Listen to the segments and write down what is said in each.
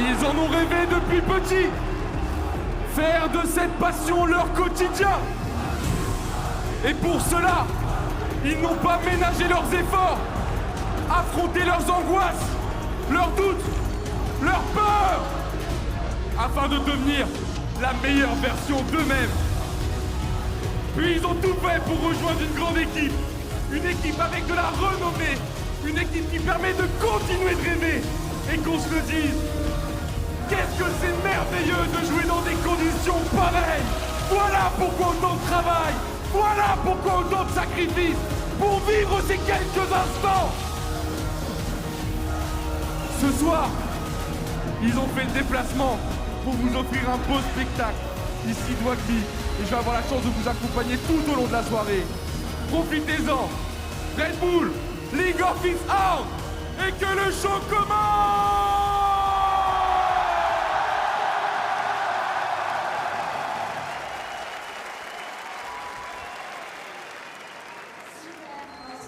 Ils en ont rêvé depuis petit. Faire de cette passion leur quotidien. Et pour cela, ils n'ont pas ménagé leurs efforts, affronté leurs angoisses, leurs doutes, leurs peurs, afin de devenir la meilleure version d'eux-mêmes. Puis ils ont tout fait pour rejoindre une grande équipe, une équipe avec de la renommée, une équipe qui permet de continuer de rêver et qu'on se le dise. Qu'est-ce que c'est merveilleux de jouer dans des conditions pareilles. Voilà pourquoi autant de travail, voilà pourquoi autant de sacrifices pour vivre ces quelques instants. Ce soir, ils ont fait le déplacement pour vous offrir un beau spectacle ici de Rugby et je vais avoir la chance de vous accompagner tout au long de la soirée. Profitez-en. Red Bull, League of Its Out et que le show commence.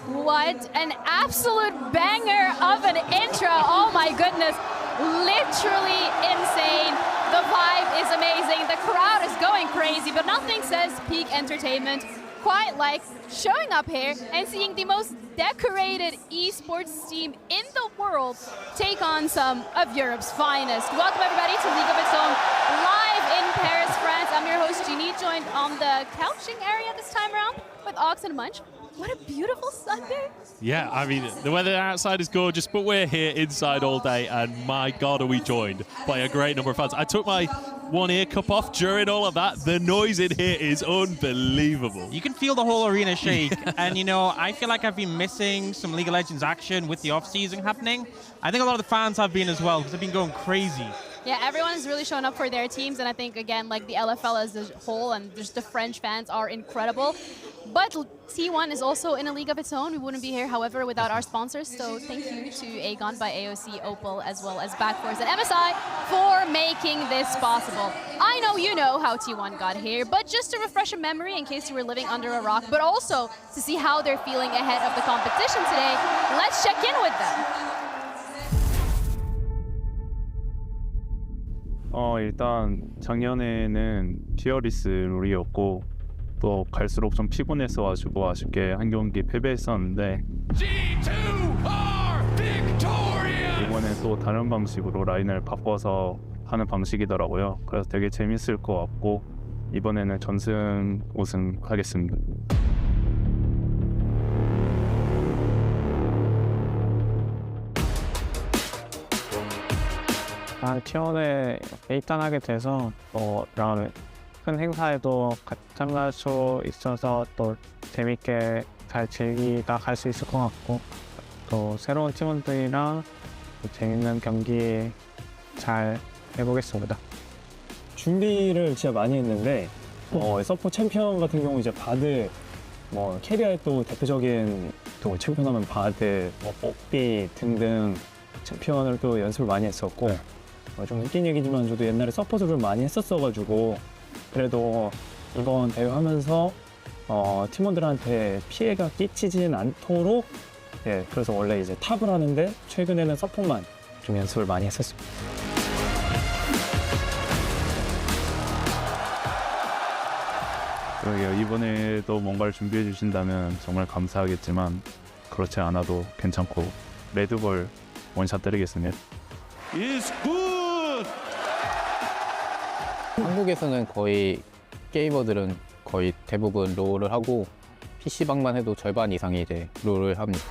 What an absolute banger of an intro. Oh my goodness. Literally insane. The vibe is amazing. The crowd is going crazy, but nothing says peak entertainment quite like showing up here and seeing the most decorated esports team in the world take on some of Europe's finest. Welcome everybody to League of Its Own live in Paris, France. I'm your host Jeannie, joined on the couching area this time around with Ox and Munch. What a beautiful Sunday. Yeah, I mean, the weather outside is gorgeous, but we're here inside all day, and my God, are we joined by a great number of fans. I took my one ear cup off during all of that. The noise in here is unbelievable. You can feel the whole arena shake. And, you know, I feel like I've been missing some League of Legends action with the off-season happening. I think a lot of the fans have been as well, because they've been going crazy. Yeah, everyone is really showing up for their teams, and I think, again, like the LFL as a whole and just the French fans are incredible. But T1 is also in a league of its own. We wouldn't be here, however, without our sponsors. So thank you to Aegon by AOC, Opal, as well as Backforce and MSI for making this possible. I know you know how T1 got here, but just to refresh a memory in case you were living under a rock, but also to see how they're feeling ahead of the competition today, let's check in with them. 일단 작년에는 티어리스 룰이었고 또 갈수록 좀 피곤했어가지고 아쉽게 한 경기 패배했었는데 G2 are victorious! 이번에 또 다른 방식으로 라인을 바꿔서 하는 방식이더라고요. 그래서 되게 재밌을 것 같고 이번에는 전승 우승 하겠습니다. T1에 입단하게 돼서 이런 큰 행사에도 참가할 수 있어서 또 재밌게 잘 즐기다 갈 수 있을 것 같고 또 새로운 팀원들이랑 재밌는 경기 잘 해보겠습니다. 준비를 진짜 많이 했는데 서포 챔피언 같은 경우 이제 바드 캐리어의 또 대표적인 또 챔피언하면 바드, 뽀삐 등등 챔피언을 또 연습을 많이 했었고 좀 웃긴 얘기지만 저도 옛날에 서포트를 많이 했었어가지고 그래도 이번 대회 하면서 팀원들한테 피해가 끼치진 않도록 그래서 원래 이제 탑을 하는데 최근에는 서폿만 좀 연습을 많이 했었습니다. 그러게요. 이번에도 뭔가를 준비해 주신다면 정말 감사하겠지만 그렇지 않아도 괜찮고 레드볼 원샷 때리겠습니다. Is good! 한국에서는 거의 게이머들은 거의 대부분 롤을 하고 PC방만 해도 절반 이상이 이제 롤을 합니다.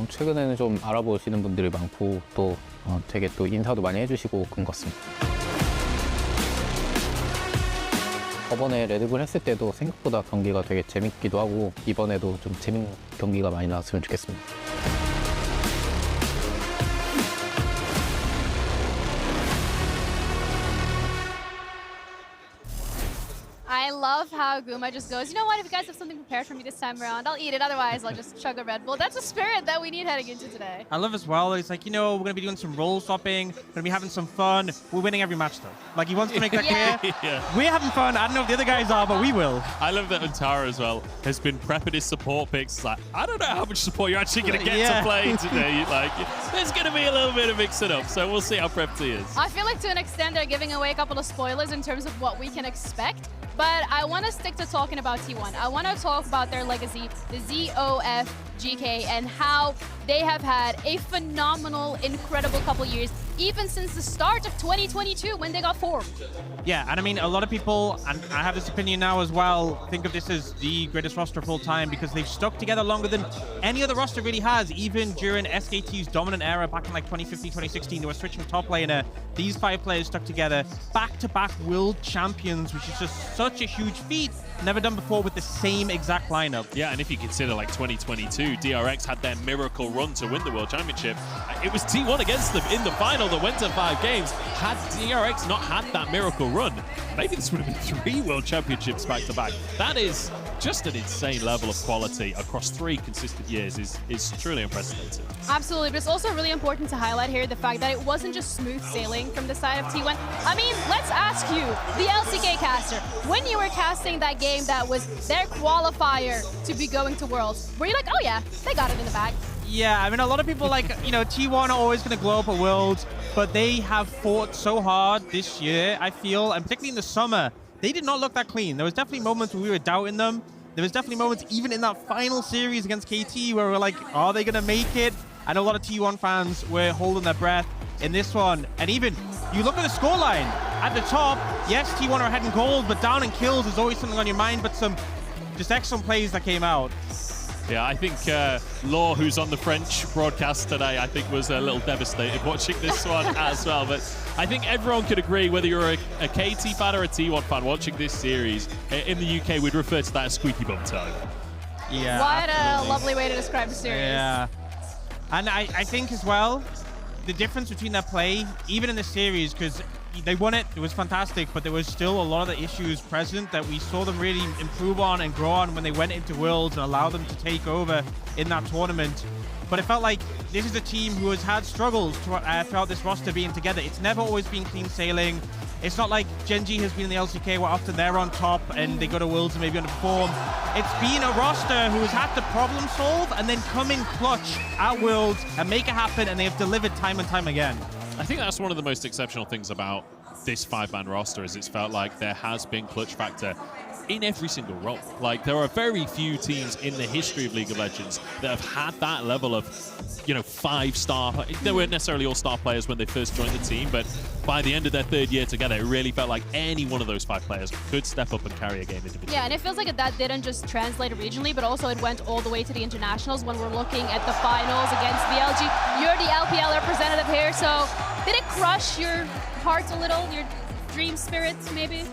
최근에는 좀 알아보시는 분들이 많고 또 되게 또 인사도 많이 해주시고 그런 것 같습니다. 저번에 레드불 했을 때도 생각보다 경기가 되게 재밌기도 하고 이번에도 좀 재밌는 경기가 많이 나왔으면 좋겠습니다. I love how how Guma just goes, you know what, if you guys have something prepared for me this time around, I'll eat it. Otherwise, I'll just chug a Red Bull. That's a spirit that we need heading into today. I love as well, it's like, you know, we're going to be doing some role swapping, we're going to be having some fun. We're winning every match, though. Like, he wants to make that clear. Yeah. We're having fun. I don't know if the other guys are, but we will. I love that Antara as well has been prepping his support picks. It's like, I don't know how much support you're actually going to get to play today. Like, there's going to be a little bit of mixing up, so we'll see how prepped he is. I feel like to an extent they're giving away a couple of spoilers in terms of what we can expect, but I want to stick to talking about T1. I want to talk about their legacy, the ZOF GK, and how they have had a phenomenal, incredible couple years, even since the start of 2022 when they got formed. Yeah, and I mean, a lot of people, and I have this opinion now as well, think of this as the greatest roster of all time because they've stuck together longer than any other roster really has. Even during SKT's dominant era back in like 2015, 2016, they were switching top laner. These 5 players stuck together, back-to-back world champions, which is just such a huge feat. Never done before with the same exact lineup. Yeah, and if you consider like 2022, DRX had their miracle run to win the World Championship. It was T1 against them in the final that went to 5 games. Had DRX not had that miracle run, maybe this would have been 3 World Championships back to back. That is just an insane level of quality across 3 consistent years is truly unprecedented. Absolutely, but it's also really important to highlight here the fact that it wasn't just smooth sailing from the side of T1. I mean, let's ask you, the LCK caster, when you were casting that game that was their qualifier to be going to Worlds, were you like, oh yeah, they got it in the bag? Yeah, I mean, a lot of people like, you know, T1 are always going to glow up at Worlds, but they have fought so hard this year, I feel, and particularly in the summer, they did not look that clean. There was definitely moments where we were doubting them. There was definitely moments even in that final series against KT where we were like, are they going to make it? I know a lot of T1 fans were holding their breath in this one. And even, you look at the scoreline. At the top, yes, T1 are ahead in gold, but down in kills is always something on your mind, but some just excellent plays that came out. Yeah, I think Law, who's on the French broadcast today, I think was a little devastated watching this one as well. But I think everyone could agree, whether you're a KT fan or a T1 fan watching this series, in the UK, we'd refer to that as squeaky bum time. Yeah. What a lovely way to describe the series. Yeah. And I think as well, the difference between their play, even in the series, because they won it was fantastic, but there was still a lot of the issues present that we saw them really improve on and grow on when they went into Worlds and allowed them to take over in that tournament. But it felt like this is a team who has had struggles throughout this roster being together. It's never always been clean sailing. It's not like Gen.G has been in the LCK where often they're on top and they go to Worlds and maybe underperform. It's been a roster who has had to problem solve and then come in clutch at Worlds and make it happen, and they have delivered time and time again. I think that's one of the most exceptional things about this 5-man roster, is it's felt like there has been clutch factor in every single role. Like, there are very few teams in the history of League of Legends that have had that level of, you know, 5-star. They weren't necessarily all-star players when they first joined the team, but by the end of their 3rd year together, it really felt like any one of those 5 players could step up and carry a game individually. Yeah, and it feels like that didn't just translate regionally, but also it went all the way to the internationals when we're looking at the finals against VLG. You're the LPL representative here, so did it crush your heart a little, your dream spirits maybe?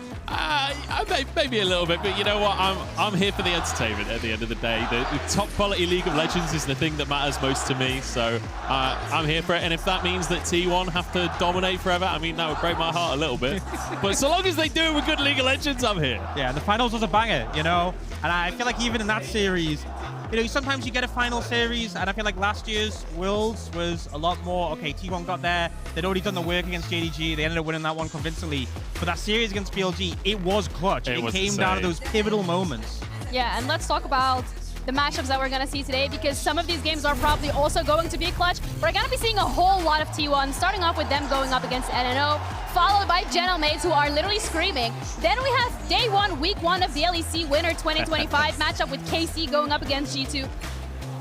Maybe a little bit, but you know what? I'm here for the entertainment at the end of the day. The top quality League of Legends is the thing that matters most to me, so I'm here for it. And if that means that T1 have to dominate forever, I mean, that would break my heart a little bit. But so long as they do it with good League of Legends, I'm here. Yeah, the finals was a banger, you know? And I feel like even in that series, you know, sometimes you get a final series, and I feel like last year's Worlds was a lot more, okay, T1 got there, they'd already done the work against JDG, they ended up winning that one convincingly. But that series against BLG, it was clutch. It came down to those pivotal moments. Yeah, and let's talk about the matchups that we're going to see today, because some of these games are probably also going to be clutch. We're going to be seeing a whole lot of T1, starting off with them going up against NNO, followed by GentleMates, who are literally screaming. Then we have day 1, week 1 of the LEC Winter 2025 matchup with KC going up against G2.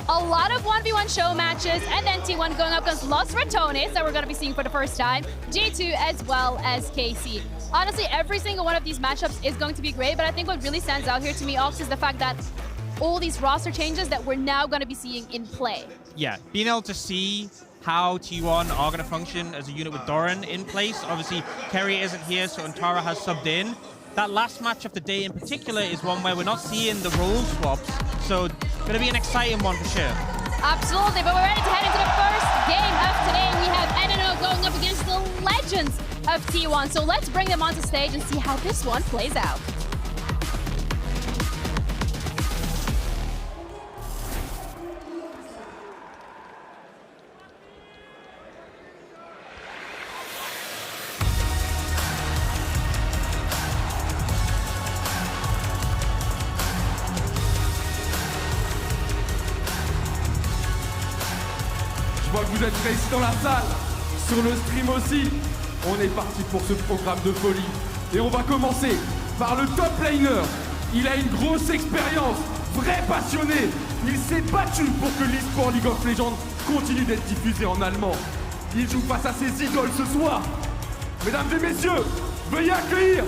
A lot of 1v1 show matches, and then T1 going up against Los Ratones that we're going to be seeing for the first time, G2 as well as KC. Honestly, every single one of these matchups is going to be great, but I think what really stands out here to me, Ox, is the fact that all these roster changes that we're now going to be seeing in play. Yeah, being able to see how T1 are going to function as a unit with Doran in place. Obviously, Kerry isn't here, so Antara has subbed in. That last match of the day in particular is one where we're not seeing the role swaps, so going to be an exciting one for sure. Absolutely, but we're ready to head into the first game of today. We have NNO going up against the legends of T1, so let's bring them onto stage and see how this one plays out. vois que vous êtes prêts ici dans la salle, sur le stream aussi. On est parti pour ce programme de folie. Et on va commencer par le top laner. Il a une grosse expérience, vrai passionné. Il s'est battu pour que l'e-sport League of Legends continue d'être diffusé en allemand. Il joue face à ses idoles ce soir. Mesdames et messieurs, veuillez accueillir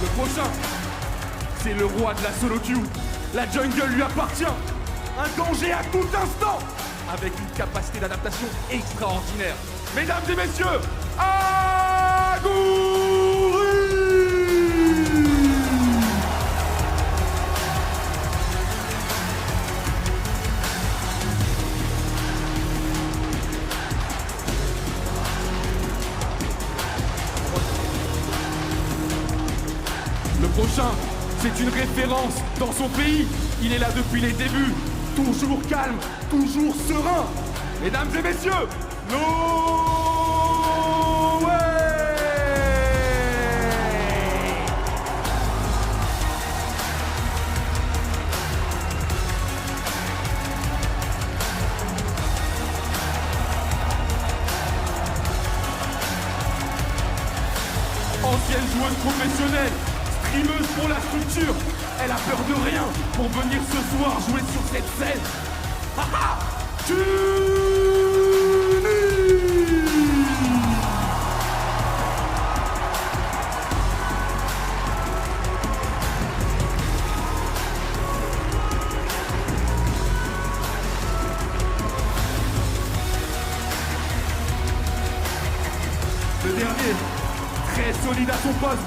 Le prochain, c'est le roi de la solo queue. La jungle lui appartient. Un danger à tout instant, avec une capacité d'adaptation extraordinaire. Mesdames et messieurs, Agouri! Le prochain, c'est une référence dans son pays. Il est là depuis les débuts. Toujours calme, toujours serein. Mesdames et messieurs, ancienne joueuse professionnelle, streameuse pour la structure, elle a peur de rien pour venir ce soir jouer sur cette scène. Haha, Le dernier, très solide à son poste,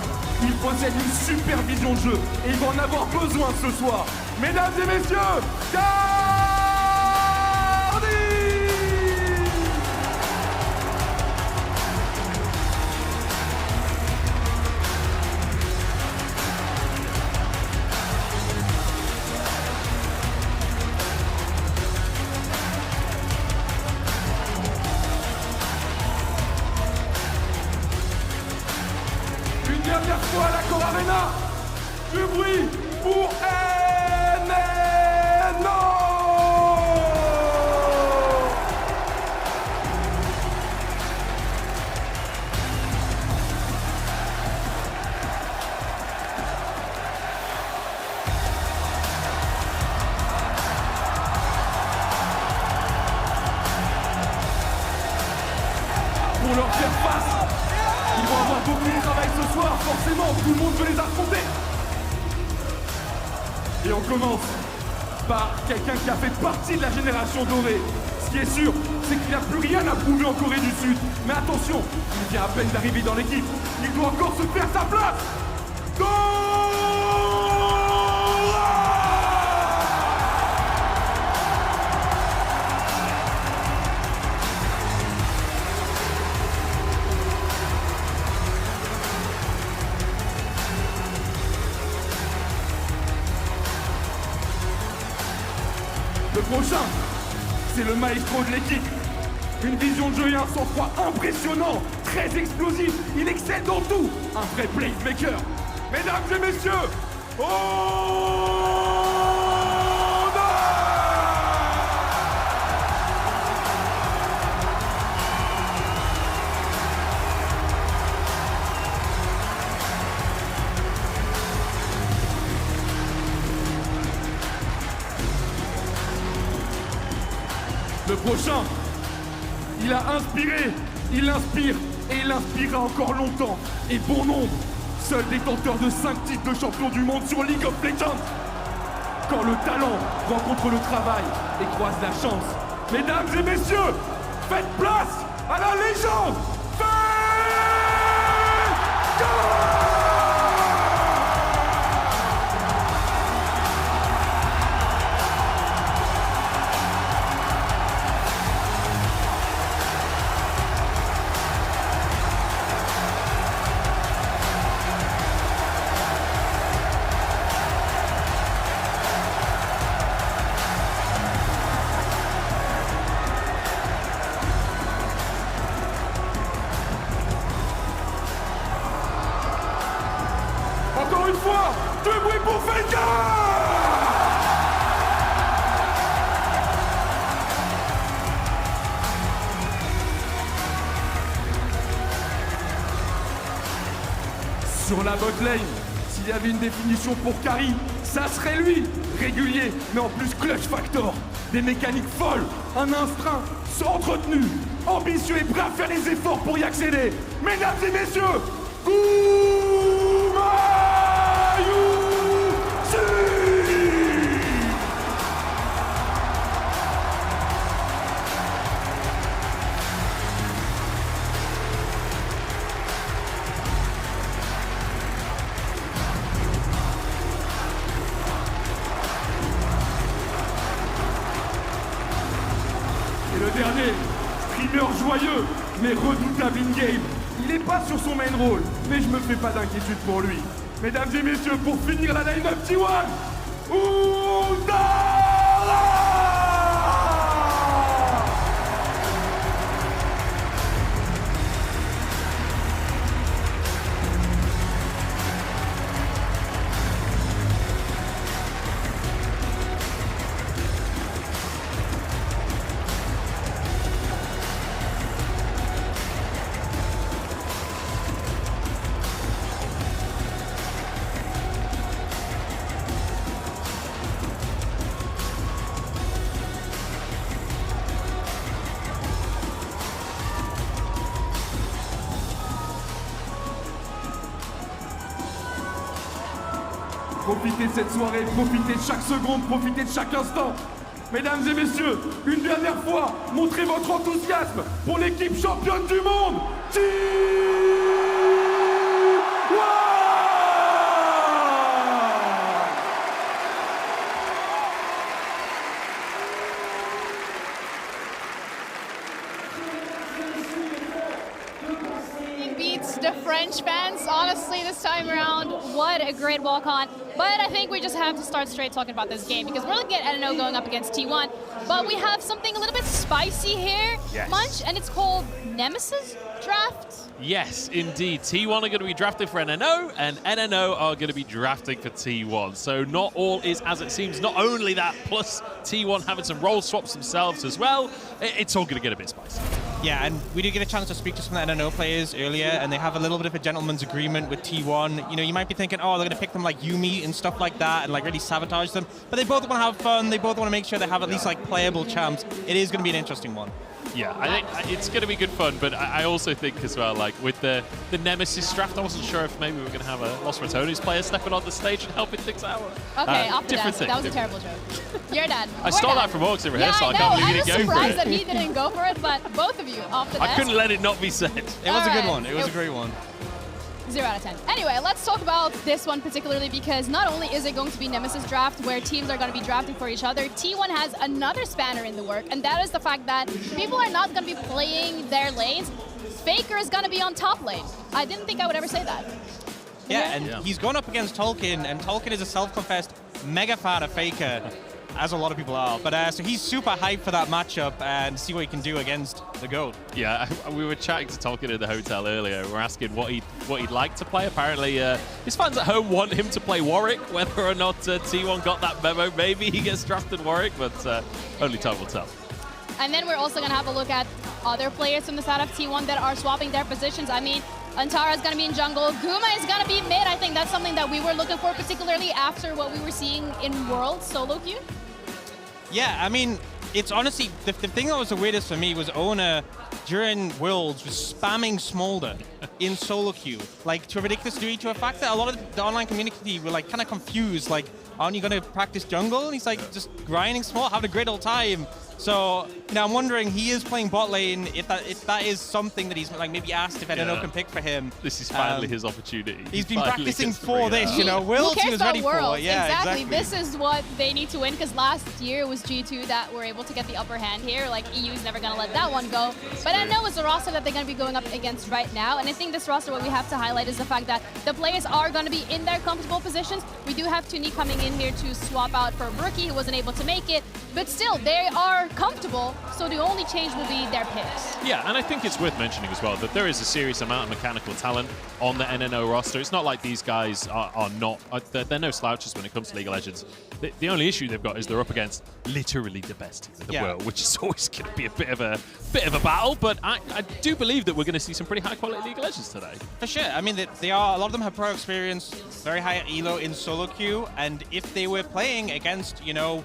il possède une super vision de jeu et il va en avoir besoin ce soir. Mesdames et messieurs, Cardi! Une dernière fois à l'Accor Arena, du bruit pour NNO! Pour leur faire face, ils vont avoir beaucoup de travail ce soir, forcément, tout le monde veut les affronter. Et on commence par quelqu'un qui a fait partie de la génération dorée. Ce qui est sûr, c'est qu'il n'a plus rien à prouver en Corée du Sud. Mais attention, il vient à peine d'arriver dans l'équipe. Il doit encore se faire sa place. Le prochain, c'est le maestro de l'équipe. Une vision de jeu et un sang-froid impressionnant, très explosif. Il excelle dans tout. Un vrai playmaker. Mesdames et messieurs, Le prochain, il a inspiré, il inspire et il inspirera encore longtemps et bon nombre. Seul détenteur de 5 titres de champion du monde sur League of Legends. Quand le talent rencontre le travail et croise la chance. Mesdames et messieurs, faites place à la légende. une fois, du bruit pour Faker! Sur la bot lane, s'il y avait une définition pour Carry, ça serait lui. Régulier, mais en plus clutch factor. Des mécaniques folles, un instinct entretenu, ambitieux et prêt à faire les efforts pour y accéder. Mesdames et messieurs, Et le dernier, streamer joyeux, mais redoutable in-game. Il n'est pas sur son main role, mais je me fais pas d'inquiétude pour lui. Mesdames et messieurs, pour finir la line-up T1, Profitez de cette soirée, profitez de chaque seconde, profitez de chaque instant. Mesdames et messieurs, une dernière fois, montrez votre enthousiasme pour l'équipe championne du monde, T1! Beats the French fans, honestly, this time around. What a great walk-on. But I think we just have to start straight talking about this game because we're looking at NNO going up against T1, but we have something a little bit spicy here, Yes. Munch, and it's called Nemesis Draft. Yes, indeed. T1 are going to be drafted for NNO, and NNO are going to be drafting for T1. So not all is as it seems. Not only that, plus T1 having some role swaps themselves as well. It's all going to get a bit spicy. Yeah, and we did get a chance to speak to some of the NNO players earlier, and they have a little bit of a gentleman's agreement with T1. You know, you might be thinking, oh, they're going to pick them like Yumi and stuff like that and like really sabotage them. But they both want to have fun. They both want to make sure they have at least like playable champs. It is going to be an interesting one. Yeah, I think it's going to be good fun, but I also think as well, like with the Nemesis draft, I wasn't sure if maybe we were going to have a Los Ratones player stepping on the stage and helping things out. Okay, off the different desk. thing, That was a different. terrible joke. You're done. I stole that from Orcs in rehearsal. Yeah, I can't I believe was you didn't go for surprised it. that he didn't go for it, but both of you off the desk. I couldn't let it not be said. It was a good Alright. one. It was a great one. 0 out of 10. Anyway, let's talk about this one particularly because not only is it going to be Nemesis Draft where teams are going to be drafting for each other, T1 has another spanner in the work, and that is the fact that people are not going to be playing their lanes. Faker is going to be on top lane. I didn't think I would ever say that. Yeah, and he's going up against Tolkien, and Tolkien is a self-confessed mega fan of Faker, as a lot of people are. But so he's super hyped for that matchup and see what he can do against the GOAT. Yeah, we were chatting to Tolkien in the hotel earlier. We're asking what he'd like to play. Apparently, his fans at home want him to play Warwick. Whether or not T1 got that memo, maybe he gets drafted Warwick, but only time will tell. And then we're also going to have a look at other players from the side of T1 that are swapping their positions. I mean, Antara is going to be in jungle. Guma is going to be mid. I think that's something that we were looking for, particularly after what we were seeing in Worlds solo queue. Yeah, I mean, it's honestly, the thing that was the weirdest for me was Ona, during Worlds, was spamming Smolder in solo queue. Like, to a ridiculous degree, to a fact that a lot of the online community were, like, kind of confused. Like, aren't you going to practice jungle? And he's, like, just grinding Smolder, having a great old time. So, now I'm wondering, he is playing bot lane, if that is something that he's, like, maybe asked if NNO can pick for him. This is finally his opportunity. He's been practicing for this, you know, Worlds he was ready for. Yeah, exactly. This is what they need to win, because last year it was G2 that were able to get the upper hand here. Like, EU's never going to let that one go. But NNO is the roster that they're going to be going up against right now, and I think this roster, what we have to highlight is the fact that the players are going to be in their comfortable positions. We do have Tuni coming in here to swap out for Rookie, who wasn't able to make it, but still, they are comfortable, so the only change will be their picks. Yeah, and I think it's worth mentioning as well that there is a serious amount of mechanical talent on the NNO roster. It's not like these guys are not, they're no slouches when it comes to League of Legends. The only issue they've got is they're up against literally the best team in the world, which is always going to be a bit of a battle. But I do believe that we're going to see some pretty high quality League of Legends today. For sure. I mean, they are, a lot of them have pro experience, very high elo in solo queue, and if they were playing against, you know,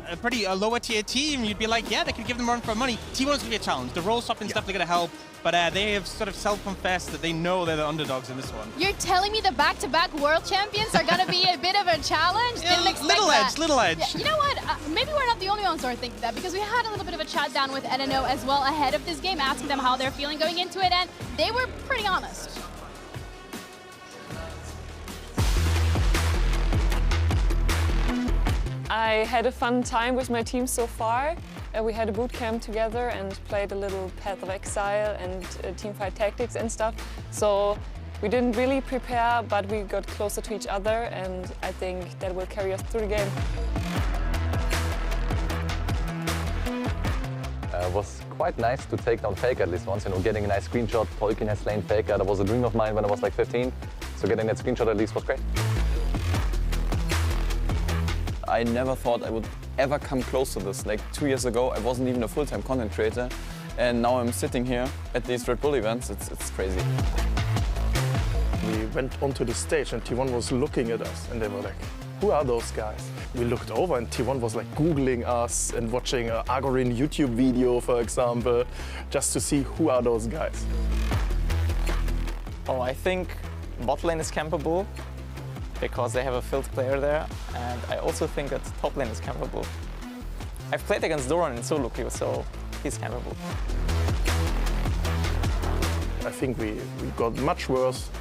a lower tier team, you'd be like, yeah, they could give them run for money. T1's going to be a challenge. The role swapping is definitely going to help, but they have sort of self-confessed that they know they're the underdogs in this one. You're telling me the back-to-back world champions are going to be a bit of a challenge? Didn't expect that. Little edge. Yeah, you know what? Maybe we're not the only ones who are thinking that, because we had a little bit of a chat down with NNO as well ahead of this game, asking them how they're feeling going into it, and they were pretty honest. I had a fun time with my team so far. We had a boot camp together and played a little Path of Exile and teamfight tactics and stuff. So we didn't really prepare, but we got closer to each other, and I think that will carry us through the game. It was quite nice to take down Faker at least once, you know, getting a nice screenshot. Tolkien has slain Faker. That was a dream of mine when I was like 15. So getting that screenshot at least was great. I never thought I would ever come close to this. Like 2 years ago, I wasn't even a full-time content creator, and now I'm sitting here at these Red Bull events. It's crazy. We went onto the stage and T1 was looking at us, and they were like, who are those guys? We looked over and T1 was like Googling us and watching an Accor Arena YouTube video, for example, just to see who are those guys. Oh, I think bot lane is campable, because they have a Field player there, and I also think that top lane is campable. I've played against Doran in solo queue, so he's campable. I think we got much worse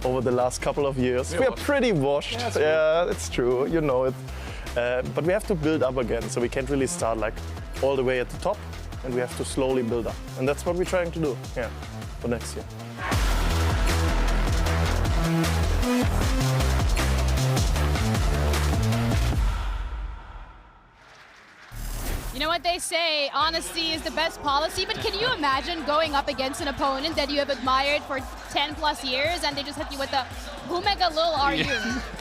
over the last couple of years. We are pretty washed. Yeah, it's true, you know it. But we have to build up again, so we can't really start like all the way at the top, and we have to slowly build up. And that's what we're trying to do, yeah, for next year. You know what they say, honesty is the best policy, but can you imagine going up against an opponent that you have admired for 10 plus years and they just hit you with the, who mega lil are you?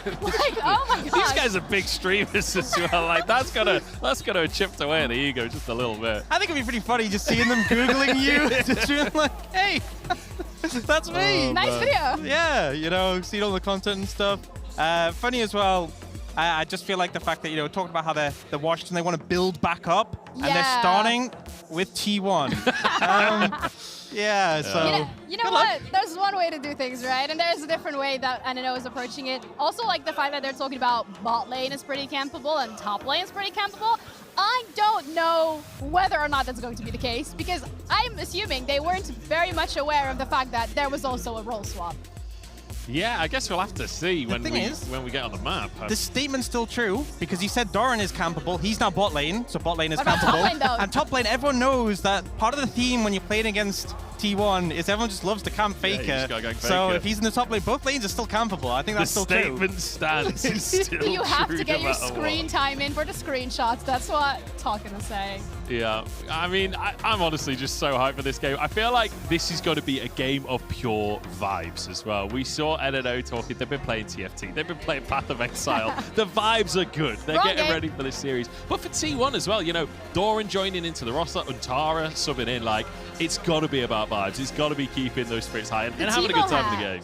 Like, oh my gosh. These guys are big streamers as well. Like, that's gonna have chipped away at the ego just a little bit. I think it'd be pretty funny just seeing them Googling you, just being like, hey, that's me. Nice video. Yeah, you know, seeing all the content and stuff. Funny as well. I just feel like the fact that, you know, talking about how they're washed and they want to build back up, and they're starting with T1. Yeah, so... You know what? There's one way to do things, right? And there's a different way that NNO is approaching it. Also, like the fact that they're talking about bot lane is pretty campable and top lane is pretty campable. I don't know whether or not that's going to be the case, because I'm assuming they weren't very much aware of the fact that there was also a role swap. Yeah, I guess we'll have to see when we get on the map. The statement's still true, because he said Doran is campable. He's now bot lane, so bot lane is What about campable. top lane, though? And top lane, everyone knows that part of the theme when you're playing against T1 is everyone just loves to camp Faker. Yeah, you just gotta go so Faker. if he's in the top lane, both lanes are still campable. I think that's still true. The statement stands. It's still You have true to get no your matter screen what. time in for the screenshots. That's what talking to say. Yeah, I mean, I'm honestly just so hyped for this game. I feel like this is going to be a game of pure vibes as well. We saw NNO talking. They've been playing TFT. They've been playing Path of Exile. The vibes are good. They're getting ready for this series. But for T1 as well, you know, Doran joining into the roster, Untara subbing in, like, it's got to be about vibes. It's got to be keeping those spirits high and having a good time in the game.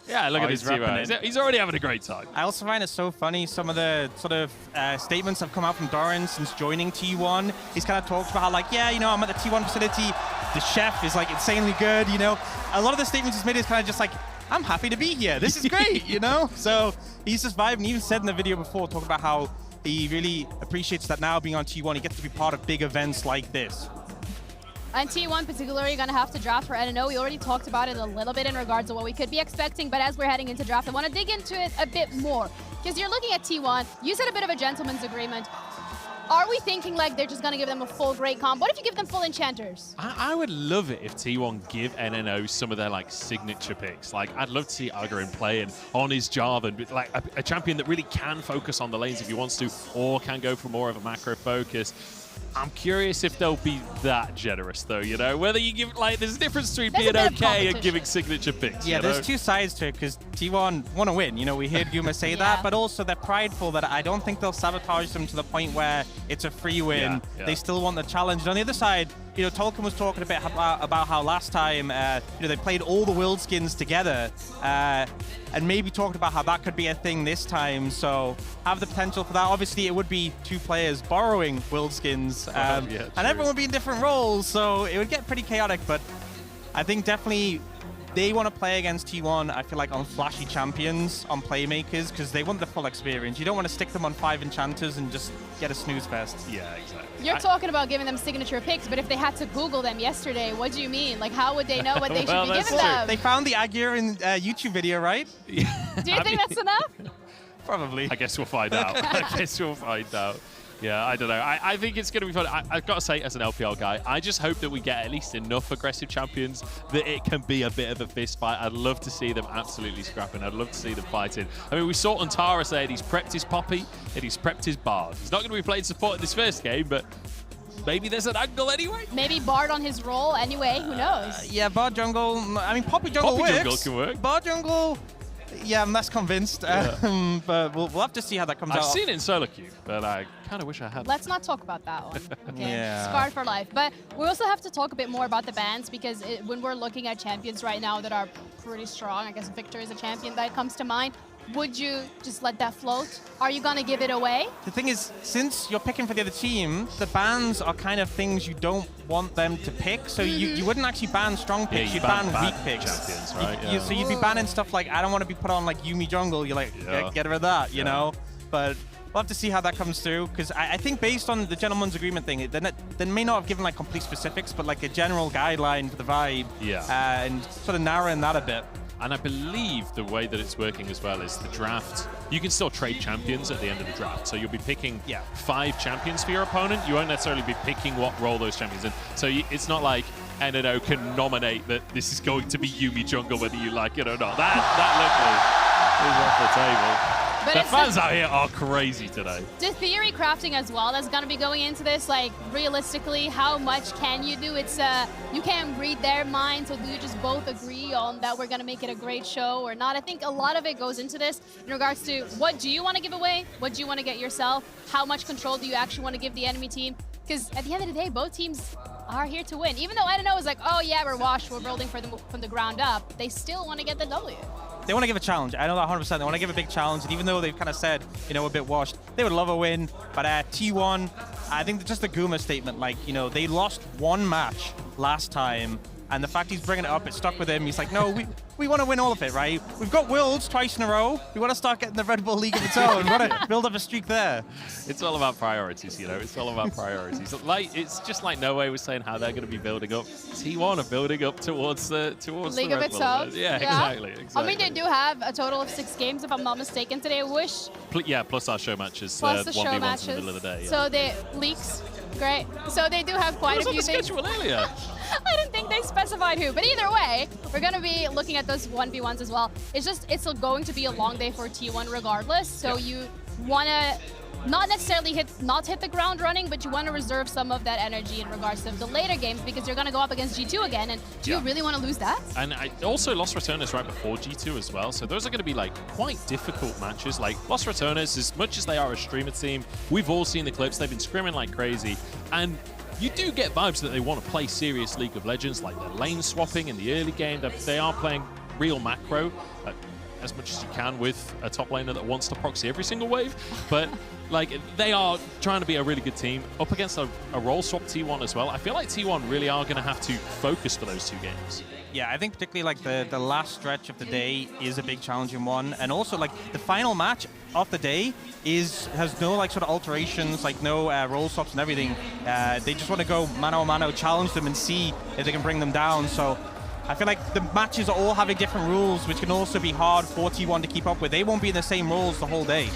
Yeah, look at his team. He's already having a great time. I also find it so funny, some of the sort of statements have come out from Doran since joining T1. He's kind of talked about how, like, yeah, you know, I'm at the T1 facility. The chef is, like, insanely good, you know. A lot of the statements he's made is kind of just like, I'm happy to be here. This is great, you know? So he's just vibing. He even said in the video before, talking about how he really appreciates that now being on T1, he gets to be part of big events like this. And T1 particularly going to have to draft for NNO. We already talked about it a little bit in regards to what we could be expecting, but as we're heading into draft, I want to dig into it a bit more. Because you're looking at T1, you said a bit of a gentleman's agreement. Are we thinking like they're just going to give them a full great comp? What if you give them full enchanters? I would love it if T1 give NNO some of their like signature picks. Like I'd love to see Agarin playing on his Jarvan, like a champion that really can focus on the lanes if he wants to, or can go for more of a macro focus. I'm curious if they'll be that generous, though, you know? Whether you give, like, there's a difference between being okay and giving signature picks. Yeah, there's two sides to it, because T1 want to win. You know, we heard Guma say that, but also they're prideful that I don't think they'll sabotage them to the point where it's a free win. They still want the challenge. And on the other side, you know, Tolkien was talking a bit about how last time, you know, they played all the world skins together, and maybe talked about how that could be a thing this time. So have the potential for that. Obviously, it would be two players borrowing world skins, and everyone would be in different roles, so it would get pretty chaotic. But I think definitely they want to play against T1, I feel like, on flashy champions, on playmakers, because they want the full experience. You don't want to stick them on 5 enchanters and just get a snooze fest. Yeah, exactly. You're talking about giving them signature picks, but if they had to Google them yesterday, what do you mean? Like, how would they know what they should be giving them? They found the Accor in YouTube video, right? Do you think that's enough? Probably. I guess we'll find out. I guess we'll find out. Yeah, I don't know. I think it's going to be fun. I've got to say, as an LPL guy, I just hope that we get at least enough aggressive champions that it can be a bit of a fist fight. I'd love to see them absolutely scrapping. I'd love to see them fighting. I mean, we saw Antara say he's prepped his Poppy and he's prepped his Bard. He's not going to be playing support in this first game, but maybe there's an angle anyway. Maybe Bard on his role anyway. Who knows? Yeah, Bard jungle. I mean, Poppy jungle works. Jungle can work. Bard jungle. Yeah, I'm less convinced, but we'll have to see how that comes out. I've seen it in solo queue, but I kind of wish I had. Let's not talk about that one. Okay? Yeah. Scarred for life. But we also have to talk a bit more about the bans, because when we're looking at champions right now that are pretty strong, I guess Victor is a champion that comes to mind. Would you just let that float? Are you going to give it away? The thing is, since you're picking for the other team, the bans are kind of things you don't want them to pick. So you wouldn't actually ban strong picks, you'd ban weak picks. Champions, right? So you'd be banning stuff like, I don't want to be put on like Yuumi jungle. You're like, get rid of that, you know? But we'll have to see how that comes through, because I think based on the gentleman's agreement thing, they may not have given like complete specifics, but like a general guideline for the vibe. And sort of narrowing that a bit. And I believe the way that it's working as well is the draft. You can still trade champions at the end of the draft. So you'll be picking 5 champions for your opponent. You won't necessarily be picking what role those champions in. So it's not like NNO can nominate that this is going to be Yuumi jungle whether you like it or not. That literally is off the table. But the fans out here are crazy today. The theory crafting as well that's going to be going into this. Like, realistically, how much can you do? It's you can't read their mind, so do you just both agree on that we're going to make it a great show or not? I think a lot of it goes into this in regards to what do you want to give away? What do you want to get yourself? How much control do you actually want to give the enemy team? Because at the end of the day, both teams are here to win. Even though NNO is like, oh yeah, we're washed, we're building from the ground up, they still want to get the W. They want to give a challenge. I know that 100%. They want to give a big challenge. And even though they've kind of said, you know, a bit washed, they would love a win. But T1, I think just the Guma statement, like, you know, they lost 1 match last time. And the fact he's bringing it up, it stuck with him. He's like, no, we want to win all of it, right? We've got Worlds twice in a row. We want to start getting the Red Bull League of its own. We want to build up a streak there. It's all about priorities, you know. It's all about priorities. Like, it's just like Noe was saying how they're going to be building up. T1 are building up towards the League of its own. Yeah, exactly. I mean, they do have a total of 6 games, if I'm not mistaken, today. Plus our show matches. Plus the show 1v1s matches. in the middle of the day. Yeah. So they leaks. Great. So they do have quite a few things. Schedule earlier. I didn't think they specified who, but either way, we're going to be looking at those 1v1s as well. It's going to be a long day for T1 regardless, so you want to not necessarily hit the ground running, but you want to reserve some of that energy in regards to the later games, because you're going to go up against G2 again, and do you really want to lose that? And I also Los Ratones right before G2 as well, so those are going to be like quite difficult matches. Like Los Ratones, as much as they are a streamer team, we've all seen the clips, they've been scrimming like crazy, and you do get vibes that they want to play serious League of Legends, like they're lane swapping in the early game, they are playing real macro as much as you can with a top laner that wants to proxy every single wave, but like they are trying to be a really good team up against a role swap T1 as well. I feel like T1 really are going to have to focus for those 2 games. Yeah, I think particularly like the last stretch of the day is a big challenging one, and also like the final match of the day has no like sort of alterations, like no role swaps and everything. They just want to go mano a mano, challenge them and see if they can bring them down. So I feel like the matches are all having different rules, which can also be hard for T1 to keep up with. They won't be in the same roles the whole day.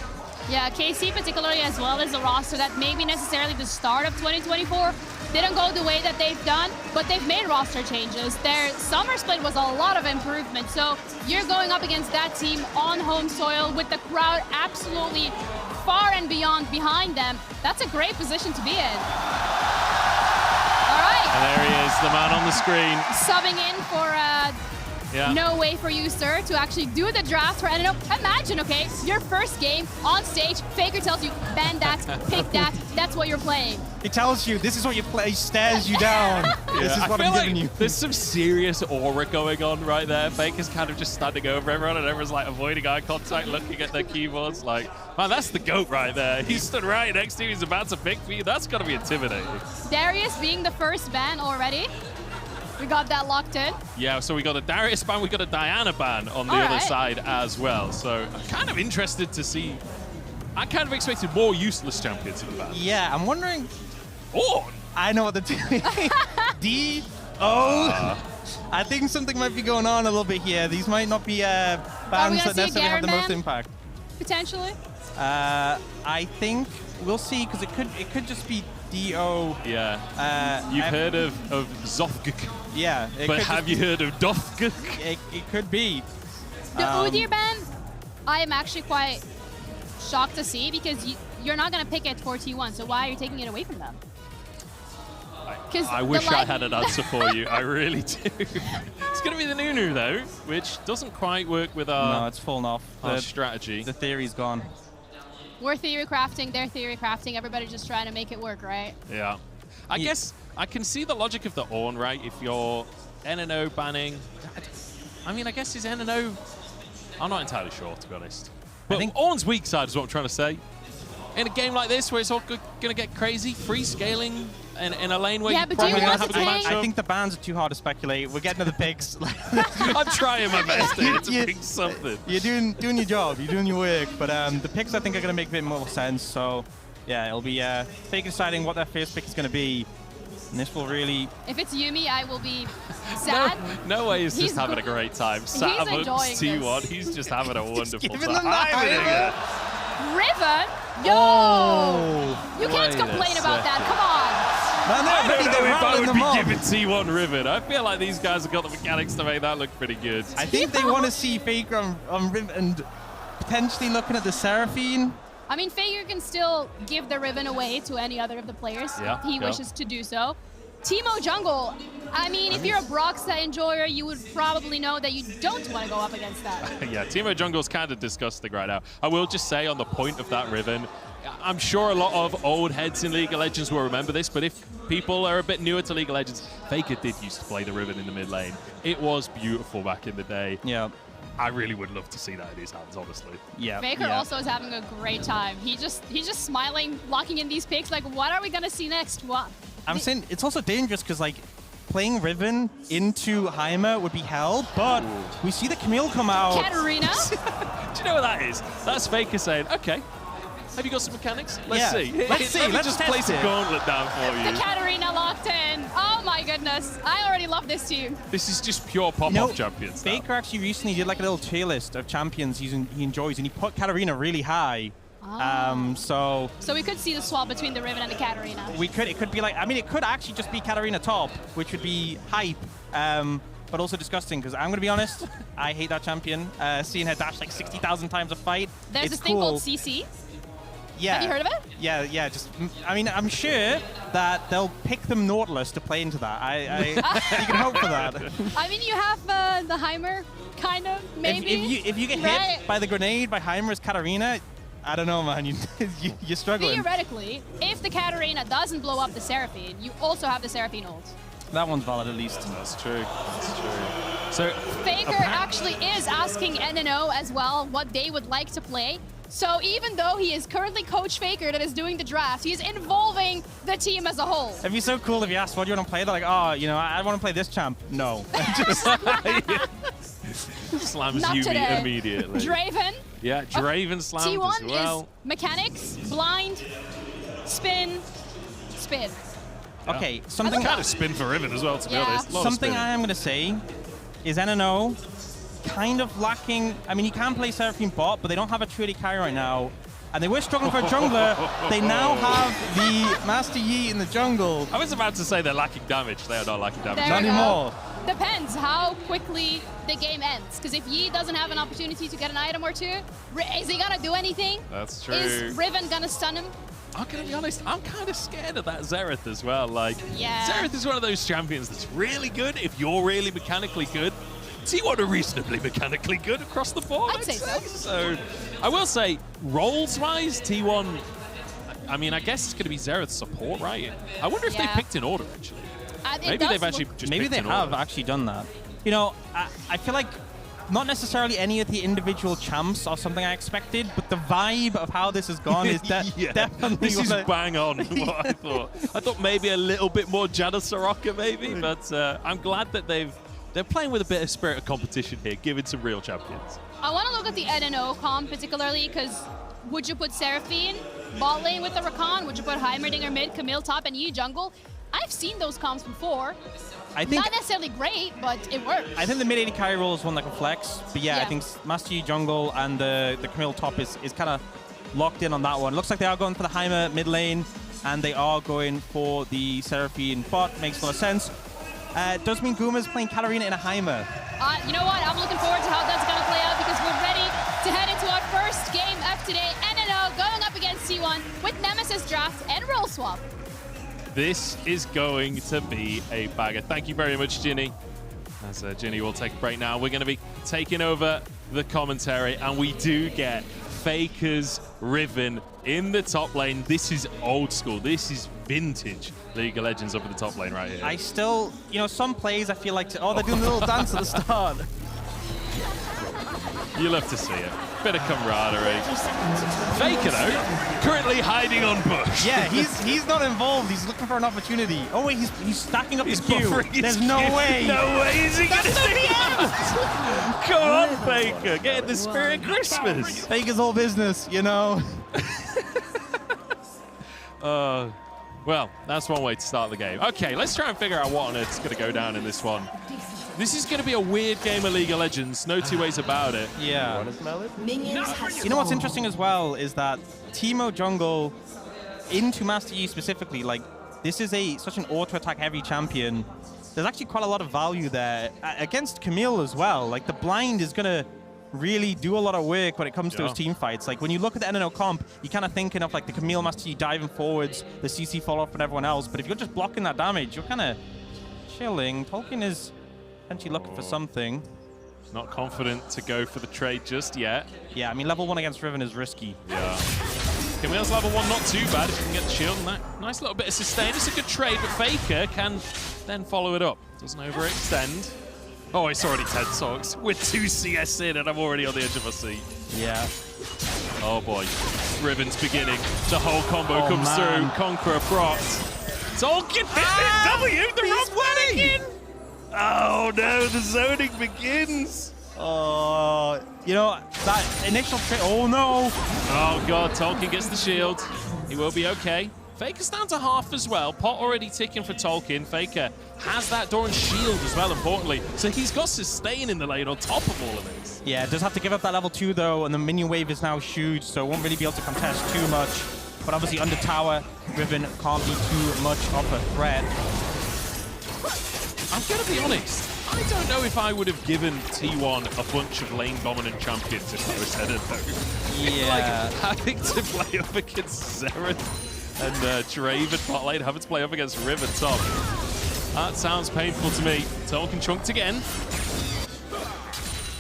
Yeah, KC particularly, as well as the roster that maybe necessarily the start of 2024 didn't go the way that they've done, but they've made roster changes. Their summer split was a lot of improvement, so you're going up against that team on home soil with the crowd absolutely far and beyond behind them. That's a great position to be in. All right. And there he is, the man on the screen. Subbing in for No way for you, sir, to actually do the draft for NNO. Imagine, okay, your first game on stage, Faker tells you, ban that, pick that, that's what you're playing. He tells you, this is what you play, stares you down. This is what I'm giving you. There's some serious aura going on right there. Faker's kind of just standing over everyone, and everyone's like avoiding eye contact, looking at their keyboards. Like, man, that's the GOAT right there. He stood right next to you, he's about to pick for you. That's got to be intimidating. Darius being the first ban already. We got that locked in. Yeah, so we got a Darius ban, we got a Diana ban on the other side as well. So I'm kind of interested to see. I kind of expected more useless champions in the ban. Yeah, I'm wondering. Oh! I know what they're doing. D-O. I think something might be going on a little bit here. These might not be bans that necessarily have the most impact. Potentially. I think we'll see, because it could just be D-O. Yeah. You've heard of Zofguk. Yeah. But have you heard of Dofguk? It could be. The Udyr ban, I am actually quite shocked to see, because you're not going to pick it for T1, so why are you taking it away from them? I wish I had an answer for you. I really do. It's going to be the Nunu, though, which doesn't quite work with our, no, it's fallen off. Our strategy. The theory's gone. We're theory crafting, they're theory crafting. Everybody's just trying to make it work, right? Yeah. I guess I can see the logic of the Ornn, right? If you're NNO banning. I mean, I guess is NNO. I'm not entirely sure, to be honest. But I think Ornn's weak side is what I'm trying to say. In a game like this, where it's all going to get crazy, free scaling in a lane where you probably don't have a good matchup. I think the bans are too hard to speculate. We're getting to the picks. I'm trying my best here to pick something. You're doing your job. You're doing your work. But the picks, I think, are going to make a bit more sense. So, yeah, it'll be Faker deciding what their first pick is going to be. And this will really... If it's Yuumi, I will be sad. No way he's just having a great time. Sat amongst T1, he's just having a wonderful time. Riven? Yo! You can't complain about that. Come on. I don't know if I would be giving T1 Riven. I feel like these guys have got the mechanics to make that look pretty good. I think they want to see Faker on Riven and potentially looking at the Seraphine. I mean, Faker can still give the Riven away to any other of the players if he wishes to do so. Teemo Jungle, I mean, if you're a Broxah enjoyer, you would probably know that you don't want to go up against that. Yeah, Teemo Jungle's kind of disgusting right now. I will just say on the point of that Riven, I'm sure a lot of old heads in League of Legends will remember this, but if people are a bit newer to League of Legends, Faker did used to play the Riven in the mid lane. It was beautiful back in the day. Yeah. I really would love to see that in his hands, honestly. Yeah. Faker also is having a great time. He's just smiling, locking in these picks. Like, what are we gonna see next? What? I'm saying it's also dangerous because, like, playing Riven into Heimer would be hell, but we see the Camille come out. Katarina? Do you know what that is? That's Faker saying, okay, have you got some mechanics? Let's see. Let's see. Let's just place a gauntlet down for you. The Katarina locked in. Oh my goodness. I already love this team. This is just pure pop-off champions. Faker actually recently did like a little tier list of champions he enjoys, and he put Katarina really high. So we could see the swap between the Riven and the Katarina. It could be like, I mean, it could actually just be Katarina top, which would be hype, but also disgusting, because I'm going to be honest, I hate that champion. Seeing her dash like 60,000 times a fight, There's this thing called CC. Yeah. Have you heard of it? Yeah, just, I mean, I'm sure that they'll pick them Nautilus to play into that. You can hope for that. I mean, you have the Heimer, kind of, maybe. If you get hit by the grenade by Heimer's Katarina, I don't know, man. You're struggling. Theoretically, if the Katarina doesn't blow up the Seraphine, you also have the Seraphine ult. That one's valid, at least. That's true. That's true. So Faker actually is asking NNO as well what they would like to play. So even though he is currently Coach Faker that is doing the draft, he's involving the team as a whole. It'd be so cool if you asked, what do you want to play? They're like, oh, you know, I want to play this champ. No. Slams Yuumi immediately. Draven. Yeah, Draven slams T1 as well. is mechanics, blind, spin, spin. Yeah. Okay, something... kind of spin for Riven as well, to be honest. Something I am going to say is NNO kind of lacking... I mean, you can play Seraphine bot, but they don't have a true carry right now. and they were struggling for a jungler. They now have the Master Yi in the jungle. I was about to say they're lacking damage. They are not lacking damage. Not anymore. Depends how quickly the game ends. Because if Yi doesn't have an opportunity to get an item or two, is he gonna do anything? That's true. Is Riven gonna stun him? I'm gonna be honest, I'm kind of scared of that Xerath as well. Like, yeah. Xerath is one of those champions that's really good if you're really mechanically good. T1 are reasonably mechanically good across the board. I'd say so. So, I will say, roles-wise, T1, I mean, I guess it's going to be Xerath's support, right? I wonder if they picked in order, actually. Maybe they've actually just Maybe picked they in have order. actually done that. You know, I feel like not necessarily any of the individual champs are something I expected, but the vibe of how this has gone is definitely... This is bang on what I thought. I thought maybe a little bit more Jana Soraka, maybe, but I'm glad that they're playing with a bit of spirit of competition here, giving some real champions. I want to look at the NNO comp particularly, because would you put Seraphine bot lane with the Rakan? Would you put Heimerdinger mid, Camille top, and Yi jungle? I've seen those comps before. I think not necessarily great, but it works. I think the mid 80 carry role is one that can flex, but yeah, I think Master Yi jungle and the Camille top is kind of locked in on that one. Looks like they are going for the Heimer mid lane, and they are going for the Seraphine bot. Makes a lot of sense. Does mean Guma's playing Accor Arena in a Heimer. You know what? I'm looking forward to how that's going to play out, because we're ready to head into our first game of today. NNO going up against T1 with Nemesis Draft and Role Swap. This is going to be a bagger. Thank you very much, Ginny. As Ginny will take a break now, we're going to be taking over the commentary, and we do get Faker's Riven in the top lane. This is old school. This is vintage League of Legends up in the top lane right here. I still, you know, some plays I feel like, oh, they're doing a little dance at the start. You love to see it. Bit of camaraderie. Faker, though, currently hiding on bush. Yeah, he's not involved. He's looking for an opportunity. Oh, wait, he's stacking up his queue. There's no way. No way is he going to stick out. Come on, Faker. Get in the spirit of Christmas. Faker's all business, you know. Well, that's one way to start the game. Okay, let's try and figure out what on earth's going to go down in this one. This is going to be a weird game of League of Legends. No two ways about it. Yeah. You know what's interesting as well is that Teemo jungle into Master Yi specifically, like, this is such an auto-attack heavy champion. There's actually quite a lot of value there. Against Camille as well, like, the blind is going to really do a lot of work when it comes to those team fights. Like, when you look at the NNO comp, you're kind of thinking of, like, the Camille Master Yi diving forwards, the CC follow-up and everyone else. But if you're just blocking that damage, you're kind of chilling. Tolkien is potentially looking for something. Not confident to go for the trade just yet. Yeah, I mean, level 1 against Riven is risky. Yeah. Camille's level 1 not too bad if you can get the shield and that nice little bit of sustain. It's a good trade, but Faker can then follow it up. Doesn't overextend. Oh, it's already 10 stocks. We're 2 CS in and I'm already on the edge of my seat. Yeah. Oh boy. Riven's beginning. The whole combo comes through. Conqueror procs. Tolkien W, the wrong way! Oh no, the zoning begins. Oh, you know, that initial trade. Oh no. Oh god, Tolkien gets the shield. He will be okay. Faker's down to half as well. Pot already ticking for Tolkien. Faker has that Doran's shield as well, importantly. So he's got sustain in the lane on top of all of this. Yeah, does have to give up that level 2 though, and the minion wave is now huge, so won't really be able to contest too much. But obviously under tower, Riven can't be too much of a threat. I'm going to be honest. I don't know if I would have given T1 a bunch of lane-dominant champions if I was headed though. Yeah. Like, having to play up against Xerath and Draven bot lane, having to play up against Riven top. That sounds painful to me. Tolkien chunked again.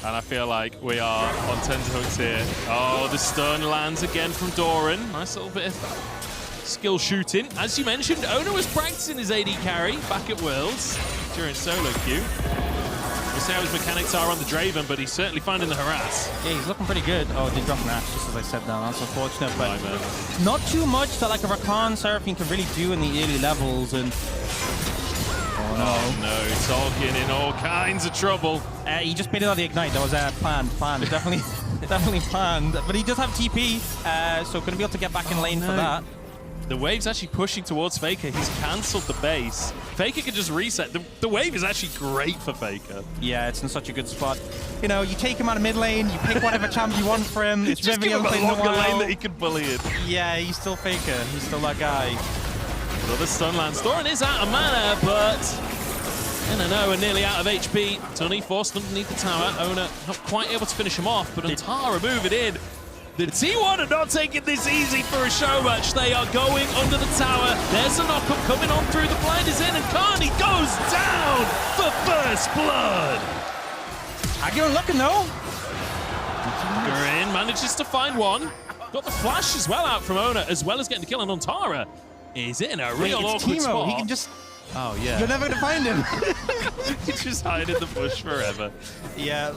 And I feel like we are on tenterhooks here. Oh, the stun lands again from Doran. Nice little bit of skill shooting. As you mentioned, Ono was practicing his AD carry back at Worlds during solo queue. We'll see how his mechanics are on the Draven, but he's certainly finding the harass. Yeah, he's looking pretty good. Oh, they dropped Nash, just as I said now. That's unfortunate, but not too much that like a Rakan Seraphine can really do in the early levels. And oh no, Tolkien in all kinds of trouble. He just baited out the Ignite. That was planned. Definitely planned. But he does have TP, so going to be able to get back in lane for that. The wave's actually pushing towards Faker. He's cancelled the base. Faker can just reset. The wave is actually great for Faker. Yeah, it's in such a good spot. You know, you take him out of mid lane, you pick whatever champ you want for him. It's just give him a longer lane that he can bully in. Yeah, he's still Faker. He's still that guy. Another stun land. Doran is out of mana, but NNO are nearly out of HP. Tunny forced underneath the tower. Owner not quite able to finish him off, but Antara moving in. The T1 are not taking this easy for a show match. They are going under the tower. There's a knockup coming on through. The blind is in, and Carney goes down for first blood. Aguirre looking though. Green manages to find one. Got the flash as well out from Owner, as well as getting the kill on Antara. Is in a real awkward spot. He can just... Oh, yeah. You're never going to find him. He's just hiding in the bush forever. Yeah.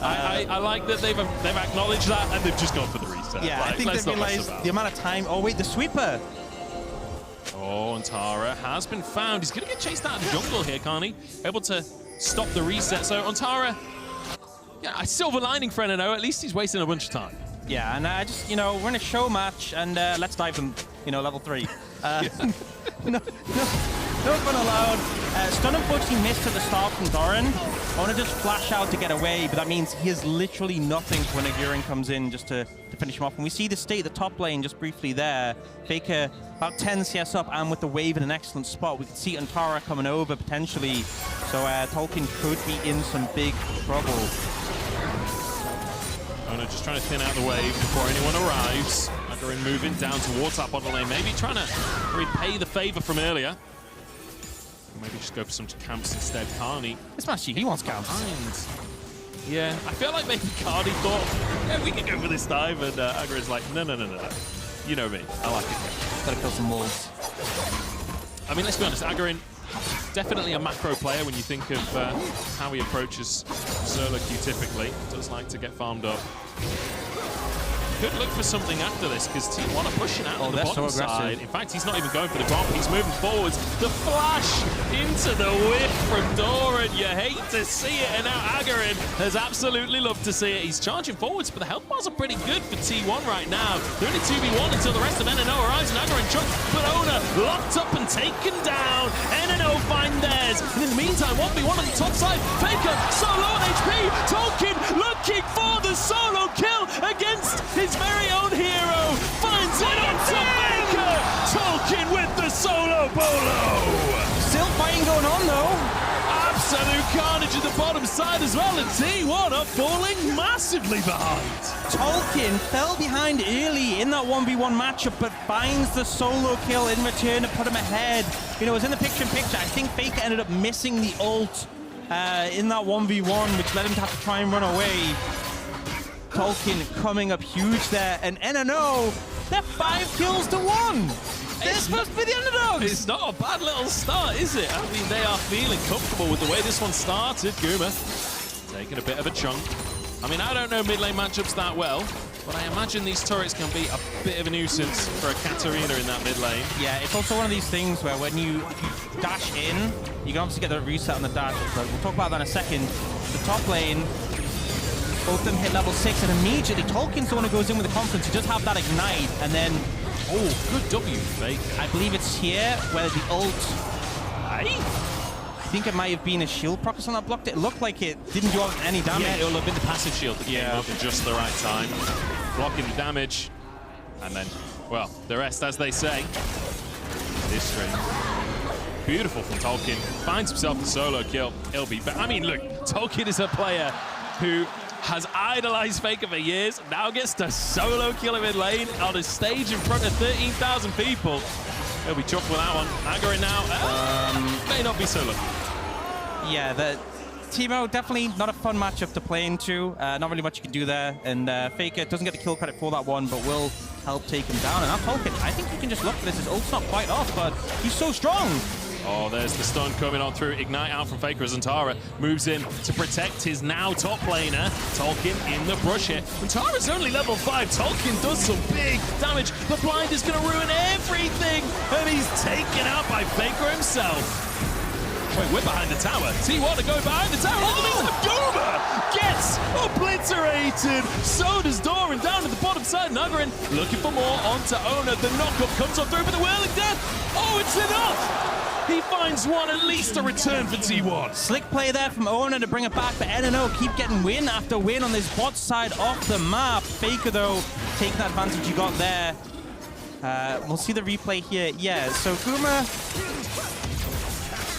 I like that they've acknowledged that and they've just gone for the reset. Yeah, like, I think they've realized the amount of time. Oh, wait, the sweeper. Oh, Antara has been found. He's going to get chased out of the jungle here, Carney. Able to stop the reset. So, Antara, yeah, a silver lining for NNO. At least he's wasting a bunch of time. Yeah, and I just, you know, we're in a show match, and let's dive them, you know, level 3. No fun allowed. Stun unfortunately missed at the start from Doran. I want to just flash out to get away, but that means he has literally nothing when Aguirre comes in just to finish him off. And we see the state of the top lane just briefly there. Faker about 10 CS up, and with the wave in an excellent spot. We can see Antara coming over potentially. So Tolkien could be in some big trouble. Owner just trying to thin out the wave before anyone arrives. Aguirre moving down towards that bottom lane, maybe trying to repay the favor from earlier. Maybe just go for some camps instead. Carney. This match, he wants camps. Yeah, I feel like maybe Carney thought, yeah, we can go for this dive, and Aguirre's like, no. You know me, I like it. Gotta kill some wolves. I mean, let's be honest, Aguirre, definitely a macro player when you think of how he approaches solo queue typically. Does like to get farmed up. Could look for something after this because T1 are pushing out on the bottom side. In fact, he's not even going for the bomb. He's moving forwards. The flash into the whip from Doran. You hate to see it, and now Aguirre has absolutely loved to see it. He's charging forwards, but the health bars are pretty good for T1 right now. They're only 2v1 until the rest of NNO arrives, and Aguirre chunks, but Owner locked up and taken down. NNO find theirs. And in the meantime, 1v1 on the top side. Faker solo on HP. Tolkien looking for the solo kill against his very own hero. Finds it onto Faker. Tolkien with the solo bolo. Still fighting going on though. Absolute carnage at the bottom side as well, and T1 are falling massively behind. Tolkien fell behind early in that 1v1 matchup, but finds the solo kill in return to put him ahead. You know, it was in the picture-in-picture. I think Faker ended up missing the ult in that 1v1, which led him to have to try and run away. Tolkien coming up huge there, and NNO, they're 5 kills to 1. They're supposed to be the underdogs. It's not a bad little start, is it? I mean, they are feeling comfortable with the way this one started. Guma taking a bit of a chunk. I mean, I don't know mid lane matchups that well, but I imagine these turrets can be a bit of a nuisance for a Katarina in that mid lane. Yeah, it's also one of these things where when if you dash in, you can obviously get the reset on the dash, but we'll talk about that in a second. The top lane, both of them hit level 6, and immediately Tolkien's the one who goes in with the confidence. You just have that ignite, and then... Oh, good W, Fake. I believe it's here where the ult... I think it might have been a shield proc or something that blocked it. It looked like it didn't do any damage. Yeah, it will have been the passive shield that came up at just the right time. Blocking the damage. And then, well, the rest, as they say, is straight. Beautiful from Tolkien. Finds himself the solo kill. He'll be back. I mean, look, Tolkien is a player who has idolized Faker for years, now gets to solo kill him in lane on a stage in front of 13,000 people. He'll be chuffed with that one. Aguirre now may not be solo. Yeah, the Teemo, definitely not a fun matchup to play into. Not really much you can do there, and Faker doesn't get the kill credit for that one, but will help take him down. And now Tolkien, I think you can just look for this. His ult's not quite off, but he's so strong. Oh, there's the stun coming on through. Ignite out from Faker as Antara moves in to protect his now top laner. Tolkien in the brush here. Antara's only level 5. Tolkien does some big damage. The blind is going to ruin everything. And he's taken out by Faker himself. Wait, we're behind the tower. T1 are going behind the tower. Oh! Guma gets obliterated. So does Doran down at the bottom side. Aguirre looking for more onto Owner. The knockup comes on through, but the whirling death. Oh, it's enough. He finds one, at least a return for T1. Slick play there from Owner to bring it back, but NNO keep getting win after win on this bot side off the map. Faker, though, taking that advantage you got there. We'll see the replay here. Yeah, so Guma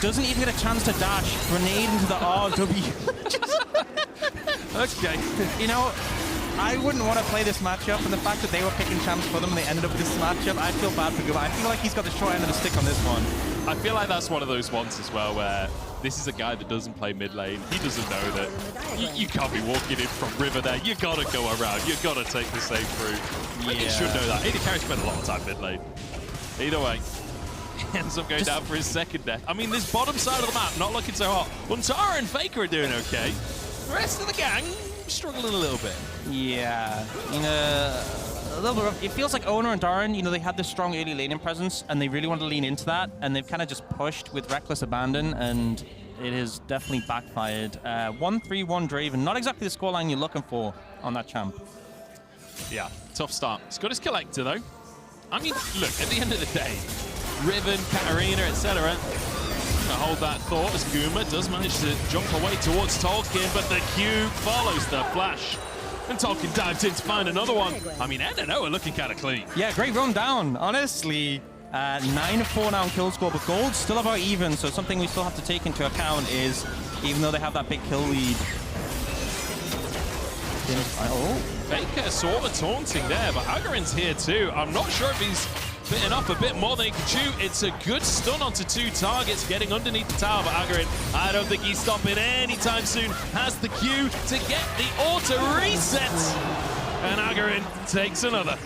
doesn't even get a chance to dash. Grenade into the RW. Okay. You know, I wouldn't want to play this matchup, and the fact that they were picking champs for them and they ended up with this matchup, I feel bad for Guma. I feel like he's got the short end of the stick on this one. I feel like that's one of those ones as well where this is a guy that doesn't play mid lane. He doesn't know that you can't be walking in from river there. You gotta go around. You gotta take the safe route. Yeah. He should know that. AD Carry spent a lot of time mid lane. Either way, he ends up going down for his second death. I mean, this bottom side of the map not looking so hot. Untara and Faker are doing okay. The rest of the gang struggling a little bit. Yeah, you know, a little bit rough. It feels like Owner and Darren, you know, they had this strong early laning presence and they really wanted to lean into that, and they've kind of just pushed with reckless abandon, and it has definitely backfired. 1-3-1 Draven, not exactly the scoreline you're looking for on that champ. Yeah, tough start. He's got his collector though. I mean, look, at the end of the day, Riven, Katarina, etc. Hold that thought as Guma does manage to jump away towards Tolkien, but the Q follows the flash. And Tolkien dives in to find another one. I mean, NNO are looking kind of clean. Yeah, great run down, honestly. 9-4 now in kill score, but gold's still about even, so something we still have to take into account is, even though they have that big kill lead. Oh, Faker sort of taunting there, but Agarin's here too. I'm not sure if he's bitten off a bit more than he can chew. It's a good stun onto two targets, getting underneath the tower, but Agarin, I don't think he's stopping anytime soon. Has the Q to get the auto reset. And Agarin takes another.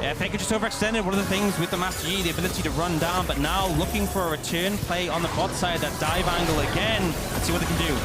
Yeah, Faker just overextended. One of the things with the Master Yi, the ability to run down, but now looking for a return play on the bot side, that dive angle again. Let's see what they can do.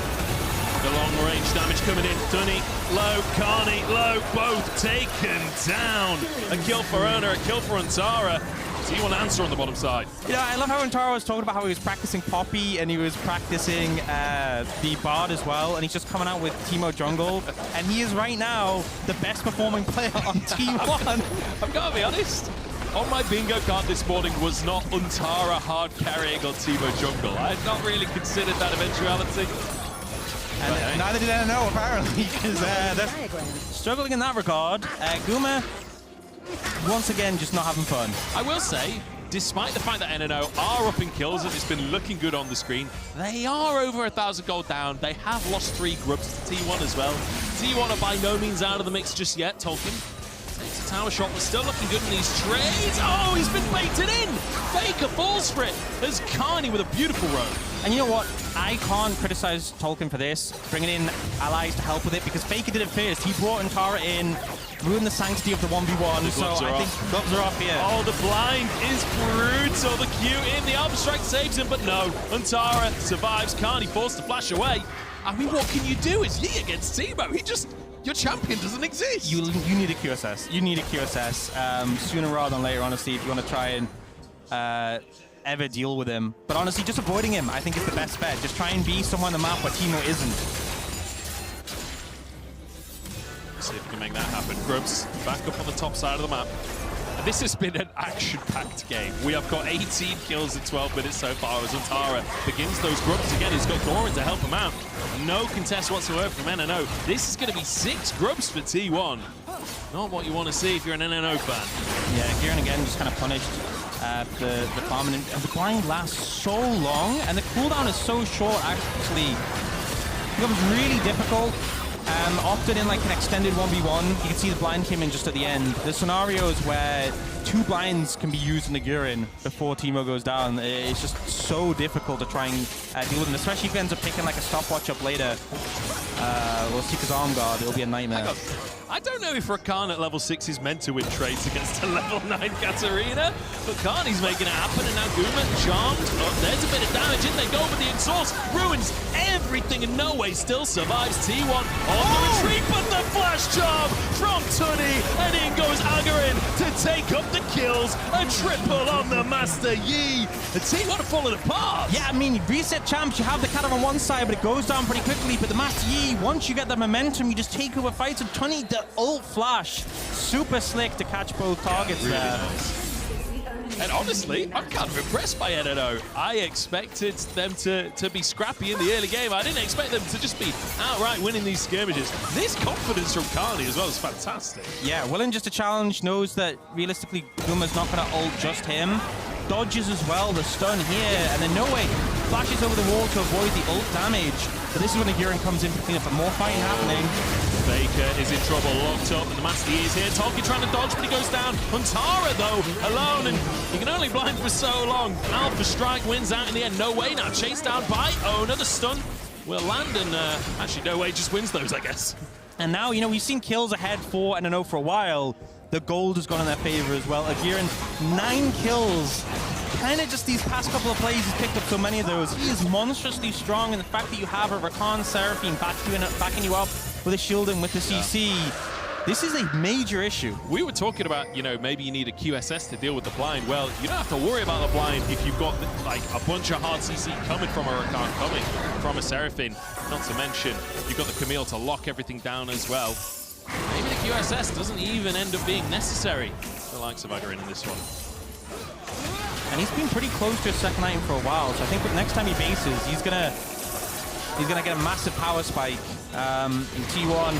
The long range damage coming in. Dunny, low, Carney, low, both taken down. A kill for Erna, a kill for Untara. T1 answer on the bottom side. You know, I love how Untara was talking about how he was practicing Poppy and he was practicing the Bard as well, and he's just coming out with Teemo Jungle, and he is right now the best performing player on T1. I've got to be honest. On my bingo card this morning was not Untara hard carrying on Teemo Jungle. I had not really considered that eventuality. And neither did NNO, apparently, because they're struggling in that regard. Guma, once again, just not having fun. I will say, despite the fact that NNO are up in kills and it's been looking good on the screen, they are over 1,000 gold down. They have lost 3 grubs to T1 as well. T1 are by no means out of the mix just yet. Tolkien takes a tower shot, but still looking good in these trades. Oh, he's been baited in! Faker falls for it. There's Carney with a beautiful roam. And you know what? I can't criticize Tolkien for this, bringing in allies to help with it, because Faker did it first. He brought Untara in, ruined the sanctity of the 1v1, so I think gloves are off here. Oh, the blind is brutal. The Q in, the Arbor Strike saves him, but no. Untara survives. Carney forced to flash away. I mean, what can you do? It's Yi against Teemo. He just... Your champion doesn't exist. You need a QSS. You need a QSS sooner rather than later, honestly, if you want to try and ever deal with him. But honestly, just avoiding him, I think, is the best bet. Just try and be somewhere on the map where Teemo isn't. See if we can make that happen. Grubs back up on the top side of the map. And this has been an action-packed game. We have got 18 kills in 12 minutes so far as Untara begins those grubs again. He's got Goran to help him out. No contest whatsoever from NNO. This is going to be 6 grubs for T1. Not what you want to see if you're an NNO fan. Yeah, Kieran again just kind of punished the farming. And the blind lasts so long, and the cooldown is so short, actually. It becomes really difficult. Often in like an extended 1v1, you can see the blind came in just at the end. There's scenarios where 2 blinds can be used in the Gurren before Teemo goes down. It's just so difficult to try and deal with him, especially if he ends up picking like a stopwatch up later. Or Seeker's Arm Guard, it'll be a nightmare. I don't know if Rakan at level 6 is meant to win trades against a level 9 Katarina, but Carney's making it happen, and now Guma charmed. Oh, there's a bit of damage in there. Go with the exhaust, ruins everything, and no way still survives T1 on the retreat, but the flash charm from Tunny, and in goes Agarin to take up the kills. A triple on the Master Yi. The T1 are falling apart. Yeah, I mean, reset champs, you have the Katar on one side, but it goes down pretty quickly. But the Master Yi, once you get the momentum, you just take over fights. And Tunny, the ult flash, super slick to catch both targets there. Nice. And honestly, I'm kind of impressed by NNO. I expected them to be scrappy in the early game. I didn't expect them to just be outright winning these skirmishes. This confidence from Carney as well is fantastic. Yeah, willing just to challenge, knows that realistically Guma's not going to ult just him. Dodges as well, the stun here, and then No Way flashes over the wall to avoid the ult damage. But this is when Aguirre comes in to clean up, but more fighting happening. Faker is in trouble, locked up, and the Master Yi is here. Tolkien trying to dodge, but he goes down. Huntara, though, alone, and he can only blind for so long. Alpha Strike wins out in the end. No Way now chased down by Ona. The stun will land, and actually No Way just wins those, I guess. And now, you know, we've seen kills ahead for NNO for a while. The gold has gone in their favor as well. Aguirre, 9 kills. Kind of just these past couple of plays, he's picked up so many of those. He is monstrously strong, and the fact that you have a Rakan Seraphine backing you up with a shield and with the CC, this is a major issue. We were talking about, you know, maybe you need a QSS to deal with the blind. Well, you don't have to worry about the blind if you've got, like, a bunch of hard CC coming from a Rakan, coming from a Seraphine. Not to mention, you've got the Camille to lock everything down as well. Maybe the QSS doesn't even end up being necessary. The likes of Aguirre in this one. And he's been pretty close to a second item for a while, so I think next time he bases, he's gonna get a massive power spike in T1.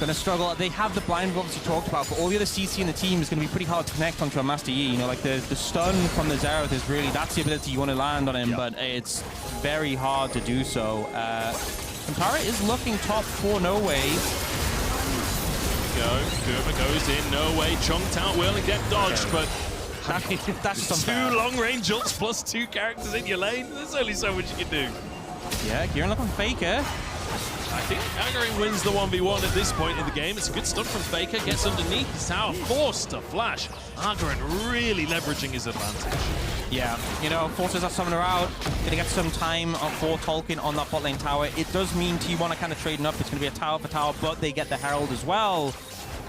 Gonna struggle. They have the blind we've obviously talked about, but all the other CC in the team is gonna be pretty hard to connect onto a Master Yi. You know, like the stun from the Xerath is really, that's the ability you want to land on him, but it's very hard to do so. Huntara is looking top for No Way. Guma goes in, No Way, chunked out, whirling death dodged, but that's 2 long-range ults plus 2 characters in your lane. There's only so much you can do. Yeah, gearing up on Faker. I think Aguirre wins the 1v1 at this point in the game. It's a good stun from Faker, gets underneath his tower, forced to flash. Aguirre really leveraging his advantage. Yeah, you know, forces that summoner out, gonna get some time for Tolkien on that bot lane tower. It does mean T1 are kind of trading up. It's gonna be a tower for tower, but they get the Herald as well.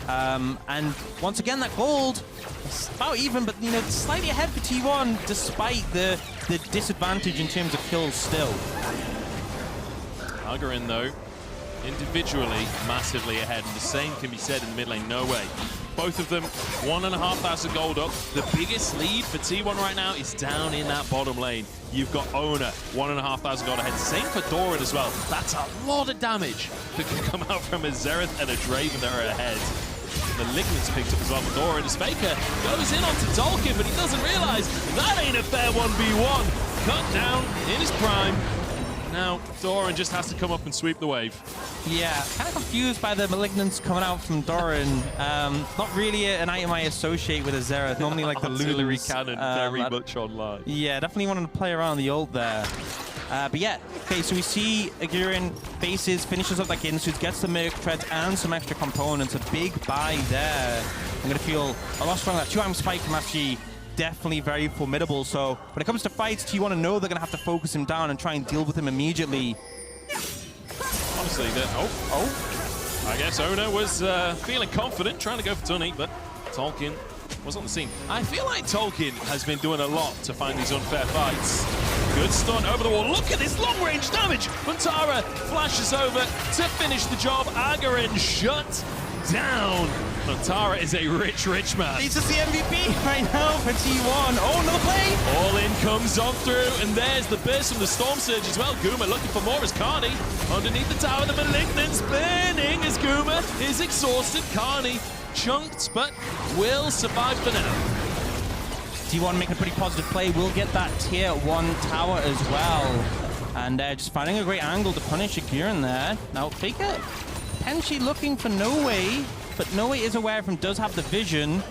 And once again, that gold is about even, but you know, slightly ahead for T1 despite the disadvantage in terms of kills still. Aguirre, though, individually massively ahead, and the same can be said in the mid lane. No Way. Both of them 1,500 gold up. The biggest lead for T1 right now is down in that bottom lane. You've got Ona, 1,500 gold ahead. Same for Doran as well. That's a lot of damage that can come out from a Xerath and a Draven that are ahead. Malignant's picked up as well for Doran as Faker goes in onto Tolkien, but he doesn't realize that ain't a fair 1v1. Cut down in his prime. Now, Doran just has to come up and sweep the wave. Yeah, kind of confused by the Malignants coming out from Doran. Not really an item I associate with a Xerath. Normally like the artillery Lulus. cannon, very much online. Yeah, definitely wanted to play around the ult there. But yeah, okay, so we see Aguirre bases, finishes up that Ginsu, gets the Merc Treads and some extra components. A big buy there. I'm going to feel a lot stronger. That 2-item spike from SG, definitely very formidable. So when it comes to fights, T1 know they're going to have to focus him down and try and deal with him immediately. Honestly, I guess Ona was feeling confident, trying to go for Tunny, but Tolkien was on the scene. I feel like Tolkien has been doing a lot to find these unfair fights. Good stun over the wall. Look at this long-range damage. Huntara flashes over to finish the job. Aguirre shut down. Huntara is a rich man. He's just the MVP right now for T1. Oh, another play. All in comes on through, and there's the burst from the Storm Surge as well. Guma looking for more as Carney underneath the tower. The Malignant's burning as Guma is exhausted. Carney chunked, but will survive for now. T1 making a pretty positive play. Will get that tier 1 tower as well. And just finding a great angle to punish Aguirre there. Now, Faker potentially looking for No Way, but No Way is aware of him, does have the vision.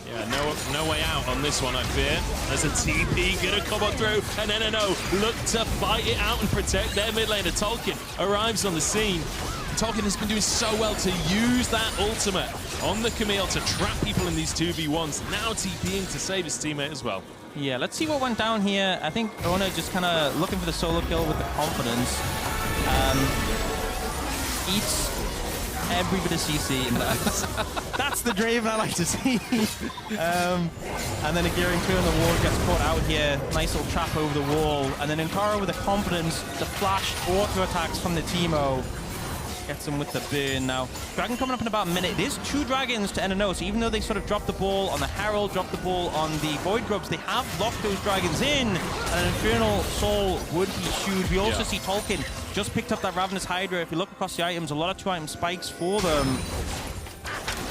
Yeah, no way out on this one, I fear. There's a TP gonna come on through, and NNO look to fight it out and protect their mid laner. Tolkien arrives on the scene. Tolkien has been doing so well to use that ultimate on the Camille to trap people in these 2v1s. Now TPing to save his teammate as well. Yeah, let's see what went down here. I think Ona just kind of looking for the solo kill with the confidence. Eats every bit of CC, and that's the Draven I like to see. And then Aguirre clearing the wall, gets caught out here. Nice little trap over the wall. And then Ankara with the confidence, the flash auto attacks from the Teemo. Gets him with the burn now. Dragon coming up in about a minute. It is 2 dragons to NNO, so even though they sort of dropped the ball on the Herald, dropped the ball on the Void Grubs, they have locked those dragons in, and an Infernal Soul would be huge. We also see Tolkien just picked up that Ravenous Hydra. If you look across the items, a lot of 2-item spikes for them.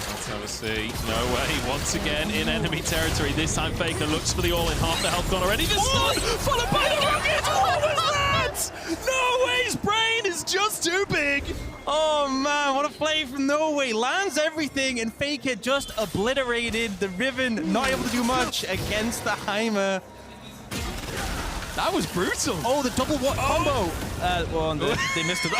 Let's have a see. No way. Once again in enemy territory. This time Faker looks for the all-in. Half the health gone already. The stun followed by the rocket. What was that? No way. His brain is just too big. Oh man, what a play from No Way. Lands everything, and Faker just obliterated the Riven. Not able to do much against the Heimer. That was brutal. Oh, the double combo. Well, they missed it.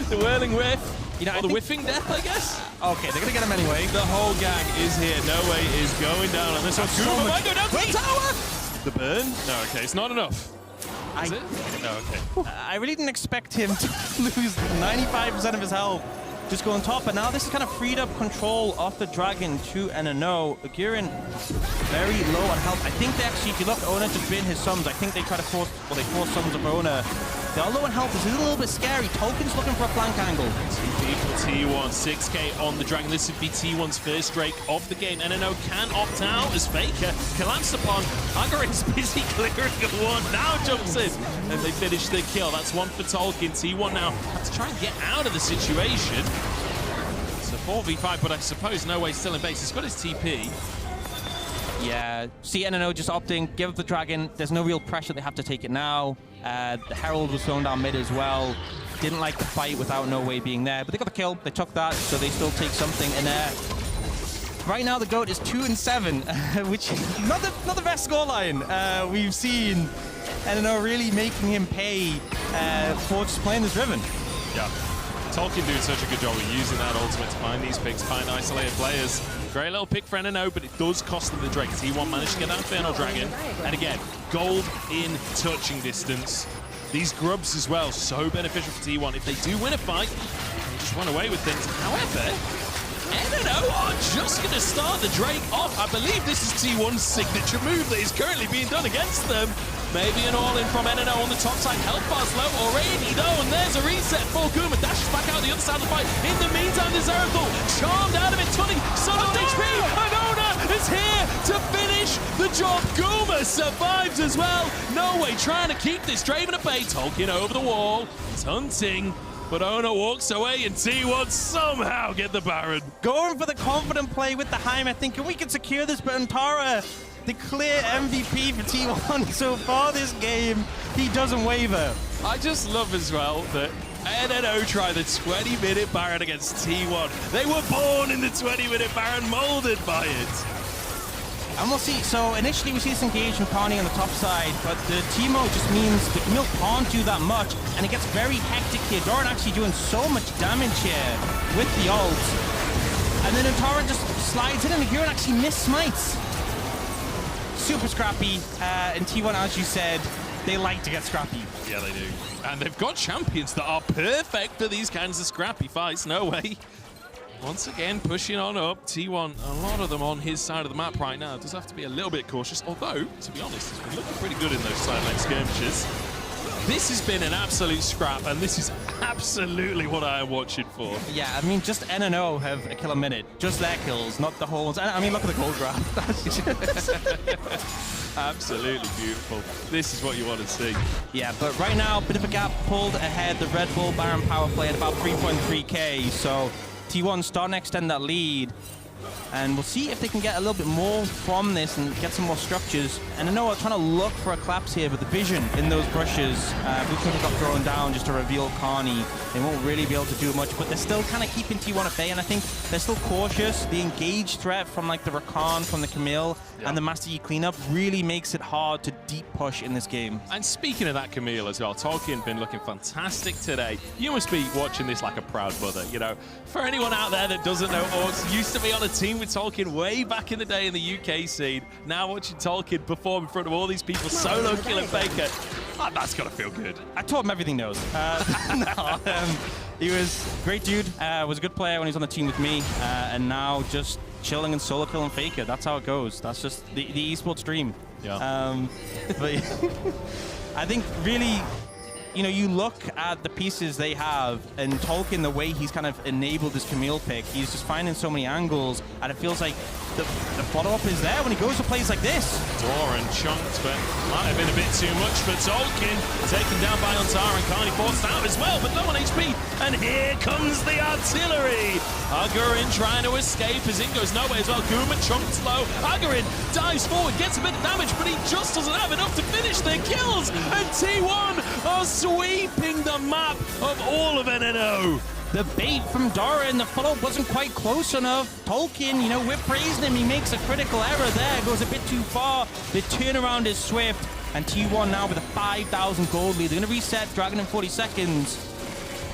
The whirling whiff. You know, or the whiffing death, I guess. Okay, they're gonna get him anyway. The whole gang is here. No Way is going down on this one. Guma might go down to the tower. The burn? No, okay, it's not enough. Is it? No, okay. I really didn't expect him to lose 95% of his health. Just go on top, but now this is kind of freed up control of the Dragon to NNO. Aguirre very low on health. I think they actually, if you look, Ona just been his sums. I think they try to force, well, they force sums of Ona. They are low on health. This is a little bit scary. Tolkien's looking for a flank angle. T1, 6k on the Dragon. This would be T1's first Drake of the game. NNO can opt out as Faker collapsed upon. Aguirre's busy clearing a one. Now jumps in, and they finish the kill. That's one for Tolkien. T1 now has to try and get out of the situation. It's a 4v5, but I suppose No Way still in base. He's got his TP. Yeah, see NNO just opting, give up the Dragon. There's no real pressure, they have to take it now. The Herald was thrown down mid as well. Didn't like the fight without No Way being there, but they got the kill, they took that, so they still take something. And right now the GOAT is 2-7, which is not the best scoreline we've seen. NNO really making him pay for just playing this Riven. Yeah. Tolkien doing such a good job of using that ultimate to find these picks, find isolated players. Great little pick for NNO, but it does cost them the Drake. T1 managed to get that Infernal Dragon. And again, gold in touching distance. These grubs as well, so beneficial for T1. If they do win a fight, they just run away with things. However, NNO are just going to start the Drake off. I believe this is T1's signature move that is currently being done against them. Maybe an all-in from NNO on the top side. Health bar's low already, though, and there's a reset for Guma. Dashes back out the other side of the fight. In the meantime, there's Oracle charmed out of it. Tunny, son of HP, and Ona is here to finish the job. Guma survives as well. No Way trying to keep this Draven at bay. Tolkien over the wall. He's hunting. But Ona walks away, and T1 somehow get the Baron. Going for the confident play with the Heimer, thinking we can secure this, but Antara, the clear MVP for T1 so far this game, he doesn't waver. I just love as well that NNO try the 20-minute Baron against T1. They were born in the 20-minute Baron, molded by it. And we'll see. So initially we see this engage from Carney on the top side, but the Teemo just means the Camille can't do that much, and it gets very hectic here. Doran actually doing so much damage here with the ult. And then Antara just slides in, and Aguirre actually miss smites. Super scrappy, and T1, as you said, they like to get scrappy. Yeah, they do. And they've got champions that are perfect for these kinds of scrappy fights. No Way. Once again, pushing on up. T1, a lot of them on his side of the map right now. Does have to be a little bit cautious, although, to be honest, he's been looking pretty good in those sideline skirmishes. This has been an absolute scrap, and this is absolutely what I am watching for. Yeah, I mean, just NNO have a kill a minute. Just their kills, not the whole ones. I mean, look at the gold graph. Absolutely beautiful. This is what you want to see. Yeah, but right now, a bit of a gap pulled ahead. The Red Bull Baron power play at about 3.3k, so T1 starting to extend that lead. And we'll see if they can get a little bit more from this and get some more structures. And I know I'm trying to look for a collapse here, but the vision in those brushes, Blueprint got thrown down just to reveal Carney. They won't really be able to do much, but they're still kind of keeping T1 at bay, and I think they're still cautious. The engage threat from like the Rakan, from the Camille, and the Master Yi cleanup really makes it hard to deep push in this game. And speaking of that Camille as well, Tolkien been looking fantastic today. You must be watching this like a proud mother, you know. For anyone out there that doesn't know, Orcs used to be on a team with Tolkien way back in the day in the UK scene. Now watching Tolkien perform in front of all these people, solo killing Faker. Oh, that's got to feel good. I taught him everything he knows. He was a great dude, was a good player when he was on the team with me, and now just chilling and solo killing Faker. That's how it goes. That's just the esports dream. Yeah. But I think really you know, you look at the pieces they have, and Tolkien, the way he's kind of enabled this Camille pick, he's just finding so many angles, and it feels like the follow-up is there when he goes to plays like this. Doran chunked, but might have been a bit too much for Tolkien. Taken down by Antara, and Carney forced out as well, but low on HP. And here comes the artillery. Agarin trying to escape as in goes nowhere as well. Guma chunked low. Agarin dives forward, gets a bit of damage, but he just doesn't have enough to finish their kills. And T1 are sweeping the map of all of NNO. The bait from Doran, the follow wasn't quite close enough. Tolkien, you know, we're praising him. He makes a critical error there, goes a bit too far. The turnaround is swift, and T1 now with a 5,000 gold lead. They're going to reset Dragon in 40 seconds.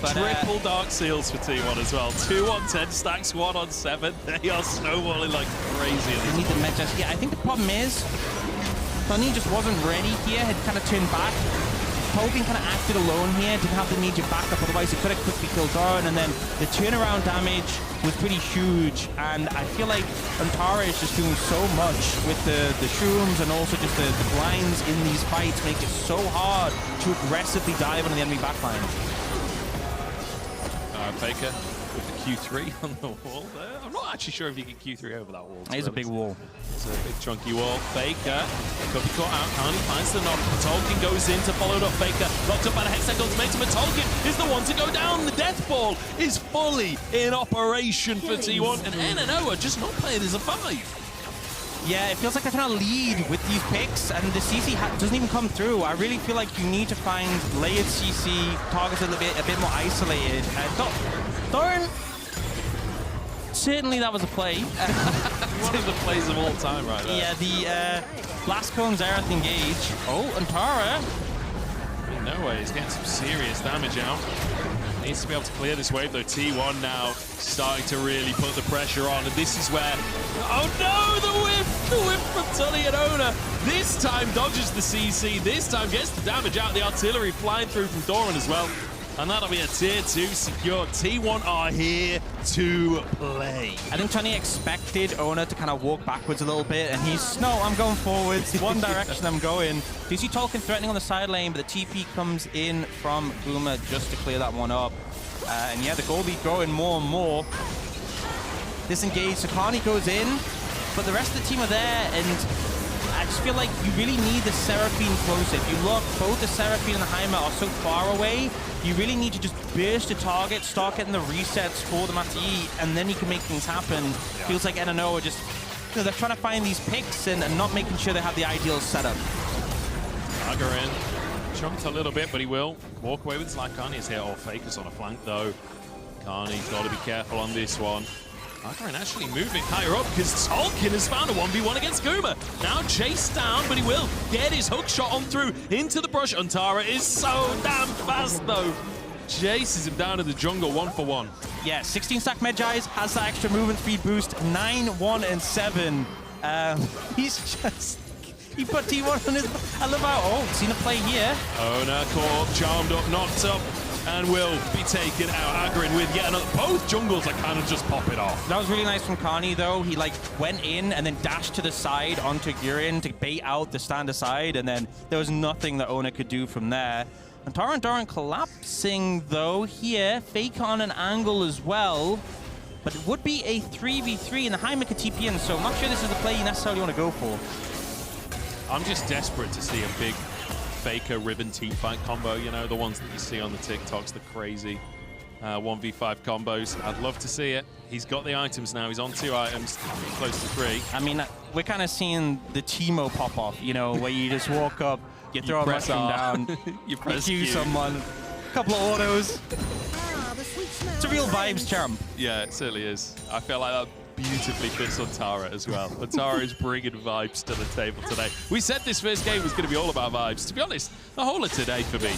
But, triple Dark Seals for T1 as well. 2 on 10 stacks, 1 on 7. They are snowballing like crazy. They need the Metas. Yeah, I think the problem is, Sunny just wasn't ready here, had kind of turned back. Tolkien kind of acted alone here, didn't have the immediate backup, otherwise he could have quickly killed Doran, and then the turnaround damage was pretty huge, and I feel like Antara is just doing so much with the shrooms and also just the blinds in these fights make it so hard to aggressively dive on the enemy backline. Faker with the Q3 on the wall there. I'm not actually sure if you can Q3 over that wall. It's a big wall. It's a big chunky wall. Faker could be caught out. Carney finds the knock. Tolkien goes in to follow up Faker. Locked up by the Hextech ultimatum, and Tolkien is the one to go down. The death ball is fully in operation for T1, and NNO are just not playing as a 5. Yeah, it feels like they're trying to lead with these picks, and the CC doesn't even come through. I really feel like you need to find layered CC, targets a bit more isolated. Doran, certainly that was a play. One of the plays of all time right there. Yeah, the blast cones Aerith engage. Oh, Antara. No way, he's getting some serious damage out. Needs to be able to clear this wave though. T1 now starting to really put the pressure on, and this is where, oh no, the whip from Tully and Ona. This time dodges the CC, this time gets the damage out, the artillery flying through from Doran as well. And that'll be a tier 2 secure. T1 are here to play. I think Tony expected Ona to kind of walk backwards a little bit, and he's, no, I'm going forwards. One direction I'm going. Do you see Tolkien threatening on the side lane, but the TP comes in from Guma just to clear that one up. And yeah, the gold lead growing more and more. Disengaged, Sakani goes in, but the rest of the team are there, and I just feel like you really need the Seraphine closer. If you look, both the Seraphine and the Heimer are so far away, you really need to just burst the target, start getting the resets for the Mati, and then you can make things happen. Yeah. Feels like NNO are just, you know, they're trying to find these picks and not making sure they have the ideal setup. Agarin chunked a little bit, but he will walk away with his life. Carney is here, or Faker's on a flank though. Carney's got to be careful on this one. Agarin actually moving higher up because Tolkien has found a 1v1 against Guma. Now chased down, but he will get his hook shot on through into the brush. Antara is so damn fast though. Chases him down to the jungle 1-for-1. Yeah, 16 stack Medjais has that extra movement speed boost, 9, 1, and 7. He's just, he put T1 on his, I love how, oh, seen a play here. Ona caught, charmed up, knocked up, and will be taken out. Agarin with yet another. Both jungles are kind of just popping off. That was really nice from Carney though. He like went in and then dashed to the side onto Gurin to bait out the stand aside, and then there was nothing that Ona could do from there. Antara and Doran collapsing though here. Fake on an angle as well. But it would be a 3v3 and the Heimer could TP in, so I'm not sure this is the play you necessarily want to go for. I'm just desperate to see a big Faker ribbon team fight combo, you know, the ones that you see on the TikToks, the crazy 1v5 combos. I'd love to see it. He's got the items now. He's on 2 items, close to 3. I mean, we're kind of seeing the Teemo pop off, you know, where you just walk up, you throw a mushroom down, you press Q someone, a couple of autos. It's a real vibes charm. Yeah, it certainly is. I feel like that beautifully fits on Tara as well. But Tara is bringing vibes to the table today. We said this first game was going to be all about vibes. To be honest, the whole of today for me,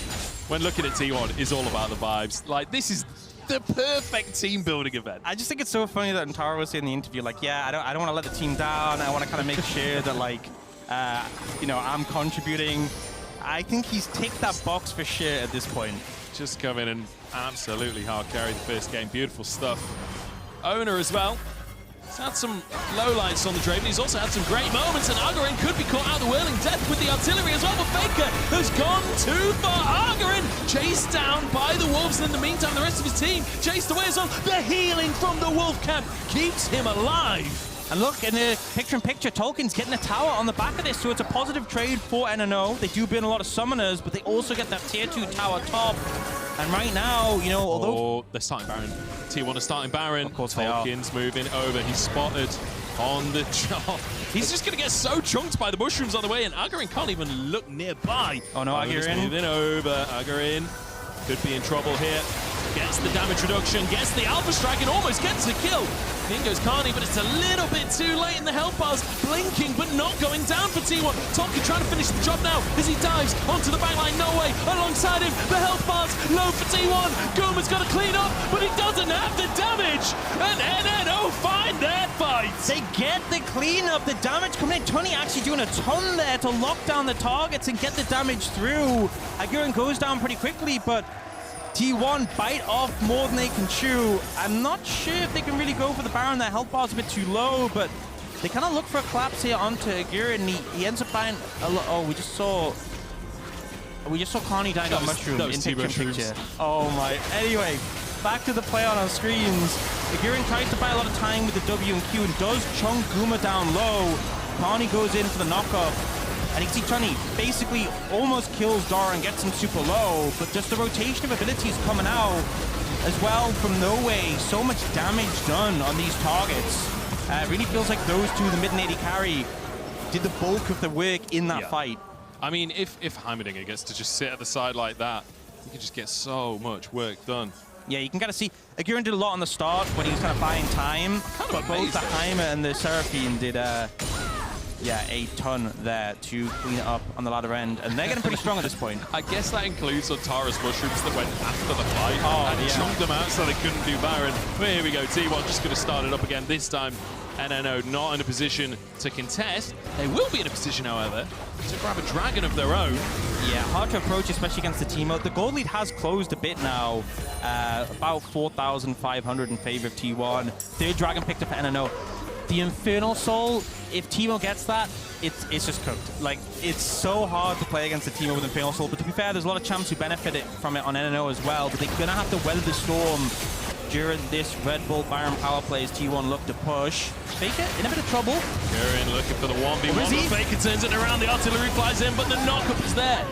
when looking at T1, is all about the vibes. Like, this is the perfect team building event. I just think it's so funny that Antara was saying in the interview, like, yeah, I don't want to let the team down. I want to kind of make sure that, like, you know, I'm contributing. I think he's ticked that box for sure at this point. Just come in and absolutely hard carry the first game. Beautiful stuff. Owner as well. He's had some lowlights on the Draven. He's also had some great moments, and Agarin could be caught out of the whirling death with the artillery as well. But Faker has gone too far. Agarin chased down by the Wolves, and in the meantime, the rest of his team chased away as well. The healing from the Wolf Camp keeps him alive. And look, in the picture-in-picture, Tolkien's getting a tower on the back of this, so it's a positive trade for NNO. They do burn a lot of summoners, but they also get that tier 2 tower top. And right now, you know, although... Oh, they're starting Baron. T1 is starting Baron. Of course they are. Tolkien's moving over. He's spotted on the job. He's just going to get so chunked by the mushrooms on the way, and Agarin can't even look nearby. Oh no, Agarin. Moving over. Agarin could be in trouble here. Gets the damage reduction, gets the Alpha Strike, and almost gets the kill. In goes Carney, but it's a little bit too late in the health bars. Blinking, but not going down for T1. Tolkien trying to finish the job now as he dives onto the backline. No way. Alongside him, the health bars low for T1. Guma's got to clean up, but he doesn't have the damage. And NNO find their fight. They get the cleanup, the damage coming in. Tony actually doing a ton there to lock down the targets and get the damage through. Agarin goes down pretty quickly, but T1 bite off more than they can chew. I'm not sure if they can really go for the Baron. Their health bar's a bit too low, but they kind of look for a collapse here onto Aguirre, and he ends up buying a lot. Oh, we just saw Carney dying on mushroom in picture. Oh my. Anyway, back to the play on our screens. Aguirre tries to buy a lot of time with the W and Q and does chunk Guma down low. Carney goes in for the knockup. And you can see Tony basically almost kills Dora and gets him super low, but just the rotation of abilities coming out as well from No Way. So much damage done on these targets. It really feels like those two, the mid and AD carry, did the bulk of the work in that fight. I mean, if Heimerdinger gets to just sit at the side like that, you can just get so much work done. Yeah, you can kind of see Aguirre did a lot on the start when he was kind of buying time, but both the Heimer and the Seraphine did yeah, a ton there to clean it up on the ladder end, and they're getting pretty strong at this point. I guess that includes Tara's mushrooms that went after the fight and chunked them out so they couldn't do Baron. But here we go, T1 just going to start it up again. This time, NNO not in a position to contest. They will be in a position, however, to grab a dragon of their own. Yeah, hard to approach, especially against the team. The gold lead has closed a bit now, about 4,500 in favor of T1. Third dragon picked up for NNO. The Infernal Soul, if Teemo gets that, it's just cooked. Like, it's so hard to play against a Teemo with Infernal Soul, but to be fair, there's a lot of champs who benefit from it on NNO as well, but they're going to have to weather the storm during this Red Bull Baron power play as T1 look to push. Faker in a bit of trouble. Gurren looking for the 1v1, but Faker turns it around, the artillery flies in, but the knockup is there.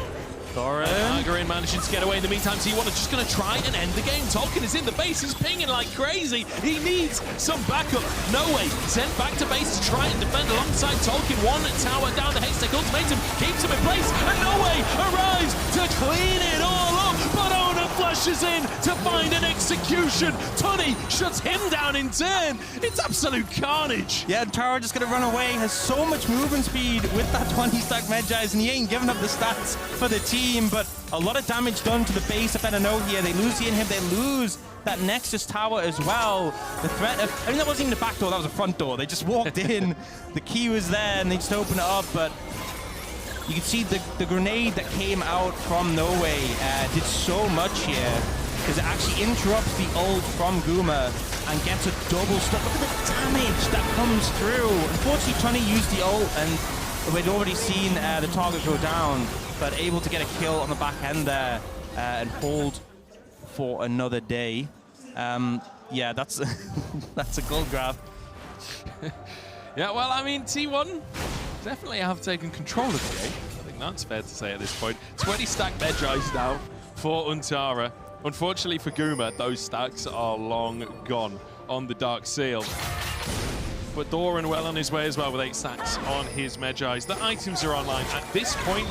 Agarin managing to get away. In the meantime, T1 is just going to try and end the game. Tolkien is in the base. He's pinging like crazy. He needs some backup. No Way sent back to base to try and defend alongside Tolkien. One tower down. The Haystack ultimatum keeps him in place. And No Way arrives to clean it all up. But Ona flushes in to find an execution. Tony shuts him down in turn. It's absolute carnage. Yeah, Tara just going to run away. Has so much movement speed with that 20-stack Medjais, and he ain't giving up the stats for the team, but a lot of damage done to the base of NNO here. They lose the inhib, they lose that Nexus tower as well. The threat of, I mean, that wasn't even the back door, that was a front door. They just walked in, the key was there, and they just opened it up, but you can see the grenade that came out from No Way did so much here, because it actually interrupts the ult from Guma and gets a double stun. Look at the damage that comes through. Unfortunately, Tony used the ult, and we'd already seen the target go down, but able to get a kill on the back end there and hold for another day. Yeah, that's that's a gold grab. Yeah, well, I mean, T1 definitely have taken control of the game. I think that's fair to say at this point. 20-stack Medjais now for Untara. Unfortunately for Guma, those stacks are long gone on the Dark Seal. But Doran well on his way as well with 8 stacks on his Medjais. The items are online. At this point,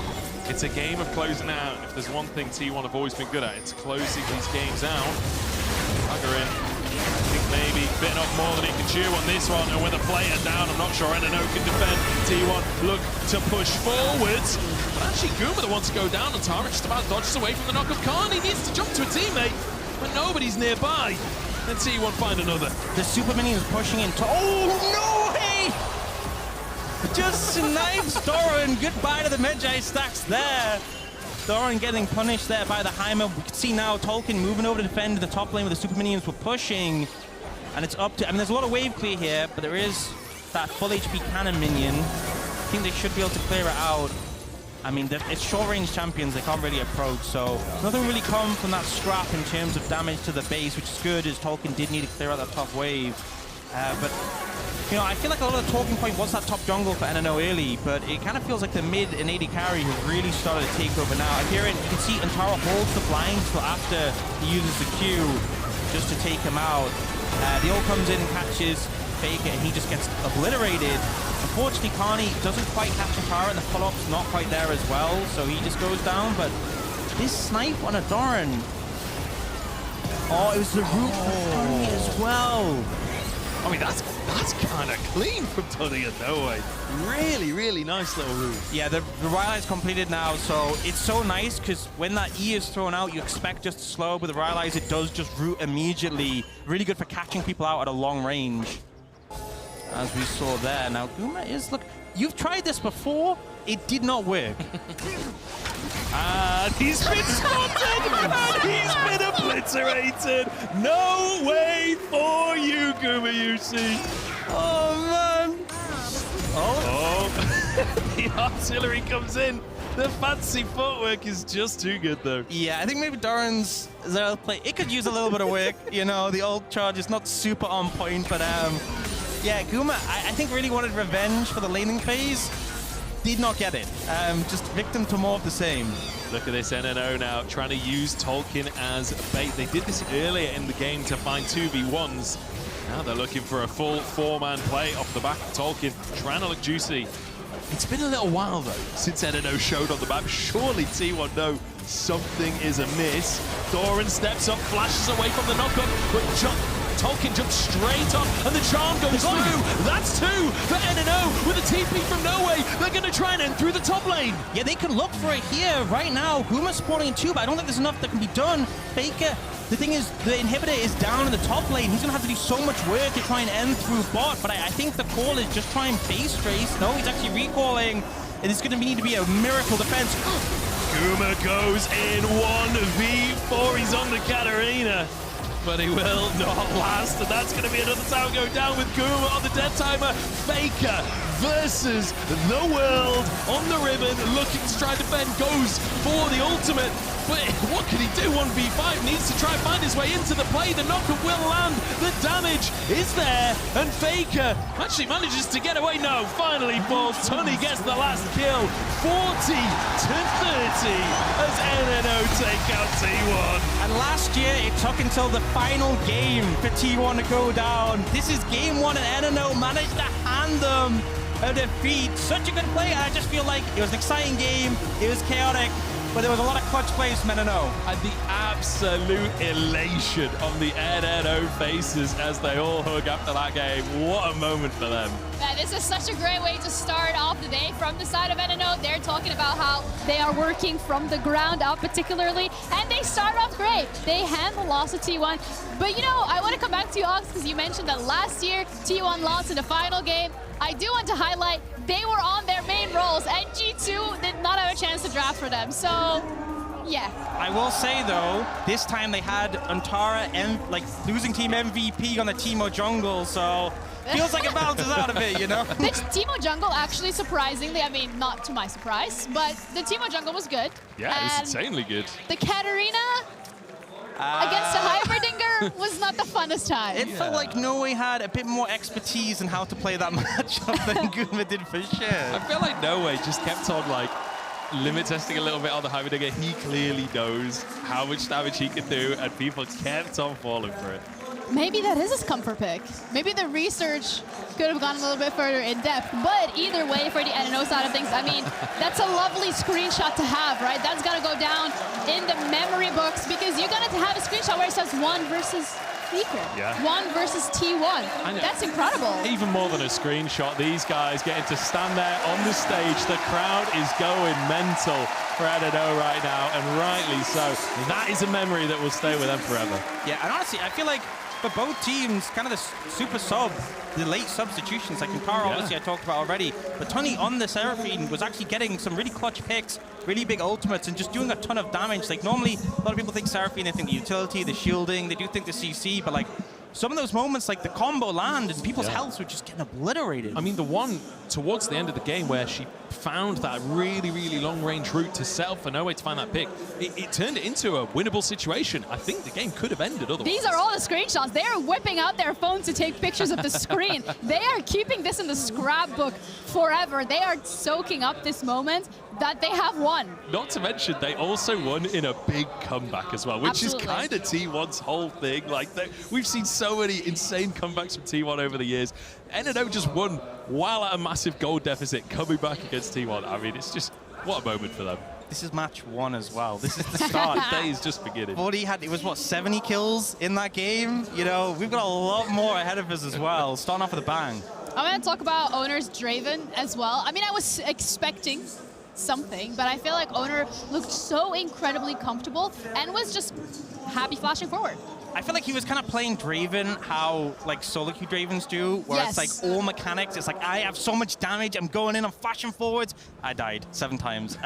it's a game of closing out. If there's one thing T1 have always been good at, it's closing these games out. Agarin, I think maybe bitten off more than he can chew on this one. And with a player down, I'm not sure NNO can defend. T1 look to push forwards. But actually, Guma the one to go down, and Tara just about dodges away from the knock of Khan. He needs to jump to a teammate, but nobody's nearby. Then T1 find another. The super minions pushing in. Oh, no way! Just snipes Doran. Goodbye to the Medjai stacks there. Doran getting punished there by the Heimer. We can see now Tolkien moving over to defend the top lane with the super minions were pushing. And it's up to, I mean, there's a lot of wave clear here, but there is that full HP cannon minion. I think they should be able to clear it out. I mean, it's short-range champions, they can't really approach, so nothing really come from that scrap in terms of damage to the base, which is good, as Tolkien did need to clear out that top wave. But, you know, I feel like a lot of the talking point was that top jungle for NNO early, but it kind of feels like the mid and AD carry has really started to take over now. Here you can see Antara holds the blinds till after he uses the Q just to take him out. The ult comes in, catches Faker, and he just gets obliterated. Unfortunately, Carney doesn't quite catch Antara, and the follow-up's not quite there as well, so he just goes down. But this snipe on a Doran. Oh, it was the root for Carney as well. I mean, that's kind of clean from Tony and No Way. Really, really nice little root. Yeah, the Rylai's completed now, so it's so nice because when that E is thrown out, you expect just to slow, but the Rylai's, it does just root immediately. Really good for catching people out at a long range, as we saw there. Now, Guma is, look, you've tried this before. It did not work. And he's been spotted, and he's been obliterated. No way for you, Gumayusi. Oh, man. Oh. The artillery comes in. The fancy footwork is just too good, though. Yeah, I think maybe Doran's Zero play, it could use a little bit of work. You know, the ult charge is not super on point, but yeah, Guma, I think really wanted revenge for the laning phase. Did not get it. Just victim to more of the same. Look at this NNO now, trying to use Tolkien as bait. They did this earlier in the game to find 2v1s. Now they're looking for a full 4-man play off the back of Tolkien, trying to look juicy. It's been a little while, though, since NNO showed on the map. Surely T1 know something is amiss. Doran steps up, flashes away from the knockup, but Tolkien jumps straight on, and the charm goes through. That's 2 for NNO with a TP from No Way. They're going to try and end through the top lane. Yeah, they can look for it here right now. Guma's spawning in 2, but I don't think there's enough that can be done. Faker, the thing is, the inhibitor is down in the top lane. He's going to have to do so much work to try and end through bot, but I think the call is just try and base trace. No, he's actually recalling, and it's going to need to be a miracle defense. Guma goes in 1v4. He's on the Katarina, but he will not last, and that's going to be another tower going down with Guma on the dead timer. Faker versus the world on the ribbon, looking to try to defend, goes for the ultimate, but what can he do? 1v5, needs to try and find his way into the play. The knockup will land, the damage is there, and Faker actually manages to get away. No, finally falls. Tunney gets the last kill, 40 to 30 as NNO take out T1. And last year it took until the final game for T1 to go down. This is game 1, and NNO managed to hand them a defeat. Such a good play. I just feel like it was an exciting game. It was chaotic, but there was a lot of clutch plays from NNO. And the absolute elation on the NNO faces as they all hug after that game. What a moment for them. Man, this is such a great way to start off the day from the side of NNO. They're talking about how they are working from the ground up particularly, and they start off great. They hand the loss to T1. But you know, I want to come back to you, Ox, because you mentioned that last year T1 lost in the final game. I do want to highlight they were on their main roles, and G2 did not have a chance to draft for them. So, yeah. I will say though, this time they had Antara and like losing team MVP on the Teemo jungle, so feels like it balances out a bit, you know? The Teemo jungle actually surprisingly, I mean, not to my surprise, but the Teemo jungle was good. Yeah, it was insanely good. The Katarina against a Heimerdinger was not the funnest time. It felt like No Way had a bit more expertise in how to play that matchup than Guma did for sure. I feel like No Way just kept on like limit testing a little bit on the Heimerdinger. He clearly knows how much damage he can do, and people kept on falling for it. Maybe that is his comfort pick. Maybe the research could have gone a little bit further in depth, but either way for the NNO side of things, I mean, that's a lovely screenshot to have, right? That's gonna go down in the memory books because you're gonna have a screenshot where it says 1 versus Faker. Yeah. 1 versus T1. That's incredible. Even more than a screenshot, these guys getting to stand there on the stage. The crowd is going mental for NNO right now, and rightly so. That is a memory that will stay with them forever. Yeah, and honestly, I feel like for both teams, kind of the super sub, the late substitutions, like Accor, obviously I talked about already, but Tunney on the Seraphine was actually getting some really clutch picks, really big ultimates, and just doing a ton of damage. Like normally, a lot of people think Seraphine, they think the utility, the shielding, they do think the CC, but like some of those moments, like the combo land and people's healths were just getting obliterated. I mean, the one towards the end of the game where she found that really, really long-range route to settle for no way to find that pick, it turned it into a winnable situation. I think the game could have ended otherwise. These are all the screenshots. They are whipping out their phones to take pictures of the screen. They are keeping this in the scrapbook forever. They are soaking up this moment that they have won. Not to mention, they also won in a big comeback as well, which is kind of T1's whole thing. Like, we've seen so many insane comebacks from T1 over the years. NNO just won while at a massive gold deficit, coming back against T1. I mean, it's just, what a moment for them. This is match 1 as well. This is the start. The day is just beginning. 40 had, it was what, 70 kills in that game? You know, we've got a lot more ahead of us as well, starting off with a bang. I'm going to talk about Owner's Draven as well. I mean, I was expecting something, but I feel like Owner looked so incredibly comfortable and was just happy flashing forward. I feel like he was kind of playing Draven how like solo queue Dravens do, where it's like all mechanics. It's like, I have so much damage, I'm going in, I'm flashing forwards. I died 7 times.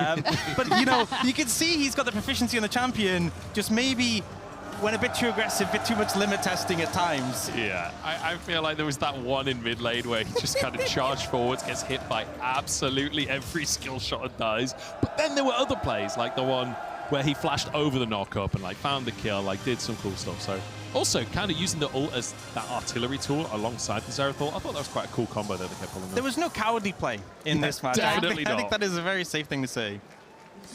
But you know, you can see he's got the proficiency on the champion, just maybe went a bit too aggressive, a bit too much limit testing at times. Yeah, I feel like there was that one in mid lane where he just kind of charged forwards, gets hit by absolutely every skill shot and dies. But then there were other plays, like the one where he flashed over the knock-up and like found the kill, like did some cool stuff. So also kind of using the ult as that artillery tool alongside the Zerathor. I thought that was quite a cool combo that they kept pulling. There was no cowardly play in this match. Definitely not. I think that is a very safe thing to say.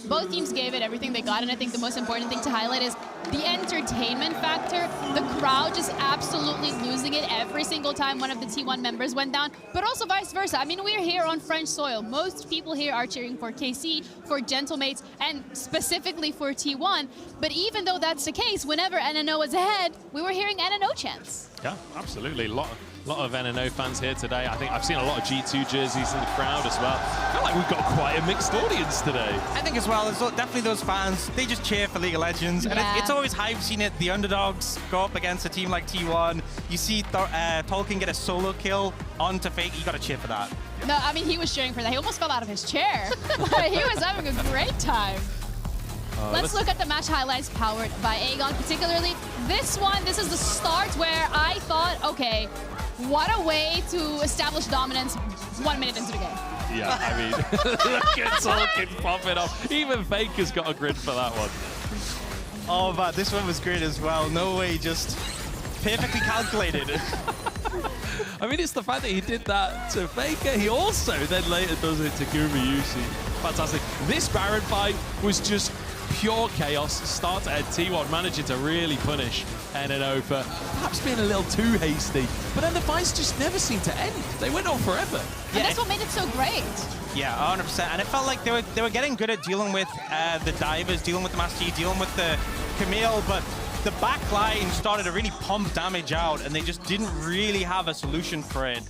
Both teams gave it everything they got, and I think the most important thing to highlight is the entertainment factor. The crowd just absolutely losing it every single time one of the T1 members went down, but also vice versa. I mean, we're here on French soil. Most people here are cheering for KC, for GentleMates, and specifically for T1. But even though that's the case, whenever NNO was ahead, we were hearing NNO chants. Yeah, absolutely. A lot of NNO fans here today. I think I've seen a lot of G2 jerseys in the crowd as well. I feel like we've got quite a mixed audience today. I think as well, there's definitely those fans, they just cheer for League of Legends. And it's always hype seeing it, the underdogs go up against a team like T1. You see Tolkien get a solo kill onto Fake, you gotta cheer for that. No, I mean, he was cheering for that. He almost fell out of his chair. He was having a great time. Let's look at the match highlights powered by Aegon, particularly this one. This is the start where I thought, okay, what a way to establish dominance 1 minute into the game. Yeah, I mean, look at Tolkien popping off. Even Faker's got a grid for that one. Oh, but this one was great as well. No way, just perfectly calculated. I mean, it's the fact that he did that to Faker. He also then later does it to Gumayusi. Fantastic. This Baron fight was just pure chaos. Start to end. T1 managing to really punish NNO for perhaps being a little too hasty. But then the fights just never seemed to end. They went on forever. And that's what made it so great. Yeah, 100%. And it felt like they were getting good at dealing with the divers, dealing with the Master Yi, dealing with the Camille, but the back line started to really pump damage out, and they just didn't really have a solution for it.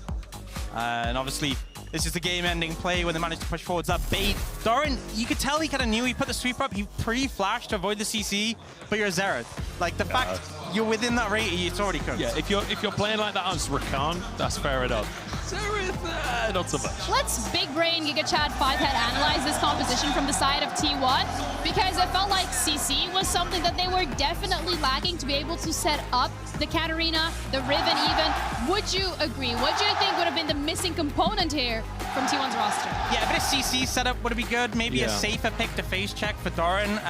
And obviously, this is the game-ending play when they managed to push forwards that bait. Doran, you could tell he kind of knew. He put the sweep up. He pre-flashed to avoid the CC, but you're Xerath. Like, the fact you're within that rate, it's already cooked. Yeah, if you're playing like that on Rakan, that's fair enough. Xerath, not so much. Let's Big Brain Giga Chad 5-head analyze this composition from the side of T1, because it felt like CC was something that they were definitely lacking to be able to set up the Katarina, the Riven even. Would you agree? What do you think would have been the missing component here from T1's roster? Yeah, a bit of CC setup would be good. Maybe a safer pick to face check for Doran.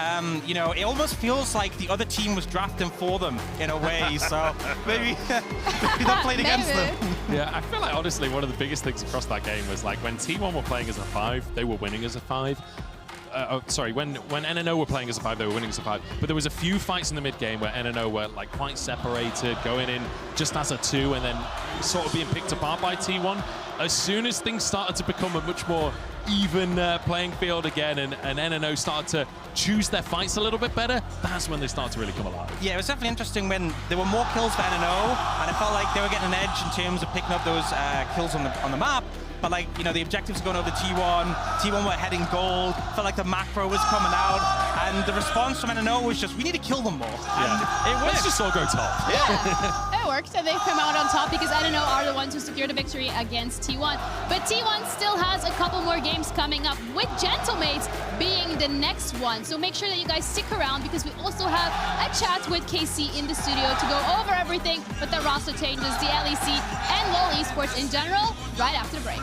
You know, it almost feels like the other team was drafting for them in a way, so maybe that played against them. Yeah, I feel like honestly one of the biggest things across that game was like when T1 were playing as a 5, they were winning as a 5. Sorry, when NNO were playing as a 5, they were winning as a 5. But there was a few fights in the mid game where NNO were like quite separated, going in just as a 2 and then sort of being picked apart by T1. As soon as things started to become a much more even playing field again and NNO started to choose their fights a little bit better, that's when they started to really come alive. Yeah, it was definitely interesting when there were more kills for NNO, and it felt like they were getting an edge in terms of picking up those kills on the map. But like, you know, the objectives going over to T1. T1 were heading gold. Felt like the macro was coming out, and the response from NNO was just, we need to kill them more. Yeah. And it was. Let's just all go top. Yeah, it worked and they've come out on top because NNO are the ones who secured a victory against T1. But T1 still has a couple more games coming up, with GentleMates being the next one. So make sure that you guys stick around because we also have a chat with KC in the studio to go over everything with the roster changes, the LEC, and LoL Esports in general, right after the break.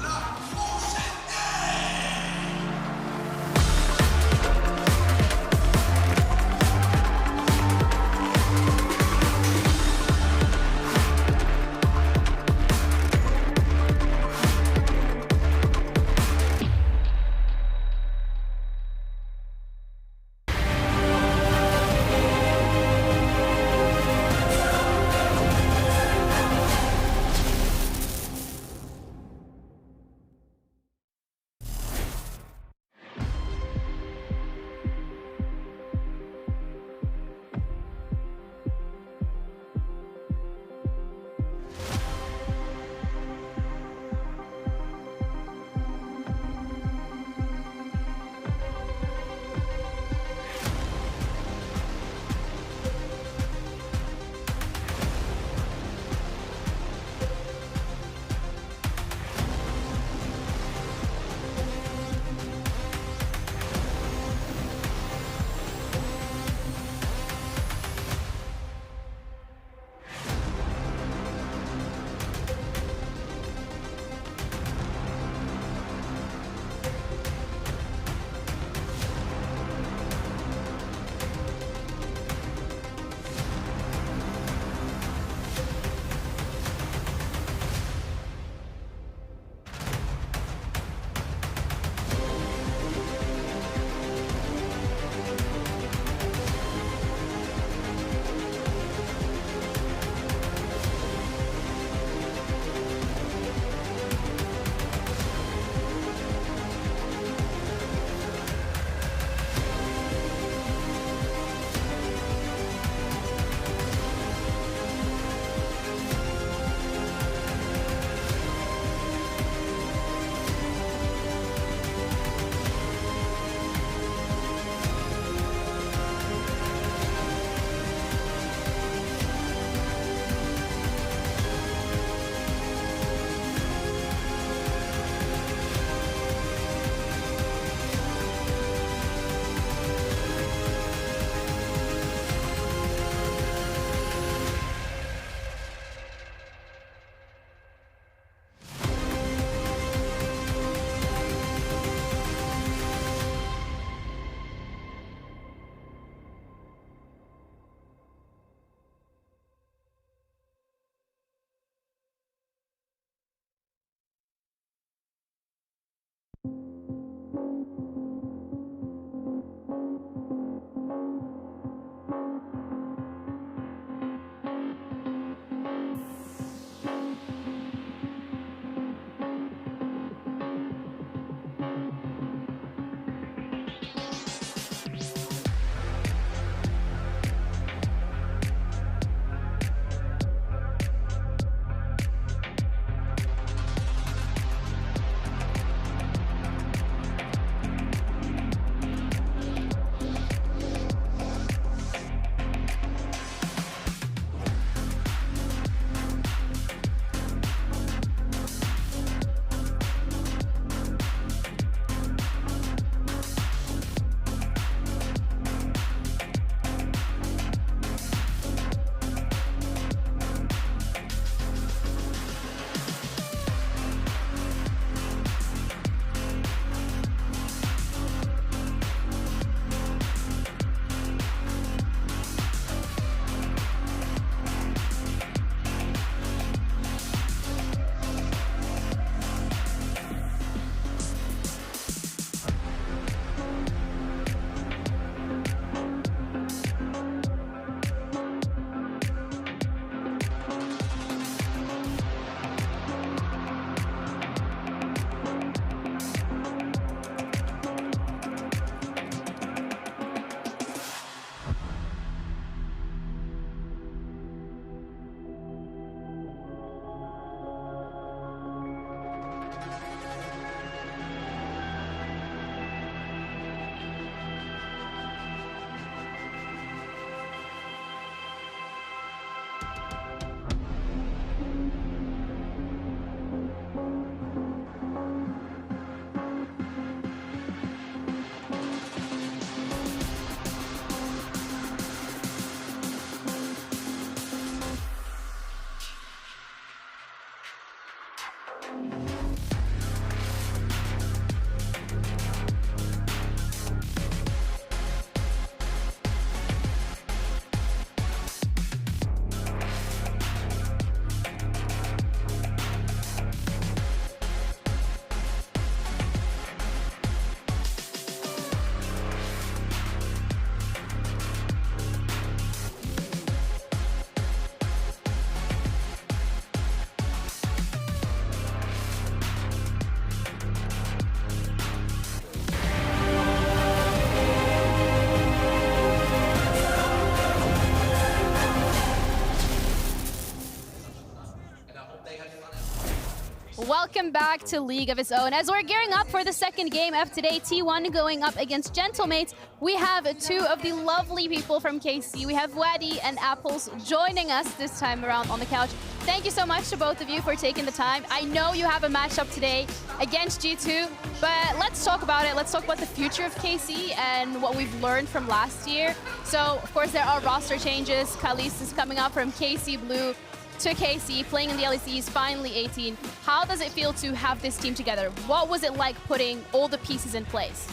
Welcome back to League of Its Own. As we're gearing up for the second game of today, T1 going up against GentleMates, we have two of the lovely people from KC. We have Wadi and Apples joining us this time around on the couch. Thank you so much to both of you for taking the time. I know you have a matchup today against G2, but let's talk about it. Let's talk about the future of KC and what we've learned from last year. So, of course, there are roster changes. Khalees is coming up from KC Blue to KC, playing in the LECs, finally 18. How does it feel to have this team together? What was it like putting all the pieces in place?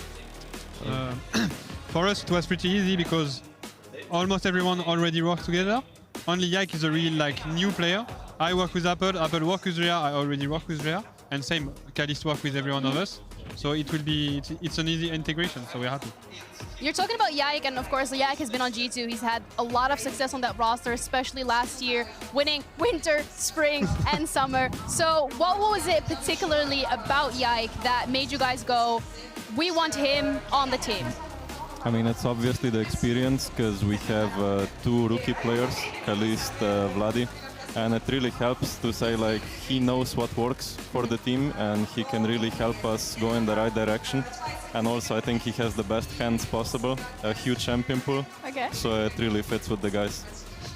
For us, it was pretty easy because almost everyone already worked together. Only Yike is a real new player. I work with Apple work with Rhea, I already work with Rhea, and same, Khalees work with every one of us. So it's an easy integration, so we're happy. You're talking about Yike, and of course, Yike has been on G2. He's had a lot of success on that roster, especially last year, winning winter, spring, and summer. So what was it particularly about Yike that made you guys go, we want him on the team? I mean, it's obviously the experience, because we have two rookie players, Khalees, Vladi, and it really helps to say he knows what works for the team and he can really help us go in the right direction. And also I think he has the best hands possible, a huge champion pool, Okay. So it really fits with the guys.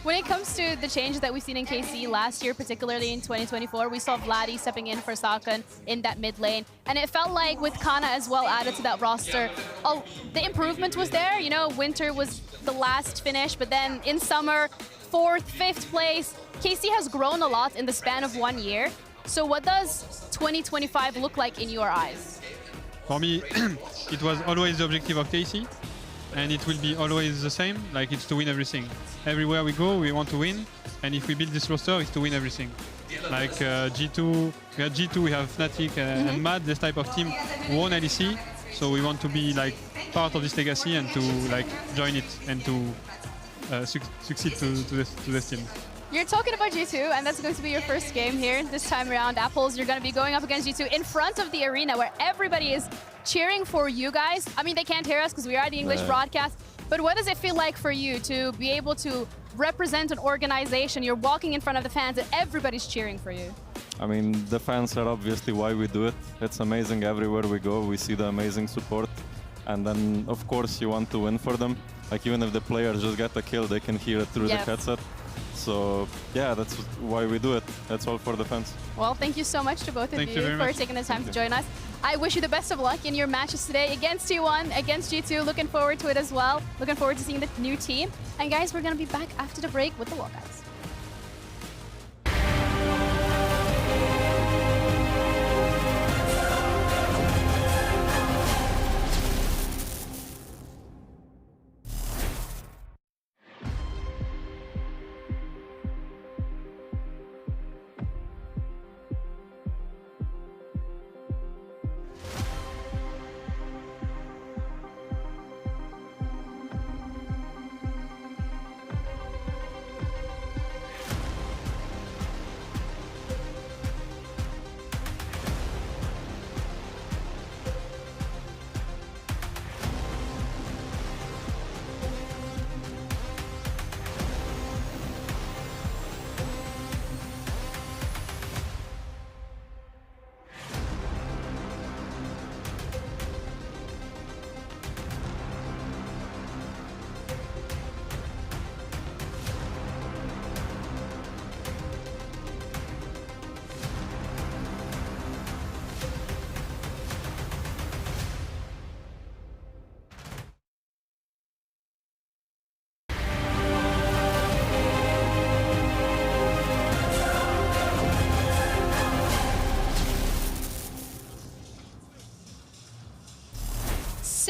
When it comes to the changes that we've seen in KC last year, particularly in 2024, we saw Vladi stepping in for Sakan in that mid lane. And it felt like with Kana as well added to that roster, the improvement was there. You know, winter was the last finish, but then in summer, 4th, 5th place. KC has grown a lot in the span of 1 year. So what does 2025 look like in your eyes? For me, it was always the objective of KC, and it will be always the same, it's to win everything. Everywhere we go, we want to win, and if we build this roster, it's to win everything. G2, we have G2, we have Fnatic and Mad, this type of team won LEC, so we want to be part of this legacy and to join it and to succeed to this team. You're talking about G2, and that's going to be your first game here this time around. Apples, you're going to be going up against G2 in front of the arena where everybody is cheering for you guys. I mean, they can't hear us because we are the English broadcast, but what does it feel like for you to be able to represent an organization? You're walking in front of the fans and everybody's cheering for you. I mean, the fans are obviously why we do it. It's amazing everywhere we go. We see the amazing support. And then, of course, you want to win for them. Even if the players just get a kill, they can hear it through the headset. So, yeah, that's why we do it. That's all for the fans. Well, thank you so much to both of you for taking the time to join us. I wish you the best of luck in your matches today against T1, against G2. Looking forward to it as well. Looking forward to seeing the new team. And guys, we're going to be back after the break with the walkouts.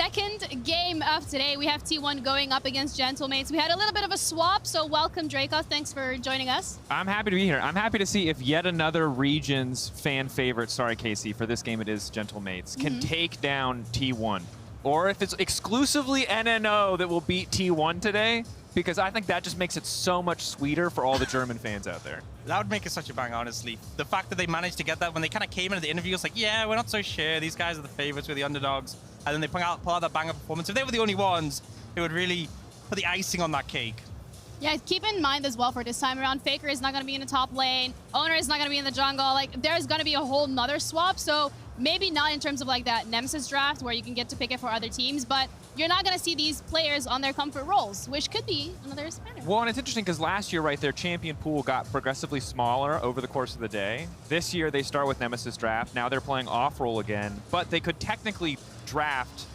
second game of today. We have T1 going up against GentleMates. We had a little bit of a swap, so welcome, Draco. Thanks for joining us. I'm happy to be here. I'm happy to see if yet another region's fan favorite, sorry, Casey, for this game it is GentleMates, can take down T1. Or if it's exclusively NNO that will beat T1 today, because I think that just makes it so much sweeter for all the German fans out there. That would make it such a bang, honestly. The fact that they managed to get that when they kind of came into the interview, it's like, yeah, we're not so sure. These guys are the favorites, we're the underdogs. And then they pull out that banger performance. If they were the only ones, it would really put the icing on that cake. Yeah, keep in mind as well for this time around, Faker is not going to be in the top lane, Owner is not going to be in the jungle. Like, there's going to be a whole nother swap, so maybe not in terms of like that Nemesis draft where you can get to pick it for other teams, but you're not going to see these players on their comfort roles, which could be another spanner. Well, and it's interesting because last year, right, their champion pool got progressively smaller over the course of the day. This year, they start with Nemesis Draft. Now they're playing off-roll again, but they could technically draft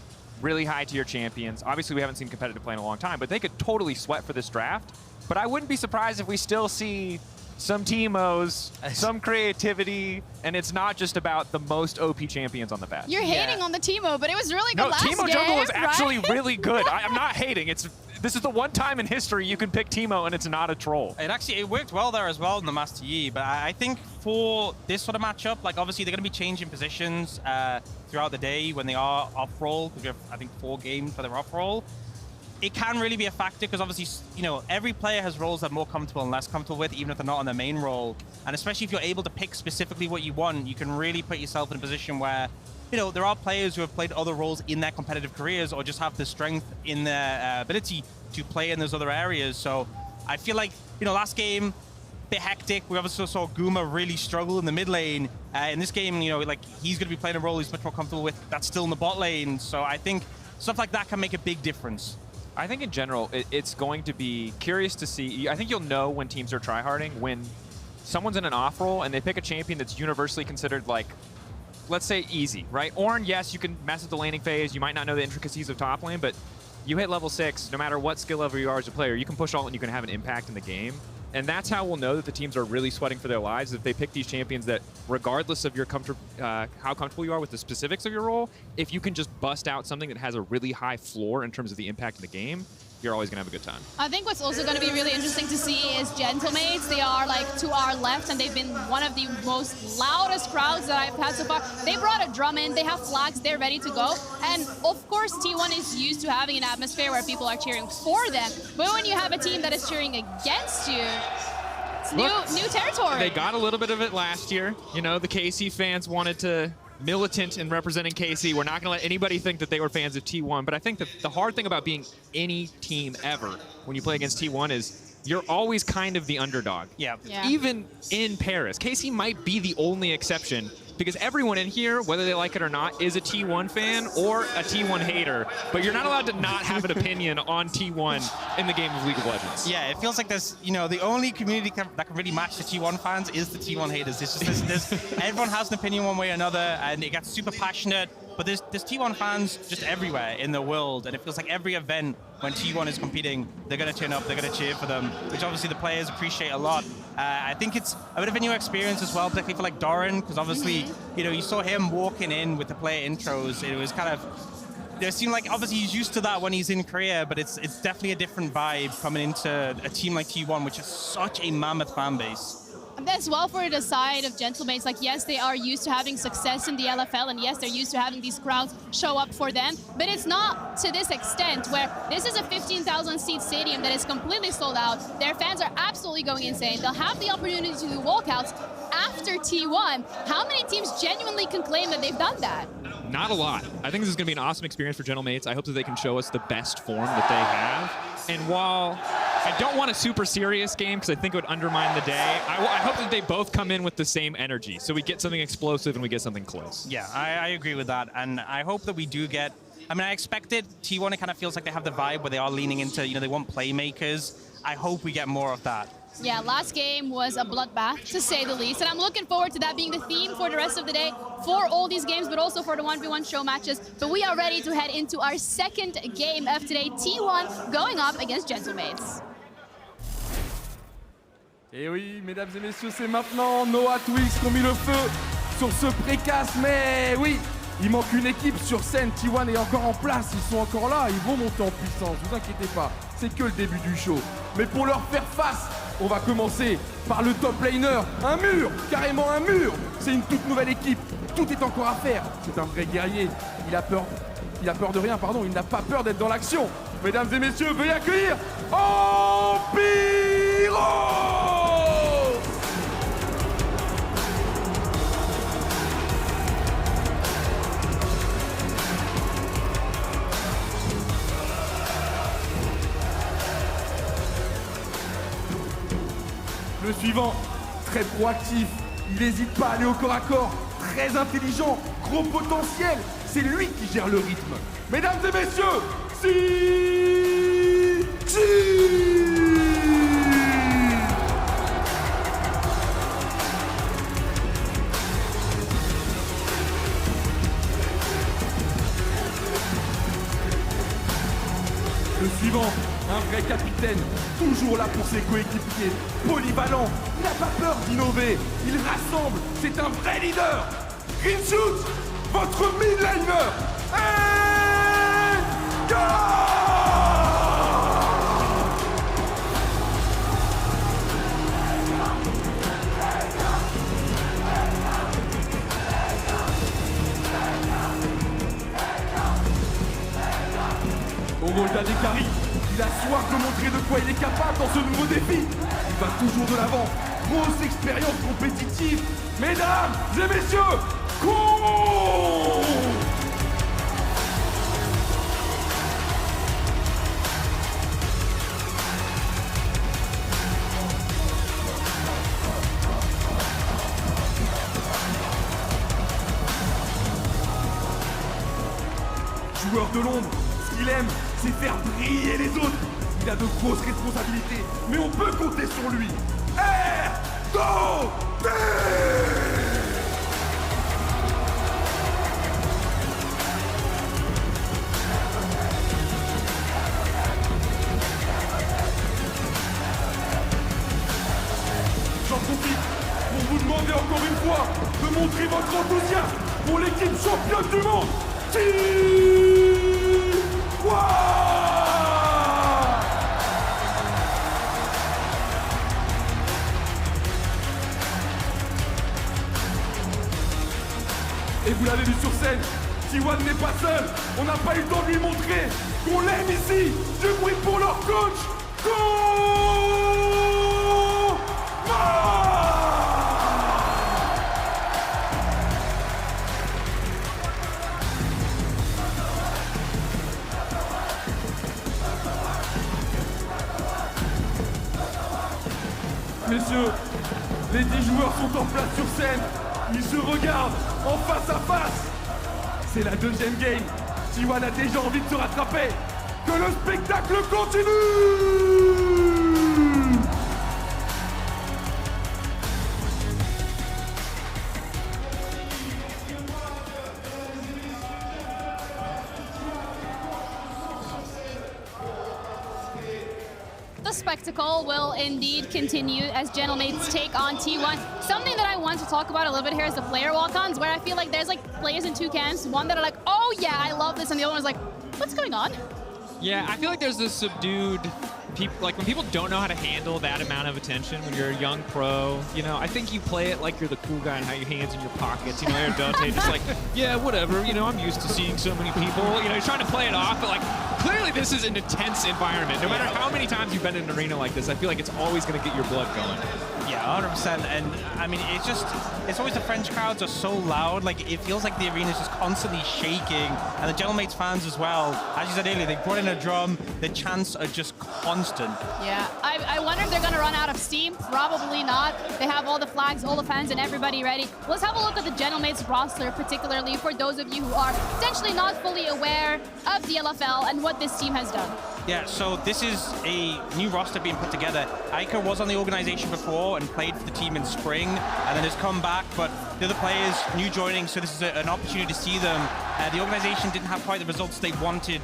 really high-tier champions. Obviously, we haven't seen competitive play in a long time, but they could totally sweat for this draft. But I wouldn't be surprised if we still see some Teemos, some creativity, and it's not just about the most OP champions on the patch. You're hating on the Teemo, but it was really good last game. No, Teemo jungle is actually right? really good. I'm not hating. This is the one time in history you can pick Teemo and it's not a troll. It worked well there as well in the Master Yi, but I think for this sort of matchup, like obviously they're going to be changing positions throughout the day when they are off-roll, because we have, I think, 4 games for their off-roll. It can really be a factor because obviously, you know, every player has roles they're more comfortable and less comfortable with, even if they're not on their main role. And especially if you're able to pick specifically what you want, you can really put yourself in a position where, you know, there are players who have played other roles in their competitive careers or just have the strength in their ability to play in those other areas. So I feel like, you know, last game, a bit hectic. We obviously saw Guma really struggle in the mid lane. In this game, you know, like he's going to be playing a role he's much more comfortable with. That's still in the bot lane. So I think stuff like that can make a big difference. I think in general, it's going to be curious to see. I think you'll know when teams are tryharding when someone's in an off role and they pick a champion that's universally considered like, let's say easy, right? Ornn, yes, you can mess with the laning phase. You might not know the intricacies of top lane, but you hit level 6, no matter what skill level you are as a player, you can push all and you can have an impact in the game. And that's how we'll know that the teams are really sweating for their lives, if they pick these champions that, regardless of your how comfortable you are with the specifics of your role, if you can just bust out something that has a really high floor in terms of the impact in the game, you're always going to have a good time. I think what's also going to be really interesting to see is GentleMates. They are like to our left, and they've been one of the most loudest crowds that I've had so far. They brought a drum in, they have flags, they're ready to go. And of course, T1 is used to having an atmosphere where people are cheering for them. But when you have a team that is cheering against you, it's new territory. They got a little bit of it last year. You know, the KC fans wanted to militant in representing KC. We're not going to let anybody think that they were fans of T1, but I think that the hard thing about being any team ever when you play against T1 is you're always kind of the underdog. Yeah. Even in Paris. KC might be the only exception because everyone in here, whether they like it or not, is a T1 fan or a T1 hater, but you're not allowed to not have an opinion on T1 in the game of League of Legends. Yeah, it feels like there's, you know, the only community that can really match the T1 fans is the T1 haters. It's just there's everyone has an opinion one way or another, and it gets super passionate. But there's T1 fans just everywhere in the world, and it feels like every event when T1 is competing, they're going to turn up, they're going to cheer for them, which obviously the players appreciate a lot. I think it's a bit of a new experience as well, particularly for like Doran, because obviously, you know, you saw him walking in with the player intros. It was kind of, it seemed like obviously he's used to that when he's in Korea, but it's definitely a different vibe coming into a team like T1, which is such a mammoth fan base. As well for the side of GentleMates, like yes, they are used to having success in the LFL, and yes, they're used to having these crowds show up for them, but it's not to this extent where this is a 15,000 seat stadium that is completely sold out. Their fans are absolutely going insane. They'll have the opportunity to do walkouts after T1. How many teams genuinely can claim that they've done that? Not a lot. I think this is going to be an awesome experience for GentleMates. I hope that they can show us the best form that they have. And while I don't want a super serious game because I think it would undermine the day, I hope that they both come in with the same energy so we get something explosive and we get something close. Yeah, I agree with that. And I hope that we do get, I mean, I expected T1, it kind of feels like they have the vibe where they are leaning into, you know, they want playmakers. I hope we get more of that. Yeah, last game was a bloodbath, to say the least. And I'm looking forward to that being the theme for the rest of the day, for all these games, but also for the 1v1 show matches. But we are ready to head into our second game of today. T1 going up against GentleMates. Et oui, mesdames et messieurs, c'est maintenant Noah Twix qui ont mis le feu sur ce précasse. Mais oui, Il manque une équipe sur scène. T1 est encore en place. Ils sont encore là. Ils vont monter en puissance. Vous inquiétez pas. C'est que le début du show. Mais pour leur faire face, on va commencer par le top laner. Un mur, carrément un mur. C'est une toute nouvelle équipe. Tout est encore à faire. C'est un vrai guerrier. Il a peur de rien, pardon. Il n'a pas peur d'être dans l'action. Mesdames et messieurs, veuillez accueillir Empiro! Le suivant, très proactif, il n'hésite pas à aller au corps à corps, très intelligent, gros potentiel, c'est lui qui gère le rythme. Mesdames et messieurs, Le suivant, un vrai capitaine, toujours là pour ses coéquipiers, polyvalent, il n'a pas peur d'innover, il rassemble, c'est un vrai leader. Green Shoot, votre midliner, et go! Romolda Dekari, il a soif de montrer de quoi il est capable dans ce nouveau défi. Il va toujours de l'avant. Grosse expérience compétitive. Mesdames et messieurs, cours! Joueur de l'ombre, ce qu'il aime, c'est faire briller les autres. Il a de grosses responsabilités, mais on peut compter sur lui. R-2-T! J'en profite pour vous demander encore une fois de montrer votre enthousiasme pour l'équipe championne du monde. Et vous l'avez vu sur scène, T1 n'est pas seul, on n'a pas eu le temps de lui montrer qu'on l'aime ici. Du bruit pour leur coach, Messieurs, les 10 joueurs sont en place sur scène. Ils se regardent en face à face. C'est la deuxième game. T1 a déjà envie de se rattraper. Que le spectacle continue! The spectacle will indeed continue as GentleMates take on T1. Something that I want to talk about a little bit here is the player walk-ons, where I feel like there's like players in two camps. One that are like, oh yeah, I love this, and the other one's like, what's going on? Yeah, I feel like there's this subdued people, like when people don't know how to handle that amount of attention when you're a young pro, you know, I think you play it like you're the cool guy and have your hands in your pockets, you know, you're Dante, just like, yeah, whatever, you know, I'm used to seeing so many people, you know, you're trying to play it off, but like, clearly this is an intense environment. No matter how many times you've been in an arena like this, I feel like it's always going to get your blood going. Yeah, 100%. And I mean, it's always the French crowds are so loud. Like, it feels like the arena is just constantly shaking. And the GentleMates fans as well. As you said earlier, they brought in a drum. The chants are just constant. Yeah, I wonder if they're going to run out of steam. Probably not. They have all the flags, all the fans, and everybody ready. Let's have a look at the GentleMates roster, particularly for those of you who are potentially not fully aware of the LFL and what this team has done. Yeah, so this is a new roster being put together. Accor was on the organization before and played for the team in spring, and then has come back, but the other players new joining, so this is an opportunity to see them. The organization didn't have quite the results they wanted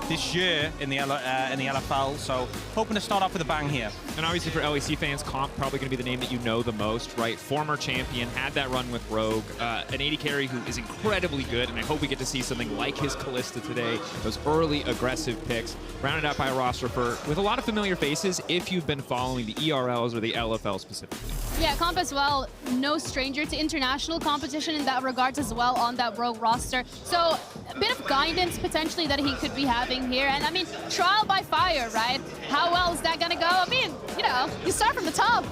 this year in the LFL, so hoping to start off with a bang here. And obviously for LEC fans, Comp probably going to be the name that you know the most, right? Former champion, had that run with Rogue, an AD carry who is incredibly good, and I hope we get to see something like his Callista today. Those early aggressive picks, rounded out by a roster with a lot of familiar faces if you've been following the ERLs or the LFL specifically. Yeah, Comp as well, no stranger to international competition in that regards as well on that Rogue roster. So a bit of guidance potentially that he could be having here. And I mean, trial by fire, right? How well is that gonna go? I mean, you know, you start from the top.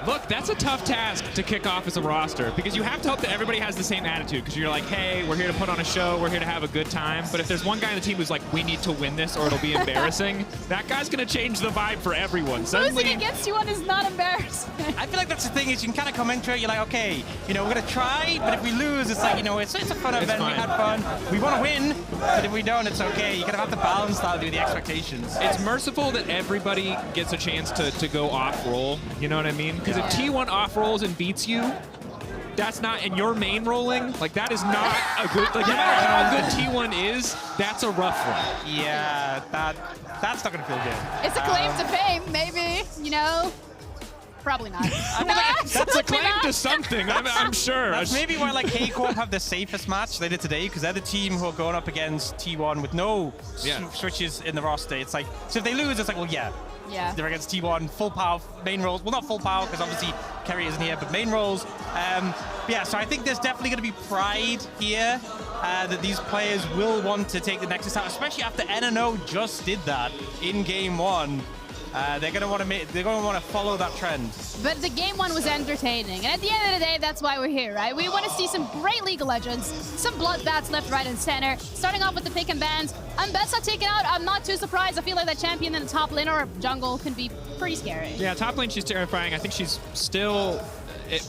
Look, that's a tough task to kick off as a roster because you have to hope that everybody has the same attitude because you're like, hey, we're here to put on a show, we're here to have a good time. But if there's one guy on the team who's like, we need to win this or it'll be embarrassing, that guy's going to change the vibe for everyone. Losing against you is not embarrassing. I feel like that's the thing is you can kind of come into it, you're like, okay, you know, we're going to try, but if we lose, it's like, you know, it's a fun event, we had fun. We want to win, but if we don't, it's okay. You kind of have to balance that with the expectations. It's merciful that everybody gets a chance to go off-roll, you know what I mean? Because if T1 off-rolls and beats you, that's not, and you're main rolling, like that is not a good, like no matter how good T1 is, that's a rough one. Yeah, that's not gonna feel good. It's a claim to fame, maybe, you know? Probably not. That's a claim to something, I'm sure. That's maybe why like KCORP have the safest match they did today, because they're the team who are going up against T1 with no switches in the roster. It's like, so if they lose, it's like, well, yeah. They're against T1, full power, main roles. Well, not full power, because obviously Kerry isn't here, but main roles. Yeah, so I think there's definitely going to be pride here that these players will want to take the Nexus out, especially after NNO just did that in Game 1. They're going to want to follow that trend. But the Game 1 was entertaining, and at the end of the day, that's why we're here, right? We want to see some great League of Legends, some bloodbaths left, right, and center. Starting off with the pick and bans. Ambessa taken out, I'm not too surprised. I feel like that champion in the top lane or jungle can be pretty scary. Yeah, top lane, she's terrifying. I think she's still,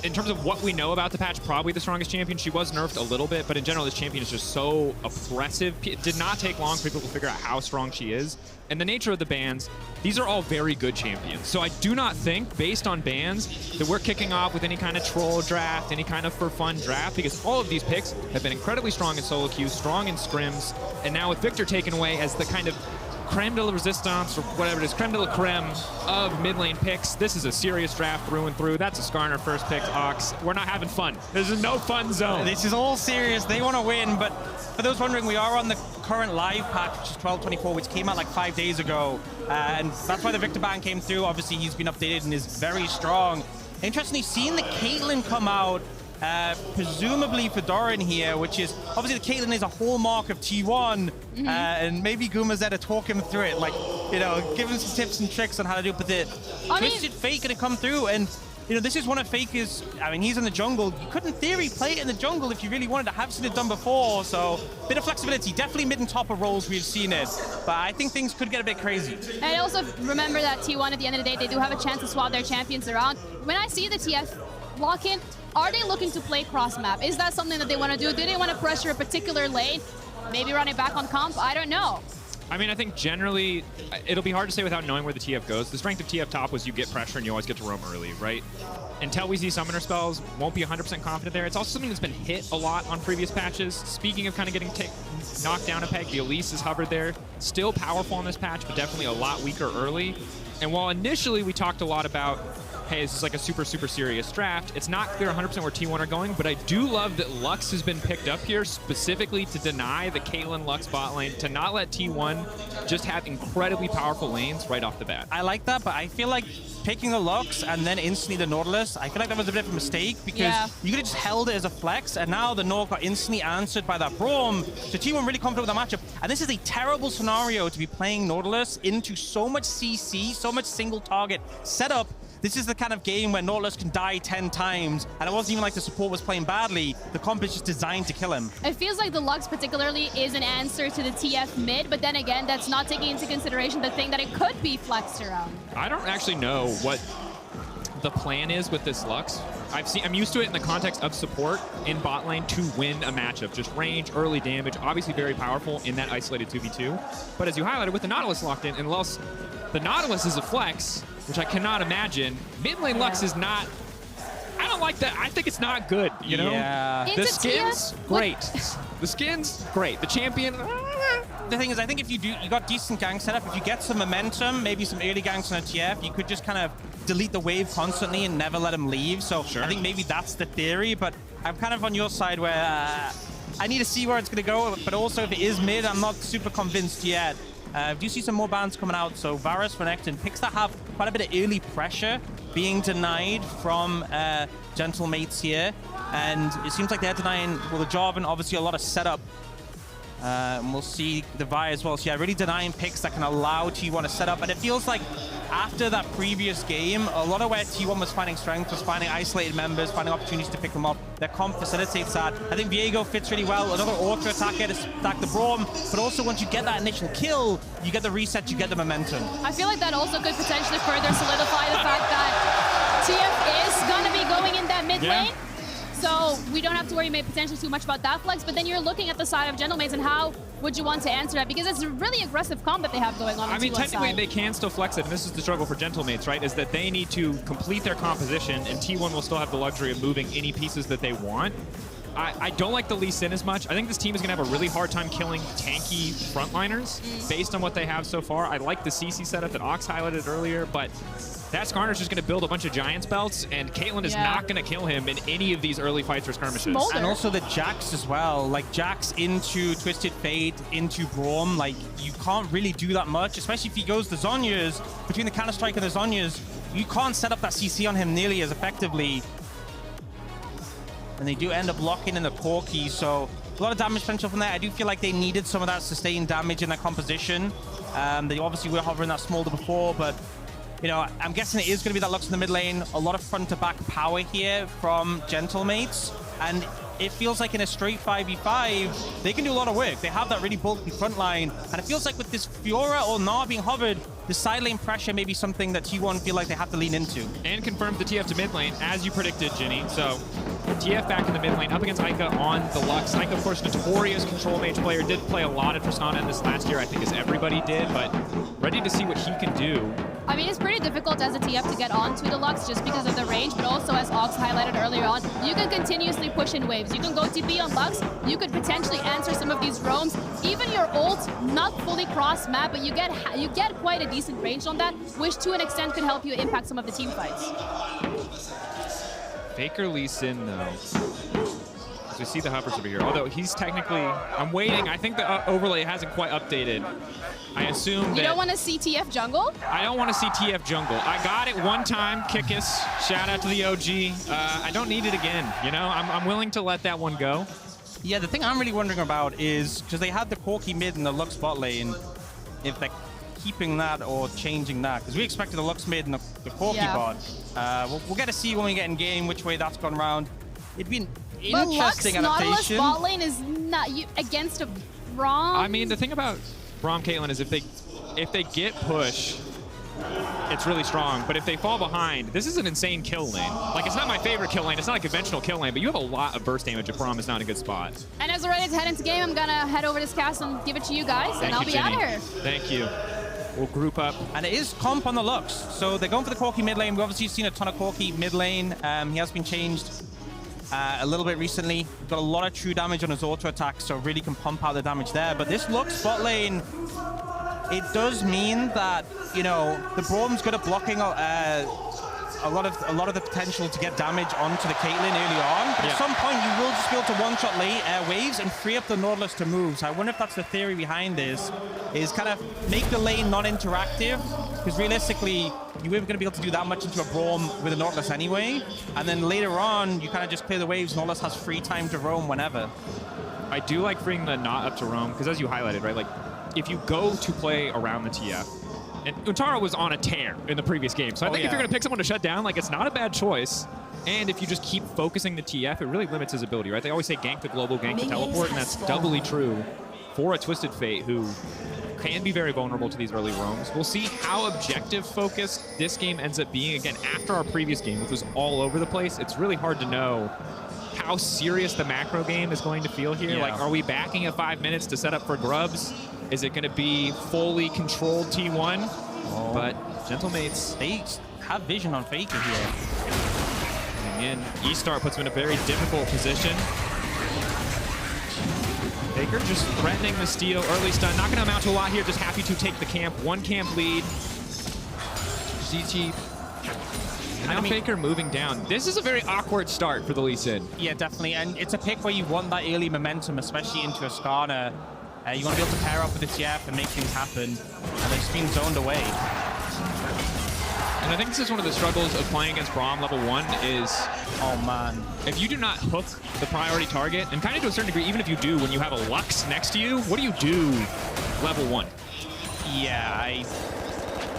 in terms of what we know about the patch, probably the strongest champion. She was nerfed a little bit, but in general, this champion is just so oppressive. It did not take long for people to figure out how strong she is. And the nature of the bans, these are all very good champions. So I do not think, based on bans, that we're kicking off with any kind of troll draft, any kind of for fun draft, because all of these picks have been incredibly strong in solo queues, strong in scrims, and now with Victor taken away as the kind of creme de la resistance, or whatever it is, creme de la creme of mid lane picks. This is a serious draft through and through. That's a Skarner first pick, Ox. We're not having fun. This is no fun zone. This is all serious. They want to win, but for those wondering, we are on the current live patch, which is 12.24, which came out like 5 days ago. And that's why the Victor ban came through. Obviously, he's been updated and is very strong. Interestingly, seeing the Caitlyn come out, presumably for Doran here, which is obviously the Caitlyn is a hallmark of T1, and maybe Guma's there to talk him through it, like, you know, give him some tips and tricks on how to do it. But the Twisted Fate gonna come through, and you know, this is one of Faker's, I mean, he's in the jungle. You could, in theory, play it in the jungle if you really wanted to. Have seen it done before, so bit of flexibility. Definitely mid and top of roles we've seen it, but I think things could get a bit crazy. And also remember that T1 at the end of the day, they do have a chance to swap their champions around. When I see the TF lock-in, are they looking to play cross-map? Is that something that they want to do? Do they want to pressure a particular lane? Maybe run it back on comp? I don't know. I mean, I think generally, it'll be hard to say without knowing where the TF goes. The strength of TF top was you get pressure and you always get to roam early, right? Until we see summoner spells, won't be 100% confident there. It's also something that's been hit a lot on previous patches. Speaking of kind of getting knocked down a peg, the Elise has hovered there. Still powerful on this patch, but definitely a lot weaker early. And while initially we talked a lot about, hey, this is like a super, super serious draft, it's not clear 100% where T1 are going, but I do love that Lux has been picked up here specifically to deny the Caitlyn Lux bot lane, to not let T1 just have incredibly powerful lanes right off the bat. I like that, but I feel like picking the Lux and then instantly the Nautilus, I feel like that was a bit of a mistake because you could have just held it as a flex, and now the Naut got instantly answered by that Braum. So T1 really confident with the matchup, and this is a terrible scenario to be playing Nautilus into so much CC, so much single target setup. This is the kind of game where Nautilus can die 10 times, and it wasn't even like the support was playing badly. The comp is just designed to kill him. It feels like the Lux particularly is an answer to the TF mid, but then again, that's not taking into consideration the thing that it could be flexed around. I don't actually know what the plan is with this Lux. I'm used to it in the context of support in bot lane to win a matchup. Just range, early damage, obviously very powerful in that isolated 2v2. But as you highlighted, with the Nautilus locked in, unless the Nautilus is a flex, which I cannot imagine, mid lane Lux is not, I don't like that. I think it's not good, you know? Yeah. The skins, great. The skins, great. The champion, the thing is, I think if you got decent gang setup, if you get some momentum, maybe some early ganks on a TF, you could just kind of delete the wave constantly and never let them leave. So I think maybe that's the theory, but I'm kind of on your side where I need to see where it's going to go, but also if it is mid, I'm not super convinced yet. Do you see some more bans coming out? So Varus, Renekton, picks that have quite a bit of early pressure being denied from GentleMates here, and it seems like they're denying, well, the Jarvan, obviously a lot of setup. And we'll see the Vi as well. So yeah, really denying picks that can allow T1 to set up. And it feels like after that previous game, a lot of where T1 was finding strength was finding isolated members, finding opportunities to pick them up. Their comp facilitates that. I think Viego fits really well. Another auto attacker to stack the Braum. But also once you get that initial kill, you get the reset, you get the momentum. I feel like that also could potentially further solidify the fact that TF is going to be going in that mid lane. So we don't have to worry potentially too much about that flex, but then you're looking at the side of GentleMates and how would you want to answer that? Because it's a really aggressive comp that they have going on. I mean, technically they can still flex it, and this is the struggle for GentleMates, right? Is that they need to complete their composition, and T1 will still have the luxury of moving any pieces that they want. I don't like the Lee Sin as much. I think this team is going to have a really hard time killing tanky frontliners based on what they have so far. I like the CC setup that Ox highlighted earlier, but that Skarner's just going to build a bunch of Giants belts, and Caitlyn is not going to kill him in any of these early fights or skirmishes. Smolder. And also the Jax as well. Like Jax into Twisted Fate, into Braum. Like you can't really do that much, especially if he goes the Zhonya's. Between the Counter-Strike and the Zhonya's, you can't set up that CC on him nearly as effectively. And they do end up locking in the Corki, so a lot of damage potential from there. I do feel like they needed some of that sustained damage in their composition. They obviously were hovering that Smolder before, but you know, I'm guessing it is going to be that Lux in the mid lane. A lot of front-to-back power here from GentleMates, and it feels like in a straight 5v5, they can do a lot of work. They have that really bulky front line, and it feels like with this Fiora or Gnar being hovered, the side lane pressure may be something that T1 feel like they have to lean into. And confirms the TF to mid lane, as you predicted, Ginny. So TF back in the mid lane, up against Ica on the Lux. Ica, of course, notorious control mage player, did play a lot at Tristana in this last year, I think, as everybody did, but ready to see what he can do. I mean, it's pretty difficult as a TF to get onto the Lux just because of the range, but also as Ox highlighted earlier on, you can continuously push in waves. You can go TP on Lux, you could potentially answer some of these roams. Even your ult, not fully cross map, but you get quite a decent range on that, which to an extent could help you impact some of the team fights. Faker Lee Sin, though. As we see the hovers over here, although he's technically, I'm waiting. I think the overlay hasn't quite updated. I assume that... You don't want to see TF jungle? I don't want to see TF jungle. I got it one time, Kickus. Shout out to the OG. I don't need it again, you know? I'm willing to let that one go. Yeah, the thing I'm really wondering about is, because they had the Corki mid and the Lux bot lane, if they're keeping that or changing that, because we expected the Lux mid and the Corki bot. We'll get to see when we get in game which way that's gone around. It'd be an interesting adaptation. Nautilus bot lane is not against a Braum. I mean, the thing about Braum Caitlyn is if they get push, it's really strong. But if they fall behind, this is an insane kill lane. Like, it's not my favorite kill lane. It's not a conventional kill lane, but you have a lot of burst damage if Braum is not in a good spot. And as we're ready to head into game, I'm gonna head over to this castle and give it to you guys, and I'll be out of here. Thank you. We'll group up. And it is comp on the Lux. So they're going for the Corki mid lane. We've obviously seen a ton of Corki mid lane. He has been changed a little bit recently. Got a lot of true damage on his auto attack, so really can pump out the damage there. But this Lux bot lane, it does mean that, you know, the Braum's good at blocking a lot of the potential to get damage onto the Caitlyn early on. But at some point, you will just be able to one-shot waves and free up the Nautilus to move. So I wonder if that's the theory behind this, is kind of make the lane non-interactive, because realistically, you weren't going to be able to do that much into a Braum with a Nautilus anyway. And then later on, you kind of just clear the waves. Nautilus has free time to roam whenever. I do like freeing the Not up to roam, because as you highlighted, right, like, if you go to play around the TF, and Untaro was on a tear in the previous game, so I think if you're going to pick someone to shut down, like, it's not a bad choice. And if you just keep focusing the TF, it really limits his ability, right? They always say gank the global, gank the teleport, and that's doubly true for a Twisted Fate, who can be very vulnerable to these early roams. We'll see how objective-focused this game ends up being. Again, after our previous game, which was all over the place, it's really hard to know how serious the macro game is going to feel here. Like, are we backing at 5 minutes to set up for grubs? Is it going to be fully controlled T1? But GentleMates, they have vision on Faker here. in. E-Star puts him in a very difficult position. Faker just threatening the steal, early stun. Not going to amount to a lot here, just happy to take the camp. 1 camp lead. GG. And now Faker moving down. This is a very awkward start for the Lee Sin. Yeah, definitely. And it's a pick where you want that early momentum, especially into a Skarner. You want to be able to pair up with the TF and make things happen. And they've been zoned away. And I think this is one of the struggles of playing against Braum level 1 is, oh man, if you do not hook the priority target, and kind of to a certain degree, even if you do, when you have a Lux next to you, what do you do level 1? Yeah, I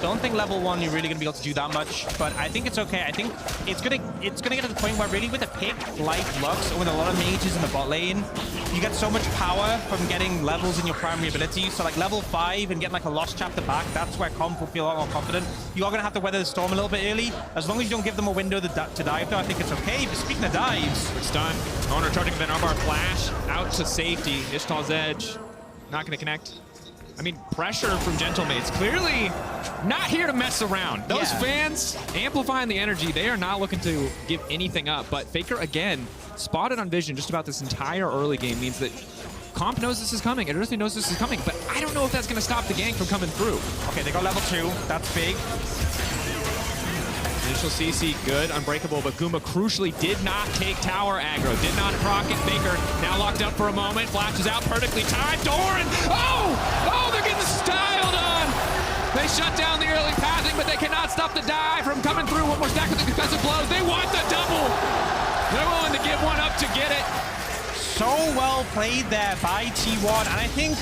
don't think level 1 you're really going to be able to do that much, but I think it's okay. I think it's gonna get to the point where really with a pick like Lux or with a lot of mages in the bot lane, you get so much power from getting levels in your primary abilities. So like level 5 and getting like a Lost Chapter back, that's where Comp will feel a lot more confident. You are going to have to weather the storm a little bit early. As long as you don't give them a window to dive though, I think it's okay. But speaking of dives, it's done. Owner charging the Narbar flash out to safety. Ishtal's edge, not going to connect. I mean, pressure from GentleMates. Clearly not here to mess around. Those fans amplifying the energy. They are not looking to give anything up. But Faker, again, spotted on vision just about this entire early game means that Comp knows this is coming. Adversity knows this is coming. But I don't know if that's going to stop the gang from coming through. Okay, they got level 2. That's big. Initial CC, good, unbreakable, but Guma crucially did not take tower aggro, did not proc it. Faker now locked up for a moment, flashes out perfectly timed. Doran! Oh, they're getting styled on! They shut down the early pathing, but they cannot stop the dive from coming through. One more stack with the defensive blows. They want the double! They're willing to give one up to get it. So well played there by T1, and I think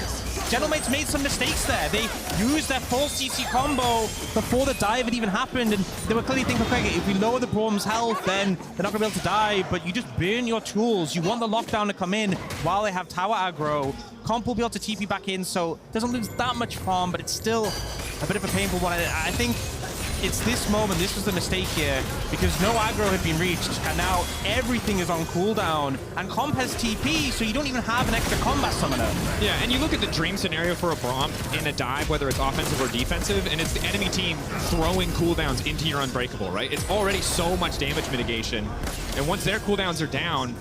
GentleMates made some mistakes there. They used their full CC combo before the dive had even happened, and they were clearly thinking, okay, if we lower the Braum's health, then they're not going to be able to dive, but you just burn your tools. You want the lockdown to come in while they have tower aggro. Comp will be able to TP back in, so it doesn't lose that much farm, but it's still a bit of a painful one. I think it's this moment, this was the mistake here, because no aggro had been reached, and now everything is on cooldown, and Comp has TP, so you don't even have an extra combat summoner. Yeah, and you look at the dream scenario for a Braum in a dive, whether it's offensive or defensive, and it's the enemy team throwing cooldowns into your Unbreakable, right? It's already so much damage mitigation, and once their cooldowns are down,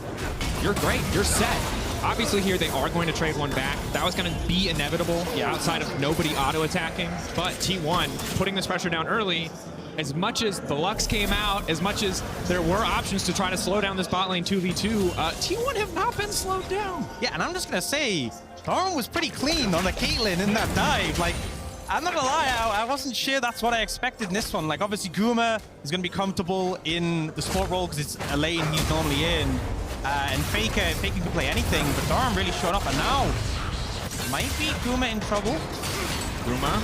you're great, you're set. Obviously here they are going to trade one back. That was going to be inevitable outside of nobody auto-attacking. But T1 putting this pressure down early, as much as the Lux came out, as much as there were options to try to slow down this bot lane 2v2, T1 have not been slowed down. Yeah, and I'm just going to say, Doran was pretty clean on the Caitlyn in that dive. Like, I'm not gonna lie, I wasn't sure that's what I expected in this one. Like, obviously Guma is gonna be comfortable in the support role because it's a lane he's normally in. And Faker can play anything, but Doran really showed up, and now might be Guma in trouble. Guma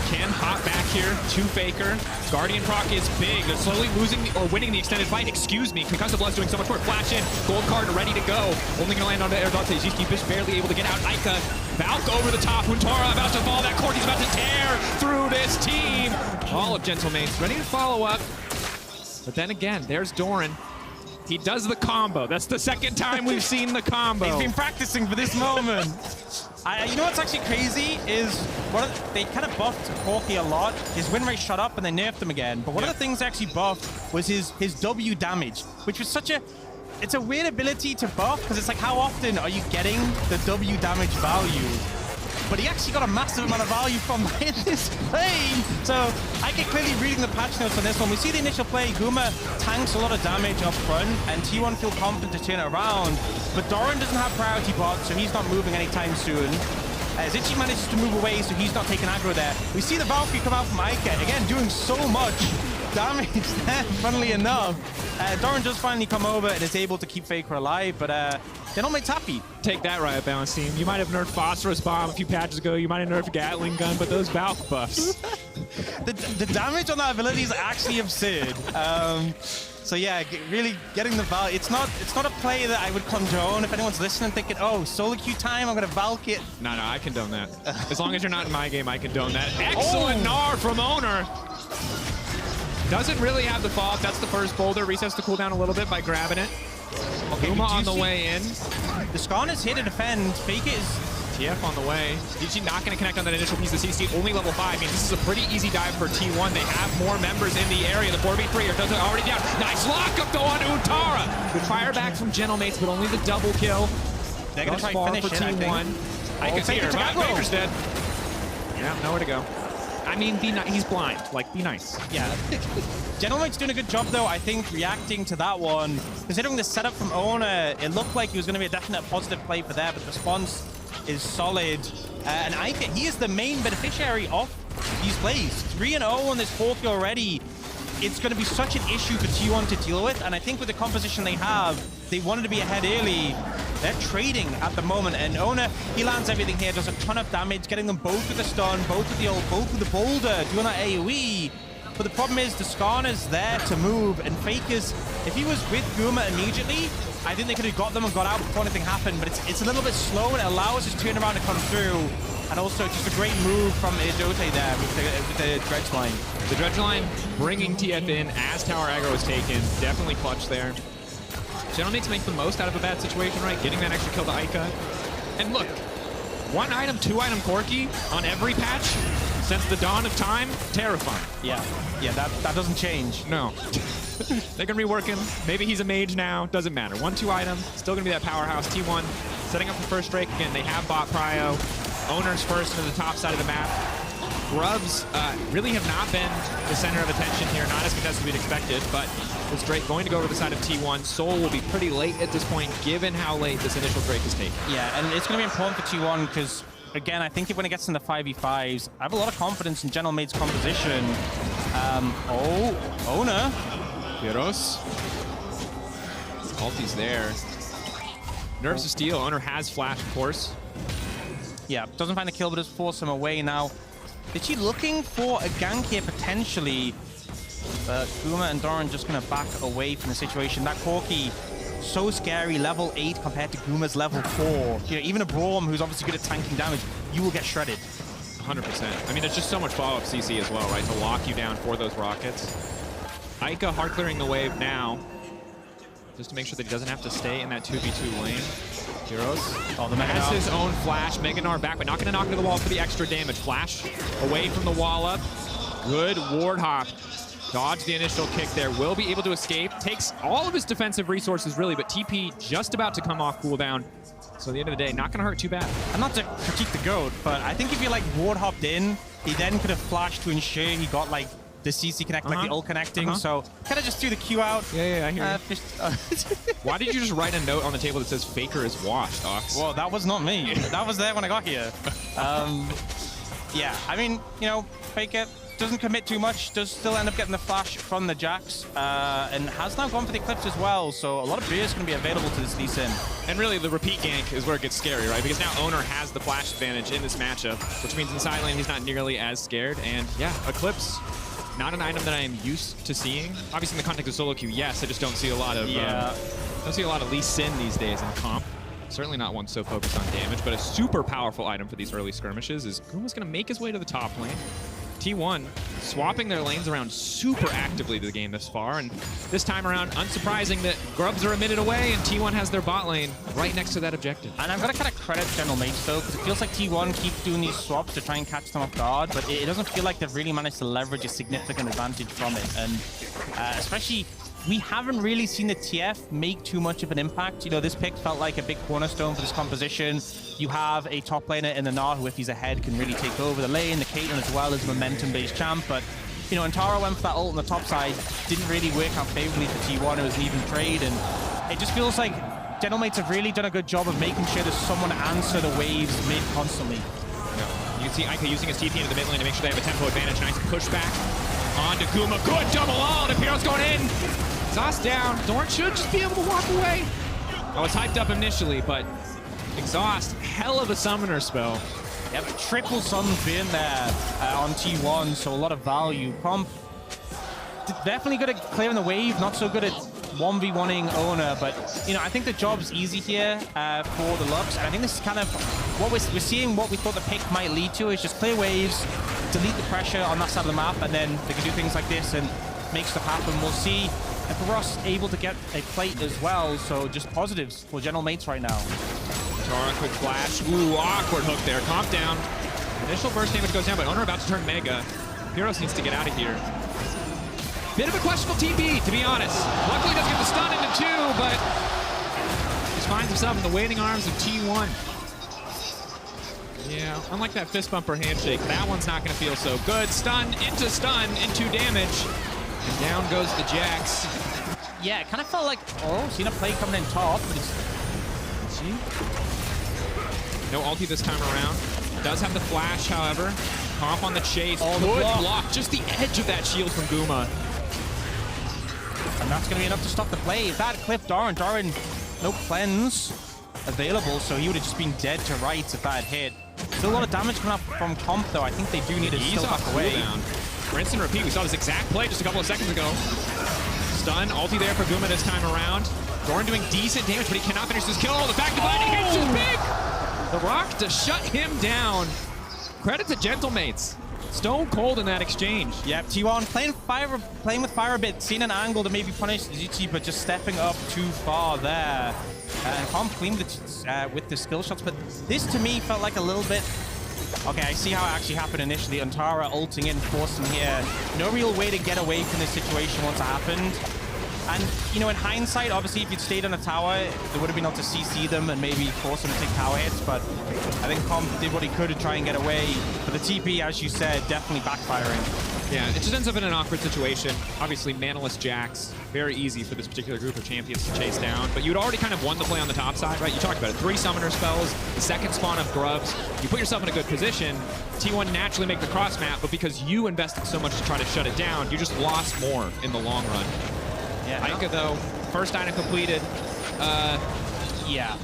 can hop back here to Faker. Guardian proc is big. They're slowly losing or winning the extended fight. Excuse me. Concussive Blood's doing so much work. Flash in. Gold card ready to go. Only going to land on the Erdate. Zizki Bish barely able to get out. Ica. Valk over the top. Huntara about to fall. That Corki's about to tear through this team. All of GentleMates ready to follow up. But then again, there's Doran. He does the combo. That's the second time we've seen the combo. He's been practicing for this moment. You know what's actually crazy is they kind of buffed Corki a lot. His win rate shot up and they nerfed him again. But one of the things they actually buffed was his W damage, which was such a... It's a weird ability to buff because it's like, how often are you getting the W damage value? But he actually got a massive amount of value from in this lane. So I get clearly reading the patch notes on this one. We see the initial play. Guma tanks a lot of damage up front, and T1 feel confident to turn it around. But Doran doesn't have priority bot, so he's not moving anytime soon. Zichi manages to move away, so he's not taking aggro there. We see the Valkyrie come out from Ica, again, doing so much damage there, funnily enough. Doran does finally come over and is able to keep Faker alive, but GentleMates happy. Take that, Riot Balance team. You might have nerfed Phosphorus Bomb a few patches ago. You might have nerfed Gatling Gun, but those Valk buffs. the damage on that ability is actually absurd. So yeah, really getting the Valk. It's not a play that I would condone. If anyone's listening thinking, oh, solo queue time, I'm gonna Valk it. No, I condone that. As long as you're not in my game, I condone that. Excellent Gnar from Owner. Doesn't really have the fault. That's the first boulder. Resets the cooldown a little bit by grabbing it. Okay, Guma on the way in. The Skarner's here to defend. Faker is TF on the way. DG not going to connect on that initial piece of CC, only level 5. I mean, this is a pretty easy dive for T1. They have more members in the area. The 4v3 are already down. Nice lockup though on Utara. Good fire back from GentleMates, but only the double kill. They're going to try to finish for it, T1. I can see her, but Baker's dead. Yeah, nowhere to go. I mean, he's blind. Like, be nice. Yeah. GentleMates doing a good job, though, I think, reacting to that one. Considering the setup from Owner, it looked like he was going to be a definite positive play for there, but the response is solid. And Ica, he is the main beneficiary of these plays. 3-0 on this 4Q already. It's going to be such an issue for T1 to deal with, and I think with the composition they have, they wanted to be ahead early. They're trading at the moment, and Owner, he lands everything here, does a ton of damage, getting them both with the stun, both with the ult, both with the boulder, doing that AoE. But the problem is the Skarner's there to move, and Fakers, if he was with Guma immediately, I think they could have got them and got out before anything happened, but it's a little bit slow, and it allows his turnaround to come through. And also just a great move from Idote there with the dredge line. The dredge line bringing TF in as tower aggro is taken. Definitely clutch there. GentleMates make the most out of a bad situation, right? Getting that extra kill to Ica. And look, 1 item, 2 item Corki on every patch since the dawn of time, terrifying. Yeah, that doesn't change. No. They're gonna be working. Maybe he's a mage now, doesn't matter. 1, 2 item, still gonna be that powerhouse. T1 setting up the first strike again. They have bought Prio. Owners first into the top side of the map. Grubs really have not been the center of attention here, not as contested as we'd expected, but was Drake going to go over the side of T1. Soul will be pretty late at this point, given how late this initial Drake is taken. Yeah, and it's going to be important for T1 because, again, I think when it gets into 5v5s, I have a lot of confidence in GentleMates' composition. Owner. Gyros. Ulti's there. Nerves of Steel. Owner has flash, of course. Yeah, doesn't find a kill, but does force him away now. Is she looking for a gank here, potentially? But Guma and Doran just going to back away from the situation. That Corki, so scary, level 8 compared to Guma's level 4. You know, even a Braum, who's obviously good at tanking damage, you will get shredded. 100%. I mean, there's just so much follow-up CC as well, right? To lock you down for those rockets. Ica hard clearing the wave now, just to make sure that he doesn't have to stay in that 2v2 lane. Heroes. Oh, the has his own flash. Meganar back, but not going to knock into the wall for the extra damage. Flash away from the wall up. Good ward hop. Dodge the initial kick there. Will be able to escape. Takes all of his defensive resources, really, but TP just about to come off cooldown. So at the end of the day, not going to hurt too bad. And not to critique the GOAT, but I think if you, like, ward hopped in, he then could have flashed to ensure he got, like, the CC connect, like the ult connecting, so kind of just threw the Q out. Yeah, I hear you. Why did you just write a note on the table that says Faker is washed, Ox? Well, that was not me. That was there when I got here. Yeah, I mean, you know, Faker doesn't commit too much, does still end up getting the flash from the Jax, and has now gone for the Eclipse as well, so a lot of beer is going to be available to this Lee Sin. And really, the repeat gank is where it gets scary, right? Because now Owner has the flash advantage in this matchup, which means in side lane he's not nearly as scared, and yeah, Eclipse, not an item that I am used to seeing. Obviously, in the context of solo queue, yes, I just don't see a lot of don't see a lot of Lee Sin these days in comp. Certainly not one so focused on damage, but a super powerful item for these early skirmishes is Guma's going to make his way to the top lane. T1 swapping their lanes around super actively to the game this far, and this time around, unsurprising that Grubs are a minute away and T1 has their bot lane right next to that objective. And I've got to kind of credit GentleMates though, because it feels like T1 keeps doing these swaps to try and catch them off guard, but it doesn't feel like they've really managed to leverage a significant advantage from it, and especially we haven't really seen the TF make too much of an impact. You know, this pick felt like a big cornerstone for this composition. You have a top laner in the Gnar who, if he's ahead, can really take over the lane. The Caitlyn as well is a momentum-based champ, but you know, Antara went for that ult on the top side. Didn't really work out favorably for T1. It was an even trade, and it just feels like GentleMates have really done a good job of making sure there's someone to answer the waves mid constantly. Yeah. You can see Ica using his TP into the mid lane to make sure they have a tempo advantage. Nice pushback onto Guma. Good double ult. Apiro's going in. Exhaust down. Dorn should just be able to walk away. I was hyped up initially, but Exhaust, hell of a summoner spell. Yeah, but triple summons being there on T1, so a lot of value. Comp, definitely good at clearing the wave, not so good at 1v1ing Owner, but you know, I think the job's easy here for the Lux, and I think this is kind of what we're seeing. What we thought the pick might lead to is just clear waves, delete the pressure on that side of the map, and then they can do things like this and make stuff happen. We'll see if Ross able to get a plate as well, so just positives for GentleMates right now. Tara, quick flash. Ooh, awkward hook there. Comp down. Initial burst damage goes down, but Owner about to turn Mega. Heroes needs to get out of here. Bit of a questionable TP, to be honest. Luckily doesn't get the stun into 2, but just finds himself in the waiting arms of T1. Yeah, unlike that fist bumper handshake, that one's not going to feel so good. Stun, into damage. And down goes the Jax. Yeah, it kind of felt like, seen a play coming in top, but it's... See? No ulti this time around. Does have the flash, however. Comp on the chase. Oh, good block. Just the edge of that shield from Guma. And that's going to be enough to stop the play. If that clipped Darwin, no cleanse available, so he would have just been dead to rights if that had hit. Still a lot of damage coming up from Comp, though. I think they do need to still back away. Rinse and repeat. We saw this exact play just a couple of seconds ago. Stun, ulti there for Guma this time around. Doran doing decent damage, but he cannot finish this kill. The back to binding hits is big! The rock to shut him down. Credit to GentleMates. Stone cold in that exchange. Yep, T1 playing with fire a bit, seeing an angle to maybe punish Zichi, but just stepping up too far there. And Comp cleaned with the skill shots, but this to me felt like a little bit... Okay, I see how it actually happened initially. Antara ulting in, forcing here. No real way to get away from this situation once it happened. And, you know, in hindsight, obviously, if you'd stayed on the tower, they would have been able to CC them and maybe force them to take tower hits, but I think Comp did what he could to try and get away. But the TP, as you said, definitely backfiring. Yeah, it just ends up in an awkward situation. Obviously, manaless Jax, very easy for this particular group of champions to chase down, but you'd already kind of won the play on the top side, right? You talked about it, 3 summoner spells, the second spawn of grubs. You put yourself in a good position. T1 naturally make the cross map, but because you invested so much to try to shut it down, you just lost more in the long run. Yeah, Aika, though, first item completed. Yeah.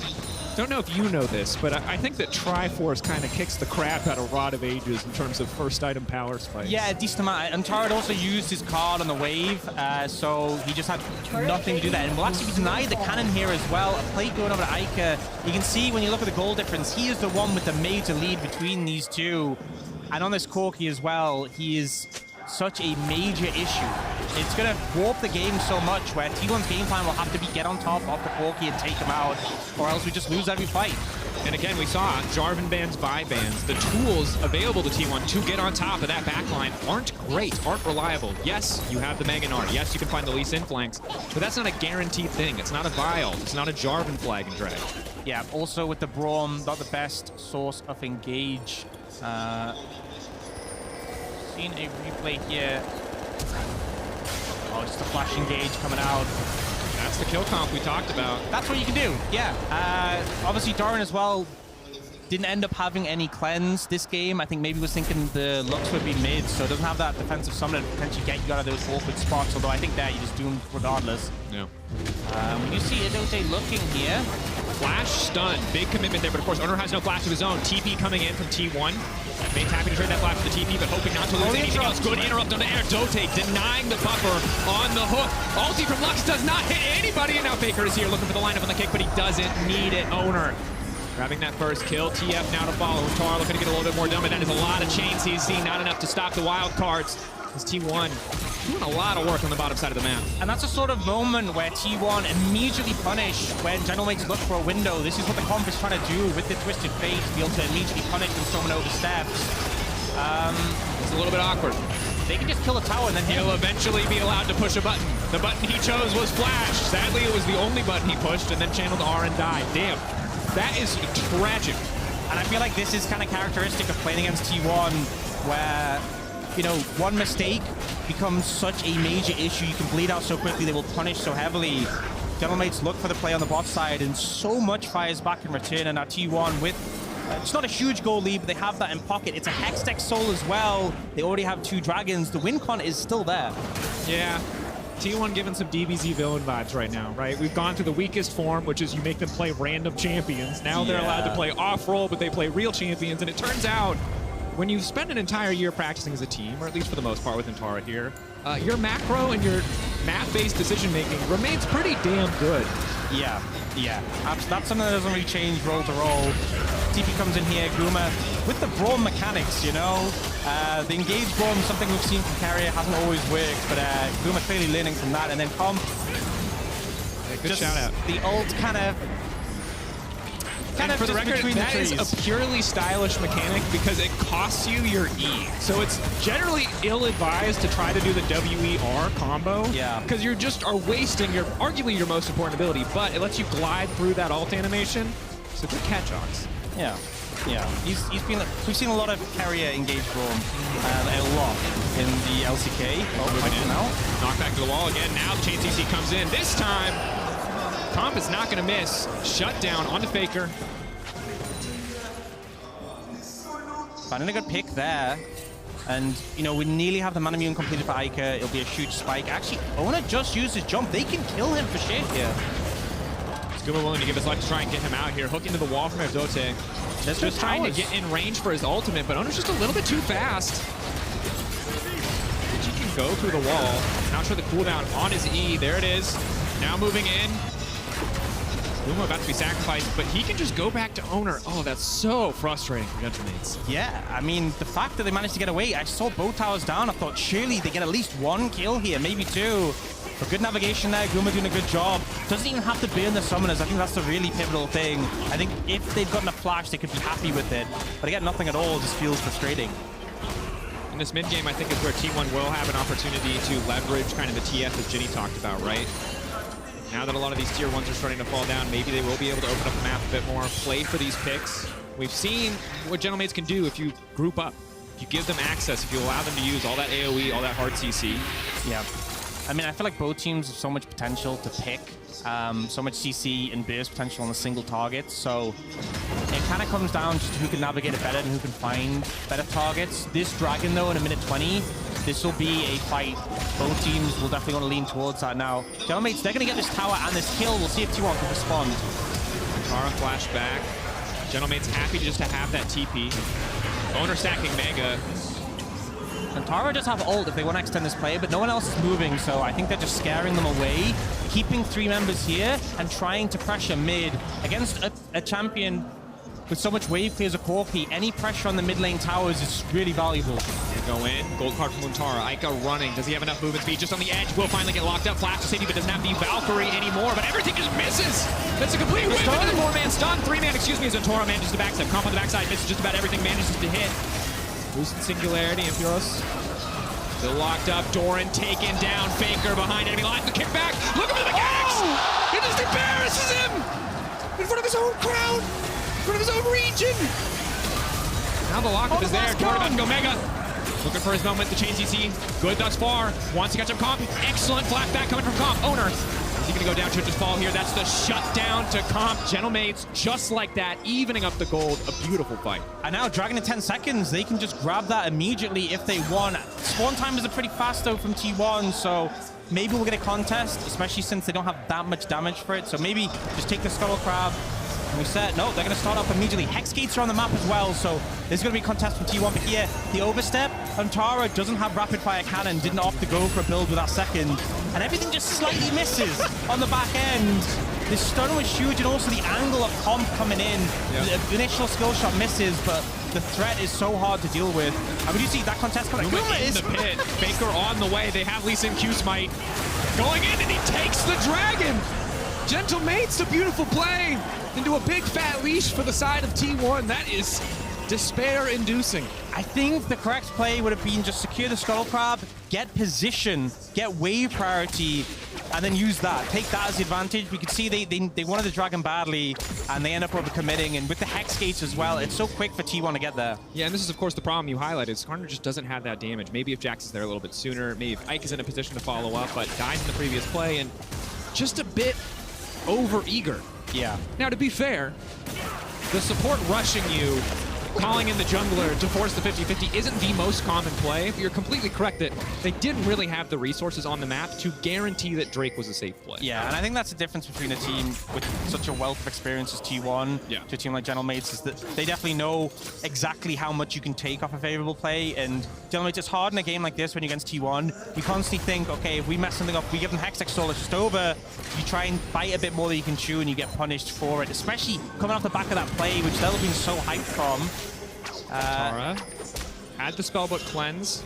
Don't know if you know this, but I think that Triforce kind of kicks the crap out of Rod of Ages in terms of first item power spikes. Yeah, a decent amount. Antara also used his card on the wave, so he just had nothing to do that. And will actually be denied the cannon here as well. A plate going over to Aika. You can see when you look at the goal difference, he is the one with the major lead between these two. And on this Corki as well, he is such a major issue. It's going to warp the game so much where T1's game plan will have to be get on top of the Corki and take him out, or else we just lose every fight. And again, we saw Jarvan bans, buy bans. The tools available to T1 to get on top of that backline aren't great, aren't reliable. Yes, you have the Mega Gnar. Yes, you can find the Lee Sin flanks, but that's not a guaranteed thing. It's not a Vile. It's not a Jarvan flag and drag. Yeah, also with the Braum, not the best source of engage. Seen a replay here. Oh, just a flash engage coming out. That's the kill comp we talked about. That's what you can do, yeah. Obviously, Darwin as well didn't end up having any cleanse this game. I think maybe was thinking the Lux would be mid, so it doesn't have that defensive summon to potentially get you out of those awkward spots, although I think there you're just doomed regardless. Yeah. You see Idote looking here. Flash stun, big commitment there, but of course Owner has no flash of his own. TP coming in from T1. Main's happy to trade that flash for the TP, but hoping not to lose anything else. Good interrupt on the air. Dote denying the buffer on the hook. Ulti from Lux does not hit anybody, and now Faker is here looking for the lineup on the kick, but he doesn't need it. Owner grabbing that first kill. TF now to follow. Tar looking to get a little bit more done, but that is a lot of chains he's seen, not enough to stop the wild cards. It's T1 doing a lot of work on the bottom side of the map. And that's a sort of moment where T1 immediately punish when GentleMates look for a window. This is what the comp is trying to do with the Twisted Fate, to be able to immediately punish when someone oversteps. It's a little bit awkward. They can just kill a tower and then he'll eventually be allowed to push a button. The button he chose was Flash. Sadly, it was the only button he pushed and then channeled R and died. Damn, that is tragic. And I feel like this is kind of characteristic of playing against T1 where, you know, one mistake becomes such a major issue. You can bleed out so quickly, they will punish so heavily. GentleMates look for the play on the bot side, and so much fires back in return. And now T1 with, it's not a huge goal lead, but they have that in pocket. It's a Hextech Soul as well. They already have 2 dragons. The win con is still there. Yeah. T1 giving some DBZ villain vibes right now, right? We've gone to the weakest form, which is you make them play random champions. Now they're allowed to play off-roll, but they play real champions. And it turns out, when you spend an entire year practicing as a team, or at least for the most part with Antara here, your macro and your map-based decision-making remains pretty damn good. Yeah. That's something that doesn't really change role to role. TP comes in here, Guma, with the Braum mechanics, you know? The engage Braum, something we've seen from Carrier, hasn't always worked, but Guma clearly learning from that, and then Comp. Good shout out. The ult kind of kind of for the just record, between the that is trees. a purely stylish mechanic because it costs you your E. So it's generally ill-advised to try to do the WER combo. Yeah. Because you just are wasting arguably your most important ability, but it lets you glide through that ult animation. So good catch, Ox. Yeah. Yeah, he's been. We've seen a lot of carrier engage Braum, a lot in the LCK. Moving in. Knockback to the wall again. Now the chain CC comes in. This time, Comp is not going to miss. Shut down onto Faker. Finding a good pick there. And, you know, we nearly have the mana immune completed for Ica. It'll be a huge spike. Actually, Owner just used his jump. They can kill him for shit here. Scuba willing to give his life to try and get him out here. Hook into the wall from Erdote. Just trying to get in range for his ultimate, but Owner's just a little bit too fast. He can go through the wall. Not sure the cooldown on his E. There it is. Now moving in. Luma about to be sacrificed, but he can just go back to Owner. Oh, that's so frustrating for GentleMates. Yeah, I mean, the fact that they managed to get away, I saw both towers down. I thought, surely they get at least one kill here, maybe two. But good navigation there, Guma doing a good job. Doesn't even have to burn the summoners. I think that's the really pivotal thing. I think if they'd gotten a flash, they could be happy with it. But again, nothing at all just feels frustrating. In this mid-game, I think is where T1 will have an opportunity to leverage kind of the TF that Ginny talked about, right? Now that a lot of these tier 1s are starting to fall down, maybe they will be able to open up the map a bit more, play for these picks. We've seen what GentleMates can do if you group up, if you give them access, if you allow them to use all that AoE, all that hard CC. Yeah. I mean, I feel like both teams have so much potential to pick, so much CC and burst potential on a single target. So it kind of comes down to who can navigate it better and who can find better targets. This Dragon, though, in a minute 20, this will be a fight. Both teams will definitely want to lean towards that now. GentleMates, they're going to get this tower and this kill. We'll see if T1 can respond. Tara flash back. GentleMates happy just to have that TP. Owner stacking Mega. And Tara does have ult if they want to extend this play, but no one else is moving, so I think they're just scaring them away, keeping 3 members here and trying to pressure mid. Against a champion with so much wave clear as Accor, any pressure on the mid lane towers is really valuable. Go in. Gold card from Muntara. Ica running. Does he have enough movement speed? Just on the edge. Will finally get locked up. Flash to safety, but doesn't have the Valkyrie anymore. But everything just misses. That's a complete whip. Another 4-man stun. 3-man, excuse me, as Zentora manages to backstab. Comp on the backside. Misses just about everything. Manages to hit. Boosted Singularity. Impyros still locked up. Doran taken down. Faker behind enemy lines. The kickback. Look at the mechanics. It just embarrasses him in front of his own crowd. In front of his own region. Now the lockup is there. Doran about to go Mega. Looking for his moment, the chain CC, good thus far. Wants to catch up Comp, excellent flashback coming from Comp. Owner, is he gonna go down to just fall here? That's the shutdown to Comp. GentleMates, just like that, evening up the gold, a beautiful fight. And now Dragon in 10 seconds, they can just grab that immediately if they want. Spawn time is pretty fast though from T1, so maybe we'll get a contest, especially since they don't have that much damage for it. So maybe just take the Scuttle Crab. And we said, no, they're going to start up immediately. Hex Gates are on the map as well, so there's going to be a contest from T1. But here, the overstep, and Tara doesn't have rapid fire cannon, didn't opt to go for a build with that second. And everything just slightly misses on the back end. The stun was huge, and also the angle of Comp coming in. Yeah. The initial skill shot misses, but the threat is so hard to deal with. And we do see that contest coming. Guma in the pit. Faker on the way. They have Lee Sin Q Smite going in, and he takes the Dragon. GentleMates, a beautiful play into a big fat leash for the side of T1. That is despair-inducing. I think the correct play would have been just secure the Scuttle Crab, get position, get wave priority, and then use that. Take that as the advantage. We could see they wanted the Dragon badly, and they end up overcommitting. And with the Hex Gates as well, it's so quick for T1 to get there. Yeah, and this is, of course, the problem you highlighted. Skarner just doesn't have that damage. Maybe if Jax is there a little bit sooner, maybe if Ike is in a position to follow up, but dies in the previous play, and just a bit over-eager. Yeah. Now, to be fair, the support rushing you, calling in the jungler to force the 50-50 isn't the most common play. You're completely correct that they didn't really have the resources on the map to guarantee that Drake was a safe play. Yeah, and I think that's the difference between a team with such a wealth of experience as T1 to a team like GentleMates, is that they definitely know exactly how much you can take off a favorable play. And GentleMates, it's hard in a game like this when you're against T1. You constantly think, okay, if we mess something up, we give them Hextech Soul, it's just over. You try and bite a bit more than you can chew, and you get punished for it, especially coming off the back of that play, which they'll have been so hyped from. Tara had the spellbook cleanse.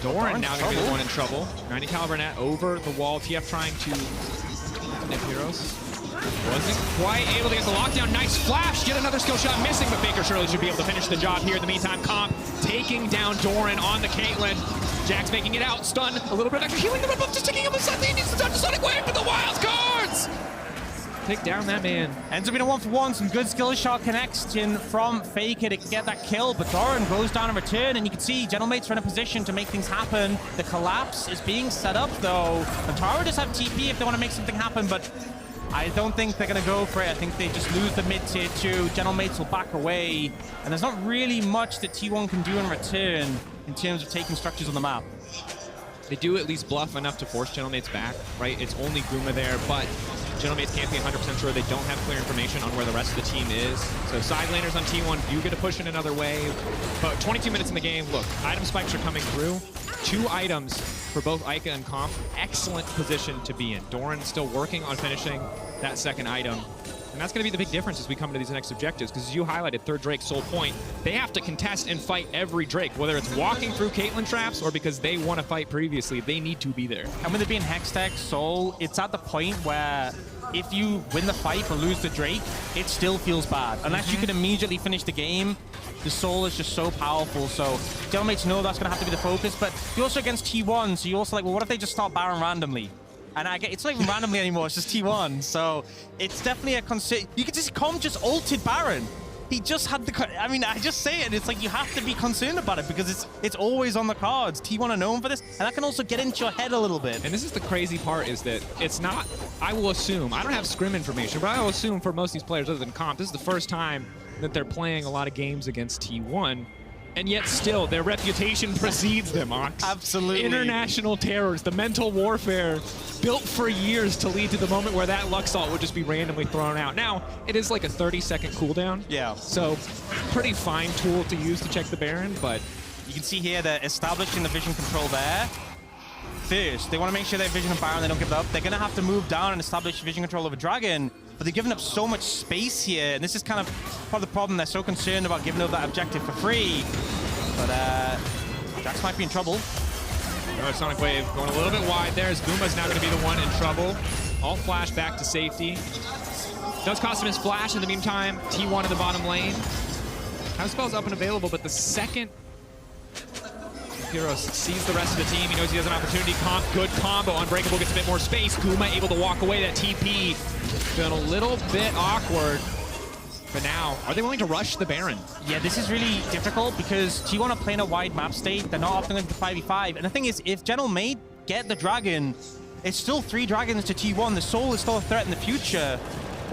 Doran now going to be the one in trouble. 90 caliber net over the wall. TF trying to nip heroes. Wasn't quite able to get the lockdown. Nice flash, yet another skill shot missing, but Faker surely should be able to finish the job here. In the meantime, Comp taking down Doran on the Caitlyn. Jax making it out, stun, a little bit of extra healing. The red buff just ticking up suddenly. He needs to touch the Sonic Wave for the wild cards. Take down that man. Ends up being a 1-for-1. Some good skill shot connection from Faker to get that kill, but Doran goes down in return, and you can see GentleMates are in a position to make things happen. The collapse is being set up, though. And Tara does have TP if they want to make something happen, but I don't think they're going to go for it. I think they just lose the mid-tier 2. GentleMates will back away, and there's not really much that T1 can do in return in terms of taking structures on the map. They do at least bluff enough to force GentleMates back, right? It's only Guma there, but GentleMates can't be 100% sure. They don't have clear information on where the rest of the team is. So side laners on T1 do get to push in another wave. But 22 minutes in the game, look, item spikes are coming through. 2 items for both Ica and Comp. Excellent position to be in. Doran still working on finishing that second item. And that's going to be the big difference as we come into these next objectives, because as you highlighted, third Drake, Soul Point, they have to contest and fight every Drake, whether it's walking through Caitlyn traps or because they want to fight previously. They need to be there. And with it being Hextech, Soul, it's at the point where if you win the fight or lose the Drake, it still feels bad. Unless you can immediately finish the game, the Soul is just so powerful. So GentleMates know that's going to have to be the focus, but you're also against T1, so you're also like, well, what if they just start Baron randomly? And I get it's not even randomly anymore, it's just T1. So it's definitely a concern. You can just Comp just ulted Baron. He just had the, I mean, I just say it, it's like you have to be concerned about it because it's always on the cards. T1 are known for this, and that can also get into your head a little bit. And this is the crazy part, is that it's not, I will assume, I don't have scrim information, but I will assume for most of these players other than Comp, this is the first time that they're playing a lot of games against T1. And yet still, their reputation precedes them, Ox. Absolutely. International terrors, the mental warfare built for years to lead to the moment where that Luxalt would just be randomly thrown out. Now, it is like a 30-second cooldown. Yeah. So, pretty fine tool to use to check the Baron, but you can see here they're establishing the vision control there. First, they want to make sure they have vision of Baron, they don't give it up. They're going to have to move down and establish vision control over Dragon, but they're giving up so much space here, and this is kind of part of the problem. They're so concerned about giving up that objective for free, but Jax might be in trouble. Sonic Wave going a little bit wide there, as Guma's now going to be the one in trouble. All flash back to safety. Does cost him his flash in the meantime. T1 in the bottom lane. Counterspell's up and available, but the second Heroes sees the rest of the team, he knows he has an opportunity. Good combo. Unbreakable gets a bit more space. Guma able to walk away. That TP feeling a little bit awkward. But now, are they willing to rush the Baron? Yeah, this is really difficult because T1 are playing a wide map state. They're not often going to 5v5. And the thing is, if GentleMates get the Dragon, it's still 3 Dragons to T1. The Soul is still a threat in the future.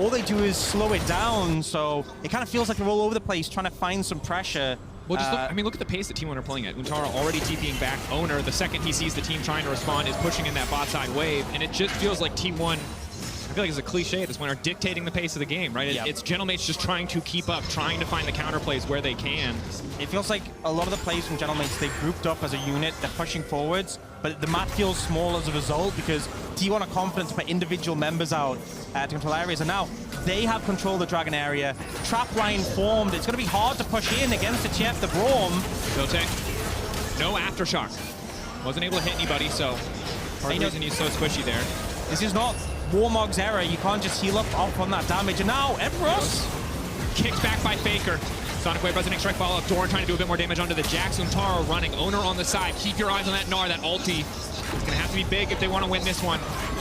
All they do is slow it down, so it kind of feels like they're all over the place trying to find some pressure. Well, just look, I mean, look at the pace that T1 are playing at. Untara already TPing back. Owner, the second he sees the team trying to respond, is pushing in that bot side wave, and it just feels like T1, I feel like it's a cliche at this point, are dictating the pace of the game, right? Yep. It's GentleMates just trying to keep up, trying to find the counter plays where they can. It feels like a lot of the plays from GentleMates, they grouped up as a unit, they're pushing forwards, but the map feels small as a result because T1 are confident to put individual members out to control areas, and now they have control of the Dragon area. Trap line formed. It's going to be hard to push in against the TF, the Braum. No aftershock. Wasn't able to hit anybody, so part of the reason he's so squishy there. This is not Warmog's error. You can't just heal up off on that damage. And now, Empress kicked back by Faker. Sonic Wave Resonate Strike follow-up. Doran trying to do a bit more damage onto the Jax. Taro running. Owner on the side. Keep your eyes on that Gnar, that ulti. It's going to have to be big if they want to win this one.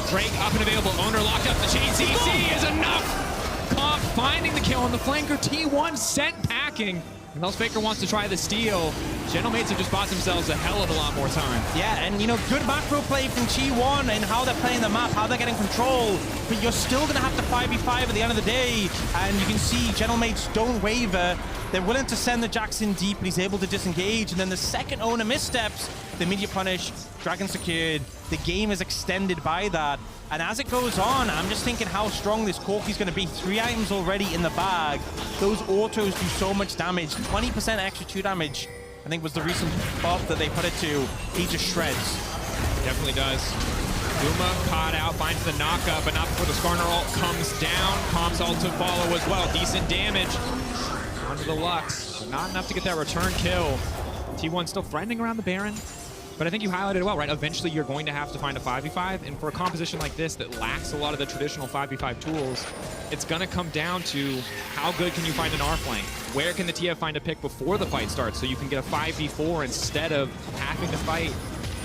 Drake up and available. Owner locked up. The chain CC is enough. Comp finding the kill on the flanker. T1 sent packing. Unless Faker wants to try the steal, GentleMates have just bought themselves a hell of a lot more time. Yeah, and you know, good macro play from T1 and how they're playing the map, how they're getting control, but you're still going to have to 5v5 at the end of the day, and you can see GentleMates don't waver. They're willing to send the Jax in deep, and he's able to disengage, and then the second Owner missteps, the immediate punish, Dragon secured. The game is extended by that. And as it goes on, I'm just thinking how strong this Corki's going to be. 3 items already in the bag. Those autos do so much damage. 20% extra 2 damage, I think, was the recent buff that they put it to. He just shreds. Definitely does. Guma caught out, finds the knockup, but not before the Skarner ult comes down. Comp's ult to follow as well. Decent damage onto the Lux. But not enough to get that return kill. T1 still threatening around the Baron. But I think you highlighted it well, right? Eventually, you're going to have to find a 5v5, and for a composition like this that lacks a lot of the traditional 5v5 tools, it's going to come down to how good can you find an R flank? Where can the TF find a pick before the fight starts so you can get a 5v4 instead of having to fight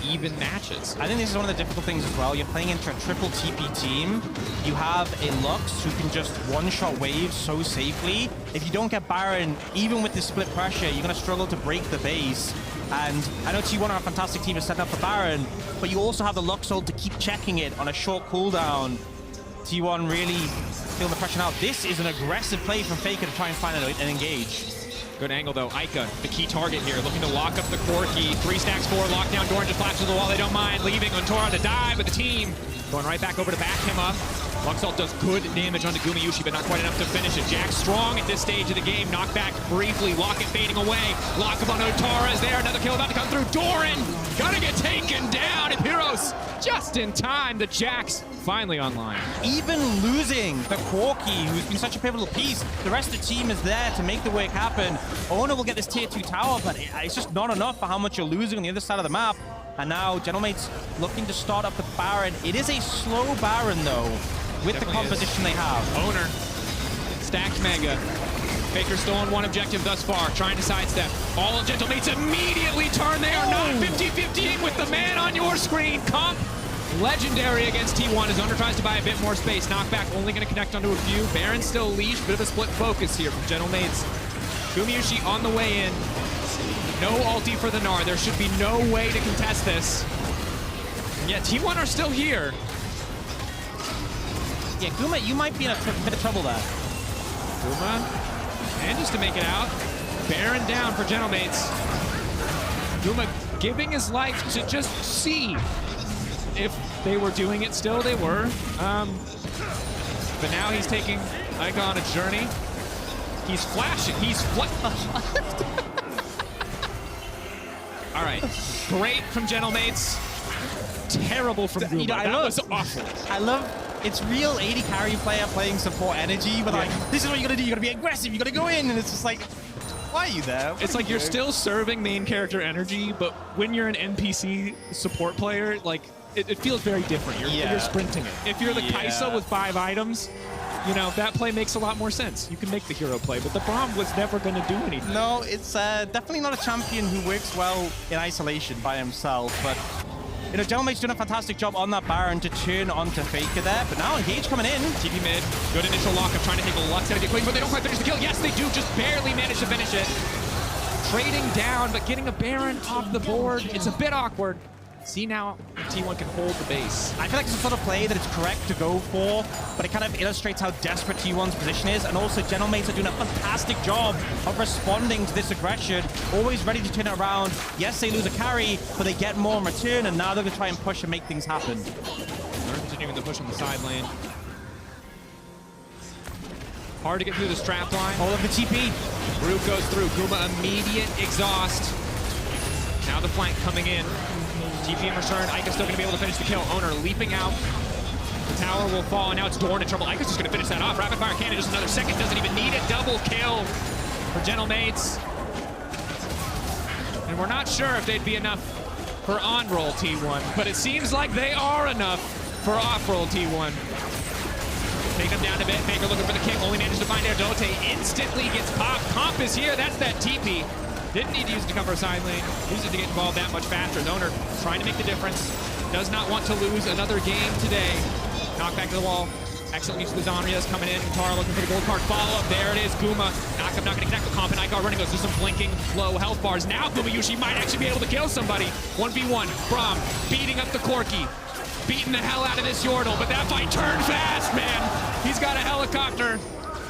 even matches? I think this is one of the difficult things as well. You're playing into a triple TP team. You have a Lux who can just one-shot wave so safely. If you don't get Baron, even with the split pressure, you're going to struggle to break the base. And I know T1 are a fantastic team to set up for Baron, but you also have the Lux ult to keep checking it on a short cooldown. T1 really feeling the pressure now. This is an aggressive play from Faker to try and find an engage. Good angle, though. Ica, the key target here, looking to lock up the core key. 3 stacks forward, lockdown. Doran just flashes the wall. They don't mind leaving Untora to die, but the team going right back over to back him up. Luxalt does good damage onto Gumayushi, but not quite enough to finish it. Jack strong at this stage of the game. Knockback briefly. Locket fading away. Lock up on Otara is there. Another kill about to come through. Doran gonna get taken down. And Heroes just in time. The Jack's finally online. Even losing the Corki, who's been such a pivotal piece, the rest of the team is there to make the work happen. Owner will get this tier 2 tower, but it's just not enough for how much you're losing on the other side of the map. And now GentleMates looking to start up the Baron. It is a slow Baron, though, with Definitely the composition they have. Owner, stacked Mega. Faker stolen one objective thus far, trying to sidestep. All of GentleMates immediately turn. They are not 50-50 with the man on your screen. Comp, legendary against T1 as Owner tries to buy a bit more space. Knockback only going to connect onto a few. Baron still leashed, bit of a split focus here from GentleMates. Gumayushi on the way in. No ulti for the Gnar. There should be no way to contest this. And yet T1 are still here. Yeah, Guma, you might be in a bit of trouble there. Guma manages to make it out. Baron down for GentleMates. Guma giving his life to just see if they were doing it still. They were. But now he's taking Ica on a journey. He's flashing. He's All right. Great from GentleMates. Terrible from Guma. That was awful. I love it's real 80 carry player playing support energy, but like, this is what you gotta do. You gotta be aggressive. You gotta go in, and it's just like, why are you there? It's like you're still serving main character energy, but when you're an NPC support player, like, it feels very different. You're sprinting it. If you're the Kaisa with 5 items, you know, that play makes a lot more sense. You can make the hero play, but the Braum was never going to do anything. No, it's definitely not a champion who works well in isolation by himself, but you know, GentleMates doing a fantastic job on that Baron to turn onto Faker there, but now Engage coming in. TP mid, good initial lockup, trying to take a Lux out of the equation, but they don't quite finish the kill. Yes, they do, just barely manage to finish it. Trading down, but getting a Baron off the board, it's a bit awkward. See now, T1 can hold the base. I feel like it's the sort of play that it's correct to go for, but it kind of illustrates how desperate T1's position is, and also GentleMates are doing a fantastic job of responding to this aggression, always ready to turn it around. Yes, they lose a carry, but they get more in return, and now they're going to try and push and make things happen. They're continuing the push on the side lane. Hard to get through the strap line. All of the TP. Root goes through. Guma immediate exhaust. Now the flank coming in. TP in return. Ica's still going to be able to finish the kill. Owner leaping out. The tower will fall, and now it's Doran in trouble. Ica's just going to finish that off. Rapid fire cannon, just another second. Doesn't even need it. Double kill for GentleMates. And we're not sure if they'd be enough for on-roll T1, but it seems like they are enough for off-roll T1. Take them down a bit. Faker looking for the kick. Only manages to find Erdote. Instantly gets popped. Comp is here. That's that TP. Didn't need to use it to cover a side lane. Used it to get involved that much faster. Owner trying to make the difference. Does not want to lose another game today. Knock back to the wall. Excellent use of the Zonrias coming in. Tara looking for the gold card follow-up. There it is. Guma. Knock up, not going to connect with Comp, and Icar running goes through some blinking low health bars. Now Gumayushi might actually be able to kill somebody. 1v1. Braum beating up the Corki. Beating the hell out of this Yordle, but that fight turned fast, man. He's got a helicopter.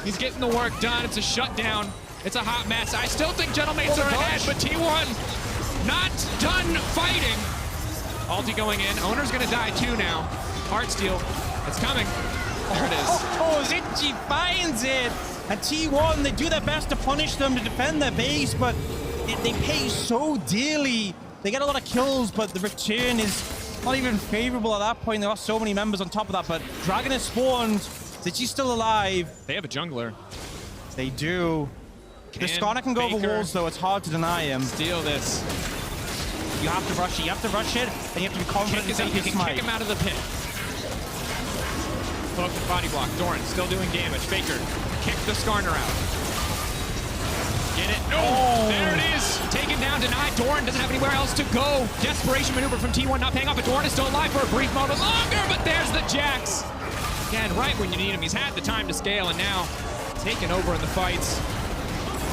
He's getting the work done. It's a shutdown. It's a hot mess. I still think GentleMates are ahead, but T1 not done fighting. Ulti going in. Owner's going to die too now. Heartsteel. It's coming. There it is. Oh, Zitchi finds it. And T1, they do their best to punish them, to defend their base, but they pay so dearly. They get a lot of kills, but the return is not even favorable at that point. There are so many members on top of that, but Dragon has spawned. Zitchi's still alive. They have a jungler. They do. The Skarner can go over walls, though. It's hard to deny him. Steal this. You have to rush it. You have to rush it, and you have to be confident Kick that you can smite. kick him out of the pit. Hook, body block. Doran still doing damage. Faker, kick the Skarner out. Get it. No! Oh. There it is. Taken down, denied. Doran doesn't have anywhere else to go. Desperation maneuver from T1 not paying off, but Doran is still alive for a brief moment longer, but there's the Jax. Again, right when you need him. He's had the time to scale, and now taken over in the fights.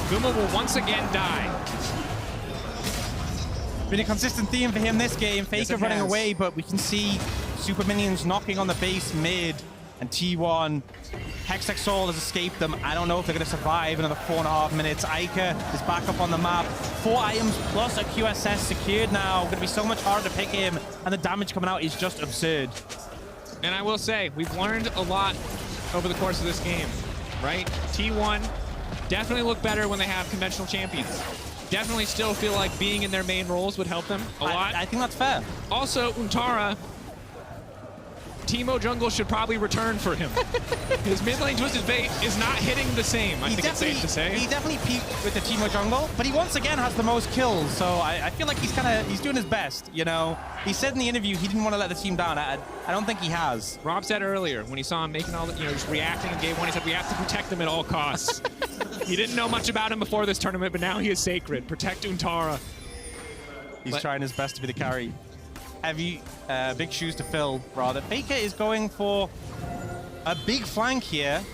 Guma will once again die. Been a consistent theme for him this game. Faker running away, but we can see super minions knocking on the base mid, and T1 Hextech Soul has escaped them. I don't know if they're going to survive another 4.5 minutes. Ica is back up on the map. 4 items plus a QSS secured now. Going to be so much harder to pick him, and the damage coming out is just absurd. And I will say, we've learned a lot over the course of this game, right? T1 definitely look better when they have conventional champions. Definitely still feel like being in their main roles would help them a lot. I think that's fair. Also, Untara, Teemo jungle should probably return for him. His mid lane Twisted Fate is not hitting the same, I think it's safe to say. He definitely peaked with the Teemo jungle, but he once again has the most kills, so I feel like he's doing his best, you know? He said in the interview he didn't want to let the team down. I don't think he has. Rob said earlier, when he saw him making all the, just reacting in game one, he said, we have to protect them at all costs. He didn't know much about him before this tournament, but now he is sacred. Protect Untara. He's trying his best to be the carry. Heavy, big shoes to fill, rather. Faker is going for a big flank here.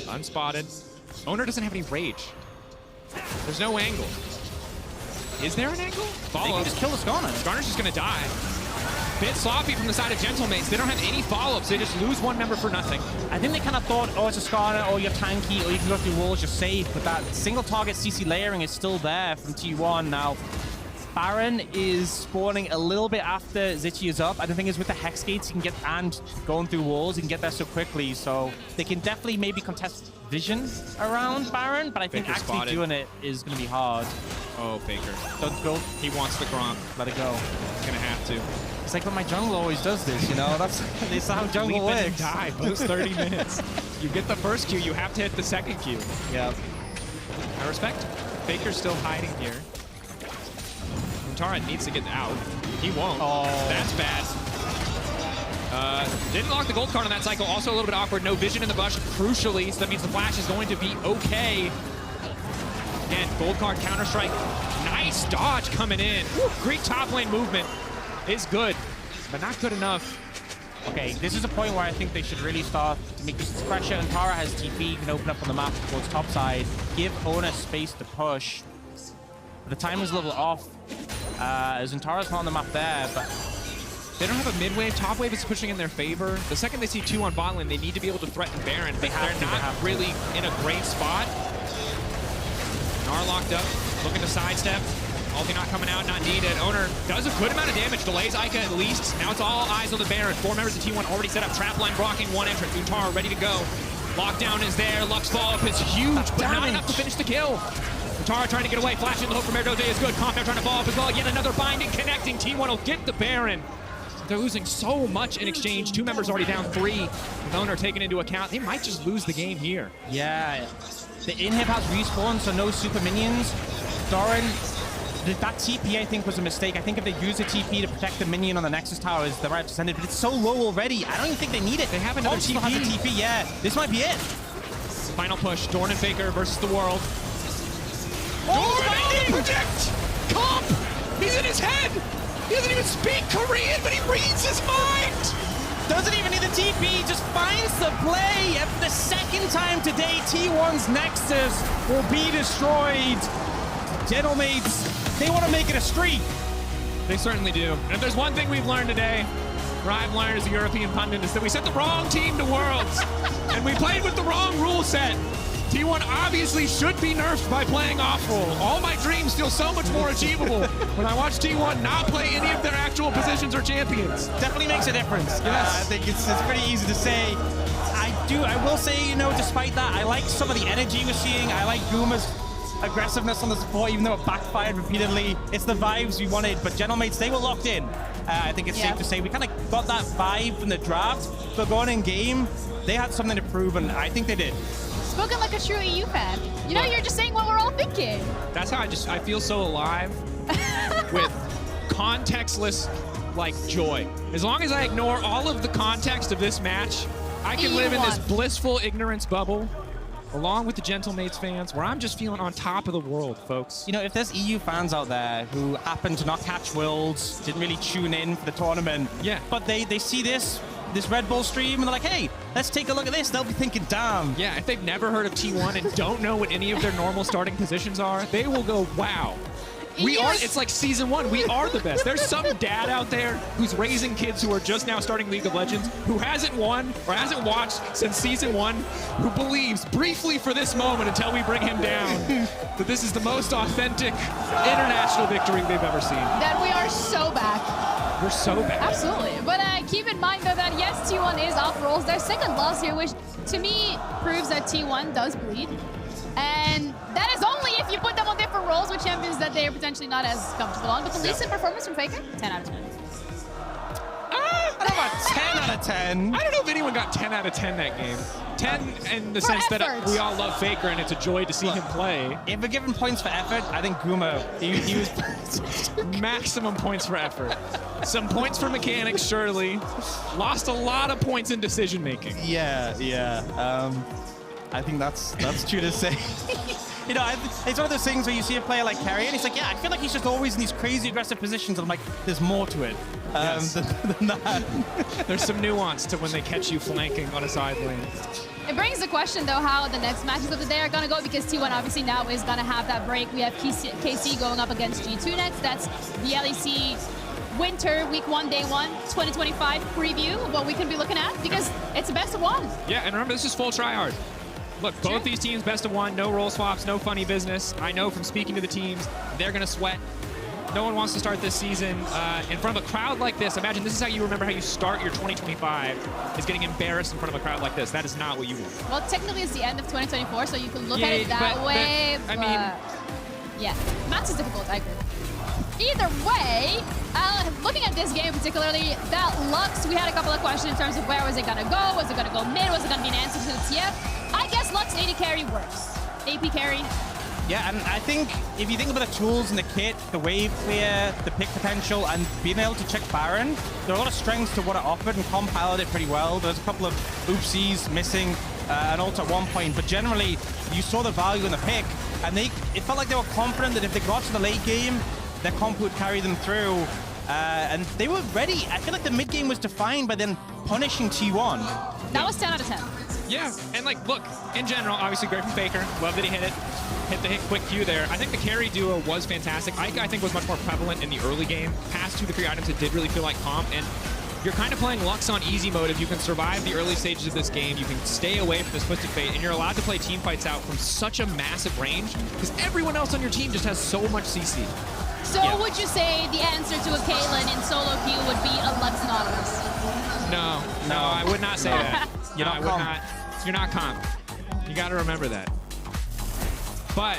Unspotted. Owner doesn't have any rage. There's no angle. Is there an angle? They can just kill the Skarner. Skarner's just going to die. Bit sloppy from the side of GentleMates. They don't have any follow-ups. They just lose one member for nothing. I think they kind of thought, oh, it's a Skarner, or you're tanky, or you can go through walls, you're safe. But that single target CC layering is still there from T1 now. Baron is spawning a little bit after Zitchi is up. I don't think it's with the Hex Gates he can get, and going through walls, he can get there so quickly. So they can definitely maybe contest vision around Baron, but I think Faker actually spotted. doing it is going to be hard. Oh, Faker. Don't go. He wants the Gronk. Let it go. He's going to have to. It's like when my jungle always does this, you know? That's how jungle Leap in and works. die post 30 minutes. You get the first Q, you have to hit the second Q. Yep. I respect. Faker's still hiding here. Untara needs to get out. He won't. Oh. That's bad. Didn't lock the gold card on that cycle. Also a little bit awkward. No vision in the bush, crucially. So that means the flash is going to be okay. Again, gold card counter-strike. Nice dodge coming in. Woo, great top lane movement. Is good, but not good enough. Okay, this is a point where I think they should really start to make this pressure. And Tara has TP, can open up on the map towards top side. Give Ona space to push. The time is a little off. As Untara's not on the map there, but they don't have a mid wave. Top wave is pushing in their favor. The second they see 2 on bot lane, they need to be able to threaten Baron, but they're not really in a great spot. Gnar locked up, looking to sidestep. Ulti not coming out, not needed. Owner does a good amount of damage, delays Ica at least. Now it's all eyes on the Baron. 4 members of T1 already set up. Trap line blocking 1 entrance. Untara ready to go. Lockdown is there. Lux follow-up is huge, but not enough to finish the kill. Untara trying to get away. Flashing the hook from Erdoze is good. Compound trying to follow up as well. Yet another binding, connecting. T1 will get the Baron. They're losing so much in exchange. 2 members already down 3. With Owner taken into account, they might just lose the game here. yeah. The inhib has respawn, so no super minions. Doran, that TP I think was a mistake. I think if they use the TP to protect the minion on the Nexus Tower is the right to send it, but it's so low already. I don't even think they need it. They have another TP. Has a TP. Yeah, this might be it. Final push. Dorn and Faker versus the world. Oh, Dorn, protect! Comp! He's in his head! He doesn't even speak Korean, but he reads his mind! Doesn't even need the TP, just finds the play. And for the second time today, T1's Nexus will be destroyed. GentleMates, they want to make it a streak. They certainly do. And if there's one thing we've learned today, or I've learned as a European pundit, is that we sent the wrong team to Worlds. And we played with the wrong rule set. T1 obviously should be nerfed by playing off-roll. All my dreams feel so much more achievable when I watch T1 not play any of their actual positions or champions. Definitely makes a difference. Yes. I think it's pretty easy to say. I will say, you know, despite that, I like some of the energy we're seeing. I like Guma's aggressiveness on the support, even though it backfired repeatedly. It's the vibes we wanted, but GentleMates, they were locked in. I think it's safe to say we kind of got that vibe from the draft, but going in game, they had something to prove, and I think they did. Spoken like a true EU fan. You know, you're just saying what we're all thinking. That's how I feel so alive. with contextless, like, joy. As long as I ignore all of the context of this match, I can live in this blissful ignorance bubble along with the GentleMates fans where I'm just feeling on top of the world, folks. You know, if there's EU fans out there who happen to not catch Worlds, didn't really tune in for the tournament, but they see this Red Bull stream and they're like, hey, let's take a look at this. They'll be thinking, damn. Yeah, if they've never heard of T1 and don't know what any of their normal starting positions are, they will go, wow. It's like season 1, we are the best. There's some dad out there who's raising kids who are just now starting League of Legends, who hasn't won or hasn't watched since season 1, who believes briefly for this moment until we bring him down that this is the most authentic international victory they've ever seen. That we are so back. We're so back. Absolutely. But keep in mind though that yes, T1 is off rolls. Their second loss here, which to me proves that T1 does bleed. And that is only if you put them on different roles with champions that they are potentially not as comfortable on. But the recent performance from Faker, 10 out of 10. I don't know about 10 out of 10. I don't know if anyone got 10 out of 10 that game. 10 in the sense that we all love Faker and it's a joy to see him play. If we're giving points for effort, I think Guma, he was maximum points for effort. Some points for mechanics, surely. Lost a lot of points in decision making. Yeah. I think that's true to say. You know, it's one of those things where you see a player like Carry and he's like, yeah, I feel like he's just always in these crazy aggressive positions. And I'm like, there's more to it than that. There's some nuance to when they catch you flanking on a side lane. It brings the question, though, how the next matches of the day are going to go, because T1 obviously now is going to have that break. We have KC going up against G2 next. That's the LEC Winter Week 1, Day 1, 2025 preview of what we could be looking at, because it's a best of 1. Yeah, and remember, this is full tryhard. Look, both these teams, best of 1, no role swaps, no funny business. I know from speaking to the teams, they're going to sweat. No one wants to start this season in front of a crowd like this. Imagine this is how you remember how you start your 2025, is getting embarrassed in front of a crowd like this. That is not what you want. Well, technically it's the end of 2024, so you can look at it that way. I mean, yeah, maths is difficult, I agree. Either way, looking at this game particularly, that Lux, we had a couple of questions in terms of where was it going to go? Was it going to go mid? Was it going to be an answer to the TF? I guess Lux AD carry works. AP carry. Yeah, and I think if you think about the tools in the kit, the wave clear, the pick potential, and being able to check Baron, there are a lot of strengths to what it offered, and Comp piloted it pretty well. There's a couple of oopsies missing, and also at one point, but generally, you saw the value in the pick, and it felt like they were confident that if they got to the late game, their comp would carry them through, and they were ready. I feel like the mid game was defined by them punishing T1. That was 10 out of 10. Yeah, and like, look, in general, obviously great from Faker. Love that he hit it. Hit the quick Q there. I think the carry duo was fantastic. Ike, I think, was much more prevalent in the early game. Past 2 to 3 items, it did really feel like comp, and you're kind of playing Lux on easy mode. If you can survive the early stages of this game, you can stay away from this Twisted Fate, and you're allowed to play team fights out from such a massive range, because everyone else on your team just has so much CC. So would you say the answer to a Caitlyn in solo queue would be a Lux Nautilus? No, I would not say that. You're not comp. You're not comp. You got to remember that. But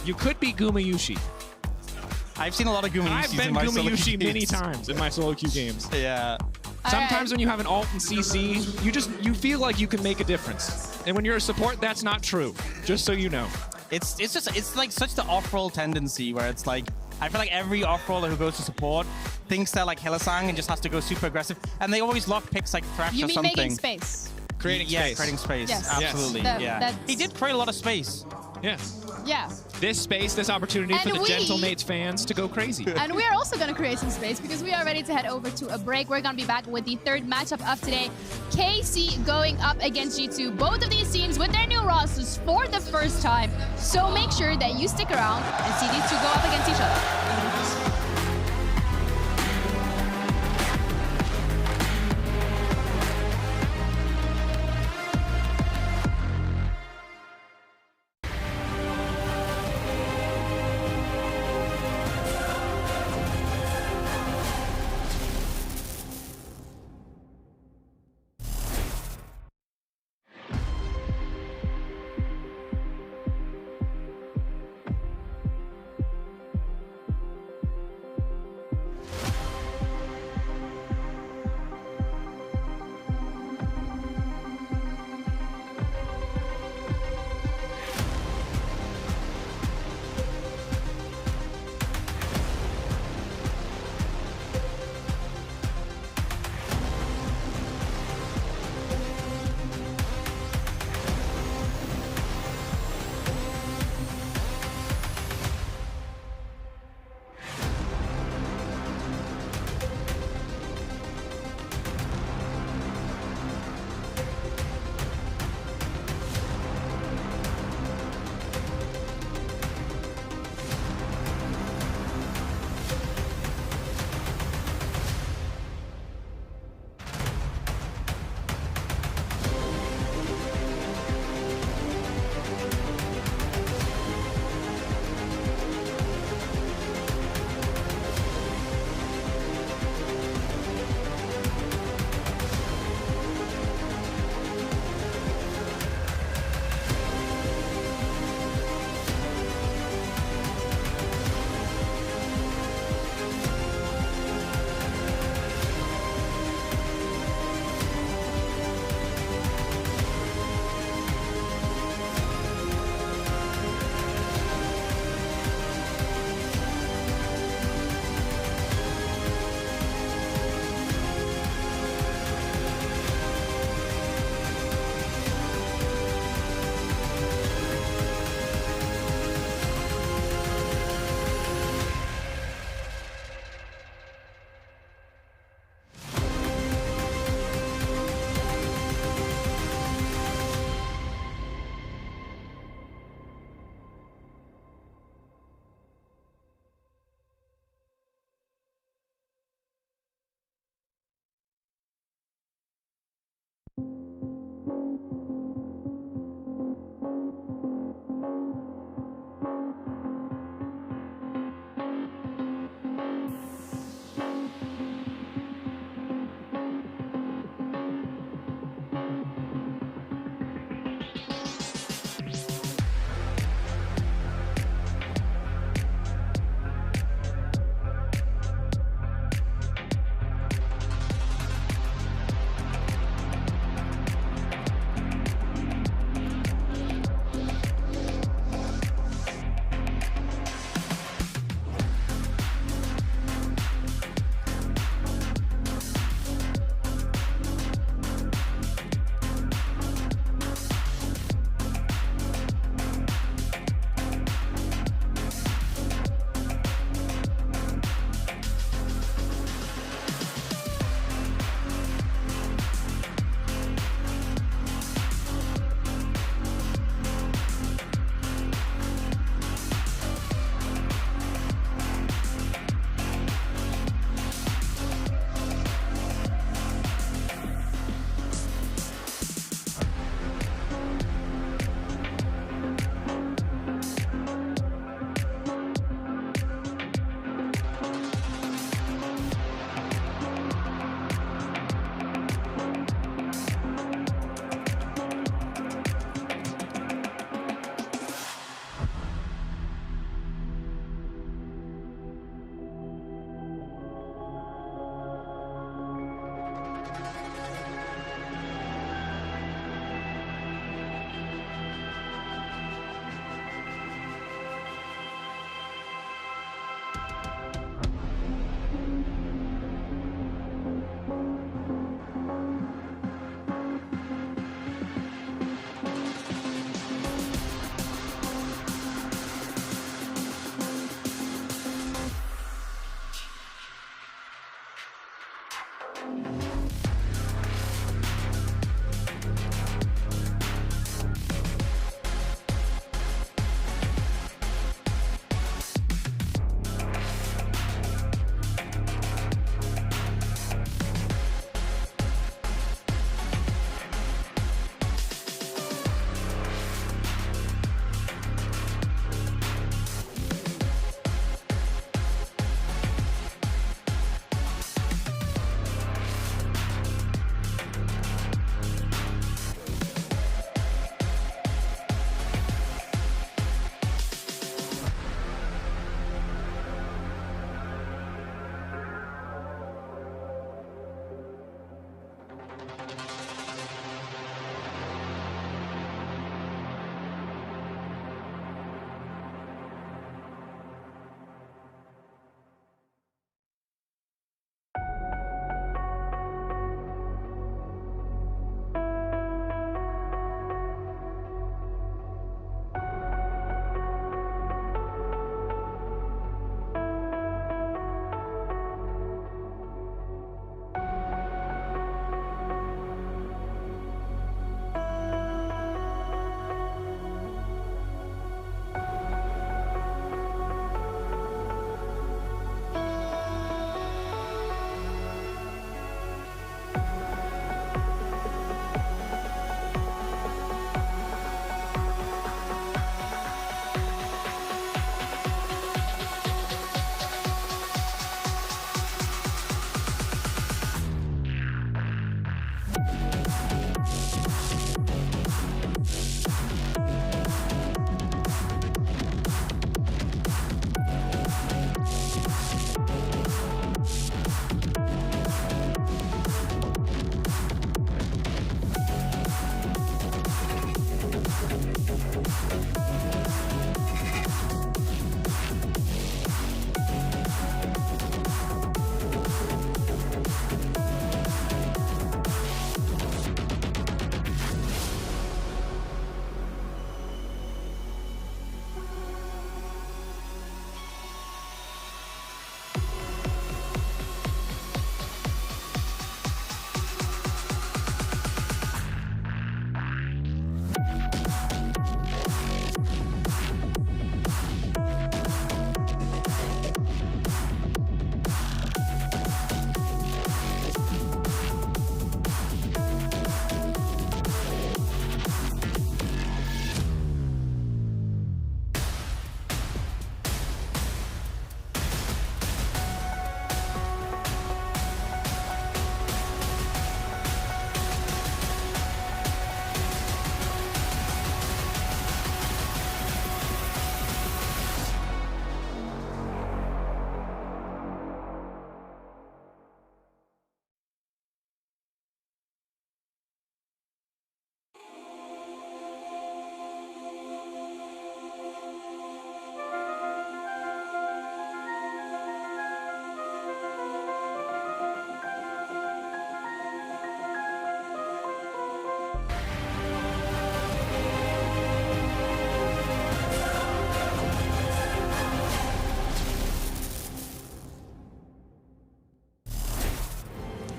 you could be Gumayushi. I've seen a lot of Gumayushis. I've been Gumayushi many times in my solo queue games. Yeah. Sometimes when you have an ult and CC, you feel like you can make a difference. And when you're a support, that's not true. Just so you know. It's like such the off-roll tendency where it's like, I feel like every off-roller who goes to support thinks they're like Hylissang and just has to go super aggressive. And they always lock picks like Thresh you or mean something. Making space? Creating space. Yeah, creating space. Yes. Absolutely. Yes. He did create a lot of space. Yeah. Yeah. This space, this opportunity for the GentleMates fans to go crazy. And we are also going to create some space because we are ready to head over to a break. We're going to be back with the third matchup of today. KC going up against G2. Both of these teams with their new rosters for the first time. So make sure that you stick around and see these two go up against each other.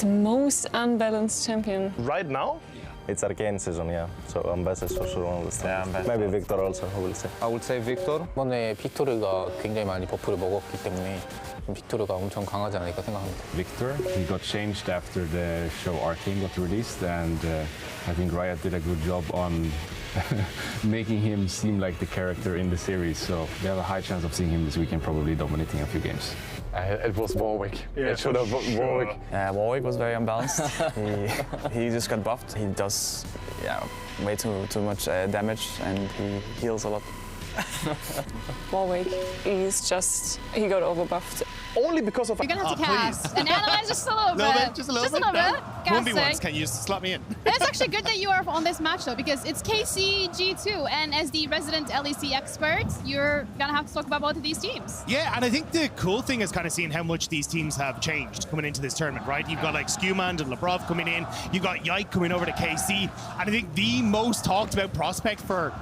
The most unbalanced champion. Right now? It's Arcane season, yeah. So Ambas is for sure on the stand. Maybe Victor also, who will say. I would say Victor. 이번에 빅토르가 굉장히 많이 버프를 먹었기 때문에 빅토르가 엄청 강하지 않을까 생각합니다. Victor, he got changed after the show Arcane got released, and I think Riot did a good job on making him seem like the character in the series. So they have a high chance of seeing him this weekend, probably dominating a few games. It was Warwick. Yeah, it should have Warwick. Yeah, Warwick was very unbalanced. he just got buffed. He does way too much damage, and he heals a lot. Warwick, he got overbuffed. Only because of... You're gonna have to cast and analyze just a little bit. Just a little bit. Casting. 1v1s, can you just slap me in? It's actually good that you are on this match though, because it's KC, G2, and as the resident LEC expert, you're gonna have to talk about both of these teams. Yeah, and I think the cool thing is kind of seeing how much these teams have changed coming into this tournament, right? You've got like Skewman and Labrov coming in, you've got Yike coming over to KC, and I think the most talked about prospect for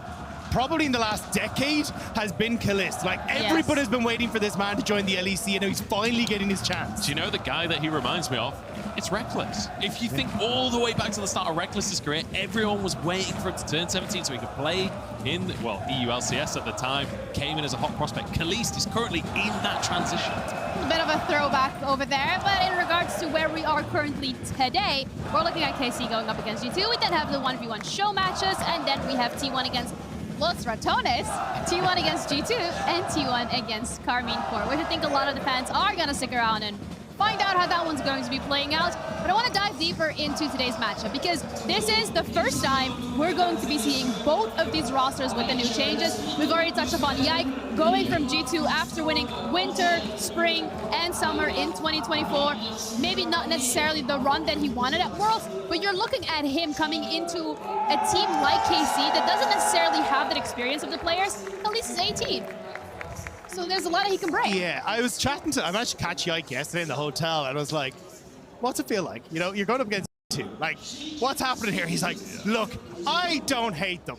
probably in the last decade has been Kalist. Like, everybody's been waiting for this man to join the LEC, and he's finally getting his chance. Do you know the guy that he reminds me of? It's Reckless. If you think all the way back to the start of Reckless's career, everyone was waiting for it to turn 17 so he could play in, EU LCS at the time, came in as a hot prospect. Kalist is currently in that transition. A bit of a throwback over there, but in regards to where we are currently today, we're looking at KC going up against G2. We then have the 1v1 show matches, and then we have T1 against Los Ratones, T1 against G2, and T1 against KCORP, which I think a lot of the fans are going to stick around and find out how that one's going to be playing out. But I want to dive deeper into today's matchup because this is the first time we're going to be seeing both of these rosters with the new changes. We've already touched upon Yike going from G2 after winning Winter, Spring, and Summer in 2024. Maybe not necessarily the run that he wanted at Worlds, but you're looking at him coming into a team like KC that doesn't necessarily have that experience of the players. At least he's 18. So there's a lot that he can bring. Yeah, I managed to catch Yike yesterday in the hotel, and I was like, what's it feel like? You know, you're going up against two. Like, what's happening here? He's like, look, I don't hate them.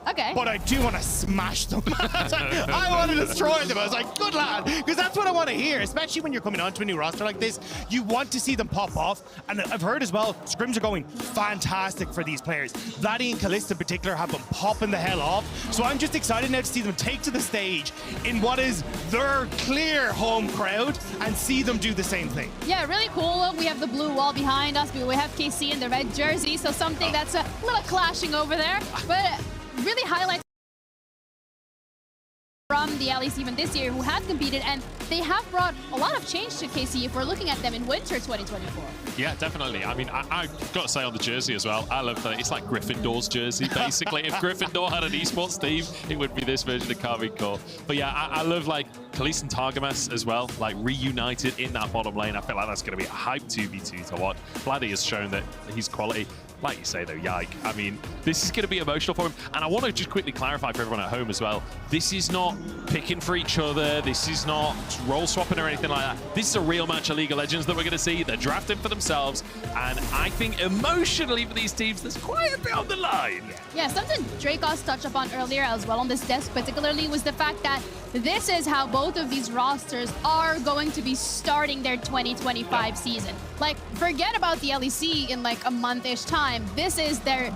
Okay. But I do want to smash them. I want to destroy them. I was like, good lad, because that's what I want to hear, especially when you're coming onto a new roster like this. You want to see them pop off. And I've heard as well, scrims are going fantastic for these players. Vladdy and Kalist in particular have been popping the hell off. So I'm just excited now to see them take to the stage in what is their clear home crowd and see them do the same thing. Yeah, really cool. We have the blue wall behind us, but we have KC in the red jersey, so something that's a little clashing over there. But really highlights from the LEC even this year who have competed, and they have brought a lot of change to KC if we're looking at them in winter 2024. Yeah, definitely. I mean, I've got to say on the jersey as well, I love that it's like Gryffindor's jersey, basically. If Gryffindor had an esports team, it would be this version of KCORP. But yeah, I love like Kalist and Targamas as well, like reunited in that bottom lane. I feel like that's going to be a hype 2v2 to watch. Vladdy has shown that he's quality. Like you say though, Yike, I mean, this is going to be emotional for him. And I want to just quickly clarify for everyone at home as well, this is not picking for each other, this is not role swapping or anything like that. This is a real match of League of Legends that we're going to see. They're drafting for themselves, and I think emotionally for these teams, there's quite a bit on the line. Yeah, something Dracos touched upon earlier as well on this desk particularly was the fact that this is how both of these rosters are going to be starting their 2025 season. Like, forget about the LEC in like a month-ish time. This is their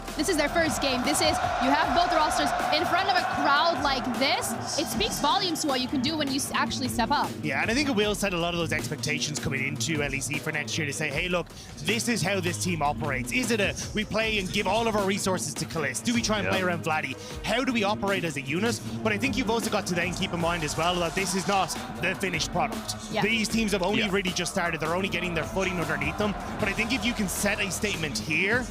first game. This is, you have both rosters in front of a crowd like this. It speaks volumes to what you can do when you actually step up. Yeah, and I think it will set a lot of those expectations coming into LEC for next year to say, hey, look, this is how this team operates. Is it a, we play and give all of our resources to Kalist? Do we try and play around Vladdy? How do we operate as a unit? But I think you've also got to then keep in mind as well that this is not the finished product. Yeah. These teams have only really just started. They're only getting their footing underneath them. But I think if you can set a statement here,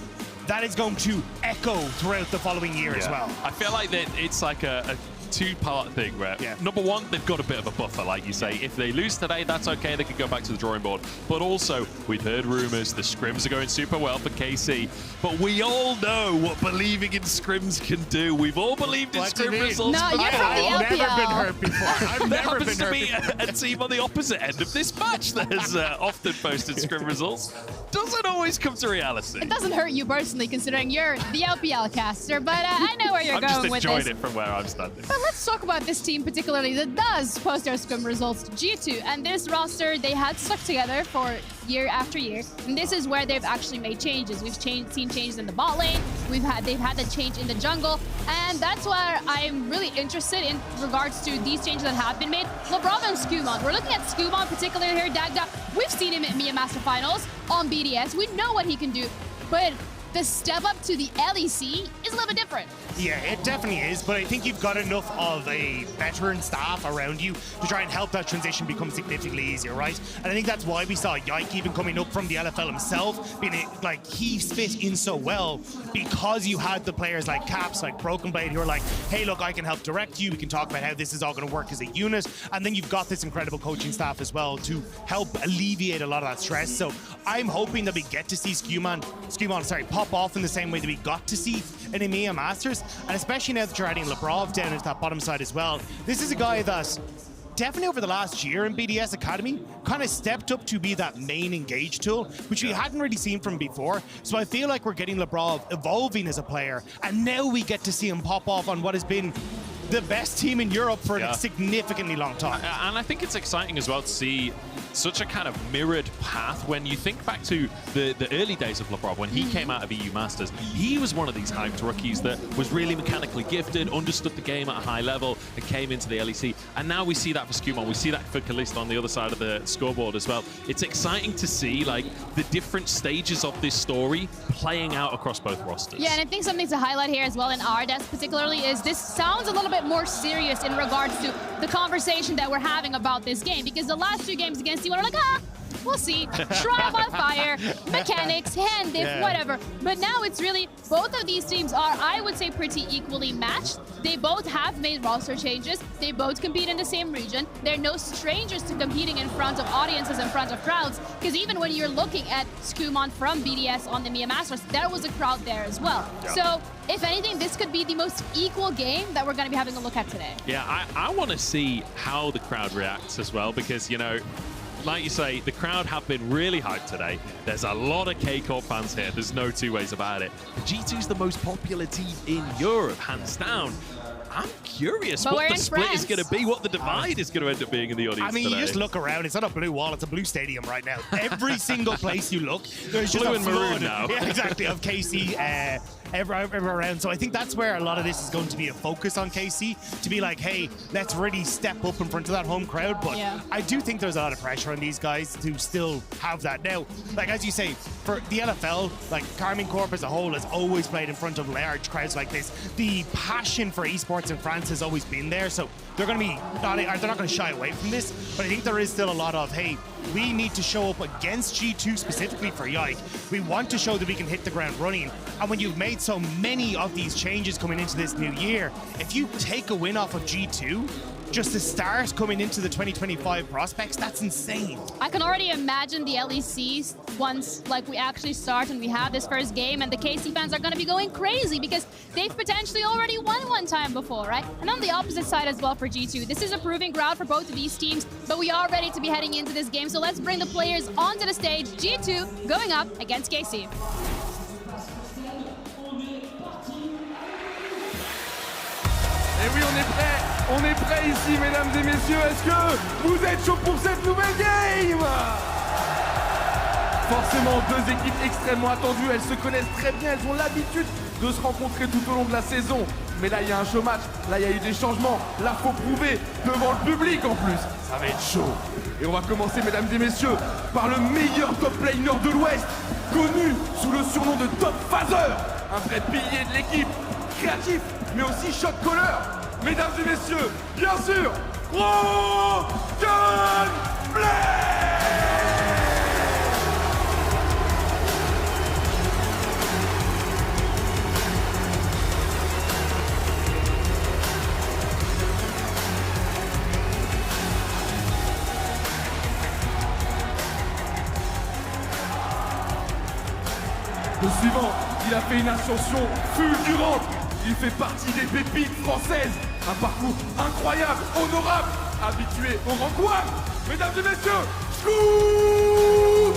that is going to echo throughout the following year as well. I feel like that it's like a two-part thing where, number one, they've got a bit of a buffer, like you say. If they lose today, that's okay. They can go back to the drawing board. But also, we've heard rumors the scrims are going super well for KC. But we all know what believing in scrims can do. We've all believed in scrim results. No, you're from the LPL. I've never been hurt before. I've There never been happens to hurt be before. a team on the opposite end of this match that has often posted scrim results. Doesn't always come to reality. It doesn't hurt you personally, considering you're the LPL caster, but I know where you're I'm going just with enjoying this. it from where I'm standing. But let's talk about this team particularly that does post their scrim results, G2. And this roster, they had stuck together for year after year. And this is where they've actually made changes. We've seen changes in the bot lane. They've had the change in the jungle. And that's why I'm really interested in regards to these changes that have been made. LeBron and Skumon. We're looking at Skumon particularly here, Dagda. We've seen him at Mia Master Finals on BDS. We know what he can do. But the step up to the LEC is a little bit different. Yeah, it definitely is, but I think you've got enough of a veteran staff around you to try and help that transition become significantly easier, right? And I think that's why we saw Yike even coming up from the LFL himself, being like, he fit in so well because you had the players like Caps, like Broken Blade, who are like, hey, look, I can help direct you. We can talk about how this is all going to work as a unit. And then you've got this incredible coaching staff as well to help alleviate a lot of that stress. So I'm hoping that we get to see Skumon, pop off in the same way that we got to see in EMEA Masters, and especially now that you're adding Lebrov down into that bottom side as well. This is a guy that definitely over the last year in BDS Academy kind of stepped up to be that main engage tool, which we hadn't really seen from before. So I feel like we're getting Lebrov evolving as a player, and now we get to see him pop off on what has been the best team in Europe for a significantly long time. And I think it's exciting as well to see such a kind of mirrored path. When you think back to the early days of Lebrov, when he came out of EU Masters, he was one of these hyped rookies that was really mechanically gifted, understood the game at a high level, and came into the LEC. And now we see that for Skumon, we see that for Kalista on the other side of the scoreboard as well. It's exciting to see like the different stages of this story playing out across both rosters. Yeah, and I think something to highlight here as well in our desk particularly is this sounds a little bit more serious in regards to the conversation that we're having about this game, because the last two games against T1 are like, we'll see, trial by fire, mechanics, hand diff, whatever. But now it's really, both of these teams are, I would say, pretty equally matched. They both have made roster changes. They both compete in the same region. They're no strangers to competing in front of audiences, in front of crowds, because even when you're looking at Skumon from BDS on the Mia Masters, there was a crowd there as well. Yeah. So if anything, this could be the most equal game that we're going to be having a look at today. Yeah, I want to see how the crowd reacts as well, because, you know, like you say, the crowd have been really hyped today. There's a lot of KCORP fans here. There's no two ways about it. G2's the most popular team in Europe, hands down. I'm curious what the split is going to be, what the divide is going to end up being in the audience today. You just look around. It's not a blue wall. It's a blue stadium right now. Every single place you look, there's just blue a and flood. maroon now. Yeah, exactly, of KC everywhere around. So I think that's where a lot of this is going to be a focus on KC, to be like, hey, let's really step up in front of that home crowd. But I do think there's a lot of pressure on these guys to still have that. Now, like as you say, for the LFL, like Karmine Corp as a whole has always played in front of large crowds like this. The passion for esports in France has always been there, so they're going to be they're not going to shy away from this. But I think there is still a lot of, hey, we need to show up against G2 specifically for Yike. We want to show that we can hit the ground running. And when you've made so many of these changes coming into this new year, if you take a win off of G2, just the stars coming into the 2025 prospects, that's insane. I can already imagine the LECs once like we actually start and we have this first game, and the KC fans are going to be going crazy because they've potentially already won one time before, right? And on the opposite side as well for G2, this is a proving ground for both of these teams, but we are ready to be heading into this game. So let's bring the players onto the stage. G2 going up against KC. Et oui, on est prêt ici, mesdames et messieurs. Est-ce que vous êtes chauds pour cette nouvelle game? Forcément, deux équipes extrêmement attendues, elles se connaissent très bien, elles ont l'habitude de se rencontrer tout au long de la saison. Mais là, il y a un showmatch, là, il y a eu des changements, là, faut prouver devant le public en plus. Ça va être chaud. Et on va commencer, mesdames et messieurs, par le meilleur top laner de l'Ouest, connu sous le surnom de Top Phaser. Un vrai pilier de l'équipe, créatif, mais aussi shot caller. Mesdames et messieurs, bien sûr, Le suivant, il a fait une ascension fulgurante. Il fait partie des pépites françaises. Un parcours incroyable, honorable, habitué au rank one. Mesdames et messieurs, Skumon!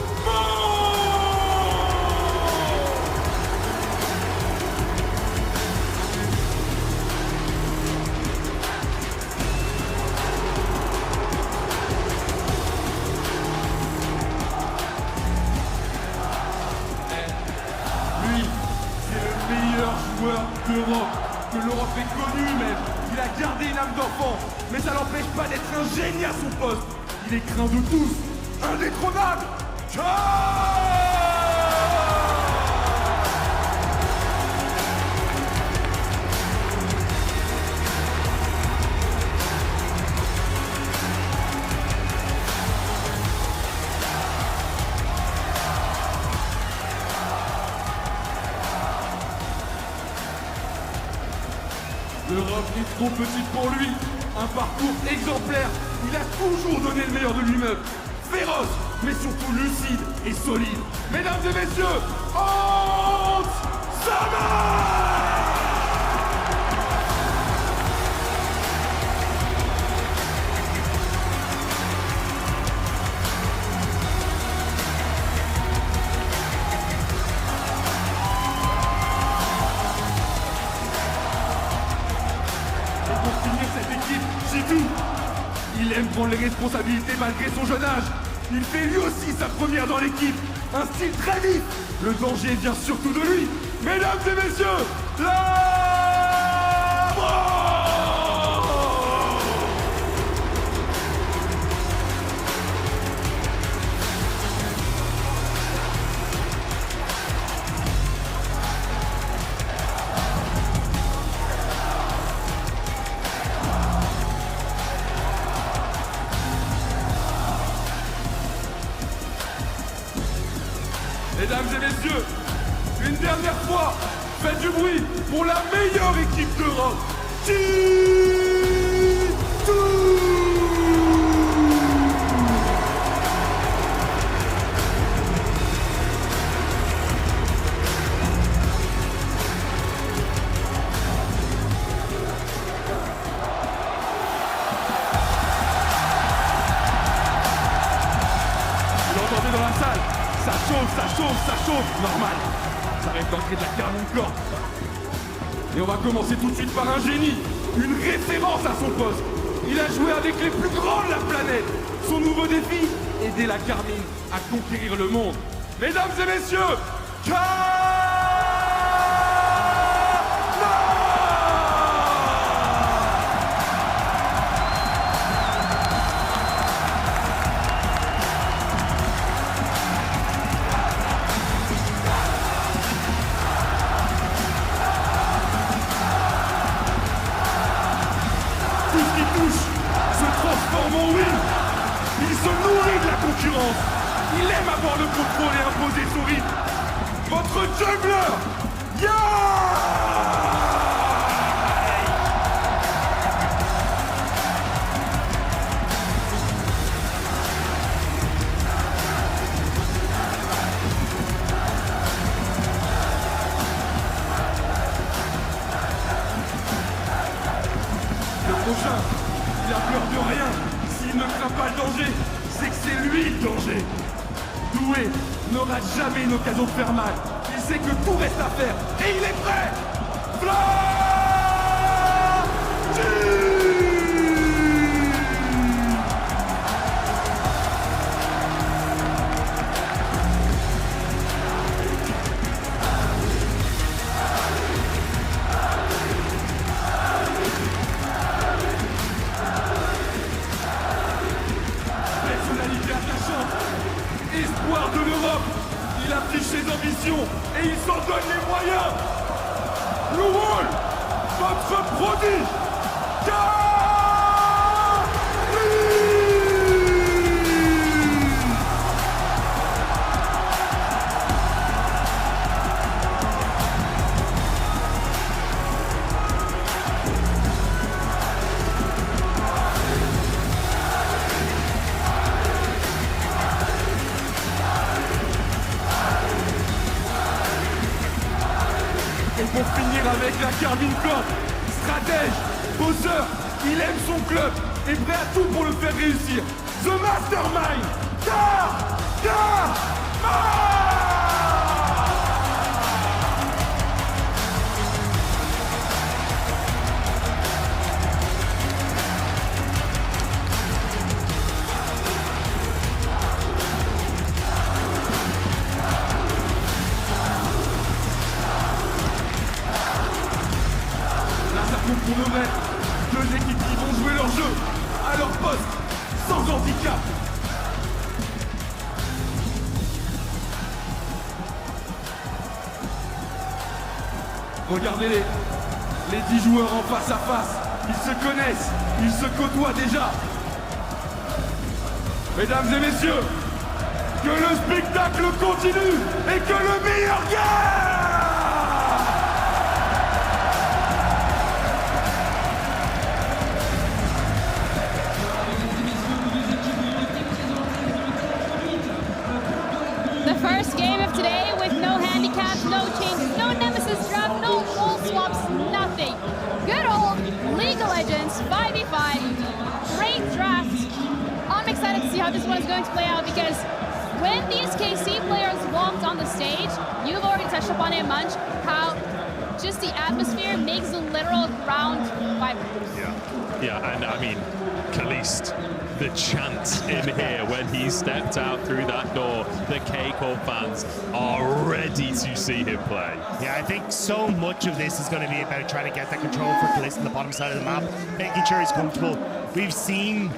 garder une âme d'enfant, mais ça l'empêche pas d'être un génie à son poste. Il est craint de tous, indétrônable. L'Europe est trop petite pour lui. Un parcours exemplaire. Il a toujours donné le meilleur de lui-même. Féroce, mais surtout lucide et solide. Mesdames et messieurs, Hans Sommer! G2. Il aime prendre les responsabilités malgré son jeune âge. Il fait lui aussi sa première dans l'équipe. Un style très vif. Le danger vient surtout de lui. Mesdames et messieurs, la mort! Mesdames et messieurs, une dernière fois, faites du bruit pour la meilleure équipe d'Europe, G2! Vous l'entendez dans la salle? Ça chauffe, normal. Ça rêve d'entrer de la Carmine Corp. Et on va commencer tout de suite par un génie, une référence à son poste. Il a joué avec les plus grands de la planète. Son nouveau défi, aider la Carmine à conquérir le monde. Mesdames et messieurs, il se nourrit de la concurrence. Il aime avoir le contrôle et imposer son rythme. Votre jungler, yeah! Le prochain, il a peur de rien. S'il ne craint pas le danger, c'est que c'est lui le danger. Doué n'aura jamais une occasion de faire mal. Il sait que tout reste à faire et il est prêt. Espoir de l'Europe, il affiche ses ambitions et il s'en donne les moyens. Blue Wall, votre prodige, et pour finir avec la Carmine Corp, stratège, bosseur, il aime son club et prêt à tout pour le faire réussir. The Mastermind, pour le vrai, Deux équipes qui vont jouer leur jeu à leur poste, sans handicap. Regardez-les, les 10 joueurs en face à face, ils se connaissent, ils se côtoient déjà. Mesdames et messieurs, que le spectacle continue et que le meilleur gagne! The first game of today with no handicaps, no changes, no Nemesis Draft, no wall swaps, nothing. Good old League of Legends 5v5, great draft. I'm excited to see how this one is going to play out because when these KC players walked on the stage, you've already touched upon it, Munch, how just the atmosphere makes the literal ground vibrant. Yeah, and I mean, Kalist, the chant in here when he stepped out through that door, the KCORP fans are ready to see him play. Yeah, I think so much of this is going to be about trying to get that control for Kalist on the bottom side of the map, making sure he's comfortable. We've seen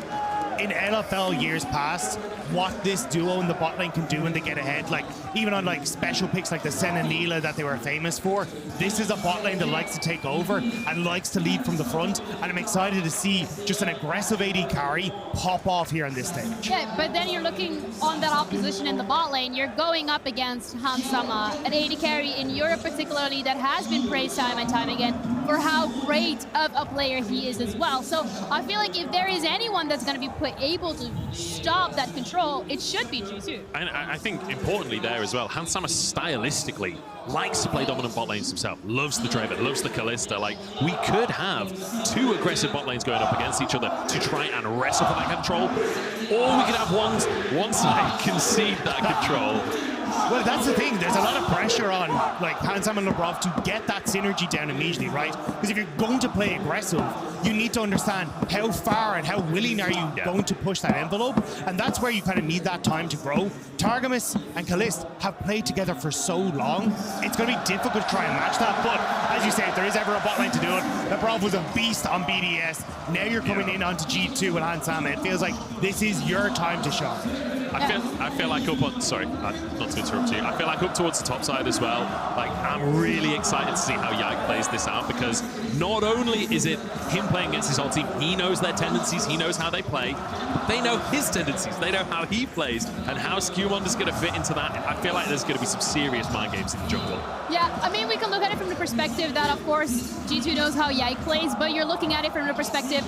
in LFL years past what this duo in the bot lane can do when they get ahead. Like even on like special picks like the Sen and Neela that they were famous for, this is a bot lane that likes to take over and likes to lead from the front, and I'm excited to see just an aggressive AD carry pop off here on this stage. Yeah, but then you're looking on that opposition in the bot lane, you're going up against Hansama, an AD carry in Europe particularly that has been praised time and time again for how great of a player he is as well. So I feel like if there is anyone that's going to be able to stop that control, it should be G2. And I think importantly there as well, Hansama stylistically likes to play dominant bot lanes himself, loves the Draven, loves the Kalista. Like, we could have two aggressive bot lanes going up against each other to try and wrestle for that control, or we could have one side concede that control. Well, that's the thing. There's a lot of pressure on like Hansam and Labrov to get that synergy down immediately, right? Because if you're going to play aggressive, you need to understand how far and how willing are you going to push that envelope, and that's where you kind of need that time to grow. Targamas and Kalist have played together for so long, it's going to be difficult to try and match that, but as you say, if there is ever a bot lane to do it, Labrov was a beast on BDS. Now you're coming in onto G2 with Hansama. It feels like this is your time to shine. I feel like up on, sorry, not to interrupt you, I feel like up towards the top side as well, like I'm really excited to see how Yike plays this out, because not only is it him playing against his whole team, he knows their tendencies, he knows how they play, they know his tendencies, they know how he plays, and how Skewmond is going to fit into that. I feel like there's going to be some serious mind games in the jungle. Yeah, I mean, we can look at it from the perspective that, of course, G2 knows how Yike plays, but you're looking at it from the perspective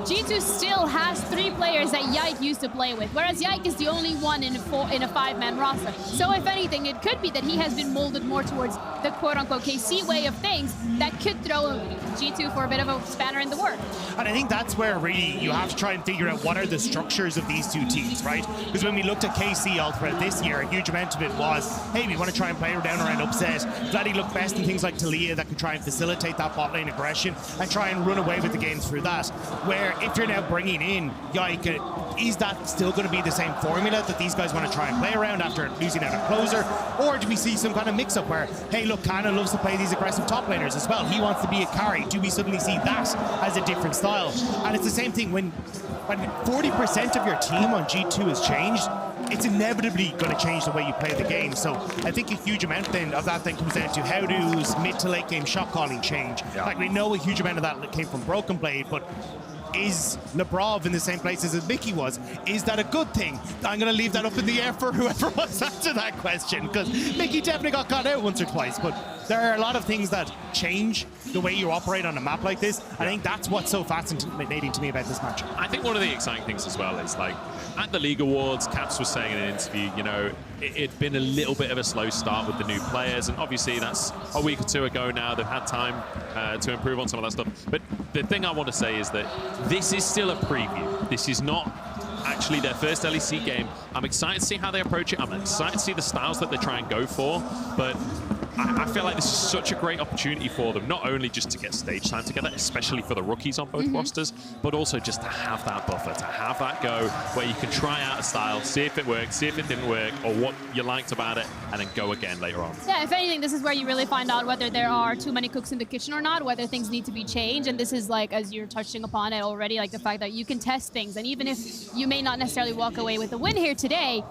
G2 still has 3 players that Yike used to play with, whereas Yike is the only one in a 5-man roster. So if anything, it could be that he has been molded more towards the quote-unquote KC way of things that could throw G2 for a bit of a spanner in the work. And I think that's where really you have to try and figure out what are the structures of these two teams, right? Because when we looked at KC all throughout this year, a huge amount of it was, hey, we want to try and play down around upset. Vladdy looked best in things like Talia that can try and facilitate that bot lane aggression and try and run away with the game through that. Where if you're now bringing in Yike, is that still going to be the same formula that these guys want to try and play around after losing out a closer? Or do we see some kind of mix-up where, hey, look, Kana loves to play these aggressive top laners as well. He wants to be a carry. Do we suddenly see that as a different style? And it's the same thing when 40% of your team on G2 has changed, it's inevitably going to change the way you play the game. So I think a huge amount then of that then comes down to how does mid to late game shot calling change? Yeah. Like we know a huge amount of that came from Broken Blade, but is Labrov in the same place as Mickey was? Is that a good thing? I'm going to leave that up in the air for whoever wants to answer that question, because Mickey definitely got caught out once or twice, but there are a lot of things that change the way you operate on a map like this. I think that's what's so fascinating to me about this match. I think one of the exciting things as well is, like, at the League Awards, Caps was saying in an interview, you know, it'd been a little bit of a slow start with the new players, and obviously that's a week or two ago now. They've had time to improve on some of that stuff. But the thing I want to say is that this is still a preview. This is not actually their first LEC game. I'm excited to see how they approach it. I'm excited to see the styles that they try and go for, but I feel like this is such a great opportunity for them, not only just to get stage time together, especially for the rookies on both rosters, but also just to have that buffer, to have that go where you can try out a style, see if it works, see if it didn't work, or what you liked about it, and then go again later on. Yeah, if anything, this is where you really find out whether there are too many cooks in the kitchen or not, whether things need to be changed. And this is like, as you're touching upon it already, like the fact that you can test things. And even if you may not necessarily walk away with a win here today,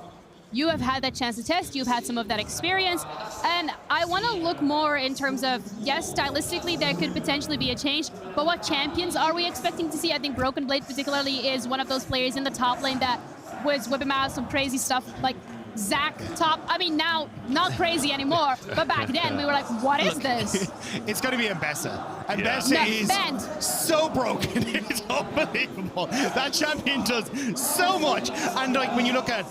you have had that chance to test, you've had some of that experience, and I want to look more in terms of, yes, stylistically there could potentially be a change, but what champions are we expecting to see? I think Broken Blade particularly is one of those players in the top lane that was whipping out some crazy stuff, like Zach top. I mean, now not crazy anymore, but back then we were like, what is this? It's going to be Mbessa. Mbessa is so broken. It's unbelievable. That champion does so much. And like when you look at,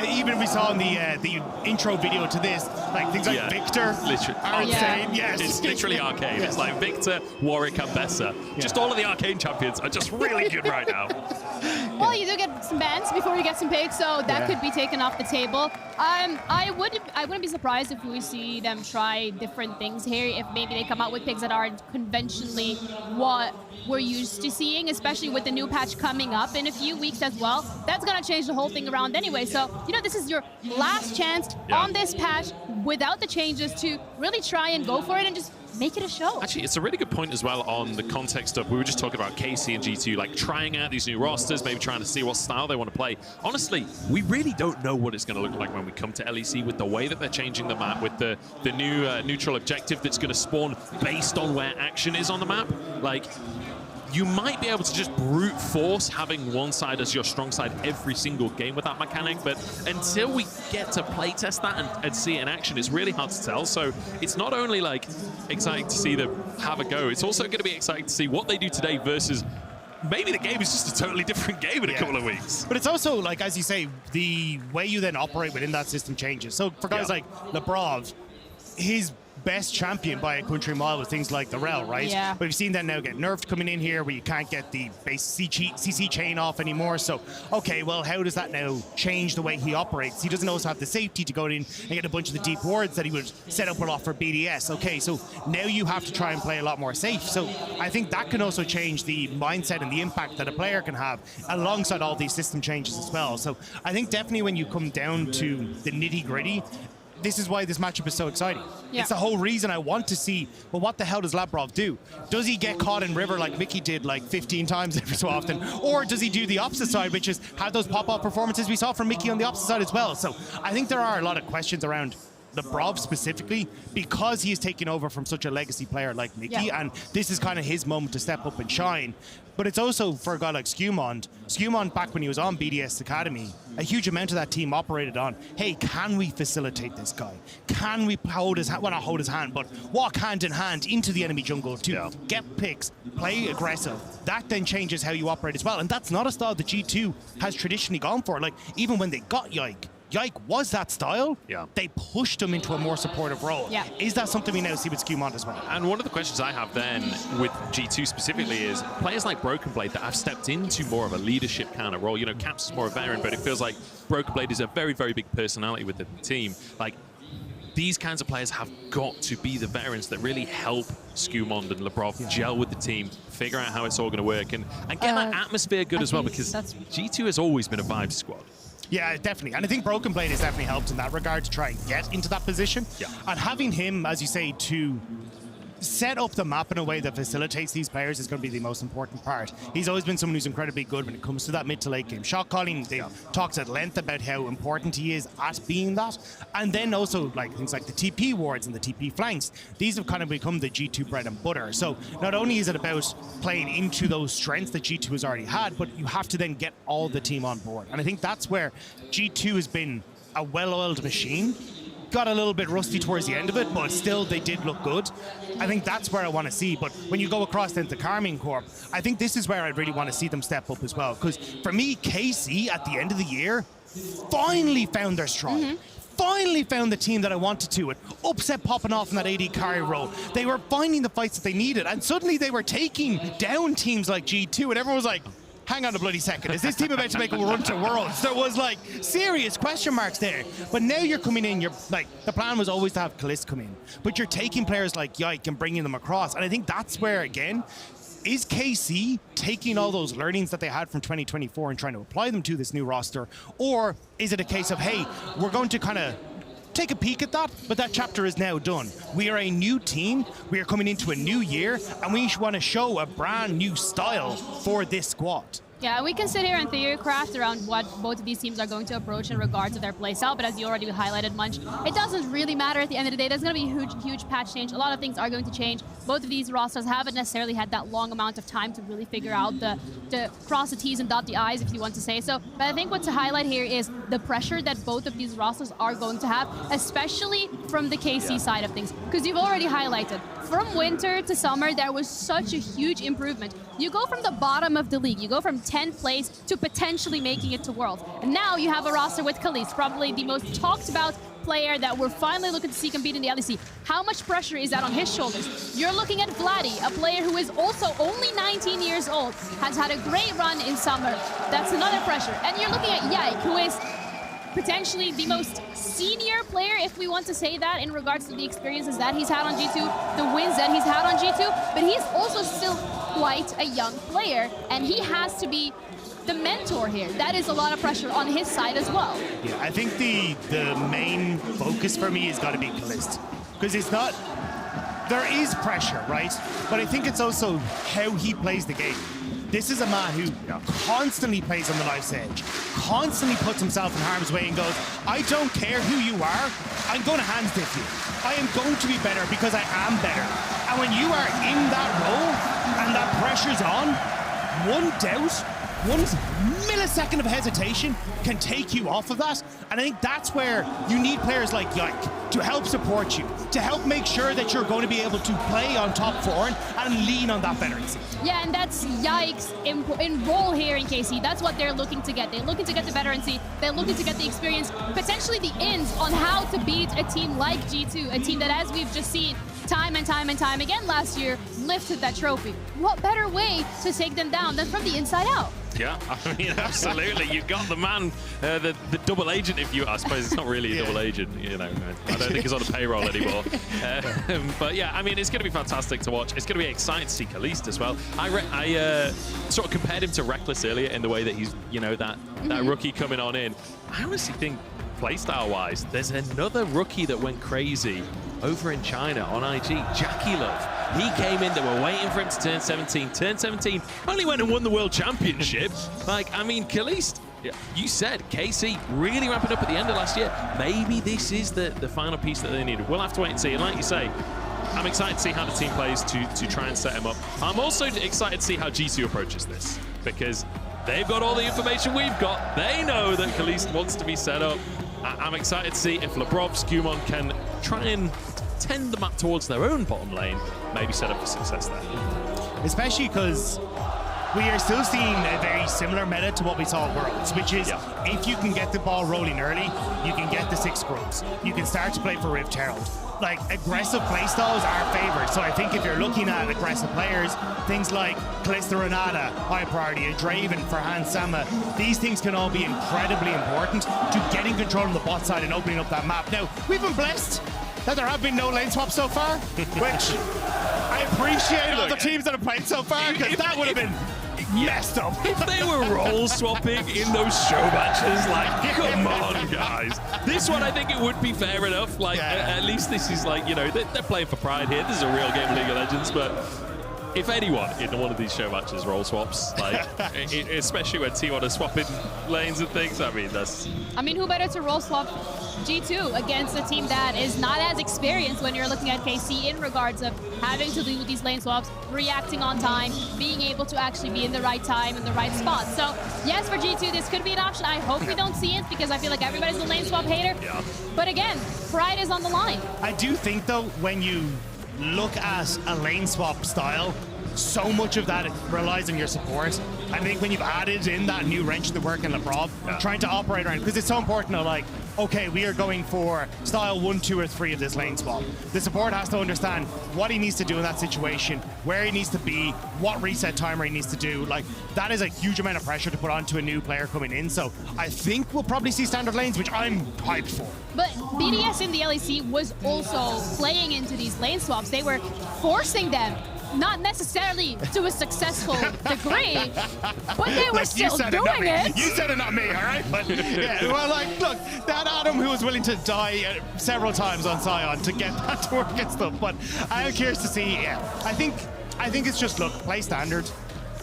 even we saw in the intro video to this, like things like Victor are insane. Yes. It's literally arcane. It's like Victor, Warwick, and Mbessa. Just all of the arcane champions are just really good right now. Well, you do get some bans before you get some picks, so that could be taken off the table. I wouldn't be surprised if we see them try different things here, if maybe they come out with picks that aren't conventionally what we're used to seeing, especially with the new patch coming up in a few weeks as well. That's going to change the whole thing around anyway. So, you know, this is your last chance on this patch without the changes to really try and go for it and just make it a show. Actually, it's a really good point as well on the context of, we were just talking about KC and G2, like trying out these new rosters, maybe trying to see what style they want to play. Honestly, we really don't know what it's going to look like when we come to LEC with the way that they're changing the map, with the new neutral objective that's going to spawn based on where action is on the map. Like, you might be able to just brute force having one side as your strong side every single game with that mechanic, but until we get to playtest that and see it in action, it's really hard to tell. So it's not only like exciting to see them have a go, it's also going to be exciting to see what they do today versus maybe the game is just a totally different game in a couple of weeks. But it's also, like, as you say, the way you then operate within that system changes. So for guys like Lebrov, his best champion by a country mile was things like the Rel, right? Yeah. But we've seen that now get nerfed coming in here where you can't get the base CC chain off anymore. So, okay, well, how does that now change the way he operates? He doesn't also have the safety to go in and get a bunch of the deep wards that he would set up a lot for BDS. Okay, so now you have to try and play a lot more safe. So I think that can also change the mindset and the impact that a player can have alongside all these system changes as well. So I think definitely when you come down to the nitty-gritty, this is why this matchup is so exciting. Yeah. It's the whole reason I want to see, well, what the hell does Labrov do? Does he get caught in River like Mickey did like 15 times every so often? Or does he do the opposite side, which is have those pop-up performances we saw from Mickey on the opposite side as well? So I think there are a lot of questions around Labrov specifically, because he is taking over from such a legacy player like Mickey, and this is kind of his moment to step up and shine. But it's also for a guy like Skewmond. Skewmond, back when he was on BDS Academy, a huge amount of that team operated on, hey, can we facilitate this guy? Can we hold his hand, well, not hold his hand, but walk hand in hand into the enemy jungle to get picks, play aggressive. That then changes how you operate as well. And that's not a style that G2 has traditionally gone for. Like, even when they got Yike was that style. They pushed him into a more supportive role. Is that something we now see with Skewmond as well? And one of the questions I have then with G2 specifically is players like Broken Blade that have stepped into more of a leadership kind of role. You know, Caps is more a veteran, but it feels like Broken Blade is a very, very big personality with the team. Like, these kinds of players have got to be the veterans that really help Skewmond and Labrov gel with the team, figure out how it's all going to work, and get that atmosphere good as well, because G2 has always been a vibe squad. Yeah, definitely. And I think Broken Blade has definitely helped in that regard to try and get into that position. And having him, as you say, to set up the map in a way that facilitates these players is going to be the most important part. He's always been someone who's incredibly good when it comes to that mid to late game shot calling. They talked at length about how important he is at being that. And then also like things like the TP wards and the TP flanks. These have kind of become the G2 bread and butter. So not only is it about playing into those strengths that G2 has already had, but you have to then get all the team on board. And I think that's where G2 has been a well-oiled machine. Got a little bit rusty towards the end of it, but still they did look good. I think that's where I want to see. But when you go across then to KCORP, I think this is where I really want to see them step up as well. Because for me, KC at the end of the year finally found their stride. Finally found the team that I wanted to. Upset popping off in that AD carry role. They were finding the fights that they needed, and suddenly they were taking down teams like G2, and everyone was like, hang on a bloody second, is this team about to make a run to Worlds? There was like serious question marks there. But now you're coming in, you're like, the plan was always to have Kalist come in, but you're taking players like Yike and bringing them across. And I think that's where, again, is KC taking all those learnings that they had from 2024 and trying to apply them to this new roster? Or is it a case of, hey, we're going to kind of take a peek at that, but that chapter is now done. We are a new team, we are coming into a new year, and we want to show a brand new style for this squad. Yeah, we can sit here and theorycraft around what both of these teams are going to approach in regards to their playstyle, but as you already highlighted, Munch, it doesn't really matter at the end of the day. There's going to be a huge patch change. A lot of things are going to change. Both of these rosters haven't necessarily had that long amount of time to really figure out the cross the T's and dot the I's, if you want to say so. But I think what to highlight here is the pressure that both of these rosters are going to have, especially from the KC side of things. Because you've already highlighted, from winter to summer, there was such a huge improvement. You go from the bottom of the league, you go from 10th place to potentially making it to Worlds. And now you have a roster with Kalist, probably the most talked about player that we're finally looking to see compete in the LEC. How much pressure is that on his shoulders? You're looking at Vladdy, a player who is also only 19 years old, has had a great run in summer. That's another pressure. And you're looking at Yike, who is potentially the most senior player, if we want to say that, in regards to the experiences that he's had on G2, the wins that he's had on G2, but he's also still quite a young player, and he has to be the mentor here. That is a lot of pressure on his side as well. Yeah, I think the main focus for me has got to be Kalist, because it's not, there is pressure, right? But I think it's also how he plays the game. This is a man who constantly plays on the knife's edge, constantly puts himself in harm's way and goes, I don't care who you are, I'm going to hand stiff you. I am going to be better because I am better. And when you are in that role and that pressure's on, one doubt, one millisecond of hesitation can take you off of that. And I think that's where you need players like Yike to help support you, to help make sure that you're going to be able to play on top forehand and lean on that veterancy. Yeah, and that's Yike's in role here in KC. That's what they're looking to get. They're looking to get the veterancy. They're looking to get the experience, potentially the ins on how to beat a team like G2, a team that, as we've just seen time and time and time again last year, lifted that trophy. What better way to take them down than from the inside out? Yeah, I mean, absolutely. You've got the man, the double agent, if you, I suppose it's not really a double agent, you know. I don't think he's on a payroll anymore. But yeah, I mean, it's going to be fantastic to watch. It's going to be exciting to see Kalist as well. I sort of compared him to REKKLE earlier in the way that he's, you know, that rookie coming on in. I honestly think, playstyle-wise, there's another rookie that went crazy over in China on IG, Jackie Love. He came in, they were waiting for him to turn 17. Turned 17, only went and won the World Championship. Like, I mean, Kalist, you said KC really ramping up at the end of last year. Maybe this is the final piece that they needed. We'll have to wait and see. And like you say, I'm excited to see how the team plays to try and set him up. I'm also excited to see how G2 approaches this, because they've got all the information we've got. They know that Kalist wants to be set up. I'm excited to see if Labrov, Skumon can try and tend the map towards their own bottom lane, maybe set up for success there. Especially because we are still seeing a very similar meta to what we saw at Worlds, which is if you can get the ball rolling early, you can get the 6 scrubs. You can start to play for Rift Herald. Like, aggressive playstyles are favored. So I think if you're looking at aggressive players, things like Kalista Renata, high priority, a Draven for Hans Sama, these things can all be incredibly important to getting control on the bot side and opening up that map. Now, we've been blessed that there have been no lane swaps so far, which I appreciate all the teams that have played so far, because that would have been messed up. If they were role swapping in those show matches, like, come on, guys. This one, I think it would be fair enough. Like, at least this is like, you know, they're playing for pride here. This is a real game of League of Legends, but if anyone in one of these show matches role swaps, like, especially when T1 are swapping lanes and things, I mean, that's... I mean, who better to role swap G2 against a team that is not as experienced when you're looking at KC in regards of having to do these lane swaps, reacting on time, being able to actually be in the right time and the right spot. So, yes, for G2, this could be an option. I hope we don't see it, because I feel like everybody's a lane swap hater. Yeah. But again, pride is on the line. I do think, though, when you look at a lane swap style, so much of that relies on your support. I think when you've added in that new wrench to the work in Labrov, trying to operate around, because it's so important to, like, okay, we are going for style 1, 2, or 3 of this lane swap. The support has to understand what he needs to do in that situation, where he needs to be, what reset timer he needs to do. Like, that is a huge amount of pressure to put onto a new player coming in. So I think we'll probably see standard lanes, which I'm hyped for. But BDS in the LEC was also playing into these lane swaps. They were forcing them, not necessarily to a successful degree, but they were still doing it. You said it, not me, all right? But yeah, well, like, look, that Adam who was willing to die several times on Sion to get that to work and stuff. But I am curious to see. Yeah, I think it's just, look, play standard.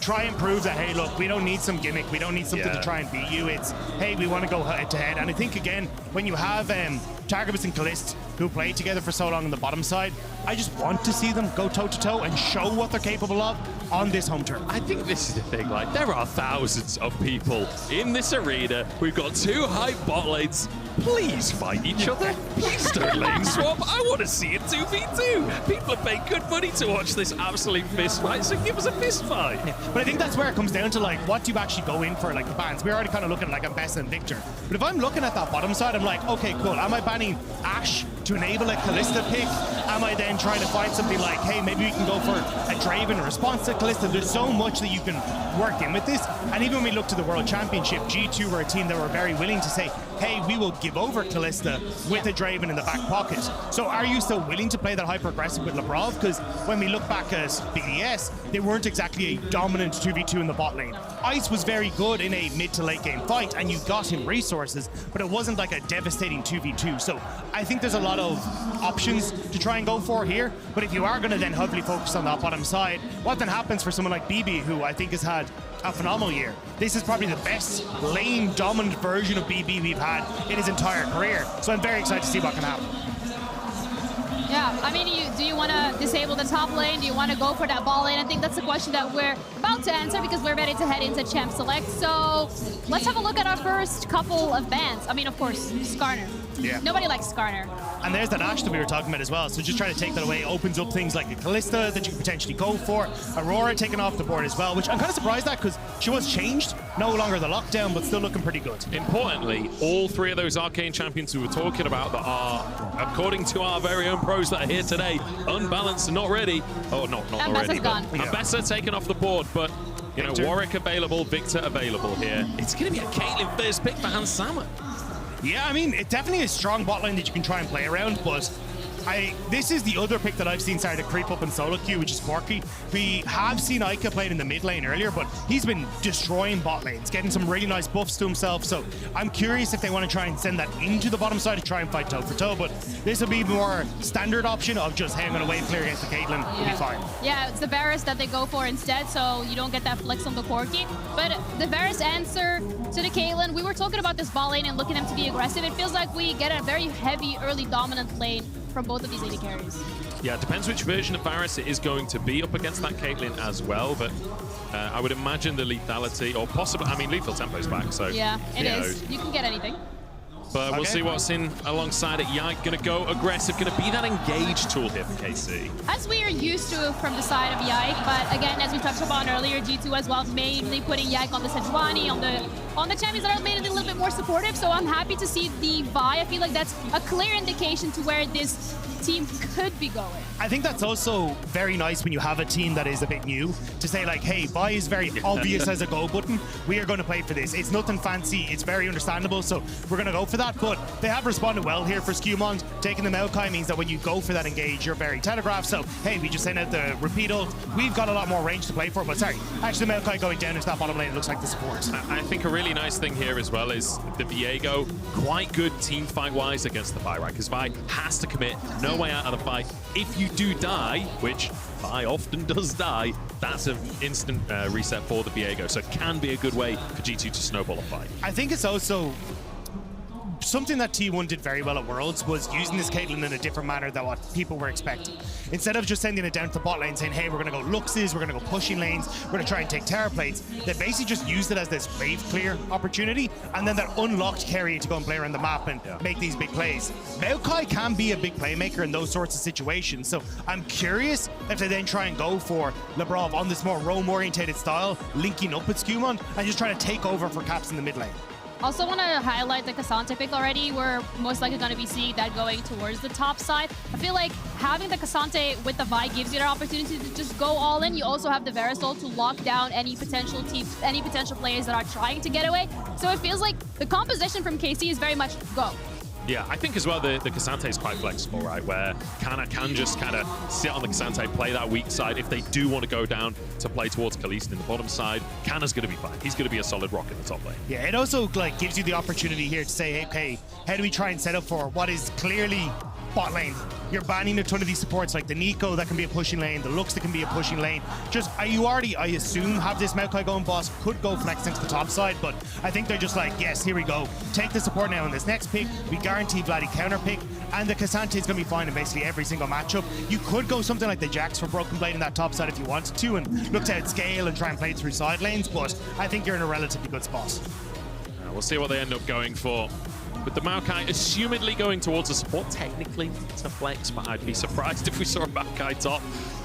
Try and prove that, hey, look, we don't need some gimmick. We don't need something to try and beat you. It's, hey, we want to go head to head. And I think, again, when you have Targabus and Kalist who played together for so long on the bottom side, I just want to see them go toe-to-toe and show what they're capable of on this home turf. I think this is the thing, like, there are thousands of people in this arena. We've got 2 hype bot lanes. Please fight each other. Please don't lane swap. I want to see a 2v2. People are paying good money to watch this absolute fist fight, so give us a fist fight. Yeah, but I think that's where it comes down to, like, what do you actually go in for, like, the bans? We're already kind of looking at, like, a Best and Victor. But if I'm looking at that bottom side, I'm like, okay, cool. Am I banning Ashe to enable a Kalista pick? Am I then trying to find something like, hey, maybe we can go for a Draven in response to Kalista? There's so much that you can work in with this. And even when we look to the World Championship, G2 were a team that were very willing to say, hey, we will give over Kalista with a Draven in the back pocket. So are you still willing to play that hyper-aggressive with Labrov? Because when we look back at BDS, they weren't exactly a dominant 2v2 in the bot lane. Ice was very good in a mid to late game fight, and you got him resources, but it wasn't like a devastating 2v2. So I think there's a lot of options to try and go for here, but if you are going to then heavily focus on that bottom side, what then happens for someone like BB, who I think has had a phenomenal year? This is probably the best lane dominant version of BB we've had in his entire career. So I'm very excited to see what can happen. Yeah, I mean, do you want to disable the top lane? Do you want to go for that ball lane? I think that's the question that we're about to answer because we're ready to head into Champ Select. So let's have a look at our first couple of bans. I mean, of course, Skarner. Yeah. Nobody likes Skarner. And there's that Ashe that we were talking about as well. So just trying to take that away opens up things like a Kalista that you could potentially go for. Aurora taken off the board as well, which I'm kind of surprised at because she was changed. No longer the lockdown, but still looking pretty good. Importantly, all 3 of those Arcane champions we were talking about that are, according to our very own pros that are here today, unbalanced and not ready. Oh, not ready. Gone. Ambessa taken off the board, but you know, Warwick available, Victor available here. It's going to be a Caitlyn first pick for Hans Sama. Yeah, I mean, it definitely is a strong bot lane that you can try and play around, but this is the other pick that I've seen started to creep up in solo queue, which is Corki. We have seen Ica playing in the mid lane earlier, but he's been destroying bot lanes, getting some really nice buffs to himself. So I'm curious if they want to try and send that into the bottom side to try and fight toe for toe, but this will be more standard option of just hanging away clear against the Caitlyn. Will be fine. Yeah, it's the Varus that they go for instead, so you don't get that flex on the Corki. But the Varus answer to the Caitlyn, we were talking about this bot lane and looking at them to be aggressive. It feels like we get a very heavy early dominant lane from both of these AD carries. Yeah, it depends which version of Varus it is going to be up against that Caitlyn as well, but I would imagine the lethality, or possibly, I mean, lethal tempo's back, so... Yeah, it is. You can get anything. But we'll see what's in alongside it. Yike going to go aggressive, going to be that engage tool here for KC. As we are used to from the side of Yike, but again, as we touched upon earlier, G2 as well, mainly putting Yike on the Sejuani, on the champions that are made it a little bit more supportive, so I'm happy to see the Vi. I feel like that's a clear indication to where this team could be going. I think that's also very nice when you have a team that is a bit new to say like, hey, Vi is very obvious as a go button. We are going to play for this. It's nothing fancy. It's very understandable. So we're going to go for that. But they have responded well here for Skewmond. Taking the Maokai means that when you go for that engage, you're very telegraphed. So, hey, we just sent out the repeat ult. We've got a lot more range to play for. But sorry, actually the Maokai going down into that bottom lane looks like the support. I think a really nice thing here as well is the Viego, quite good team fight-wise against the Vi, right? Because Vi has to commit, no way out of the fight. If you do die, which Vi often does die, that's an instant reset for the Viego. So it can be a good way for G2 to snowball a fight. I think it's also something that T1 did very well at Worlds was using this Caitlyn in a different manner than what people were expecting. Instead of just sending it down to the bot lane saying, hey, we're going to go Luxes, we're going to go pushing lanes, we're going to try and take Terra plates, they basically just used it as this wave clear opportunity, and then that unlocked carry to go and play around the map and make these big plays. Maokai can be a big playmaker in those sorts of situations, so I'm curious if they then try and go for Labrov on this more roam-orientated style, linking up with Skewmond and just trying to take over for caps in the mid lane. Also want to highlight the K'Sante pick already. We're most likely going to be seeing that going towards the top side. I feel like having the K'Sante with the Vi gives you the opportunity to just go all in. You also have the Verisol to lock down any potential teams, any potential players that are trying to get away. So it feels like the composition from KC is very much go. Yeah, I think as well the K'Sante is quite flexible, right? Where Kana can just kind of sit on the K'Sante, play that weak side. If they do want to go down to play towards Kalista in the bottom side, Kana's going to be fine. He's going to be a solid rock in the top lane. Yeah, it also like gives you the opportunity here to say, hey, okay, how do we try and set up for what is clearly bot lane? You're banning a ton of these supports like the Nico that can be a pushing lane, the Lux that can be a pushing lane. Just, you already, I assume, have this Maokai going boss, could go flex into the top side, but I think they're just like, yes, here we go. Take the support now in this next pick. We guarantee Vladdy counter pick, and the K'Sante is going to be fine in basically every single matchup. You could go something like the Jax for Broken Blade in that top side if you wanted to, and look to outscale and try and play through side lanes, but I think you're in a relatively good spot. We'll see what they end up going for. With the Maokai assumedly going towards the support, technically to flex, but I'd be surprised if we saw a Maokai top.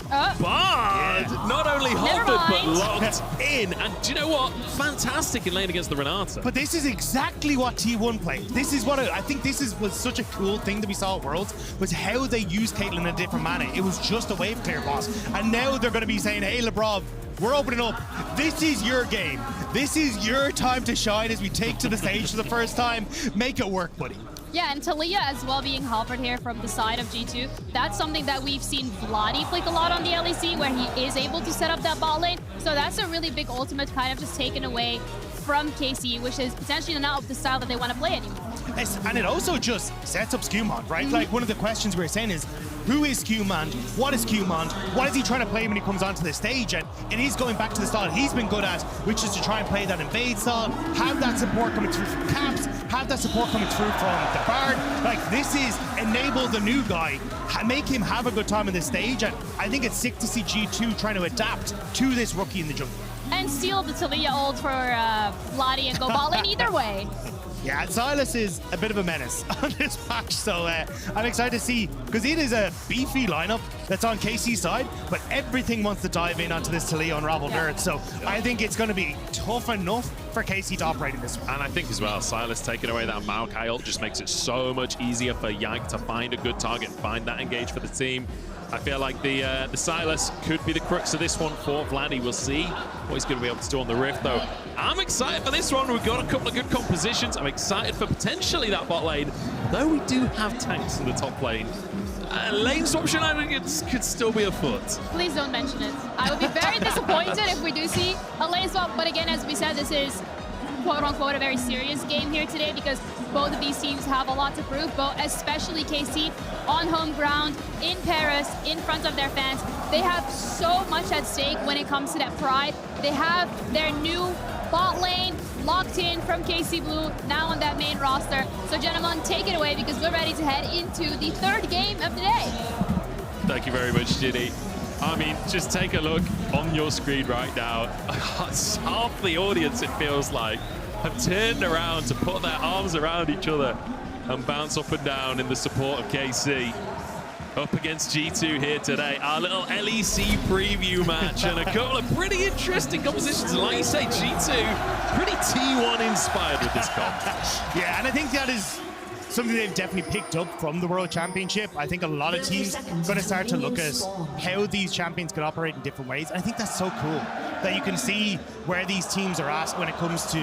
But not only hovered, but locked in. And do you know what? Fantastic in lane against the Renata. But this is exactly what T1 played. This is what I think was such a cool thing that we saw at Worlds, was how they used Caitlyn in a different manner. It was just a wave clear boss. And now they're going to be saying, hey, Lebrov, we're opening up. This is your game. This is your time to shine as we take to the stage for the first time. Make it work, buddy. Yeah, and Talia as well being hovered here from the side of G2. That's something that we've seen Vladdy flick a lot on the LEC, where he is able to set up that bot lane. So that's a really big ultimate kind of just taken away from KC, which is potentially not the style that they want to play anymore. Yes, and it also just sets up Skewmond, right? Like, one of the questions we were saying is, who is Skewmond? What is Skewmond? What is he trying to play when he comes onto the stage? And it is going back to the style he's been good at, which is to try and play that invade style, have that support coming through from Caps, have that support coming through from the Bard. Like, this is enable the new guy, make him have a good time on the stage, and I think it's sick to see G2 trying to adapt to this rookie in the jungle. And steal the Talia ult for Vladdy and go bot lane either way. Yeah, Silas is a bit of a menace on this match, so I'm excited to see, because it is a beefy lineup that's on KC's side, but everything wants to dive in onto this Talia unraveled nerd, so I think it's going to be tough enough for KC to operate in this one. And I think as well, Silas taking away that Maokai ult just makes it so much easier for Yank to find a good target, find that engage for the team. I feel like the Silas could be the crux of this one for Vladdy. We'll see what he's going to be able to do on the Rift, though. I'm excited for this one. We've got a couple of good compositions. I'm excited for potentially that bot lane, though we do have tanks in the top lane. Lane swap shenanigans could still be afoot. Please don't mention it. I would be very disappointed if we do see a lane swap, but again, as we said, this is quote-unquote a very serious game here today because both of these teams have a lot to prove, but especially KC on home ground, in Paris, in front of their fans. They have so much at stake when it comes to that pride. They have their new bot lane locked in from KC Blue, now on that main roster. So gentlemen, take it away because we're ready to head into the third game of the day. Thank you very much, Ginny. I mean, just take a look on your screen right now. Half the audience, it feels like, have turned around to put their arms around each other and bounce up and down in the support of KC. Up against G2 here today. Our little LEC preview match and a couple of pretty interesting compositions. And like you say, G2 pretty T1 inspired with this comp. Yeah, and I think that is something they've definitely picked up from the World Championship. I think a lot of teams are going to start to look at how these champions can operate in different ways. I think that's so cool that you can see where these teams are at when it comes to,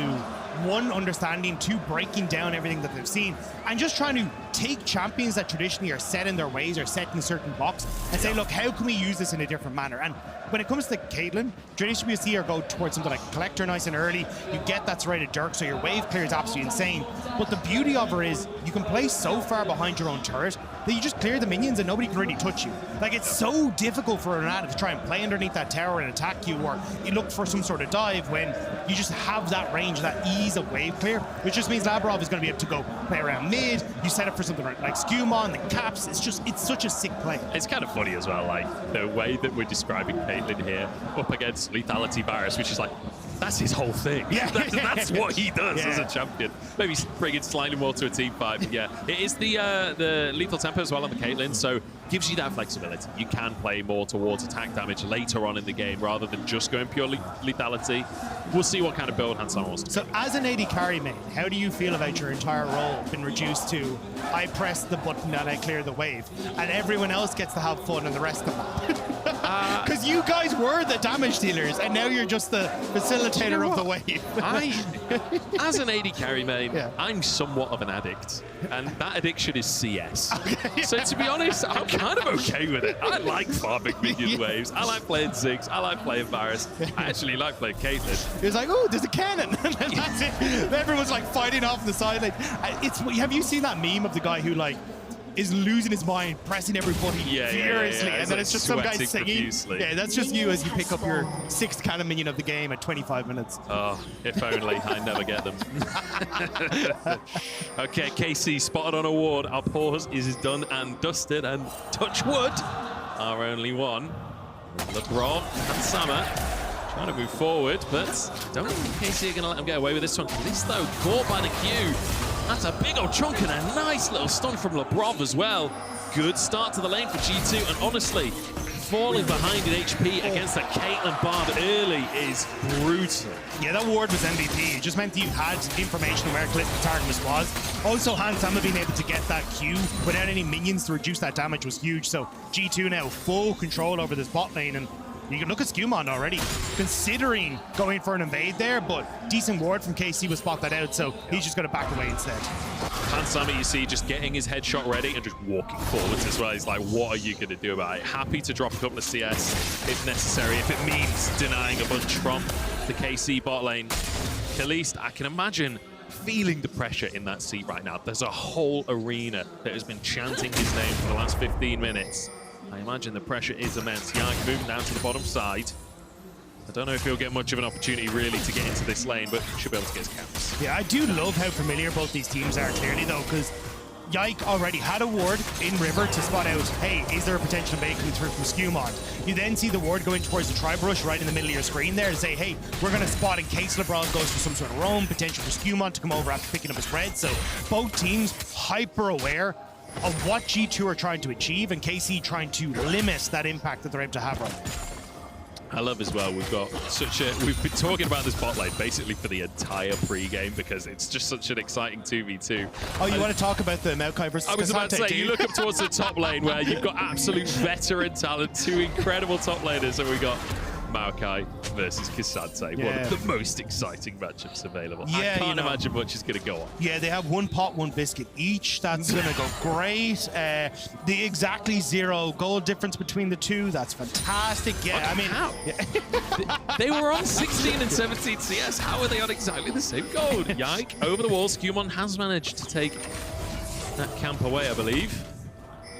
one, understanding, two, breaking down everything that they've seen, and just trying to take champions that traditionally are set in their ways or set in a certain box and say, look, how can we use this in a different manner? And when it comes to Caitlyn, traditionally we see her go towards something like Collector nice and early. You get that serrated Dirk, so your wave clear is absolutely insane. But the beauty of her is you can play so far behind your own turret that you just clear the minions and nobody can really touch you. Like, it's so difficult for an Renata to try and play underneath that tower and attack you, or you look for some sort of dive when you just have that range, that ease of wave clear, which just means Labrov is going to be able to go play around mid. You set up for something like Skewmon, the Caps. It's such a sick play. It's kind of funny as well, like the way that we're describing Caitlyn here up against Lethality Virus, which is like That's his whole thing. Yeah. That's what he does as a champion. Maybe bring it slightly more to a team fight, but yeah. It is the lethal tempo as well on the Caitlyn, so gives you that flexibility. You can play more towards attack damage later on in the game rather than just going pure lethality. We'll see what kind of build Hansama wants to So as an AD carry main, how do you feel about your entire role being reduced to I press the button and I clear the wave, and everyone else gets to have fun in the rest of the map? Because you guys were the damage dealers, and now you're just the facilitator of the wave. As an AD carry main, I'm somewhat of an addict, and that addiction is CS. So to be honest, I'm kind of okay with it. I like farming minion waves. I like playing Ziggs. I like playing Varus. I actually like playing Caitlyn. It's like, oh, there's a cannon. That's it. Everyone's like fighting off the side. Like, have you seen that meme of the guy who like is losing his mind, pressing every button furiously, and then it's just some guy singing. Profusely. Yeah, that's just you as you pick up your 6th cannon minion of the game at 25 minutes. Oh, if only. I never get them. Okay, KC spotted on a ward. Our pause is done and dusted, and touch wood, our only one. LeBron and Sama trying to move forward, but don't think KC are going to let him get away with this one. This, though, caught by the Q. That's a big old chunk and a nice little stun from LeBron as well. Good start to the lane for G2, and honestly, falling behind in HP against a Caitlyn Bard early is brutal. Yeah, that ward was MVP. It just meant that you had information on where the target was. Also, Hansama being able to get that Q without any minions to reduce that damage was huge. So G2 now full control over this bot lane, and you can look at Skumon already, considering going for an invade there, but decent ward from KC will spot that out, so he's just going to back away instead. Hansama, you see, just getting his headshot ready and just walking forwards as well. He's like, what are you going to do about it? Happy to drop a couple of CS if necessary, if it means denying a bunch from the KC bot lane. Kaliste, I can imagine feeling the pressure in that seat right now. There's a whole arena that has been chanting his name for the last 15 minutes. I imagine the pressure is immense. Yank moving down to the bottom side. I don't know if he'll get much of an opportunity really to get into this lane, but should be able to get his camps. Yeah, I do love how familiar both these teams are clearly though, because Yike already had a ward in River to spot out, hey, is there a potential invade coming through from Skumon? You then see the ward going towards the Tribe Rush right in the middle of your screen there to say, hey, we're going to spot in case LeBron goes for some sort of roam, potential for Skumon to come over after picking up his red. So both teams hyper aware of what G2 are trying to achieve, and KC trying to limit that impact that they're able to have right now. I love as well, we've been talking about this bot lane basically for the entire pre-game because it's just such an exciting 2v2. Oh, you want to talk about the Maokai versus I was about to say, Cassante, you look up towards the top lane where you've got absolute veteran talent, 2 incredible top laners, and we got Maokai versus Cassante, one of the most exciting matchups available. I can't imagine much is going to go on. Yeah, they have 1 pot, 1 biscuit each. That's going to go great. The exactly 0 gold difference between the two. That's fantastic. Yeah, I mean, how? They were on 16 and 17 CS. How are they on exactly the same gold? Yike, over the wall. Skumon has managed to take that camp away, I believe,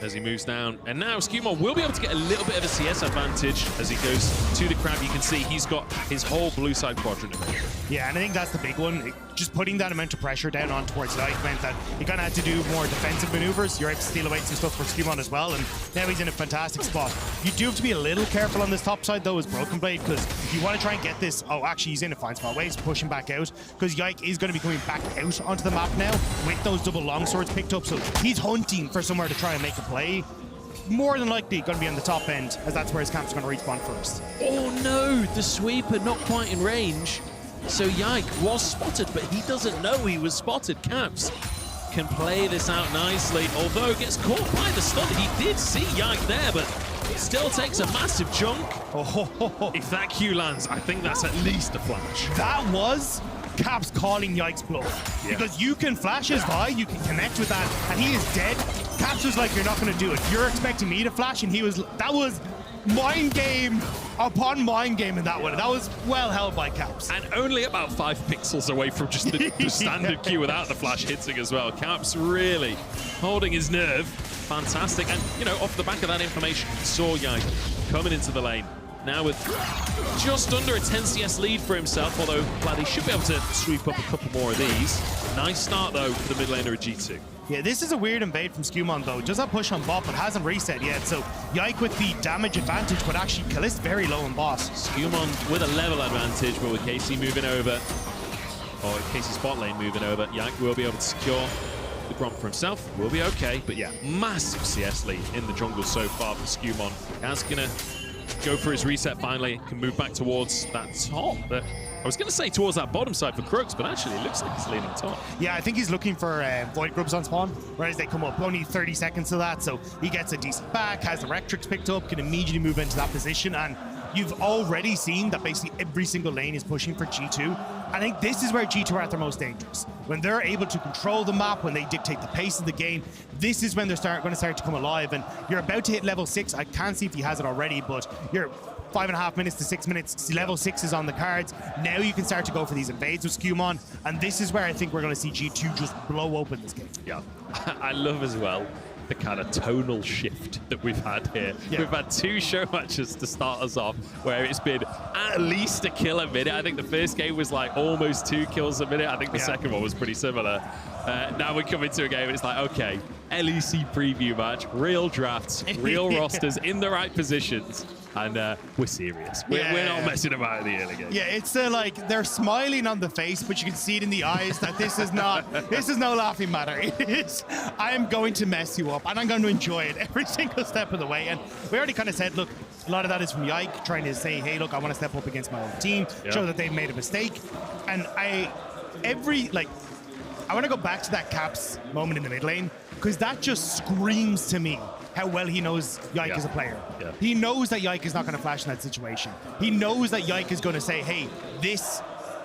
as he moves down. And now Skumon will be able to get a little bit of a CS advantage as he goes to the crab. You can see he's got his whole blue side quadrant of it. Yeah, and I think that's the big one. Just putting that amount of pressure down on towards Yike meant that he kind of had to do more defensive maneuvers. You're able to steal away some stuff for Skumon as well, and now he's in a fantastic spot. You do have to be a little careful on this top side though as Broken Blade, because you want to try and get this. Oh, actually he's in a fine spot. Waves pushing back out, because Yike is going to be coming back out onto the map now with those double longswords picked up, so he's hunting for somewhere to try and make a play. More than likely going to be on the top end, as that's where his camp's going to respawn first. Oh no, the sweeper not quite in range. So Yike was spotted, but he doesn't know he was spotted. Caps can play this out nicely, although gets caught by the stun. He did see Yike there, but still takes a massive chunk. If that Q lands, I think that's at least a flash. That was Caps calling Yike's bluff. Because you can flash his Vi, you can connect with that, and he is dead. Caps was like, you're not going to do it. You're expecting me to flash, and that was mind game upon mind game in that one. That was well held by Caps. And only about 5 pixels away from just the standard Q without the flash hitting as well. Caps really holding his nerve. Fantastic. And, you know, off the back of that information, he saw Yike coming into the lane. now with just under a 10 CS lead for himself, although Vladdy should be able to sweep up a couple more of these. Nice start, though, for the mid laner of G2. Yeah, this is a weird invade from Skewmon, though. Does not push on bot, but hasn't reset yet. So Yike with the damage advantage, but actually Kalist very low in boss. Skewmon with a level advantage, but with KC moving over, or KC's bot lane moving over, Yike will be able to secure the Gromp for himself. Will be okay, but yeah, massive CS lead in the jungle so far for Skewmon. Kaz gonna go for his reset finally, can move back towards that top. But I was going to say towards that bottom side for Crooks, but actually it looks like he's leaning top. Yeah, I think he's looking for Void Grubs on spawn, whereas they come up. Only 30 seconds to that, so he gets a decent back, has the Rectrix picked up, can immediately move into that position, and you've already seen that basically every single lane is pushing for G2. I think this is where G2 are at their most dangerous. When they're able to control the map, when they dictate the pace of the game, this is when they're going to start to come alive, and you're about to hit level 6. I can't see if he has it already, but you're 5.5 minutes to 6 minutes. Level 6 is on the cards. Now you can start to go for these invades with Skewmon, and this is where I think we're going to see G2 just blow open this game. Yeah, I love as well the kind of tonal shift that we've had here. Yeah. We've had 2 show matches to start us off where it's been at least a kill a minute. I think the first game was like almost 2 kills a minute. I think the second one was pretty similar. Now we're coming to a game and it's like, okay, LEC preview match, real drafts, real rosters in the right positions. And we're serious. We're not messing about in the early game. Yeah, it's like they're smiling on the face, but you can see it in the eyes that this is no laughing matter. It is, I am going to mess you up, and I'm going to enjoy it every single step of the way. And we already kind of said, look, a lot of that is from Yike trying to say, hey, look, I want to step up against my own team, show that they've made a mistake. And I want to go back to that Caps moment in the mid lane, because that just screams to me how well he knows Yike as a player. Yeah. He knows that Yike is not going to flash in that situation. He knows that Yike is going to say, hey, this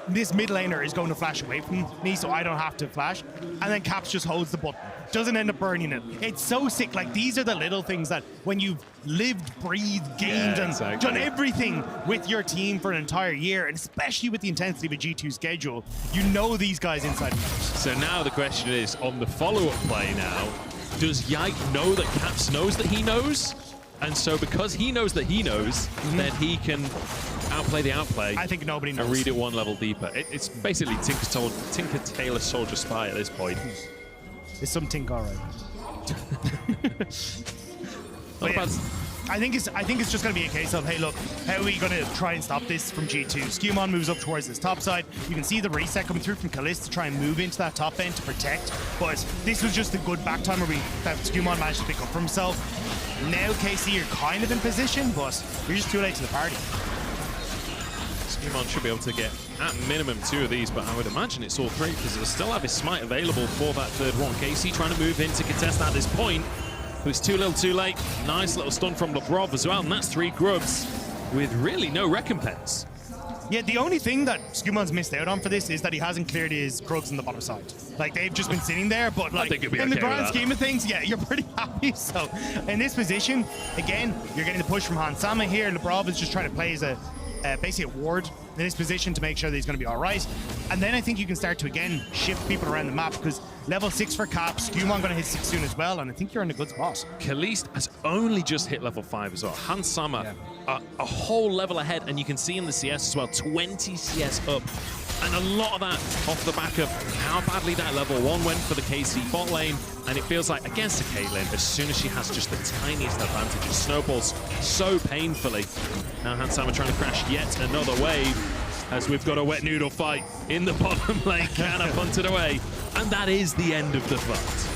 mid laner is going to flash away from me, so I don't have to flash. And then Caps just holds the button. Doesn't end up burning it. It's so sick. Like, these are the little things that when you've lived, breathed, gained, and done everything with your team for an entire year, and especially with the intensity of a G2 schedule, you know these guys inside and out. So now the question is, on the follow-up play now, does Yike know that Caps knows that he knows? And so because he knows that he knows, then he can outplay the outplay. I think nobody knows. And read it one level deeper. It's basically Tinker Tailor Soldier Spy at this point. There's some Tinker, right? I think it's just going to be a case of, hey, look, how are we going to try and stop this from G2? Skewmon moves up towards this top side. You can see the reset coming through from Kalist to try and move into that top end to protect. But this was just a good back timer that Skewmon managed to pick up for himself. Now, KC, you're kind of in position, but you're just too late to the party. Skewmon should be able to get, at minimum, 2 of these, but I would imagine it's all 3 because he'll still have his smite available for that third one. KC trying to move in to contest at this point. But it's too little too late. Nice little stun from Lebrov as well, and that's 3 grubs with really no recompense. Yeah, the only thing that Skewmon's missed out on for this is that he hasn't cleared his grubs on the bottom side. Like, they've just been sitting there, but like in the grand scheme of things, yeah, you're pretty happy. So in this position, again, you're getting the push from Hansama here. Lebrov is just trying to play as a basically a ward in this position to make sure that he's going to be all right. And then I think you can start to, again, shift people around the map, because level 6 for Caps, Skewmon going to hit 6 soon as well, and I think you're in a good spot. Kalist has only just hit level 5 as well. Hansama, a whole level ahead, and you can see in the CS as well, 20 CS up. And a lot of that off the back of how badly that level 1 went for the KC bot lane. And it feels like against the Caitlyn, as soon as she has just the tiniest advantage, it snowballs so painfully. Now Hansama trying to crash yet another wave, as we've got a wet noodle fight in the bottom lane. Canna punted away. And that is the end of the fight.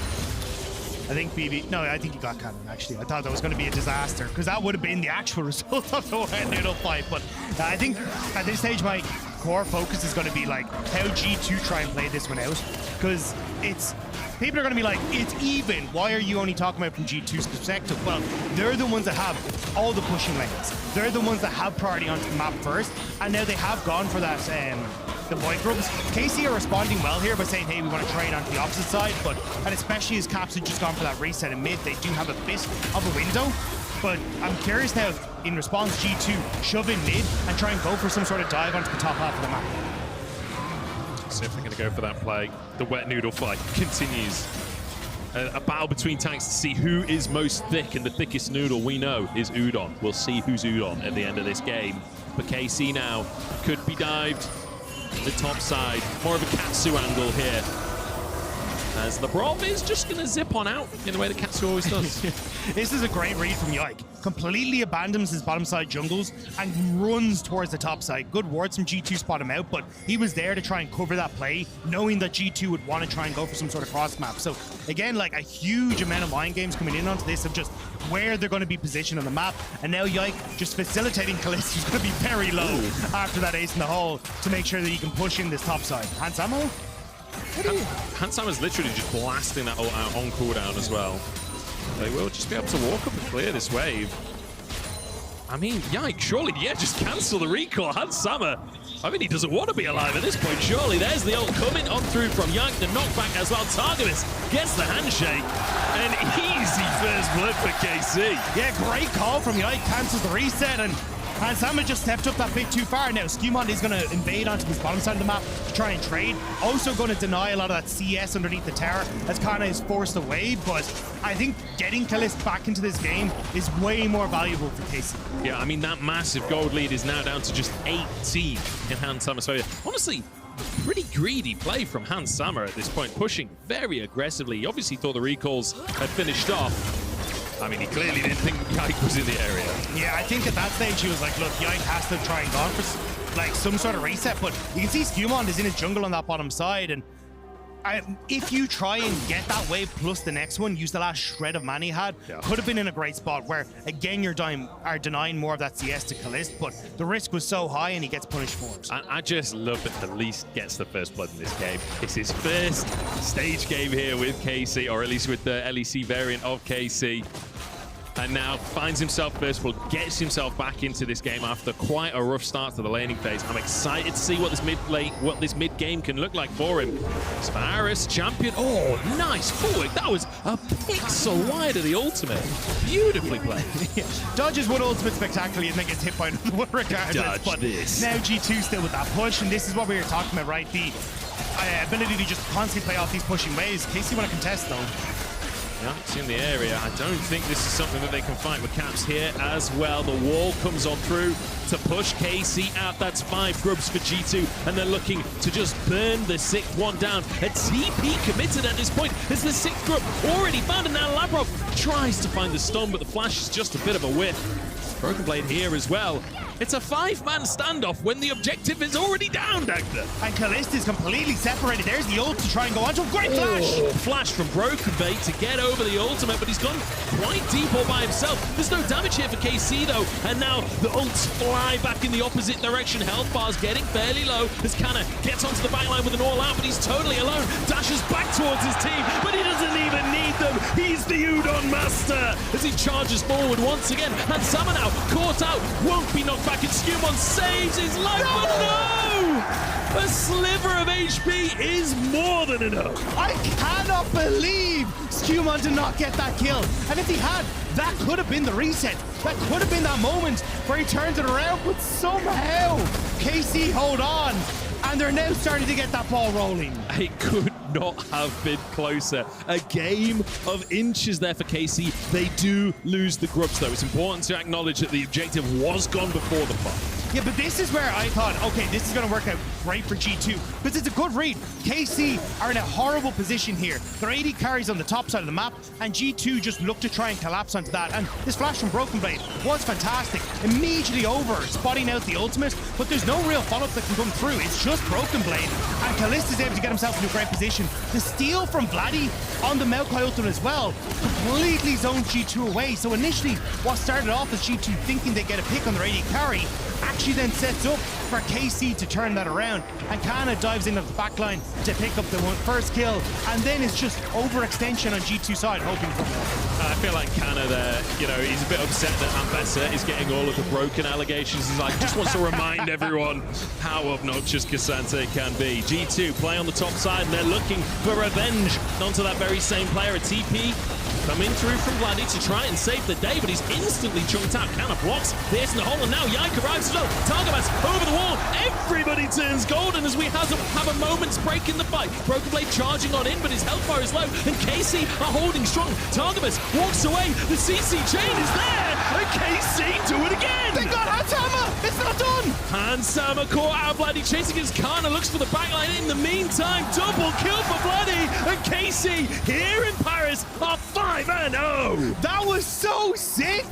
I think I think he got Cannon, actually. I thought that was going to be a disaster, because that would have been the actual result of the wet noodle fight. But I think at this stage, my core focus is going to be like how G2 try and play this one out, because people are going to be like, it's even. Why are you only talking about from G2's perspective? Well, they're the ones that have all the pushing lanes. They're the ones that have priority onto the map first, and now they have gone for that the Void Grubs. KC are responding well here by saying, hey, we want to trade onto the opposite side, and especially as Caps have just gone for that reset in mid, they do have a bit of a window. But I'm curious now, in response, G2 shove in mid and try and go for some sort of dive onto the top half of the map. So if they're going to go for that play, the wet noodle fight continues. a battle between tanks to see who is most thick, and the thickest noodle we know is Udon. We'll see who's Udon at the end of this game. But KC now could be dived the top side. More of a Katsu angle here, as the Brav is just going to zip on out in the way that Katsu always does. This is a great read from Yike. Completely abandons his bottom side jungles and runs towards the top side. Good words from G2 spot him out, but he was there to try and cover that play, knowing that G2 would want to try and go for some sort of cross map. So again, like a huge amount of mind games coming in onto this of just where they're going to be positioned on the map. And now Yike just facilitating Kalista, who's going to be very low after that ace in the hole to make sure that he can push in this top side. Hansamo? Hansama's literally just blasting that ult out on cooldown as well. They will just be able to walk up and clear this wave. I mean, Yike, surely, yeah, just cancel the recall. Hansama, I mean, he doesn't want to be alive at this point, surely. There's the ult coming on through from Yike, the knockback as well. Targamas gets the handshake, and easy first blood for KC. Yeah, great call from Yike, cancels the reset, and Hansama just stepped up that bit too far. Now, Skewmon is going to invade onto this bottom side of the map to try and trade. Also going to deny a lot of that CS underneath the tower as Kana is forced away. But I think getting Kalist back into this game is way more valuable for KC. Yeah, I mean, that massive gold lead is now down to just 18 in Hansama. So, honestly, pretty greedy play from Hansama at this point, pushing very aggressively. He obviously thought the recalls had finished off. I mean, he clearly didn't think Yike was in the area. Yeah, I think at that stage he was like, look, Yike has to try and go for like some sort of reset, but you can see Skewmon is in his jungle on that bottom side, and if you try and get that wave plus the next one, use the last shred of mana he had, could have been in a great spot where, again, you're denying more of that CS to Kalist, but the risk was so high and he gets punished for it. I just love that Kalist gets the first blood in this game. It's his first stage game here with KC, or at least with the LEC variant of KC. And now finds himself first blood, gets himself back into this game after quite a rough start to the laning phase. I'm excited to see what this mid game can look like for him. Sparus, champion. Oh, nice forward. That was a pixel wide of the ultimate. Beautifully played. Dodges one ultimate spectacularly and then gets hit by another one regardless. Dodge but this. Now G2 still with that push, and this is what we were talking about, right? The ability to just constantly play off these pushing waves. KC want to contest though. Yeah, it's in the area. I don't think this is something that they can fight with Caps here as well. The wall comes on through to push KC out. That's 5 grubs for G2, and they're looking to just burn the 6th one down. A TP committed at this point as the 6th grub already found, and now Labrov tries to find the stun, but the flash is just a bit of a whiff. Broken Blade here as well. It's a 5-man standoff when the objective is already down, Dagda. And Kalist is completely separated. There's the ult to try and go onto a great flash. Flash from Broken Blade to get over the ultimate, but he's gone quite deep all by himself. There's no damage here for KC though, and now the ults fly back in the opposite direction. Health bar's getting fairly low as Kana gets onto the backline with an all-out, but he's totally alone. Dashes back towards his team, but he doesn't even need them. He's the Udon master as he charges forward once again. And Sama now caught out, won't be knocked back, and Skewmon saves his life, but no! A sliver of HP is more than enough. I cannot believe Skewmon did not get that kill. And if he had, that could have been the reset. That could have been that moment where he turns it around, but somehow KC hold on. And they're now starting to get that ball rolling. It could not have been closer. A game of inches there for KC. They do lose the grubs, though. It's important to acknowledge that the objective was gone before the fight. Yeah, but this is where I thought, okay, this is going to work out great for G2 because it's a good read. KC are in a horrible position here. Their AD carries on the top side of the map, and G2 just look to try and collapse onto that. And this flash from Broken Blade was fantastic. Immediately over, spotting out the ultimate, but there's no real follow-up that can come through. It's just Broken Blade, and Kalist is able to get himself into a great position. The steal from Vladdy on the Maokai ultimate as well completely zoned G2 away. So initially, what started off as G2 thinking they get a pick on their AD carry, actually then sets up for KC to turn that around, and Kana dives into the backline to pick up the first kill, and then it's just overextension on G2 side, hoping for more. I feel like Kana there, you know, he's a bit upset that Ambessa is getting all of the broken allegations. He's like, just wants to remind everyone how obnoxious Cassante can be. G2 play on the top side, and they're looking for revenge onto that very same player. A TP Coming through from Vladdy to try and save the day, but he's instantly chunked out. Canna blocks, piercing the hole, and now Yike arrives as well. Targamas over the wall. Everybody turns golden as we have a moment's break in the fight. Broken Blade charging on in, but his health bar is low, and KC are holding strong. Targamas walks away. The CC chain is there, and KC do it again. They got Hansama. It's not done. Hansama caught out. Vladdy chasing his Kana, looks for the backline. In the meantime, double kill for Vladdy, and KC here in Paris are 5-0. That was so sick.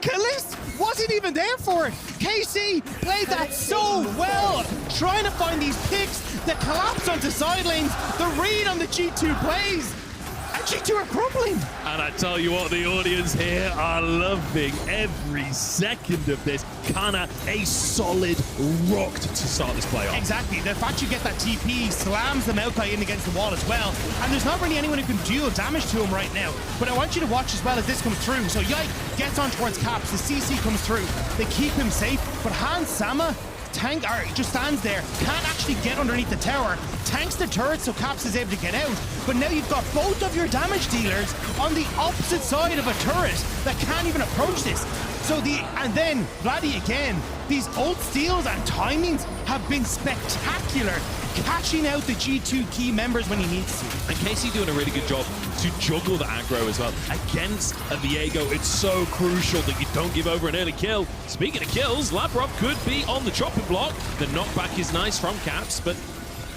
Kalist wasn't even there for it. KC played that so well, trying to find these picks, the collapse onto side lanes, the read on the G2 plays. And G2 are crumbling. And I tell you what, the audience here are loving every second of this. Kana, a solid rocked to start this playoff. Exactly. The fact you get that TP slams the Maokai in against the wall as well. And there's not really anyone who can deal damage to him right now. But I want you to watch as well as this comes through. So Yike gets on towards Caps. The CC comes through. They keep him safe. But Hansama just stands there, can't actually get underneath the tower, tanks the turret so Caps is able to get out, but now you've got both of your damage dealers on the opposite side of a turret that can't even approach this. And then Vladdy again, these ult steals and timings have been spectacular, catching out the G2 key members when he needs to. And KC doing a really good job to juggle the aggro as well. Against a Viego, it's so crucial that you don't give over an early kill. Speaking of kills, Labrov could be on the chopping block. The knockback is nice from Caps, but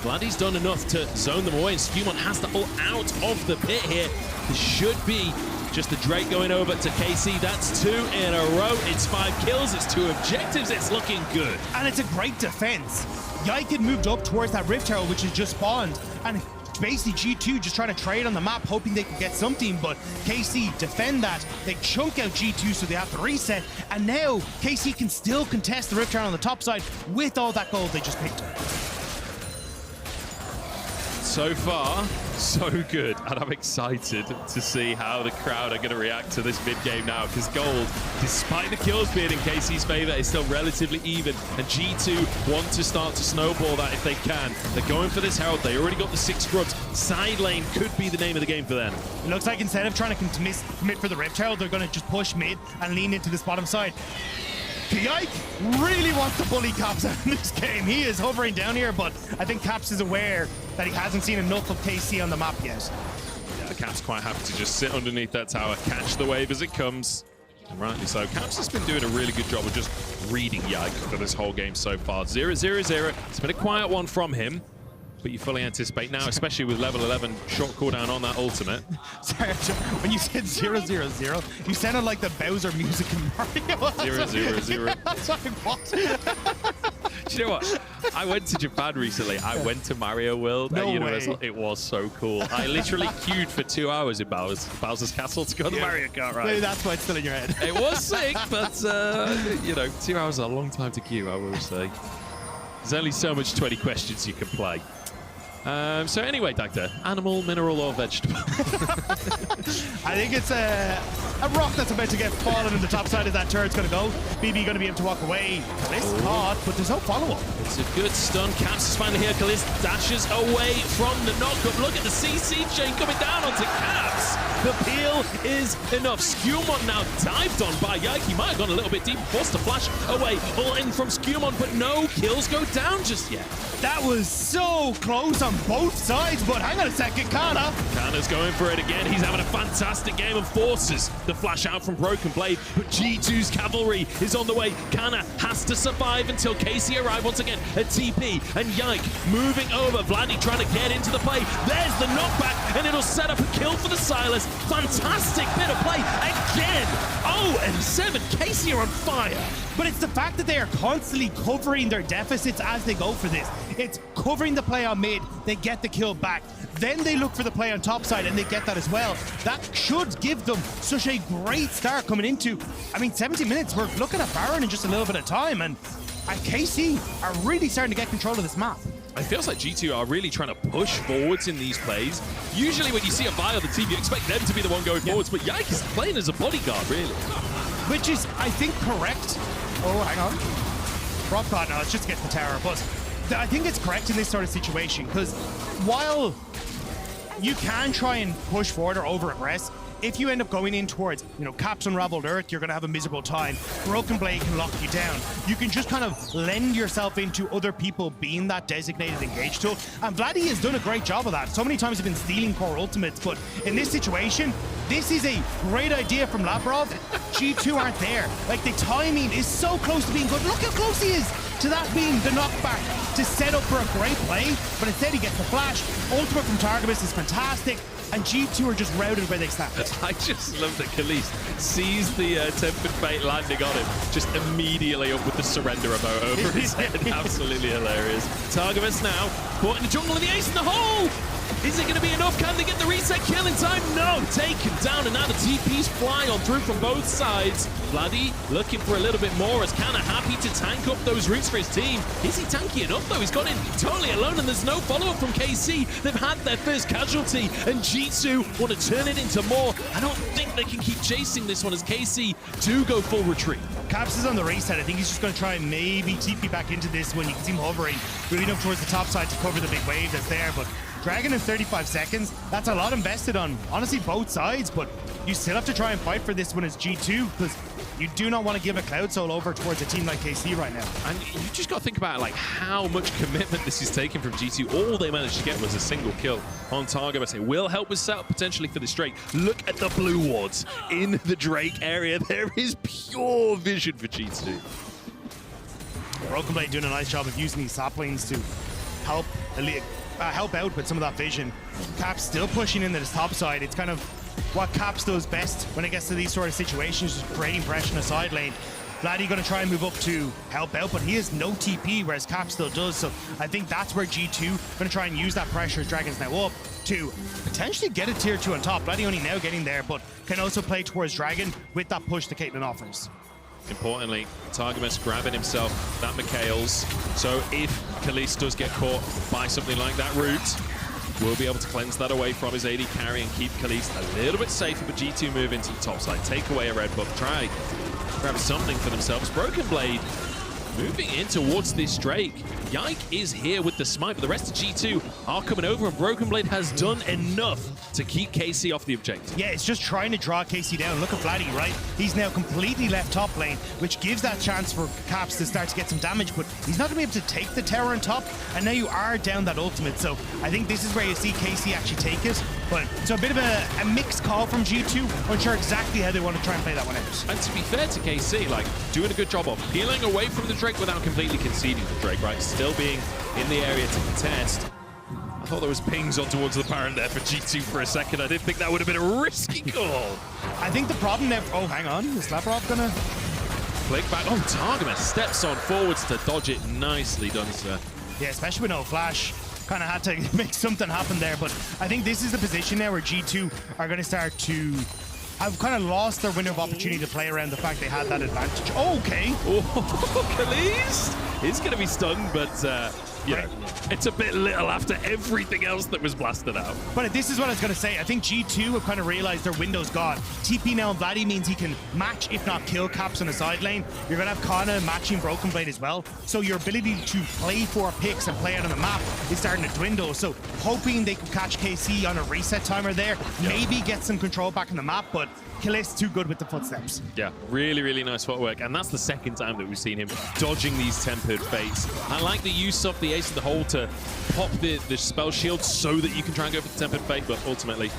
Vladdy's done enough to zone them away, and Skewmon has to pull out of the pit here. This should be just the Drake going over to KC. That's 2 in a row. It's 5 kills. It's 2 objectives. It's looking good. And it's a great defense. Yike had moved up towards that Rift Tower, which has just spawned. And basically G2 just trying to trade on the map, hoping they can get something. But KC defend that. They chunk out G2, so they have to reset. And now KC can still contest the Rift Tower on the top side with all that gold they just picked up. So far, so good, and I'm excited to see how the crowd are going to react to this mid-game now, because gold, despite the kills being in KC's favor, is still relatively even, and G2 want to start to snowball that if they can. They're going for this Herald. They already got the 6 scrubs. Side lane could be the name of the game for them. It looks like instead of trying to commit for the Rift Herald, they're going to just push mid and lean into this bottom side. Yike really wants to bully Caps out in this game. He is hovering down here, but I think Caps is aware that he hasn't seen enough of KC on the map yet. Yeah, Caps quite happy to just sit underneath that tower, catch the wave as it comes. And rightly so. Caps has been doing a really good job of just reading Yike for this whole game so far. 0-0-0. It's been a quiet one from him, but you fully anticipate now, especially with level 11 short cooldown on that ultimate. Sorry, when you said 0-0-0, you sounded like the Bowser music in Mario. 0-0-0. I was like, what? Do you know what? I went to Japan recently. I went to Mario World at Universal. It was so cool. I literally queued for 2 hours in Bowser's Castle to go on the Mario Kart ride. Maybe that's why it's still in your head. It was sick, but, you know, 2 hours is a long time to queue, I will say. There's only so much 20 questions you can play. So anyway, Doctor, animal, mineral, or vegetable? I think it's a rock that's about to get fallen in the top side of that turret's going to go. BB going to be able to walk away. Kalist caught, but there's no follow-up. It's a good stun. Caps is finally here. Kalist dashes away from the knock-up. Look at the CC chain coming down onto Caps. The peel is enough. Skewmon now dived on by Yike. He might have gone a little bit deep, forced to flash away. All in from Skewmon, but no kills go down just yet. That was so close on both sides, but hang on a second, Kana's going for it again. He's having a fantastic game and forces the flash out from Broken Blade, but G2's cavalry is on the way. Kana has to survive until KC arrives once again at TP, and Yike moving over. Vladdy trying to get into the play. There's the knockback, and it'll set up a kill for the Silas. Fantastic bit of play again. 0-7. KC are on fire. But it's the fact that they are constantly covering their deficits as they go for this. It's covering the play on mid, they get the kill back. Then they look for the play on top side and they get that as well. That should give them such a great start coming into, 70 minutes. We're looking at Baron in just a little bit of time, and KC are really starting to get control of this map. It feels like G2 are really trying to push forwards in these plays. Usually when you see a Vi on the team, you expect them to be the one going forwards, but Yike is playing as a bodyguard, really. Which is, I think, correct. Oh, hang on. Rob God, no, it's just against the tower. But I think it's correct in this sort of situation, because while you can try and push forward or over-aggress, if you end up going in towards, Caps Unraveled Earth, you're going to have a miserable time. Broken Blade can lock you down. You can just kind of lend yourself into other people being that designated engage tool. And Vladdy has done a great job of that. So many times he's been stealing core ultimates, but in this situation, this is a great idea from Lavrov. G2 aren't there. Like, the timing is so close to being good. Look how close he is to that being the knockback to set up for a great play, but instead he gets the flash. Ultimate from Targamas is fantastic, and G2 are just routed where they stand. I just love that Khalees sees the Tempered Fate landing on him, just immediately up with the surrender emote over his head. Absolutely hilarious. Targamas now caught in the jungle, and the ace in the hole! Is it going to be enough? Can they get the reset kill in time? No! Taken down, and now the TPs fly on through from both sides. Vladdy looking for a little bit more, as Kana happy to tank up those roots for his team. Is he tanky enough, though? He's got in totally alone, and there's no follow-up from KC. They've had their first casualty, and G2 want to turn it into more. I don't think they can keep chasing this one, as KC do go full retreat. Caps is on the reset. I think he's just going to try and maybe TP back into this one. You can see him hovering really up towards the top side to cover the big wave that's there, but Dragon in 35 seconds, that's a lot invested on, honestly, both sides, but you still have to try and fight for this one as G2, because you do not want to give a Cloud Soul over towards a team like KC right now. And you just got to think about how much commitment this is taking from G2. All they managed to get was a single kill on Targamas. It will help us setup potentially for this Drake. Look at the blue wards in the Drake area. There is pure vision for G2. Broken Blade doing a nice job of using these saplings to help out with some of that vision. Caps still pushing into this top side. It's kind of what Caps does best when it gets to these sort of situations, just creating pressure in the side lane. Vladdy going to try and move up to help out, but he has no TP, whereas Caps still does. So I think that's where G2 going to try and use that pressure as Dragon's now up to potentially get a tier 2 on top. Vladdy only now getting there, but can also play towards Dragon with that push that Caitlyn offers. Importantly, Targamas grabbing himself that Mikhail's. So if Khalees does get caught by something like that root, we'll be able to cleanse that away from his AD carry and keep Khalees a little bit safer, but G2 move into the top side, take away a red buff, try grab something for themselves. Broken Blade moving in towards this Drake. Yike is here with the smite, but the rest of G2 are coming over, and Broken Blade has done enough to keep KC off the objective. Yeah, it's just trying to draw KC down. Look at Vladdy, right? He's now completely left top lane, which gives that chance for Caps to start to get some damage, but he's not going to be able to take the tower on top, and now you are down that ultimate. So I think this is where you see KC actually take it, but it's a bit of a mixed call from G2. Unsure exactly how they want to try and play that one out. And to be fair to KC, doing a good job of peeling away from the Drake without completely conceding the Drake, right? Still being in the area to contest. I thought there was pings on towards the Baron there for G2 for a second. I didn't think that would have been a risky call. I think the problem there... Oh, hang on. Is Lavrov gonna... Flick back. Oh, Targamas steps on forwards to dodge it. Nicely done, sir. Yeah, especially with no flash. Kind of had to make something happen there, but I think this is the position now where G2 are going to start to have kind of lost their window of opportunity to play around the fact they had that advantage. Oh, okay. Oh, Khalees is going to be stunned, but it's a bit little after everything else that was blasted out. But this is what I was going to say. I think G2 have kind of realized their window's gone. TP now on Vladdy means he can match, if not kill, Caps on the side lane. You're going to have Kana matching Broken Blade as well. So your ability to play 4 picks and play out on the map is starting to dwindle. So hoping they could catch KC on a reset timer there, maybe get some control back on the map, but Khalees too good with the footsteps. Yeah, really, really nice footwork. And that's the second time that we've seen him dodging these Tempered Fates. I like the use of the Ace of the Hole to pop the spell shield so that you can try and go for the Tempered Fate, but ultimately,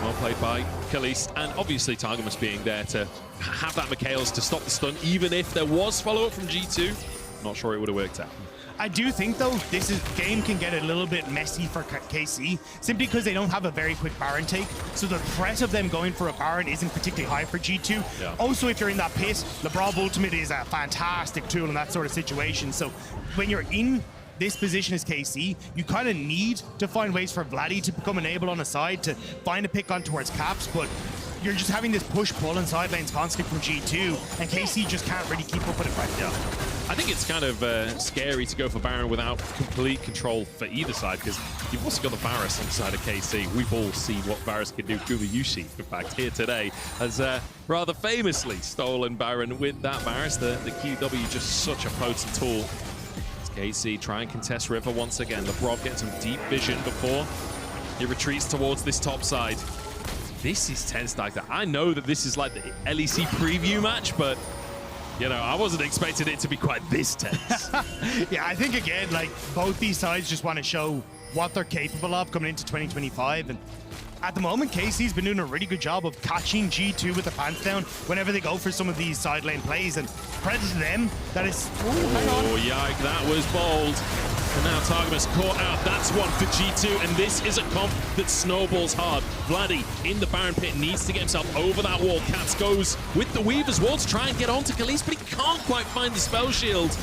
well played by Khalees. And obviously, Targamas being there to have that Mikhail's to stop the stun, even if there was follow-up from G2. Not sure it would have worked out. I do think, though, this game can get a little bit messy for KC, simply because they don't have a very quick Baron take. So the threat of them going for a Baron isn't particularly high for G2. Yeah. Also, if you're in that pit, LeBron Ultimate is a fantastic tool in that sort of situation. So when you're in this position as KC, you kind of need to find ways for Vladdy to become enabled on the side to find a pick on towards Caps, but you're just having this push-pull and side lanes constantly from G2, and KC just can't really keep up with it right now. I think it's kind of scary to go for Baron without complete control for either side, because you've also got the Varus on the side of KC. We've all seen what Varus can do. Guma Yushi, in fact, here today has rather famously stolen Baron with that Varus. The QW just such a potent tool. As KC try and contest River once again. LeBron getting some deep vision before he retreats towards this top side. This is tense like that. I know that this is like the LEC preview match, but you know, I wasn't expecting it to be quite this tense. Yeah, I think again, like both these sides just want to show what they're capable of coming into 2025. And at the moment, KC's been doing a really good job of catching G2 with the pants down whenever they go for some of these side lane plays. And credit to them, that is... Oh, yike, that was bold. And now Targamas caught out. That's one for G2, and this is a comp that snowballs hard. Vladdy in the Baron pit needs to get himself over that wall. Caps goes with the Weaver's wall to try and get onto Khalees, but he can't quite find the spell shield.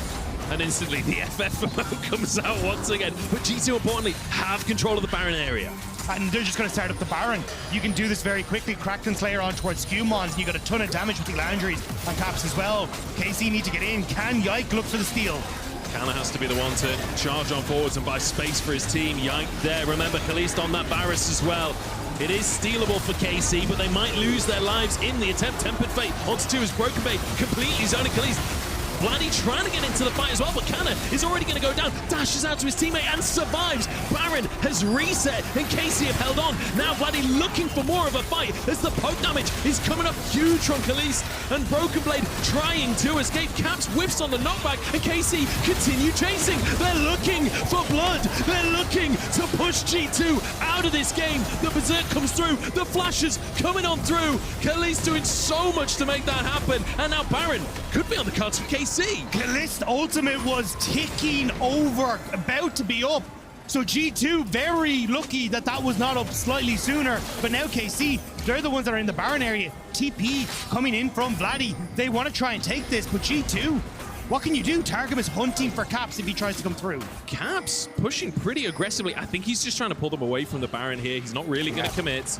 And instantly the FF comes out once again. But G2, importantly, have control of the Baron area. And they're just going to start up the Baron. You can do this very quickly. Kraken Slayer on towards Skewmons, and you got a ton of damage with the Landries on Caps as well. KC need to get in. Can Yike look for the steal? Kana has to be the one to charge on forwards and buy space for his team. Yike there. Remember, Khalees on that Barris as well. It is stealable for KC, but they might lose their lives in the attempt. Tempered Fate onto 2 is Broken Bay, completely zoning Khalees. Vladdy trying to get into the fight as well, but Kana is already going to go down. Dashes out to his teammate and survives. Baron has reset, and KC have held on. Now Vladdy looking for more of a fight as the poke damage is coming up huge from Khalees, and Broken Blade trying to escape. Caps whiffs on the knockback, and KC continue chasing. They're looking for blood. They're looking to push G2 out of this game. The Berserk comes through. The flashes coming on through. Khalees doing so much to make that happen, and now Baron could be on the cards for KC. Kalist ultimate was ticking over, about to be up. So G2 very lucky that that was not up slightly sooner. But now KC, they're the ones that are in the Baron area. TP coming in from Vladdy. They want to try and take this, but G2, what can you do? Targum is hunting for Caps if he tries to come through. Caps pushing pretty aggressively. I think he's just trying to pull them away from the Baron here. He's not really going to commit.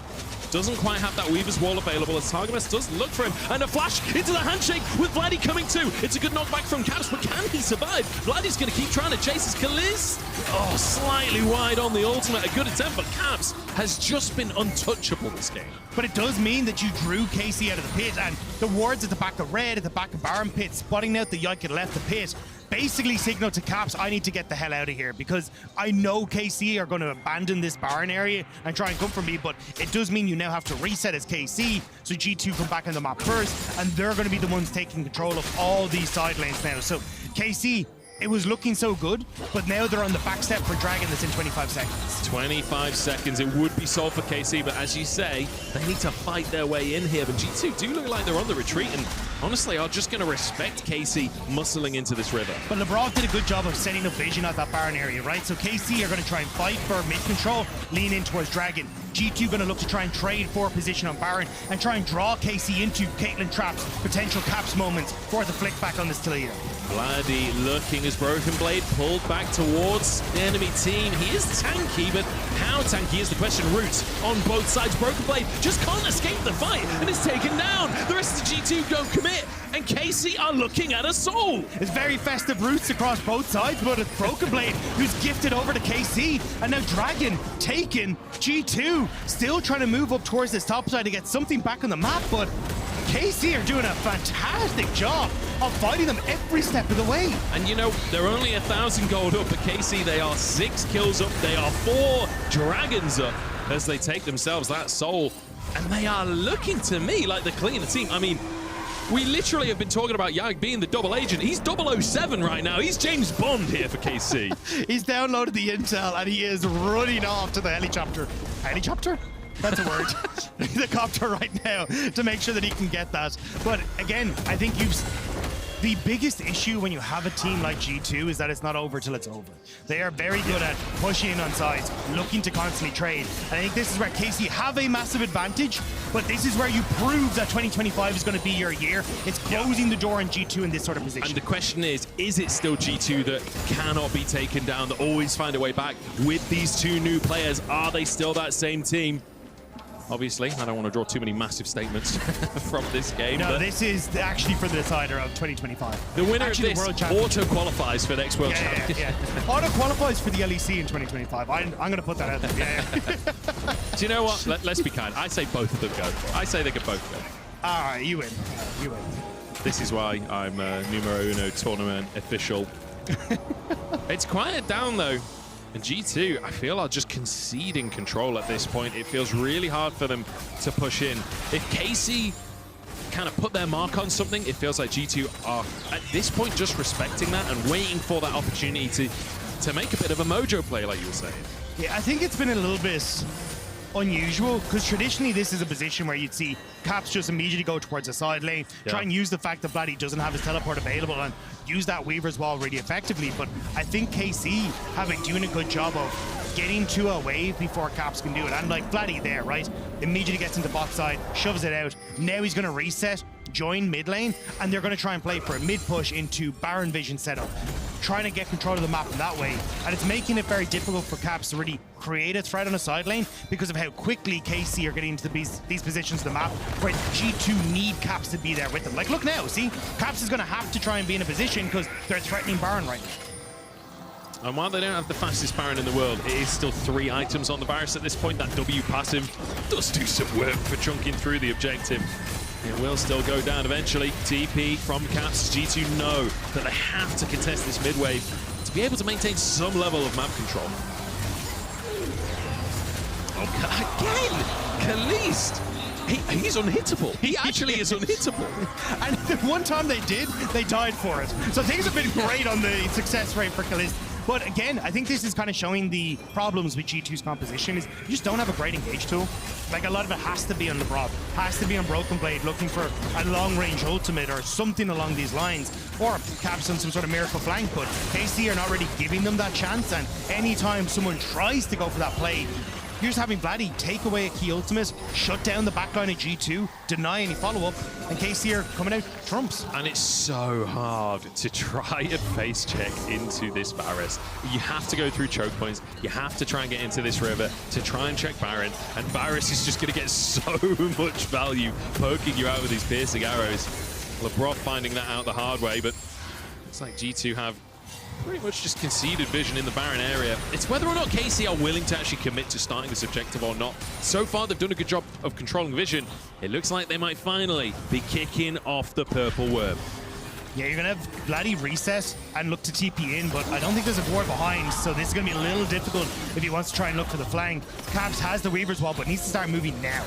Doesn't quite have that Weaver's wall available as Targamas does look for him. And a flash into the handshake with Vladdy coming too. It's a good knockback from Caps, but can he survive? Vladdy's going to keep trying to chase his Khalees. Oh, slightly wide on the ultimate. A good attempt, but Caps has just been untouchable this game. But it does mean that you drew KC out of the pit, and the wards at the back of Red, at the back of Baron pit, spotting out the Yike had left the pit, basically signal to Caps, I need to get the hell out of here, because I know KC are going to abandon this Baron area and try and come for me, but it does mean you now have to reset as KC, so G2 come back on the map first, and they're going to be the ones taking control of all these side lanes now. So KC, it was looking so good, but now they're on the back step for Dragon that's in 25 seconds. 25 seconds, it would be solved for KC, but as you say, they need to fight their way in here. But G2 do look like they're on the retreat, and honestly, are just going to respect KC muscling into this river. But LeBron did a good job of setting up vision at that Baron area, right? So KC are going to try and fight for mid control, lean in towards Dragon. G2 going to look to try and trade for position on Baron and try and draw KC into Caitlyn traps, potential Caps moments for the flick back on this Taliyah. Vladdy looking as Broken Blade pulled back towards the enemy team. He is tanky, but how tanky is the question? Roots on both sides. Broken Blade just can't escape the fight and is taken down. The rest of the G2 don't commit, and KC are looking at a soul. It's very festive Roots across both sides, but it's Broken Blade who's gifted over to KC, and now Dragon taken. G2 still trying to move up towards this top side to get something back on the map, but KC are doing a fantastic job of fighting them every step of the way. And you know, they're only 1,000 gold up, but KC, they are 6 kills up. They are 4 dragons up as they take themselves that soul. And they are looking to me like the cleaner team. I mean, we literally have been talking about Yag being the double agent. He's 007 right now. He's James Bond here for KC. He's downloaded the intel and he is running off to the helicopter. Helicopter? That's a word. The copter right now to make sure that he can get that. But again, I think the biggest issue when you have a team like G2 is that it's not over till it's over. They are very good at pushing in on sides, looking to constantly trade. And I think this is where KC have a massive advantage, but this is where you prove that 2025 is going to be your year. It's closing the door on G2 in this sort of position. And the question is it still G2 that cannot be taken down, that always find a way back with these 2 new players? Are they still that same team? Obviously, I don't want to draw too many massive statements from this game. No, this is actually for the decider of 2025. The winner actually, of this auto-qualifies for next World Championship. Yeah. Auto-qualifies for the LEC in 2025. I'm going to put that out there. Yeah. Do you know what? Let's be kind. I say both of them go. I say they could both go. All right, you win. You win. This is why I'm numero uno tournament official. It's quiet down, though. And G2, I feel, are just conceding control at this point. It feels really hard for them to push in. If KC kind of put their mark on something, it feels like G2 are, at this point, just respecting that and waiting for that opportunity to make a bit of a mojo play, like you were saying. Yeah, I think it's been a little bit unusual, because traditionally this is a position where you'd see Caps just immediately go towards the side lane, try and use the fact that Bloody doesn't have his teleport available and use that Weaver's Wall really effectively. But I think KC have been doing a good job of getting to a wave before Caps can do it. And like Bloody there, right? Immediately gets into bot side, shoves it out. Now he's going to reset, join mid lane, and they're going to try and play for a mid push into Baron Vision setup, trying to get control of the map in that way. And it's making it very difficult for Caps to really create a threat on a side lane because of how quickly KC are getting into these positions of the map where G2 need Caps to be there with them. Like, look now, see? Caps is going to have to try and be in a position because they're threatening Baron right now. And while they don't have the fastest Baron in the world, it is still 3 items on the Varus at this point. That W passive does do some work for chunking through the objective. It will still go down eventually. TP from Caps. G2 know that they have to contest this mid wave to be able to maintain some level of map control. Oh, again, Kalist. He's unhittable. He actually is unhittable. And the one time they did, they died for it. So things have been great on the success rate for Kalist. But again, I think this is kind of showing the problems with G2's composition is you just don't have a great engage tool. Like, a lot of it has to be on the Broad, has to be on Broken Blade, looking for a long-range ultimate or something along these lines, or Caps on some sort of miracle flank. But KC are not really giving them that chance, and anytime someone tries to go for that play, you're just having Vladdy take away a key ultimate, shut down the backline of G2, deny any follow-up, and KC are coming out trumps. And it's so hard to try and face check into this Varus. You have to go through choke points. You have to try and get into this river to try and check Baron. And Varus is just going to get so much value poking you out with these piercing arrows. LeBron finding that out the hard way, but it's like G2 have pretty much just conceded vision in the Baron area. It's whether or not KC are willing to actually commit to starting this objective or not. So far, they've done a good job of controlling vision. It looks like they might finally be kicking off the purple worm. Yeah, you're going to have Vladdy reset and look to TP in, but I don't think there's a ward behind, so this is going to be a little difficult if he wants to try and look for the flank. Caps has the Weaver's Wall, but needs to start moving now.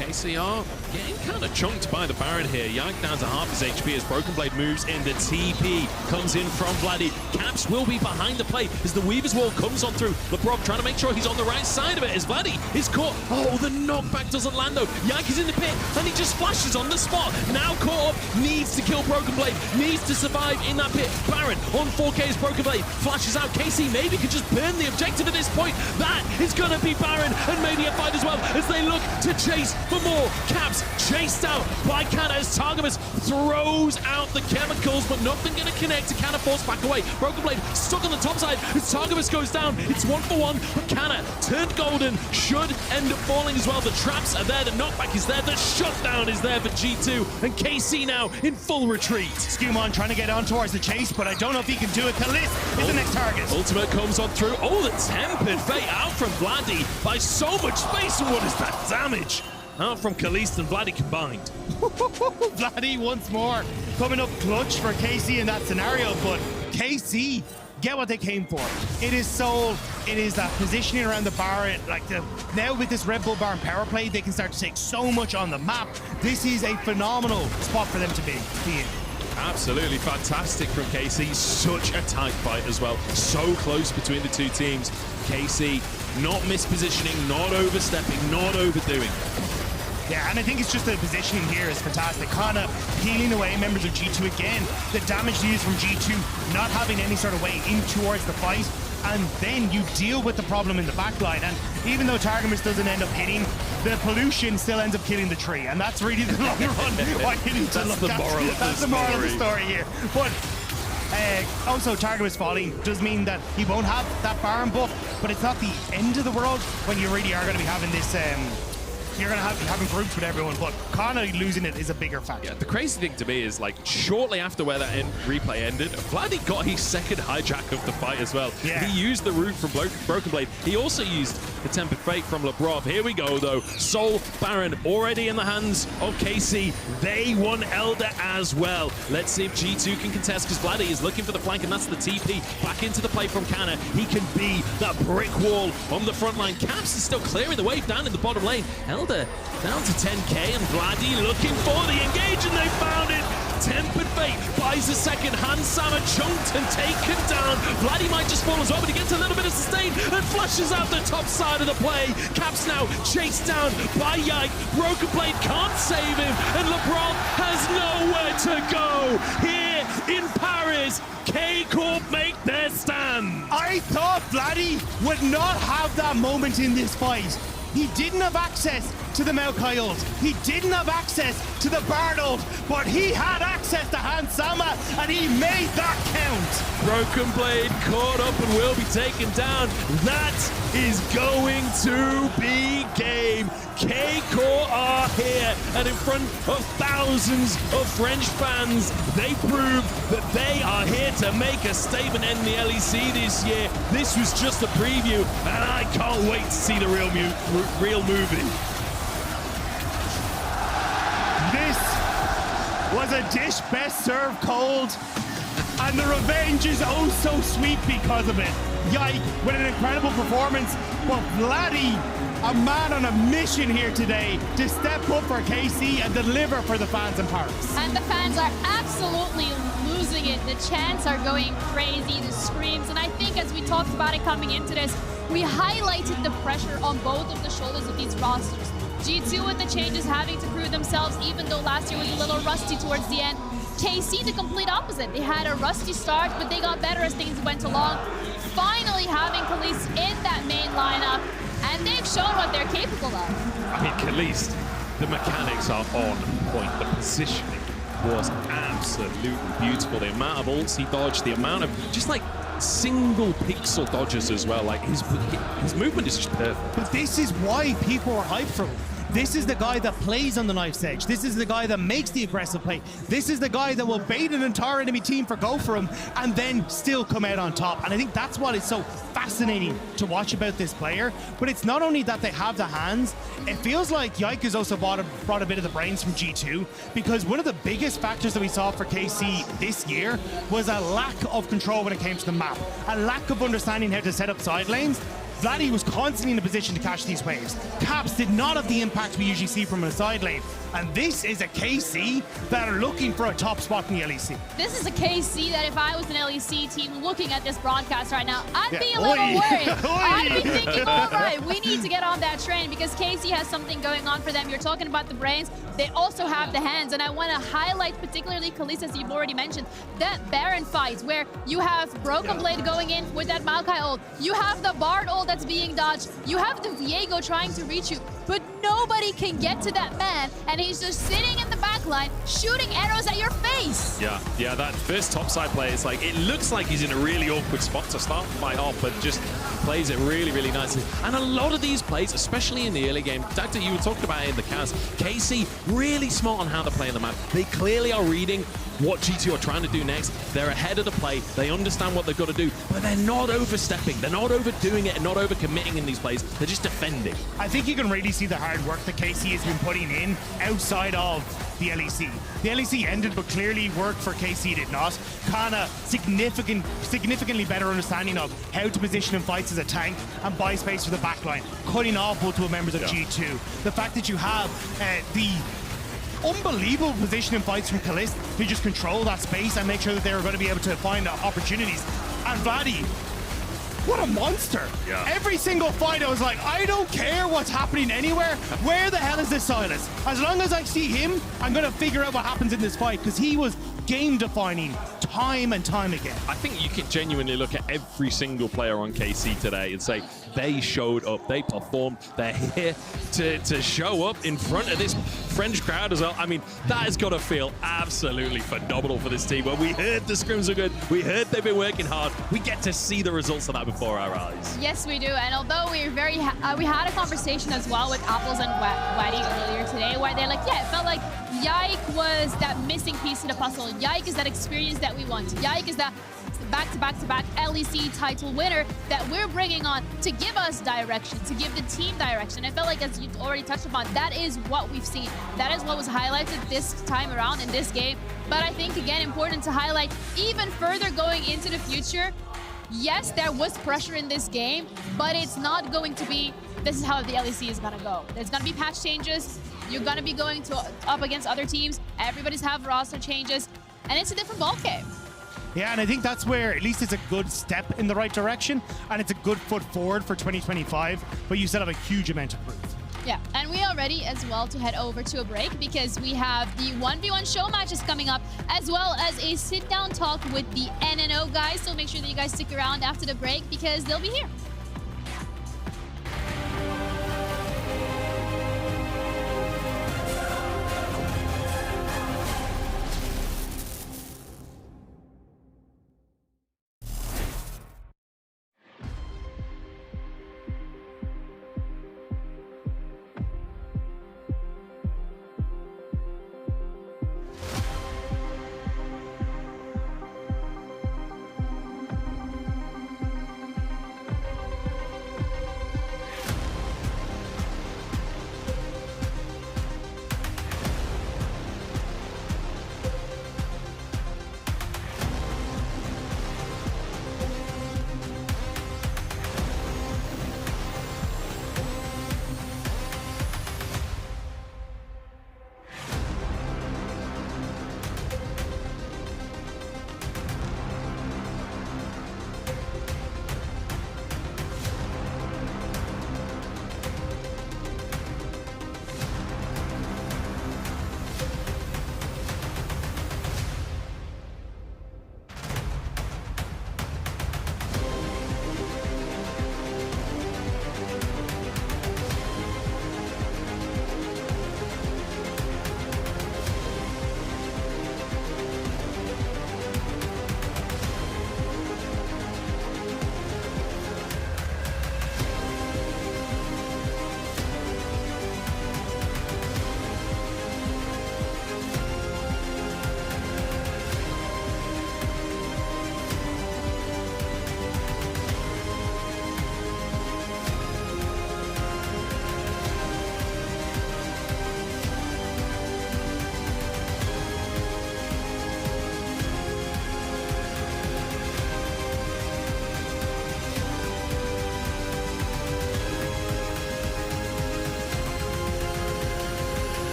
KCR getting kind of chunked by the Baron here. Yank down to half his HP as Broken Blade moves in. The TP comes in from Vladdy. Caps will be behind the play as the Weaver's Wall comes on through. LeBron trying to make sure he's on the right side of it as Vladdy is caught. Oh, the knockback doesn't land though. Yank is in the pit and he just flashes on the spot. Now caught up, needs to kill Broken Blade, needs to survive in that pit. Baron on 4K's Broken Blade flashes out. KC maybe could just burn the objective at this point. That is going to be Baron and maybe a fight as well as they look to chase for more. Caps chased out by Kana as Targamas throws out the chemicals, but nothing going to connect. Kana forced back away. Broken Blade stuck on the top side as Targamas goes down. It's 1-for-1, but Kana turned golden, should end up falling as well. The traps are there, the knockback is there, the shutdown is there for G2, and KC now in full retreat. Skumon trying to get on towards the chase, but I don't know if he can do it. Kalist is the next target. Ultimate comes on through. Oh, the tempered fate out from Vladdy by so much space, and what is that damage? Out from Kalist and Vladdy combined. Vladdy once more coming up clutch for KC in that scenario, but KC get what they came for. It is soul, it is that positioning around the Baron. Like now with this Red Bull Baron power play, they can start to take so much on the map. This is a phenomenal spot for them to be in. Absolutely fantastic from KC. Such a tight fight as well. So close between the two teams. KC not mispositioning, not overstepping, not overdoing. Yeah, and I think it's just the positioning here is fantastic. Kana peeling away members of G2 again. The damage used from G2 not having any sort of way in towards the fight. And then you deal with the problem in the backline. And even though Targamas doesn't end up hitting, the pollution still ends up killing the tree. And that's really the long run what you need to look at. That's the moral of the story here. But also, Targamas falling does mean that he won't have that Baron buff, but it's not the end of the world when you really are going to be having this you're going to be having groups with everyone, but Kana losing it is a bigger factor. Yeah, the crazy thing to me is, like, shortly after where that replay ended, Vladdy got his second hijack of the fight as well. Yeah. He used the root from Broken Blade. He also used the Tempered Fate from Labrov. Here we go, though. Soul Baron already in the hands of KC. They won Elder as well. Let's see if G2 can contest, because Vladdy is looking for the flank, and that's the TP. Back into the play from Canna. He can be that brick wall on the front line. Caps is still clearing the wave down in the bottom lane. Elder down to 10k, and Vladdy looking for the engage, and they found it. Tempered Fate buys a second. Hansama chunked and taken down. Vladdy might just fall as well, but he gets a little bit of sustain and flushes out the top side of the play. Caps now chased down by Yike. Broken Blade can't save him, and LeBron has nowhere to go. Here in Paris, KCORP make their stand. I thought Vladdy would not have that moment in this fight. He didn't have access to the Maokai ult. He didn't have access to the Bard ult, but he had access to Hansama, and he made that count. Broken Blade caught up and will be taken down. That is going to be game. KCORP are here, and in front of thousands of French fans, they prove that they are here to make a statement in the LEC this year. This was just a preview, and I can't wait to see the real movie. This was a dish best served cold, and the revenge is oh so sweet because of it. Yike with an incredible performance, but Vladdy, a man on a mission here today to step up for KC and deliver for the fans in Paris. And the fans are absolutely losing it. The chants are going crazy, the screams, and I think as we talked about it coming into this, we highlighted the pressure on both of the shoulders of these rosters. G2 with the changes having to prove themselves, even though last year was a little rusty towards the end. KC the complete opposite. They had a rusty start, but they got better as things went along. Finally having Khalees in that main lineup, and they've shown what they're capable of. I mean, Khalees, the mechanics are on point. The positioning was absolutely beautiful. The amount of ults he dodged, the amount of just like single pixel dodges as well. Like his movement is just perfect. But this is why people are hyped for him. This is the guy that plays on the knife's edge. This is the guy that makes the aggressive play. This is the guy that will bait an entire enemy team for go for him and then still come out on top. And I think that's what is so fascinating to watch about this player. But it's not only that they have the hands, it feels like Yike has also brought a bit of the brains from G2, because one of the biggest factors that we saw for KC this year was a lack of control when it came to the map, a lack of understanding how to set up side lanes. Vladdy was constantly in a position to catch these waves. Caps did not have the impact we usually see from a side lane. And this is a KC that are looking for a top spot in the LEC. This is a KC that if I was an LEC team looking at this broadcast right now, I'd be a little worried. I'd be thinking, all right, we need to get on that train, because KC has something going on for them. You're talking about the brains. They also have the hands. And I want to highlight particularly Khalees, as you've already mentioned, that Baron fight where you have Broken Blade going in with that Maokai ult. You have the Bard ult that's being dodged. You have the Viego trying to reach you, but nobody can get to that man, and he's just sitting in the back line shooting arrows at your face. Yeah, that first topside play, it's like, it looks like he's in a really awkward spot to start the fight off, but just plays it really, really nicely. And a lot of these plays, especially in the early game, Dr. you were talking about it in the cast, KC really smart on how to play in the map. They clearly are reading what G2 are trying to do next. They're ahead of the play. They understand what they've got to do, but they're not overstepping. They're not overdoing it and not overcommitting in these plays. They're just defending. I think you can really see the hard work that KC has been putting in outside of the LEC. The LEC ended, but clearly work for KC did not. Kana, significantly better understanding of how to position in fights as a tank and buy space for the backline, cutting off multiple members of G2. The fact that you have the unbelievable position in fights from Khalees to just control that space and make sure that they're going to be able to find opportunities. And Vladdy, what a monster. Every single fight I was like, I don't care what's happening anywhere. Where the hell is this Silas? As long as I see him, I'm going to figure out what happens in this fight, because he was game defining time and time again. I think you can genuinely look at every single player on KC today and say they showed up, they performed, they're here to show up in front of this French crowd as well. I mean, that has got to feel absolutely phenomenal for this team. When we heard the scrims are good, we heard they've been working hard, we get to see the results of that before our eyes. Yes, we do. And although we're we had a conversation as well with Apples and Waddy earlier today, where they're like, yeah, it felt like Yike was that missing piece of the puzzle. Yike is that experience that we want. Yike is that back-to-back-to-back LEC title winner that we're bringing on to give us direction, to give the team direction. I felt like, as you already touched upon, that is what we've seen. That is what was highlighted this time around in this game. But I think, again, important to highlight even further going into the future. Yes, there was pressure in this game, but it's not going to be, this is how the LEC is going to go. There's going to be patch changes. You're going to be going up against other teams. Everybody's have roster changes, and it's a different ballgame. Yeah, and I think that's where at least it's a good step in the right direction, and it's a good foot forward for 2025, but you still have a huge amount of growth. Yeah, and we are ready as well to head over to a break because we have the 1v1 show matches coming up, as well as a sit-down talk with the NNO guys. So make sure that you guys stick around after the break because they'll be here.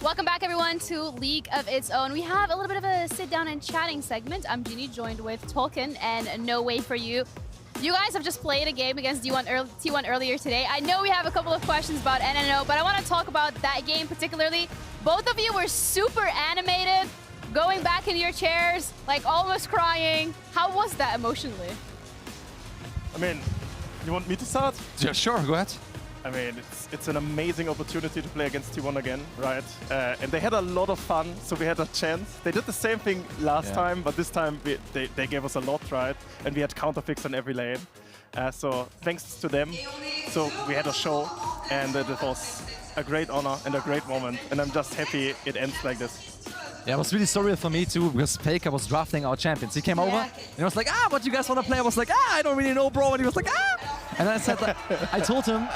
Welcome back, everyone, to League of Its Own. We have a little bit of a sit-down and chatting segment. I'm Ginny, joined with Tolkien and No Way For You. You guys have just played a game against T1 earlier today. I know we have a couple of questions about NNO, but I want to talk about that game particularly. Both of you were super animated, going back in your chairs, like almost crying. How was that emotionally? I mean, you want me to start? Yeah, sure, go ahead. I mean, it's an amazing opportunity to play against T1 again, right? And they had a lot of fun, so we had a chance. They did the same thing last time, but this time they gave us a lot, right? And we had counterpicks on every lane. So thanks to them. So we had a show, and it was a great honor and a great moment, and I'm just happy it ends like this. Yeah, it was really surreal for me too, because Faker was drafting our champions. He came over and he was like, what do you guys want to play? I was like, I don't really know, bro. And he was like, And then I said, I told him,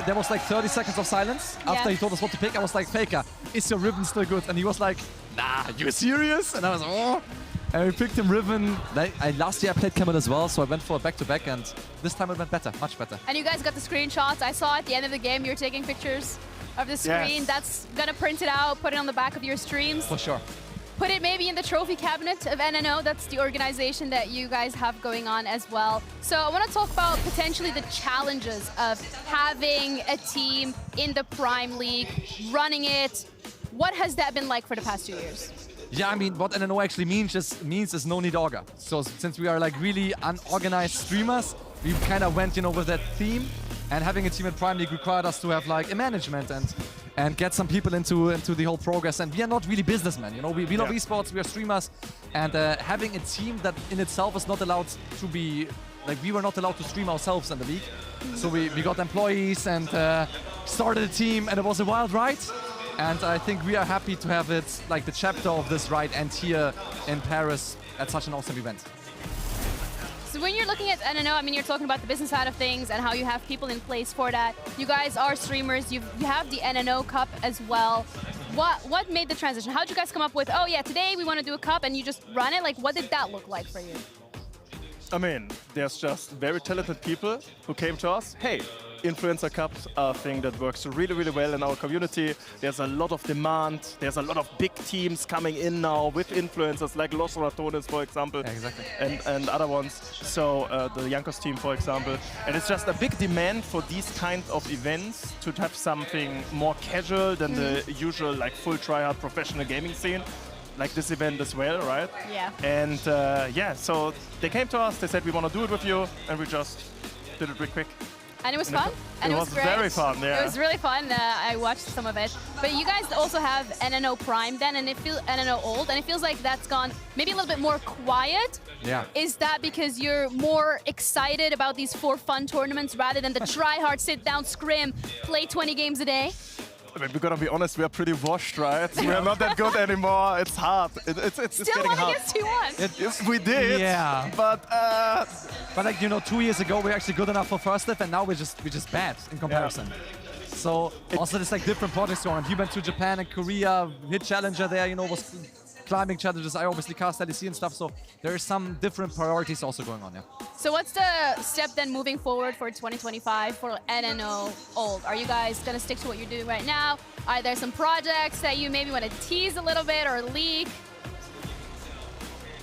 there was like 30 seconds of silence after he told us what to pick. I was like, Faker, is your Riven still good? And he was like, nah, you serious? And I was like, oh. And we picked him Riven. Last year I played Camel as well, so I went for a back-to-back, and this time it went better, much better. And you guys got the screenshots. I saw at the end of the game you were taking pictures of the screen. Yes. That's gonna print it out, put it on the back of your streams. For sure. Put it maybe in the trophy cabinet of NNO. That's the organization that you guys have going on as well. So I want to talk about potentially the challenges of having a team in the Prime League, running it. What has that been like for the past 2 years? Yeah, I mean, what NNO actually means is no need orga. So since we are like really unorganized streamers, we kind of went, with that theme. And having a team in Prime League required us to have like a management and get some people into the whole progress. And we are not really businessmen, we love esports, we are streamers, and having a team that in itself is not allowed to be, like, we were not allowed to stream ourselves in the league. So we got employees and started a team, and it was a wild ride. And I think we are happy to have it, like the chapter of this ride, end here in Paris at such an awesome event. So when you're looking at NNO, I mean, you're talking about the business side of things and how you have people in place for that. You guys are streamers. You have the NNO Cup as well. What made the transition? How did you guys come up with, oh yeah, today we want to do a cup, and you just run it? Like, what did that look like for you? I mean, there's just very talented people who came to us. Hey, influencer cups are a thing that works really, really well in our community. There's a lot of demand. There's a lot of big teams coming in now with influencers like Los Ratones, for example, and other ones. So the Jankos team, for example. And it's just a big demand for these kind of events to have something more casual than the usual, like, full tryhard professional gaming scene. Like this event as well, right? Yeah. And so they came to us, they said, we want to do it with you, and we just did it real quick. And it was fun, and it was great. Very fun, yeah. It was really fun. I watched some of it. But you guys also have NNO Prime then, and it feels NNO Old, and it feels like that's gone maybe a little bit more quiet. Yeah. Is that because you're more excited about these 4 fun tournaments rather than the try-hard, sit-down, scrim, play 20 games a day? I mean, we're gonna be honest, we are pretty washed, right? We are not that good anymore. It's hard. It's Still getting hard. Still won against T1. We did. Yeah. But like, 2 years ago, we were actually good enough for first div, and now we're just bad in comparison. Yeah. So also there's like different projects going on. He went to Japan and Korea, hit Challenger there, was climbing challenges. I obviously cast LEC and stuff, so there are some different priorities also going on, yeah. So what's the step then moving forward for 2025 for NNO Old? Are you guys gonna stick to what you're doing right now? Are there some projects that you maybe want to tease a little bit or leak?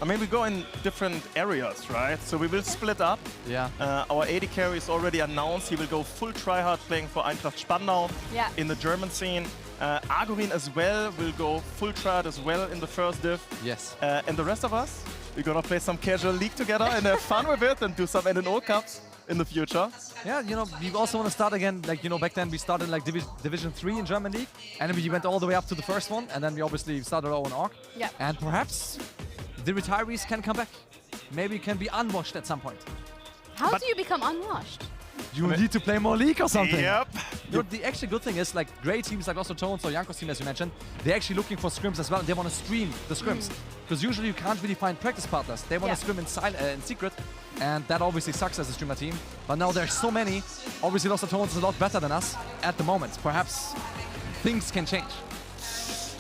I mean, we go in different areas, right? So we will split up. Yeah. Our AD carry is already announced. He will go full tryhard playing for Eintracht Spandau in the German scene. Accor as well will go full tryhard as well in the first div. Yes. And the rest of us, we're gonna play some casual league together and have fun with it and do some NNO cups in the future. Yeah, we also want to start again, like, back then we started like Division 3 in German League, and we went all the way up to the first one, and then we obviously started our own org. Yeah. And perhaps the retirees can come back. Maybe can be unwashed at some point. How do you become unwashed? You need to play more League or something. Yep. The actually good thing is, like, great teams like Los Ratones or Jankos team, as you mentioned, they're actually looking for scrims as well, and they want to stream the scrims. Because usually you can't really find practice partners. They want to scrim in secret, and that obviously sucks as a streamer team. But now there's so many. Obviously Los Ratones is a lot better than us at the moment. Perhaps things can change.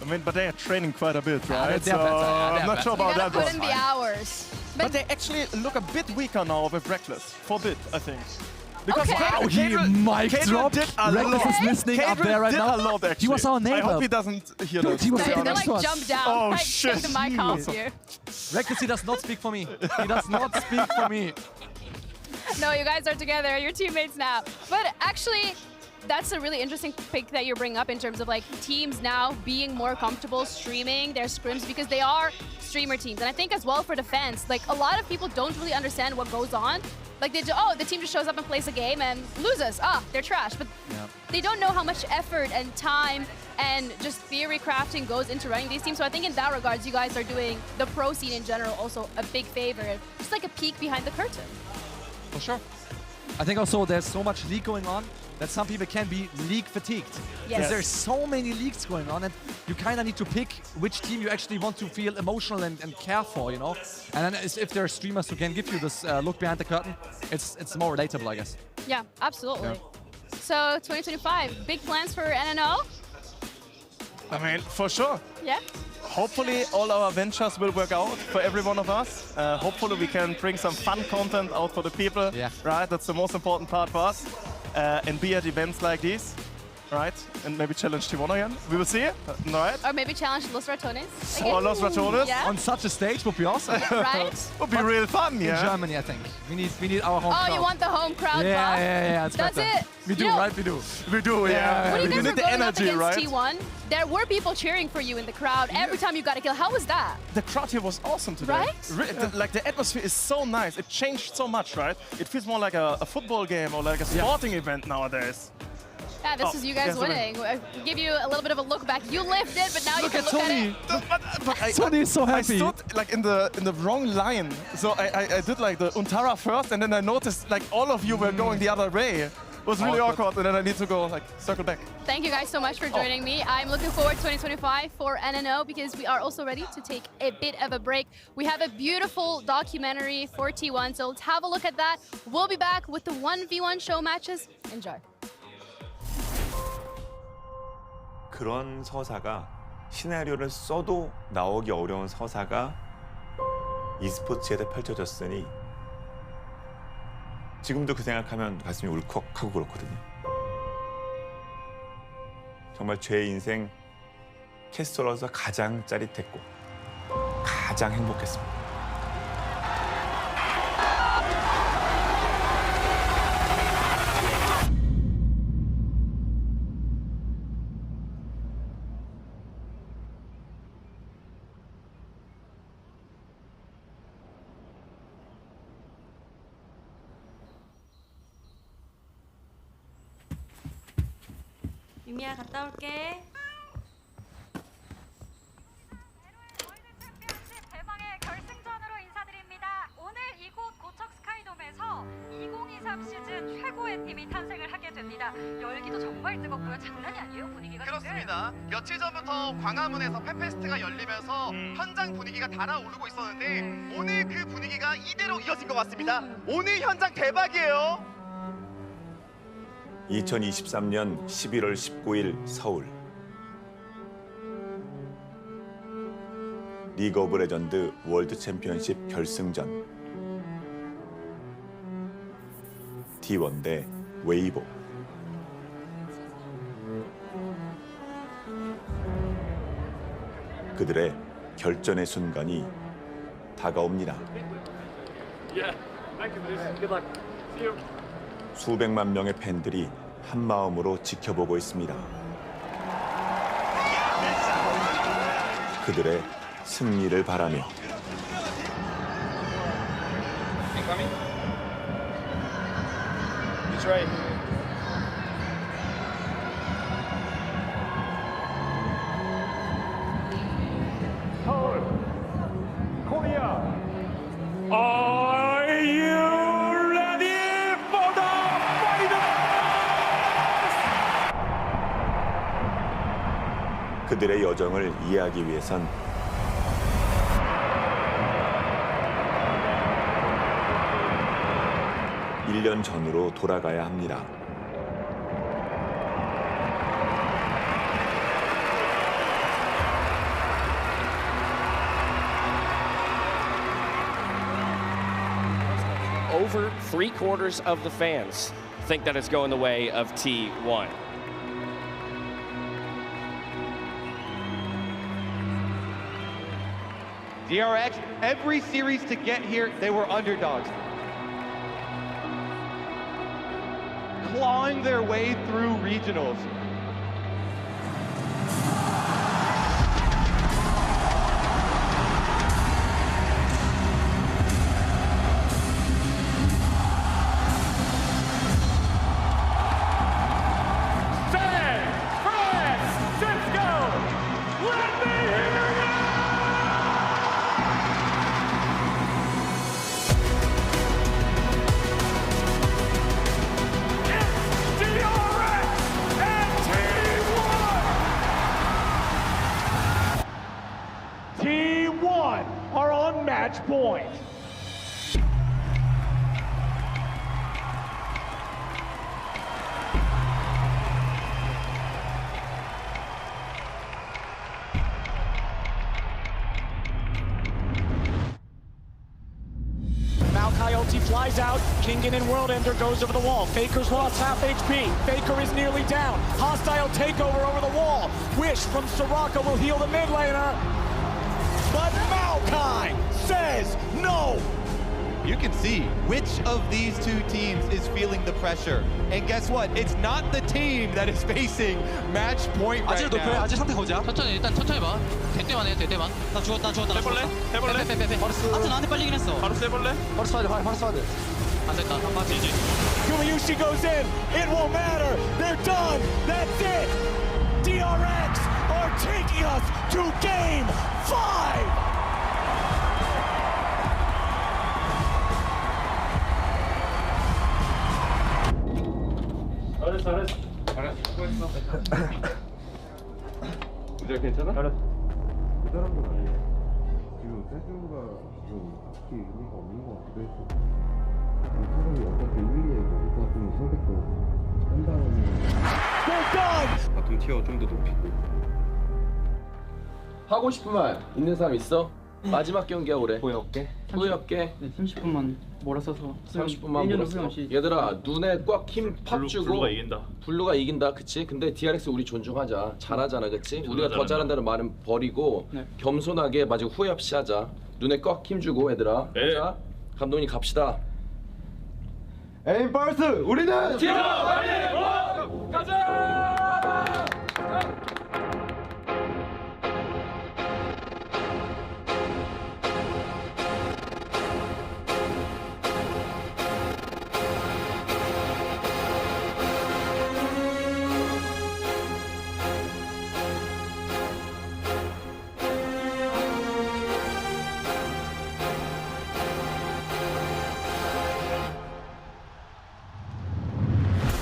I mean, but they are training quite a bit, right? They're better. I'm not sure about that. Put in the hours. But they actually look a bit weaker now with REKKLE. For a bit, I think. Because he mic dropped. REKKLE is listening up there right now. He was our neighbor. I hope he doesn't hear this. He was They like jump down. Oh, like, shit. take the mic off you. REKKLE, he does not speak for me. He does not speak for me. No, you guys are together. You're teammates now. But actually, that's a really interesting pick that you bring up in terms of like teams now being more comfortable streaming their scrims because they are streamer teams. And I think as well for the fans, like a lot of people don't really understand what goes on. Like the team just shows up and plays a game and loses. They're trash. But they don't know how much effort and time and just theory crafting goes into running these teams. So I think in that regards, you guys are doing the pro scene in general also a big favor. Just like a peek behind the curtain. For sure. I think also there's so much league going on that some people can be league fatigued. Because there's so many leagues going on, and you kind of need to pick which team you actually want to feel emotional and care for, you know? And then if there are streamers who can give you this look behind the curtain, it's more relatable, I guess. Yeah, absolutely. So 2025, big plans for NNO? I mean, for sure. Yeah? Hopefully all our ventures will work out for every one of us. Hopefully we can bring some fun content out for the people, right? That's the most important part for us. And be at events like these, right? And maybe challenge T1 again. We will see, right? Or maybe challenge Los Ratones again? Or Los Ratones. Yeah. On such a stage would be awesome. Right? Would be real fun, yeah. In Germany, I think. We need our home crowd. Oh, you want the home crowd? Yeah. That's it. We do, right? We do. We do, yeah. When you guys need were the going energy, up against right? T1, there were people cheering for you in the crowd every time you got a kill. How was that? The crowd here was awesome today. Right? Like the atmosphere is so nice. It changed so much, right? It feels more like a football game or like a sporting event nowadays. Yeah, this is you guys winning. I'll give you a little bit of a look back. You lived it, but now you can look at it. Tony is so happy. I stood like in the wrong line. So I did like the Untara first, and then I noticed like all of you were going the other way. It was really awkward, and then I need to go like circle back. Thank you guys so much for joining me. I'm looking forward to 2025 for NNO because we are also ready to take a bit of a break. We have a beautiful documentary for T1, so let's have a look at that. We'll be back with the 1v1 show matches. Enjoy. 그런 서사가 시나리오를 써도 나오기 어려운 서사가 e스포츠에서 펼쳐졌으니 지금도 그 생각하면 가슴이 울컥하고 그렇거든요. 정말 제 인생 캐스터로서 가장 짜릿했고 가장 행복했습니다. 유미야 갔다 올게. 대망의 결승전으로 인사드립니다. 오늘 이곳 고척 스카이돔에서 2023 시즌 최고의 팀이 탄생을 하게 됩니다. 열기도 정말 뜨겁고요. 장난이 아니에요, 분위기가. 그렇습니다. 며칠 전부터 광화문에서 팬페스트가 열리면서 현장 분위기가 달아오르고 있었는데 오늘 그 분위기가 이대로 이어진 것 같습니다. 오늘 현장 대박이에요. 2023년 11월 19일 서울 리그 오브 레전드 월드 챔피언십 결승전 T1 대 웨이보 그들의 결전의 순간이 다가옵니다. 수백만 명의 팬들이 한 마음으로 지켜보고 있습니다. 그들의 승리를 바라며 서울, 코리아, Are you ready for the finals? 그들의 여정을 이해하기 위해선 일 년 전으로 돌아가야 합니다. Over 3/4 of the fans think that it's going the way of T1. DRX, every series to get here, they were underdogs. Clawing their way through regionals. Hostile ulti flies out. Kingen and World Ender goes over the wall. Faker's lost half HP. Faker is nearly down. Hostile takeover over the wall. Wish from Soraka will heal the mid laner. But Maokai says no. You can see which of these two teams is feeling the pressure. And guess what? It's not the team that is facing match point right now. 아직 상태 보자. 천천히 일단 천천히 봐. 될 때만 해, 될 때만. 나 죽었다. 해볼래? 빼. 하트 나한테 빨리긴 했어. 바로 해볼래? 바로 쏴야 돼. 안 됐다. 한 바지지. Gumayusi goes in. It won't matter. They're done. That's it. DRX are taking us to game 5. 잘했어. 수고했어. 우재 괜찮아? 잘했어. 그 사람도 아니에요. 지금 세주가 좀 딱히 의미가 없는 것 같기도 했어. 이 사람이 어차피 1, 2에 올 것 같으면 성격도 한 다음에 바텀 티어 좀 더 높이고. 하고 싶은 말 있는 사람 있어? 마지막 경기야 올해. 후회없게? 후회없게? 네, 30분만 몰아서서 30분만 몰아서. 얘들아 눈에 꽉 힘 팍 주고 블루가 이긴다. 블루가 이긴다. 그치? 근데 DRX 우리 존중하자. 잘하잖아. 그치? 우리가 더 잘한다는 말은 버리고 겸손하게 마지막 후회 없이 하자. 눈에 꽉 힘 주고 얘들아. 자 감독님 갑시다. 에임 벌스 우리는 티어 빨리 가자!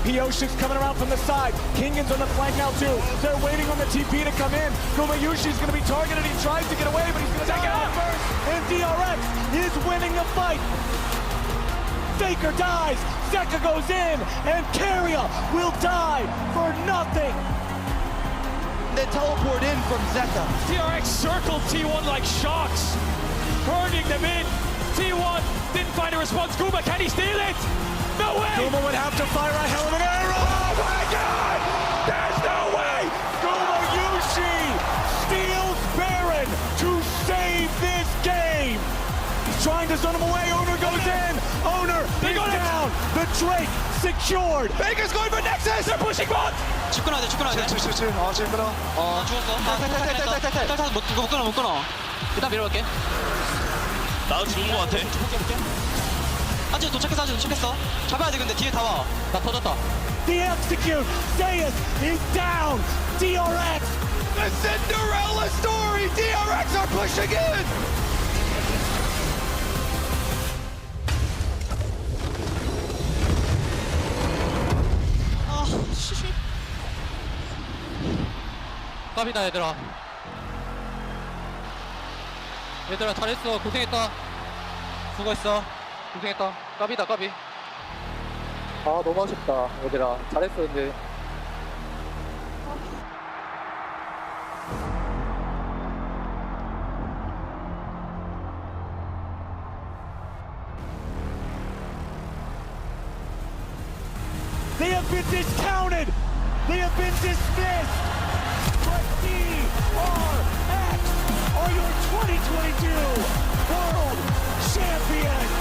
Pioshi's coming around from the side. Kingan's on the flank now too. They're waiting on the TP to come in. Gumayushi's going to be targeted. He tries to get away, but he's going to take out first. And DRX is winning the fight. Faker dies. Zeka goes in, and Keria will die for nothing. They teleport in from Zeka. DRX circled T1 like sharks, herding them in. T1 didn't find a response. Guma, can he steal it? No way! Guma would have to fire a hell of an arrow. Oh my God! There's no way! Gumayusi steals Baron to save this game. He's trying to zone him away. Owner goes in. Owner is down. The Drake secured. Baker's going for Nexus. They're pushing bot. 집 끊어야 돼. 죽었어. 탈 못 끊어. 일단 밀어볼게. 나도 죽은 거 같아. 아직 도착했어. 잡아야 돼. 근데 뒤에 다 와. 나 터졌다. The execute. Zeus is down. DRX. The Cinderella story. DRX are pushing in. 깝이다 얘들아 잘했어. 고생했다. 수고했어. 고생했다. 깝이다. 아 너무 아쉽다 얘들아. 잘했어 근데. They have been discounted. They have been dismissed. But DRX are your 2022 World Champions.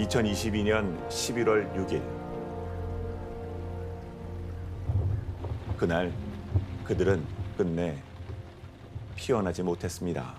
2022년 11월 6일 그날 그들은 끝내 피어나지 못했습니다.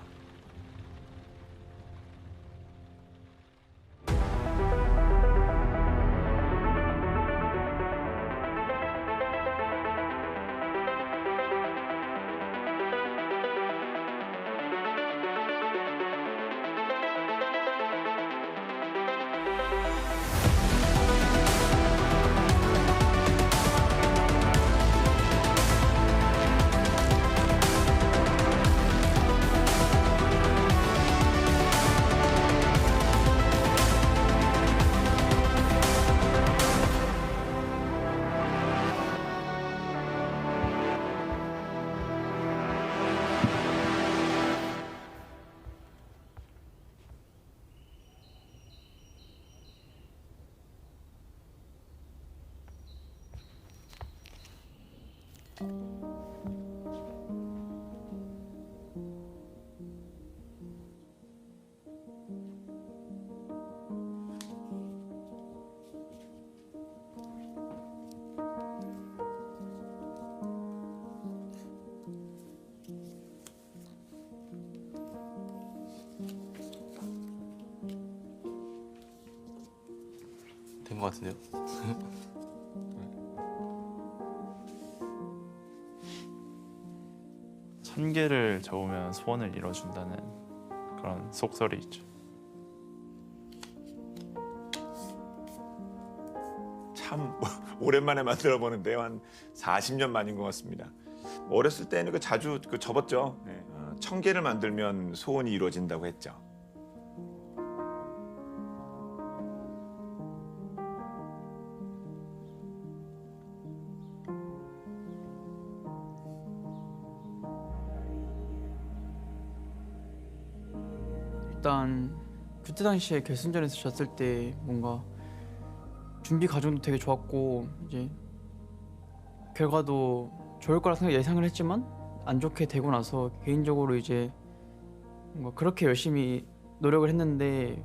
된 것 같은데요? 천 개를 접으면 소원을 이뤄준다는 그런 속설이 있죠. 참 오랜만에 만들어 보는데요. 한 40년 만인 것 같습니다. 어렸을 때는 자주 접었죠. 1000개를 만들면 소원이 이루어진다고 했죠. 일단 그때 당시에 결승전에서 졌을 때 뭔가 준비 과정도 되게 좋았고 이제 결과도 좋을 거라 예상을 했지만 안 좋게 되고 나서 개인적으로 이제 뭔가 그렇게 열심히 노력을 했는데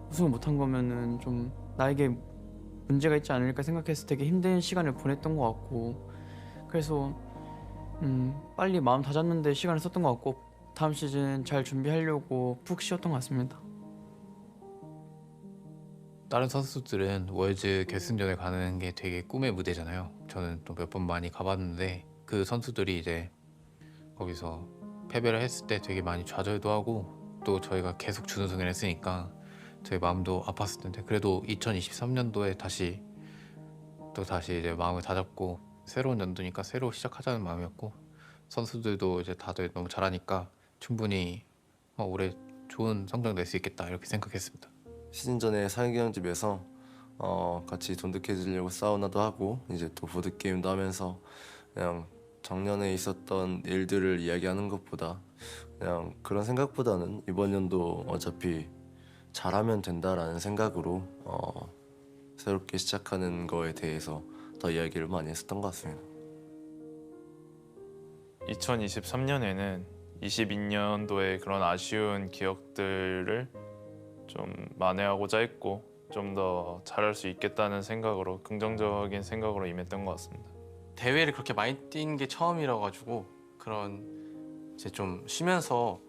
우승을 못한 거면은 좀 나에게 문제가 있지 않을까 생각해서 되게 힘든 시간을 보냈던 것 같고 그래서 빨리 마음 다잡는 데 시간을 썼던 것 같고 다음 시즌 잘 준비하려고 푹 쉬었던 것 같습니다. 다른 선수들은 월즈 결승전에 가는 게 되게 꿈의 무대잖아요. 저는 또 몇 번 많이 가봤는데 그 선수들이 이제 거기서 패배를 했을 때 되게 많이 좌절도 하고 또 저희가 계속 준우승을 했으니까 저희 마음도 아팠을 텐데 그래도 2023년도에 다시 이제 마음을 다잡고 새로운 연도니까 새로 시작하자는 마음이었고 선수들도 이제 다들 너무 잘하니까 충분히 올해 좋은 성적 낼 수 있겠다 이렇게 생각했습니다. 시즌 전에 사경집에서 같이 돈득해지려고 사우나도 하고 이제 또 보드게임도 하면서 그냥 작년에 있었던 일들을 이야기하는 것보다 그냥 그런 생각보다는 이번 연도 어차피 잘하면 된다라는 생각으로 새롭게 시작하는 거에 대해서 더 이야기를 많이 했었던 것 같습니다. 2023년에는 22년도의 그런 아쉬운 기억들을 좀 만회하고자 했고 좀 더 잘할 수 있겠다는 생각으로 긍정적인 생각으로 임했던 것 같습니다. 대회를 그렇게 많이 뛴 게 처음이라 가지고 그런 이제 좀 쉬면서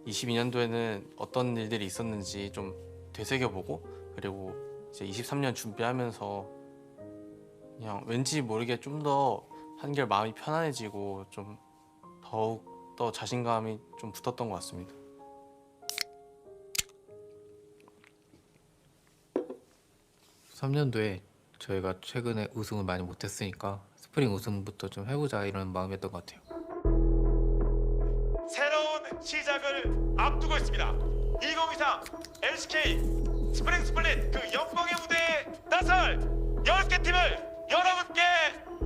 22년도에는 어떤 일들이 있었는지 좀 되새겨보고 그리고 이제 23년 준비하면서 그냥 왠지 모르게 좀 더 한결 마음이 편안해지고 좀 더욱 더 자신감이 좀 붙었던 것 같습니다. 3년도에 저희가 최근에 우승을 많이 못했으니까 스프링 우승부터 좀 해보자 이런 마음이었던 것 같아요. 새로운 시작을 앞두고 있습니다. 2023 LCK 스프링 스플릿 그 영광의 무대에 나설 10개 팀을 여러분께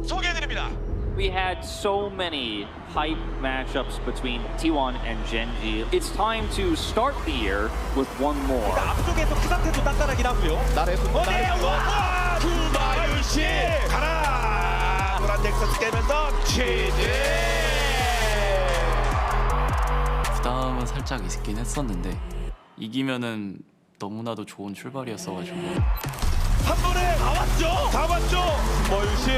소개해드립니다. We had so many hype matchups between T1 and Gen.G. It's time to start the year with one more. 앞쪽에서 그 상태도 단단하긴 하고요. 나래서 구마유씨 가라. 노란 넥서스 깨면서 치즈. 부담은 살짝 있긴 했었는데 이기면은 너무나도 좋은 출발이었어가지고 한 번에 다 왔죠? 다 왔죠? 마유시.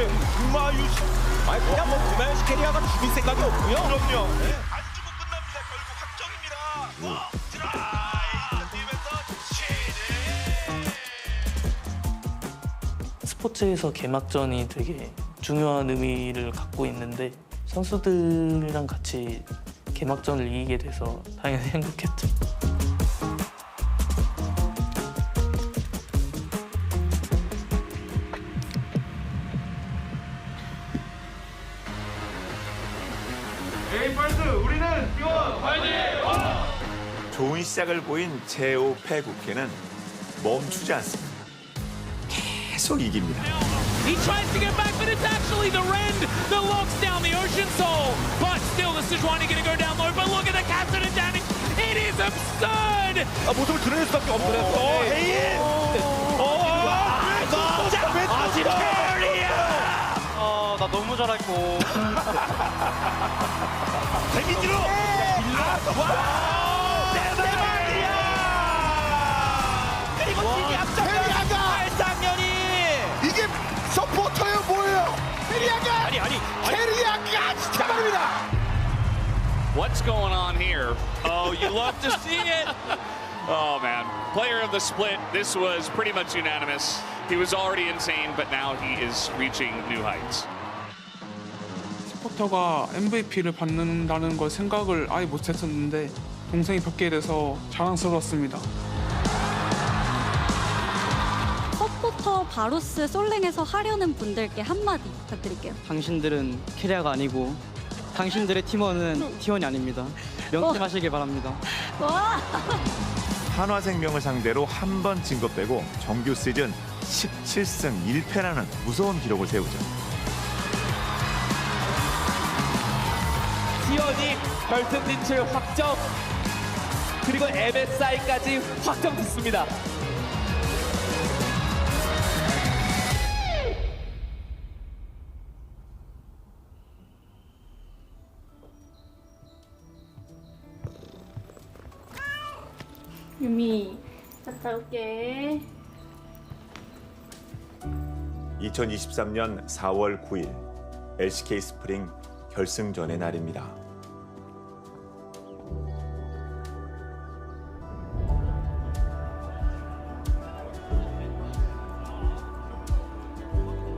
아니 그냥 뭐 구마유시 캐리어가 죽일 생각이 없고요. 그럼요. 네. 안 주고 끝납니다. 결국 확정입니다. 스포츠에서 개막전이 되게 중요한 의미를 갖고 있는데 선수들이랑 같이 개막전을 이기게 돼서 당연히 행복했죠. 에이펄스 우리는 T1 화이팅! 좋은 시작을 보인 제5 패국회는 멈추지 않습니다. 계속 이깁니다. He tries to get back, but it's actually the Rend that locks down the Ocean Soul. But still, the Sejuani gonna go down low. But look at the captain and damage. It is absurd. 모습을 드러낼 수밖에 없어요. 헤인. 나 너무 잘했고. 데미지로. 그리고 팀이 앞서가 발상년이 이게 서포터예요 뭐예요? 캐리아가 아니 캐리아가 진짜 말입니다. What's going on here? Oh, you love to see it. Oh man, player of the split. This was pretty much unanimous. He was already insane, but now he is reaching new heights. 서포터가 MVP를 받는다는 걸 생각을 아예 못했었는데 동생이 받게 돼서 자랑스러웠습니다. 서포터 바루스 솔랭에서 하려는 분들께 한마디 부탁드릴게요. 당신들은 캐리아가 아니고 당신들의 팀원은 T1이 아닙니다. 명심하시길 바랍니다. 와! 한화생명을 상대로 한 번 진 것 빼고 정규 시즌 17승 1패라는 무서운 기록을 세우죠. T1이 결승 진출 확정. 그리고 MSI까지 확정됐습니다. 유미, 갔다 올게. 2023년 4월 9일 LCK 스프링 결승전의 날입니다.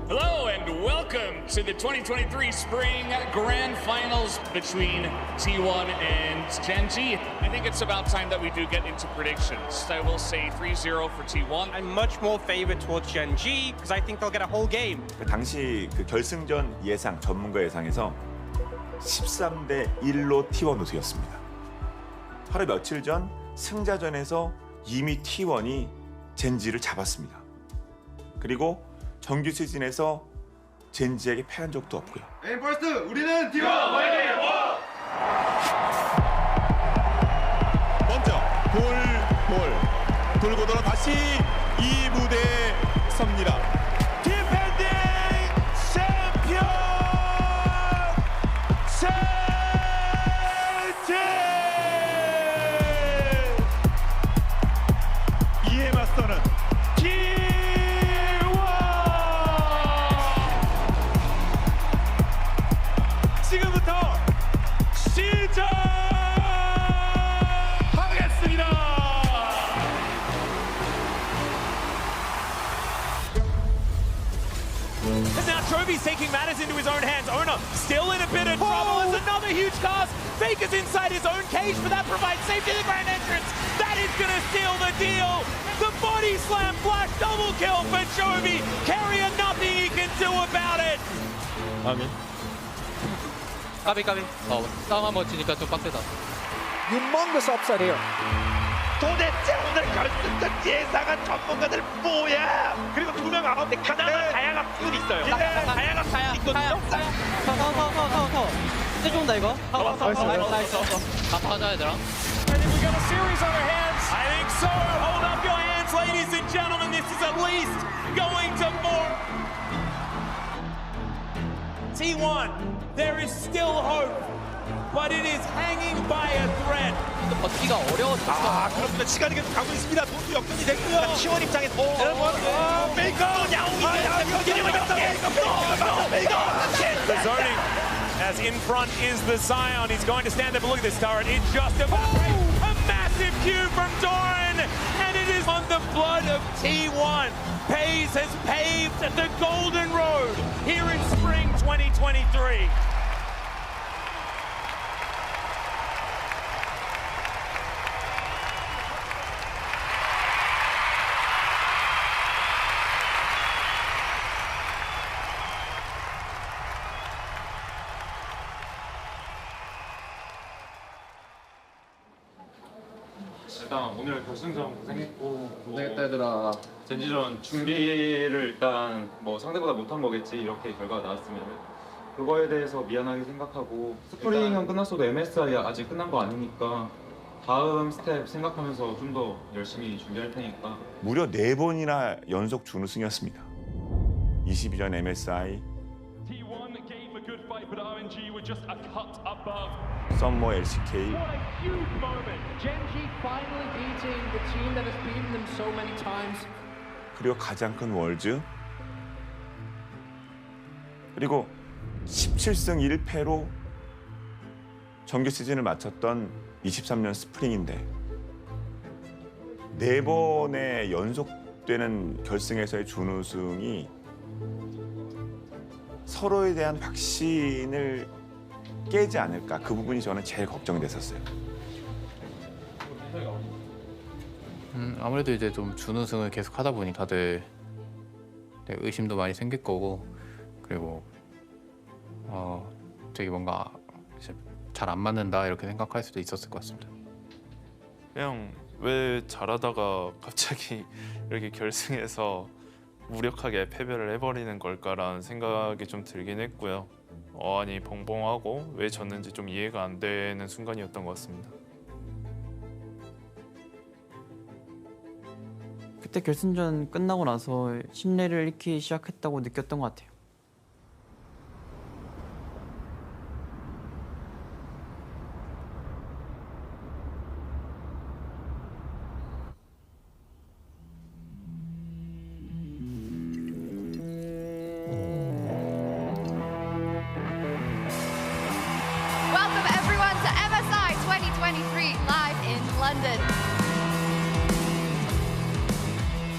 Hello and welcome to the 2023 Spring Grand Finals between T1 and Gen.G. I think it's about time that we do get into predictions. I will say 3-0 for T1. I'm much more favored towards Gen.G because I think they'll get a whole game. 당시 그 결승전 예상 전문가 예상에서 13대 1로 T1 우승이었습니다. 하루 며칠 전 승자전에서 이미 T1이 젠지를 잡았습니다. 그리고 정규 시즌에서 젠지에게 패한 적도 없고요. 에이펄스 우리는 T1 화이팅! 먼저 돌고 돌아 다시 이 무대에 섭니다. 디펜딩 챔피언 젠지 이에 맞서는 지금부터 시작하겠습니다. And now Trophy's taking matters into his own hands. Owner still in a bit of trouble. It's another huge cast. Faker's inside his own cage, but that provides safety to the grand entrance. That is going to seal the deal. The body slam flash double kill for Chovy. Carrier, nothing he can do about it. 아멘. 까비. 싸움 한번 치니까 좀 빡세다. Humongous upside here. 도대체 오늘 결승전 예상한 전문가들 뭐야? 그리고 두 명 아웃데 그나마 다양한 툴이 있어요. 다양한 툴이 있거든요. 서. 진짜 좋은다 이거. 나이스. 다 파자 얘들아. And if we got a series on our hands, I think so. Hold up your hands, ladies and gentlemen. This is at least going to more. T1, there is still hope, but it is hanging by a thread. 버티기가 어려웠어. 그렇습니다. 시간이 계속 가고 있습니다. 역전이 됐고요. T1 입장에서 메이커 The zoning as in front is the Zion. He's going to stand up and look at this turret. It's just a massive cue from Doran, and it is on the blood of T1. Pays has paved the golden road here in spring 2023. 일단 오늘 결승전 고생했고 고생했다 얘들아. 젠지전 준비를 일단 뭐 상대보다 못한 거겠지 이렇게 결과가 나왔으면 그거에 대해서 미안하게 생각하고 스프링은 끝났어도 MSI 아직 끝난 거 아니니까 다음 스텝 생각하면서 좀 더 열심히 준비할 테니까. 무려 4번이나 연속 준우승이었습니다. 22년 MSI, T1 gave a good fight, but RNG were just a cut above. 썸머 LCK, What a huge moment. Genji finally beating the team that has beaten them so many times. 그리고 가장 큰 월즈, 그리고 17승 1패로 정규 시즌을 마쳤던 23년 스프링인데 4번의 연속되는 결승에서의 준우승이 서로에 대한 확신을 깨지 않을까, 그 부분이 저는 제일 걱정이 됐었어요. 아무래도 이제 좀 준우승을 계속 하다 보니 다들 의심도 많이 생길 거고, 그리고 되게 뭔가 잘 안 맞는다 이렇게 생각할 수도 있었을 것 같습니다. 그냥 왜 잘하다가 갑자기 이렇게 결승에서 무력하게 패배를 해버리는 걸까라는 생각이 좀 들긴 했고요. 어안이 벙벙하고 왜 졌는지 좀 이해가 안 되는 순간이었던 것 같습니다. 그때 결승전 끝나고 나서 신뢰를 잃기 시작했다고 느꼈던 것 같아요. Welcome everyone to MSI 2023 live in London.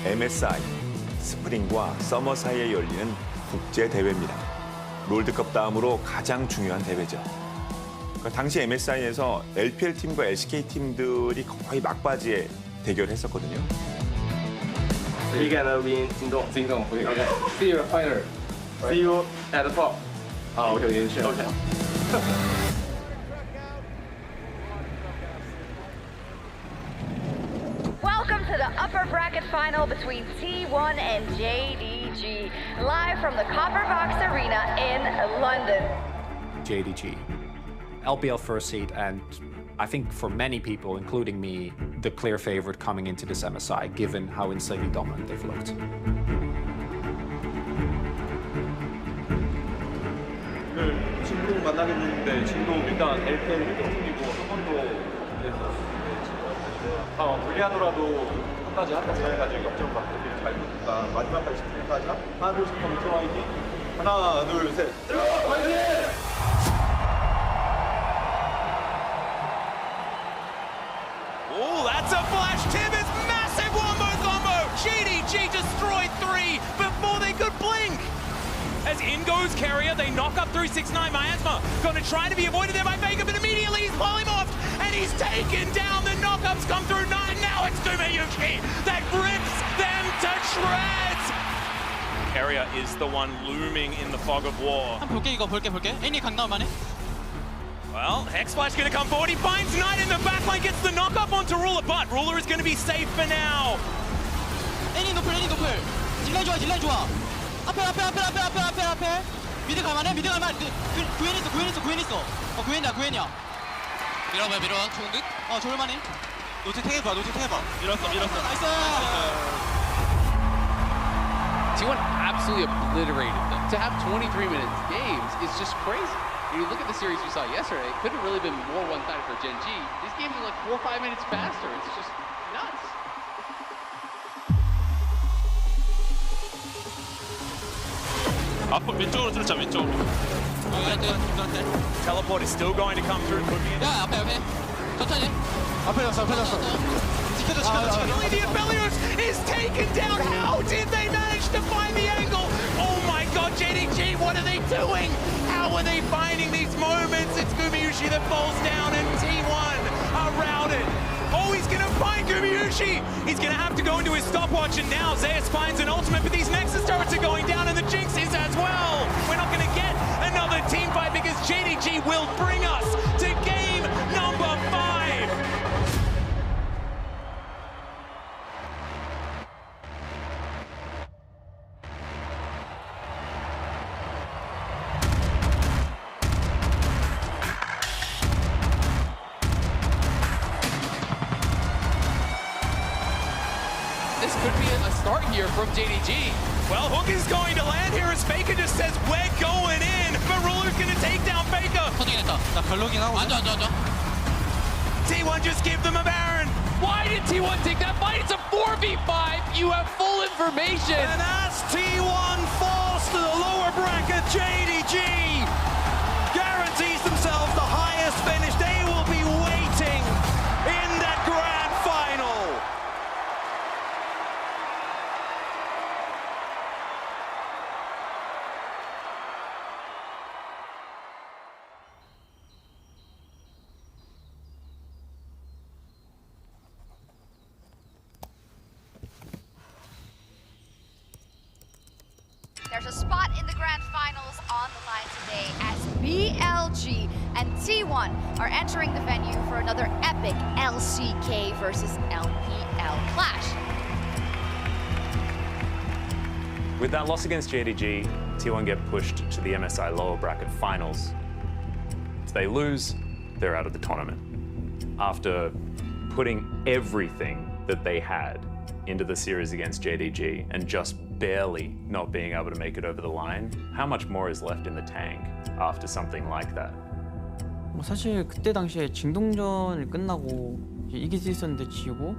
MSI, 스프링과 서머 사이에 열리는 국제 대회입니다. 롤드컵 다음으로 가장 중요한 대회죠. 그러니까 당시 MSI에서 LPL 팀과 LCK 팀들이 거의 막바지에 대결을 했었거든요. You're gonna win Jingdong. Jingdong. Okay. See you fighter. See you at the top. Okay. Sure. Okay. Welcome to the upper bracket final between T1 and JDG, live from the Copper Box Arena in London. JDG. LPL first seed, and I think for many people, including me, the clear favorite coming into this MSI, given how insanely dominant they've looked. 오늘 진동 만나겠는데 진동 일단 LPL 1등팀이고 한 번도 불리하더라도 끝까지 한타 잘해가지고 역전 받고 잘 붙었다. 마지막까지 10분까지 하나 둘 셋 하면 화이팅. 하나 둘 셋. 화이팅! Oh, that's a flash. Tibbetts, massive wombo combo. GDG destroyed 3 before they could blink. As in goes Carrier, they knock up through 6-9. Miasma gonna try to be avoided there by Vega, but immediately he's polymorphed and he's taken down. The knockups come through 9. Now it's Dumayuki that rips them to shreds. Carrier is the one looming in the fog of war. 볼게 이거 볼게. 애니 강 나올 만해. Well, Hexflash gonna come forward. He finds Knight in the backline, gets the knock up onto Ruler, but Ruler is gonna be safe for now. 애니 노플. 딜라인 좋아. 앞에. 미드 갈만해. 구현 있어. 구현이야. 밀어봐. 좋은 듯? 좋을만해. 노트 탱해봐. 밀었어. 나이스. T1 absolutely obliterated them. To have 23-minute games is just crazy. When you look at the series we saw yesterday, it couldn't really been more one-sided for Gen G. These games are like 4 or 5 minutes faster. It's just nuts. 앞으로 왼쪽으로 뚫자 왼쪽으로. Teleport is still going to come through. Could be. 야 앞에 천천히. 앞에 졌어. Finally, the Abelios is taken down. How did they manage to find the angle? Oh my God, JDG, what are they doing? How are they finding these moments? It's Gumayusi that falls down, and T1 are routed. Oh, he's gonna find Gumayusi. He's gonna have to go into his stopwatch, and now Zeus finds an ultimate, but these Nexus turrets are going down, and the Jinx is as well. We're not gonna get another team fight because JDG will bring us to game number 5. This could be a start here from JDG. Well, Hook is going to land here as Faker just says, we're going in. But Ruler's going to take down Faker. 나 별로긴 하고. 앉아. T1 just give them a Baron. Why did T1 take that fight? It's a 4v5. You have full information. And as T1 falls to the lower bracket, JDG guarantees themselves the highest finish. They will be waiting in that grand final. There's a spot in the grand finals on the line today as BLG and T1 are entering the venue for another epic LCK versus LPL clash. With that loss against JDG, T1 get pushed to the MSI lower bracket finals. If they lose, they're out of the tournament. After putting everything that they had into the series against JDG and just barely not being able to make it over the line, how much more is left in the tank after something like that? 사실 그때 당시에 징동전을 끝나고 이제 이길 수 있었는데 지고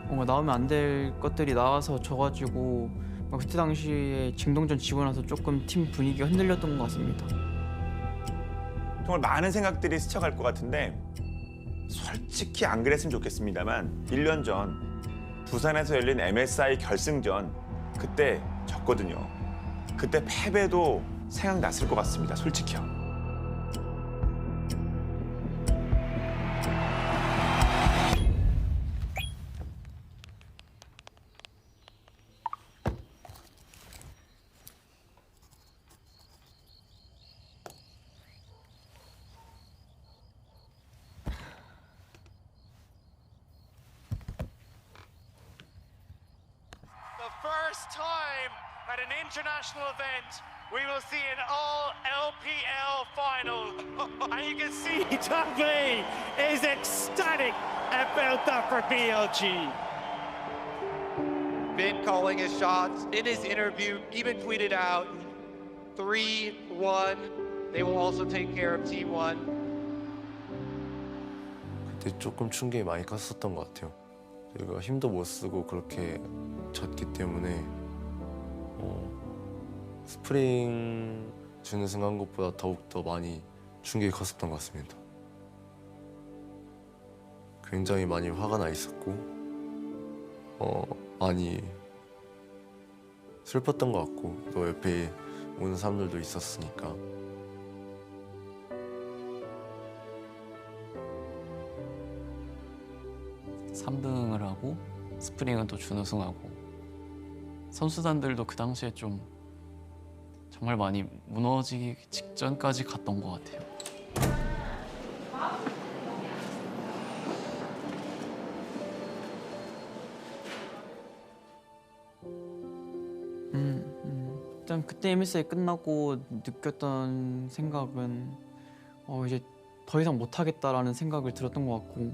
뭔가 나오면 안 될 것들이 나와서 져가지고 그때 당시에 징동전 지고 나서 조금 팀 분위기가 흔들렸던 것 같습니다. 정말 많은 생각들이 스쳐갈 것 같은데 솔직히 안 그랬으면 좋겠습니다만 1년 전 부산에서 열린 MSI 결승전 그때 졌거든요. 그때 패배도 생각났을 것 같습니다. 솔직히요. First time at an international event, we will see an all LPL final. And you can see Dudley is ecstatic about that for BLG. Been calling his shots in his interview, even tweeted out 3-1. They will also take care of T1. 그때 조금 충격이 많이 컸었던 것 같아요. 저희가 힘도 못 쓰고 그렇게 졌기 때문에 스프링 주는 순간 것보다 더욱더 많이 충격이 컸었던 것 같습니다. 굉장히 많이 화가 나 있었고 많이 슬펐던 것 같고 또 옆에 오는 사람들도 있었으니까 (3등을) 하고 스프링은 또 준우승하고 선수단들도 그 당시에 좀 정말 많이 무너지기 직전까지 갔던 것 같아요. 일단 그때 MSI 끝나고 느꼈던 생각은 이제 더 이상 못하겠다라는 생각을 들었던 것 같고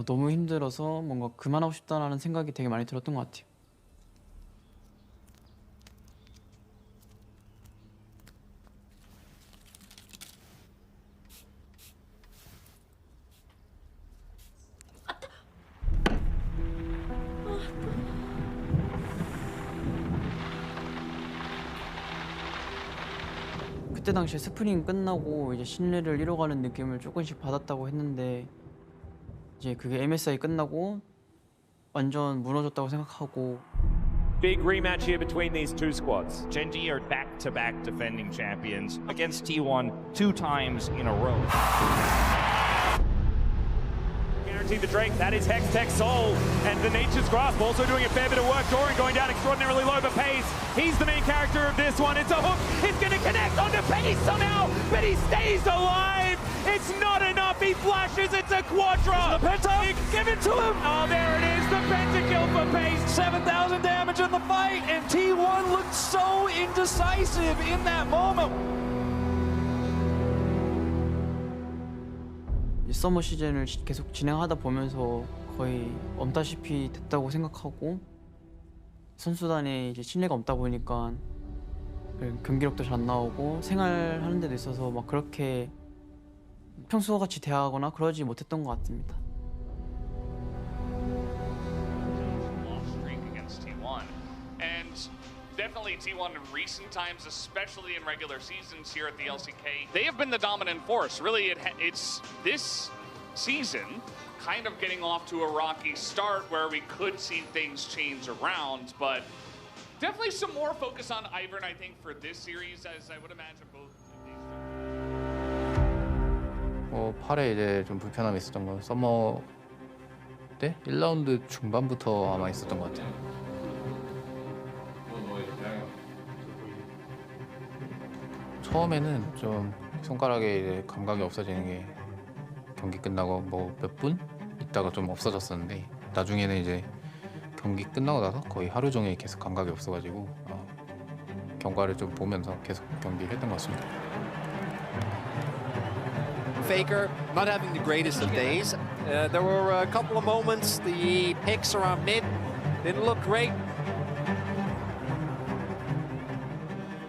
너무 힘들어서 뭔가 그만하고 싶다라는 생각이 되게 많이 들었던 것 같아요. 그때 당시에 스프링 끝나고 이제 신뢰를 잃어가는 느낌을 조금씩 받았다고 했는데 이제 그게 MSI 끝나고 완전 무너졌다고 생각하고. Big rematch here between these two squads. Gen.G are back-to-back defending champions against T1 2 times in a row. Guarantee the Drake, that is Hextech Soul, and the Nature's Grasp also doing a fair bit of work. Doran going down extraordinarily low, but Pace, he's the main character of this one. It's a hook, it's gonna connect onto Pace somehow, but he stays alive. It's not enough, he flashes, it's a Quadra. The Penta, give it to him. Oh, there it is, the Pentakill for Pace. 7,000 damage in the fight, and T1 looked so indecisive in that moment. 서머 시즌을 계속 진행하다 보면서 거의 엄다시피 됐다고 생각하고 선수단에 이제 신뢰가 없다 보니까 경기력도 잘 안 나오고 생활하는 데도 있어서 막 그렇게 평소와 같이 대화하거나 그러지 못했던 것 같습니다. Definitely T1 in recent times, especially in regular seasons here at the LCK. They have been the dominant force. Really, it's this season kind of getting off to a rocky start where we could see things change around, but definitely some more focus on Ivern, I think, for this series, as I would imagine both of these. 팔에 이제 좀 불편함이 있었던 건 서머 때 1라운드 중반부터 아마 있었던 것 같아요. 처음에는 좀 손가락에 이제 감각이 없어지는 게 경기 끝나고 뭐 몇 분 있다가 좀 없어졌었는데 나중에는 이제 경기 끝나고 나서 거의 하루 종일 계속 감각이 없어가지고 경과를 좀 보면서 계속 경기를 했던 것 같습니다. Faker not having the greatest of days. There were a couple of moments, the picks around mid didn't look great.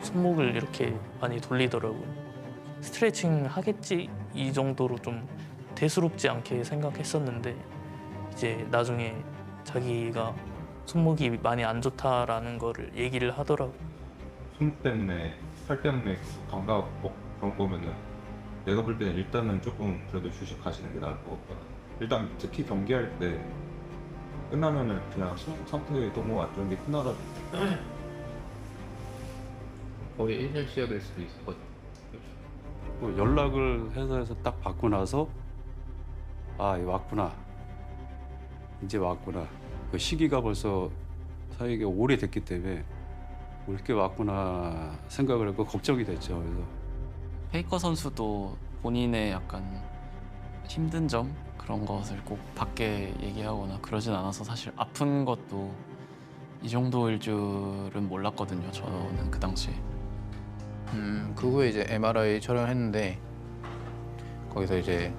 손목을 이렇게 많이 돌리더라고요. 스트레칭 하겠지 이 정도로 좀 대수롭지 않게 생각했었는데 이제 나중에 자기가 손목이 많이 안 좋다라는 거를 얘기를 하더라고요. 손 때문에, 팔 때문에 감각 그런 거면은 내가 볼 때는 일단은 조금 그래도 휴식하시는 게 나을 것 같다. 일단 특히 경기할 때 끝나면은 그냥 상태에 너무 안 좋은 게 끝나가지고 거의 1년 시작될 수도 있었거든요. 연락을 회사에서 딱 받고 나서 왔구나. 이제 왔구나. 그 시기가 벌써 사이가 오래됐기 때문에 이렇게 왔구나 생각을 했고 걱정이 됐죠. 그래서 페이커 선수도 본인의 약간 힘든 점 그런 것을 꼭 밖에 얘기하거나 그러진 않아서 사실 아픈 것도 이 정도일 줄은 몰랐거든요. 저는 그 당시에. 그 후에 이제 MRI 촬영했는데 거기서 이제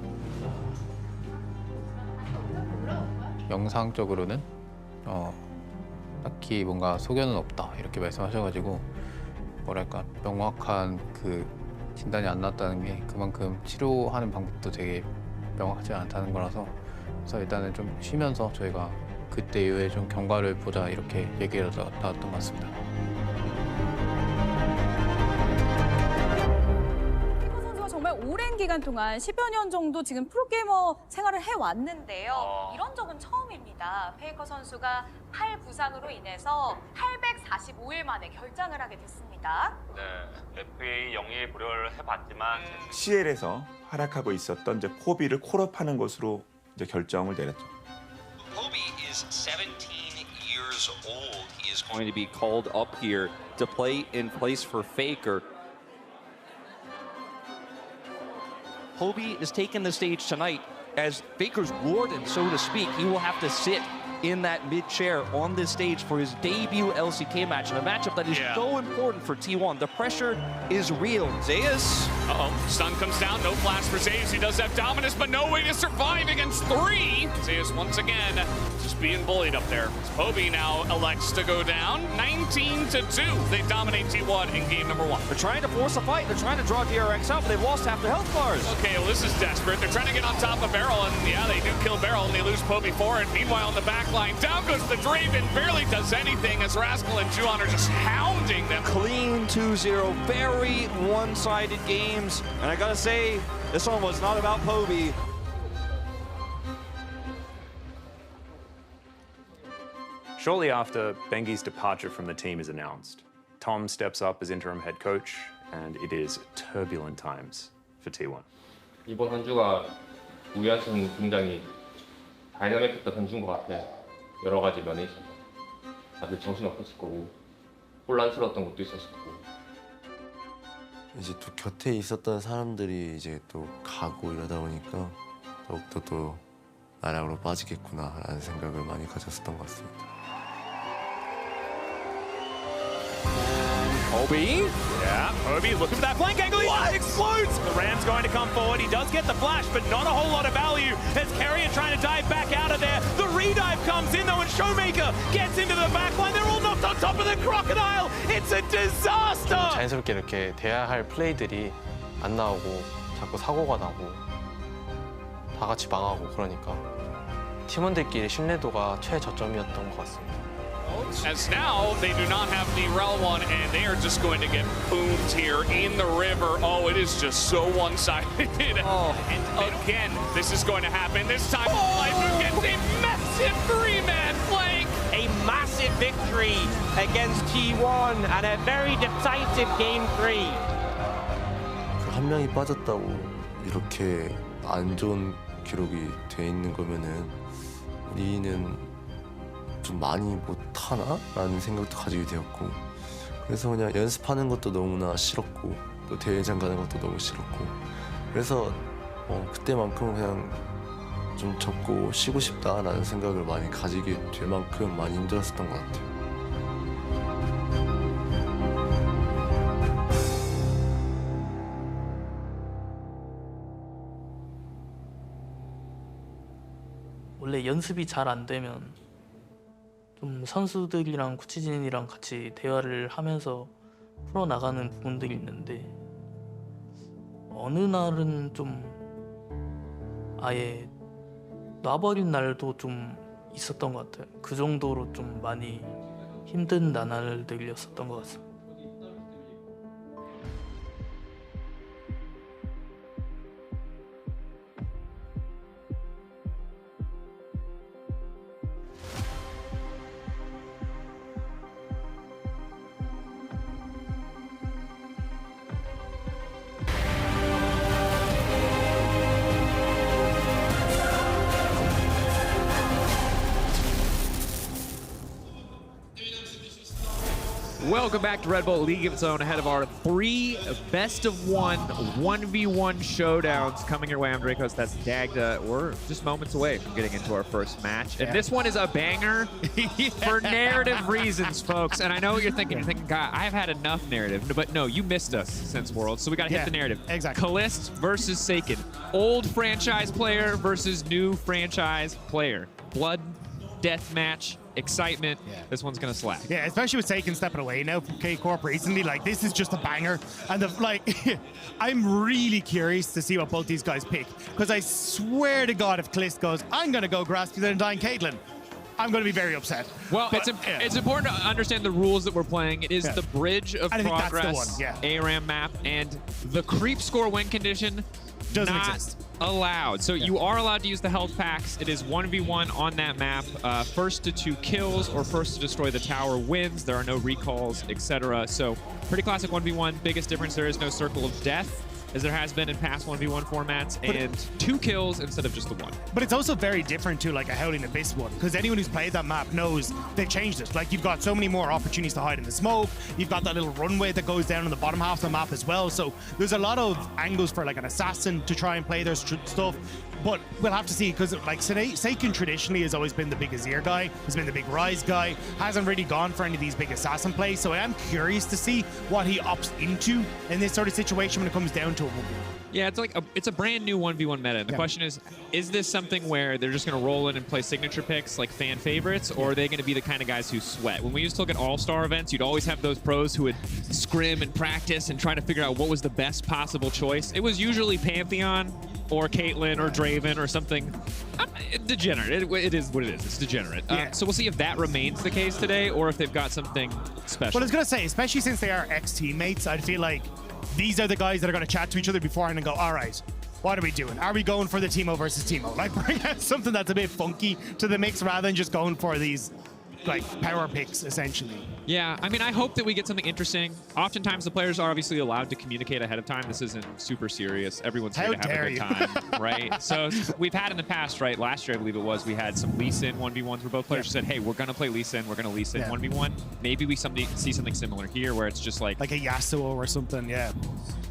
영상적으로는 딱히 뭔가 소견은 없다 이렇게 말씀하셔가지고 뭐랄까 명확한 그 진단이 안 났다는 게 그만큼 치료하는 방법도 되게 명확하지 않다는 거라서 그래서 일단은 좀 쉬면서 저희가 그때 이후에 좀 경과를 보자 이렇게 얘기를 나왔던 것 같습니다. 정말 오랜 기간 동안 10여 년 정도 지금 프로게이머 생활을 해왔는데요. 이런 적은 처음입니다. 페이커 선수가 팔 부상으로 인해서 845일 만에 결장을 하게 됐습니다. 네, FA 영입 고려를 해봤지만 CL에서 활약하고 있었던 이제 포비를 콜업하는 것으로 이제 결정을 내렸죠. Kobe is 17 years old. He is going to be called up here to play in place for Faker. Hobie is taking the stage tonight as Faker's warden, so to speak. He will have to sit in that mid chair on this stage for his debut LCK match, and a matchup that is so important for T1. The pressure is real. Zeus. Stun comes down, no flash for Zeus. He does have dominance, but no way to survive against 3. Zeus once again just being bullied up there. Hobie now elects to go down, 19-2. They dominate T1 in game number 1. They're trying to force a fight. They're trying to draw DRX out, but they've lost half the health bars. Okay, well this is desperate. They're trying to get on top of Beryl, and yeah, they do kill Beryl, and they lose Poby for it. Meanwhile, in the back line, down goes the Draven, barely does anything as Rascal and Juan are just hounding them. Clean 2-0, very one-sided games. And I gotta say, this one was not about Poby. Shortly after, Bengie's departure from the team is announced. Tom steps up as interim head coach, and it is turbulent times for T1. 이번 한 주가 우리 한테는 굉장히 다이나믹했던 한 주인 것 같아. 여러 가지 면에 있어서 다들 정신 없었을 거고 혼란스러웠던 것도 있었을 거고. 이제 또 곁에 있었던 사람들이 이제 또 가고 이러다 보니까 더욱더 또 나락으로 빠지겠구나라는 생각을 많이 가졌었던 것 같습니다. Poby, yeah, Poby looking for that flank angle, he explodes! The Ram's going to come forward, he does get the flash, but not a whole lot of value as Carrier trying to dive back out of there. The redive comes in though and Showmaker gets into the backline, they're all knocked on top of the Crocodile! It's a disaster! 자연스럽게 이렇게 돼야 할 플레이들이 안 나오고 자꾸 사고가 나고 다 같이 망하고 그러니까 팀원들끼리 신뢰도가 최저점이었던 것 같습니다. As now, they do not have the Rel one, and they are just going to get boomed here in the river. Oh, it is just so one-sided. And again, this is going to happen. This time, Lifer gets a massive three-man flank. A massive victory against T1 and a very decisive game 3. 한 명이 빠졌다고 이렇게 안 좋은 기록이 돼 있는 거면은 우리는 좀 많이 못하나? 라는 생각도 가지게 되었고 그래서 그냥 연습하는 것도 너무나 싫었고 또 대회장 가는 것도 너무 싫었고 그래서 그때만큼 그냥 좀 접고 쉬고 싶다라는 생각을 많이 가지게 될 만큼 많이 힘들었었던 것 같아요. 원래 연습이 잘 안 되면 좀 선수들이랑 코치진이랑 같이 대화를 하면서 풀어나가는 부분들이 있는데 어느 날은 좀 아예 놔버린 날도 좀 있었던 것 같아요. 그 정도로 좀 많이 힘든 나날들이었었던 것 같습니다. Welcome back to Red Bull League of Its Own, ahead of our 3 best-of-1 1v1 showdowns coming your way. I'm Dracos, that's Dagda. We're just moments away from getting into our first match. And this one is a banger for narrative reasons, folks. And I know what you're thinking. You're thinking, God, I've had enough narrative. But no, you missed us since Worlds, so we got to hit the narrative. Exactly. Kalist versus Seiken. Old franchise player versus new franchise player. Blood, death match. Excitement. This one's gonna slap. Yeah, especially with Seiken stepping away now from KCORP recently. Like, this is just a banger. And I'm really curious to see what both these guys pick, because I swear to God, if Kalist goes, I'm gonna go Graspy and Dying Caitlyn, I'm going to be very upset. Well, it's important to understand the rules that we're playing. It is the Bridge of Progress ARAM map, and the creep score win condition doesn't not exist. Allowed. So you are allowed to use the health packs. It is 1v1 on that map. First to 2 kills or first to destroy the tower wins. There are no recalls, etc. So pretty classic 1v1. Biggest difference, there is no circle of death, as there has been in past 1v1 formats, and 2 kills instead of just the 1. But it's also very different to like a Howling Abyss one, because anyone who's played that map knows they've changed it. Like, you've got so many more opportunities to hide in the smoke. You've got that little runway that goes down on the bottom half of the map as well. So there's a lot of angles for like an assassin to try and play their stuff. But we'll have to see, because like Seiken traditionally has always been the big Azir guy, has been the big Ryze guy, hasn't really gone for any of these big assassin plays. So I am curious to see what he opts into in this sort of situation when it comes down to it. Yeah, it's a brand new 1v1 meta. And the question is this something where they're just going to roll in and play signature picks like fan favorites, or are they going to be the kind of guys who sweat? When we used to look at all-star events, you'd always have those pros who would scrim and practice and try to figure out what was the best possible choice. It was usually Pantheon or Caitlyn or Draven or something Degenerate. It is what it is. It's degenerate. So we'll see if that remains the case today, or if they've got something special. Well, I was going to say, especially since they are ex-teammates, I feel like these are the guys that are going to chat to each other beforehand and go, all right, what are we doing? Are we going for the Teemo versus Teemo? Like, bring out something that's a bit funky to the mix rather than just going for these, like, power picks, essentially. Yeah, I mean, I hope that we get something interesting. Oftentimes, the players are obviously allowed to communicate ahead of time. This isn't super serious. Everyone's here to have a good time, right? So we've had in the past, right? Last year, I believe it was, we had some Lee Sin 1v1s where both players said, hey, we're going to play Lee Sin. We're going to Lee Sin 1v1. Maybe we see something similar here where it's just like... Like a Yasuo or something, yeah.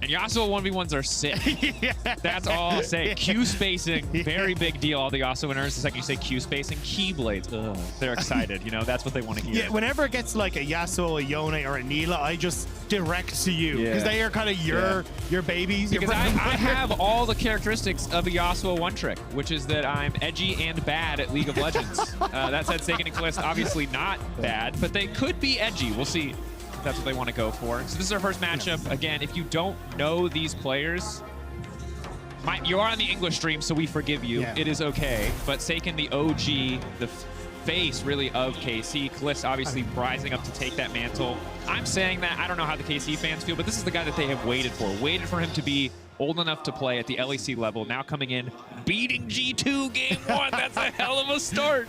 And Yasuo 1v1s are sick. That's all I'll say. Q spacing, very big deal. All the Yasuo winners, the second you say Q spacing, Keyblades. Ugh, they're excited. You know, that's what they want to hear. Yeah, whenever it gets like a Yasuo, a Yone, or a Neela, I just direct to you because they are kind of your babies. Because I have all the characteristics of a Yasuo one trick, which is that I'm edgy and bad at League of Legends. That said, Seiken and Kalista obviously not bad, but they could be edgy. We'll see if that's what they want to go for. So this is our first matchup. Again, if you don't know these players, you are on the English stream, so we forgive you. It is okay. But Seiken, the OG, the face really of KC. Kalista obviously rising up to take that mantle. I'm saying that, I don't know how the KC fans feel, but this is the guy that they have waited for him to be old enough to play at the LEC level, now coming in, beating G2 game 1. That's a hell of a start.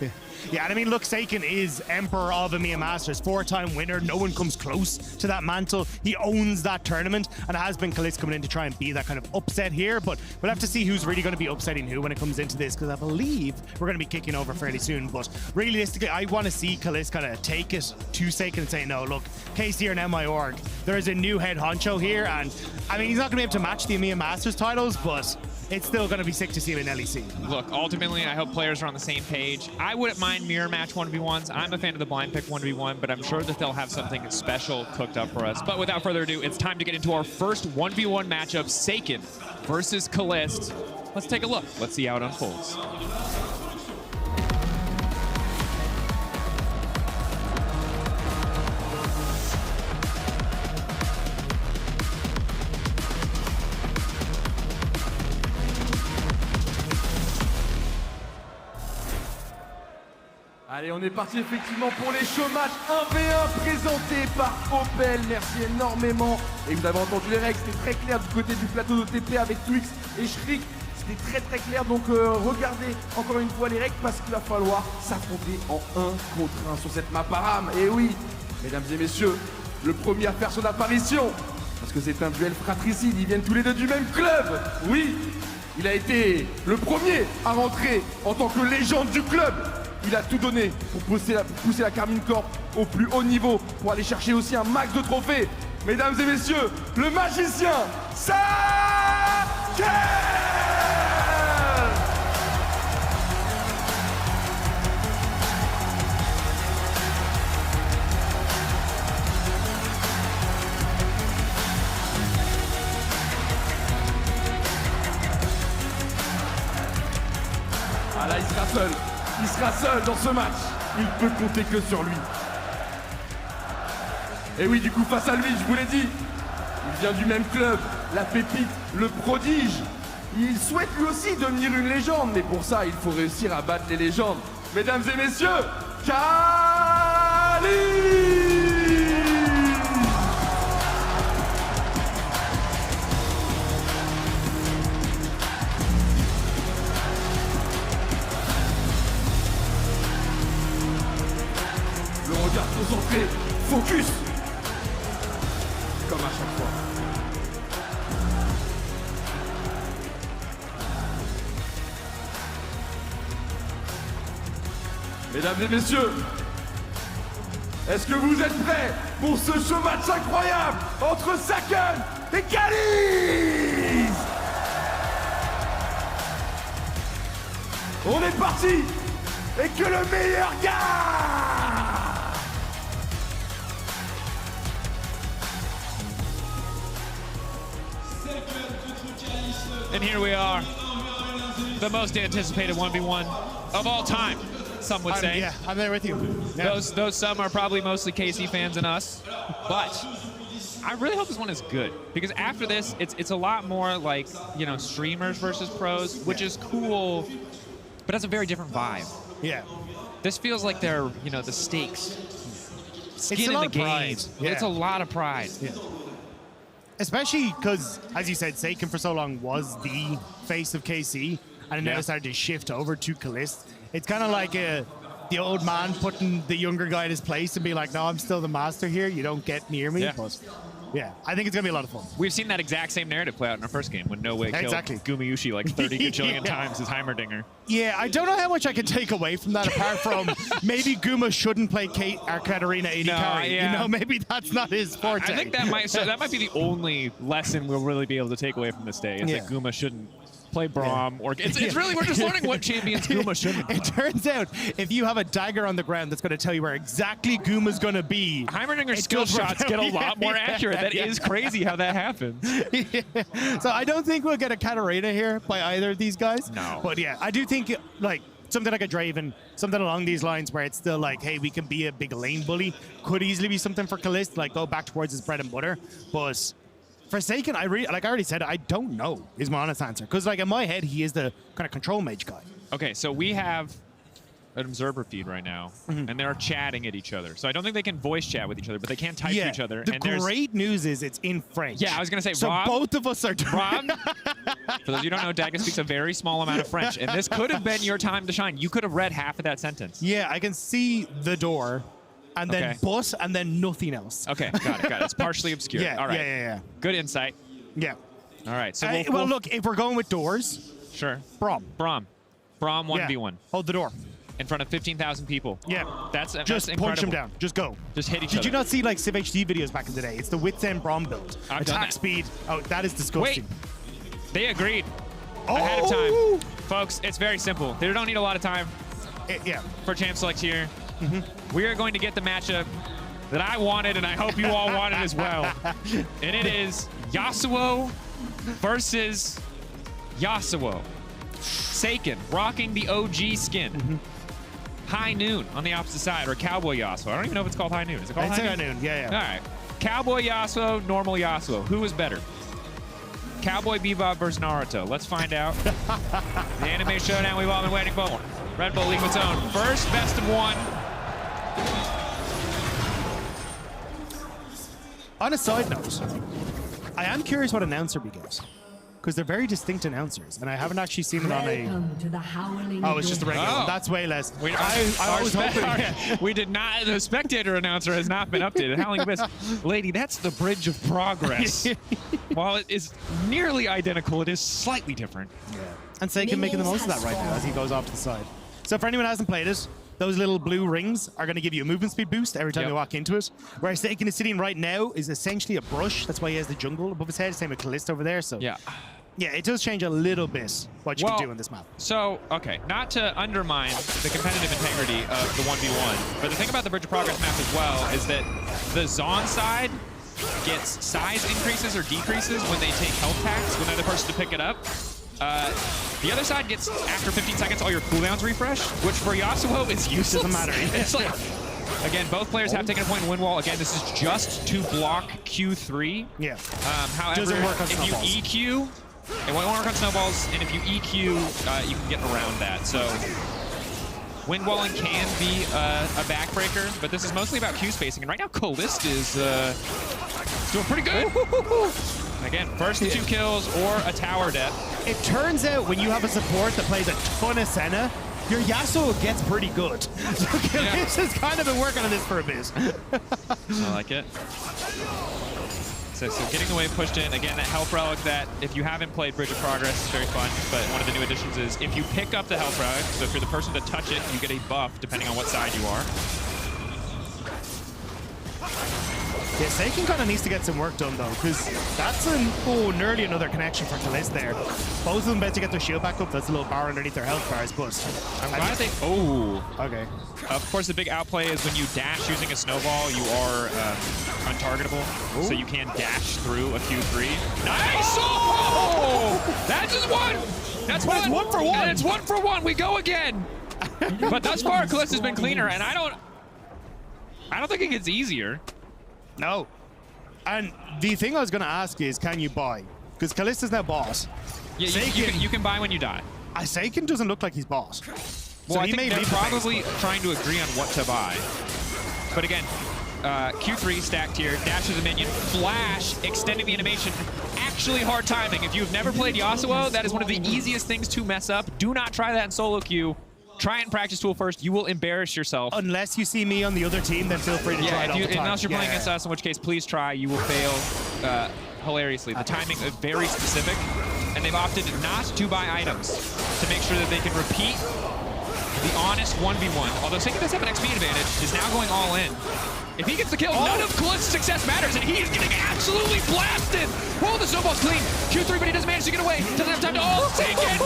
Yeah, and I mean, look, Seiken is Emperor of EMEA Masters, 4-time winner. No one comes close to that mantle. He owns that tournament, and it has been Kalista coming in to try and be that kind of upset here, but we'll have to see who's really going to be upsetting who when it comes into this, because I believe we're going to be kicking over fairly soon, but realistically, I want to see Kalista kind of take it to Seiken and say, no, look, KC are now my org. There is a new head honcho here, and I mean, he's not going to be able to match the EMEA Masters titles, but it's still going to be sick to see him in LEC. Look, ultimately, I hope players are on the same page. I wouldn't mind mirror match 1v1s. I'm a fan of the blind pick 1v1, but I'm sure that they'll have something special cooked up for us. But without further ado, it's time to get into our first 1v1 matchup, Seiken versus Kalista. Let's take a look. Let's see how it unfolds. Allez, on est parti effectivement pour les ShowMatches 1v1 présentés par Opel. Merci énormément. Et vous avez entendu les règles, c'était très clair du côté du plateau d'OTP avec Twix et Shriek. C'était très très clair, donc regardez encore une fois les règles parce qu'il va falloir s'affronter en 1 contre 1 sur cette map à rame. Et oui, mesdames et messieurs, le premier à faire son apparition, parce que c'est un duel fratricide, ils viennent tous les deux du même club. Oui, il a été le premier à rentrer en tant que légende du club. Il a tout donné pour pousser la Carmine Corp au plus haut niveau, pour aller chercher aussi un max de trophées. Mesdames et messieurs, le magicien, Seiken! Ah là, il sera seul. Il sera seul dans ce match. Il peut compter que sur lui. Et oui, du coup, face à lui, je vous l'ai dit, il vient du même club, la pépite, le prodige. Il souhaite lui aussi devenir une légende, mais pour ça, il faut réussir à battre les légendes. Mesdames et messieurs, Kali! Regard concentré, focus, comme à chaque fois. Mesdames et messieurs, est-ce que vous êtes prêts pour ce showmatch incroyable entre Seiken et Kalista? On est parti, et que le meilleur gagne! And here we are, the most anticipated 1v1 of all time, some would say. Yeah, I'm there with you. Yeah. Those some are probably mostly KC fans and us, but I really hope this one is good, because after this, it's a lot more like, you know, streamers versus pros, which is cool, but has a very different vibe. Yeah. This feels like they're, you know, the stakes. Skin It's a in lot the of game. pride. Yeah. It's a lot of pride. Yeah. Especially because, as you said, Seiken for so long was the face of KC, and it now started to shift over to Kalist. It's kind of like the old man putting the younger guy in his place and be like, no, I'm still the master here. You don't get near me. Yeah. But yeah, I think it's going to be a lot of fun. We've seen that exact same narrative play out in our first game when No Way killed Gumayushi like 30 gajillion times his Heimerdinger. Yeah, I don't know how much I can take away from that apart from maybe Guma shouldn't play Accor Arena 80 carry. Yeah. You know, maybe that's not his forte. I think that might be the only lesson we'll really be able to take away from this day is that Guma shouldn't play Braum or it's really we're just learning what champions Guma shouldn't. It turns out if you have a dagger on the ground that's going to tell you where exactly Guma's going to be, Heimerdinger skill shots get a lot more accurate. That is crazy how that happens. So I don't think we'll get a Katarina here by either of these guys. No. But yeah, I do think like something like a Draven, something along these lines where it's still like, hey, we can be a big lane bully. Could easily be something for Kalist, like go back towards his bread and butter. But Forsaken, like I already said, I don't know is my honest answer. Because like in my head, he is the kind of control mage guy. Okay, so we have an observer feed right now, and they're chatting at each other. So I don't think they can voice chat with each other, but they can type to each other. The and there's great news is it's in French. Yeah, I was going to say, so Rob, both of us are Rob, for those of you who don't know, Daga speaks a very small amount of French, and this could have been your time to shine. You could have read half of that sentence. Yeah, I can see the door, and then bus, and then nothing else. Okay, got it. It's partially obscure. Yeah, All right. yeah. Good insight. Yeah. All right. So well, look, if we're going with doors, sure. Braum 1v1. Hold the door in front of 15,000 people. Yeah. That's just incredible. punch them down. Just go. Just hit each Did other. you not see like Civ HD videos back in the day? It's the Wits End Braum build. I've done Attack that. speed. Oh, that is disgusting. Wait. They agreed ahead of time. Folks, it's very simple. They don't need a lot of time for champ select here. We are going to get the matchup that I wanted, and I hope you all wanted as well. And it is Yasuo versus Yasuo. Seiken rocking the OG skin. High Noon on the opposite side, or Cowboy Yasuo. I don't even know if it's called High Noon. Is it called High Noon? Yeah. All right. Cowboy Yasuo, normal Yasuo. Who is better? Cowboy Bebop versus Naruto. Let's find out. The anime showdown we've all been waiting for. Red Bull League of its own. First best of one. On a side note, I am curious what announcer we get. Because they're very distinct announcers, and I haven't actually seen it on a... Oh, it's just a regular one. That's way less. I was hoping... We did not... The spectator announcer has not been updated. Howling Abyss. Lady, that's the bridge of progress. While it is nearly identical, it is slightly different. Yeah. And Seiken making the most of that right now as he goes off to the side. So for anyone who hasn't played it, those little blue rings are going to give you a movement speed boost every time you walk into it. Where Seiken is sitting right now is essentially a brush. That's why he has the jungle above his head. Same with Kalista over there. So yeah, it does change a little bit what you can do in this map. So, okay, not to undermine the competitive integrity of the 1v1, but the thing about the Bridge of Progress map as well is that the Zon side gets size increases or decreases when they take health packs when they're the person to pick it up. The other side gets, after 15 seconds, all your cooldowns refresh, which for Yasuo is useless. Doesn't matter. It's like, again, both players have taken a point in win wall. Again, this is just to block Q3. Yeah. However, Doesn't work on if snowballs. you EQ, it won't work on snowballs, and if you EQ, you can get around that. So wind walling can be a backbreaker, but this is mostly about Q spacing. And right now, Kalist is doing pretty good. Again, first 2 kills or a tower death. It turns out when you have a support that plays a ton of Senna, your Yasuo gets pretty good. So Kalist has kind of been working on this for a bit. I like it. So getting the wave pushed in. Again, that health relic that if you haven't played Bridge of Progress is very fun, but one of the new additions is if you pick up the health relic, so if you're the person to touch it, you get a buff depending on what side you are. Yeah, Seiken kind of needs to get some work done, though, because that's nearly another connection for Kalist there. Both of them bet to get their shield back up. That's a little bar underneath their health bars, but... I'm glad they... Oh. Okay. Of course, the big outplay is when you dash using a snowball, you are untargetable, so you can dash through a Q3. Nice! Oh! That's just one! That's one! It's 1 for 1! And it's 1 for 1! We go again! But thus far, Kalist has been cleaner, and I don't think it gets easier. No. And the thing I was going to ask is, can you buy? Because Kalista's now boss. Yeah, you can buy when you die. Seiken doesn't look like he's boss. Well, So I he think may they're leave the base, probably trying to agree on what to buy. But again, Q3 stacked here, dashes a minion, flash, extending the animation. Actually hard timing. If you've never played Yasuo, that is one of the easiest things to mess up. Do not try that in solo queue. Try it in practice tool first. You will embarrass yourself. Unless you see me on the other team, then feel free to try it all the time. Unless you're playing against us, in which case, please try. You will fail hilariously. The timing is very specific, and they've opted not to buy items to make sure that they can repeat the honest 1v1. Although Seiken does have an XP advantage, is now going all in. If he gets the kill, none of Kalist's success matters, and he's getting absolutely blasted. Oh, the snowball's clean. Q3, but he doesn't manage to get away. Doesn't have time to. Oh, Seiken!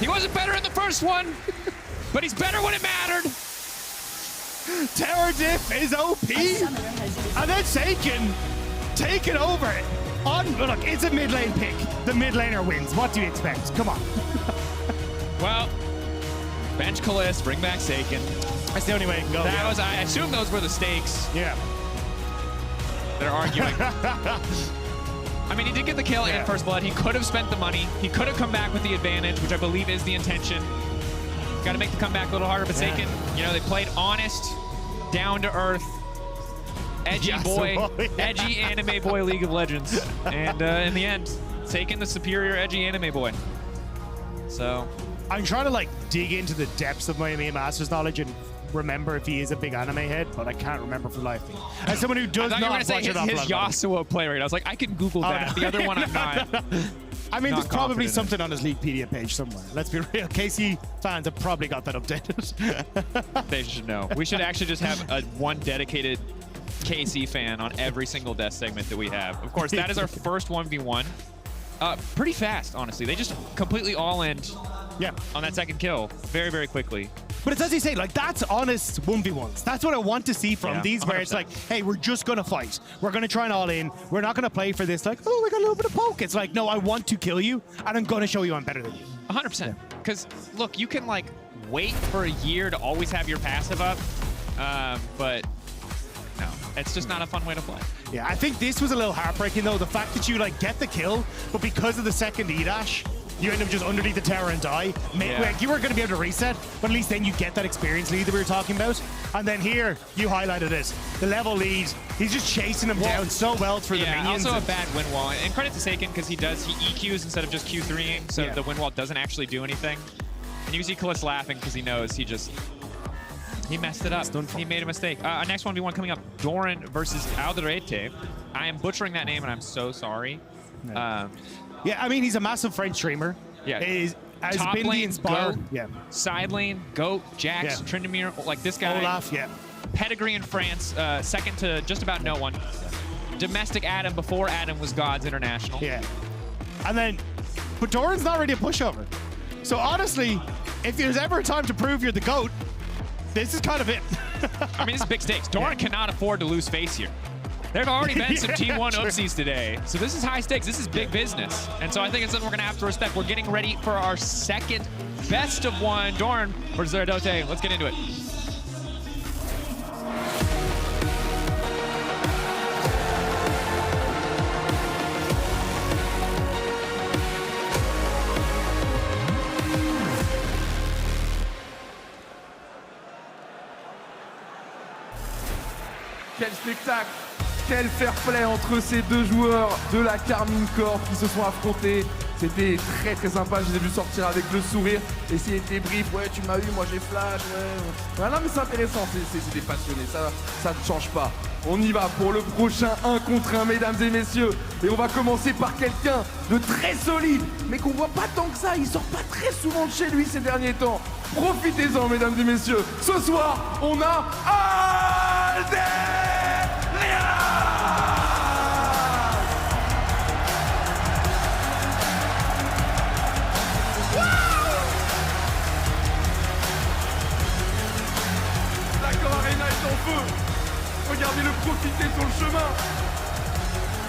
He wasn't better in the first one, but he's better when it mattered. Tower diff is OP, and then Seiken taking over it. Look, it's a mid lane pick. The mid laner wins. What do you expect? Come on. Well, bench Kalist, bring back Seiken. That's the only way it can go. That was, I assume those were the stakes. Yeah. They're arguing. I mean, he did get the kill in First Blood. He could have spent the money. He could have come back with the advantage, which I believe is the intention. Got to make the comeback a little harder, but Seiken, you know, they played honest, down to earth, edgy boy, edgy anime boy League of Legends. And in the end, Seiken the superior edgy anime boy. So I'm trying to like dig into the depths of my MA Masters knowledge and remember if he is a big anime head, but I can't remember for the life of me. As someone who does I thought you were not going to watch say it his Yasuo play rate. I was like, I can Google that. The other one I'm not. I mean, not there's probably confident something on his Leaguepedia page somewhere. Let's be real. KC fans have probably got that updated. They should know. We should actually just have one dedicated KC fan on every single death segment that we have. Of course, that is our first 1v1. Pretty fast, honestly. They just completely all-in on that second kill very, very quickly. But it's as you say, like, that's honest 1v1s. That's what I want to see from these, where 100%. it's like, hey, we're just going to fight. We're going to try and all in. We're not going to play for this, like, oh, we got a little bit of poke. It's like, no, I want to kill you, and I'm going to show you I'm better than you. 100%. Because, look, you can, like, wait for a year to always have your passive up, but no, it's just not a fun way to play. Yeah, I think this was a little heartbreaking, though. The fact that you, like, get the kill, but because of the second E-dash, you end up just underneath the tower and die. Like, you weren't going to be able to reset, but at least then you get that experience lead that we were talking about. And then here, you highlighted it. The level lead, he's just chasing him down so well through the minions. Also a bad win wall. And credit to Seiken, because he EQs instead of just Q3ing, so the win wall doesn't actually do anything. And you can see Kalist laughing because he knows he messed it up. He made a mistake. Next 1v1 coming up, Doran versus Alderete. I am butchering that name, and I'm so sorry. Yeah, I mean, he's a massive French streamer. Yeah. Has Top been the lane, inspired. Goat, side lane, Goat, Jax, Tryndamere, like this guy. Olaf, Pedigree in France, second to just about no one. Domestic Adam before Adam was God's International. Yeah. And then, but Doran's not really a pushover. So honestly, if there's ever a time to prove you're the GOAT, this is kind of it. I mean, this is big stakes. Doran cannot afford to lose face here. There have already been some T1 oopsies today. So this is high stakes. This is big business. And so I think it's something we're going to have to respect. We're getting ready for our second best of one. Doran versus Zeradote. Let's get into it. Quel spectacle, quel fair play entre ces deux joueurs de la Carmine Corp qui se sont affrontés. C'était très très sympa, je les ai vus sortir avec le sourire, essayer de débrief, ouais tu m'as eu, moi j'ai flash, ouais. Non mais c'est intéressant, c'est des passionnés, ça ne change pas. On y va pour le prochain 1 contre 1, mesdames et messieurs. Et on va commencer par quelqu'un de très solide, mais qu'on voit pas tant que ça, il sort pas très souvent de chez lui ces derniers temps. Profitez-en, mesdames et messieurs. Ce soir, on a L'Accor Arena est en feu. Regardez-le profiter sur le chemin.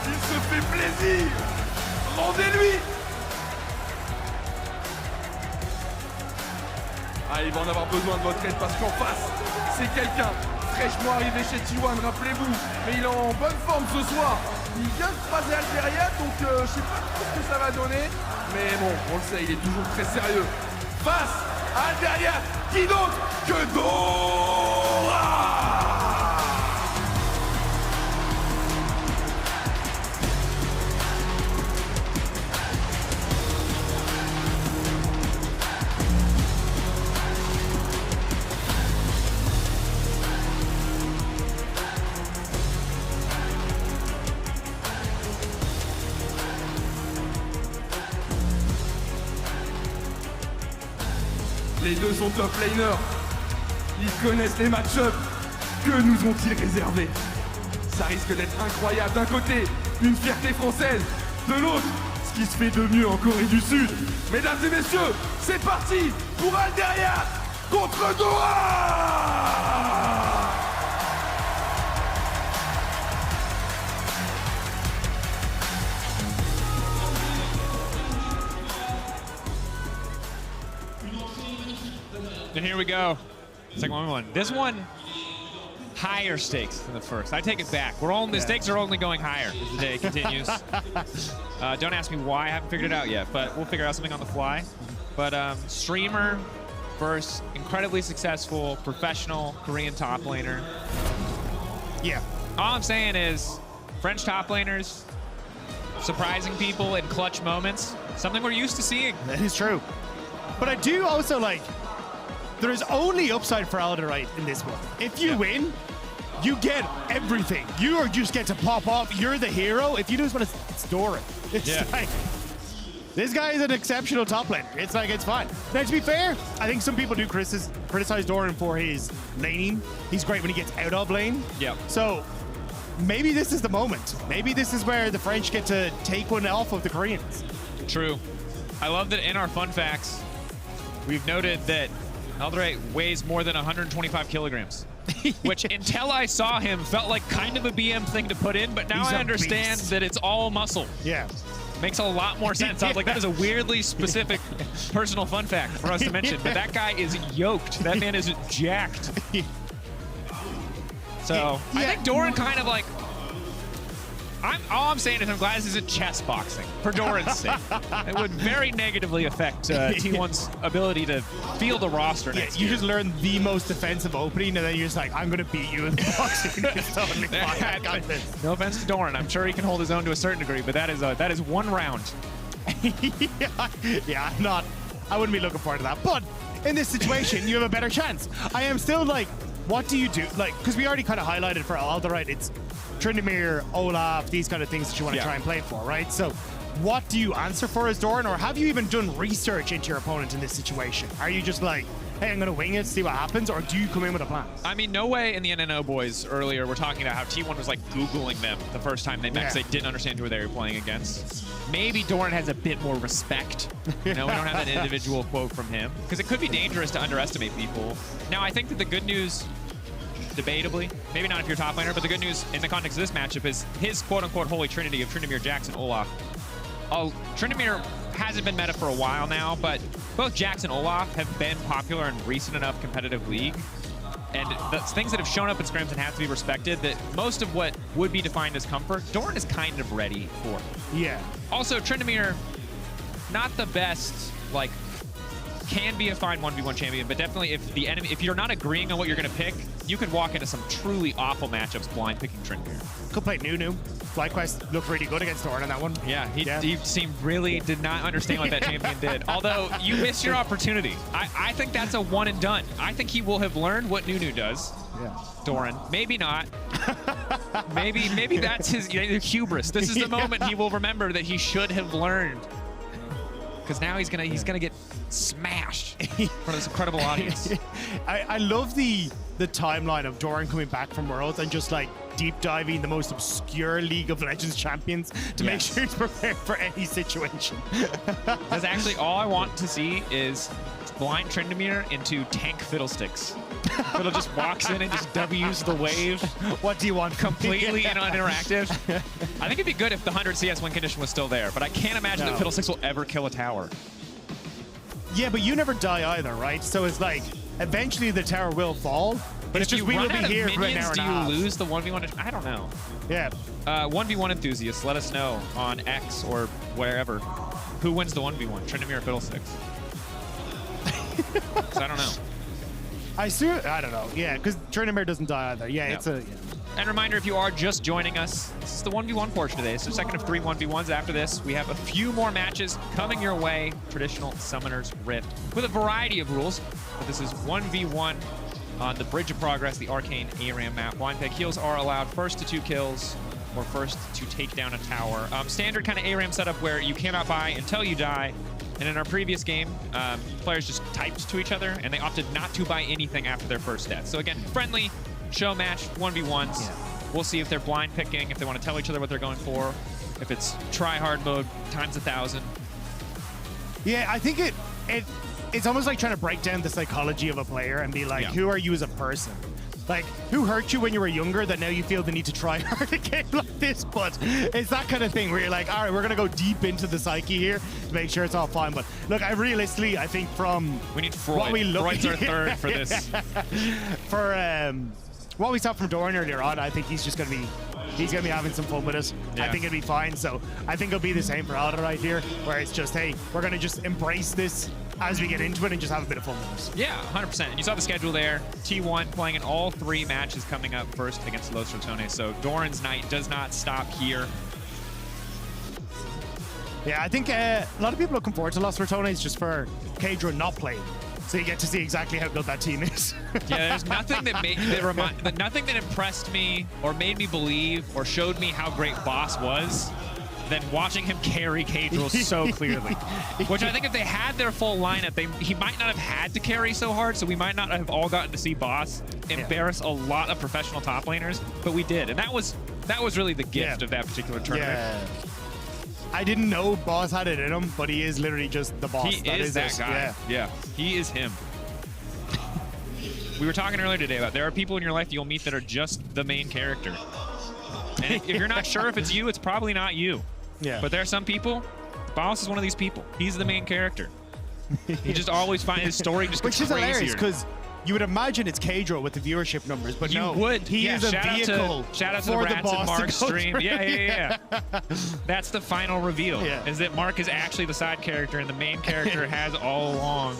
Il se fait plaisir. Rendez-lui. Ah, il va en avoir besoin de votre aide parce qu'en face, c'est quelqu'un fraîchement arrivé chez T1, rappelez-vous. Mais il est en bonne forme ce soir. Il vient de croiser Algeria, donc je sais pas trop ce que ça va donner. Mais bon, on le sait, il est toujours très sérieux. Face à Algeria, qui d'autre que Dora! Les deux sont top laners. Ils connaissent les match-ups. Que nous ont-ils réservé? Ça risque d'être incroyable. D'un côté, une fierté française. De l'autre, ce qui se fait de mieux en Corée du Sud. Mesdames et messieurs, c'est parti pour Algeria contre Dora! And here we go. Second one. This one, higher stakes than the first. I take it back. The stakes are only going higher as the day continues. Don't ask me why. I haven't figured it out yet, but we'll figure out something on the fly. But streamer versus incredibly successful professional Korean top laner. Yeah. All I'm saying is French top laners surprising people in clutch moments. Something we're used to seeing. That is true. But I do also like, there is only upside for Alderite in this one. If you win, you get everything. You just get to pop off. You're the hero. If you lose, it's Doran. It's like, this guy is an exceptional top lane. It's like, it's fine. Now, to be fair, I think some people do criticize Doran for his laning. He's great when he gets out of lane. Yep. So maybe this is the moment. Maybe this is where the French get to take one off of the Koreans. True. I love that in our fun facts, we've noted that Alderite weighs more than 125 kilograms, which until I saw him felt like kind of a BM thing to put in, but now I understand that it's all muscle. Yeah. Makes a lot more sense. I was like, that is a weirdly specific personal fun fact for us to mention, but that guy is yoked. That man is jacked. So I think Doran kind of like, all I'm saying is I'm glad this isn't chess boxing for Doran's sake. It would very negatively affect T1's ability to field a roster next year. You just learn the most defensive opening, and then you're just like, I'm going to beat you in boxing. It's totally fine. I got this. No offense to Doran. I'm sure he can hold his own to a certain degree, but that is one round. Yeah, I wouldn't be looking forward to that. But in this situation, you have a better chance. I am still like, what do you do? Like, because we already kind of highlighted for Alderite, it's Tryndamere, Olaf, these kind of things that you want to try and play for, right? So what do you answer for as Doran, or have you even done research into your opponent in this situation? Are you just like, hey, I'm going to wing it, see what happens, or do you come in with a plan? I mean, no way in the NNO boys earlier were talking about how T1 was like Googling them the first time they met because they didn't understand who they were playing against. Maybe Doran has a bit more respect. You know, we don't have that individual quote from him because it could be dangerous to underestimate people. Now, I think that the good news, debatably, maybe not if you're top laner, but the good news in the context of this matchup is his quote-unquote holy trinity of Tryndamere, Jax, and Olaf. Tryndamere hasn't been meta for a while now, but both Jax and Olaf have been popular in recent enough competitive league. And the things that have shown up in scrims and have to be respected, that most of what would be defined as comfort, Doran is kind of ready for. Yeah. Also, Tryndamere, not the best, like, can be a fine 1v1 champion, but definitely if you're not agreeing on what you're going to pick, you could walk into some truly awful matchups blind picking Tryndamere. Could play Nunu. FlyQuest looked really good against Doran on that one. Yeah, he seemed really did not understand what that champion did. Although you missed your opportunity. I think that's a one and done. I think he will have learned what Nunu does. Yeah. Doran, maybe not. maybe that's his hubris. This is the moment he will remember that he should have learned. Because now he's gonna get smashed in front of this incredible audience. I love the timeline of Doran coming back from Worlds and just like deep diving the most obscure League of Legends champions to make sure he's prepared for any situation. That's actually all I want to see is blind Tryndamere into tank Fiddlesticks. Fiddle just walks in and just W's the wave. What do you want? Completely uninteractive. I think it'd be good if the 100 CS win condition was still there, but I can't imagine that Fiddlesticks will ever kill a tower. Yeah, but you never die either, right? So it's like, eventually the tower will fall, But it's if just you we will run be out of here for an minions, hour and do a you half. lose the 1v1? I don't know. Yeah. 1v1 enthusiasts, let us know on X or wherever. Who wins the 1v1? Tryndamere or Fiddlesticks? 'Cause I don't know. I don't know. Yeah, because Tryndamere doesn't die either. Yeah, No. it's a... And reminder, if you are just joining us, this is the 1v1 portion today. So second of 3 1v1s. After this, we have a few more matches coming your way. Traditional Summoner's Rift with a variety of rules. But this is 1v1 on the Bridge of Progress, the Arcane ARAM map. Blind Peg heals are allowed first to 2 kills or first to take down a tower. Standard kind of ARAM setup where you cannot buy until you die. And in our previous game, players just typed to each other and they opted not to buy anything after their first death. So again, friendly show match 1v1s. Yeah. We'll see if they're blind picking, if they want to tell each other what they're going for, if it's try hard mode times 1,000. Yeah, I think it's almost like trying to break down the psychology of a player and be like, who are you as a person? Like, who hurt you when you were younger that now you feel the need to try hard a game like this? But it's that kind of thing where you're like, all right, we're going to go deep into the psyche here to make sure it's all fine. But look, I realistically, I think from we need Freud. What we look Freud's our third for this. For what we saw from Doran earlier on, I think he's just going to be having some fun with us. Yeah. I think it'll be fine. So I think it'll be the same for Alder right here, where it's just, hey, we're going to just embrace this as we get into it and just have a bit of fun with us. Yeah, 100%. And you saw the schedule there. T1 playing in all 3 matches coming up first against Los Ratones. So Doran's night does not stop here. Yeah, I think a lot of people looking forward to Los Ratones just for Kadra not playing. So you get to see exactly how good that team is. Yeah, there's nothing that nothing that impressed me or made me believe or showed me how great Boss was than watching him carry Kadril so clearly. Which I think if they had their full lineup, he might not have had to carry so hard, so we might not have all gotten to see Boss embarrass a lot of professional top laners, but we did. And that was really the gift of that particular tournament. Yeah. I didn't know Boss had it in him, but he is literally just the boss. He is that guy. Yeah, he is him. We were talking earlier today about there are people in your life you'll meet that are just the main character. And if you're not sure if it's you, it's probably not you. Yeah. But there are some people, Boss is one of these people. He's the main character. He just always finds his story just gets Which is crazier. hilarious, because you would imagine it's Kadro with the viewership numbers, but you no, would. he is a vehicle shout out to for the Rats and boss Mark to go stream. through. Yeah. That's the final reveal, is that Mark is actually the side character and the main character has all along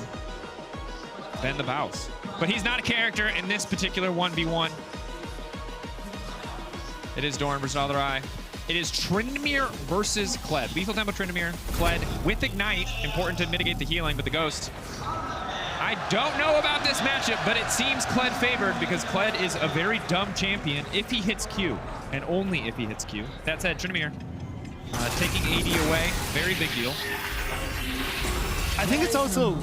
been the boss. But he's not a character in this particular 1v1. It is Doran versus Alderai. It is Tryndamere versus Kled. Lethal Tempo Tryndamere, Kled with Ignite. Important to mitigate the healing, but the Ghost. I don't know about this matchup, but it seems Kled favored because Kled is a very dumb champion if he hits Q, and only if he hits Q. That said, Tryndamere taking 80 away, very big deal. I think it's also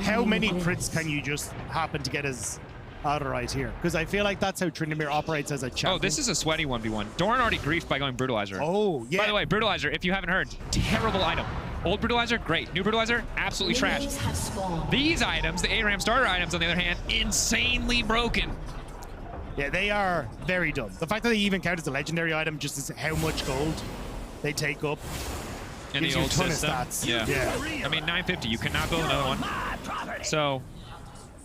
how many crits can you just happen to get as Alderai here? Because I feel like that's how Tryndamere operates as a champion. Oh, this is a sweaty 1v1. Doran already griefed by going Brutalizer. Oh, yeah. By the way, Brutalizer, if you haven't heard, terrible item. Old Brutalizer, great. New Brutalizer, absolutely trash. These items, the ARAM starter items, on the other hand, insanely broken. Yeah, they are very dumb. The fact that they even count as a legendary item just is how much gold they take up. In gives the you old a ton system. of stats. Yeah. I mean, 950, you cannot build another one. So,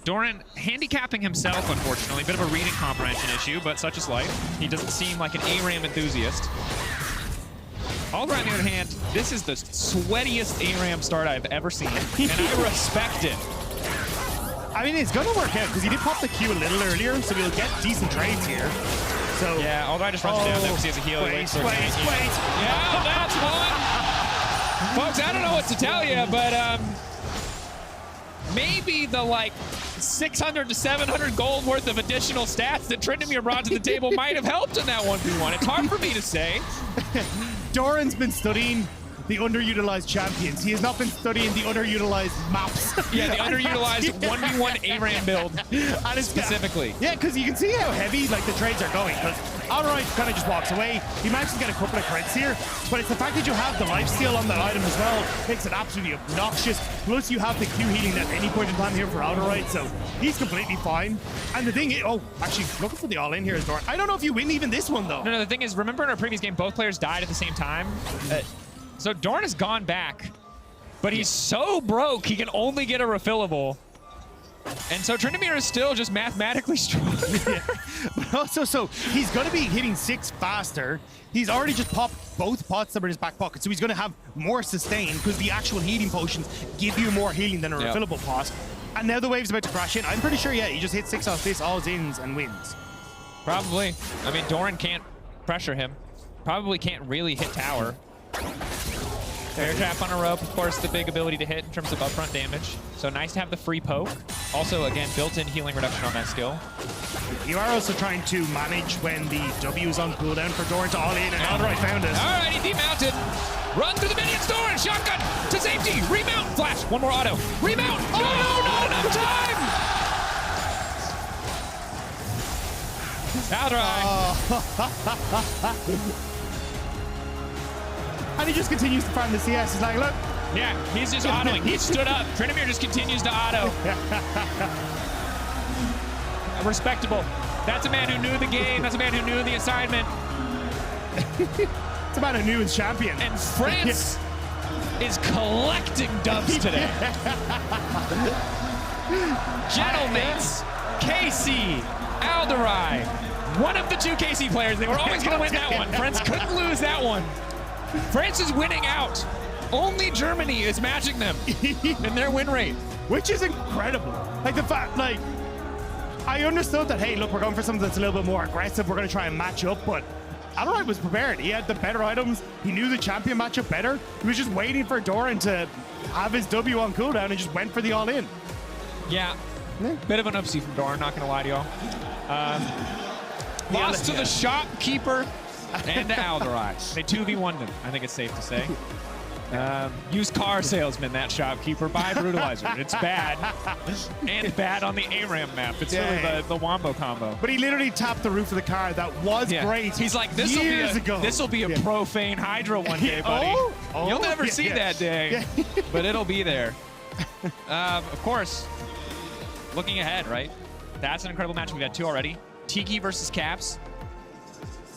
Doran handicapping himself, unfortunately. Bit of a reading comprehension issue, but such is life. He doesn't seem like an ARAM enthusiast. Alderai, on the other hand, this is the sweatiest ARAM start I've ever seen, and I respect it. I mean, it's gonna work out because he did pop the Q a little earlier, so we'll get decent trades here. So yeah, Alderai just runs it down there because he has a heal. Wait. Yeah, that's one. Folks, I don't know what to tell you, but maybe the like 600 to 700 gold worth of additional stats that Tryndamere brought to the table might have helped in that 1v1. It's hard for me to say. Doran's been studying the underutilized champions. He has not been studying the underutilized maps. Yeah, the underutilized 1v1 ARAM build specifically. Yeah, because you can see how heavy like the trades are going. Because Alderai kind of just walks away. He managed to get a couple of crits here, but it's the fact that you have the lifesteal on that item as well makes it absolutely obnoxious. Plus, you have the Q healing at any point in time here for Alderai, so he's completely fine. And the thing is, oh, actually, looking for the all-in here is Doran. I don't know if you win even this one, though. No, the thing is, remember in our previous game, both players died at the same time? So Doran has gone back, but he's so broke, he can only get a refillable. And so Tryndamere is still just mathematically strong. But also, so he's going to be hitting 6 faster. He's already just popped both pots that are in his back pocket, so he's going to have more sustain because the actual healing potions give you more healing than a refillable pot. And now the wave's about to crash in. I'm pretty sure, yeah, he just hits 6 off this, all ins and wins. Probably. I mean, Doran can't pressure him. Probably can't really hit tower. Bear trap on a rope, of course, the big ability to hit in terms of upfront damage. So nice to have the free poke. Also, again, built-in healing reduction on that skill. You are also trying to manage when the W is on cooldown for Doran to all in, and Alderai found it. All right, he demounted. Run through the minions, Doran. Shotgun to safety. Remount. Flash. One more auto. Remount. Oh, no, not enough time. Alderai. And he just continues to farm the CS. He's like, look. Yeah, he's just autoing. He stood up. Tryndamere just continues to auto. Respectable. That's a man who knew the game. That's a man who knew the assignment. It's a man who knew his champion. And France is collecting dubs today. GentleMates, KC, Alderai. One of the 2 KC players. They were always going to win that one. France couldn't lose that one. France is winning out. Only Germany is matching them in their win rate. Which is incredible. Like the fact, like, I understood that, hey, look, we're going for something that's a little bit more aggressive. We're going to try and match up, but Alderai was prepared. He had the better items. He knew the champion matchup better. He was just waiting for Doran to have his W on cooldown and just went for the all-in. Yeah. Bit of an upsie from Doran, not going to lie to y'all. Lost to the shopkeeper and to Alderai. They 2v1'd him, I think it's safe to say. Used car salesman, that shopkeeper. Buy Brutalizer. It's bad. And bad on the ARAM map. It's really the wombo combo. But he literally tapped the roof of the car. That was great. He's like, this will be a profane Hydra one day, buddy. You'll never see that day. But it'll be there. Of course, looking ahead, right? That's an incredible match. We've had 2 already. Tiki versus Caps.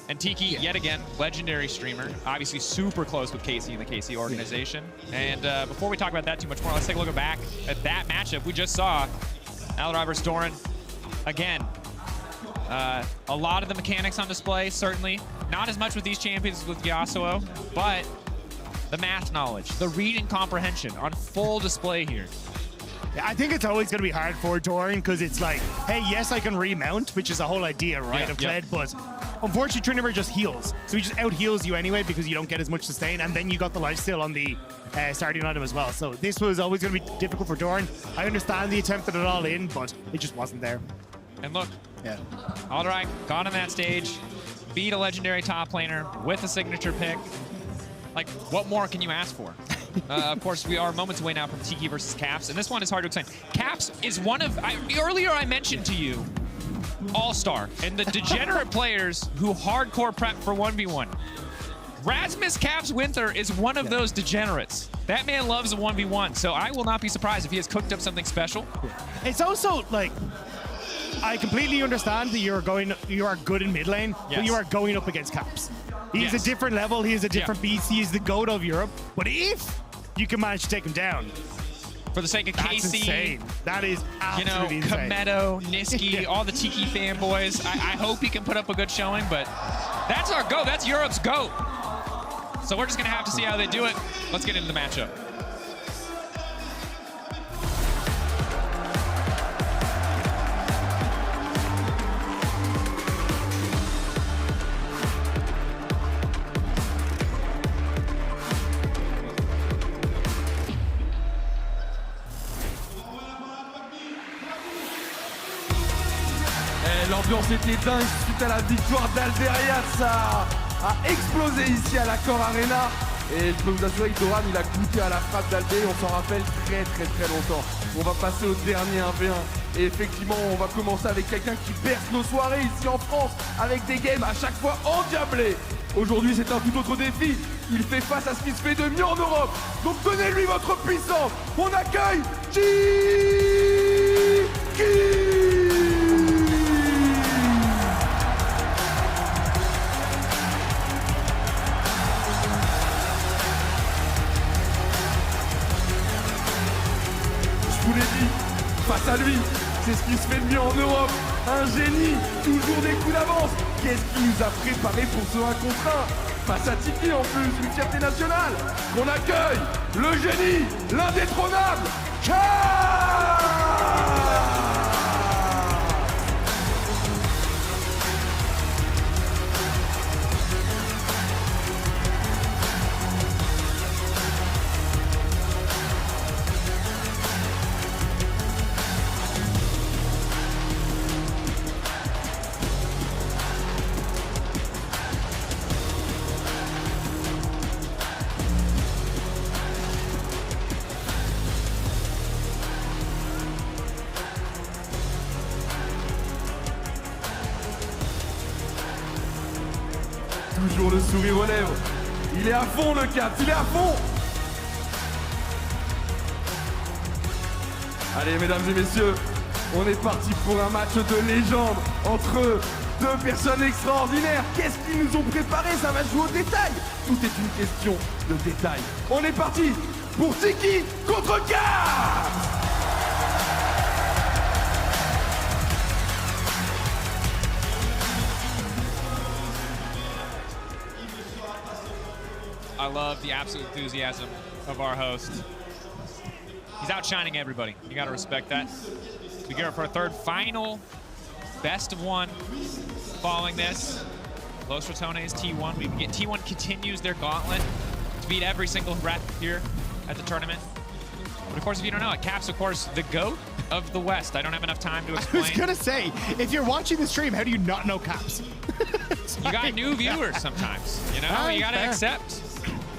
And Tiki, yet again, legendary streamer. Obviously super close with KC and the KC organization. And before we talk about that too much more, let's take a look back at that matchup we just saw. Alderai versus Doran. Again, a lot of the mechanics on display, certainly. Not as much with these champions as with Yasuo, but the math knowledge, the read and comprehension on full display here. Yeah, I think it's always going to be hard for Doran because it's like, hey, yes, I can remount, which is the whole idea, right, of Kled, but unfortunately, Tryndamere just heals. So he just out-heals you anyway because you don't get as much sustain, and then you got the lifesteal on the starting item as well. So this was always going to be difficult for Doran. I understand the attempt at it all in, but it just wasn't there. And look, Alderai got on that stage, beat a legendary top laner with a signature pick. Like, what more can you ask for? Of course, we are moments away now from Tiki versus Caps, and this one is hard to explain. Caps is one of, earlier I mentioned to you, All-Star, and the degenerate players who hardcore prep for 1v1. Rasmus Caps Winter is one of those degenerates. That man loves a 1v1, so I will not be surprised if he has cooked up something special. It's also, like, I completely understand that you are good in mid lane, but you are going up against Caps. He's a different level, he is a different beast, he is the GOAT of Europe, but if you can manage to take him down, for the sake of KC, insane. That is absolutely insane. Kometo, Niski, all the Tiki fanboys. I hope he can put up a good showing, but that's our GOAT. That's Europe's GOAT. So we're just going to have to see how they do it. Let's get into the matchup. L'ambiance était dingue suite à la victoire d'Alderia, ça a explosé ici à l'Accor Arena. Et je peux vous assurer que Doran, il a goûté à la frappe d'Aldé, on s'en rappelle très longtemps. On va passer au dernier 1v1 et effectivement on va commencer avec quelqu'un qui berce nos soirées ici en France avec des games à chaque fois endiablés. Aujourd'hui c'est un tout autre défi, il fait face à ce qui se fait de mieux en Europe. Donc donnez-lui votre puissance, on accueille G2. grâce à lui. C'est ce qui se fait de mieux en Europe. Un génie, toujours des coups d'avance. Qu'est-ce qui nous a préparé pour ce 1 contre 1 face à Tiki en plus, une fierté nationale. Qu'on accueille le génie, l'indétrônable, toujours le sourire aux lèvres. Il est à fond le Caps, il est à fond. Allez mesdames et messieurs, on est parti pour un match de légende entre deux personnes extraordinaires. Qu'est-ce qu'ils nous ont préparé? Ça va jouer au détail. Tout est une question de détail. On est parti pour Tiki contre Caps. I love the absolute enthusiasm of our host. He's outshining everybody. You got to respect that. We go for our third final best of one following this. Los Ratones T1. T1 continues their gauntlet to beat every single rep here at the tournament. But of course, if you don't know it, Caps, of course, the GOAT of the West. I don't have enough time to explain. I was gonna say, if you're watching the stream, how do you not know Caps? You got new viewers sometimes, you know? You gotta accept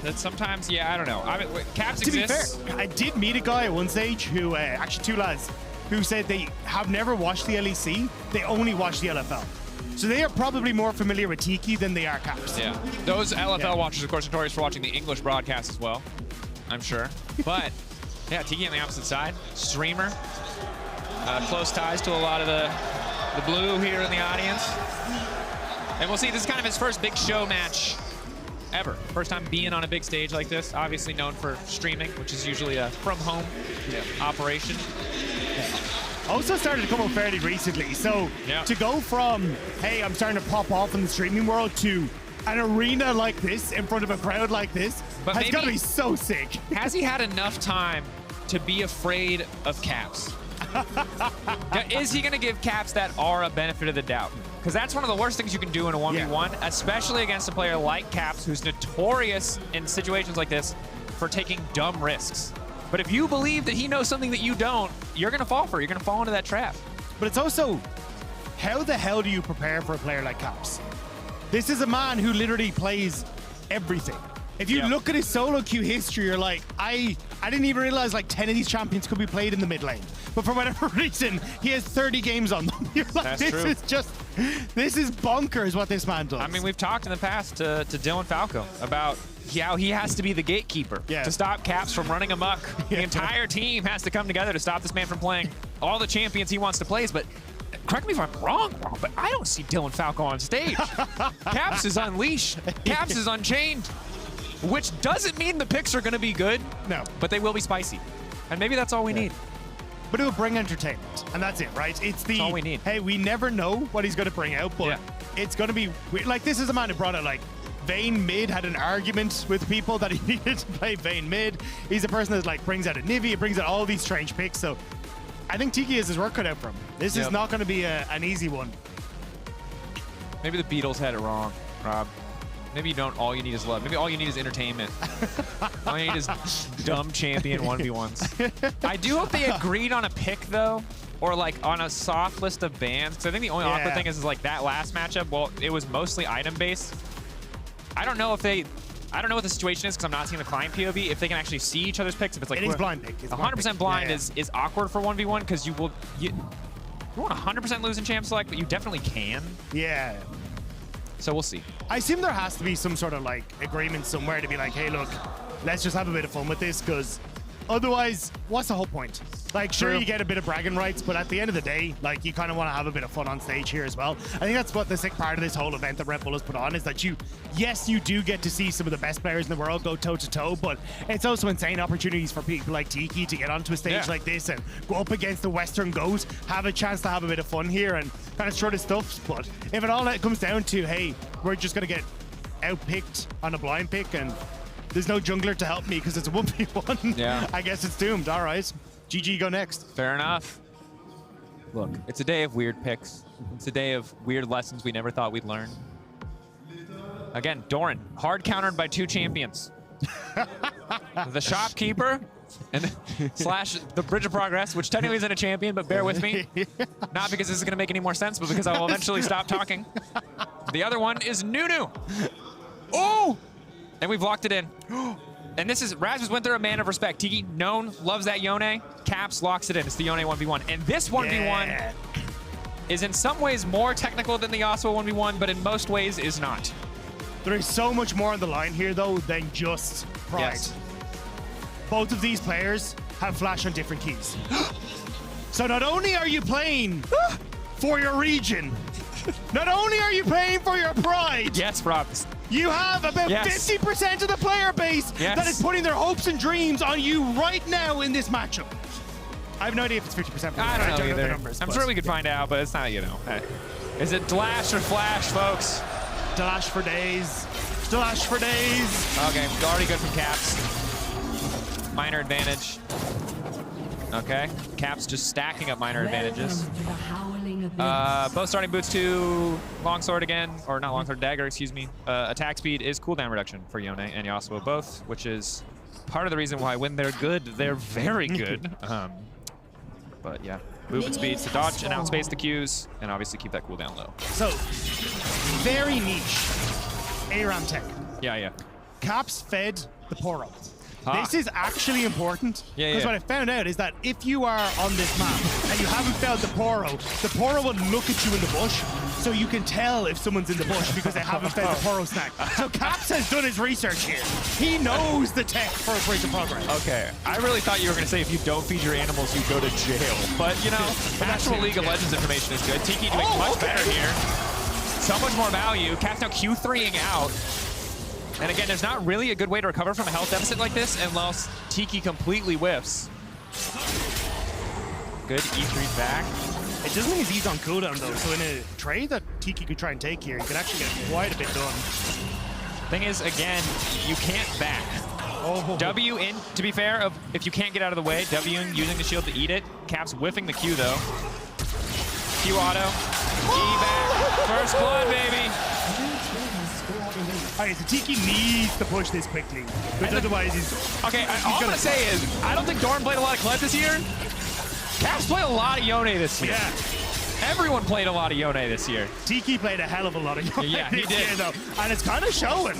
that sometimes, yeah, I don't know. I mean, Caps exists. To be fair, I did meet a guy at one stage who, actually two lads, who said they have never watched the LEC, they only watch the LFL. So they are probably more familiar with Tiki than they are Caps. Yeah, those LFL watchers, of course, notorious for watching the English broadcast as well, I'm sure. But, yeah, Tiki on the opposite side, streamer. Close ties to a lot of the blue here in the audience. And we'll see, this is kind of his first big show match ever. First time being on a big stage like this. Obviously known for streaming, which is usually a from-home operation. Also started to come up fairly recently. So to go from, hey, I'm starting to pop off in the streaming world to an arena like this in front of a crowd like this has got to be so sick. Has he had enough time to be afraid of Caps? Is he going to give Caps that aura benefit of the doubt? Because that's one of the worst things you can do in a 1v1, especially against a player like Caps, who's notorious in situations like this for taking dumb risks. But if you believe that he knows something that you don't, you're going to fall for it. You're going to fall into that trap. But it's also, how the hell do you prepare for a player like Caps? This is a man who literally plays everything. If you look at his solo queue history, you're like, I didn't even realize like 10 of these champions could be played in the mid lane. But for whatever reason, he has 30 games on them. You're like, this is bonkers what this man does. I mean, we've talked in the past to Dylan Falco about how he has to be the gatekeeper to stop Caps from running amok. The entire team has to come together to stop this man from playing all the champions he wants to play. But correct me if I'm wrong, but I don't see Dylan Falco on stage. Caps is unleashed. Caps is unchained. Which doesn't mean the picks are going to be good. No. But they will be spicy. And maybe that's all we need. But it will bring entertainment. And that's it, right? It's all we need. Hey, we never know what he's going to bring out, but it's going to be weird. Like, this is a man who brought out, like, Vayne mid, had an argument with people that he needed to play Vayne mid. He's a person that, like, brings out a Nivea, brings out all these strange picks. So I think Tiki has his work cut out for him. This is not going to be an easy one. Maybe the Beatles had it wrong, Rob. Maybe you don't. All you need is love. Maybe all you need is entertainment. All you need is dumb champion 1v1s. I do hope they agreed on a pick, though, or like on a soft list of bans. Because I think the only awkward thing is like that last matchup, well, it was mostly item-based. I don't know if they... I don't know what the situation is because I'm not seeing the client POV. If they can actually see each other's picks, if it's like... It is blind pick. 100% blind is awkward for 1v1 because you won't 100% lose in champ select, but you definitely can. Yeah. So we'll see. I assume there has to be some sort of like agreement somewhere to be like, hey, look, let's just have a bit of fun with this because Otherwise, what's the whole point? Like, sure, you get a bit of bragging rights, but at the end of the day, like, you kind of want to have a bit of fun on stage here as well. I think that's what the sick part of this whole event that Red Bull has put on is that yes, you do get to see some of the best players in the world go toe-to-toe, but it's also insane opportunities for people like Tiki to get onto a stage like this and go up against the Western GOAT, have a chance to have a bit of fun here and kind of show the stuff. But if it all comes down to, hey, we're just going to get outpicked on a blind pick and there's no jungler to help me because it's a 1v1, yeah, I guess it's doomed. All right. GG, go next. Fair enough. Look, it's a day of weird picks. It's a day of weird lessons we never thought we'd learn. Again, Doran, hard countered by 2 champions. The shopkeeper and slash the Bridge of Progress, which technically isn't a champion, but bear with me. Not because this is going to make any more sense, but because I will eventually stop talking. The other one is Nunu. Oh! And we've locked it in. And this is, Rasmus went through a man of respect. Tiki, known, loves that Yone. Caps locks it in. It's the Yone 1v1. And this 1v1 is in some ways more technical than the Yasuo 1v1, but in most ways is not. There is so much more on the line here, though, than just pride. Yes. Both of these players have flash on different keys. So not only are you playing for your region, not only are you playing for your pride. Yes, Robs. You have about 50% of the player base that is putting their hopes and dreams on you right now in this matchup. I have no idea if it's 50%. I don't know either. I'm sure we could find out, but it's not, you know. Hey. Is it Dlash or Flash, folks? Dlash for days. Dlash for days. Okay, already good from Caps. Minor advantage. Okay, Caps just stacking up minor advantages. Both starting boots to longsword again, or not longsword, dagger, excuse me. Attack speed is cooldown reduction for Yone and Yasuo both, which is part of the reason why when they're good, they're very good. But yeah, movement speed to dodge and outspace the Qs, and obviously keep that cooldown low. So, very niche ARAM tech. Yeah. Caps fed the Poro. This is actually important because what I found out is that if you are on this map and you haven't felt the Poro will look at you in the bush, so you can tell if someone's in the bush because they haven't felt the Poro snack. So Caps has done his research here. He knows the tech for a Bridge of Progress. Okay, I really thought you were going to say if you don't feed your animals, you go to jail. But, you know, actual League of Legends information is good. Tiki doing much better here. So much more value. Caps now Q3ing out. And again, there's not really a good way to recover from a health deficit like this unless Tiki completely whiffs. Good E3 back. It doesn't mean he's on cooldown though, so in a trade that Tiki could try and take here, he could actually get quite a bit done. Thing is, again, you can't back. W in, to be fair, if you can't get out of the way, W in using the shield to eat it. Caps whiffing the Q though. Q auto. E back. First blood, baby. Alright, so Tiki needs to push this quickly, because otherwise he's... Okay, all I'm going to say is, I don't think Doran played a lot of Kled this year. Caps played a lot of Yone this year. Yeah. Everyone played a lot of Yone this year. Tiki played a hell of a lot of Yone this year, though, and it's kind of showing.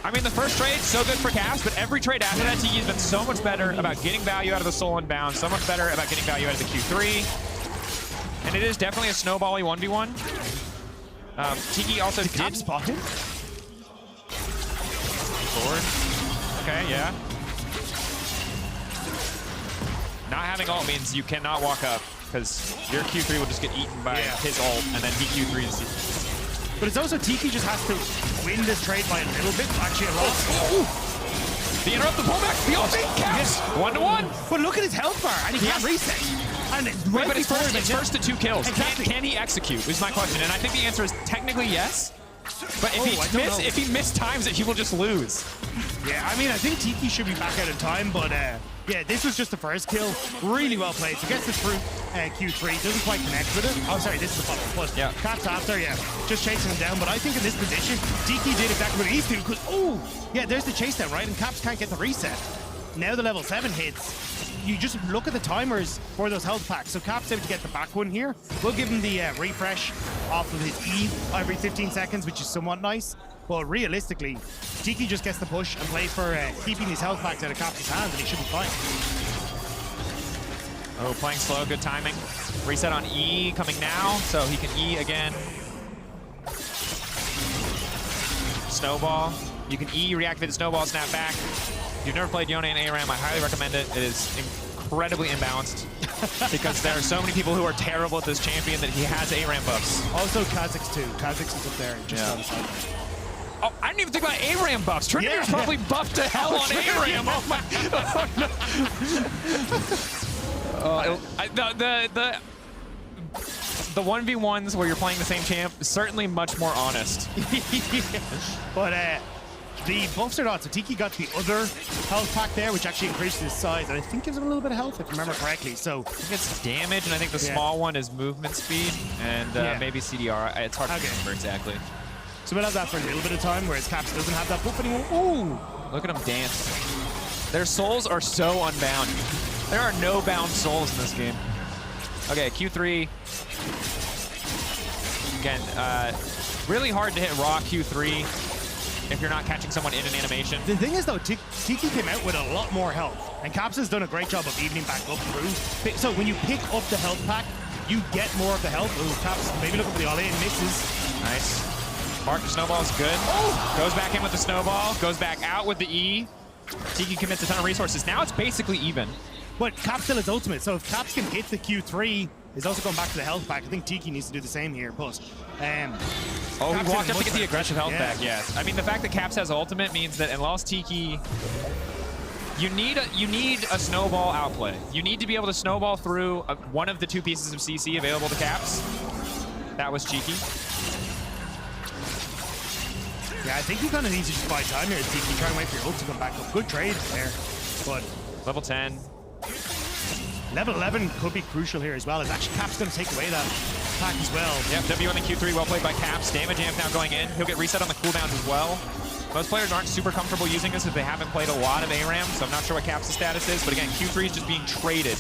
I mean, the first trade, so good for Caps, but every trade after that, Tiki's been so much better about getting value out of the Soul Unbound, so much better about getting value out of the Q3. And it is definitely a snowbally 1v1. Tiki also did spot him. Forward. Okay, yeah. Not having ult means you cannot walk up because your Q3 will just get eaten by his ult, and then he Q3s. But it's also Tiki just has to win this trade by a little bit, actually a lot. The interrupt, the pullback, the ult, Caps, 1-1. But look at his health bar, and he can't reset. And right, but it's first to 2 kills. Exactly. Can he execute is my question, and I think the answer is technically yes. But if he mistimes it, he will just lose. Yeah, I mean, I think Tiki should be back out in time, but yeah, this was just the first kill. Really well played. So gets it through Q3, doesn't quite connect with it. Oh, sorry, this is the follow-up. But Caps after, just chasing him down. But I think in this position, Tiki did exactly what he needs to, because, there's the chase down, right? And Caps can't get the reset. Now the level 7 hits. You just look at the timers for those health packs. So Cap's able to get the back one here. We'll give him the refresh off of his E every 15 seconds, which is somewhat nice. But realistically, Tiki just gets the push and plays for keeping these health packs out of Cap's hands, and he should be fine. Oh, playing slow, good timing. Reset on E coming now, so he can E again. Snowball. You can E, reactivate the snowball, snap back. If you've never played Yone and ARAM, I highly recommend it. It is incredibly imbalanced because there are so many people who are terrible at this champion that he has ARAM buffs. Also Kha'Zix too. Kha'Zix is up there. Just on the side. Oh, I didn't even think about ARAM buffs. Trinity's probably buffed to hell on ARAM. Oh my! Oh, no. The 1v1s where you're playing the same champ is certainly much more honest. But the buffs are not. So Tiki got the other health pack there, which actually increases his size, and I think gives him a little bit of health, if I remember correctly. So I think it's damage, and I think the small one is movement speed, and maybe CDR. It's hard to remember exactly. So we'll have that for a little bit of time, whereas Caps doesn't have that buff anymore. Ooh! Look at them dance. Their souls are so unbound. There are no bound souls in this game. Okay, Q3. Again, really hard to hit raw Q3 if you're not catching someone in an animation. The thing is, though, Tiki came out with a lot more health, and Caps has done a great job of evening back up through. So when you pick up the health pack, you get more of the health. Ooh, Caps maybe looking for the all-in, misses. Nice. Mark, the snowball is good. Oh. Goes back in with the snowball, goes back out with the E. Tiki commits a ton of resources. Now it's basically even. But Caps still has ultimate, so if Caps can hit the Q3, he's also going back to the health pack. I think Tiki needs to do the same here. Plus, he walked up to get the aggressive health back, yes. I mean, the fact that Caps has ultimate means that unless Tiki... You need a snowball outplay. You need to be able to snowball through one of the two pieces of CC available to Caps. That was cheeky. Yeah, I think he kind of needs to just buy time here as Tiki. Try and wait for your ult to come back up. Good trade there, but... Level 10. Level 11 could be crucial here as well, as actually Caps going to take away that pack as well. Yep, W on the Q3, well played by Caps. Damage amp now going in. He'll get reset on the cooldowns as well. Most players aren't super comfortable using this if they haven't played a lot of ARAM, so I'm not sure what Caps' status is, but again, Q3 is just being traded.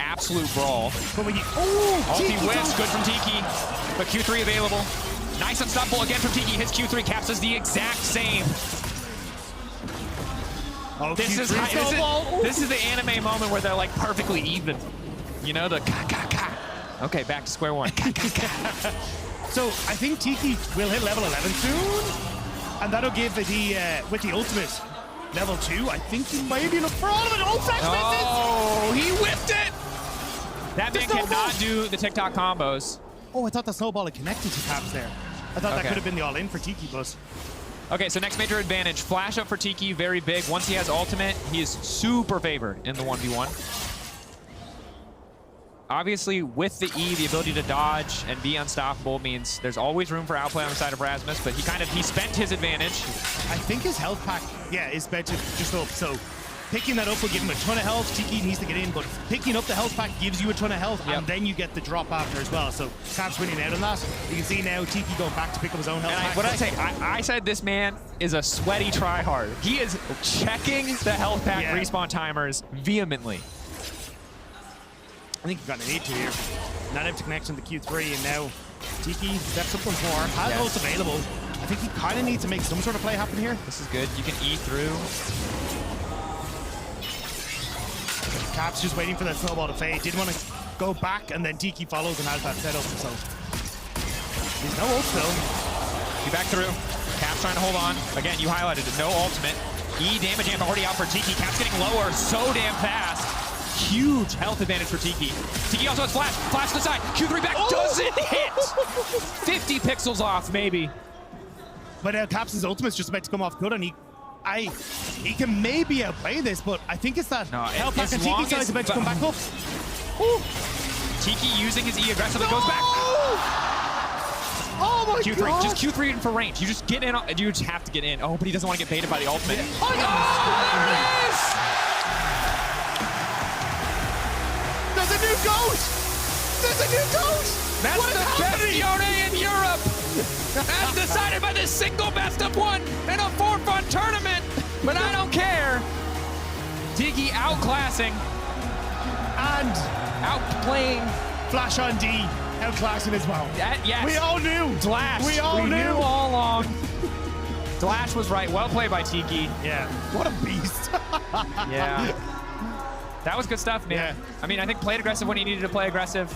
Absolute brawl. But when you... Ulti whiffs, good from Tiki, but Q3 available. Nice unstoppable again from Tiki. His Q3 Caps is the exact same. Oh, this is the anime moment where they're like perfectly even. You know, the ka. Okay, back to square one. So I think Tiki will hit level 11 soon, and that'll give the with the ultimate level 2. I think he maybe look for all of it. Oh, flash misses! Oh, he whipped it! That man cannot do the TikTok combos. Oh, I thought the snowball had connected to Caps there. I thought that could have been the all-in for Tiki, but... Okay, so next major advantage. Flash up for Tiki, very big. Once he has ultimate, he is super favored in the 1v1. Obviously, with the E, the ability to dodge and be unstoppable means there's always room for outplay on the side of Rasmus, but he spent his advantage. I think his health pack, is meant to just up, so picking that up will give him a ton of health. Tiki needs to get in, but picking up the health pack gives you a ton of health, and then you get the drop after as well. So Caps winning out on that. You can see now Tiki going back to pick up his own health pack. What I say, I said this man is a sweaty tryhard. He is checking the health pack respawn timers vehemently. I think you've got an need to here. Not able to connect on the Q3, and now Tiki steps up once more. Has ults available. I think he kind of needs to make some sort of play happen here. This is good. You can E through. Caps just waiting for that snowball to fade. Didn't want to go back, and then Tiki follows and has that setup. So there's no ult still. You back through. Caps trying to hold on. Again, you highlighted it. No ultimate. E damage amp already out for Tiki. Caps getting lower so damn fast. Huge health advantage for Tiki. Tiki also has flash. Flash to the side. Q3 back doesn't hit. 50 pixels off, maybe. But Caps' ultimate's just about to come off good, and he can maybe outplay this, but I think it's that health pack and Tiki side's about to come back up. Ooh. Tiki using his E aggressively goes back. Oh my Q3, God. just Q3 in for range. You just get in. You just have to get in. Oh, but he doesn't want to get baited by the ultimate. Oh, there it is! There's a new ghost! There's a new ghost! That's the best Yone in Europe! As decided by the single best of one in a for-fun tournament! But I don't care! Tiki outclassing and outplaying Flash on D, outclassing as well. Yes. We all knew. Flash. We all knew all along. Flash was right. Well played by Tiki. Yeah. What a beast. Yeah. That was good stuff, man. Yeah. I mean, I think played aggressive when he needed to play aggressive.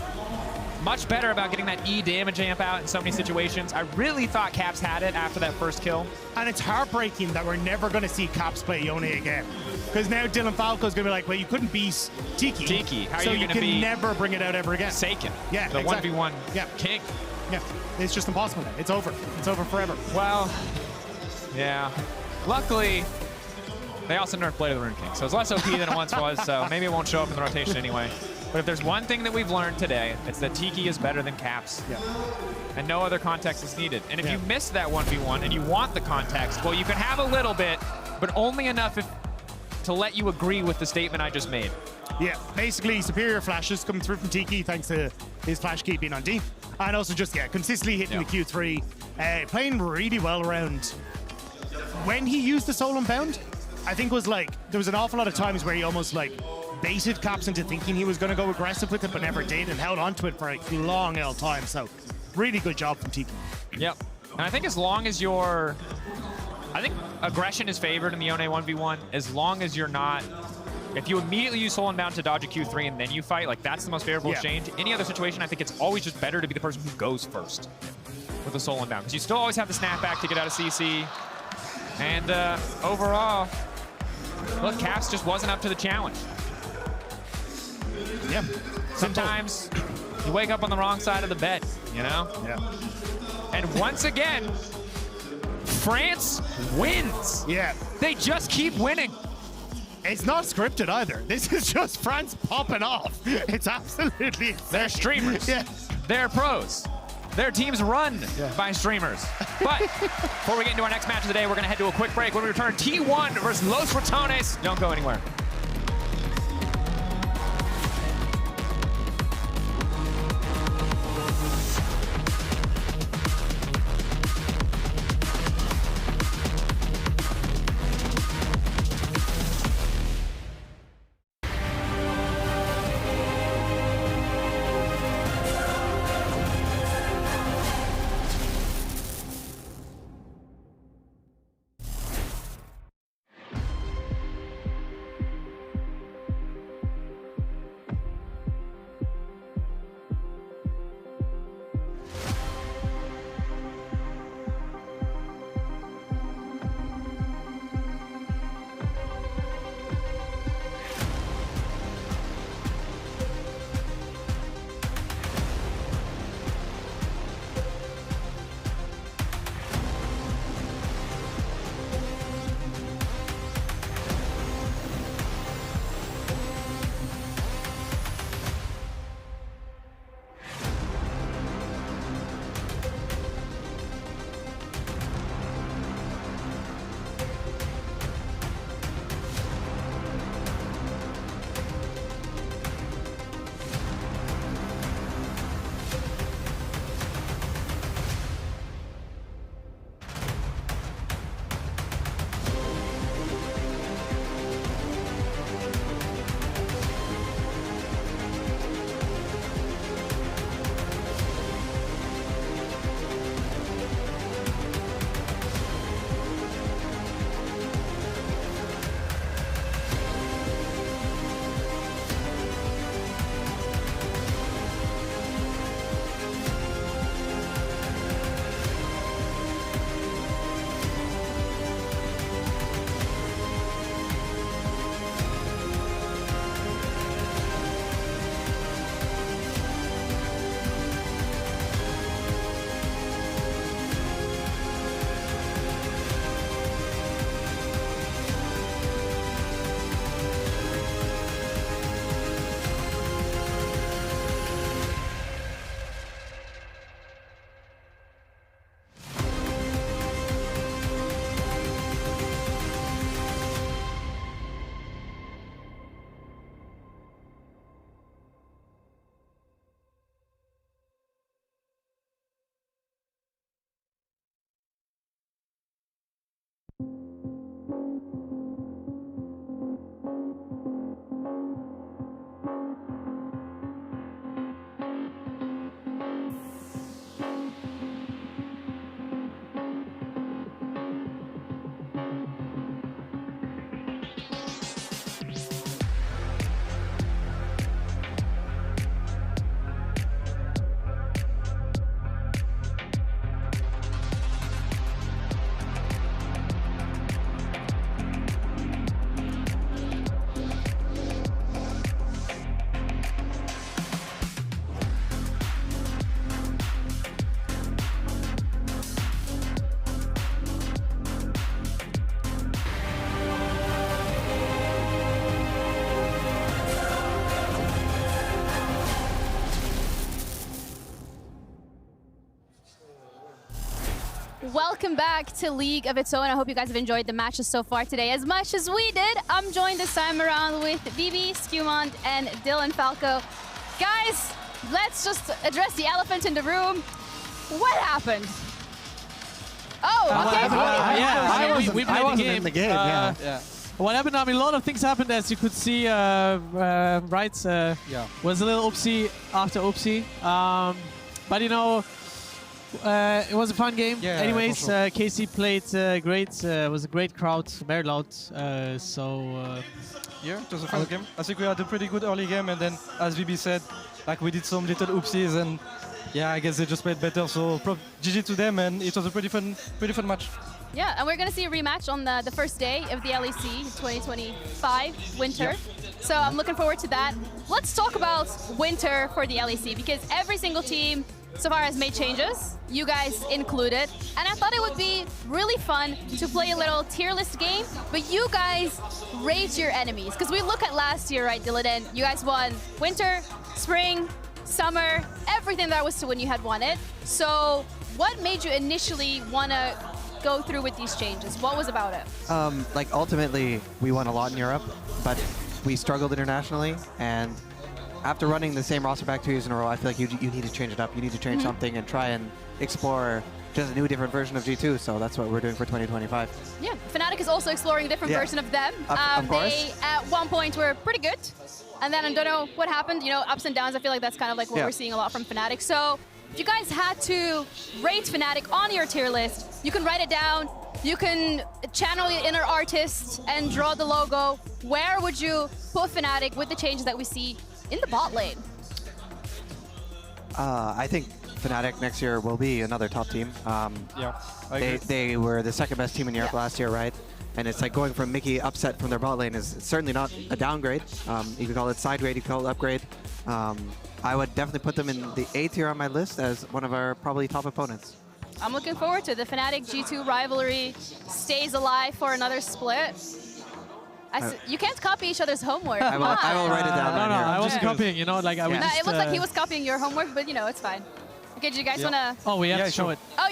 much better about getting that E damage amp out in so many situations. I really thought Caps had it after that first kill. And it's heartbreaking that we're never going to see Caps play Yone again. Because now Dylan Falco's going to be like, well, you couldn't beat Tiki. Tiki, how are so you you going to can be never bring it out ever again. Seiken, Yeah, the exactly. 1v1 yeah. king. Yeah, it's just impossible now. It's over. It's over forever. Well, yeah. Luckily, they also nerfed Blade of the Rune King, so it's less OP than it once was, so maybe it won't show up in the rotation anyway. But if there's one thing that we've learned today, it's that Tiki is better than Caps. Yeah. And no other context is needed. And if you missed that 1v1 and you want the context, well, you can have a little bit, but only enough to let you agree with the statement I just made. Yeah, basically superior flashes coming through from Tiki thanks to his flash keeping on D. And also just, consistently hitting the Q3. Playing really well around. When he used the Soul Unbound, I think was like, there was an awful lot of times where he almost like baited Caps into thinking he was going to go aggressive with it, but never did, and held on to it for a long L time. So really good job from Tiki. Yep. And I think as long as you're, I think aggression is favored in the Yone 1v1, as long as you're not, if you immediately use Soul Unbound to dodge a Q3 and then you fight, like that's the most favorable exchange. Any other situation, I think it's always just better to be the person who goes first with the Soul Unbound, because you still always have the snapback to get out of CC. And overall, look, Caps just wasn't up to the challenge. Yeah. Sometimes you wake up on the wrong side of the bed, you know? Yeah. And once again, France wins. Yeah. They just keep winning. It's not scripted either. This is just France popping off. It's absolutely insane. They're streamers. Yeah. They're pros. Their teams run by streamers. But before we get into our next match of the day, we're going to head to a quick break. When we return, T1 versus Los Ratones. Don't go anywhere. Welcome back to League of Its Own. I hope you guys have enjoyed the matches so far today as much as we did. I'm joined this time around with Bibi, Skumont, and Dylan Falco. Guys, let's just address the elephant in the room. What happened? Oh, okay. I wasn't in the game. Yeah. What happened? I mean, a lot of things happened, as you could see. Right? Was a little oopsie after oopsie. But you know, it was a fun game. Yeah, anyways, for sure. KC played great. It was a great crowd, very loud. Yeah, it was a fun game. I think we had a pretty good early game, and then, as VB said, like we did some little oopsies, and yeah, I guess they just played better. So GG to them, and it was a pretty fun match. Yeah, and we're going to see a rematch on the first day of the LEC 2025 Winter. Yep. So I'm looking forward to that. Let's talk about Winter for the LEC, because every single team so far has made changes, you guys included. And I thought it would be really fun to play a little tier list game, but you guys rate your enemies. Because we look at last year, right, Dylan, and you guys won Winter, Spring, Summer, everything that was to win, you had won it. So what made you initially want to go through with these changes? What was about it? Like ultimately, we won a lot in Europe, but we struggled internationally. And after running the same roster back 2 years in a row, I feel like you need to change it up. You need to change something and try and explore just a new, different version of G2. So that's what we're doing for 2025. Yeah, Fnatic is also exploring a different version of them. Of course. They, at one point, were pretty good. And then I don't know what happened, you know, ups and downs. I feel like that's kind of like what we're seeing a lot from Fnatic. So if you guys had to rate Fnatic on your tier list, you can write it down. You can channel your inner artist and draw the logo. Where would you put Fnatic with the changes that we see in the bot lane? I think Fnatic next year will be another top team. They were the second best team in Europe last year, right? And it's like going from Mickey upset from their bot lane is certainly not a downgrade. You could call it sidegrade, you could call it upgrade. I would definitely put them in the A tier on my list as one of our probably top opponents. I'm looking forward to it. The Fnatic G2 rivalry stays alive for another split. You can't copy each other's homework. I will write it down. No, I wasn't copying, you know, like I was No, just, it looked like he was copying your homework, but you know, it's fine. Okay, do you guys want to... Oh, we have to show it. Oh,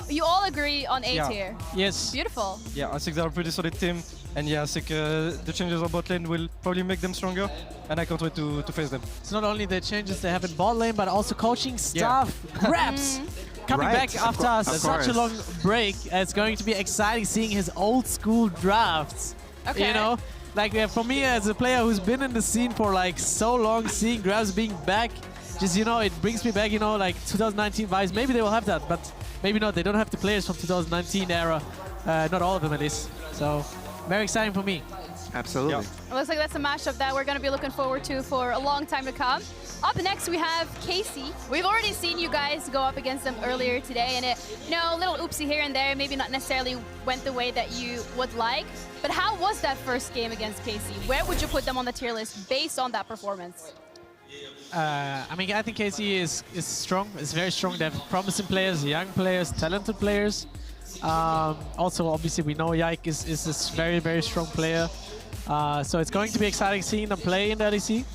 you all agree on A tier? Yes. Beautiful. Yeah, I think they're a pretty solid team, and yeah, I think the changes on bot lane will probably make them stronger, and I can't wait to face them. It's not only the changes they have in bot lane, but also coaching staff. Raps coming back after such a long break. It's going to be exciting seeing his old school drafts. Okay. You know, like for me as a player who's been in the scene for like so long, seeing Grabs being back, just, you know, it brings me back, you know, like 2019 vibes. Maybe they will have that, but maybe not. They don't have the players from 2019 era. Not all of them, at least. So, very exciting for me. Absolutely. It looks like that's a matchup that we're going to be looking forward to for a long time to come. Up next, we have KC. We've already seen you guys go up against them earlier today, and you know, a little oopsie here and there, maybe not necessarily went the way that you would like. But how was that first game against KC? Where would you put them on the tier list based on that performance? I mean, I think KC is strong. It's very strong. They have promising players, young players, talented players. Also, obviously, we know Yike is a very, very strong player. So it's going to be exciting seeing them play in the LEC.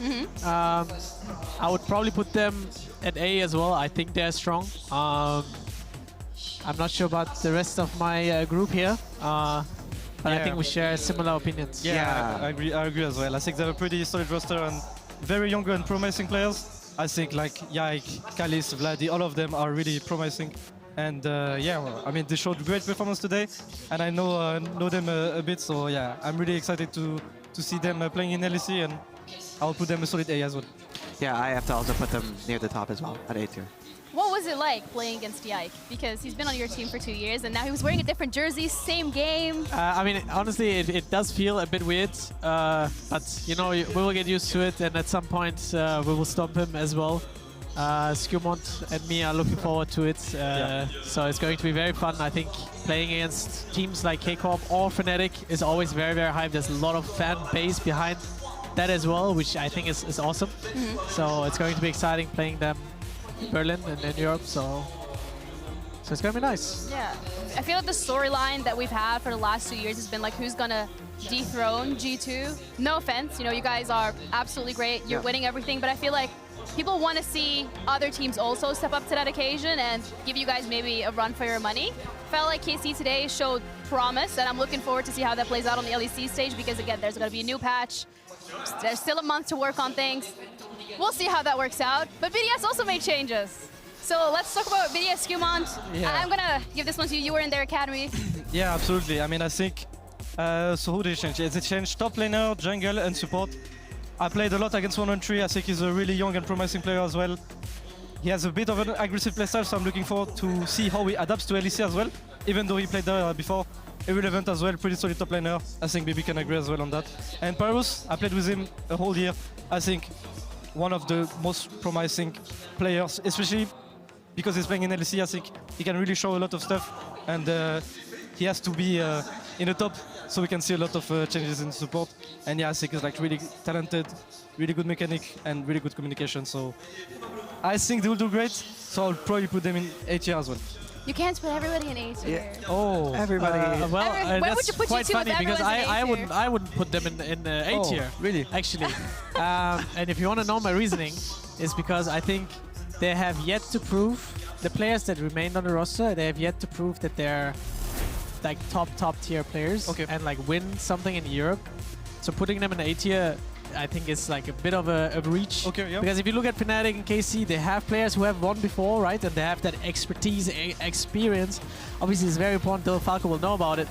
I would probably put them at A as well. I think they're strong. I'm not sure about the rest of my group here. But I think we share similar opinions. Yeah, I agree as well. I think they're a pretty solid roster and very young and promising players. I think like Yike, Kalis, Vladi, all of them are really promising. And yeah, well, I mean, they showed great performance today, and I know them a bit. So yeah, I'm really excited to see them playing in LEC, and I'll put them a solid A as well. Yeah, I have to also put them near the top as well at A tier. What was it like playing against Yike? Because he's been on your team for 2 years, and now he was wearing a different jersey, same game. I mean, honestly, it does feel a bit weird, but you know, we will get used to it, and at some point we will stomp him as well. Skumont and me are looking forward to it, so it's going to be very fun. I think playing against teams like KCORP or Fnatic is always very, very hype. There's a lot of fan base behind that as well, which I think is awesome. So it's going to be exciting playing them in Berlin and in Europe, so it's going to be nice. Yeah, I feel like the storyline that we've had for the last 2 years has been like, who's gonna dethrone G2? No offense, you know, you guys are absolutely great. You're winning everything, but I feel like people want to see other teams also step up to that occasion and give you guys maybe a run for your money. felt like KC today showed promise, and I'm looking forward to see how that plays out on the LEC stage because, again, there's going to be a new patch. There's still a month to work on things. We'll see how that works out. But BDS also made changes. So let's talk about BDS Skumont. Yeah. I'm going to give this one to you. You were in their academy. Yeah, absolutely. I mean, I think, so who did they change? They changed top laner, jungle, and support. I played a lot against 1-on-3. I think he's a really young and promising player as well. He has a bit of an aggressive playstyle, so I'm looking forward to see how he adapts to LEC as well, even though he played there before. Irrelevant as well, pretty solid top laner. I think BB can agree as well on that. And Pyrus, I played with him a whole year. I think one of the most promising players, especially because he's playing in LEC. I think he can really show a lot of stuff, and he has to be in the top, so we can see a lot of changes in support. And yeah, I think he's like really talented, really good mechanic, and really good communication. So I think they will do great. So I'll probably put them in 8 tier as well. You can't put everybody in A tier. Oh, everybody. Where would you put quite you two funny if because everyone's in A tier? I wouldn't put them in A Oh, tier. really? Actually, and if you want to know my reasoning, is because I think they have yet to prove, the players that remained on the roster, they have yet to prove that they're like top tier players and like win something in Europe. So putting them in A tier, I think it's like a bit of a reach. Because if you look at Fnatic and KC, they have players who have won before, right? And they have that expertise, experience. Obviously, it's very important. Dylan Falco will know about it.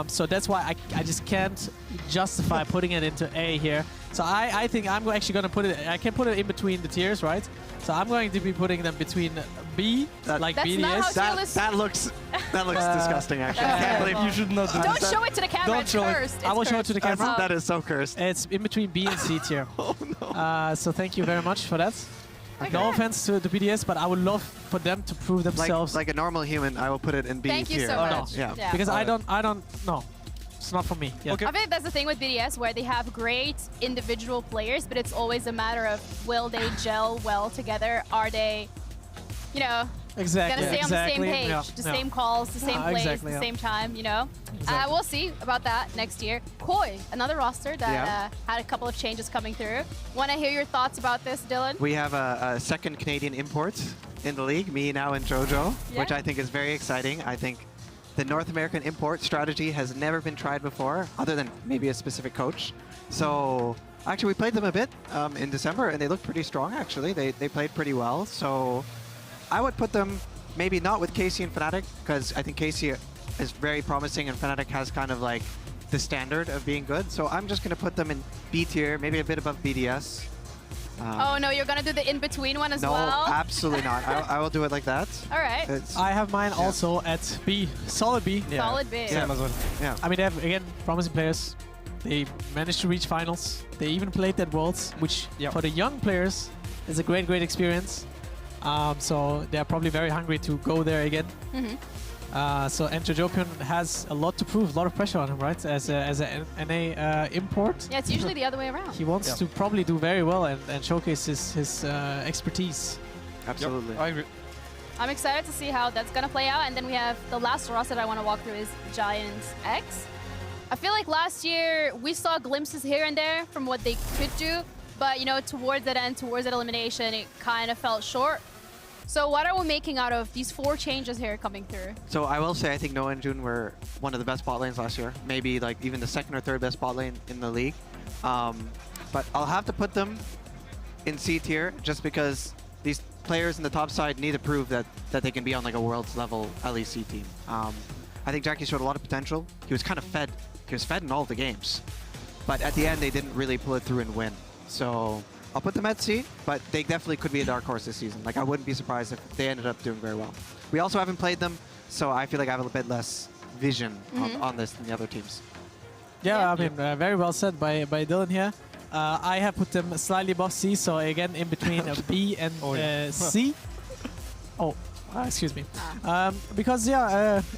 So that's why I just can't justify putting it into A here. So I think I'm actually going to put it, I can put it in between the tiers, right? So I'm going to be putting them between B, like That's BDS. not how tier lists- That looks disgusting, actually. I can't believe you should not do Don't show it to the camera. Don't It's show cursed. it. I will show it to the camera. That is so cursed. It's in between B and C tier. Oh no. So thank you very much for that. No offense to the BDS, but I would love for them to prove themselves. Like a normal human, I will put it in B Thank you tier. so much. Yeah. Yeah. Because I don't know. It's not for me. Yeah. I think that's the thing with BDS, where they have great individual players, but it's always a matter of will they gel well together? Are they, you know, Exactly. gonna stay on the same page, Yeah. the Yeah. same calls, the same plays, exactly, the yeah. same time, you know? Exactly. We'll see about that next year. Koi, another roster that Yeah. had a couple of changes coming through. Want to hear your thoughts about this, Dylan? We have a second Canadian import in the league, me now and Jojo, which Yeah. I think is very exciting. I think the North American import strategy has never been tried before, other than maybe a specific coach. So actually, we played them a bit in December, and they looked pretty strong, actually. They played pretty well. So I would put them maybe not with KC and Fnatic, because I think KC is very promising, and Fnatic has kind of like the standard of being good. So I'm just going to put them in B tier, maybe a bit above BDS. Oh no, you're gonna do the in-between one as no, well? absolutely not. I will do it like that. All right. I have mine also at B, solid B. Solid B. Same as well. Yeah. I mean, they have, again, promising players. They managed to reach finals. They even played at Worlds, which for the young players is a great experience. So they're probably very hungry to go there again. So Jojopion has a lot to prove, a lot of pressure on him, right? As an NA import. Yeah, it's usually the other way around. He wants to probably do very well and showcase his expertise. Absolutely. I agree. I'm excited to see how that's gonna play out. And then we have the last roster that I want to walk through is Giants X. I feel like last year we saw glimpses here and there from what they could do, but you know, towards that end, towards that elimination, it kind of fell short. So what are we making out of these 4 changes here coming through? So I will say I think Noah and June were one of the best bot lanes last year. Maybe like even the second or third best bot lane in the league. But I'll have to put them in C tier just because these players in the top side need to prove that they can be on like a world's level LEC team. I think Jackie showed a lot of potential. He was kind of fed. He was fed in all of the games. But at the end, they didn't really pull it through and win. So I'll put them at C, but they definitely could be a dark horse this season. Like, I wouldn't be surprised if they ended up doing very well. We also haven't played them, so I feel like I have a bit less vision on this than the other teams. Yeah, I mean, very well said by Dylan here. I have put them slightly above C, so again, in between B and C. Oh, excuse me. Because,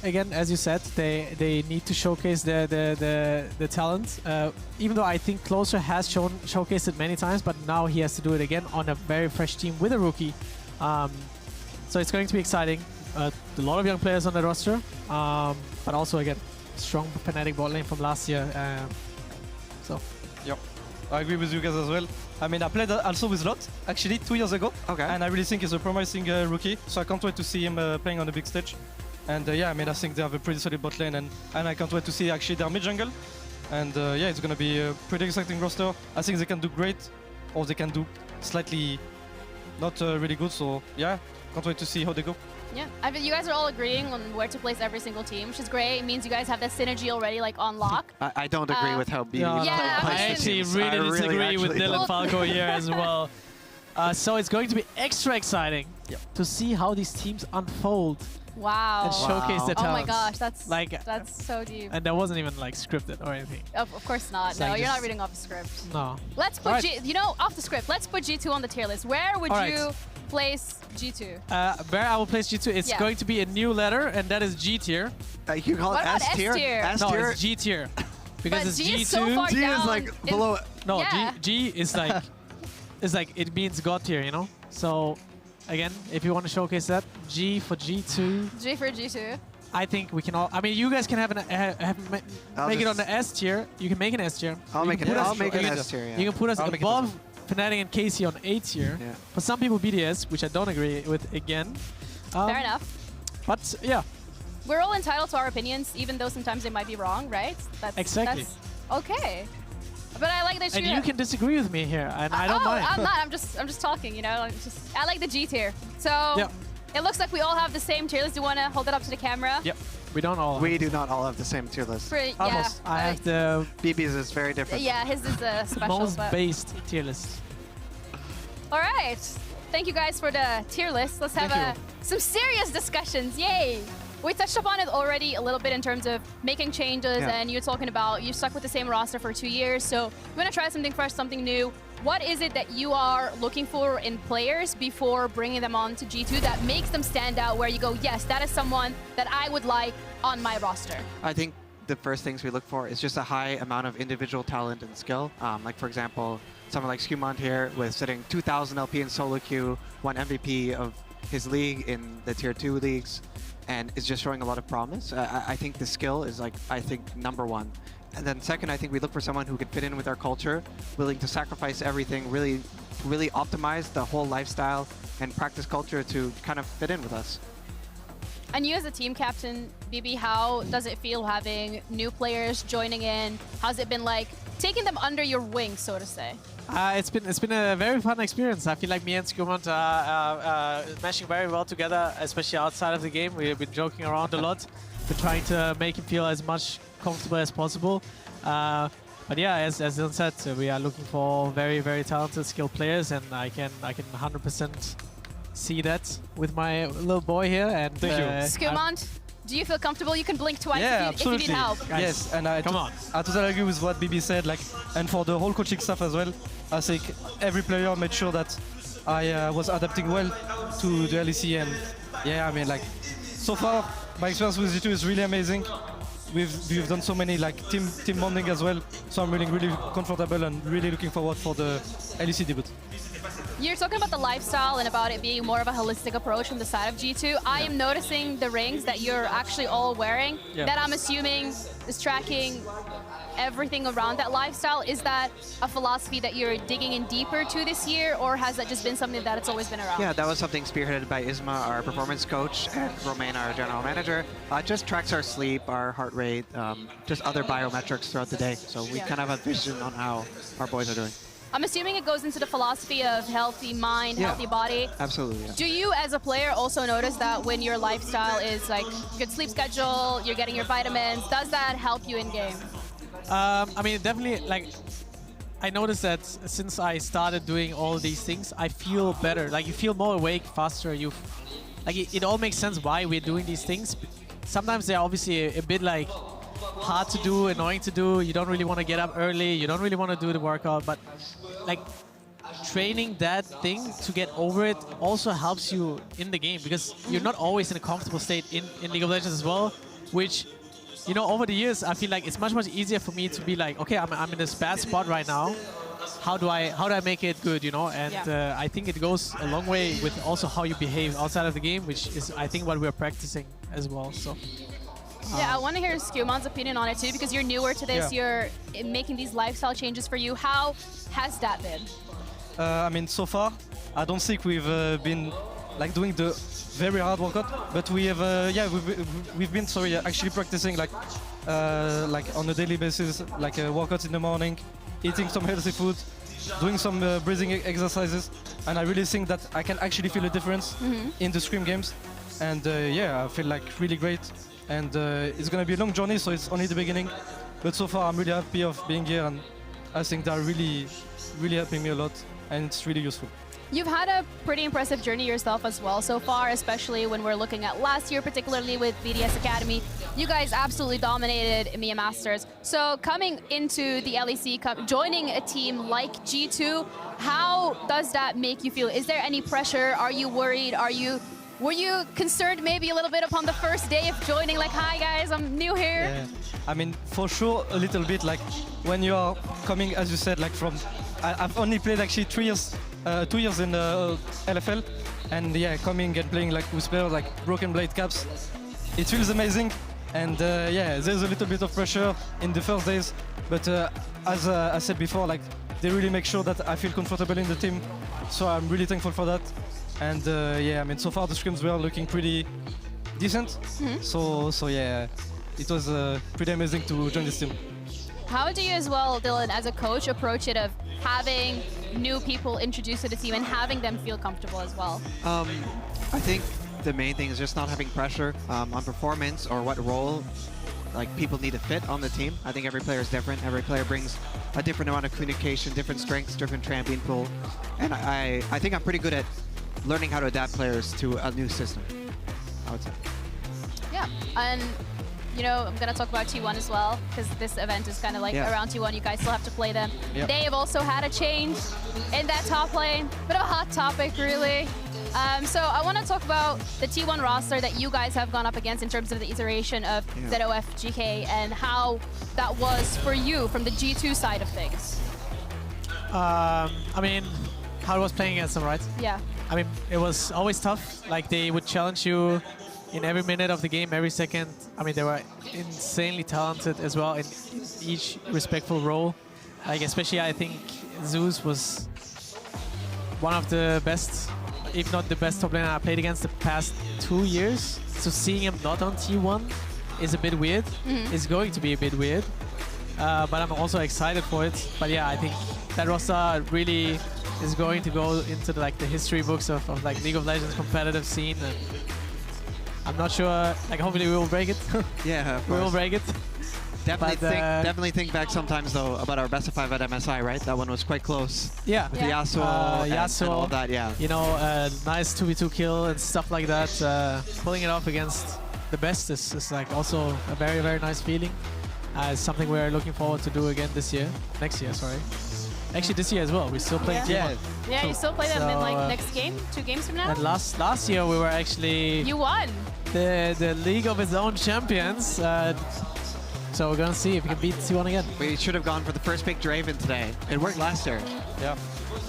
again, as you said, they need to showcase the talent. Even though I think Closer has showcased it many times, but now he has to do it again on a very fresh team with a rookie. So it's going to be exciting. A lot of young players on the roster, but also, again, strong Fnatic bot lane from last year. Yep. I agree with you guys as well. I mean, I played also with Lot, actually, 2 years ago. Okay. And I really think he's a promising rookie. So I can't wait to see him playing on the big stage. And yeah, I mean, I think they have a pretty solid bot lane, and I can't wait to see actually their mid jungle. And yeah, it's gonna be a pretty exciting roster. I think they can do great, or they can do slightly not really good. So yeah, can't wait to see how they go. Yeah, I mean, you guys are all agreeing on where to place every single team, which is great. It means you guys have that synergy already, like, on lock. I don't agree with how BB Yeah, I actually really disagree with Dylan Falco here as well. So it's going to be extra exciting to see how these teams unfold. Wow. And showcase their Oh my talents. gosh, that's like that's so deep. And that wasn't even like scripted or anything. Of course not. It's No, like you're not just- reading off the script. No. Let's put Alright. you know, off the script. Let's put G2 on the tier list. Where would Alright. you place G2? Where I will place G2, it's Yeah. going to be a new letter, and that is G tier. You call What about S tier? S No, tier? it's G tier. Because But it's G G2. is so far G is down like in- below. No, Yeah. G is like, it's like, it means God tier, you know? So, again, if you want to showcase that, G for G2. G for G2. I think we can all. I mean, you guys can have make it on the S tier. You can make an S tier. I'll You make can an put us- S you tier, yeah. You can put us I'll make it above Fnatic and KC on A tier. Yeah. For some people, BDS, which I don't agree with again. Fair enough. But yeah, We're all entitled to our opinions, even though sometimes they might be wrong, right? That's, Exactly. That's okay. But I like that and you can disagree with me here, and I don't oh, mind. I'm not. I'm just talking. You know, I like the G tier. So Yep. it looks like we all have the same tier list. Do you want to hold it up to the camera? Yep. We don't all. We do not all have the same tier list. Pretty- Almost. yeah, I have the BB's is very different. Yeah, his is special. most but based tier list. all right. Thank you guys for the tier list. Let's have Thank some serious discussions. Yay! We touched upon it already a little bit in terms of making changes, Yeah. and you're talking about you stuck with the same roster for 2 years, so you want to try something fresh, something new. What is it that you are looking for in players before bringing them on to G2 that makes them stand out, where you go, yes, that is someone that I would like on my roster? I think the first things we look for is just a high amount of individual talent and skill. Like, for example, someone like Skumont here with sitting 2,000 LP in solo queue, won MVP of his league in the tier 2 leagues, and is just showing a lot of promise. I think the skill is, like, I think, #1. And then second, I think we look for someone who can fit in with our culture, willing to sacrifice everything, really optimize the whole lifestyle and practice culture to kind of fit in with us. And you as a team captain, BB, how does it feel having new players joining in? How's it been like taking them under your wing, so to say? It's been a very fun experience. I feel like me and Skumont are meshing very well together, especially outside of the game. We've been joking around a lot. Been trying to make him feel as much comfortable as possible. But yeah, as Dylan said, we are looking for very, very talented, skilled players, and I can 100% see that with my little boy here. And Skumont, do you feel comfortable? You can blink twice Yeah, if you need absolutely. help. Yes, and I totally agree with what BB said. Like, and for the whole coaching staff as well, I think every player made sure that I was adapting well to the LEC. And yeah, I mean, like, so far my experience with G2 is really amazing. We've done so many like team bonding as well, so I'm really comfortable and really looking forward for the LEC debut. You're talking about the lifestyle and about it being more of a holistic approach from the side of G2. I am noticing the rings that you're actually all wearing, that I'm assuming is tracking everything around that lifestyle. Is that a philosophy that you're digging in deeper to this year, or has that just been something that it's always been around? Yeah, that was something spearheaded by Isma, our performance coach, and Romain, our general manager. Just tracks our sleep, our heart rate, just other biometrics throughout the day. So we kind of have a vision on how our boys are doing. I'm assuming it goes into the philosophy of healthy mind, healthy body. Absolutely. Yeah. Do you, as a player, also notice that when your lifestyle is like good sleep schedule, you're getting your vitamins, does that help you in game? I mean, definitely, like, I noticed that since I started doing all these things, I feel better. Like, you feel more awake, faster. It all makes sense why we're doing these things. Sometimes they're obviously a bit, like, hard to do, annoying to do. You don't really want to get up early. You don't really want to do the workout. But, like, training that thing to get over it also helps you in the game, because you're not always in a comfortable state in League of Legends as well, which, you know, over the years, I feel like it's much easier for me to be like, okay, I'm in this bad spot right now. How do I make it good, you know? And I think it goes a long way with also how you behave outside of the game, which is, I think, what we're practicing as well. So. Yeah, I want to hear Skumont's opinion on it too, because you're newer to this. You're making these lifestyle changes for you. How has that been? I mean, so far, I don't think we've been like doing the very hard workout. But we have, we've been actually practicing like on a daily basis, like workouts in the morning, eating some healthy food, doing some breathing exercises, and I really think that I can actually feel a difference in the Scrim games. And I feel like really great. And it's gonna be a long journey, so it's only the beginning. But so far, I'm really happy of being here, and I think they're really, really helping me a lot, and it's really useful. You've had a pretty impressive journey yourself as well so far, especially when we're looking at last year, particularly with BDS Academy. You guys absolutely dominated EMEA Masters. So coming into the LEC Cup, joining a team like G2, how does that make you feel? Is there any pressure? Are you worried? Were you concerned maybe a little bit upon the first day of joining, like, hi guys, I'm new here? Yeah. I mean, for sure, a little bit, like when you are coming, as you said, like from, I've only played actually 2 years in LFL, and coming and playing like with players like Broken Blade Caps, it feels amazing. And there's a little bit of pressure in the first days, but as I said before, like they really make sure that I feel comfortable in the team, so I'm really thankful for that. And I mean, so far the scrims were looking pretty decent, so it was pretty amazing to join this team. How do you as well, Dylan, as a coach, approach it of having new people introduced to the team and having them feel comfortable as well? I think the main thing is just not having pressure on performance or what role like people need to fit on the team. I think every player is different. Every player brings a different amount of communication, different strengths, different champion pool, and I think I'm pretty good at learning how to adapt players to a new system, I would say. Yeah, and you know, I'm going to talk about T1 as well, because this event is kind of like around T1. You guys still have to play them. Yep. They have also had a change in that top lane. Bit of a hot topic, really. So I want to talk about the T1 roster that you guys have gone up against in terms of the iteration of ZOF, GK, and how that was for you from the G2 side of things. I mean, how I was playing against them, right? Yeah. I mean, it was always tough. Like, they would challenge you in every minute of the game, every second. I mean, they were insanely talented as well in each respectful role. Like, especially, I think Zeus was one of the best, if not the best top laner I played against the past 2 years. So seeing him not on T1 is a bit weird. It's going to be a bit weird. But I'm also excited for it. But yeah, I think that roster really is going to go into the history books of like League of Legends competitive scene. And I'm not sure, like, hopefully we will break it. Yeah, of we will course. break it. Definitely think back sometimes though about our best of 5 at MSI, right? That one was quite close. Yeah. With the Yasuo, and all that, yeah. You know, nice 2v2 kill and stuff like that. Pulling it off against the best is like also a very, very nice feeling. It's something we're looking forward to do again this year. Next year, sorry. Actually, this year as well. We're still playing T1. Yeah, you still play them in like next game, 2 games from now? And last year we were actually... You won! The League of its own champions. So we're gonna see if we can beat T1 again. We should have gone for the first pick Draven today. It worked last year. Yeah.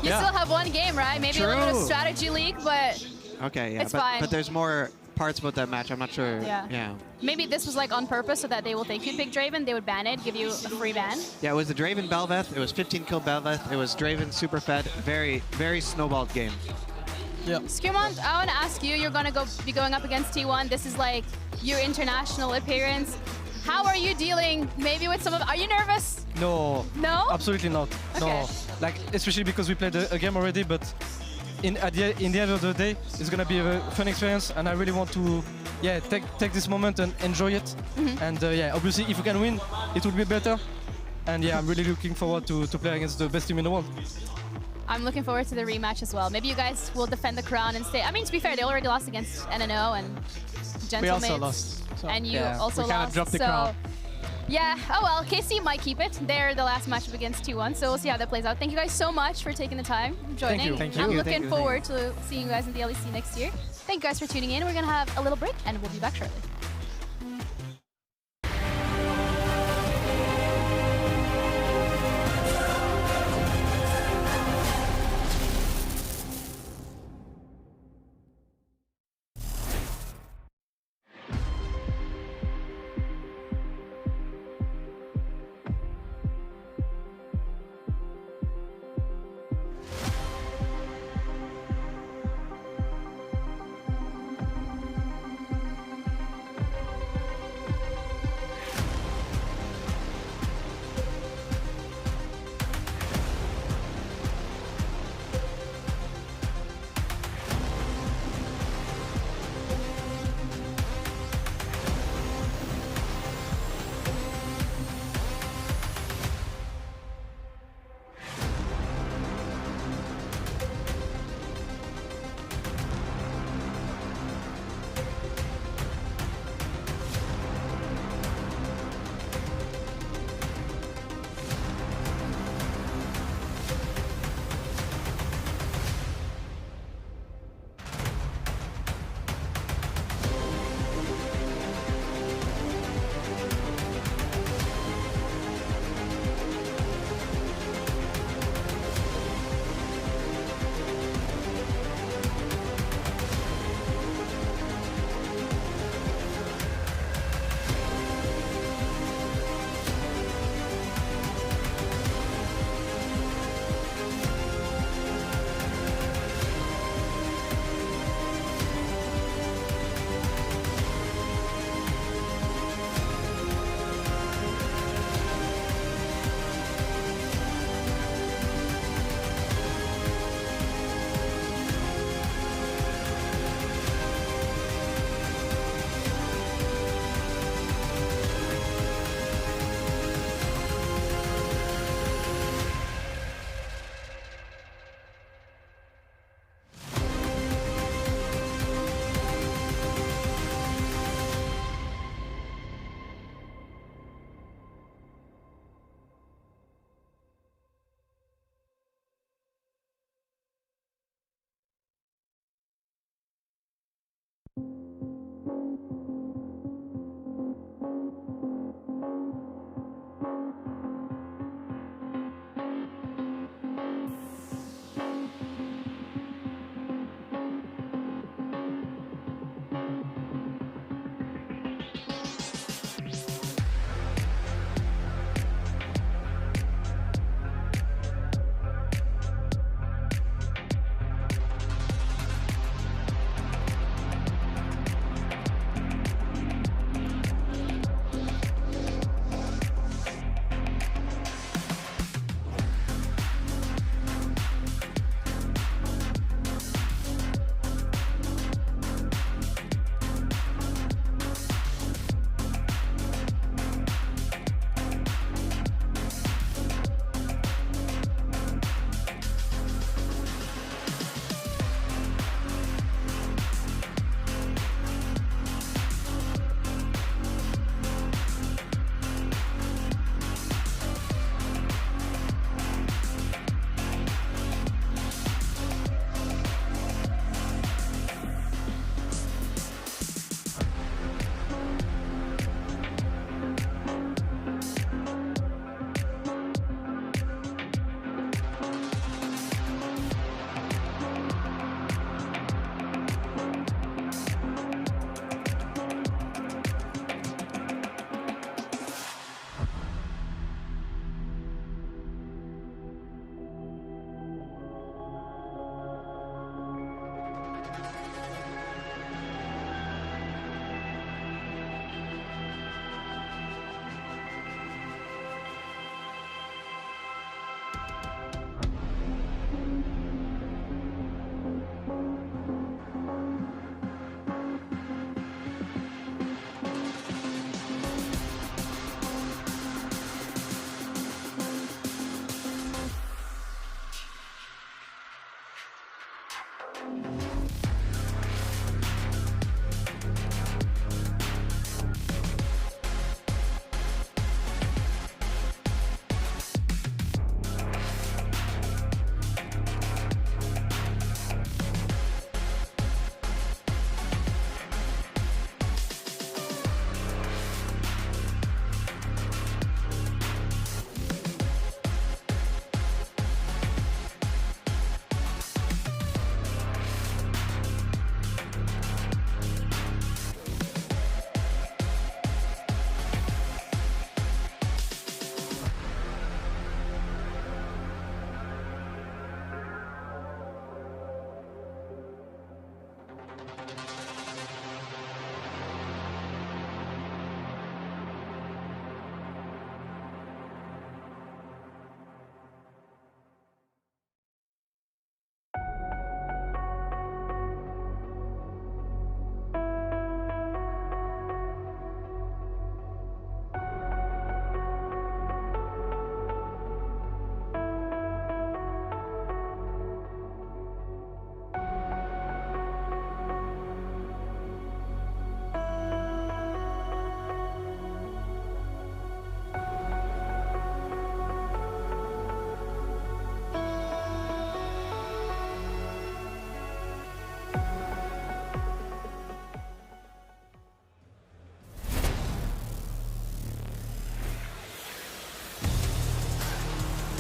You still have 1 game, right? Maybe a little bit of strategy league, but okay, yeah. it's fine. But there's more parts about that match. I'm not sure. Yeah. Maybe this was like on purpose so that they will think you pick Draven, they would ban it, give you a free ban. Yeah, it was the Draven Belveth. It was 15 kill Belveth. It was Draven super fed. Very, very snowballed game. Yeah. Skirmont, I want to ask you, you're going to be going up against T1. This is like your international appearance. How are you dealing maybe with some of... Are you nervous? No. No? Absolutely not. Okay. No. Like, especially because we played a game already, but in the end of the day, it's going to be a fun experience, and I really want to take this moment and enjoy it. And obviously, if we can win, it will be better. And yeah, I'm really looking forward to play against the best team in the world. I'm looking forward to the rematch as well. Maybe you guys will defend the crown and stay... I mean, to be fair, they already lost against NNO and GentleMates. We also lost. So And you also we kind lost. of dropped the crown. Yeah, oh well, KC might keep it. They're the last matchup against T1, so we'll see how that plays out. Thank you guys so much for taking the time, joining. Thank you. Thank you. I'm Thank looking you. forward to seeing you guys in the LEC next year. Thank you guys for tuning in. We're going to have a little break, and we'll be back shortly.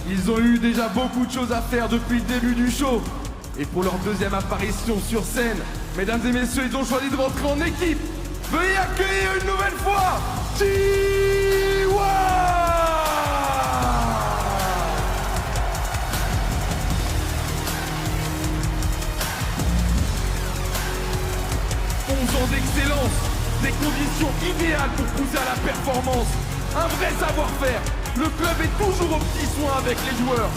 Ils ont eu déjà beaucoup de choses à faire depuis le début du show. Et pour leur deuxième apparition sur scène, mesdames et messieurs, ils ont choisi de rentrer en équipe. Veuillez accueillir une nouvelle fois G2! 11 ans d'excellence, des conditions idéales pour pousser à la performance, un vrai savoir-faire. Le club est toujours aux petits soins avec les joueurs.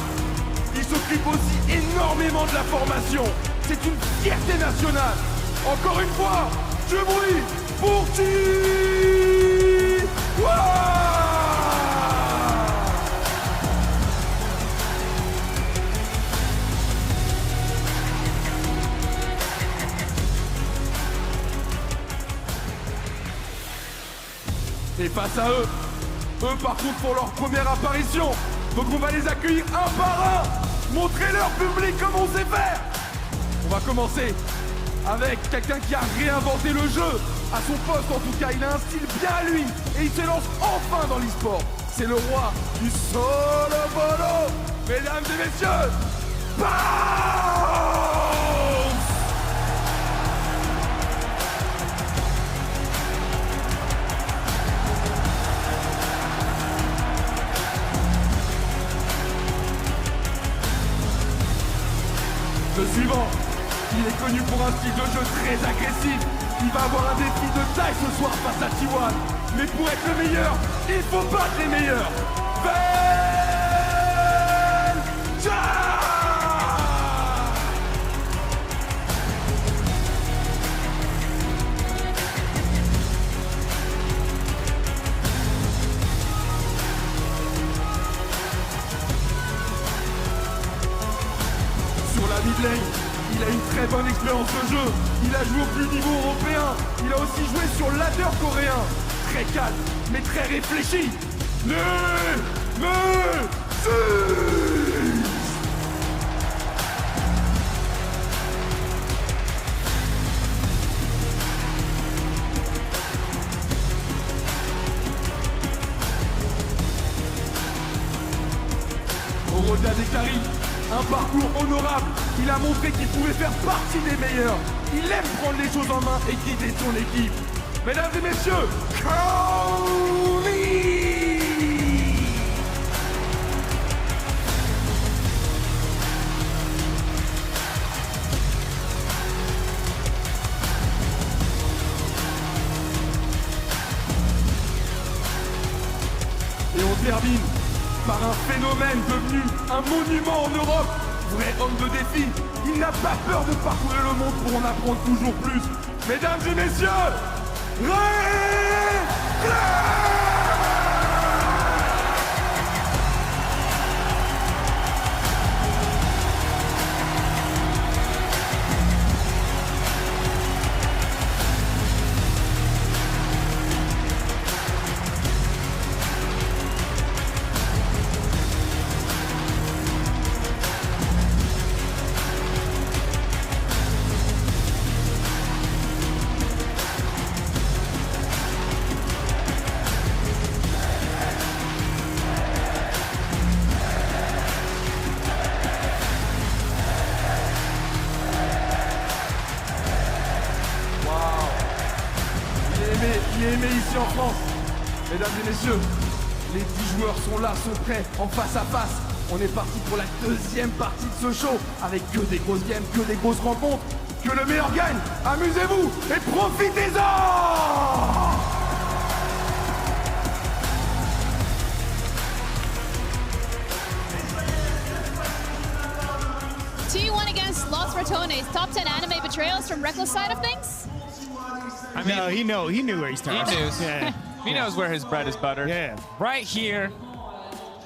Il s'occupe aussi énormément de la formation. C'est une fierté nationale. Encore une fois, du bruit pour G2! Et face à eux par contre font leur première apparition. Donc on va les accueillir un par un. Montrer leur public comment on sait faire. On va commencer avec quelqu'un qui a réinventé le jeu. À son poste en tout cas, il a un style bien à lui et il se lance enfin dans l'e-sport. C'est le roi du solo bolo. Mesdames et messieurs, bounce! Le suivant, il est connu pour un style de jeu très agressif. Il va avoir un défi de taille ce soir face à T1. Mais pour être le meilleur, il faut battre les meilleurs. Sur la mid lane, il a une très bonne expérience de jeu. Il a joué au plus niveau européen. Il a aussi joué sur ladder coréen. Très calme, mais très réfléchi. Nemesis! Au-delà des caries, un parcours honorable. Il a montré qu'il pouvait faire partie des meilleurs. Il aime prendre les choses en main et guider son équipe. Mesdames et messieurs, Cowley! Et on termine par un phénomène devenu un monument en Europe. Vrai homme de défi, il n'a pas peur de parcourir le monde pour en apprendre toujours plus. Mesdames et messieurs, REKKLE! Il est aimé ici en France. Mesdames et messieurs, les 10 joueurs sont là, sont prêts, en face à face. On est parti pour la deuxième partie de ce show, avec que des grosses games, que des grosses rencontres. Que le meilleur gagne. Amusez-vous et profitez-en! T1 against Los Ratones. Top 10 anime betrayals from REKKLE's side of things? I mean, no, he knew where he started. He knew. Yeah. He knows where his bread is buttered. Yeah. Right here,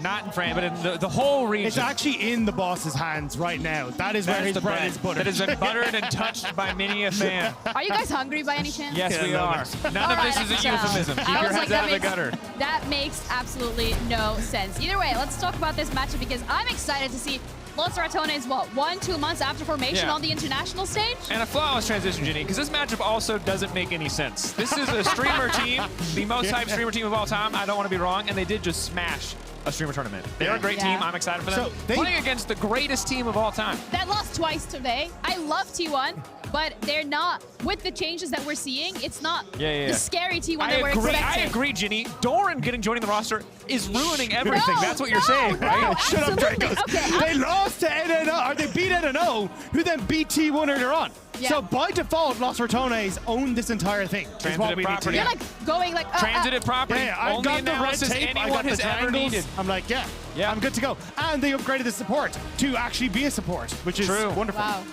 not in France, but in the whole region. It's actually in the boss's hands right now. That is where his bread is buttered. That has been buttered and touched by many a fan. Are you guys hungry by any chance? Yes, we are. None of this is a euphemism. Keep your heads out of the gutter. That makes absolutely no sense. Either way, let's talk about this matchup because I'm excited to see Los Ratones, what, 1-2 months after formation on the international stage? And a flawless transition, Ginny, because this matchup also doesn't make any sense. This is a streamer team, the most hyped streamer team of all time. I don't want to be wrong, and they did just smash a streamer tournament. They're a great team. I'm excited for them. So playing against the greatest team of all time. That lost twice today. I love T1, but they're not, with the changes that we're seeing, it's not the scary T1 that we're expecting. I agree, Ginny. Doran joining the roster is ruining everything. That's what you're saying, right? Shut up, Dracos. Okay, they lost to NNO, or they beat NNO, who then beat T1 earlier on. Yeah. So by default, Los Ratones own this entire thing. Is what we need to do. You're like going like transitive property. Yeah, I've only got the red tape. I got the triangles. I'm like, yeah, I'm good to go. And they upgraded the support to actually be a support, which is wonderful. Wow.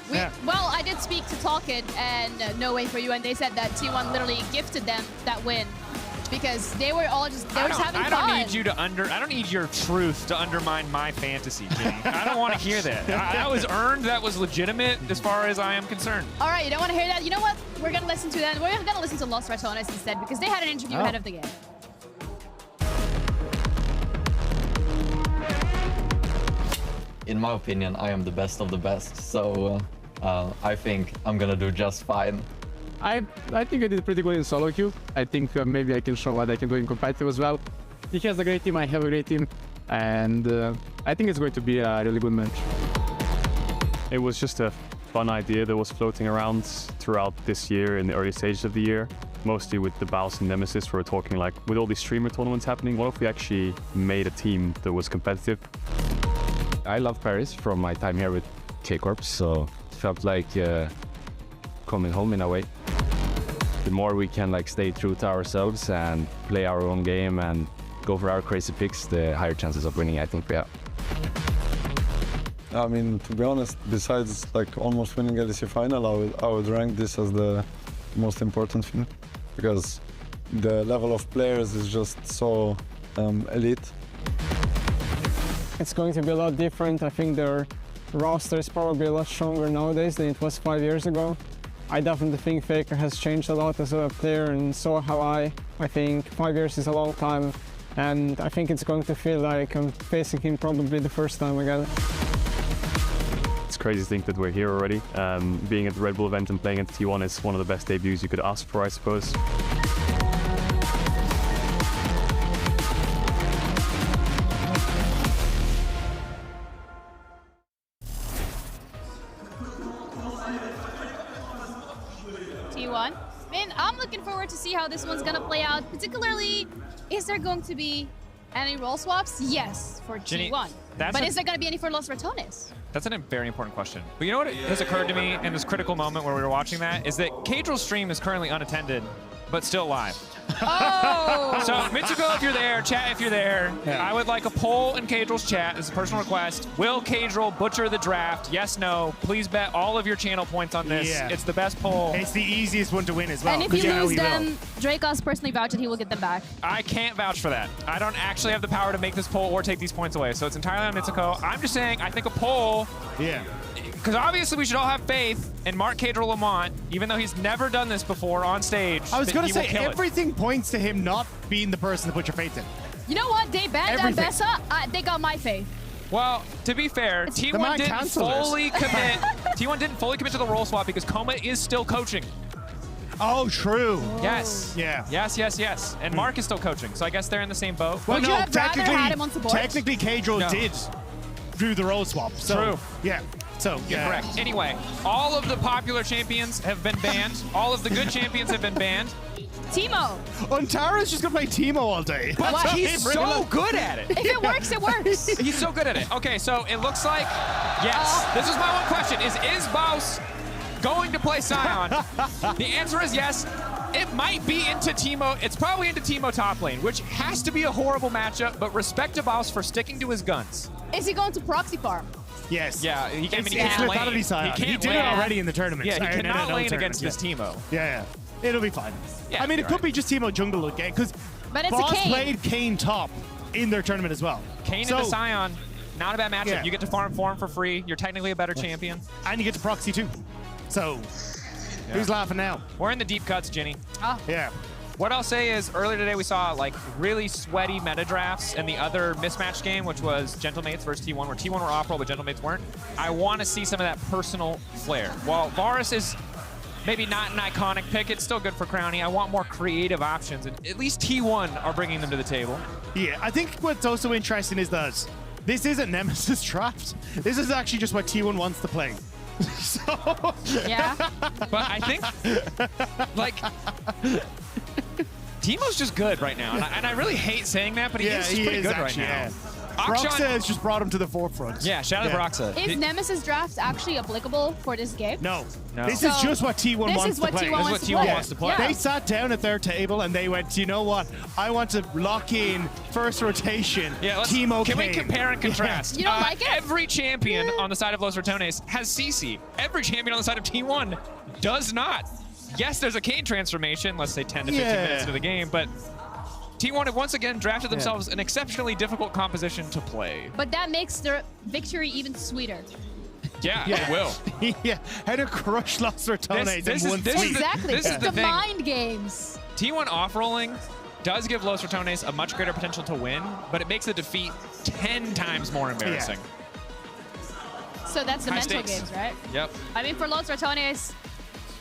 Well, I did speak to Talkit and No Way For You, and they said that T1 literally gifted them that win because they were all just having fun. I don't need you to I don't need your truth to undermine my fantasy, Ginny. I don't want to hear that. That was earned. That was legitimate as far as I am concerned. All right, you don't want to hear that? You know what? We're going to listen to that. We're going to listen to Los Ratones instead because they had an interview ahead of the game. In my opinion, I am the best of the best, so I think I'm gonna do just fine. I think I did pretty good in solo queue. I think maybe I can show what I can do in competitive as well. He has a great team, I have a great team, and I think it's going to be a really good match. It was just a fun idea that was floating around throughout this year in the early stages of the year, mostly with the Baus and Nemesis. We were talking like, with all these streamer tournaments happening, what if we actually made a team that was competitive? I love Paris from my time here with KCORP, so it felt like coming home in a way. The more we can like stay true to ourselves and play our own game and go for our crazy picks, the higher chances of winning I think we have. I mean, to be honest, besides like almost winning LEC final, I would rank this as the most important thing, because the level of players is just so elite. It's going to be a lot different. I think their roster is probably a lot stronger nowadays than it was 5 years ago. I definitely think Faker has changed a lot as a player, and so have I. I think 5 years is a long time, and I think it's going to feel like I'm facing him probably the first time again. It's crazy to think that we're here already. Being at the Red Bull event and playing at T1 is one of the best debuts you could ask for, I suppose. T1. Man, I'm looking forward to see how this one's gonna play out. Particularly, is there going to be any role swaps? Yes, for Ginny, T1. But is there going to be any for Los Ratones? That's a very important question. But you know what has occurred to me in this critical moment where we were watching that is that Caedrel's stream is currently unattended, but still live. Oh! So Mitsuko, if you're there, chat if you're there, I would like a poll in Caedrel's chat. This is a personal request. Will Caedrel butcher the draft? Yes, no. Please bet all of your channel points on this. Yeah. It's the best poll. It's the easiest one to win as well. And if you lose them, Dracos personally vouched that he will get them back. I can't vouch for that. I don't actually have the power to make this poll or take these points away, so it's entirely on Mitsuko. I'm just saying, I think a poll... Yeah. Because obviously we should all have faith in Mark Caedrel Lamont, even though he's never done this before on stage. I was going to say, kill everything points to him not being the person to put your faith in. You know what? They banned Bessa. They got my faith. Well, to be fair, T1 didn't fully commit. T1 didn't fully commit to the role swap because Koma is still coaching. Oh, true. Yes. Yeah. Yes. And Mark is still coaching, so I guess they're in the same boat. Well, no, technically Caedrel did do the role swap. So, True. Yeah. So, You're correct. Anyway, all of the popular champions have been banned. All of the good champions have been banned. Teemo. Ontara's just going to play Teemo all day. But he's so good at it. If it works, it works. He's so good at it. Okay, so it looks like, yes. This is my one question. Is Baus going to play Sion? The answer is yes. It might be into Teemo. It's probably into Teemo top lane, which has to be a horrible matchup, but respect to Baus for sticking to his guns. Is he going to proxy farm? Yes. Yeah, he can't. It's He can't lane. He did it already in the tournament. Yeah, he cannot lane against this Teemo. Yeah. It'll be fine. Yeah, I mean, it could be just Teemo jungle again, because Boss played Kayn top in their tournament as well. Kayn into Sion, not a bad matchup. Yeah. You get to farm for him for free. You're technically a better champion. And you get to proxy too. So, who's laughing now? We're in the deep cuts, Ginny. Yeah. What I'll say is earlier today we saw like really sweaty meta drafts in the other mismatch game, which was GentleMates versus T1, where T1 were off-roll, but GentleMates weren't. I want to see some of that personal flair. While Varus is maybe not an iconic pick, it's still good for Crownie. I want more creative options, and at least T1 are bringing them to the table. Yeah, I think what's also interesting is that this isn't Nemesis Draft. This is actually just what T1 wants to play. So yeah. But I think, like, Teemo's just good right now, and I really hate saying that, but he is just pretty good right now. Broxa has just brought him to the forefront. Yeah, shout out to Broxa. Is Nemesis Draft actually applicable for this game? No. This is just what T1 wants to play. This is what T1 wants to play. They sat down at their table and they went, you know what? I want to lock in first rotation. Teemo Can we compare and contrast? You don't like it? Every champion on the side of Los Ratones has CC. Every champion on the side of T1 does not. Yes, there's a Kayn transformation, let's say 10 to 15 minutes into the game, but T1 have once again drafted themselves an exceptionally difficult composition to play. But that makes their victory even sweeter. Yeah, it will. Yeah, how to crush Los Ratones in one this tweet. Exactly. This is It's the the thing. mind games. T1 off-rolling does give Los Ratones a much greater potential to win, but it makes the defeat 10 times more embarrassing. So that's the High mental stakes. games, right? Yep. I mean, for Los Ratones,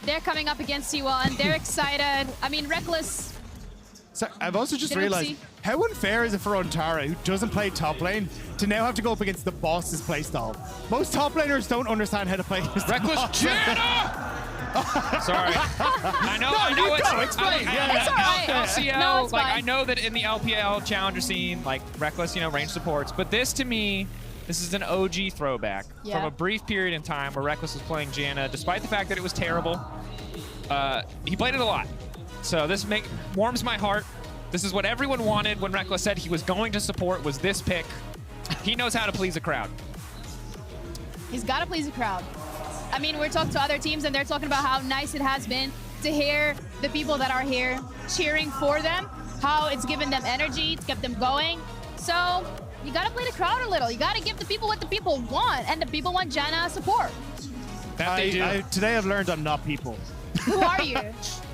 They're coming up against T1. They're excited. I mean, Reckless. So I've also just Did realized Oopsie. how unfair is it for Ontara, who doesn't play top lane, to now have to go up against the boss's playstyle. Most top laners don't understand how to play this. Reckless Janna! Sorry. I know. No, I know. you It's go, explain. It's all right. LCL. No, it's like fine. I know that in the LPL challenger scene, like Reckless, range supports. But this, to me, this is an OG throwback Yeah. from a brief period in time where Reckless was playing Janna, despite the fact that it was terrible. He played it a lot, so this warms my heart. This is what everyone wanted when Reckless said he was going to support. Was this pick? He knows how to please a crowd. He's got to please the crowd. I mean, we're talking to other teams, and they're talking about how nice it has been to hear the people that are here cheering for them, how it's given them energy, it's kept them going. So you got to play the crowd a little. You got to give the people what the people want, and the people want Janna support. That they do. Today I've learned I'm not people. Who are you?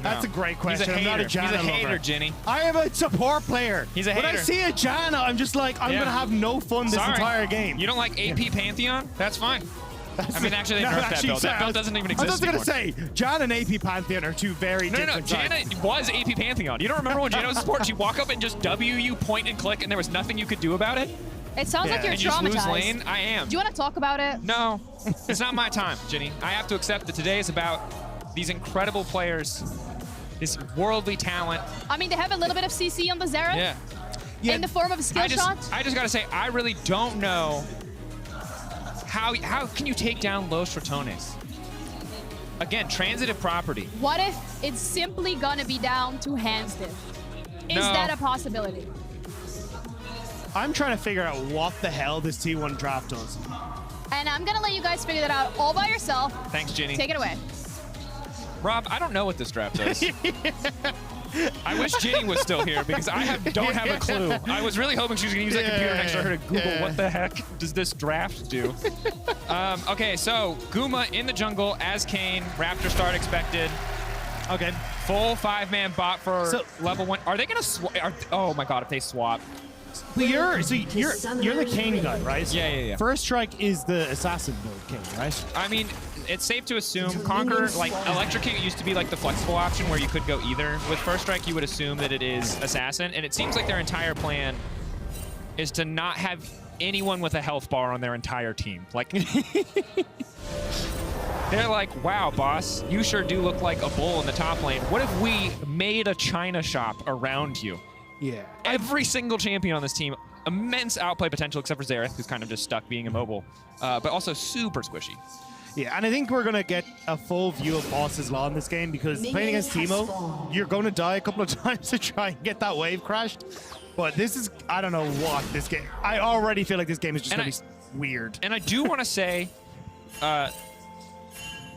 That's a great question. He's a I'm not a hater. Janna He's a hater, lover. Jenny. I am a support player. He's a When I hater. see a Janna, I'm just like, I'm going to have no fun this Sorry. entire game. You don't like AP Pantheon? That's fine. I mean, actually, they nerfed that build. That build doesn't even exist I was just anymore. going to say, Janna and AP Pantheon are two very No, different sides. Janna was AP Pantheon. You don't remember when Janna was support? She'd walk up and just W you, point and click, and there was nothing you could do about it? It sounds like you're and you just traumatized. lose lane? I am. Do you want to talk about it? No, it's not my time, Jenny. I have to accept that today is about these incredible players, this worldly talent. I mean, they have a little bit of CC on the Xerath. Yeah. In the form of a skill I shot. just gotta say, I really don't know how can you take down Los Ratones? Again, transitive property. What if it's simply gonna be down to hands diff? Is No. that a possibility? I'm trying to figure out what the hell this T1 draft does. And I'm gonna let you guys figure that out all by yourself. Thanks, Jenny. Take it away. Rob, I don't know what this draft does. I wish Jenny was still here because I don't have a clue. I was really hoping she was going to use that computer next to her to Google what the heck does this draft do. Okay, so Guma in the jungle as Kane. Raptor start expected. Okay. Full 5-man bot for level 1. Are they going to swap? Oh my god, if they swap. But you're the Kane guy, right? Yeah. First Strike is the assassin build Kane, right? I mean, it's safe to assume Conquer, like Electrocute used to be like the flexible option where you could go either. With First Strike, you would assume that it is Assassin, and it seems like their entire plan is to not have anyone with a health bar on their entire team. Like, they're like, wow, boss, you sure do look like a bull in the top lane. What if we made a China shop around you? Yeah. Every single champion on this team, immense outplay potential, except for Xerath, who's kind of just stuck being immobile, but also super squishy. Yeah, and I think we're going to get a full view of Boss's Law in this game because playing against Teemo, you're going to die a couple of times to try and get that wave crashed. But this is, I don't know what this game, I already feel like this game is just going to be weird. And I do want to say,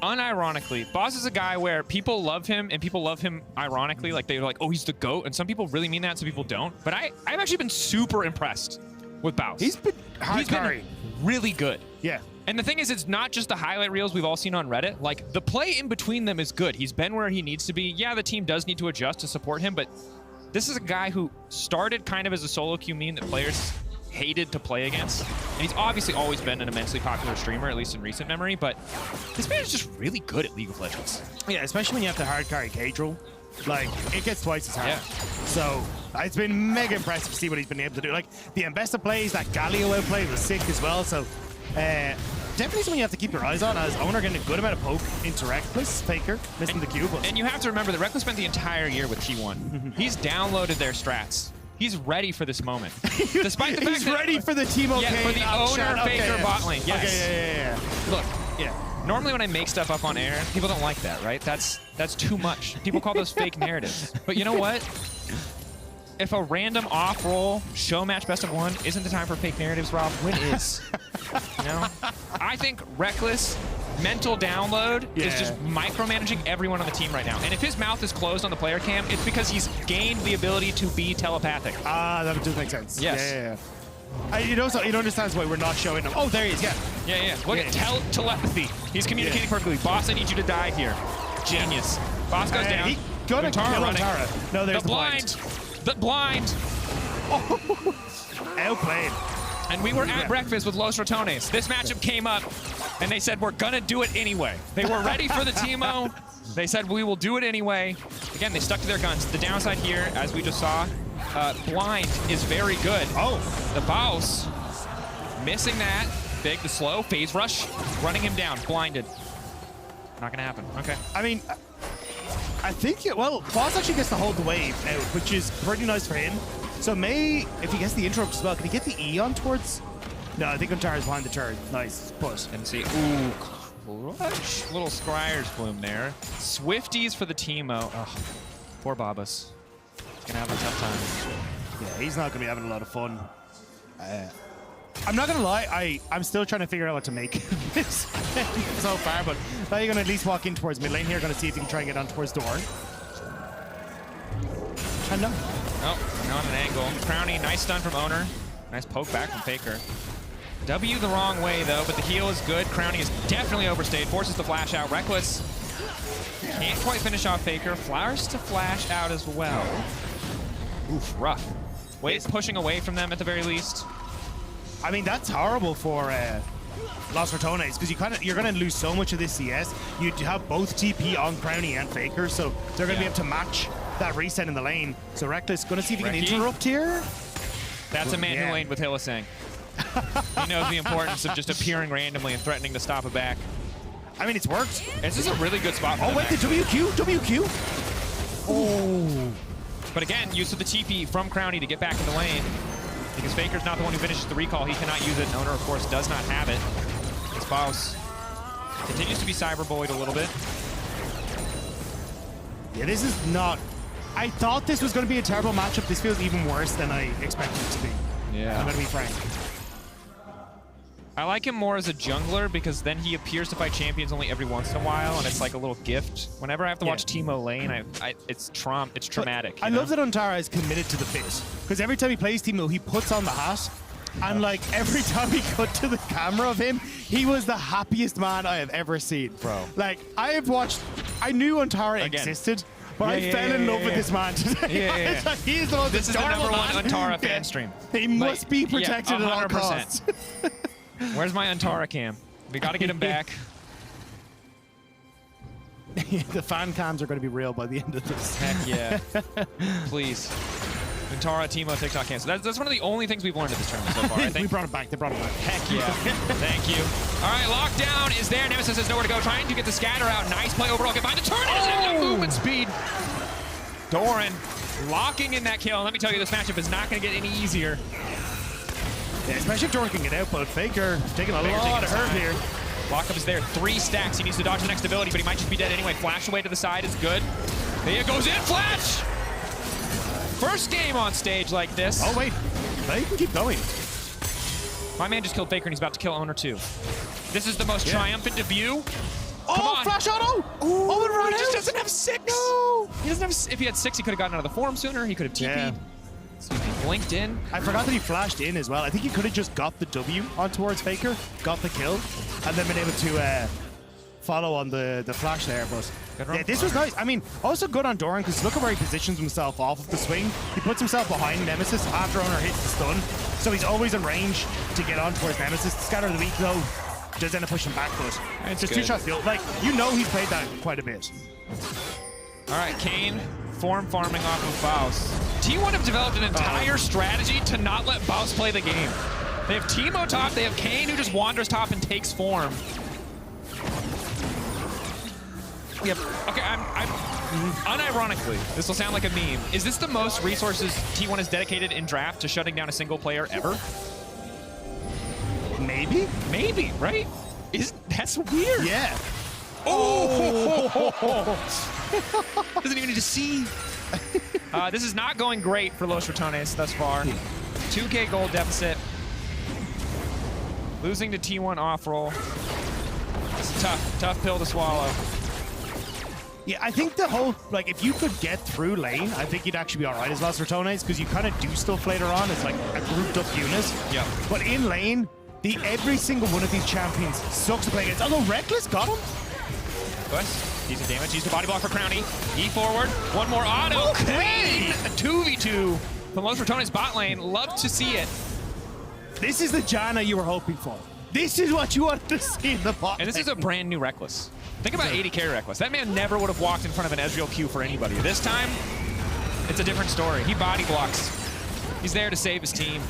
unironically, Boss is a guy where people love him and people love him ironically. Like, they're like, oh, he's the GOAT. And some people really mean that, some people don't. But I've actually been super impressed with Baus. He's been really good. Yeah. And the thing is, it's not just the highlight reels we've all seen on Reddit. Like, the play in between them is good. He's been where he needs to be. Yeah, the team does need to adjust to support him, but this is a guy who started kind of as a solo queue meme that players hated to play against. And he's obviously always been an immensely popular streamer, at least in recent memory, but this man is just really good at League of Legends. Yeah, especially when you have to hard carry K-Troll. Like, it gets twice as hard. Yeah. So, it's been mega impressive to see what he's been able to do. Like, the Ambessa plays, that Galio outplay was sick as well. So, definitely something you have to keep your eyes on as Owner getting a good amount of poke into Reckless, Faker, missing the Q. And you have to remember that Reckless spent the entire year with T1. He's downloaded their strats. He's ready for this moment. Despite the fact he's that ready for the Teemo yeah, for the Owner Faker bot lane. Yes. Okay, yeah. Look, normally when I make stuff up on air, people don't like that, right? That's too much. People call those fake narratives. But you know what? If a random off-roll show match best of one isn't the time for fake narratives, Rob, when is? You know? I think Reckless mental download is just micromanaging everyone on the team right now. And if his mouth is closed on the player cam, it's because he's gained the ability to be telepathic. Ah, that does make sense. Yes. Yeah. It also, it understands why we're not showing him. Oh, there he is, Yeah. Look at telepathy. He's communicating perfectly. Boss, I need you to die here. Genius. Boss goes down. He gonna kill Tara. No, there's the blind. The blind. Outplayed. And we were at breakfast with Los Ratones. This matchup came up, and they said, we're going to do it anyway. They were ready for the Teemo. They said, we will do it anyway. Again, they stuck to their guns. The downside here, as we just saw, blind is very good. Oh. The Baus, missing that. Big, the slow, phase rush, running him down, blinded. Not gonna happen, okay. I mean, I think, well, Baus actually gets to hold the wave out, which is pretty nice for him. So May, if he gets the interrupt as well, can he get the E on towards? No, I think Ontara's behind the turret. Nice push. And see, ooh, clutch. Little Scryer's bloom there. Swifties for the Teemo. Ugh, poor Babas. He's gonna have a tough time. Yeah, he's not gonna be having a lot of fun. I'm not gonna lie, I'm still trying to figure out what to make of this so far, but now you're gonna at least walk in towards mid lane here, gonna see if you can try and get on towards Dorn. And no. Oh, not an angle. Crowny, nice stun from Owner. Nice poke back from Faker. W the wrong way though, but the heal is good. Crowny is definitely overstayed, forces the flash out. Reckless can't quite finish off Faker. Flowers to flash out as well. Oof, rough. Pushing away from them at the very least. I mean, that's horrible for Los Ratones, because you're gonna lose so much of this CS. You have both TP on Crowny and Faker, so they're gonna be able to match that reset in the lane. So Reckless gonna see if he can interrupt here. That's a man who laned with Hillisang. He knows the importance of just appearing randomly and threatening to stop a back. I mean, it's worked. This is a really good spot for them. Oh, wait, the WQ? Oh. But again, use of the TP from Crowny to get back in the lane. Because Faker's not the one who finishes the recall. He cannot use it. Owner, of course, does not have it. This Baus continues to be cyberbullied a little bit. Yeah, this is not... I thought this was going to be a terrible matchup. This feels even worse than I expected it to be. Yeah. I'm going to be frank. I like him more as a jungler because then he appears to fight champions only every once in a while, and it's like a little gift. Whenever I have to watch Teemo lane, it's traumatic. I love that Ontara is committed to the bit, because every time he plays Teemo, he puts on the hat, and like every time we cut to the camera of him, he was the happiest man I have ever seen. Bro. Like, I knew Ontara existed, but I fell in love with this man today. He's the most This is the adorable #1 man. Ontara fan stream. He must be protected at all 100%. costs. Where's my Ontara cam? We got to get him back. The fan cams are going to be real by the end of this. Heck yeah. Please. Ontara, Teemo, TikTok cam. So that's one of the only things we've learned at this tournament so far, I think. We brought it back. They brought it back. Heck yeah. Thank you. All right, lockdown is there. Nemesis has nowhere to go. Trying to get the scatter out. Nice play overall. Get behind the turn. Doesn't have enough movement speed. Doran locking in that kill. Let me tell you, this matchup is not going to get any easier. Yeah, especially if Doran can get out, but Faker taking a lot of hurt here. Lockup is there. 3 stacks. He needs to dodge the next ability, but he might just be dead anyway. Flash away to the side is good. There goes in. Flash! First game on stage like this. Oh, wait. He can keep going. My man just killed Faker, and he's about to kill Owner too. This is the most triumphant debut. Come on. Flash auto! Oh, he just doesn't have 6. No. He doesn't have. If he had 6, he could have gotten out of the form sooner. He could have TP'd. So he blinked in. I forgot that he flashed in as well. I think he could have just got the W on towards Faker, got the kill, and then been able to follow on the flash there. But yeah, this was nice. I mean, also good on Doran, because look at where he positions himself off of the swing. He puts himself behind Nemesis after Owner hits the stun, so he's always in range to get on towards Nemesis. Scatter of the weak though does end up pushing back, but it's just 2 shots field. Like, you know he's played that quite a bit. All right, Kane form farming off of Baus. T1 have developed an entire strategy to not let Baus play the game. They have Teemo top, they have Kane who just wanders top and takes form. Yep. Okay, I'm unironically, this will sound like a meme. Is this the most resources T1 has dedicated in draft to shutting down a single player ever? Maybe? Maybe, right? That's weird. Yeah. Oh! Doesn't even need to see. This is not going great for Los Ratones thus far. 2K gold deficit. Losing to T1 off roll. It's a tough pill to swallow. Yeah, I think the whole, like, if you could get through lane, I think you'd actually be all right as Los Ratones, because you kind of do stuff later on. It's like a grouped up unit. Yeah. But in lane, every single one of these champions sucks to play against. Although Reckless got him. Decent damage. Used the body block for Crowny. E forward. One more auto. Clean. A 2v2 from Los Ratones bot lane. Love to see it. This is the Janna you were hoping for. This is what you wanted to see in the bot. And this is a brand new Reckless. Think about 80k Reckless. That man never would have walked in front of an Ezreal Q for anybody. This time, it's a different story. He body blocks. He's there to save his team.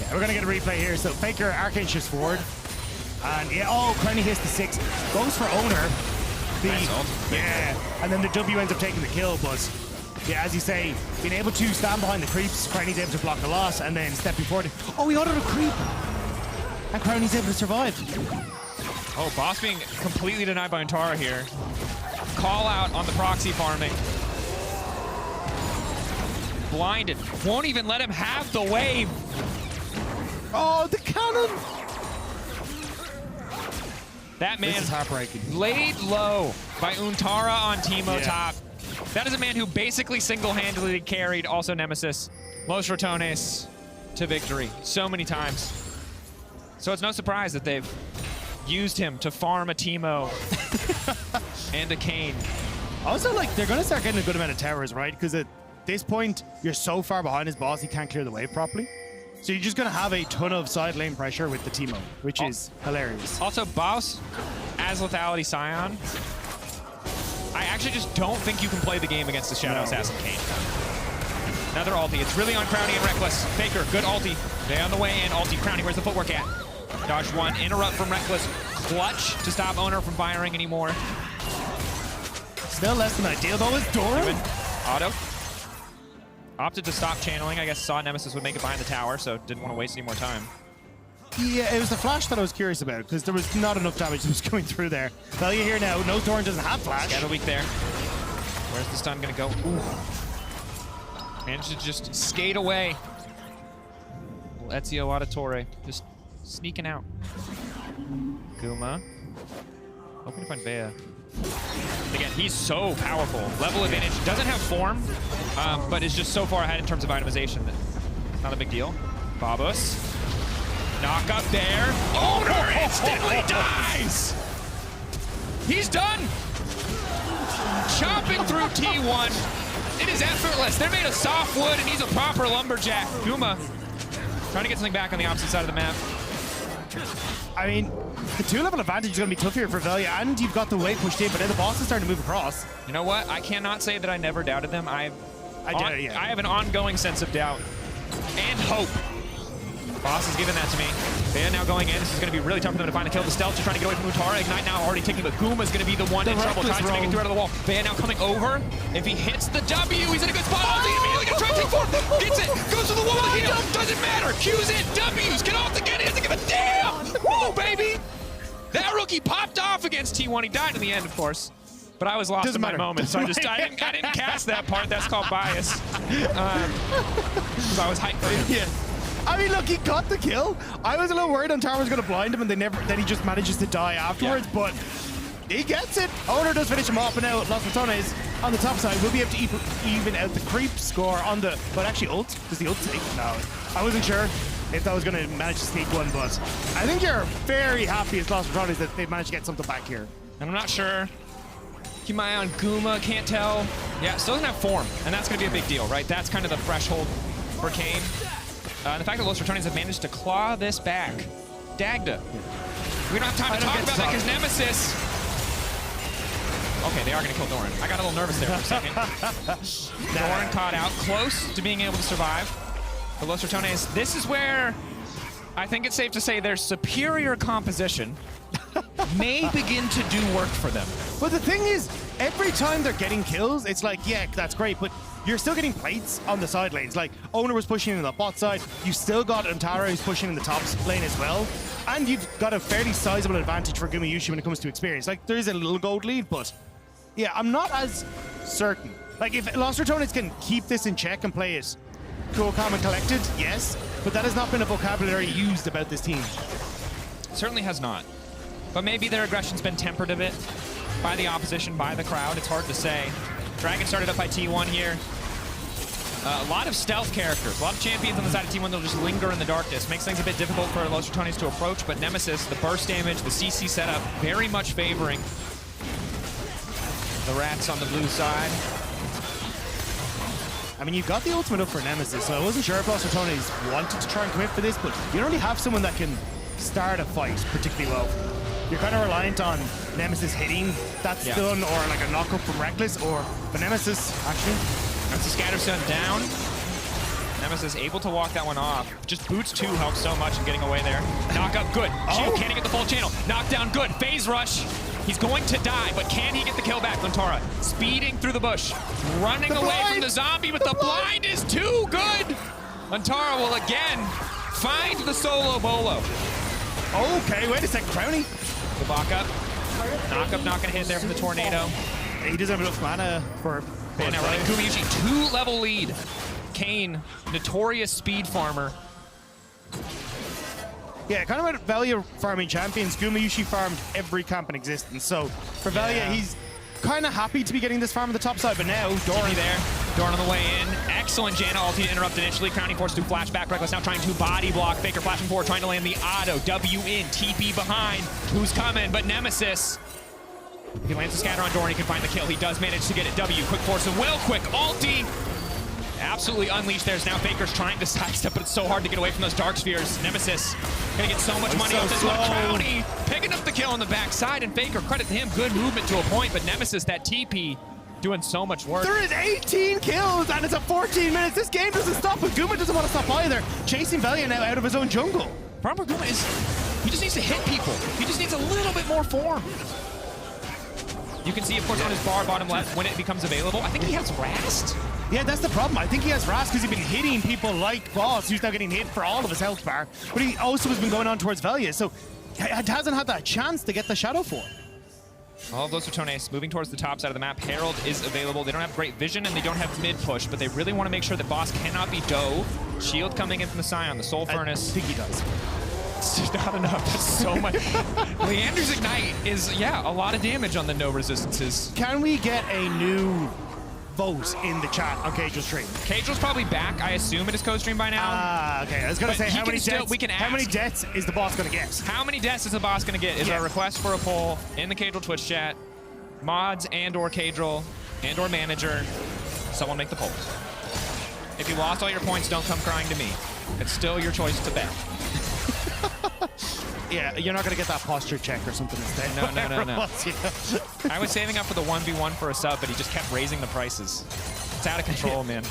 Yeah, we're gonna get a replay here. So Faker, Arcane shifts forward. And yeah, oh, Crowny hits the 6. Goes for Owner. Yeah, and then the W ends up taking the kill, but yeah, as you say, being able to stand behind the creeps, Crowny's able to block the loss, and then stepping forward. Oh, he ordered a creep! And Crowny's able to survive. Oh, Boss being completely denied by Antara here. Call out on the proxy farming. Blinded. Won't even let him have the wave. Oh, the cannon! That man is heartbreaking. Laid low by Untara on Teemo top. That is a man who basically single-handedly carried also Nemesis, Los Ratones to victory so many times. So it's no surprise that they've used him to farm a Teemo and a Kayn. Also, like, they're going to start getting a good amount of towers, right? Because at this point, you're so far behind his boss, he can't clear the wave properly. So you're just going to have a ton of side lane pressure with the Teemo, which is hilarious. Also, Boss as Lethality Scion, I actually just don't think you can play the game against the Shadow Assassin Kayn. Another ulti. It's really on Crowny and Reckless. Faker, good ulti. They on the way in. Ulti. Crowny, where's the footwork at? Dodge one. Interrupt from Reckless. Clutch to stop Owner from firing anymore. Still less than ideal, though, is Doran. Auto. Opted to stop channeling. I guess saw Nemesis would make it behind the tower, so didn't want to waste any more time. Yeah, it was the flash that I was curious about, because there was not enough damage that was going through there. Velia here now. No, Doran doesn't have flash. Scatter weak there. Where's the stun going to go? Ooh. Managed to just skate away. Little Ezio Auditore just sneaking out. Guma. Hoping to find Vea. Again, he's so powerful. Level advantage. Doesn't have form, but is just so far ahead in terms of itemization that it's not a big deal. Babus. Knock up there. Owner instantly dies! He's done! Chopping through T1. It is effortless. They're made of soft wood, and he's a proper lumberjack. Guma trying to get something back on the opposite side of the map. I mean, the 2-level advantage is going to be tough here for Velia, and you've got the wave pushed in, but then the boss is starting to move across. You know what? I cannot say that I never doubted them. I have an ongoing sense of doubt and hope. Boss is giving that to me. Vea now going in. This is going to be really tough for them to find a kill. The stealth just trying to get away from Untara. Ignite now already taking, but Guma is going to be the one in trouble. Tries to make it through out of the wall. Vea now coming over. If he hits the W, he's in a good spot. Ulti immediately going to try to take forward. Gets it. Goes to the wall to heal. Doesn't matter. Q's in. W's. Get off the get. He doesn't give a damn. Whoa, baby. That rookie popped off against T1. He died in the end, of course. But I was lost in my moment, so I didn't cast that part. That's called bias. Because I was hyped for him. Yeah. I mean, look, he got the kill. I was a little worried Antara was going to blind him, and then he just manages to die afterwards, but he gets it. Owner does finish him off, and now Los Ratones on the top side will be able to even out the creep score on the... But actually, ult? Does the ult take? No. I wasn't sure if that was going to manage to sneak one, but I think you're very happy as Los Ratones that they've managed to get something back here. And I'm not sure. Keep my eye on Guma, can't tell. Yeah, still doesn't have form, and that's going to be a big deal, right? That's kind of the threshold for Kayn. And the fact that Los Ratones have managed to claw this back. Dagda. We don't have time to talk about that because Nemesis. Okay, they are going to kill Doran. I got a little nervous there for a second. Doran caught out, close to being able to survive. But Los Ratones, this is where I think it's safe to say their superior composition may begin to do work for them. But the thing is, every time they're getting kills, it's like, yeah, that's great, but you're still getting plates on the side lanes. Like, Owner was pushing in the bot side. You still got Antara who's pushing in the top lane as well. And you've got a fairly sizable advantage for Gumayushi when it comes to experience. Like, there is a little gold lead, but yeah, I'm not as certain. Like, if Los Ratones can keep this in check and play it cool, calm, and collected, yes, but that has not been a vocabulary used about this team. Certainly has not. But maybe their aggression's been tempered a bit by the opposition, by the crowd. It's hard to say. Dragon started up by T1 here. A lot of stealth characters, a lot of champions on the side of T1 that'll just linger in the darkness. Makes things a bit difficult for Los Ratones to approach, but Nemesis, the burst damage, the CC setup, very much favoring the Rats on the blue side. I mean, you've got the ultimate up for Nemesis, so I wasn't sure if Los Ratones wanted to try and commit for this, but you don't really have someone that can start a fight particularly well. you're kind of reliant on Nemesis hitting that stun or like a knockup from Reckless or but Nemesis actually. That's the Scatterstone down. Nemesis able to walk that one off. Just boots 2 helps so much in getting away there. Knock up, good. Shield, can he get the full channel? Knockdown, good. Phase rush. He's going to die, but can he get the kill back? Lantara speeding through the bush, running away from the zombie, but the blind is too good. Lantara will again find the solo bolo. Okay, wait a second, Brownie. The block up. Knock up, not gonna hit there from the tornado. He doesn't have enough mana for And now running Gumayushi, 2-level lead. Kane, notorious speed farmer. Yeah, kind of like Velia farming champions. Gumayushi farmed every camp in existence. So for Velia, he's kind of happy to be getting this farm on the top side, but now Doran there. Doran on the way in. Excellent Janna ulti to interrupt initially. Crowning force to flashback. Reckless now trying to body block. Faker flashing forward, trying to land the auto. W in, TP behind. Who's coming? But Nemesis. If he lands the scatter on Doran, he can find the kill. He does manage to get it. W, quick force and will quick ulti. Absolutely unleashed. There's now Faker's trying to sidestep, but it's so hard to get away from those dark spheres. Nemesis gonna get so much money off this one. Crowny picking up the kill on the backside, and Faker, credit to him, good movement to a point, but Nemesis, that TP, doing so much work. There is 18 kills, and it's at 14 minutes. This game doesn't stop, but Guma doesn't want to stop either. Chasing Velia now out of his own jungle. Problem for Guma is he just needs to hit people. He just needs a little bit more form. You can see, of course, on his bar bottom left when it becomes available. I think he has Rast. Yeah, that's the problem. I think he has Rast because he's been hitting people like Boss, who's now getting hit for all of his health bar. But he also has been going on towards Velia, so he hasn't had that chance to get the Shadow form. All of Los Ratones moving towards the top side of the map. Herald is available. They don't have great vision and they don't have mid push, but they really want to make sure that Boss cannot be dove. Shield coming in from the Scion, the Soul Furnace. I think he does. It's just not enough. That's so much. Leander's Ignite is, yeah, a lot of damage on the no resistances. Can we get a new vote in the chat on Cagel's stream? Cagel's probably back. I assume it is co-stream by now. Ah, okay. I was going to say, how many deaths is the boss going to get? How many deaths is the boss going to get is our request for a poll in the Cagel Twitch chat. Mods and or Cagel and or manager, someone make the polls. If you lost all your points, don't come crying to me. It's still your choice to bet. Yeah, you're not going to get that posture check or something instead. No. I was saving up for the 1v1 for a sub, but he just kept raising the prices. It's out of control, man.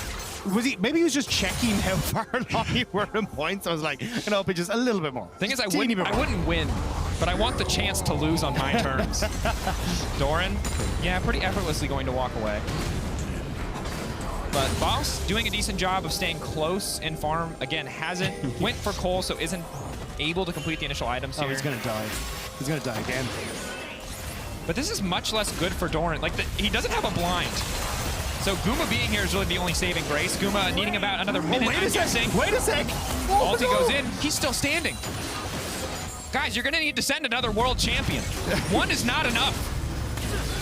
Was he? Maybe he was just checking how far along you were in points. I was like, I'm gonna open just a little bit more. Thing is, I wouldn't win, but I want the chance to lose on my terms. Doran, yeah, pretty effortlessly going to walk away. But Boss doing a decent job of staying close in farm. Again, went for Cole, so isn't able to complete the initial items here. Oh, he's gonna die. He's gonna die again. But this is much less good for Doran. Like, he doesn't have a blind. So Guma being here is really the only saving grace. Guma needing about another minute, I'm guessing. Wait a sec. Ulti goes in. He's still standing. Guys, you're going to need to send another world champion. One is not enough.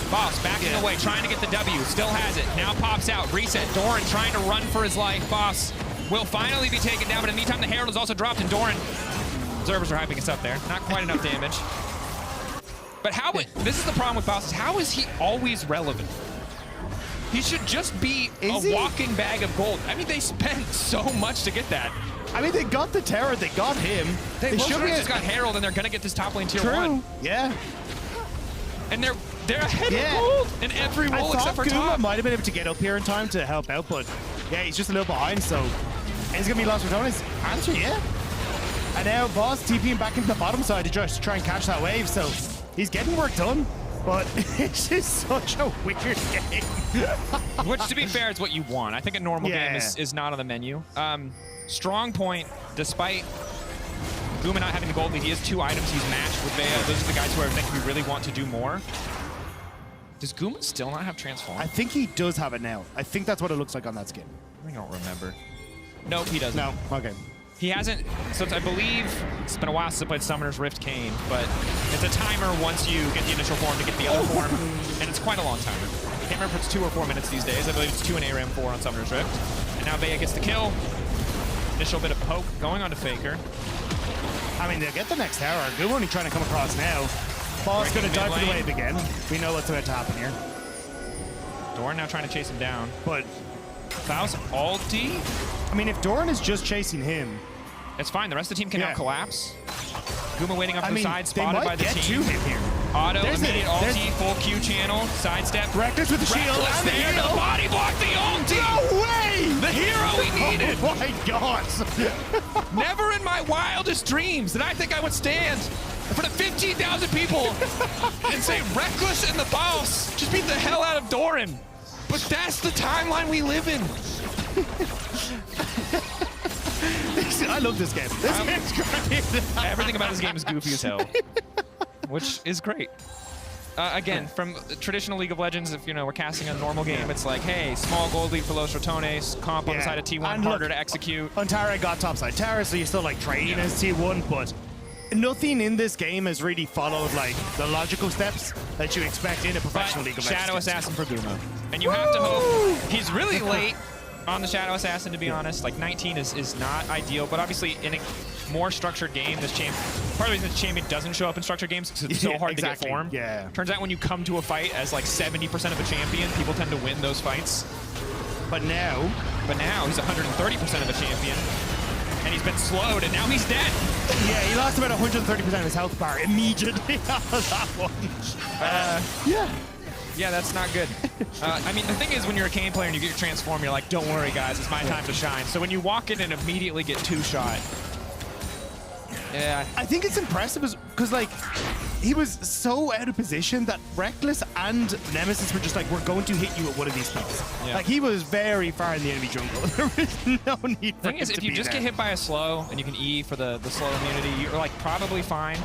Boss backing away, trying to get the W. Still has it. Now pops out. Reset. Doran trying to run for his life. Boss will finally be taken down, but in the meantime, the Herald is also dropped, and Doran. Observers are hyping us up there. Not quite enough damage. But this is the problem with Boss, is how is he always relevant? He should just be a walking bag of gold. I mean, they spent so much to get that. I mean, they got the Terror, they got him. They should have just got Herald, and they're going to get this top lane tier 1. Yeah. And they're ahead of gold in every role except for top. I thought Guma might have been able to get up here in time to help out, but yeah, he's just a little behind, so it's going to be Los Ratones. Answer, yeah. And now Boss TPing back into the bottom side to just try and catch that wave, so he's getting work done. But it's just such a weird game. Which, to be fair, is what you want. I think a normal game is not on the menu. Strong point, despite Guma not having the gold lead, he has 2 items he's matched with Vea. Those are the guys who I think we really want to do more. Does Guma still not have Transform? I think he does have it now. I think that's what it looks like on that skin. I don't remember. Nope, he doesn't. No, okay. He hasn't, so I believe, it's been a while since I played Summoner's Rift Kane, but it's a timer once you get the initial form to get the other form, and it's quite a long timer. I can't remember if it's 2 or 4 minutes these days. I believe it's 2 in ARAM, 4 on Summoner's Rift. And now Vea gets the kill. Initial bit of poke going on to Faker. I mean, they'll get the next tower. Guma only trying to come across now. Boss going to dive for the wave again. We know what's about to happen here. Doran now trying to chase him down. But Faust ulti? I mean, if Doran is just chasing him, it's fine. The rest of the team can now collapse. Guma waiting up I to the mean, side, they spotted might by the get team. to him here. Auto, There's immediate there's- ulti, full Q channel, sidestep. Reckless with the shield Reckless and the there, heal. the body block, the ulti! No way! The hero we needed! Oh my god! Never in my wildest dreams did I think I would stand in front of 15,000 people and say Reckless and the boss just beat the hell out of Doran. But that's the timeline we live in. I love this game. This game's great. Everything about this game is goofy as hell, which is great. Again, from traditional League of Legends, if we're casting a normal game, it's like, hey, small gold lead for Los Ratones, comp on the side of T1, And harder look, to execute. Antara got topside tower, so you're still like training as T1, but nothing in this game has really followed like the logical steps that you expect in a professional League of Legends. Shadow Assassin for Guma. And you have to hope he's really late on the Shadow Assassin, to be honest. Like 19 is not ideal, but obviously in a more structured game, this champion, part of the reason this champion doesn't show up in structured games because it's so hard to get formed. Yeah. Turns out when you come to a fight as like 70% of a champion, people tend to win those fights. But now he's 130% of a champion. And he's been slowed, and now he's dead. Yeah, he lost about 130% of his health bar immediately out of that one. Yeah, that's not good. I mean, the thing is, when you're a Kayn player and you get your transform, you're like, don't worry, guys, it's my time to shine. So when you walk in and immediately get two-shot, yeah. I think it's impressive because, like, he was so out of position that Reckless and Nemesis were just like, we're going to hit you at one of these spots. Yeah. Like, he was very far in the enemy jungle. There is no need for The thing him is, to if you be just there. get hit by a slow and you can E for the slow immunity, you're like probably fine.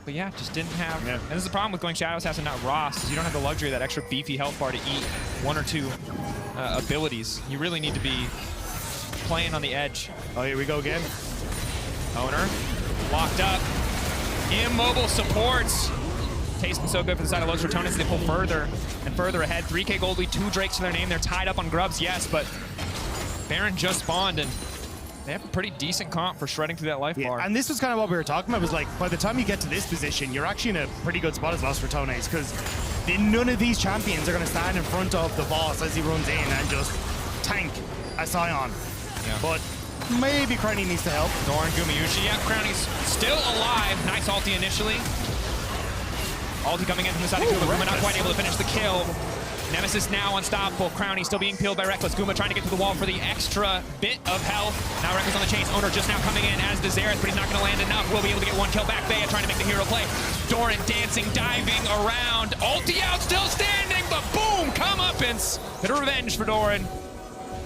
But yeah, just didn't have. And this is the problem with going Shadow Assassin, not Ross, is you don't have the luxury of that extra beefy health bar to eat one or two abilities. You really need to be playing on the edge. Oh, here we go again. Owner locked up. Immobile supports. Tasting so good for the side of Los Ratones. They pull further and further ahead. 3K gold lead, 2 Drakes to their name. They're tied up on Grubs, yes, but Baron just spawned and they have a pretty decent comp for shredding through that life bar. And this was kind of what we were talking about, was like, by the time you get to this position, you're actually in a pretty good spot as Los Ratones, because none of these champions are going to stand in front of the boss as he runs in and just tank a Scion. Yeah. But maybe Crowny needs to help. Doran Gumayushi, yeah, Crowny's still alive. Nice ulti initially. Ulti coming in from the side of Guma. Guma not quite able to finish the kill. Nemesis now unstoppable. Crowny still being peeled by Reckless. Guma trying to get to the wall for the extra bit of health. Now Reckless on the chase. Owner just now coming in as the Xerath, but he's not going to land enough. Will be able to get one kill back. Bea trying to make the hero play. Doran dancing, diving around. Ulti out, still standing, but boom, comeuppance. Bit of revenge for Doran.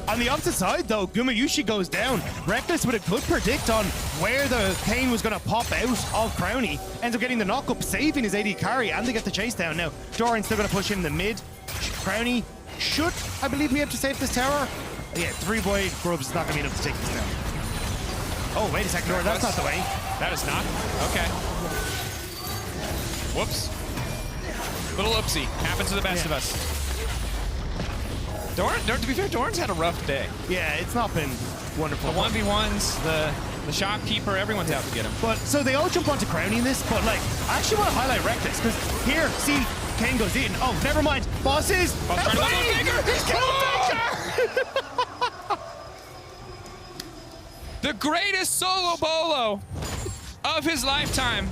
On the opposite side, though, Gumayushi goes down. Reckless with a good predict on where the Kayn was going to pop out of Crowny. Ends up getting the knock-up, saving his AD carry, and they get the chase down. Now, Doran's still going to push in the mid. Crowny should, I believe, be able to save this tower. Yeah, 3-boy Grubs is not going to be enough to take this down. Oh, wait a second, Doran, that's not the way. That is not? Okay. Whoops. Little oopsie. Happens to the best of us. Doran, to be fair, Doran's had a rough day. Yeah, it's not been wonderful. The 1v1s, the shopkeeper, everyone's out to get him. But so they all jump onto Crowny in this, but like, I actually want to highlight Reckless, because here, see, Kayn goes in. Oh, never mind. Bosses! Boss trying to level Faker! He's killed Faker! The greatest solo bolo of his lifetime.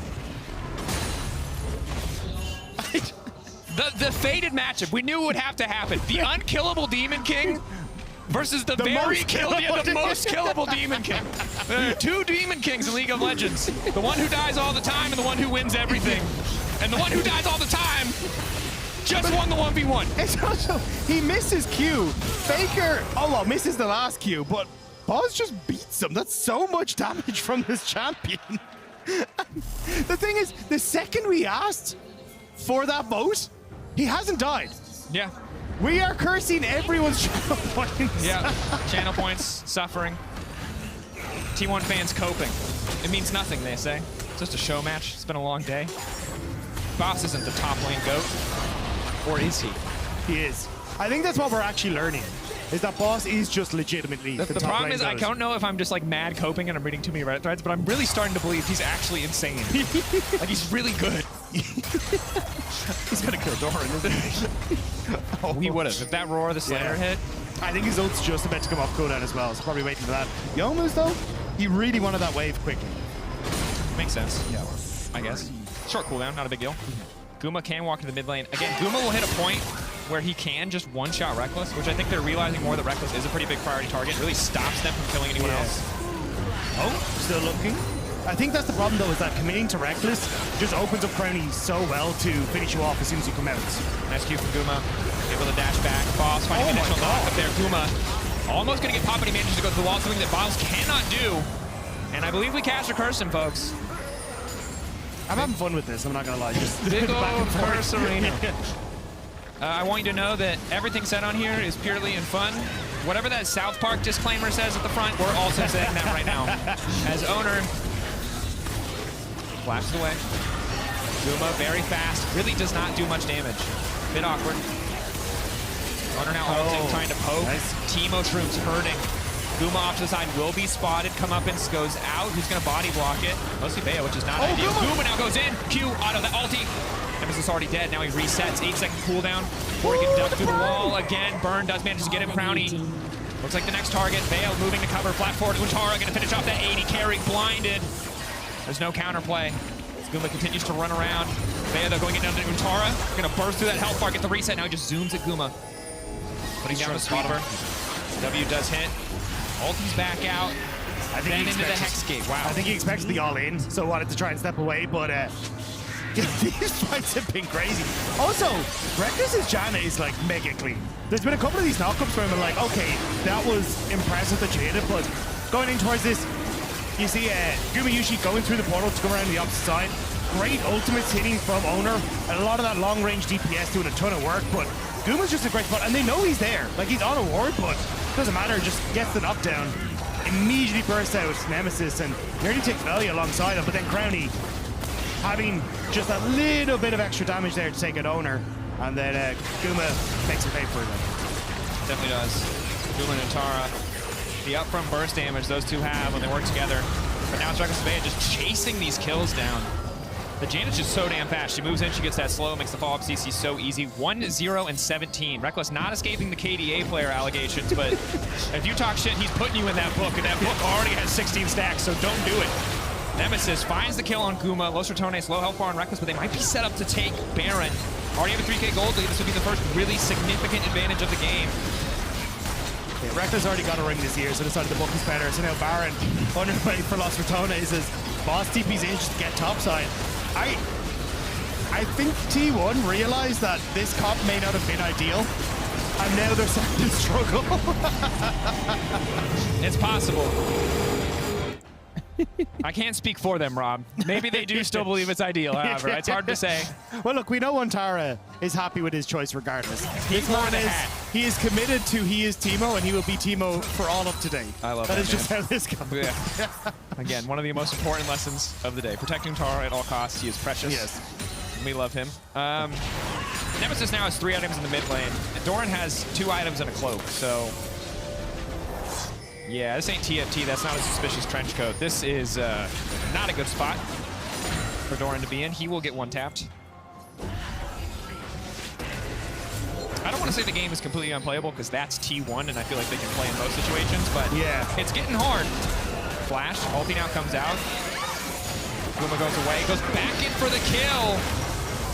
The fated matchup. We knew it would have to happen. The unkillable Demon King versus the very most killable Demon King. There are 2 Demon Kings in League of Legends. The one who dies all the time and the one who wins everything. And the one who dies all the time just won the 1v1. It's also, he misses Q. Faker, misses the last Q, but Boz just beats him. That's so much damage from this champion. The thing is, the second we asked for that vote, he hasn't died. Yeah. We are cursing everyone's channel points. Yeah, channel points, suffering. T1 fans coping. It means nothing, they say. It's just a show match. It's been a long day. Boss isn't the top lane GOAT. Or is he? He is. I think that's what we're actually learning, is that Boss is just legitimately the top problem lane is, I GOAT. don't know if I'm just like mad coping and I'm reading too many Reddit threads, but I'm really starting to believe he's actually insane. Like, he's really good. He's gonna kill Doran, isn't he? He would have. If that roar of the Slayer hit. I think his ult's just about to come off cooldown as well, so probably waiting for that. Youmu's, though, he really wanted that wave quickly. makes sense. Yeah. I guess. Short cooldown, not a big deal. Guma can walk into the mid lane. Again, Guma will hit a point where he can just one-shot Reckless, which I think they're realizing more that Reckless is a pretty big priority target. Really stops them from killing anyone else. Oh, still looking. I think that's the problem, though, is that committing to Reckless just opens up Crowny so well to finish you off as soon as you come out. Nice Q from Guma. Able to dash back. Boss finding the initial knock up there. Guma almost going to get popped, but he manages to go to the wall, something that Biles cannot do. And I believe we cast or curse him, folks. I'm having fun with this, I'm not going to lie. Just big back old and forth. curse arena. I want you to know that everything said on here is purely in fun. Whatever that South Park disclaimer says at the front, we're also saying that right now. As owner, flashes away. Guma very fast, really does not do much damage. Bit awkward. Owner now ulting, trying to poke. Nice. Teemo Shrooms hurting. Guma off to the side will be spotted. Come up and goes out. Who's going to body block it? Mostly Bea, which is not ideal. Guma now goes in. Q auto the ulti. Nemesis already dead. Now he resets. 8-second cooldown before he can duck through the wall again. Burn does manage to get him. Crowny looks like the next target. Bale moving to cover. Flat forward. Untara going to finish off that 80 carry. Blinded. There's no counterplay. Guma continues to run around. Bea though going in under Untara. Going to burst through that health bar, get the reset. Now he just zooms at Guma. Putting down the sweeper. W does hit. Ulti's back out. I think then into the Hex Gate. Wow. I think he expected the all-in, so wanted to try and step away, but these fights have been crazy. Also, Reckless's Janna is like mega clean. There's been a couple of these knockups where I'm like, okay, that was impressive that you hit it, but going in towards this, you see Guma usually going through the portal to come around the opposite side. Great ultimates hitting from Owner, and a lot of that long-range DPS doing a ton of work, but Guma's just a great spot, and they know he's there. Like, he's on a ward, but doesn't matter, just gets the knockdown. Immediately bursts out Nemesis and nearly takes Velia alongside him, but then Crowny having just a little bit of extra damage there to take out Owner, and then Guma makes him pay for it. Definitely does. Guma and Untara, the upfront burst damage those two have when they work together. But now it's Reckless Bea just chasing these kills down. The Janet's just so damn fast. She moves in, she gets that slow, makes the follow-up CC so easy. 1-0-17. Reckless not escaping the KDA player allegations, but if you talk shit, he's putting you in that book, and that book already has 16 stacks, so don't do it. Nemesis finds the kill on Guma. Los Ratones, low health bar on Reckless, but they might be set up to take Baron. Already have a 3K gold lead. This would be the first really significant advantage of the game. Yeah, Reckless already got a ring this year, so decided the book is better. So now Baron, underway for Los Ratones, as boss TP's in just to get topside. I think T1 realized that this comp may not have been ideal, and now they're starting to struggle. It's possible. I can't speak for them, Rob. Maybe they do still believe it's ideal, however. It's hard to say. Well, look, we know Untara is happy with his choice regardless. He's more than he is committed to he is Teemo, and he will be Teemo for all of today. I love that. That is just how this goes. Yeah. Again, one of the most important lessons of the day. Protecting Tara at all costs. He is precious. Yes. We love him. Nemesis now has 3 items in the mid lane. And Doran has 2 items and a cloak, so... Yeah, this ain't TFT. That's not a suspicious trench coat. This is not a good spot for Doran to be in. He will get one tapped. I don't want to say the game is completely unplayable because that's T1 and I feel like they can play in most situations, but yeah, it's getting hard. Flash, ulti now comes out. Guma goes away, goes back in for the kill.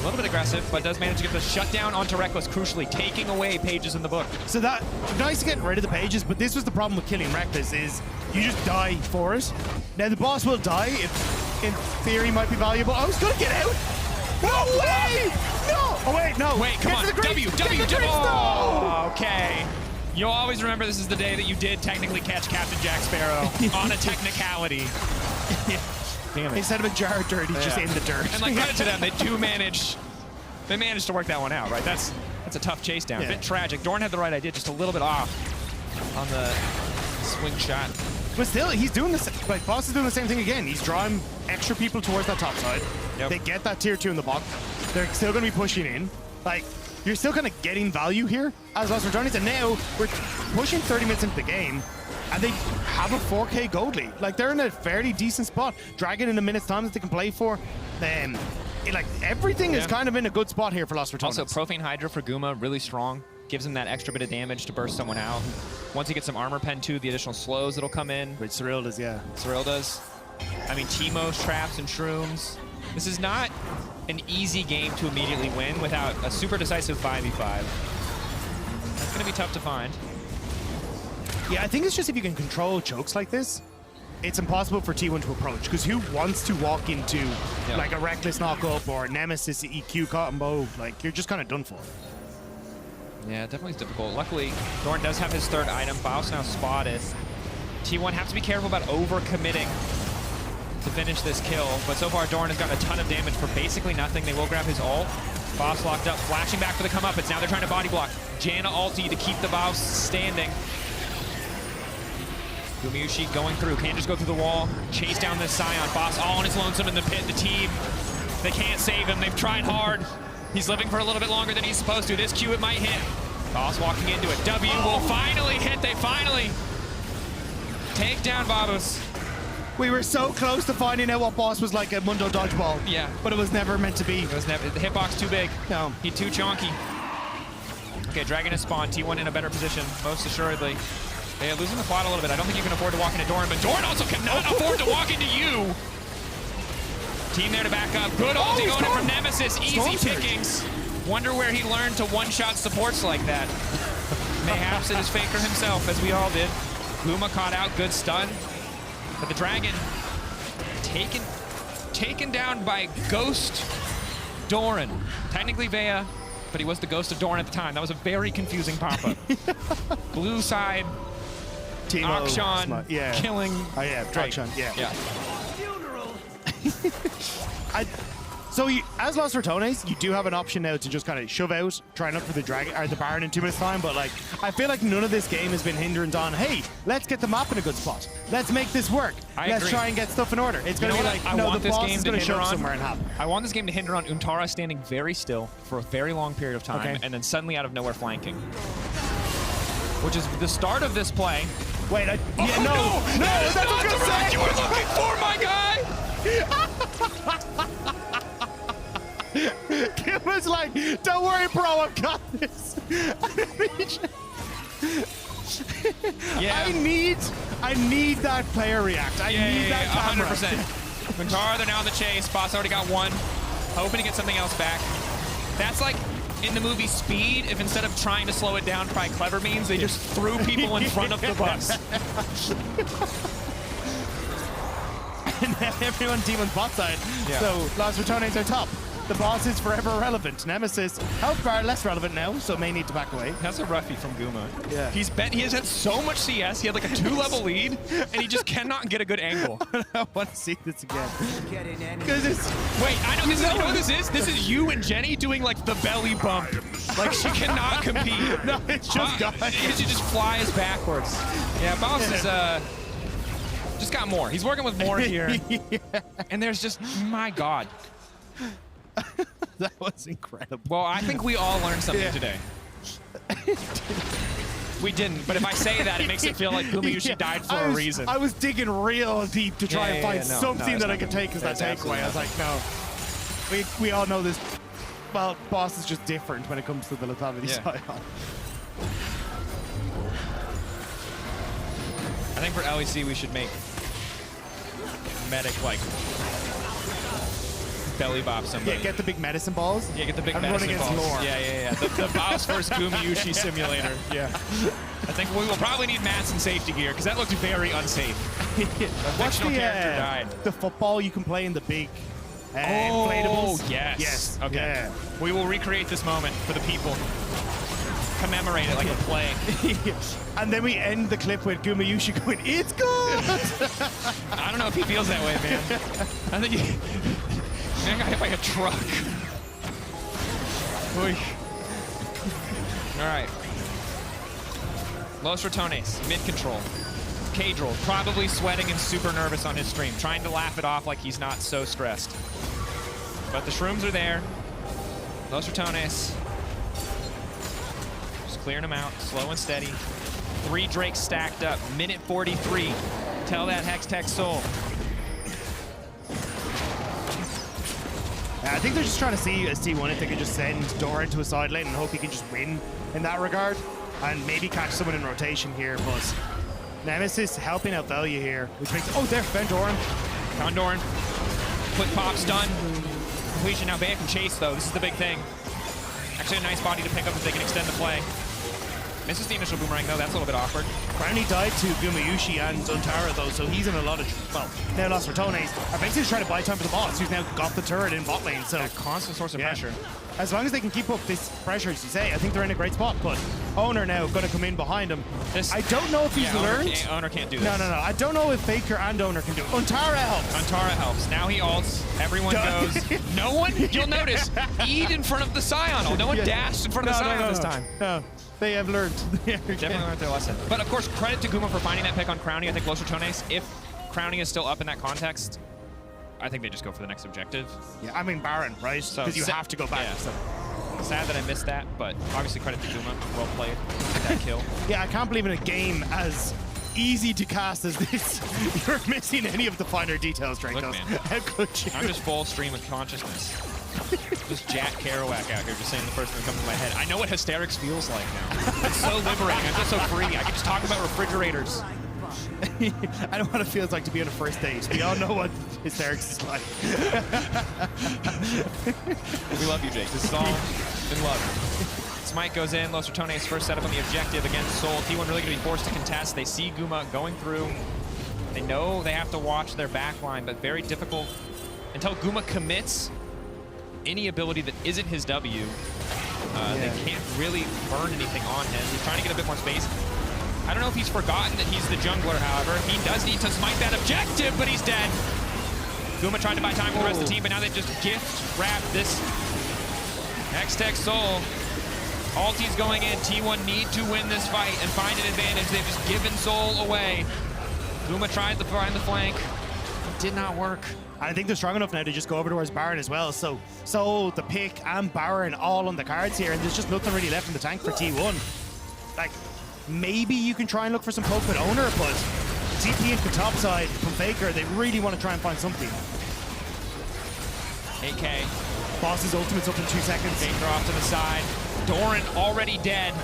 A little bit aggressive, but does manage to get the shutdown onto Reckless, crucially taking away pages in the book. So that, nice to get rid of the pages, but this was the problem with killing Reckless is you just die for it. Now the boss will die, it in theory might be valuable. Oh, he's gonna get out! No way! No! Oh wait, no! Wait, come on, W. Oh, okay. You'll always remember this is the day that you did technically catch Captain Jack Sparrow on a technicality. Damn it. Instead of a jar dirt, he's just in the dirt. And like credit to them, they managed to work that one out, right? That's a tough chase down. Yeah. A bit tragic. Dorn had the right idea, just a little bit off on the swing shot. But still, he's doing this. Like Boss is doing the same thing again. He's drawing extra people towards that top side. Yep. They get that tier 2 in the box. They're still going to be pushing in. Like you're still kind of getting value here as Los Ratones, and now we're pushing 30 minutes into the game. And they have a 4K gold lead. Like, they're in a fairly decent spot. Dragon in a minute's time that they can play for. Then, like, everything is kind of in a good spot here for Los Ratones. Also, Profane Hydra for Guma, really strong. Gives him that extra bit of damage to burst someone out. Once he gets some armor pen, too, the additional slows that'll come in. Which Cyril does, yeah. Cyril does. I mean, Teemo's traps and shrooms. This is not an easy game to immediately win without a super decisive 5v5. That's going to be tough to find. Yeah, I think it's just if you can control chokes like this, it's impossible for T1 to approach, because who wants to walk into like a Reckless knock-up or Nemesis EQ combo? Like, you're just kind of done for. Yeah, definitely difficult. Luckily, Doran does have his third item. Faust now spotted. T1 have to be careful about over-committing to finish this kill, but so far Doran has gotten a ton of damage for basically nothing. They will grab his ult. Faust locked up, flashing back for the comeuppance. Now they're trying to body block. Janna ulti to keep the Faust standing. Gumayusi going through, can't just go through the wall, chase down this Scion. Faust all on his lonesome in the pit. The team, they can't save him. They've tried hard. He's living for a little bit longer than he's supposed to. This Q, it might hit. Faust walking into it. W will finally hit. They finally take down Babus. We were so close to finding out what boss was like a Mundo dodgeball. Yeah. But it was never meant to be. It was never, the hitbox too big. No. He too chonky. Okay, Dragon has spawned. T1 in a better position, most assuredly. They are losing the plot a little bit. I don't think you can afford to walk into Doran, but Doran also cannot afford to walk into you. Team there to back up. Good ulti going in from Nemesis. Easy pickings. Wonder where he learned to one-shot supports like that. Mayhaps it is Faker himself, as we all did. Guma caught out, good stun. But the Dragon taken down by Ghost Doran. Technically Vea, but he was the Ghost of Doran at the time. That was a very confusing pop-up. Blue side, Teemo, Akshan killing Drake. Akshan, yeah. Yeah. So as Los Ratones, you do have an option now to just kind of shove out, try and look for the Dragon or the Baron in 2 minutes time, but like I feel like none of this game has been hindrance on, hey, let's get the map in a good spot. Let's make this work. Let's try and get stuff in order. It's gonna be like, no, the boss is gonna show up somewhere and happen. I want this game to hinder on Untara standing very still for a very long period of time, and then suddenly out of nowhere flanking. Which is the start of this play. Wait, no, that's what not the route you were looking for, my guy! Kim was like, don't worry, bro, I've got this. Yeah. I need that player react. I need that camera. 100%. Untara, they're now in the chase. Boss already got one. Hoping to get something else back. That's like in the movie Speed, if instead of trying to slow it down by clever means, they just threw people in front of the bus. And everyone T1's bot side. Yeah. So Los Ratones are top. The boss is forever relevant. Nemesis, health bar less relevant now, so may need to back away. That's a roughie from Guma. Yeah. He has had so much CS. He had like a 2-level lead, and he just cannot get a good angle. I want to see this again. Because it's wait, I know this is. You know what this is? This is you and Jenny doing like the belly bump. Like she cannot compete. No, it's just she just flies backwards. Yeah, Boss is just got more. He's working with more here. And there's just, my God. That was incredible. Well, I think we all learned something today. We didn't, but if I say that, it makes it feel like Gumayusi died for a reason. I was digging real deep to try and find something that I could take as that takeaway. I was like, no. We all know this. Well, boss is just different when it comes to the lethality side. I think for LEC, we should make medic like belly bop somebody. Yeah, get the big medicine balls. Yeah, get the big and medicine run against balls. Lore. Yeah. The Boss vs. Gumayusi simulator. Yeah. I think we will probably need mats and safety gear because that looked very unsafe. What's the character died. The football you can play in the big inflatables? Yes. Yes. Okay. Yeah. We will recreate this moment for the people. Commemorate it like a play. And then we end the clip with Gumayusi going, it's good! I don't know if he feels that way, man. I think he got hit by a truck. All right. Los Ratones, mid-control. Cadril, probably sweating and super nervous on his stream, trying to laugh it off like he's not so stressed. But the shrooms are there. Los Ratones. Just clearing them out, slow and steady. 3 Drakes stacked up, minute 43. Tell that Hex Tech Soul. I think they're just trying to see as T1 if they can just send Doran to a side lane and hope he can just win in that regard and maybe catch someone in rotation here. But Nemesis helping out value here, which makes, oh, there, found Doran. Condorn, quick pop, stun, completion. Now Bea can chase though. This is the big thing. Actually a nice body to pick up if they can extend the play. Misses the initial boomerang though, that's a little bit awkward. Brownie died to Gumayushi and Zuntara though, so he's in a lot of, well, now Los Ratones are basically just trying to buy time for the boss, who's now got the turret in bot lane, so. A constant source of pressure. As long as they can keep up this pressure, as you say, I think they're in a great spot, but Owner now going to come in behind him. I don't know if he's learned. Owner can't do this. No. I don't know if Faker and Owner can do it. Untara helps. Untara helps. Now he ults. Everyone goes. No one, you'll notice, E'd in front of the Scion. No one dashed in front of the Scion this time. No. They have learned. Definitely learned their lesson. But of course, credit to Guma for finding that pick on Crownie. I think Los Ratones, if Crownie is still up in that context, I think they just go for the next objective. Yeah, I mean Baron, right? Because you have to go back. Yeah. So sad that I missed that, but obviously credit to Guma. Well played. That kill. Yeah, I can't believe in a game as easy to cast as this, you're missing any of the finer details, Drake. Look, man. How could you? I'm just full stream of consciousness. Just Jack Kerouac out here just saying the first thing that comes to my head. I know what hysterics feels like now. It's so liberating. I'm just so free. I can just talk about refrigerators. I don't know what it feels like to be on a first date. We all know what hysterics is like. We love you, Jake. This is all in love. Smite goes in. Los Ratones first setup on the objective against Soul. T1 really going to be forced to contest. They see Guma going through. They know they have to watch their backline, but very difficult until Guma commits any ability that isn't his W. They can't really burn anything on him. He's trying to get a bit more space. I don't know if he's forgotten that he's the jungler, however. He does need to smite that objective, but he's dead. Guma tried to buy time for the rest of the team, but now they've just gift-wrapped this Hextech Soul. Alti's going in. T1 need to win this fight and find an advantage. They've just given Soul away. Guma tried to find the flank. It did not work. I think they're strong enough now to just go over towards Baron as well. So the pick and Baron all on the cards here, and there's just nothing really left in the tank for T1. Like, maybe you can try and look for some poke with Owner, but TP into the top side from Faker, they really want to try and find something. 8K. Boss's ultimate's up in 2 seconds. Faker off to the side. Doran already dead.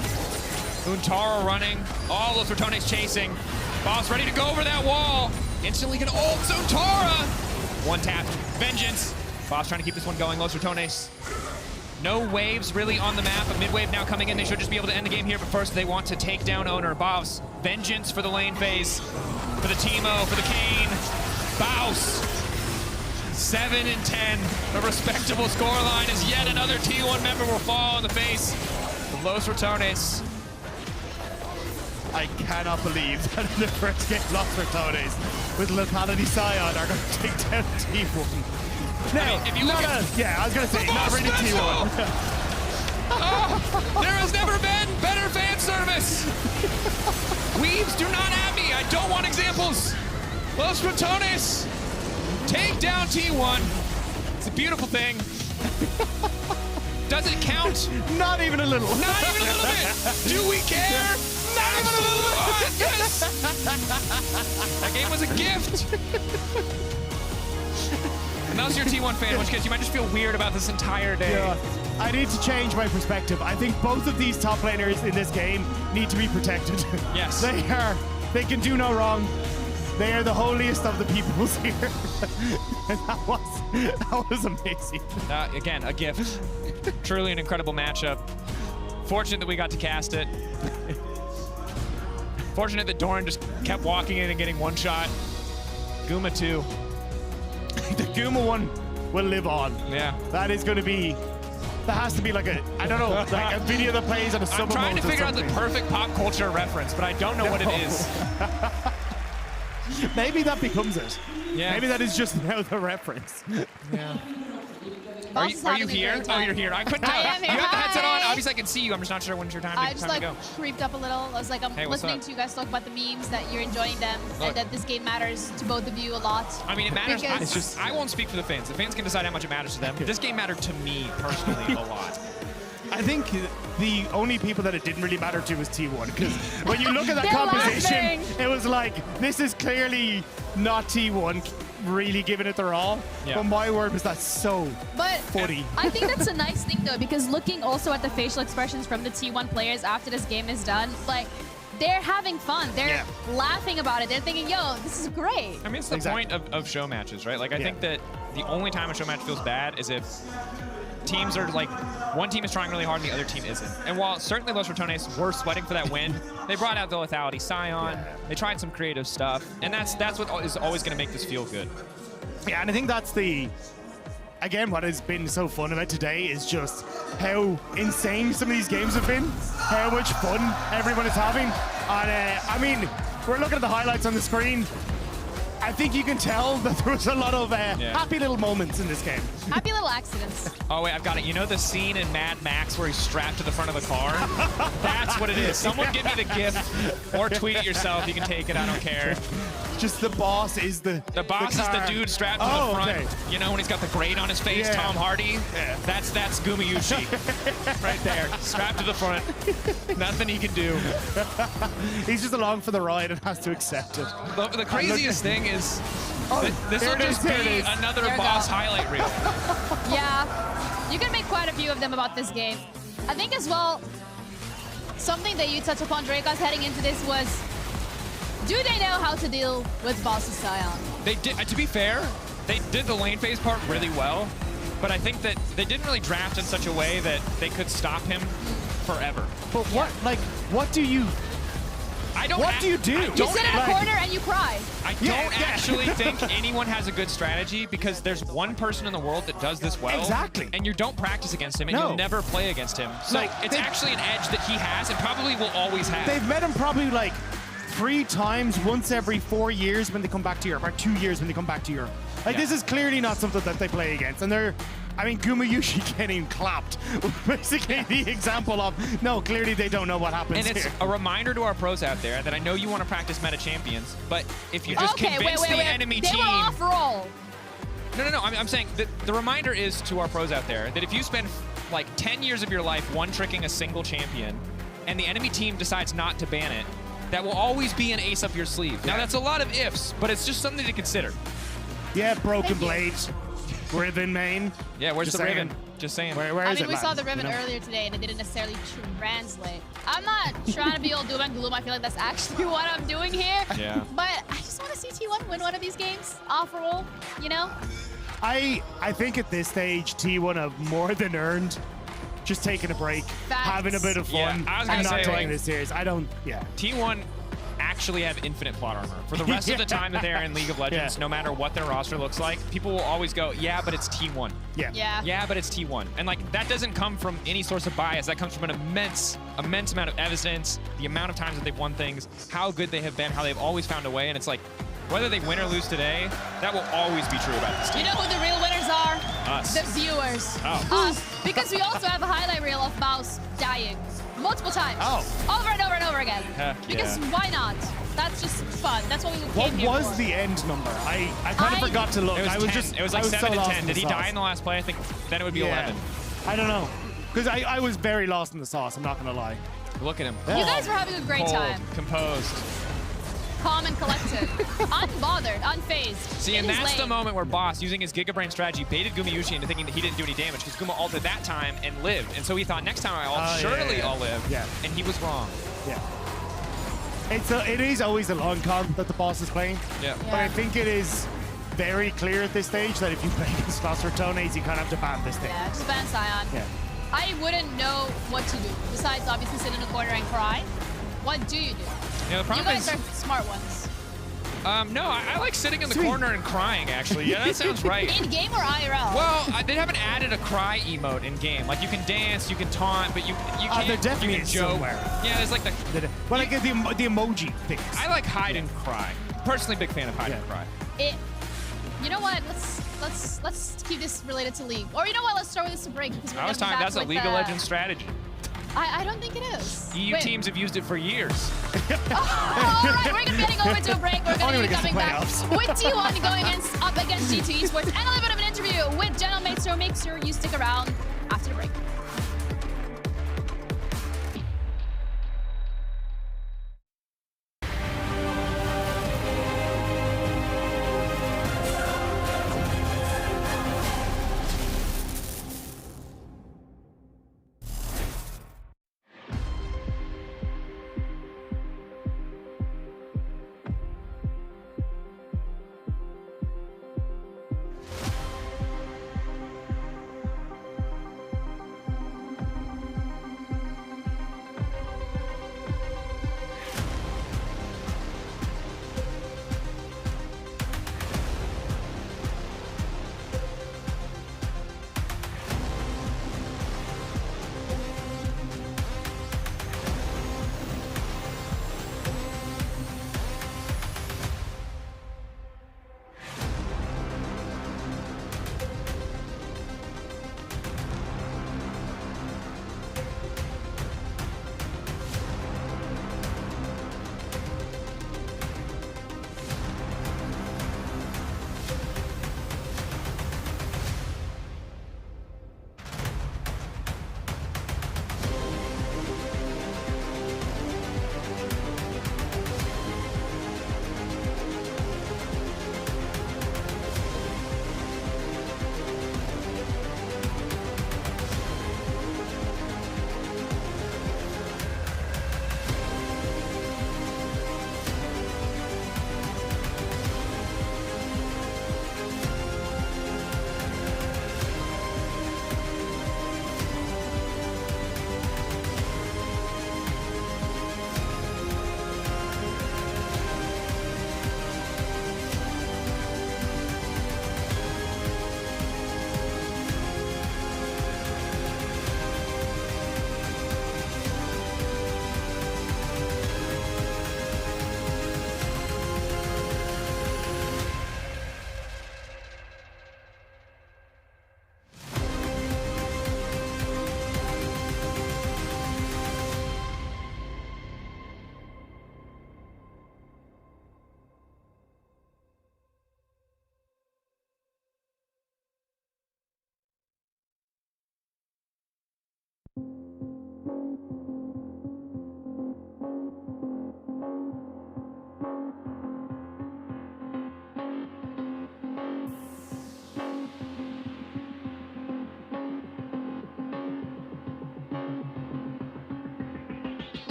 Untara running. All Los Ratones chasing. Boss ready to go over that wall. Instantly gonna ult Untara. One tap. Vengeance. Boss trying to keep this one going. Los Ratones. No waves really on the map. A mid-wave now coming in. They should just be able to end the game here, but first they want to take down Owner. Boss. Vengeance for the lane phase. For the Teemo. For the Kane. Bouse. 7 and 10. A respectable scoreline as yet another T1 member will fall in the face of Los Ratones. I cannot believe that in the first game, Los Ratones with Lethality Scion are going to take down T1. Now, I mean, if you look I was going to say, not really T1. There has never been better fan service. Weaves do not at me. I don't want examples. Los Ratones take down T1. It's a beautiful thing. Does it count? Not even a little. Not even a little bit. Do we care? Not even a little bit. Yes. That game was a gift. Unless you're a T1 fan, in which case you might just feel weird about this entire day. Yeah. I need to change my perspective. I think both of these top laners in this game need to be protected. Yes. They can do no wrong. They are the holiest of the peoples here. And that was amazing. Again, a gift. Truly an incredible matchup. Fortunate that we got to cast it. Fortunate that Doran just kept walking in and getting one shot. Guma too. The Guma one will live on. Yeah. That is going to be... That has to be like a, I don't know, like a video that plays on a sub. I'm trying to figure out the perfect pop culture reference, but I don't know what it is. Maybe that becomes it. Yeah. Maybe that is just now the reference. Yeah. Are you here? Oh, you're here. I couldn't tell. I am here. You have the headset on. Hi. Obviously, I can see you. I'm just not sure when's your time, I just to go. creeped up a little. I was like, I'm Hey, what's listening up? to you guys talk about the memes, that you're enjoying them, Look. and that this game matters to both of you a lot. I mean, it matters. Because I won't speak for the fans. The fans can decide how much it matters to them. This game mattered to me personally a lot. I think the only people that it didn't really matter to was T1, because when you look at that They're composition, laughing. it was like, this is clearly not T1 really giving it their all. Yeah. But my word, was that so But funny. I think that's a nice thing, though, because looking also at the facial expressions from the T1 players after this game is done, like, they're having fun. They're laughing about it. They're thinking, yo, this is great. I mean, it's the point of show matches, right? Like, I think that the only time a show match feels bad is if teams are like, one team is trying really hard and the other team isn't. And while certainly Los Ratones were sweating for that win, they brought out the lethality Scion. They tried some creative stuff, and that's what is always going to make this feel good. Yeah, and I think that's the, again, what has been so fun about today is just how insane some of these games have been, how much fun everyone is having. And I mean, we're looking at the highlights on the screen. I think you can tell that there was a lot of happy little moments in this game. Happy little accidents. Oh, wait, I've got it. You know the scene in Mad Max where he's strapped to the front of the car? That's what it is. Someone give me the GIF or tweet it yourself. You can take it. I don't care. Just the boss is the boss is the dude strapped to the front. Okay. You know when he's got the grate on his face, Tom Hardy? Yeah. That's Gumayushi. Right there. Strapped to the front. Nothing he can do. He's just along for the ride and has to accept it. The craziest thing is this will just be another boss highlight reel. Yeah, you can make quite a few of them about this game. I think as well, something that you touched upon, Drakeos, heading into this was, do they know how to deal with bosses Scion? They did. To be fair, they did the lane phase part really well, but I think that they didn't really draft in such a way that they could stop him forever. But what, like, what do you? What do you do? You sit in a corner and you cry. I don't actually think anyone has a good strategy because there's one person in the world that does this well. Exactly. And you don't practice against him and you'll never play against him. So it's actually an edge that he has and probably will always have. They've met him probably like 3 times, once every 4 years when they come back to Europe, or 2 years when they come back to Europe. Like, this is clearly not something that they play against. And they're, I mean, Gumayushi getting clapped was basically the example of, no, clearly they don't know what happens And it's here. a reminder to our pros out there that I know you want to practice meta champions, but if you just convince the enemy they team... were off roll. No. I'm saying that the reminder is to our pros out there that if you spend like 10 years of your life one-tricking a single champion and the enemy team decides not to ban it, that will always be an ace up your sleeve. Now, that's a lot of ifs, but it's just something to consider. Yeah, Broken Blades. Riven main. Yeah, where's the Riven? Just saying. Where I is mean, it, we saw man? the Riven earlier today, and it didn't necessarily translate. I'm not trying to be all doom and gloom. I feel like that's actually what I'm doing here. Yeah. But I just want to see T1 win one of these games. Off roll, you know? I think at this stage, T1 have more than earned just taking a break, having a bit of fun, I was and gonna not say, taking like, this serious. I don't, T1 actually have infinite plot armor. For the rest of the time that they're in League of Legends, no matter what their roster looks like, people will always go, yeah, but it's T1. Yeah, but it's T1. And like, that doesn't come from any source of bias. That comes from an immense amount of evidence, the amount of times that they've won things, how good they have been, how they've always found a way. And it's like, whether they win or lose today, that will always be true about this team. You know who the real winners are? Us. The viewers. Oh. Us. Because we also have a highlight reel of Mouse dying multiple times. Over and over and over again. Because why not? That's just fun. That's what we came here What was for. the end number? I kind of forgot to look. It was I 10. was just, it was like I 7 so to lost 10. in Did the he die sauce. in the last play? I think then it would be 11. I don't know. Because I was very lost in the sauce, I'm not going to lie. Look at him. You guys were having a great Cold, time. composed. Calm and collected. Unbothered, unfazed. See, and that's the moment where Boss, using his Giga Brain strategy, baited Gumayushi into thinking that he didn't do any damage because Guma ulted that time and lived. And so he thought, next time I ult, surely I'll live. Yeah. And he was wrong. Yeah. It is always a long con that the boss is playing. Yeah. But I think it is very clear at this stage that if you play against Los Ratones, you kind of have to ban this thing. Yeah, just ban Scion. Yeah. I wouldn't know what to do, besides obviously sit in a corner and cry. What do you do? Yeah, the problem you guys is, are smart ones. No, I like sitting in the corner and crying, actually. Yeah, that sounds right. In game or IRL? Well, they haven't added a cry emote in game. Like, you can dance, you can taunt, but you can't. There definitely you can is joke. somewhere. Yeah, there's like the. Well, like the emoji things. I like hide and cry. Personally, big fan of hide and cry. You know what? Let's keep this related to League. Or you know what? Let's throw this to break because we're I was gonna be talking. back That's a with, League of Legends strategy. I don't think it is. EU Wait. teams have used it for years. All right, we're gonna be heading over to a break. We're gonna be coming back playoffs. with T1 going up against G2 Esports and a little bit of an interview with GentleMates. So make sure you stick around after the break.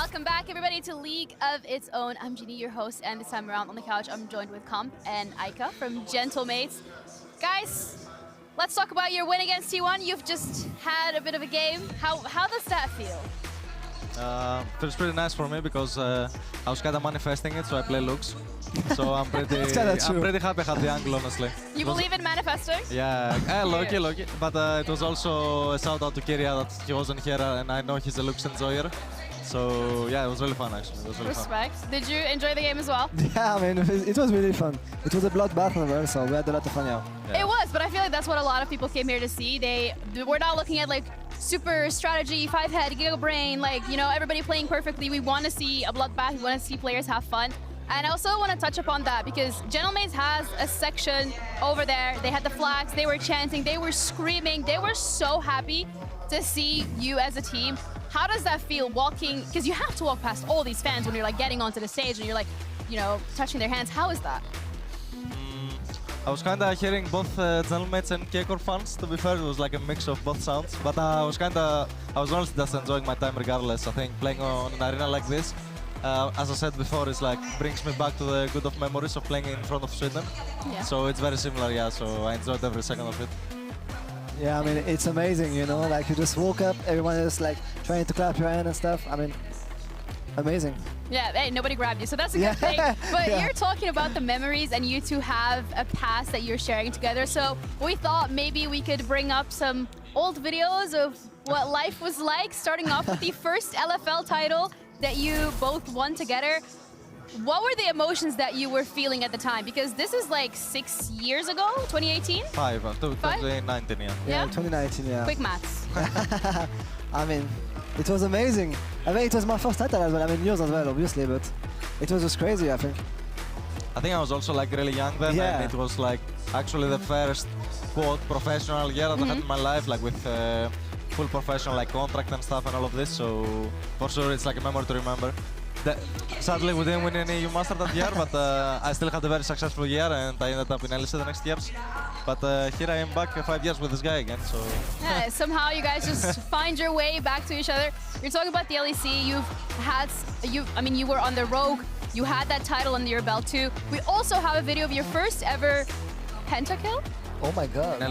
Welcome back, everybody, to League of Its Own. I'm Jeannie, your host, and this time around on the couch, I'm joined with Comp and Aika from GentleMates. Guys, let's talk about your win against T1. You've just had a bit of a game. How does that feel? Feels pretty nice for me because I was kind of manifesting it, so I play looks. So I'm pretty happy I had the angle, honestly. You believe in manifesting? Yeah, lucky. But it was also a shout out to Kyria that he wasn't here, and I know he's a looks enjoyer. So yeah, it was really fun actually. It was really Respect. Did you enjoy the game as well? Yeah, I mean, it was really fun. It was a bloodbath as well, so we had a lot of fun, It was, but I feel like that's what a lot of people came here to see. We're not looking at like super strategy, 5-head, Giga Brain, like, you know, everybody playing perfectly. We want to see a bloodbath. We want to see players have fun. And I also want to touch upon that because GentleMates has a section over there. They had the flags, they were chanting, they were screaming, they were so happy to see you as a team. How does that feel walking, because you have to walk past all these fans when you're like getting onto the stage and you're like, you know, touching their hands. How is that? I was kind of hearing both GentleMates and KCORP fans, to be fair. It was like a mix of both sounds. But I was honestly just enjoying my time regardless. I think playing on an arena like this, as I said before, it's like brings me back to the good of memories of playing in front of Sweden. Yeah. So it's very similar, yeah. So I enjoyed every second of it. Yeah, I mean, it's amazing, you know, like you just woke up, everyone is like trying to clap your hand and stuff. I mean, amazing. Yeah, hey, nobody grabbed you, so that's a good thing. But you're talking about the memories, and you two have a past that you're sharing together. So we thought maybe we could bring up some old videos of what life was like, starting off with the first LFL title that you both won together. What were the emotions that you were feeling at the time? Because this is like 6 years ago, 2018? 2019, yeah. Yeah, 2019, yeah. Quick maths. I mean, it was amazing. I mean, it was my first title as well. I mean, yours as well, obviously, but it was just crazy, I think. I think I was also like really young then, and it was like actually the first quote professional year that I had in my life, like with full professional like contract and stuff and all of this. So for sure, it's like a memory to remember. Sadly, we didn't win any EU Master that year, but I still had a very successful year, and I ended up in LEC the next years. But here I am back 5 years with this guy again, so... Yeah, somehow you guys just find your way back to each other. You're talking about the LEC, you were on the Rogue, you had that title under your belt too. We also have a video of your first ever pentakill. Oh my god.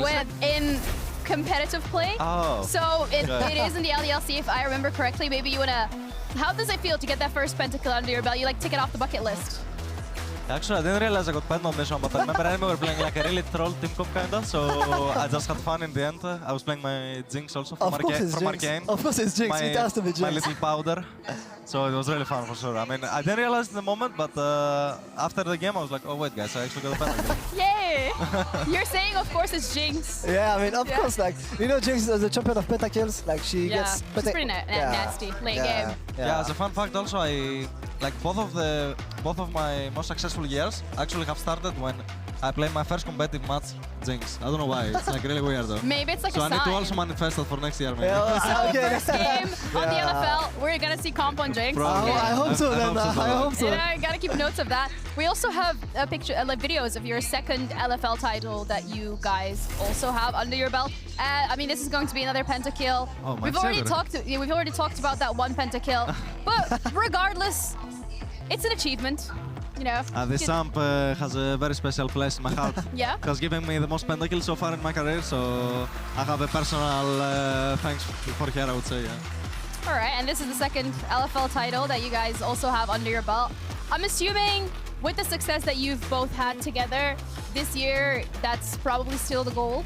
In competitive play. Oh. So it is in the LELC, if I remember correctly. Maybe you wanna... How does it feel to get that first pentakill under your belt? You like tick it off the bucket list. Actually, I didn't realize I got penned on this one, but I remember we were playing like a really troll team comp kinda, so I just had fun in the end. I was playing my Jinx also from Arcane. Of course it's Jinx, it has to be Jinx. My little powder. So it was really fun for sure. I mean, I didn't realize in the moment, but after the game I was like, oh wait guys, I actually got a pentakill. Yay! You're saying of course it's Jinx. Yeah, I mean, of course, like, you know, Jinx is the champion of pentakills. Like, she gets... She's pretty nasty, late game. Yeah, as a fun fact also, both of my most successful years actually have started when I played my first competitive match, Jinx. I don't know why, it's like really weird though. Maybe it's like a sign. So I need to also manifest that for next year maybe. So first game on the LFL, we're gonna see comp on Jinx. I hope so then, I hope so. You know, you gotta keep notes of that. We also have a picture, like videos of your second LFL title that you guys also have under your belt. I mean, this is going to be another pentakill. Oh, we've already talked about that one pentakill, but regardless, it's an achievement. You know, this amp has a very special place in my heart. Yeah? It has given me the most pentakills so far in my career, so I have a personal thanks for her, I would say, yeah. All right, and this is the second LFL title that you guys also have under your belt. I'm assuming with the success that you've both had together this year, that's probably still the goal.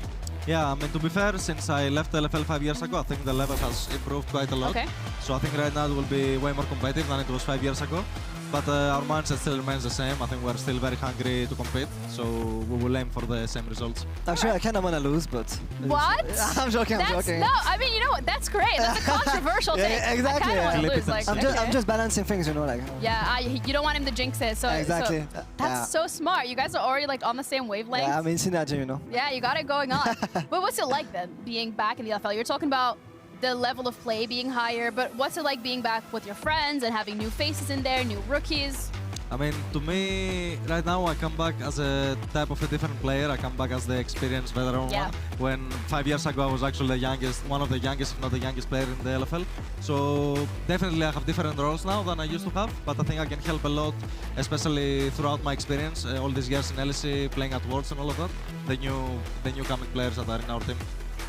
Yeah, I mean, to be fair, since I left LFL 5 years ago, I think the level has improved quite a lot. Okay. So I think right now it will be way more competitive than it was 5 years ago. But our mindset still remains the same. I think we're still very hungry to compete, so we will aim for the same results. Actually, I kind of want to lose, but... What? I'm joking, I'm joking. No, I mean, you know what? That's great. That's a controversial take. Exactly. I kind of want to lose. Like, I'm just balancing things, you know, like... Yeah, you don't want him to jinx it. So, exactly. So that's so smart. You guys are already like on the same wavelength. Yeah, I mean, synergy, you know. Yeah, you got it going on. But what's it like then, being back in the LFL? You're talking about the level of play being higher, but what's it like being back with your friends and having new faces in there, new rookies? I mean, to me, right now I come back as a type of a different player. I come back as the experienced veteran one. When 5 years ago I was actually the youngest, one of the youngest, if not the youngest player in the LFL. So definitely I have different roles now than I used to have, but I think I can help a lot, especially throughout my experience, all these years in LEC, playing at Worlds and all of that. The new coming players that are in our team.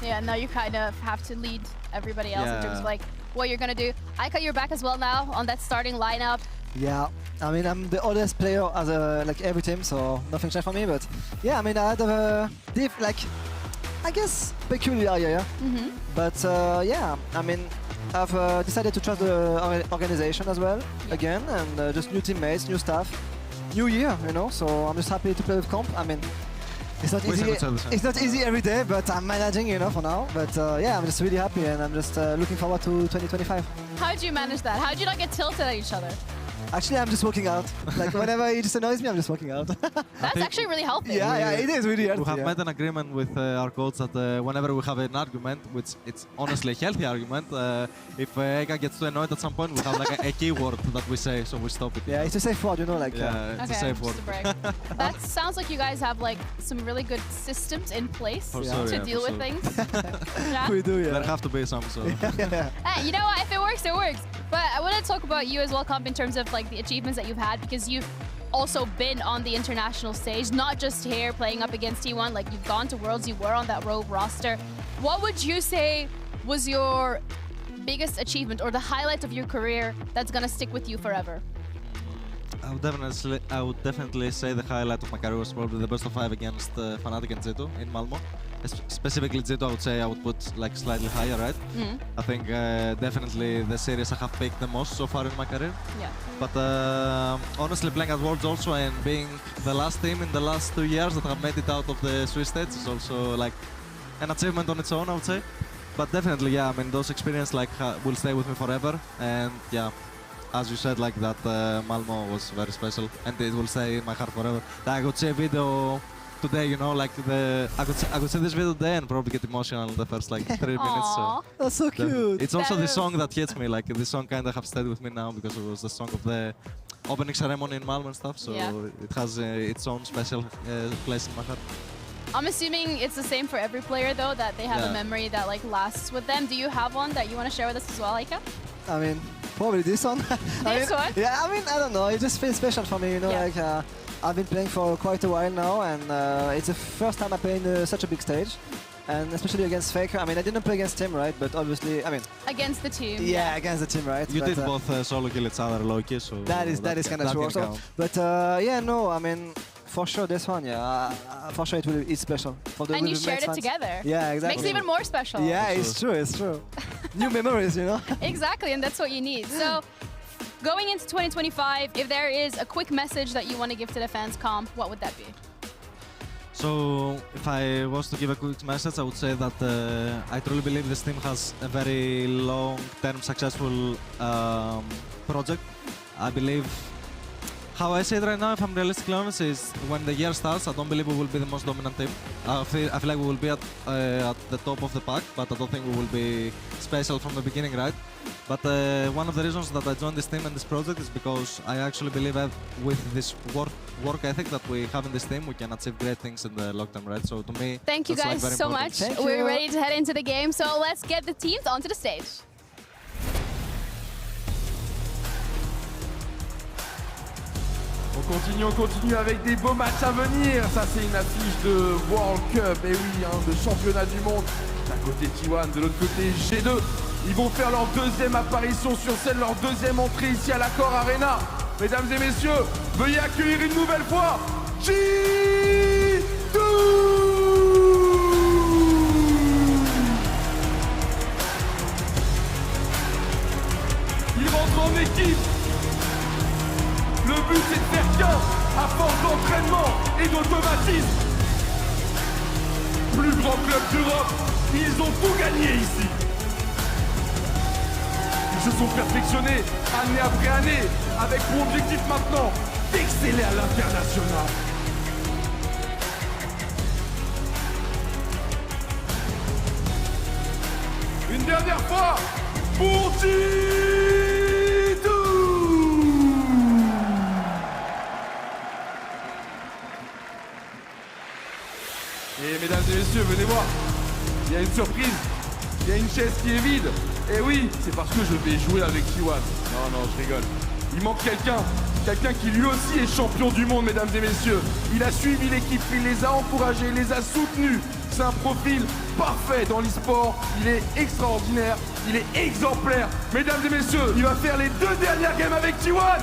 Yeah, now you kind of have to lead everybody else in terms of like what you're gonna do. Ika, you're back as well now on that starting lineup. Yeah, I mean, I'm the oldest player as like every team, so nothing changed for me. But yeah, I mean, I had a I guess peculiar year. But yeah, I mean, I've decided to trust the organization as well again, and just new teammates, new staff, new year, you know. So I'm just happy to play with Comp. I mean, it's not easy. It's not easy every day, but I'm managing, you know, for now. But yeah, I'm just really happy, and I'm just looking forward to 2025. How did you manage that? How did you not get tilted at each other? Actually, I'm just walking out. Like, whenever he just annoys me, I'm just walking out. That's actually really healthy. Yeah, it is really healthy. We have made an agreement with our coach that whenever we have an argument, which it's honestly a healthy argument, if Eka gets too annoyed at some point, we have like a keyword that we say, so we stop it. Yeah, it's a safe word, you know, like... Yeah, it's a safe word. That sounds like you guys have like some really good systems in place to deal with things. We do, yeah. There have to be some, so... Hey, you know what? If it works, it works. But I want to talk about you as well, Comp, in terms of like the achievements that you've had, because you've also been on the international stage, not just here playing up against T1, like you've gone to Worlds, you were on that Rogue roster. What would you say was your biggest achievement or the highlight of your career that's gonna stick with you forever? I would definitely say the highlight of my career was probably the best of 5 against Fnatic and G2 in Malmo. Specifically G2, I would say I would put like slightly higher, right? I think definitely the series I have picked the most so far in my career. Yeah. But honestly, playing at Worlds also and being the last team in the last 2 years that have made it out of the Swiss stage is also like an achievement on its own, I would say. But definitely, yeah, I mean, those experiences like will stay with me forever. And yeah, as you said, like that Malmo was very special and it will stay in my heart forever. I could see a video today, you know, like I could see this video today and probably get emotional in the first like 3 minutes. So that's so cute. It's also the song that hits me. Like this song kind of have stayed with me now because it was the song of the opening ceremony in Malmo and stuff. So it has its own special place in my heart. I'm assuming it's the same for every player though, that they have a memory that like lasts with them. Do you have one that you want to share with us as well, Ika? I mean, probably this one. This one? Yeah, I mean, I don't know. It just feels special for me, you know, like I've been playing for quite a while now, and it's the first time I play in such a big stage, and especially against Faker. I mean, I didn't play against him, right? But obviously, I mean... Against the team. Yeah, against the team, right? You did both solo kill each other low-key, so... That is kind of true also. But yeah, no, I mean... For sure, this one, yeah. For sure, it's special. For the and you shared it fans. together. Yeah, exactly. Makes it even more special. Yeah, it's true, it's true. New memories, you know? Exactly, and that's what you need. So, going into 2025, if there is a quick message that you want to give to the fans, Comp, what would that be? So, if I was to give a quick message, I would say that I truly believe this team has a very long-term successful project. I believe how I say it right now, if I'm realistically honest, is when the year starts, I don't believe we will be the most dominant team. I feel like we will be at the top of the pack, but I don't think we will be special from the beginning, right? But one of the reasons that I joined this team and this project is because I actually believe that with this work ethic that we have in this team, we can achieve great things in the long term, right? So to me, thank you guys so much. We're ready to head into the game, so let's get the teams onto the stage. On continue avec des beaux matchs à venir. Ça, c'est une affiche de World Cup, et oui, hein, de championnat du monde. D'un côté T1, de l'autre côté G2. Ils vont faire leur deuxième apparition sur scène, leur deuxième entrée ici à l'Accor Arena. Mesdames et messieurs, veuillez accueillir une nouvelle fois G2! Ils rentrent en équipe. Le but c'est de faire qu'un, à force d'entraînement et d'automatisme. Plus grand club d'Europe, ils ont tout gagné ici. Ils se sont perfectionnés année après année, avec pour objectif maintenant d'exceller à l'international. Une dernière fois, pour G2! surprise. Il y a une chaise qui est vide. Et oui, c'est parce que je vais jouer avec T1. Non, je rigole. Il manque quelqu'un. Quelqu'un qui lui aussi est champion du monde, mesdames et messieurs. Il a suivi l'équipe, il les a encouragés, il les a soutenus. C'est un profil parfait dans l'e-sport. Il est extraordinaire, il est exemplaire. Mesdames et messieurs, il va faire les 2 dernières games avec T1.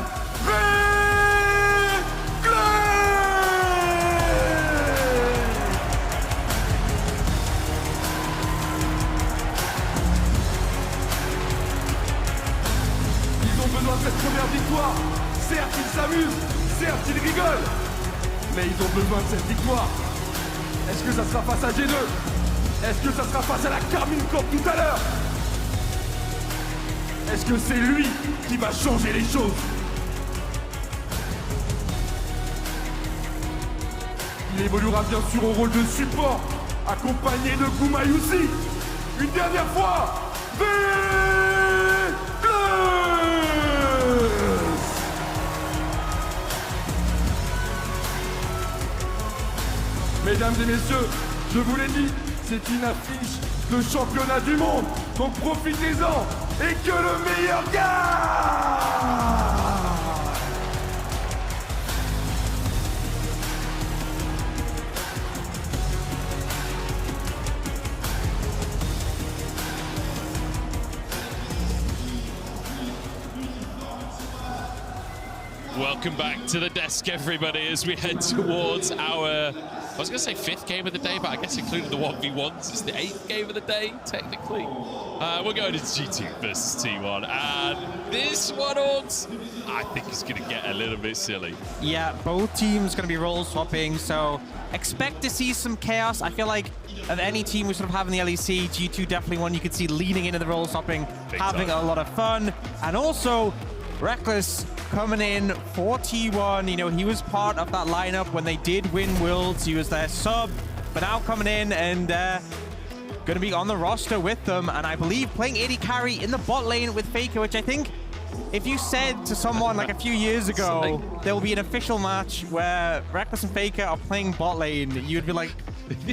Cette première victoire, certes ils s'amusent, certes ils rigolent, mais ils ont besoin de cette victoire. Est-ce que ça sera face à G2? Est-ce que ça sera face à la Carmine Corp tout à l'heure? Est-ce que c'est lui qui va changer les choses? Il évoluera bien sûr au rôle de support, accompagné de Gumayusi. Une dernière fois, mesdames et messieurs, je vous l'ai dit, c'est une affiche de championnat du monde, donc profitez-en et que le meilleur gagne! Welcome back to the desk, everybody, as we head towards our, I was going to say 5th game of the day, but I guess including the 1v1s, it's the 8th game of the day, technically. We're going to G2 versus T1, and this one, Orgs, I think is going to get a little bit silly. Yeah, both teams going to be role swapping, so expect to see some chaos. I feel like of any team we sort of have in the LEC, G2 definitely one you could see leaning into the role swapping, having a lot of fun, and also REKKLE coming in for T1. You know, he was part of that lineup when they did win Worlds. He was their sub, but now coming in and going to be on the roster with them. And I believe playing AD carry in the bot lane with Faker, which I think if you said to someone like a few years ago, there will be an official match where REKKLE and Faker are playing bot lane, you'd be like,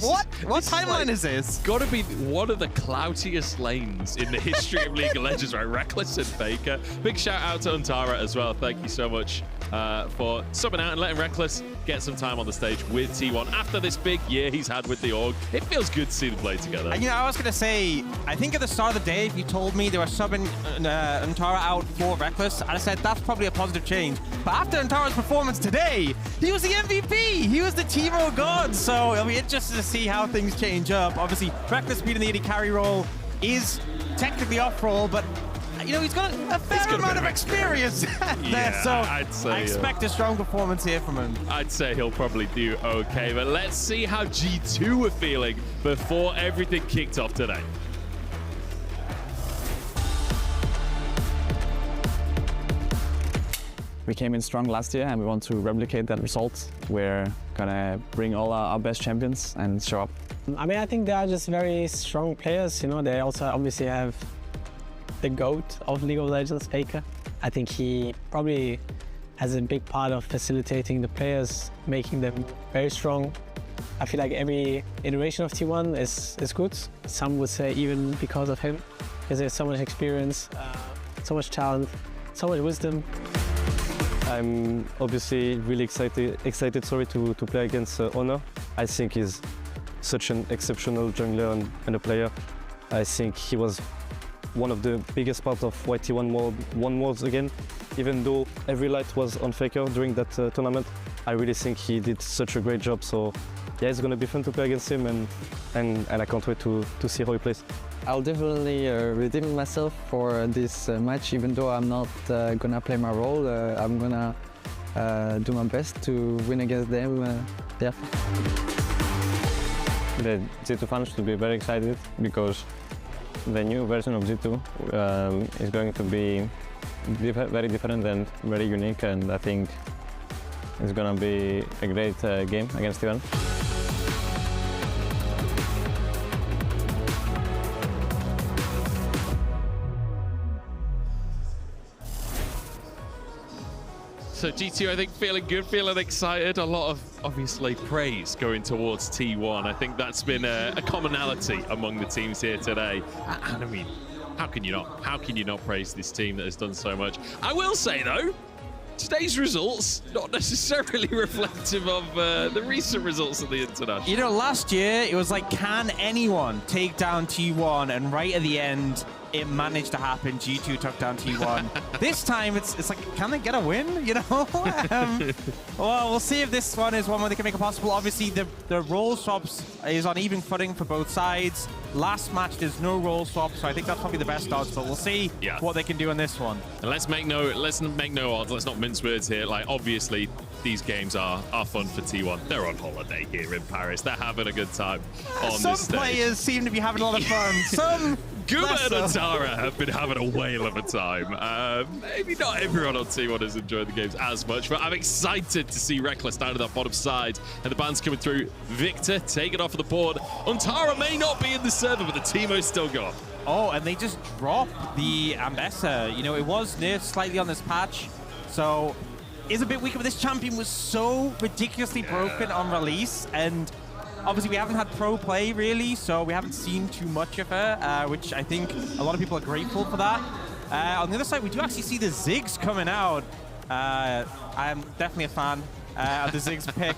what timeline is this? Got to be one of the cloutiest lanes in the history of League of Legends, right? REKKLE and Faker. Big shout out to Untara as well. Thank you so much for subbing out and letting REKKLE get some time on the stage with T1 after this big year he's had with the org. It feels good to see them play together. And, you know, I was going to say, I think at the start of the day, if you told me they were subbing Untara out for REKKLE, I'd have said that's probably a positive change. But after Untara's performance today, he was the MVP. He was the Teemo god. So it'll be interesting to see how things change up. Obviously, REKKLE being in the AD carry role is technically off role, but you know, he's got a fair amount of experience there, so I'd say, I expect a strong performance here from him. I'd say he'll probably do okay, but let's see how G2 were feeling before everything kicked off today. We came in strong last year and we want to replicate that result. We're gonna bring all our best champions and show up. I mean, I think they are just very strong players. You know, they also obviously have the GOAT of League of Legends, Faker. I think he probably has a big part of facilitating the players, making them very strong. I feel like every iteration of T1 is good. Some would say even because of him, because there's so much experience, so much talent, so much wisdom. I'm obviously really excited to play against Honor. I think he's such an exceptional jungler and a player. I think he was one of the biggest parts of why T1 won Worlds again. Even though every light was on Faker during that tournament, I really think he did such a great job. So yeah, it's gonna be fun to play against him, and I can't wait to see how he plays. I'll definitely redeem myself for this match, even though I'm not gonna play my role. I'm gonna do my best to win against them. Yeah. The G2 fans should be very excited because the new version of G2 is going to be very different and very unique, and I think it's gonna be a great game against T1. So G2, I think, feeling good, feeling excited. A lot of, obviously, praise going towards T1. I think that's been a commonality among the teams here today. And I mean, how can you not praise this team that has done so much? I will say, though, today's results not necessarily reflective of the recent results of the international. You know, last year it was like, can anyone take down T1? And right at the end, it managed to happen. G2 took down T1. This time, it's like, can they get a win? You know? Well, we'll see if this one is one where they can make it possible. Obviously, the role swaps is on even footing for both sides. Last match, there's no role swap, so I think that's probably the best odds. But we'll see what they can do in this one. And let's make no odds. Let's not mince words here. Like, obviously, these games are fun for T1. They're on holiday here in Paris. They're having a good time on Some this stage. players seem to be having a lot of fun. Some Guma and Antara have been having a whale of a time. Maybe not everyone on T1 has enjoyed the games as much, but I'm excited to see REKKLE down to that bottom side. And the band's coming through. Victor taking off of the board. Antara may not be in the server, but the Teemo's still gone. Oh, and they just dropped the Ambessa. You know, it was nerfed slightly on this patch, so it's a bit weaker, but this champion was so ridiculously broken on release, and obviously we haven't had pro play really, so we haven't seen too much of her, which I think a lot of people are grateful for that. On the other side, we do actually see the Ziggs coming out. I'm definitely a fan of the Ziggs pick.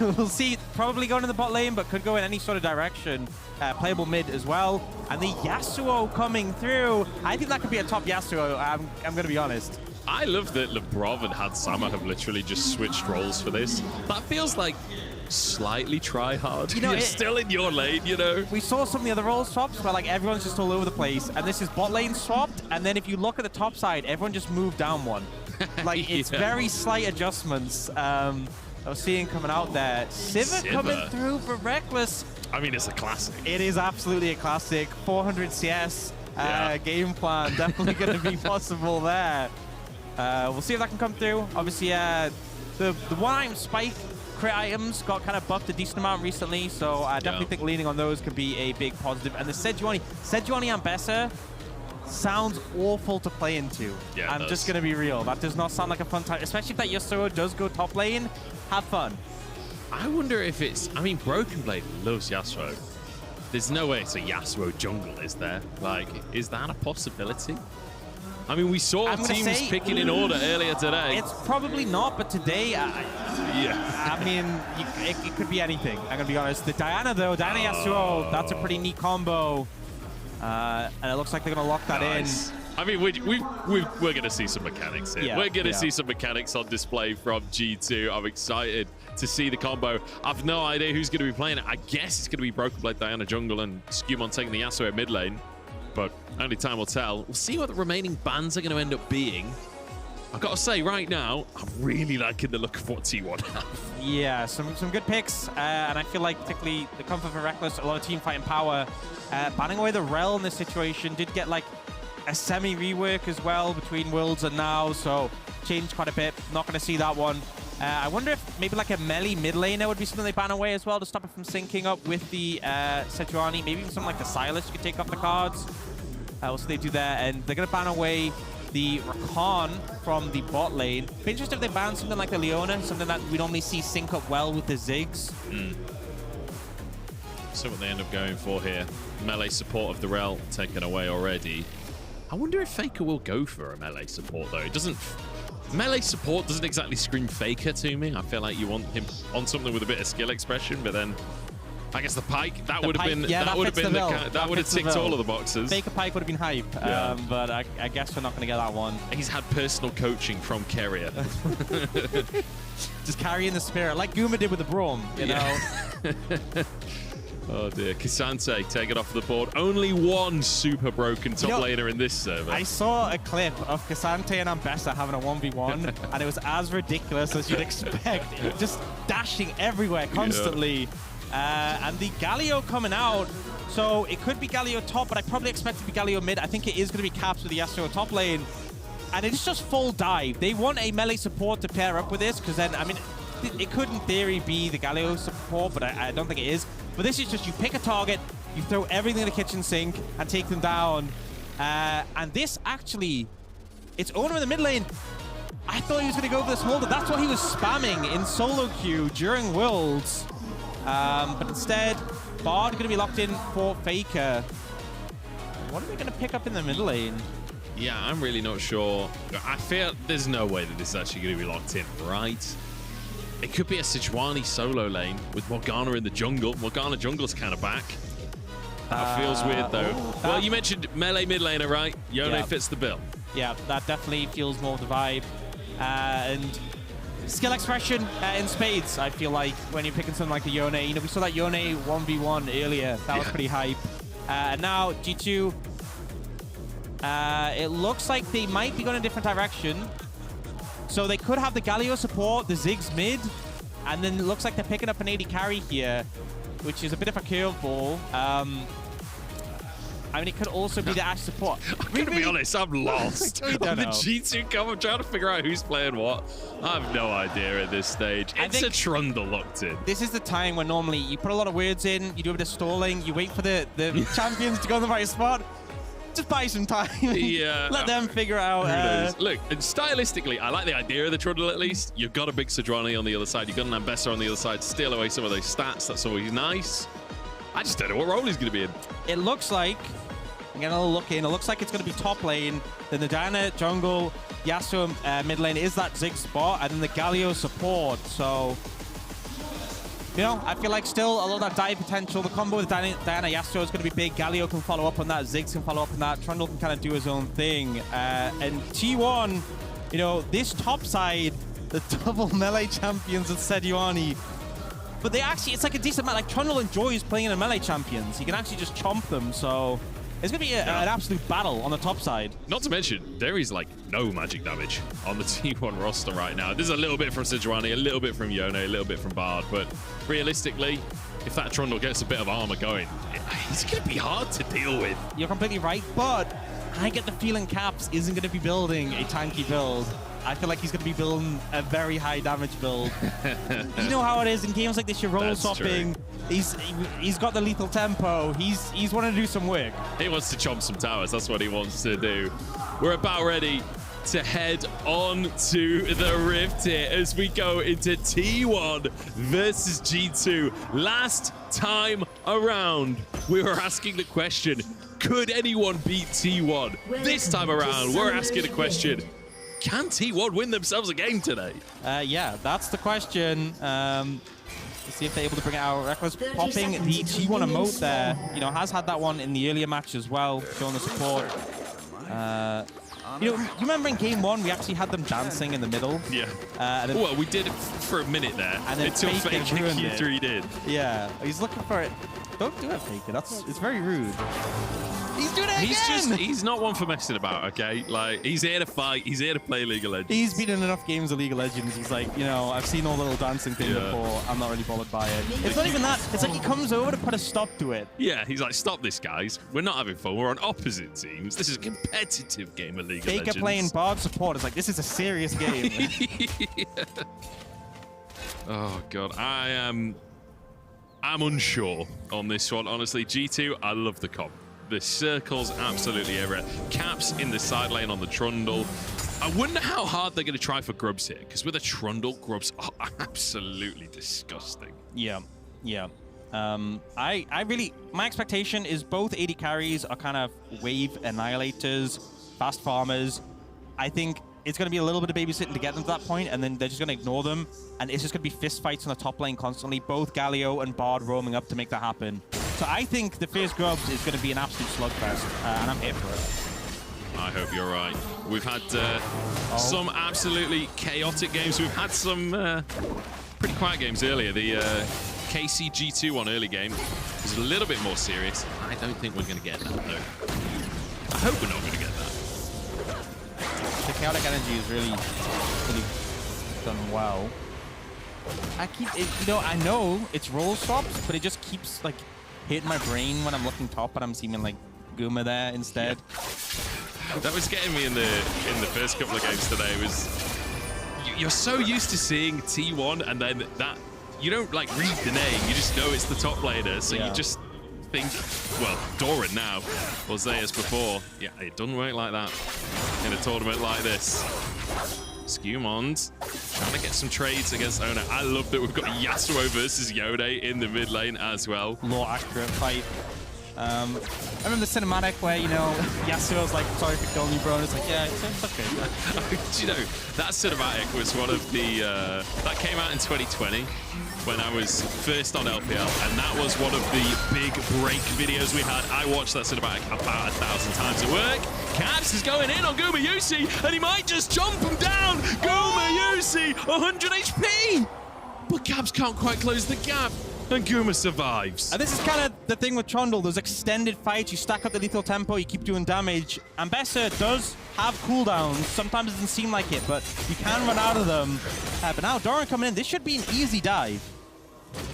We'll see, probably going in the bot lane, but could go in any sort of direction. Playable mid as well. And the Yasuo coming through. I think that could be a top Yasuo, I'm going to be honest. I love that Lebrov and Hadsama have literally just switched roles for this. That feels like slightly try hard. You know, you're still in your lane, you know. We saw some of the other role swaps where like everyone's just all over the place, and this is bot lane swapped, and then if you look at the top side, everyone just moved down one. Like it's very slight adjustments. I was seeing coming out there. Sivir coming through for REKKLE. I mean, it's a classic. It is absolutely a classic. 400 CS game plan, definitely going to be possible there. We'll see if that can come through. Obviously, the one-item spike crit items got kind of buffed a decent amount recently, so I definitely think leaning on those could be a big positive. And the Sejuani Ambessa sounds awful to play into. Yeah, I'm just going to be real. That does not sound like a fun time, especially if that Yasuo does go top lane. Have fun. I wonder if it's... I mean, Broken Blade loves Yasuo. There's no way it's a Yasuo jungle, is there? Like, is that a possibility? I mean, we saw teams picking in order earlier today. It's probably not, but today, I mean, it could be anything. I'm going to be honest. The Diana, though, Diana Yasuo, that's a pretty neat combo. And it looks like they're going to lock that in. I mean, we're going to see some mechanics here. Yeah, we're going to see some mechanics on display from G2. I'm excited to see the combo. I've no idea who's going to be playing it. I guess it's going to be Broken Blade, Diana jungle, and Skumon taking the Yasuo mid lane. But only time will tell. We'll see what the remaining bans are going to end up being. I've got to say, right now, I'm really liking the look of what T1 have. Yeah, some good picks. And I feel like particularly the comfort for REKKLE, a lot of team fighting power. Banning away the Rel in this situation did get like a semi-rework as well between Worlds and now, so changed quite a bit. Not going to see that one. I wonder if maybe like a melee mid laner would be something they ban away as well to stop it from syncing up with the Sejuani. Maybe even something like the Silas you could take off the cards. We'll see what they do there. And they're going to ban away the Rakan from the bot lane. Be interesting if they ban something like the Leona, something that we normally see sync up well with the Ziggs. So what they end up going for here. Melee support of the Rel taken away already. I wonder if Faker will go for a melee support, though. It doesn't... Melee support doesn't exactly scream Faker to me. I feel like you want him on something with a bit of skill expression, but then I guess the Pike, that would have been... Yeah, that would have ticked all of the boxes. Faker Pike would have been hype, but I guess we're not going to get that one. He's had personal coaching from Carrier. Just carrying the spirit, like Guma did with the Braum, you know? Oh dear, K'Sante taken off the board. Only one super broken top laner in this server. I saw a clip of K'Sante and Ambessa having a 1v1, and it was as ridiculous as you'd expect. Just dashing everywhere constantly. And the Galio coming out, so it could be Galio top, but I probably expect it to be Galio mid. I think it is going to be Caps with the Yasuo top lane. And it's just full dive. They want a melee support to pair up with this, because then, I mean, it could in theory be the Galio support, but I don't think it is. But this is just you pick a target, you throw everything in the kitchen sink and take them down. And this actually, it's Oner in the mid lane. I thought he was going to go for this holder. That's what he was spamming in solo queue during Worlds. But instead, Bard going to be locked in for Faker. What are they going to pick up in the mid lane? Yeah, I'm really not sure. I feel there's no way that this is actually going to be locked in, right? It could be a Sejuani solo lane with Morgana in the jungle. Morgana jungle's kind of back. That feels weird, though. Well, you mentioned melee mid laner, right? Yone fits the bill. Yeah, that definitely feels more the vibe. And skill expression in spades, I feel like, when you're picking something like a Yone. You know, we saw that Yone 1v1 earlier. That was pretty hype. And now, G2, it looks like they might be going a different direction. So they could have the Galio support, the Ziggs mid, and then it looks like they're picking up an AD carry here, which is a bit of a curveball. I mean, it could also be the Ashe support. I'm going to be honest, I'm lost. On the G2 come, I'm trying to figure out who's playing what. I have no idea at this stage. It's a Trundle locked in. This is the time when normally you put a lot of words in, you do a bit of stalling, you wait for the champions to go in the right spot. Just buy some time. Yeah. Let them figure out. Who knows? Look, and stylistically, I like the idea of the Trundle at least. You've got a big Sejuani on the other side. You've got an Ambessa on the other side to steal away some of those stats. That's always nice. I just don't know what role he's going to be in. It looks like, I'm getting a little look in, it looks like it's going to be top lane. Then the Diana jungle, Yasuo mid lane is that Ziggs spot, and then the Galio support. So, you know, I feel like still a lot of that dive potential. The combo with Diana Yasuo is going to be big. Galio can follow up on that. Ziggs can follow up on that. Trundle can kind of do his own thing. And T1, you know, this top side, the double melee champions of Sejuani. But they actually, it's like a decent amount. Like, Trundle enjoys playing in a melee champions. He can actually just chomp them. So it's going to be an absolute battle on the top side. Not to mention, there is like no magic damage on the T1 roster right now. There's a little bit from Sejuani, a little bit from Yone, a little bit from Bard, but realistically, if that Trundle gets a bit of armor going, it's going to be hard to deal with. You're completely right, but I get the feeling Caps isn't going to be building a tanky build. I feel like he's going to be building a very high damage build. You know how it is in games like this, you're roll swapping. He's got the lethal tempo. He's wanting to do some work. He wants to chomp some towers. That's what he wants to do. We're about ready to head on to the Rift here as we go into T1 versus G2. Last time around, we were asking the question, could anyone beat T1? This time around, we're asking the question, can T1 win themselves a game today? Yeah, that's the question. Let's see if they're able to bring it out. REKKLE's popping the T1 emote there. You know, has had that one in the earlier match as well, showing the support. You know, you remember in game one, we actually had them dancing in the middle? Yeah. Well, we did it for a minute there, and then until Faker Q3 did. Yeah, he's looking for it. Don't do it, Faker. It's very rude. He's doing it again! He's not one for messing about, okay? Like, he's here to fight. He's here to play League of Legends. He's been in enough games of League of Legends. He's like, you know, I've seen all the little dancing thing before. I'm not really bothered by it. It's not even that. It's like he comes over to put a stop to it. Yeah, he's like, stop this, guys. We're not having fun. We're on opposite teams. This is a competitive game of League of Legends. Faker playing Bard support is like, this is a serious game. Oh, God. I'm unsure on this one. Honestly, G2, I love the comp. The circle's absolutely everywhere. Caps in the side lane on the Trundle. I wonder how hard they're going to try for Grubs here, because with a Trundle, Grubs are absolutely disgusting. Yeah, yeah. My expectation is both AD carries are kind of wave annihilators, fast farmers. I think it's going to be a little bit of babysitting to get them to that point, and then they're just going to ignore them, and it's just going to be fist fights on the top lane constantly, both Galio and Bard roaming up to make that happen. So I think the first Grubs is going to be an absolute slugfest, and I'm here for it. I hope you're right. We've had some absolutely chaotic games. We've had some pretty quiet games earlier. The KC G2 one early game was a little bit more serious. I don't think we're going to get that, though. I hope we're not going to get that. The chaotic energy is really done well. I know it's roll swaps, but it just keeps like hitting my brain when I'm looking top and I'm seeing like Guma there instead. Yeah. That was getting me in the first couple of games today. You're so used to seeing T1 and then that you don't like read the name, you just know it's the top laner, so you just think, well, Doran now, or Zeus before. Yeah, it doesn't work like that in a tournament like this. Skewmond trying to get some trades against Ona. I love that we've got Yasuo versus Yone in the mid lane as well. More accurate fight. I remember the cinematic where, you know, Yasuo's like, sorry for killing you, bro. And it's like, yeah, it's okay. You know, that cinematic was one of the, that came out in 2020 when I was first on LPL, and that was one of the big break videos we had. I watched that cinematic about 1,000 times at work. Caps is going in on Gumayusi, and he might just jump him down. Gumayusi, 100 HP! But Caps can't quite close the gap. And Guma survives. And this is kind of the thing with Trundle. Those extended fights, you stack up the lethal tempo, you keep doing damage. Ambessa does have cooldowns. Sometimes it doesn't seem like it, but you can run out of them. But now Doran coming in, this should be an easy dive.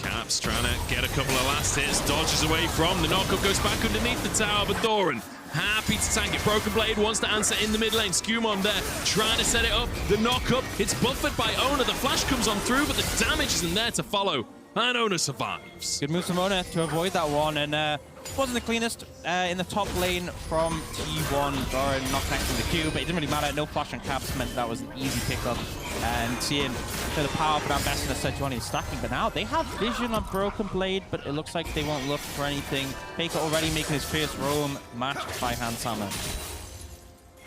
Caps trying to get a couple of last hits, dodges away from. The knockup goes back underneath the tower, but Doran happy to tank it. Broken Blade wants to answer in the mid lane. Skewmon there, trying to set it up. The knockup, it's buffered by Ona. The flash comes on through, but the damage isn't there to follow. And Ona survives. Good move from Ona to avoid that one, and wasn't the cleanest in the top lane from T1. Doran not connecting the Q, but it didn't really matter. No flash on Caps meant that was an easy pickup. And seeing the power of Ambessa and Sejuani is stacking, but now they have vision on Broken Blade, but it looks like they won't look for anything. Faker already making his first roam, matched by Hansama.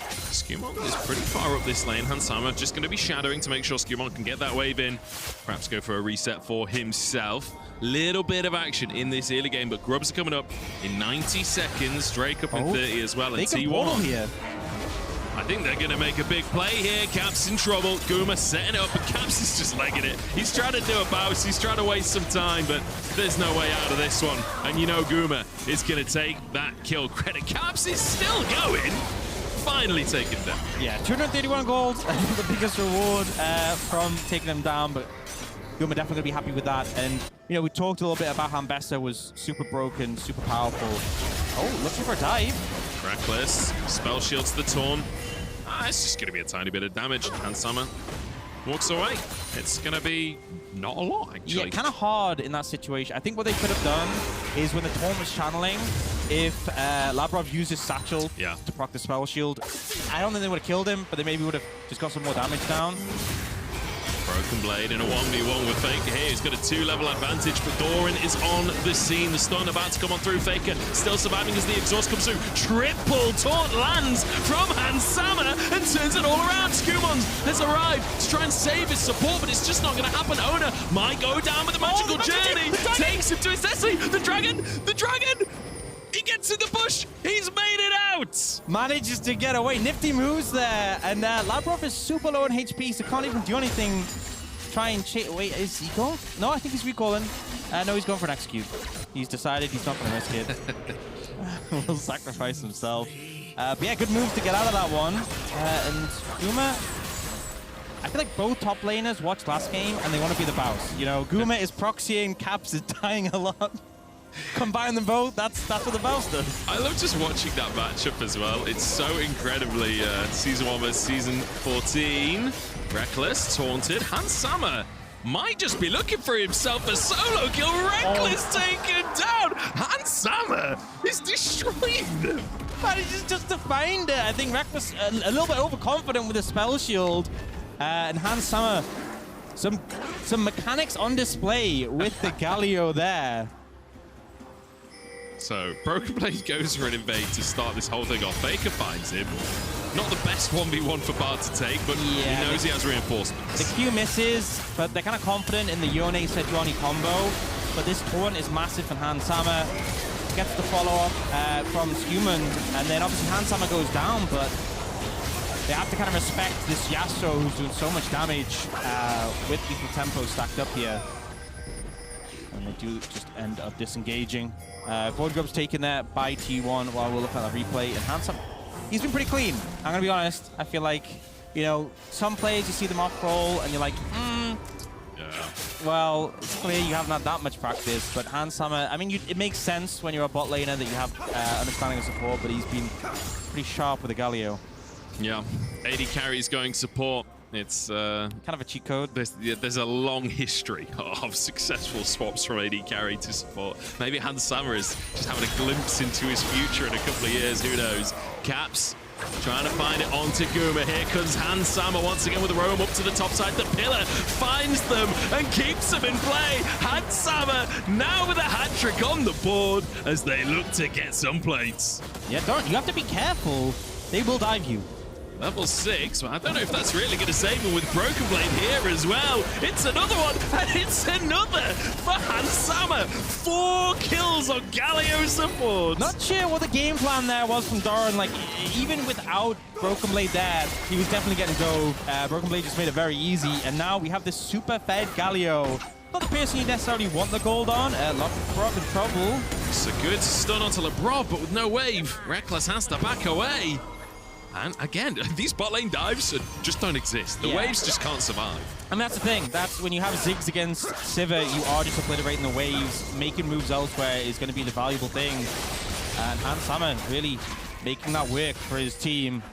Skewmon is pretty far up this lane. Hansama just going to be shadowing to make sure Skewmon can get that wave in. Perhaps go for a reset for himself. Little bit of action in this early game, but Grubs are coming up in 90 seconds. Drake up in 30 as well, and T1 here. I think they're going to make a big play here. Caps in trouble. Guma setting it up, but Caps is just legging it. He's trying to do a bounce. He's trying to waste some time, but there's no way out of this one. And you know Guma is going to take that kill credit. Caps is still going. Finally taken down. Yeah, 231 gold, the biggest reward from taking them down, but Guma definitely gonna be happy with that. And you know, we talked a little bit about how Ambessa was super broken, super powerful. Oh, looking for a dive. Reckless, spell shields the Taunt. It's just gonna be a tiny bit of damage. Hansama walks away. It's gonna be not a lot, actually. Yeah, kind of hard in that situation. I think what they could have done is when the Taunt was channeling, if Labrov used his satchel to proc the spell shield, I don't think they would have killed him, but they maybe would have just got some more damage down. Broken Blade in a 1v1 with Faker here. He's got a 2-level advantage, but Doran is on the scene. The stun about to come on through. Faker still surviving as the exhaust comes through. Triple taunt lands from Hansama and turns it all around. Skewmon has arrived to try and save his support, but it's just not going to happen. Ona might go down with a magical journey. Takes him to his destiny. The dragon! He gets in the bush. He's made it out. Manages to get away. Nifty moves there. And Labrov is super low on HP, so can't even do anything. Try and chase. Wait, is he going? No, I think he's recalling. No, he's going for an execute. He's decided he's not going to risk it. Will sacrifice himself. But yeah, good move to get out of that one. And Guma, I feel like both top laners watched last game and they want to be the boss. You know, Guma is proxying, Caps is dying a lot. Combine them both, that's what the Bouse does. I love just watching that matchup as well. It's so incredibly Season 1 versus Season 14. Reckless, taunted. Hansama might just be looking for himself a solo kill. Reckless taken down. Hansama is destroying them. Manages just to find it. I think Reckless a little bit overconfident with the spell shield. And Hansama, some mechanics on display with the Galio there. So, Broken Blade goes for an invade to start this whole thing off. Faker finds him. Not the best 1v1 for Bard to take, but he knows he has reinforcements. The Q misses, but they're kind of confident in the Yone Sejuani combo. But this taunt is massive from Hansama. Gets the follow-up from Skewmon, and then obviously Hansama goes down, but they have to kind of respect this Yasuo who's doing so much damage with equal tempo stacked up here. And they do just end up disengaging. Void Grub's taken that by T1 while we're looking at the replay. And Hansama, he's been pretty clean. I'm going to be honest. I feel like, you know, some players, you see them off roll and you're like, well, it's clear you haven't had that much practice. But Hansama, I mean, it makes sense when you're a bot laner that you have understanding of support, but he's been pretty sharp with the Galio. Yeah, AD carries going support. It's kind of a cheat code. There's a long history of successful swaps from AD carry to support. Maybe Hansama is just having a glimpse into his future in a couple of years. Who knows? Caps Trying to find it onto Guma. Here comes Hansama once again with a roam up to the top side. The pillar finds them and keeps them in play. Hansama now with a hat trick on the board as they look to get some plates. Yeah, Doran, you have to be careful. They will dive you. Level 6, well, I don't know if that's really going to save him with Broken Blade here as well. It's another one, and it's another for Hansama. 4 kills on Galio support. Not sure what the game plan there was from Doran. Like, even without Broken Blade there, he was definitely getting go. Broken Blade just made it very easy, and now we have this super fed Galio. Not the person you necessarily want the gold on. LeBron in trouble. It's a good stun onto LeBron, but with no wave, Rekkless has to back away. And again, these bot lane dives just don't exist. The waves just can't survive. And that's the thing. That's when you have Ziggs against Sivir, you are just obliterating the waves. Making moves elsewhere is going to be the valuable thing. And Hansama really making that work for his team.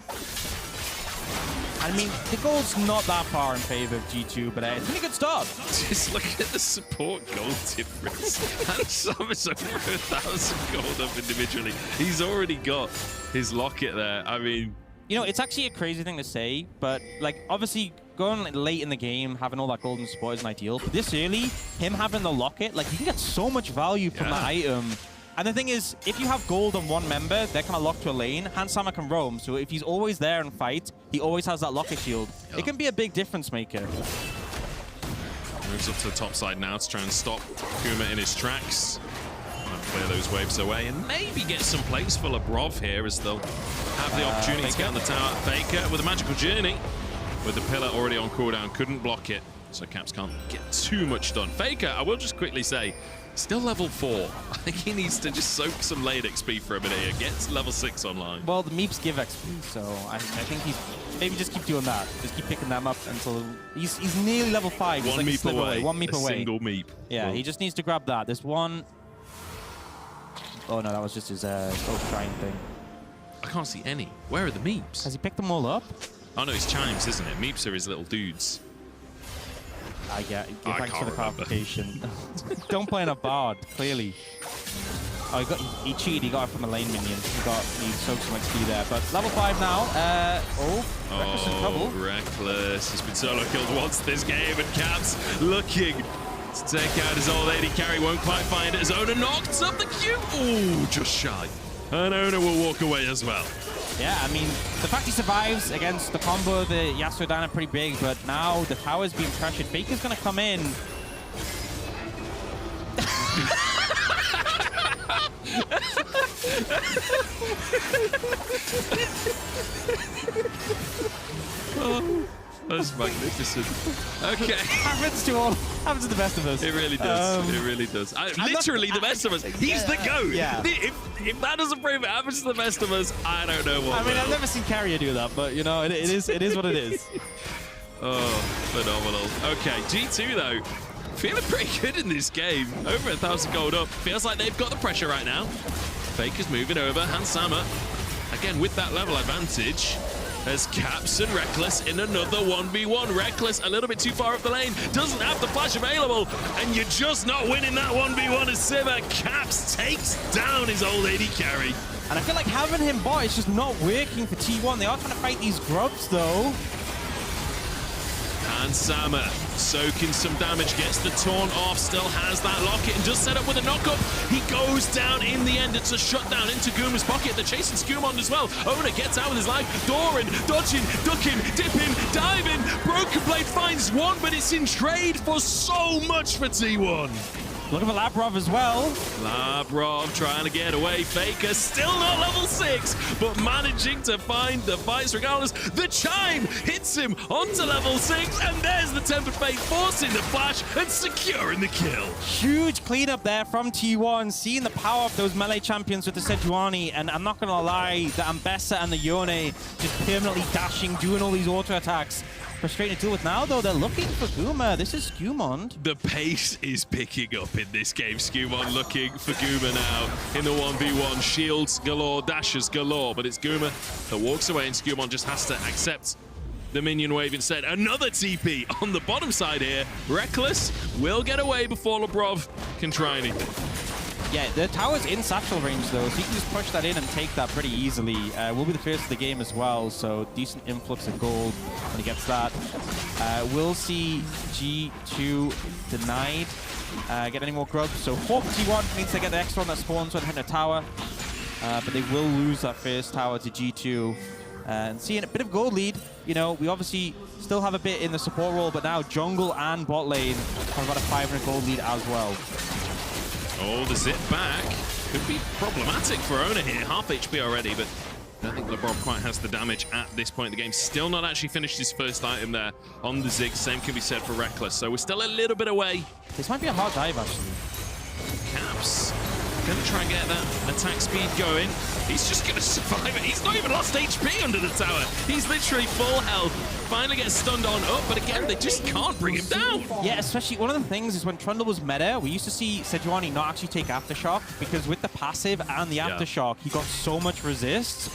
I mean, the goal's not that far in favor of G2, but it's been a good start. Just look at the support gold difference. Hansama's over 1,000 gold up individually. He's already got his locket there. I mean... You know, it's actually a crazy thing to say, but, like, obviously, going late in the game, having all that golden support isn't ideal. But this early, him having the locket, like, you can get so much value from that item. And the thing is, if you have gold on one member, they're kind of locked to a lane, Hansama can roam. So if he's always there and fight, he always has that locket shield. It can be a big difference maker. Moves up to the top side now to try and stop Kuma in his tracks. Clear those waves away and maybe get some plates for Labrov here as they'll have the opportunity to get on the tower. Faker with a magical journey. With the pillar already on cooldown, couldn't block it. So Caps can't get too much done. Faker, I will just quickly say, still level 4. I think he needs to just soak some late XP for a minute here. Get to level 6 online. Well, the meeps give XP, so I think he's maybe just keep doing that. Just keep picking them up until he's nearly level 5. One meep away. One meep away. Single meep. Yeah, he just needs to grab that. There's one. Oh no, that was just his trying thing. I can't see any. Where are the meeps? Has he picked them all up? Oh no, it's chimes, isn't it? Meeps are his little dudes. Yeah, thanks for the clarification. Don't play in a bard, clearly. Oh, he cheated. He got it from a lane minion. He soaked some XP there. But level 5 now. Rekkless in trouble. Rekkless has been solo killed once this game, and Caps looking to take out his old lady carry. Won't quite find it. Zona knocks up the Q. Ooh, just shy. And Ona will walk away as well. Yeah, I mean, the fact he survives against the combo, the Yasuo down are pretty big, but now the tower's being pressured. Faker's going to come in. Oh, that's magnificent. Okay. Happens to all. Happens to the best of us. It really does. It really does. Literally the best of us. He's the GOAT. Yeah. If that doesn't prove it happens to the best of us, I don't know what. I mean, I've never seen Carrier do that, but you know, it is what it is. Oh, phenomenal. Okay, G2 though, feeling pretty good in this game. Over 1,000 gold up. Feels like they've got the pressure right now. Faker's moving over. Hansama, again with that level advantage. As Caps and Rekkless in another 1v1. Rekkless a little bit too far up the lane. Doesn't have the flash available. And you're just not winning that 1v1 as Sivir. Caps takes down his old lady carry. And I feel like having him bot is just not working for T1. They are trying to fight these grubs though. Hansama soaking some damage, gets the taunt off, still has that locket and just set up with a knockup. He goes down in the end. It's a shutdown into Guma's pocket. They're chasing Skumond as well. Ona gets out with his life. Doran dodging, ducking, dipping, diving. Broken Blade finds one, but it's in trade for so much for T1. Looking for Labrov as well. Labrov trying to get away. Faker still not level 6, but managing to find the fights regardless. The chime hits him onto level 6, and there's the Tempered Fate forcing the flash and securing the kill. Huge cleanup there from T1, seeing the power of those melee champions with the Sejuani, and I'm not going to lie, the Ambessa and the Yone just permanently dashing, doing all these auto attacks. Frustrating to deal with now, though. They're looking for Guma. This is Skumond. The pace is picking up in this game. Skumond looking for Guma now in the 1v1. Shields galore, dashes galore, but it's Guma that walks away, and Skumond just has to accept the minion wave instead. Another TP on the bottom side here. Rekkless will get away before Labrov can try anything. Yeah, the tower's in satchel range though, so you can just push that in and take that pretty easily. Will be the first of the game as well, so decent influx of gold when he gets that. We'll see G2 denied get any more grubs, so 451 means they get the extra one that spawns when hitting a tower, but they will lose that first tower to G2. And seeing a bit of gold lead, you know, we obviously still have a bit in the support role, but now jungle and bot lane have about a 500 gold lead as well. Oh, the zip back could be problematic for Ona here. Half HP already, but I don't think LeBron quite has the damage at this point in the game. Still not actually finished his first item there on the Zig. Same can be said for REKKLE. So we're still a little bit away. This might be a hard dive, actually. Caps gonna try and get that attack speed going. He's just gonna survive it. He's not even lost HP under the tower. He's literally full health. Finally gets stunned on up, but again, they just can't bring him down. Yeah, especially one of the things is when Trundle was meta, we used to see Sejuani not actually take Aftershock, because with the passive and the Aftershock, he got so much resist.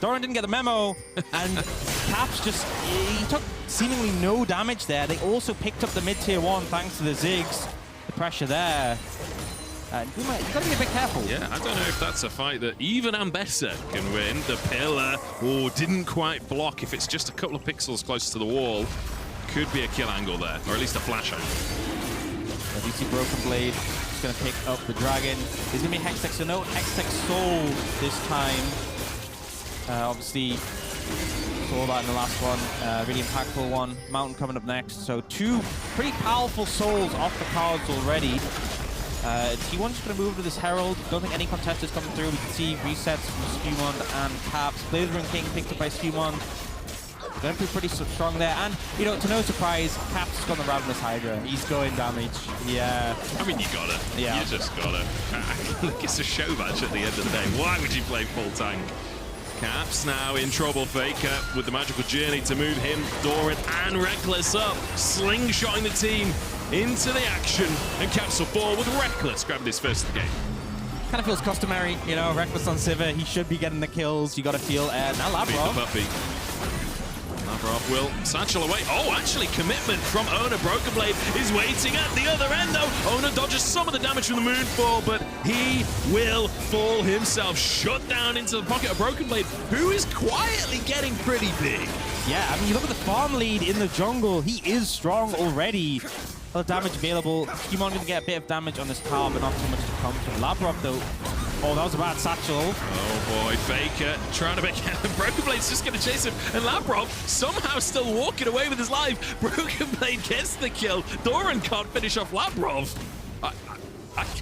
Doran didn't get the memo, and Caps just, he took seemingly no damage there. They also picked up the mid-tier 1 thanks to the Ziggs. The pressure there. You've got to be a bit careful. Yeah, I don't know if that's a fight that even Ambessa can win. The pillar, didn't quite block. If it's just a couple of pixels close to the wall, could be a kill angle there, or at least a flash angle. You see Broken Blade just going to pick up the dragon. There's going to be Hextech, so no Hextech Soul this time. Obviously, saw that in the last one. Really impactful one. Mountain coming up next. So 2 pretty powerful souls off the cards already. T1's just going to move to this Herald. Don't think any contestants coming through. We can see resets from Skewmond and Caps. Blazering King picked up by Skewmond. Going to be pretty strong there. And, you know, to no surprise, Caps has got the Ravenous Hydra. He's going damage. Yeah. I mean, you got it. Yeah. You just got it. Look, it's a show match at the end of the day. Why would you play full tank? Caps now in trouble. Faker with the magical journey to move him, Doran and REKKLE up. Slingshotting the team into the action, and Caps will fall with REKKLE grabbing his first of the game. Kind of feels customary, you know, REKKLE on Sivir, he should be getting the kills, you got to feel, now Labrov. Labrov will satchel away. Oh, actually, commitment from Ona. Broken Blade is waiting at the other end, though. Ona dodges some of the damage from the Moonfall, but he will fall himself. Shut down into the pocket of Broken Blade, who is quietly getting pretty big. Yeah, I mean, you look at the farm lead in the jungle. He is strong already. A lot of damage available. Skewmon going to get a bit of damage on this tower, but not too much to come from Labrov, though. Oh, that was a bad satchel. Oh boy, Faker trying to make Broken Blade's just going to chase him, and Labrov somehow still walking away with his life. Broken Blade gets the kill. Doran can't finish off Labrov.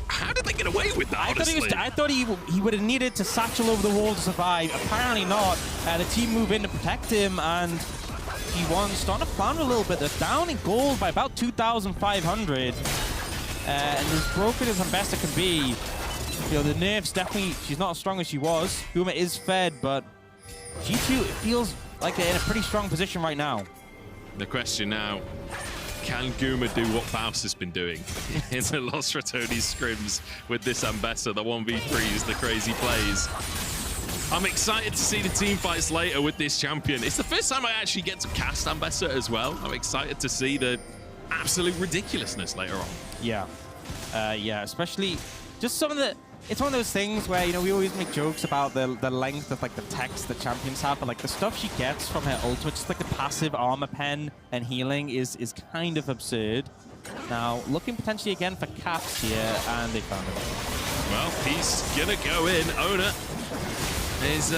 How did they get away with that, honestly? I thought he would have needed to satchel over the wall to survive. Apparently not. The team move in to protect him, and T1 starting to flounder a little bit. They're down in gold by about 2,500. And as broken as Ambessa can be, you know, the nerfs definitely, she's not as strong as she was. Guma is fed, but G2, it feels like they're in a pretty strong position right now. The question now, can Guma do what Faust has been doing in the Los Ratones scrims with this Ambessa, the 1v3s, the crazy plays? I'm excited to see the team fights later with this champion. It's the first time I actually get to cast Ambessa as well. I'm excited to see the absolute ridiculousness later on. Yeah. Yeah, especially just some of the... It's one of those things where, you know, we always make jokes about the length of, like, the text that champions have, but, like, the stuff she gets from her ult, which is, like, the passive armor pen and healing is kind of absurd. Now, looking potentially again for Caps here, and they found it. Well, he's gonna go in. Ona is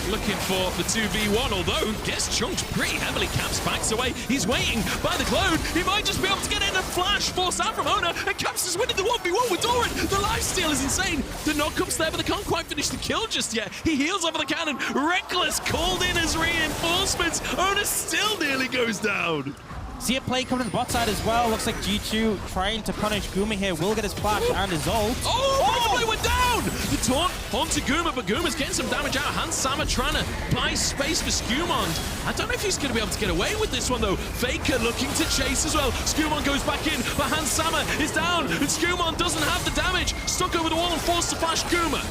looking for the 2v1, although gets chunked pretty heavily. Caps backs away. He's waiting by the clone. He might just be able to get in a flash force out from Ona, and Caps is winning the 1v1 with Doran. The lifesteal is insane. The knock-up's there, but they can't quite finish the kill just yet. He heals over the cannon. REKKLE called in as reinforcements. Ona still nearly goes down. See a play coming to the bot side as well. Looks like G2 trying to punish Guma here. Will get his flash and his ult. Oh, Broken Blade went down! The taunt onto Guma, but Guma's getting some damage out. Hans Sama trying to buy space for Skewmond. I don't know if he's going to be able to get away with this one, though. Faker looking to chase as well. Skewmond goes back in, but Hans Sama is down, and Skewmond doesn't have the damage. Stuck over the wall and forced to flash Guma.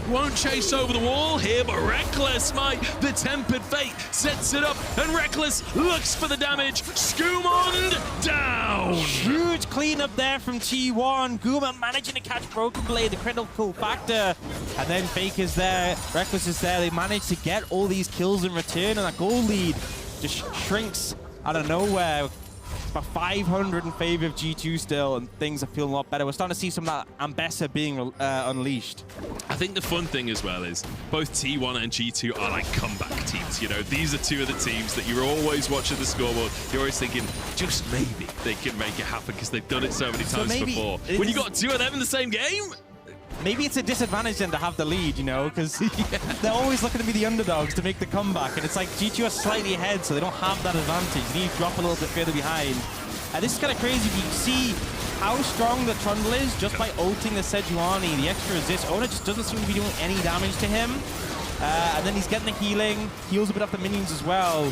Won't chase over the wall here, but REKKLE might. The tempered fate sets it up, and REKKLE looks for the damage. Skewmond down. Huge cleanup there from T1. Guma managing to catch Broken Blade, the critical factor. And then Faker's there, Rekkless is there. They managed to get all these kills in return, and that goal lead just shrinks out of nowhere. It's about 500 in favor of G2 still, and things are feeling a lot better. We're starting to see some of that Ambessa being unleashed. I think the fun thing as well is both T1 and G2 are like comeback teams. You know, these are two of the teams that you're always watching the scoreboard. You're always thinking, just maybe they can make it happen because they've done it so many times before. When you got two of them in the same game, maybe it's a disadvantage then to have the lead, you know, because they're always looking to be the underdogs to make the comeback, and it's like G2 are slightly ahead, so they don't have that advantage. They need to drop a little bit further behind. And this is kind of crazy. You can see how strong the Trundle is just by ulting the Sejuani. The extra resist. Ona just doesn't seem to be doing any damage to him. And then he's getting the healing. Heals a bit off the minions as well.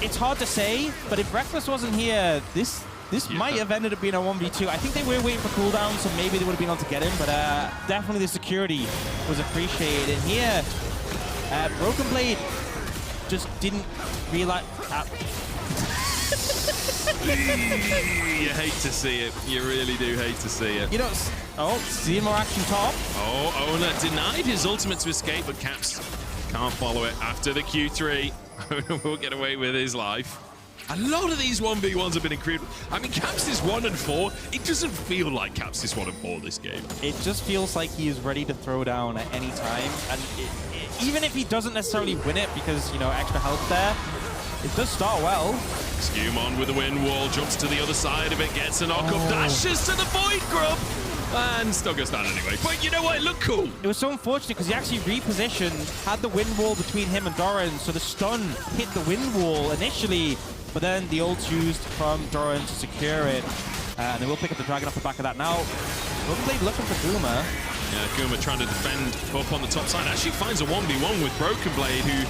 It's hard to say, but if Rekkless wasn't here, this might have ended up being a 1v2. I think they were waiting for cooldown, so maybe they would have been able to get him, but definitely the security was appreciated. And here, Broken Blade just didn't realize... You hate to see it. You really do hate to see it. You know, see more action top. Oh, Ona denied his ultimate to escape, but Caps can't follow it after the Q3. Ona will get away with his life. A lot of these 1v1s have been incredible. I mean, Caps is 1 and 4. It doesn't feel like Caps is 1 and 4 this game. It just feels like he is ready to throw down at any time. And even if he doesn't necessarily win it because, you know, extra health there, it does start well. Skewmon with the wind wall, jumps to the other side of it, gets a knock-up, dashes to the Void Grub, and still goes down anyway. But you know what? It looked cool. It was so unfortunate because he actually repositioned, had the wind wall between him and Doran, so the stun hit the wind wall initially, but then the ult's used from Doran to secure it. And they will pick up the dragon off the back of that. Now, Broken Blade looking for Guma. Yeah, Guma trying to defend up on the top side. Actually finds a 1v1 with Broken Blade, who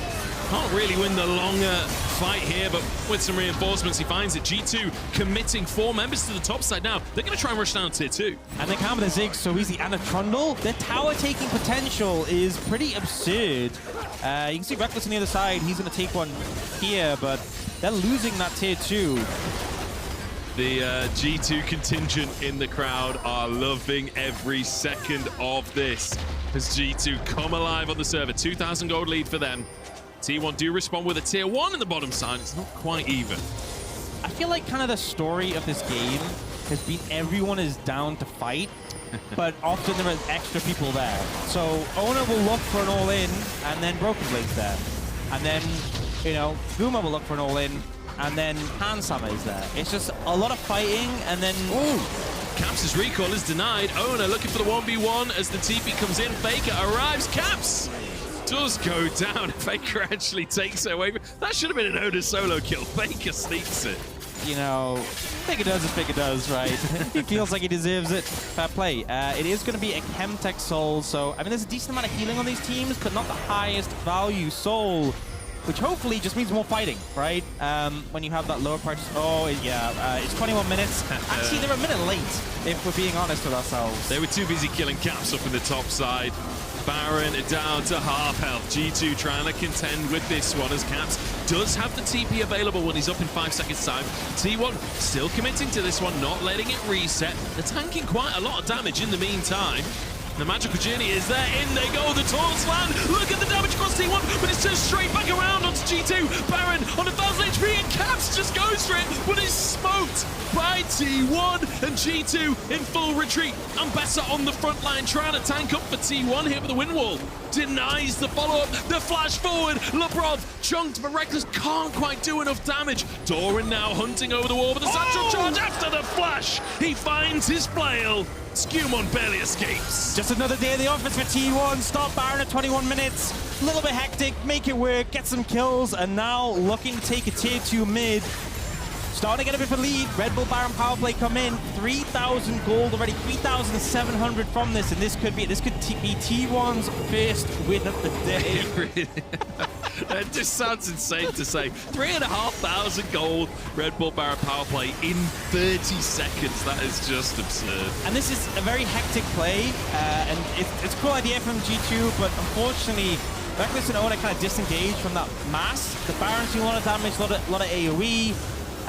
can't really win the longer fight here, but with some reinforcements, he finds it. G2 committing 4 members to the top side now. They're going to try and rush down to tier 2. And they can with the Ziggs so easy. And a Trundle, their tower-taking potential is pretty absurd. You can see Rekkless on the other side. He's going to take one here, but they're losing that tier 2. The G2 contingent in the crowd are loving every second of this as G2 come alive on the server. 2,000 gold lead for them. T1 do respond with a tier 1 in the bottom side. It's not quite even. I feel like kind of the story of this game has been everyone is down to fight, but often there are extra people there. So Ona will look for an all-in, and then Broken Blade's there. And then, you know, Guma will look for an all-in, and then Hansama is there. It's just a lot of fighting, and then... Ooh! Caps' recall is denied. Ona looking for the 1v1 as the TP comes in. Faker arrives. Caps does go down. Faker actually takes it away. That should have been an Oda solo kill. Faker sneaks it. You know, Faker does as Faker does, right? He feels like he deserves it. Fair play. It is going to be a Chemtech Soul, so, I mean, there's a decent amount of healing on these teams, but not the highest value Soul, which hopefully just means more fighting, right? When you have that lower purchase. Oh, yeah, it's 21 minutes. Actually, they're a minute late, if we're being honest with ourselves. They were too busy killing Caps up in the top side. Baron down to half health. G2 trying to contend with this one as Caps does have the TP available when he's up in 5 seconds time. T1 still committing to this one, not letting it reset. They're tanking quite a lot of damage in the meantime. The magical journey is there. In they go. The taunts land. Look at the damage across T1, but it's just straight back around onto G2. Baron on 1,000 HP, and Caps just goes for it, but is smoked by T1, and G2 in full retreat. Ambessa on the front line trying to tank up for T1 here with the wind wall. Denies the follow-up. The flash forward. Labrov chunked, but Rekkless can't quite do enough damage. Doran now hunting over the wall with a satchel charge after the flash. He finds his flail. Skewmon barely escapes. Just another day in the office for T1. Stop Baron at 21 minutes. A little bit hectic, make it work, get some kills, and now looking to take a tier 2 mid. Starting to get a bit of a lead. Red Bull Baron power play come in. 3,000 gold already, 3,700 from this, and this could be T1's first win of the day. That just sounds insane to say. 3,500 gold Red Bull Baron power play in 30 seconds. That is just absurd. And this is a very hectic play, and it's a cool idea from G2, but unfortunately, Rekkless and Ona kind of disengaged from that mass. The Baron's doing a lot of damage, a lot of AoE.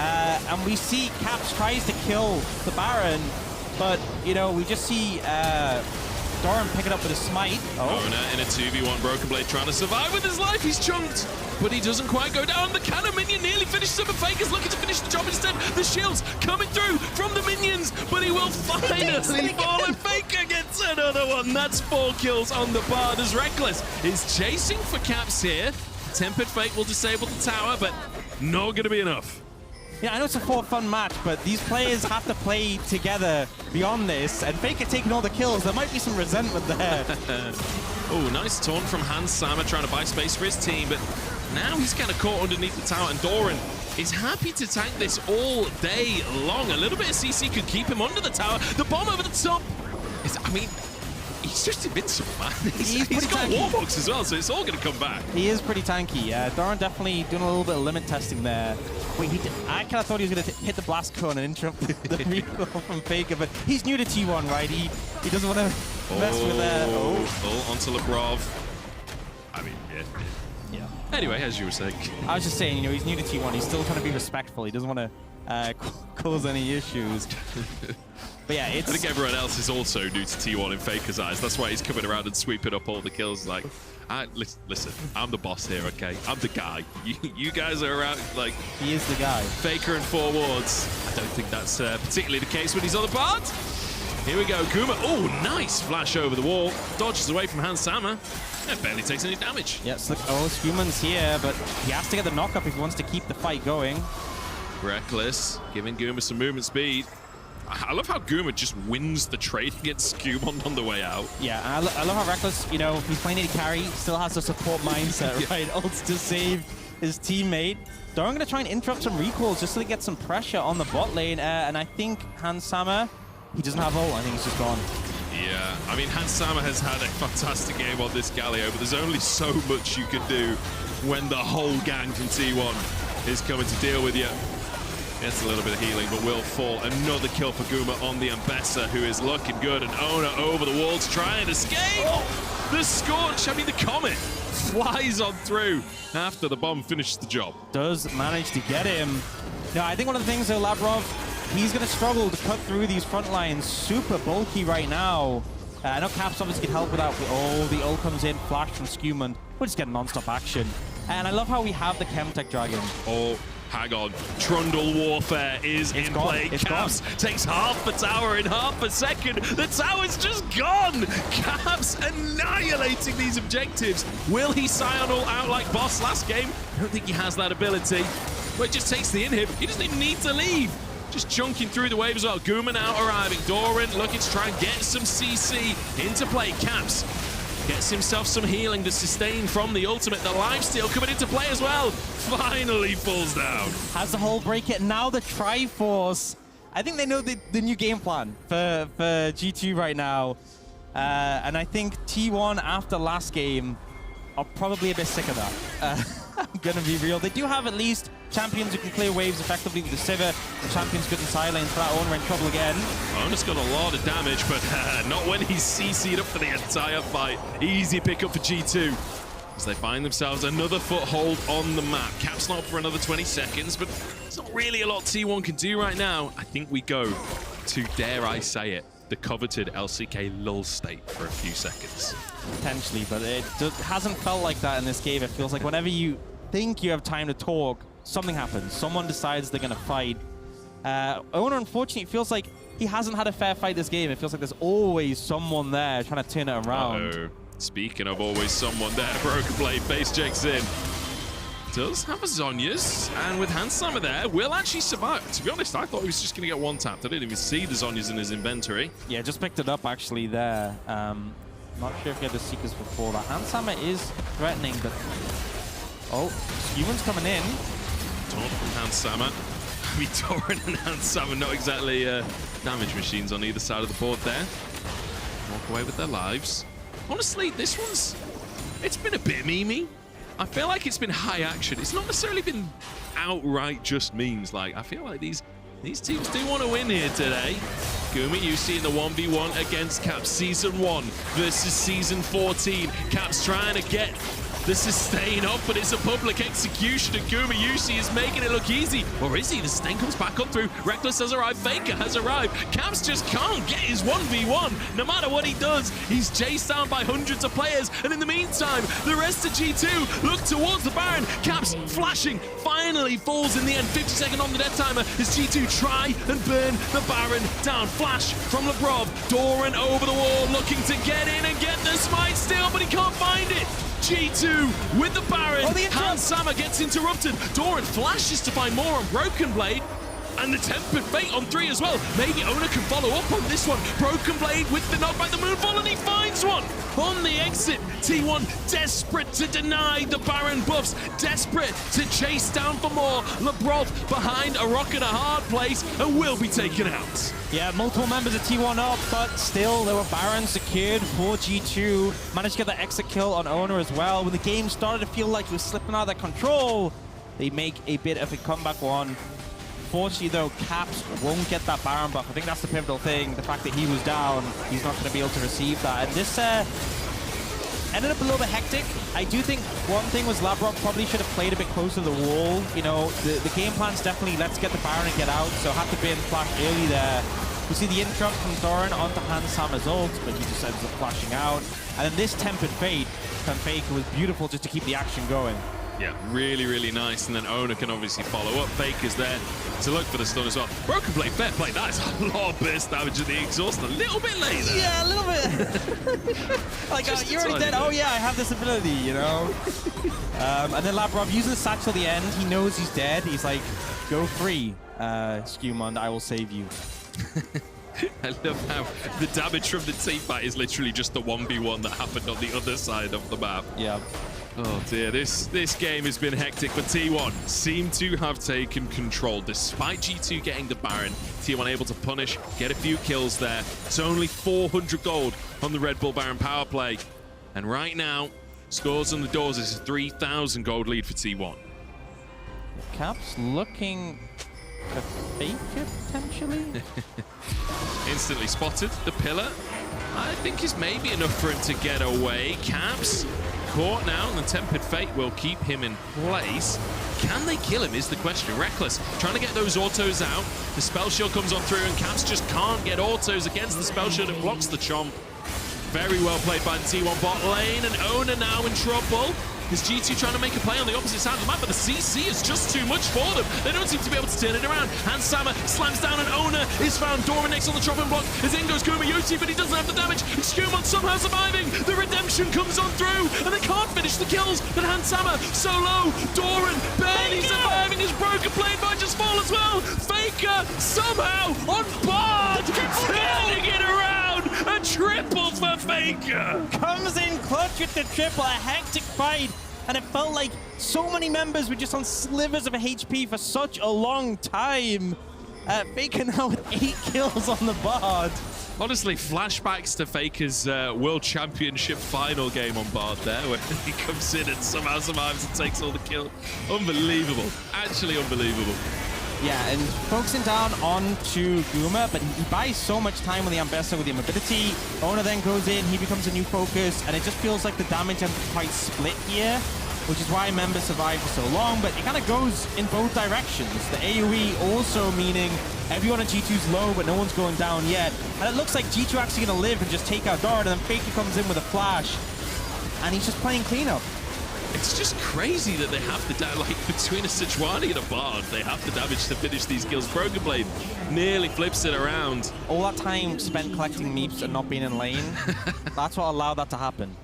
and we see Caps tries to kill the Baron, but, you know, we just see Doran pick it up with a smite. Ona in a 2v1, Broken Blade trying to survive with his life. He's chunked, but he doesn't quite go down. The cannon minion nearly finishes him, but Faker's looking to finish the job instead. The shield's coming through from the minions, but he will finally fall, and Faker gets another one. That's 4 kills on the board as REKKLE is chasing for Caps here. Tempered Fate will disable the tower, but not going to be enough. Yeah, I know it's a for-fun match, but these players have to play together beyond this, and Faker taking all the kills. There might be some resentment there. Oh, nice taunt from Hans Sama trying to buy space for his team, but now he's kind of caught underneath the tower, and Doran is happy to tank this all day long. A little bit of CC could keep him under the tower. The bomb over the top is, I mean, he's just invincible, man. He's got Warbox as well, so it's all going to come back. He is pretty tanky. Doran definitely doing a little bit of limit testing there. Wait, I kind of thought he was going to hit the blast cone and interrupt the recoil from Faker, but he's new to T1, right? He doesn't want to mess with that. Oh, onto Lebrov. I mean, yeah. Anyway, as you were saying. I was just saying, you know, he's new to T1. He's still trying to be respectful. He doesn't want to cause any issues. But yeah, I think everyone else is also new to T1 in Faker's eyes. That's why he's coming around and sweeping up all the kills. Like, listen, I'm the boss here, okay? I'm the guy. You guys are around, like... He is the guy. Faker and 4 wards. I don't think that's particularly the case when he's on the part. Here we go, Kuma. Oh, nice flash over the wall. Dodges away from Hans Sama. And barely takes any damage. Yeah, Human's here, but he has to get the knock-up if he wants to keep the fight going. REKKLE giving Guma some movement speed. I love how Guma just wins the trade against Skumon on the way out. Yeah, I love how REKKLE, you know, he's playing AD carry, still has the support mindset, right? Ults to save his teammate. Doran going to try and interrupt some recalls just so they get some pressure on the bot lane. And I think Hans Sama, he doesn't have ult. I think he's just gone. Yeah, I mean, Hans Sama has had a fantastic game on this Galio, but there's only so much you can do when the whole gang from T1 is coming to deal with you. Gets a little bit of healing, but will fall. Another kill for Guma on the Ambessa, who is looking good. And Ona over the walls trying to escape. The Scorch, I mean, the Comet flies on through after the bomb finishes the job. Does manage to get him. Now, I think one of the things, though, Lavrov, he's going to struggle to cut through these front lines. Super bulky right now. I know Caps obviously can help with that. Oh, the ult comes in, flash from Skumon. We're just getting non-stop action. And I love how we have the Chemtech Dragon. Oh, hang on. Trundle Warfare is in play. Caps takes half the tower in half a second. The tower's just gone. Caps annihilating these objectives. Will he Scion all out like boss last game? I don't think he has that ability. But it just takes the inhib. He doesn't even need to leave. Just chunking through the wave as well. Guma now arriving. Doran looking to try and get some CC into play. Caps gets himself some healing to sustain from the ultimate. The lifesteal coming into play as well. Finally falls down. Has the whole break it. Now the Triforce. I think they know the new game plan for G2 right now. And I think T1 after last game are probably a bit sick of that. I'm going to be real. They do have at least champions who can clear waves effectively with the Sivir. The champion's good in side lane, so that Ona in trouble again. Ona's got a lot of damage, but not when he's CC'd up for the entire fight. Easy pickup for G2 as they find themselves another foothold on the map. Caps not for another 20 seconds, but there's not really a lot T1 can do right now. I think we go to, dare I say it, the coveted LCK lull state for a few seconds. Potentially, but it hasn't felt like that in this game. It feels like whenever you think you have time to talk, something happens. Someone decides they're going to fight. Ona, unfortunately, feels like he hasn't had a fair fight this game. It feels like there's always someone there trying to turn it around. Speaking of always someone there, Broken Blade face checks in. Does have a Zhonya's, and with Hans Sama there, will actually survive. To be honest, I thought he was just going to get one tapped. I didn't even see the Zhonya's in his inventory. Yeah, just picked it up actually there. Not sure if he had the Seekers before that. Hans Sama is threatening, but... Oh, Skumon's coming in. Taunt from Hans Sama. I mean, Doran and Hans Sama not exactly damage machines on either side of the board there. Walk away with their lives. Honestly, this one's... It's been a bit memey. I feel like it's been high action. It's not necessarily been outright just memes. Like, I feel like these teams do want to win here today. Gumi, you see in the 1v1 against Caps Season 1 versus Season 14. Caps trying to get the sustain off, but it's a public execution, and Gumayusi is making it look easy. Or is he? The sustain comes back up through. Rekkless has arrived. Faker has arrived. Caps just can't get his 1v1. No matter what he does, he's chased down by hundreds of players. And in the meantime, the rest of G2 look towards the Baron. Caps flashing, finally falls in the end. 50-second on the death timer as G2 try and burn the Baron down. Flash from Lebrov. Doran over the wall, looking to get in and get the smite still, but he can't find it. G2 with the Baron. Hans Sama gets interrupted. Doran flashes to find more on Broken Blade. And the Tempered Fate on 3 as well. Maybe Ona can follow up on this one. Broken Blade with the knockback, the Moonfall, and he finds one on the exit. T1 desperate to deny the Baron buffs, desperate to chase down for more. Lebrov behind a rock in a hard place and will be taken out. Yeah, multiple members of T1 up, but still there were Barons secured for G2. Managed to get that exit kill on Ona as well. When the game started to feel like it was slipping out of their control, they make a bit of a comeback one. Unfortunately, though, Caps won't get that Baron buff. I think that's the pivotal thing. The fact that he was down, he's not going to be able to receive that. And this ended up a little bit hectic. I do think one thing was Labrov probably should have played a bit closer to the wall. You know, the game plan's definitely let's get the Baron and get out. So had to be in flash early there. We see the interrupt from Doran onto Hans Sama's ult, but he just ends up flashing out. And then this Tempered Fate from Faker was beautiful just to keep the action going. Yeah, really, really nice. And then Ona can obviously follow up. Faker's there to look for the stun as well. Broken Blade, fair play. That is a lot of burst damage in the exhaust. A little bit later. Yeah, a little bit. Like, you're already dead. Oh, yeah, I have this ability, you know? And then Labrov using the satchel at the end. He knows he's dead. He's like, go free, Skumond. I will save you. I love how the damage from the teamfight is literally just the 1v1 that happened on the other side of the map. Yeah. Oh dear, this game has been hectic, but T1 seem to have taken control. Despite G2 getting the Baron, T1 able to punish, get a few kills there. It's only 400 gold on the Red Bull Baron power play. And right now, scores on the doors is a 3,000 gold lead for T1. Caps looking to fake it, potentially? Instantly spotted. The pillar, I think, is maybe enough for him to get away. Caps caught now, and the Tempered Fate will keep him in place. Can they kill him is the question. Rekkless trying to get those autos out. The Spell Shield comes on through, and Caps just can't get autos against the Spell Shield. It blocks the Chomp. Very well played by the T1 bot lane, and Ona now in trouble. Is G2 trying to make a play on the opposite side of the map, but the CC is just too much for them. They don't seem to be able to turn it around. Hans Sama slams down, and Ona is found. Doran next on the chopping block. As in goes Gumayusi, but he doesn't have the damage. Skumon somehow surviving. The redemption comes on through, and they can't finish the kills. But Hans Sama so low. Doran barely surviving. His Broken Blade might just fall as well. Faker somehow on board, turning it around. A triple for Faker. Comes in clutch with the triple. A hectic fight. And it felt like so many members were just on slivers of HP for such a long time. Faker now with 8 kills on the board. Honestly, flashbacks to Faker's World Championship final game on Bard there, where he comes in and somehow survives and takes all the kills. Unbelievable. Actually unbelievable. Yeah, and focusing down onto Guma, but he buys so much time with the Ambessa with the mobility. Ona then goes in, he becomes a new focus, and it just feels like the damage hasn't quite split here, which is why members survive for so long, but it kind of goes in both directions. The AoE also meaning everyone on G2's low, but no one's going down yet. And it looks like G2 actually going to live and just take out Dart, and then Faker comes in with a flash, and he's just playing cleanup. It's just crazy that they have the damage, like between a Sejuani and a Bard, they have the damage to finish these kills. Broken Blade nearly flips it around. All that time spent collecting meeps and not being in lane, that's what allowed that to happen.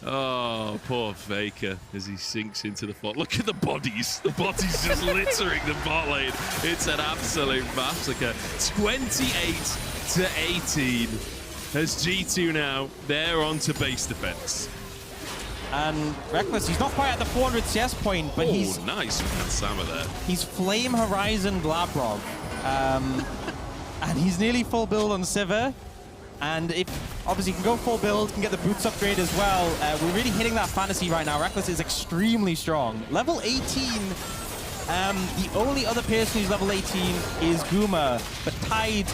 Oh, poor Faker as he sinks into the bot. Look at the bodies. The bodies just littering the bot lane. It's an absolute massacre. 28-18 as G2 now, they're on to base defense. And Rekkless, he's not quite at the 400 CS point, but he's nice with Hans Sama there. He's Flame Horizon Glabrov. And he's nearly full build on Sivir. And if obviously can go full build, can get the boots upgrade as well. We're really hitting that fantasy right now. Rekkless is extremely strong. Level 18. The only other person who's level 18 is Guma, but tied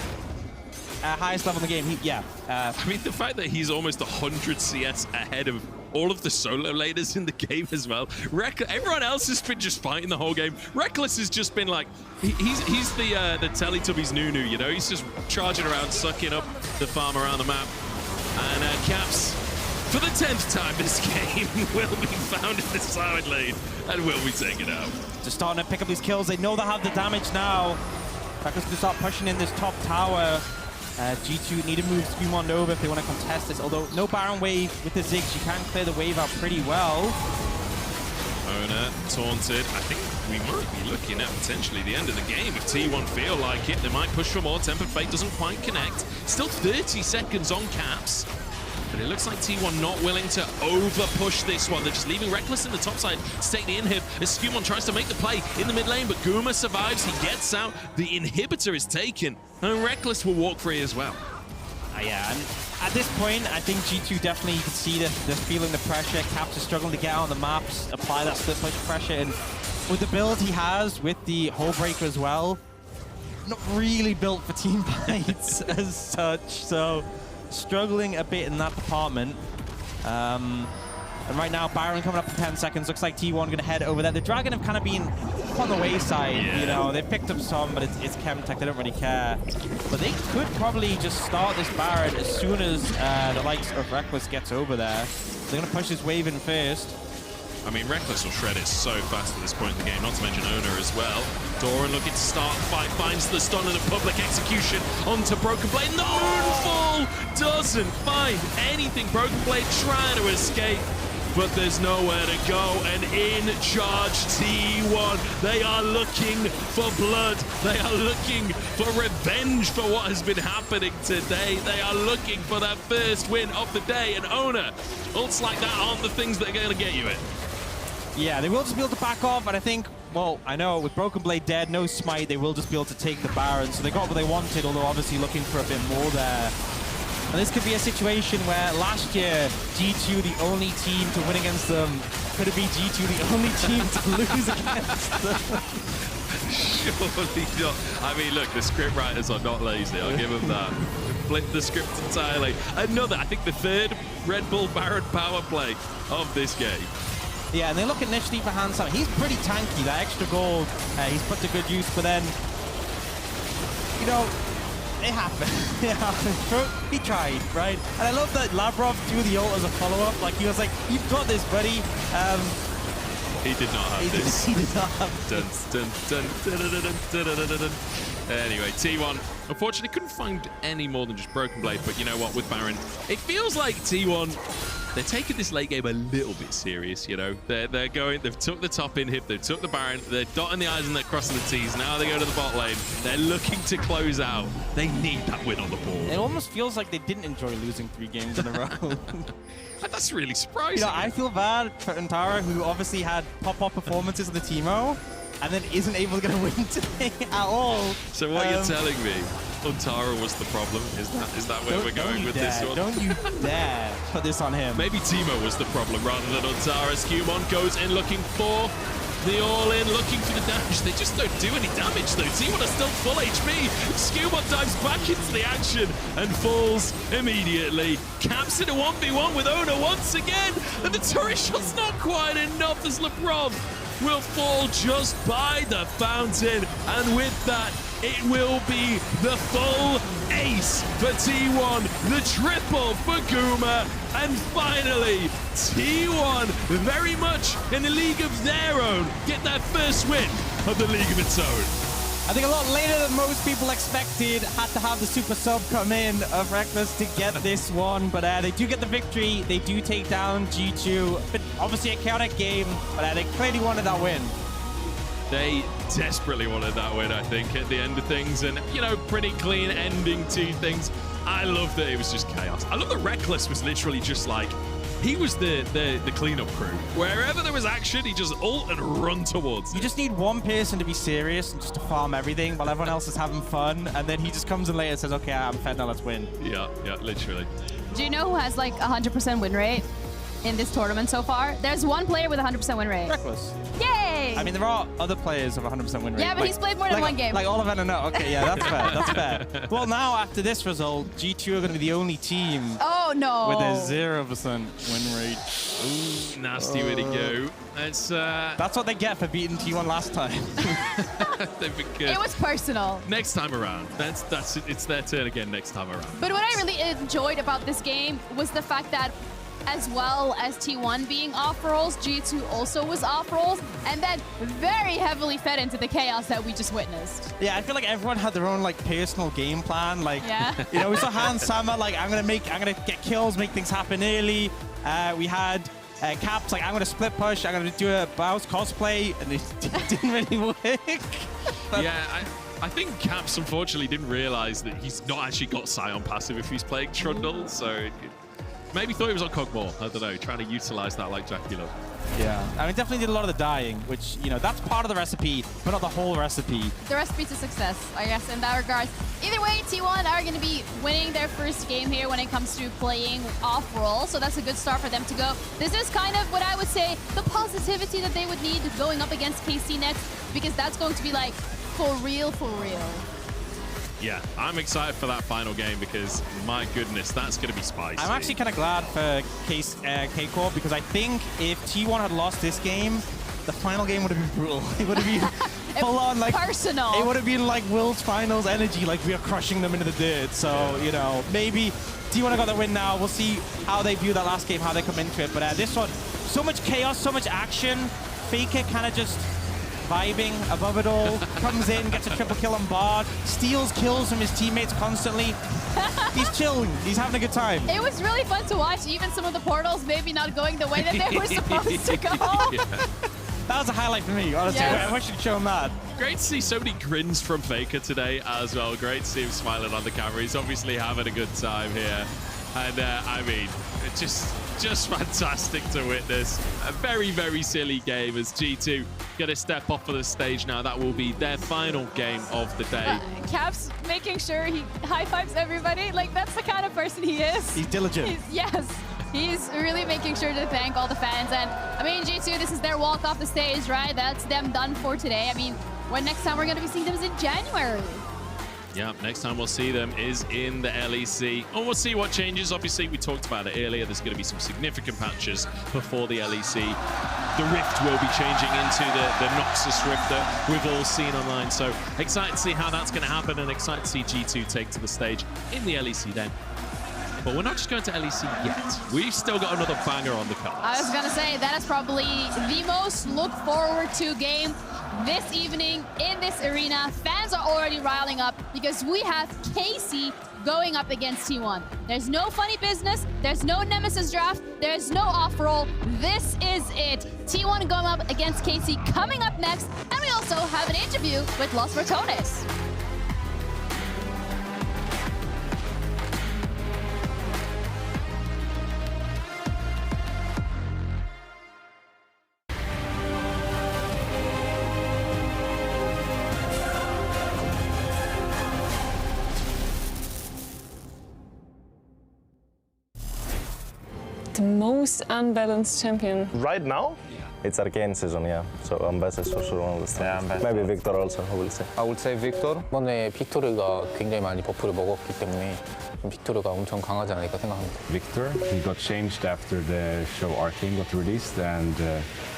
highest level in the game. I mean, the fact that he's almost 100 CS ahead of all of the solo laners in the game as well. Everyone else has been just fighting the whole game. Rekkless has just been like, he's the Teletubbies Nunu, you know? He's just charging around, sucking up the farm around the map. And Caps, for the 10th time this game, will be found in the side lane and will be taken out. Just starting to pick up these kills. They know they have the damage now. Rekkless going to start pushing in this top tower. G2 need to move Skumond over if they want to contest this, although no Baron wave with the Ziggs. You can clear the wave out pretty well. Oner taunted. I think we might be looking at potentially the end of the game if T1 feel like it. They might push for more. Tempered Fate doesn't quite connect. Still 30 seconds on Caps. But it looks like T1 not willing to over-push this one. They're just leaving Rekkless in the top side to take the inhib as Skumon tries to make the play in the mid lane, but Guma survives. He gets out. The inhibitor is taken, and Rekkless will walk free as well. Yeah, and at this point, I think G2 definitely, you can see that they're feeling the pressure. Caps is struggling to get out on the maps, apply that split push pressure, and with the build he has, with the Hull Breaker as well, not really built for team fights as such, so struggling a bit in that department. And right now, Baron coming up in 10 seconds. Looks like T1 going to head over there. The Dragon have kind of been on the wayside, you know. They've picked up some, but it's Chemtech. They don't really care. But they could probably just start this Baron as soon as the likes of Rekkless gets over there. They're going to push this wave in first. I mean, Rekkless will shred it so fast at this point in the game, not to mention Oner as well. Doran looking to start the fight, finds the stun and the public execution onto Broken Blade. The Moonfall doesn't find anything. Broken Blade trying to escape, but there's nowhere to go, and in charge T1. They are looking for blood. They are looking for revenge for what has been happening today. They are looking for that first win of the day, and Oner, ults like that aren't the things that are going to get you it. Yeah, they will just be able to back off, and I think, well, I know with Broken Blade dead, no smite, they will just be able to take the Baron, so they got what they wanted, although obviously looking for a bit more there. And this could be a situation where last year, G2, the only team to win against them, could it be G2, the only team to lose against them? Surely not. I mean, look, the script writers are not lazy, I'll give them that. Flip the script entirely. Another, I think the third Red Bull Baron power play of this game. Yeah, and they look initially for Handsome. He's pretty tanky, that extra gold. He's put to good use, but then, you know, it happened. He tried, right? And I love that Lavrov threw the ult as a follow-up. Like, he was like, you've got this, buddy. He did not have this. He did not have this. Anyway, T1 unfortunately couldn't find any more than just Broken Blade, but you know what, with Baron, it feels like T1, they're taking this late game a little bit serious, you know. They're going, they've took the top inhib, they've took the Baron, they're dotting the I's and they're crossing the T's. Now they go to the bot lane. They're looking to close out. They need that win on the board. It almost feels like they didn't enjoy losing 3 games in a row. That's really surprising. You know, I feel bad for Antara, who obviously had pop-up performances in the Teemo, and then isn't able to get a win today at all. So what you're telling me, Antara was the problem? Is that where we're going with this one? Don't you dare put this on him. Maybe Teemo was the problem rather than Antara. Skumon goes in looking for the all-in, looking for the damage. They just don't do any damage though. T1 are still full HP. Skumon dives back into the action and falls immediately. Caps in a 1v1 with Oner once again. And the turret shot's not quite enough as LeBron will fall just by the fountain. And with that, it will be the full ace for T1, the triple for Guma, and finally, T1, very much in a league of their own, get that first win of the league of its own. I think a lot later than most people expected, had to have the super sub come in of Rekkless to get this one, but they do get the victory. They do take down G2, but obviously a chaotic game, but they clearly wanted that win. They desperately wanted that win, I think, at the end of things, and, you know, pretty clean ending to things. I love that it was just chaos. I love that Rekkless was literally just like, he was the cleanup crew. Wherever there was action, he just ult and run towards it. You just need one person to be serious and just to farm everything while everyone else is having fun, and then he just comes in later and says, okay, I'm fed now, let's win. Yeah, literally. Do you know who has like 100% win rate in this tournament so far? There's one player with 100% win rate. Rekkless. Yay! way. I mean, there are other players of 100% win rate. Yeah, but he's played more than one game. Like all of NNO. Okay, yeah, that's fair. That's fair. Well, now after this result, G2 are going to be the only team Oh no. with a 0% win rate. Ooh, nasty way to go. That's what they get for beating T1 last time. They've been good. It was personal. Next time around. It's their turn again next time around. But what I really enjoyed about this game was the fact that as well as T1 being off rolls, G2 also was off rolls, and then very heavily fed into the chaos that we just witnessed. Yeah, I feel like everyone had their own like personal game plan. Like, yeah. You know, we saw Hans Sama like, I'm gonna get kills, make things happen early. We had Caps like, I'm gonna split push, I'm gonna do a Baus cosplay, and it didn't really work. Yeah, I think Caps unfortunately didn't realize that he's not actually got Scion passive if he's playing Trundle, so maybe thought he was on Kog'Maw. I don't know, trying to utilize that like Jackie Love. Yeah, I mean, definitely did a lot of the dying, which, you know, that's part of the recipe, but not the whole recipe. The recipe to success, I guess, in that regard. Either way, T1 are going to be winning their first game here when it comes to playing off-roll, so that's a good start for them to go. This is kind of what I would say, the positivity that they would need going up against KC next, because that's going to be like, for real, for real. Yeah, I'm excited for that final game because, my goodness, that's going to be spicy. I'm actually kind of glad for KCORP because I think if T1 had lost this game, the final game would have been brutal. It would have been full on, like, personal. It would have been like World's Finals energy, like we are crushing them into the dirt. So, you know, maybe T1 got the win now. We'll see how they view that last game, how they come into it. But this one, so much chaos, so much action. Faker kind of just vibing above it all, comes in, gets a triple kill on Bard, steals kills from his teammates constantly. He's chilling, he's having a good time. It was really fun to watch, even some of the portals maybe not going the way that they were supposed to go. Yeah. That was a highlight for me, honestly. Yes. I wish you'd show him that. Great to see so many grins from Faker today as well. Great to see him smiling on the camera. He's obviously having a good time here. And I mean, it's just fantastic to witness. A very, very silly game as G2 going to step off of the stage now. That will be their final game of the day. Caps making sure he high-fives everybody. Like, that's the kind of person he is. He's diligent. Yes. He's really making sure to thank all the fans. And, I mean, G2, this is their walk off the stage, right? That's them done for today. I mean, when next time we're going to be seeing them is in January. Yeah, next time we'll see them is in the LEC. And we'll see what changes. Obviously, we talked about it earlier. There's going to be some significant patches before the LEC. The Rift will be changing into the Noxus Rift that we've all seen online. So excited to see how that's going to happen and excited to see G2 take to the stage in the LEC then. But we're not just going to LEC yet. We've still got another banger on the cards. I was going to say, that is probably the most look forward to game this evening in this arena. Fans are already riling up because we have KC going up against T1. There's no funny business. There's no Nemesis Draft. There's no off-roll. This is it. T1 going up against KC coming up next. And we also have an interview with Los Ratones. The most unbalanced champion. Right now? It's Arcane season, yeah. So Ambessa is for sure one of the stars. Yeah, maybe Victor also, I will say. I would say Victor. 이번에 빅토르가 굉장히 많이 버프를 먹었기 때문에 빅토르가 엄청 강하지 않을까 생각합니다. Victor, he got changed after the show Arcane got released, and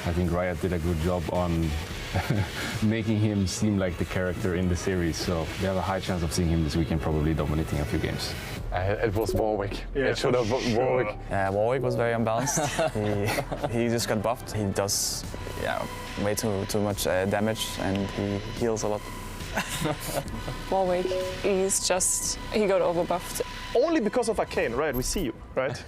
I think Riot did a good job on making him seem like the character in the series. So we have a high chance of seeing him this weekend, probably dominating a few games. It was Warwick. Yeah, it should have been Warwick. Warwick was very unbalanced. he just got buffed. He does way too much damage and he heals a lot. Warwick, he got overbuffed. Only because of Arcane, right? We see you, right?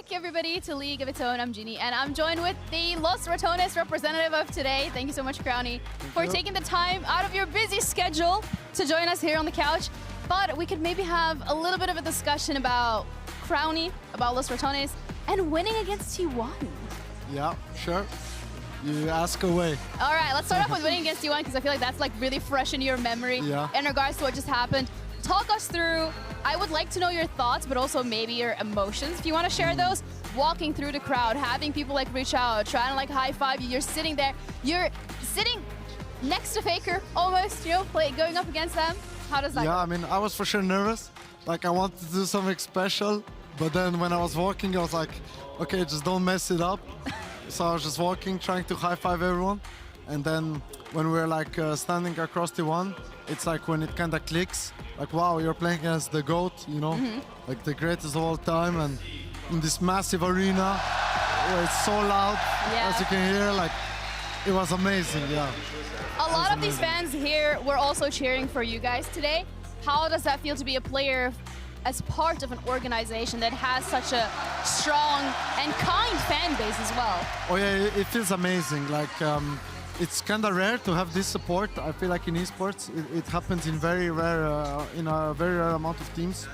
back, everybody, to League of Its Own. I'm Jeannie, and I'm joined with the Los Ratones representative of today. Thank you so much, Crowny, for taking the time out of your busy schedule to join us here on the couch. Thought we could maybe have a little bit of a discussion about Crowny, about Los Ratones, and winning against T1. Yeah, sure. You ask away. All right, let's start off with winning against T1 because I feel like that's like really fresh in your memory in regards to what just happened. Talk us through. I would like to know your thoughts, but also maybe your emotions. If you want to share those, walking through the crowd, having people like reach out, trying to like high five you. You're sitting there. You're sitting next to Faker almost, you know, going up against them. How does that go? I mean, I was for sure nervous. Like I wanted to do something special, but then when I was walking, I was like, okay, just don't mess it up. So I was just walking, trying to high five everyone. And then when we were like standing across T1, it's like when it kind of clicks. Like, wow, you're playing against the GOAT, you know, like the greatest of all time. And in this massive arena where it's so loud, as you can hear, like, it was amazing, A lot of these fans here were also cheering for you guys today. How does that feel to be a player as part of an organization that has such a strong and kind fan base as well? Oh yeah, it feels amazing. Like, it's kind of rare to have this support. I feel like in esports, it happens in very rare, in a very rare amount of teams.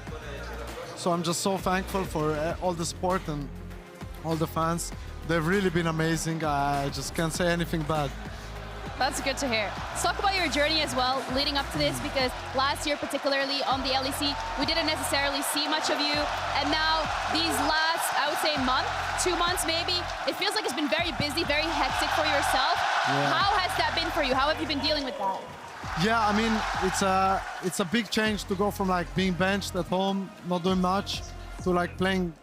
So I'm just so thankful for all the support and all the fans. They've really been amazing. I just can't say anything bad. That's good to hear. Let's talk about your journey as well, leading up to this, because last year, particularly on the LEC, we didn't necessarily see much of you. And now, these last, I would say, month, 2 months maybe, it feels like it's been very busy, very hectic for yourself. How has that been for you? How have you been dealing with that? Yeah, I mean, it's a big change to go from like being benched at home, not doing much, to like playing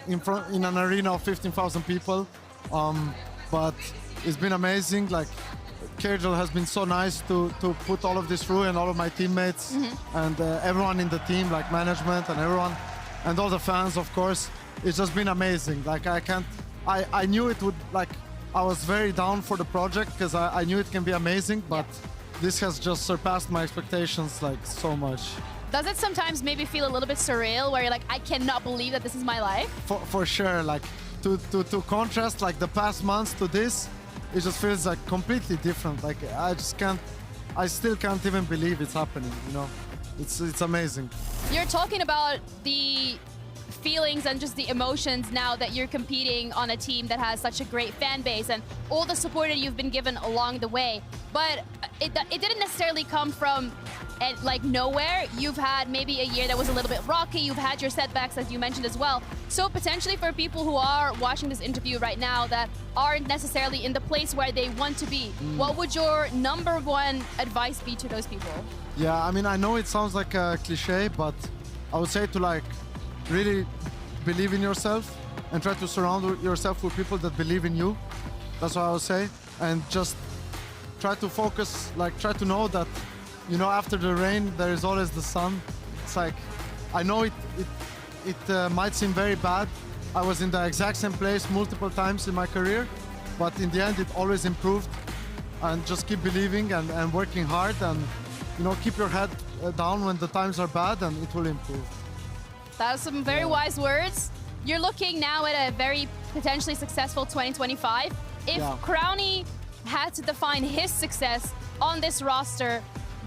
in an arena of 15,000 people. But it's been amazing. Like, KCORP has been so nice to put all of this through, and all of my teammates and everyone in the team, like management and everyone, and all the fans, of course. It's just been amazing. Like I knew it would, like, I was very down for the project because I knew it can be amazing, but this has just surpassed my expectations like so much. Does it sometimes maybe feel a little bit surreal where you're like, I cannot believe that this is my life? For sure, like to contrast like the past months to this, it just feels like completely different. Like I still can't even believe it's happening, you know? It's amazing. You're talking about the feelings and just the emotions now that you're competing on a team that has such a great fan base and all the support that you've been given along the way. But it didn't necessarily come from like nowhere. You've had maybe a year that was a little bit rocky. You've had your setbacks, as you mentioned as well. So potentially for people who are watching this interview right now that aren't necessarily in the place where they want to be, what would your #1 advice be to those people? Yeah, I mean, I know it sounds like a cliche, but I would say to like really believe in yourself and try to surround yourself with people that believe in you. That's what I would say. And just try to focus, like try to know that, you know, after the rain, there is always the sun. It's like, I know it might seem very bad. I was in the exact same place multiple times in my career, but in the end, it always improved. And just keep believing and working hard, and, you know, keep your head down when the times are bad, and it will improve. That was some very wise words. You're looking now at a very potentially successful 2025. If Crowny had to define his success on this roster,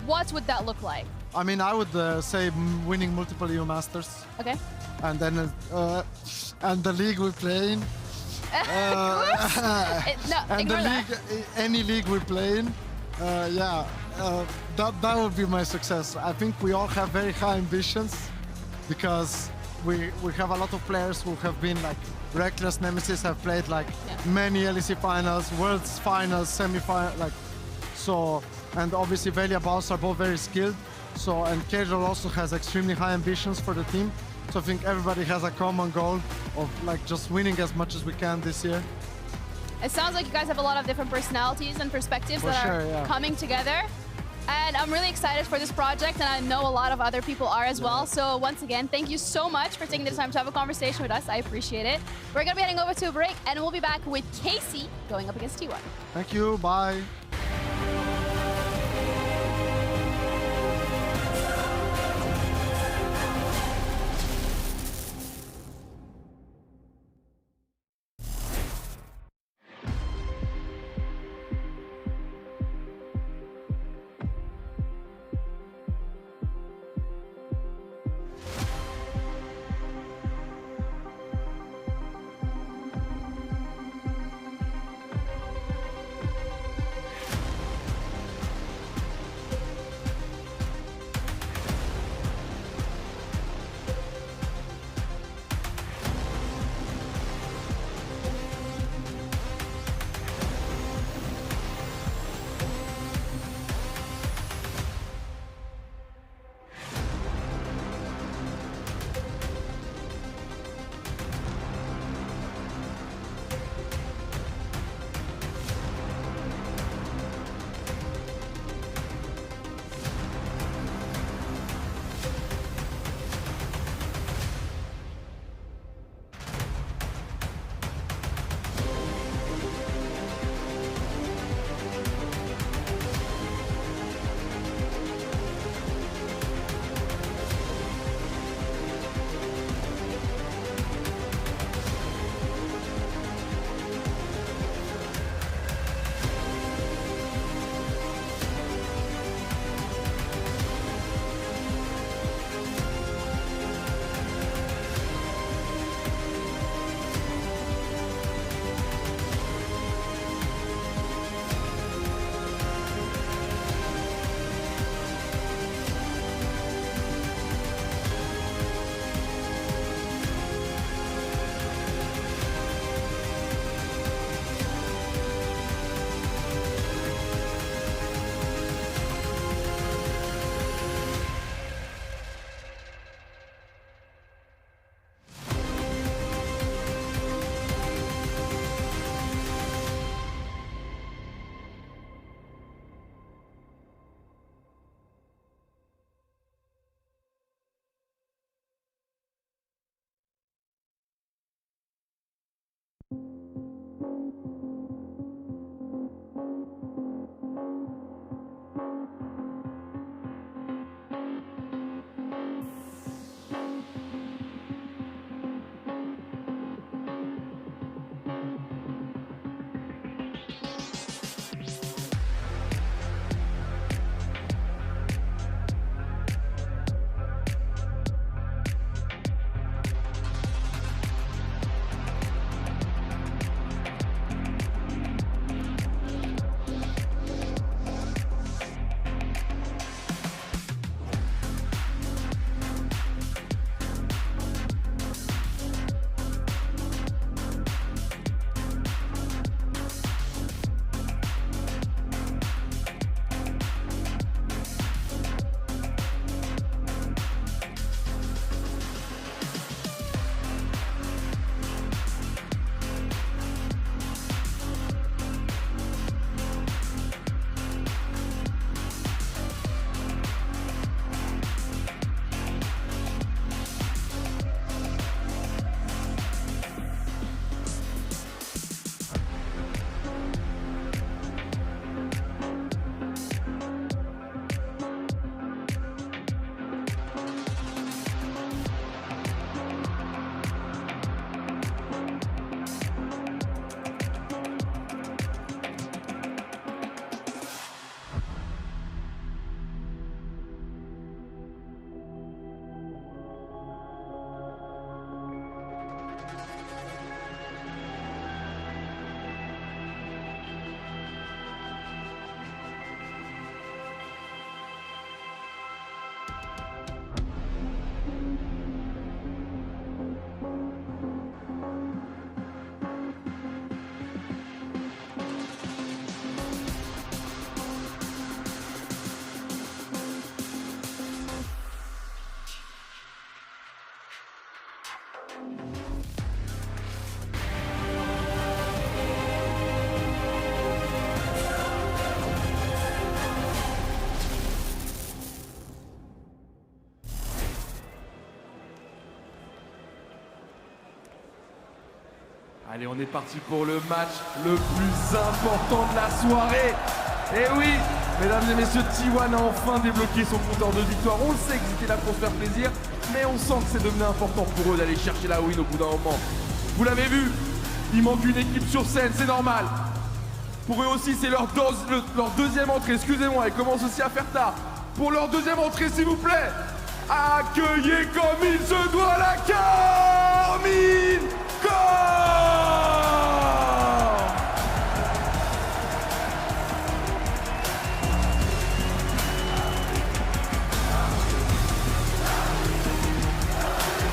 what would that look like? I mean, I would say winning multiple EU Masters. Okay. And then and the league we play in. And the league, any league we play in. That would be my success. I think we all have very high ambitions because we have a lot of players who have been like REKKLE, Nemesis have played like many LEC finals, Worlds finals, semi-final, like so. And obviously Velia Baus are both very skilled. So, and KCORP also has extremely high ambitions for the team. So I think everybody has a common goal of like just winning as much as we can this year. It sounds like you guys have a lot of different personalities and perspectives that are coming together. And I'm really excited for this project, and I know a lot of other people are as well. So once again, thank you so much for taking the time to have a conversation with us. I appreciate it. We're going to be heading over to a break, and we'll be back with Casey going up against T1. Thank you. Bye. Allez, on est parti pour le match le plus important de la soirée. Et oui, mesdames et messieurs, T1 a enfin débloqué son compteur de victoire. On le sait que c'était là pour se faire plaisir, mais on sent que c'est devenu important pour eux d'aller chercher la win au bout d'un moment. Vous l'avez vu, il manque une équipe sur scène, c'est normal. Pour eux aussi, c'est leur deuxième entrée, excusez-moi, ils commencent aussi à faire tard. Pour leur deuxième entrée, s'il vous plaît, accueillez comme il se doit la Carmine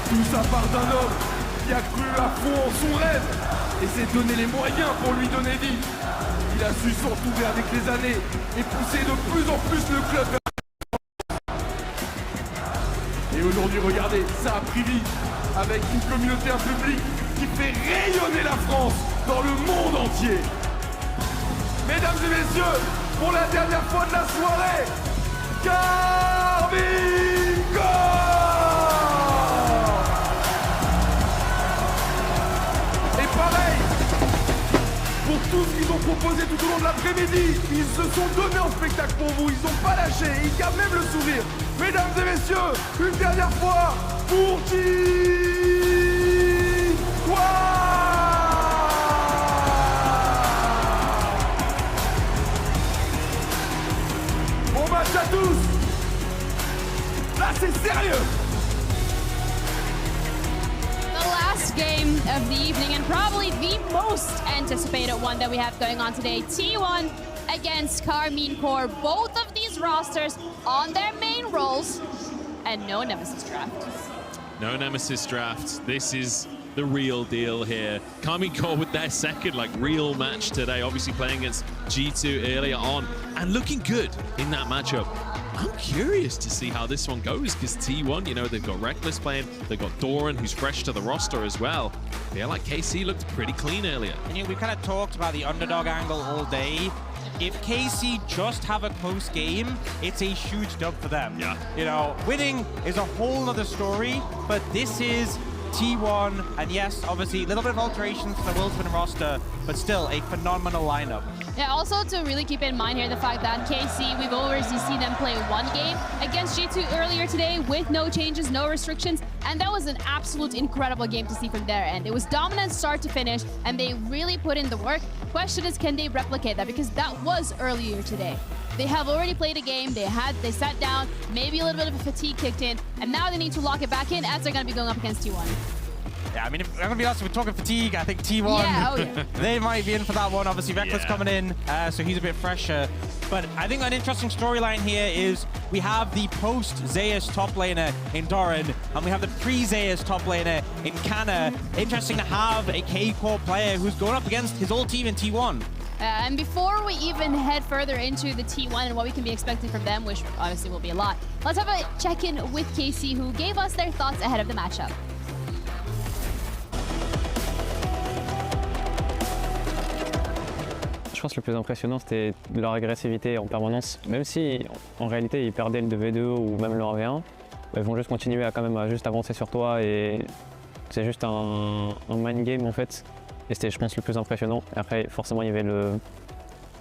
Tout ça part d'un homme qui a cru à fond en son rêve et s'est donné les moyens pour lui donner vie. Il a su s'entourer avec les années et pousser de plus en plus le club. Et aujourd'hui, regardez, ça a pris vie avec une communauté, un public qui fait rayonner la France dans le monde entier. Mesdames et messieurs, pour la dernière fois de la soirée, Carmine Et pareil, pour tout ce qu'ils ont proposé tout au long de l'après-midi, ils se sont donnés en spectacle pour vous, ils n'ont pas lâché, ils gardent même le sourire. Mesdames et messieurs, une dernière fois, pour Bon match à tous. Là, c'est sérieux. The last game of the evening and probably the most anticipated one that we have going on today. T1 against Carmine Corp. Both of these rosters on their main roles and no Nemesis Draft. No Nemesis Draft. This is the real deal here. Carmine Corp with their second real match today, obviously playing against G2 earlier on and looking good in that matchup. I'm curious to see how this one goes because T1, they've got REKKLE playing, they've got Doran who's fresh to the roster as well. Yeah, KC looked pretty clean earlier. And we kind of talked about the underdog angle all day. If KC just have a close game, it's a huge dub for them. Yeah. Winning is a whole other story, but this is T1, and yes, obviously a little bit of alterations to the Wilson roster, but still a phenomenal lineup. Yeah, also to really keep in mind here the fact that KC, we've already seen them play one game against G2 earlier today with no changes, no restrictions, and that was an absolute incredible game to see from their end. It was dominant start to finish, and they really put in the work. Question is, can they replicate that? Because that was earlier today. They have already played a game, they sat down, maybe a little bit of a fatigue kicked in, and now they need to lock it back in as they're going to be going up against T1. Yeah, I mean, if I'm going to be honest, we're talking fatigue, I think T1, they might be in for that one. Obviously, REKKLE's coming in, so he's a bit fresher. But I think an interesting storyline here is we have the post-Zeus top laner in Doran, and we have the pre-Zeus top laner in Kana. Interesting to have a KCORP player who's going up against his old team in T1. And before we even head further into the T1 and what we can be expecting from them, which obviously will be a lot, let's have a check-in with KC, who gave us their thoughts ahead of the matchup. Je pense que le plus impressionnant, c'était leur agressivité en permanence. Même si, en réalité, ils perdaient le 2v2 ou même le 1v1, ils vont juste continuer à juste avancer sur toi et c'est juste un mind game en fait. Et c'était, je pense, le plus impressionnant. Et après, forcément, il y avait le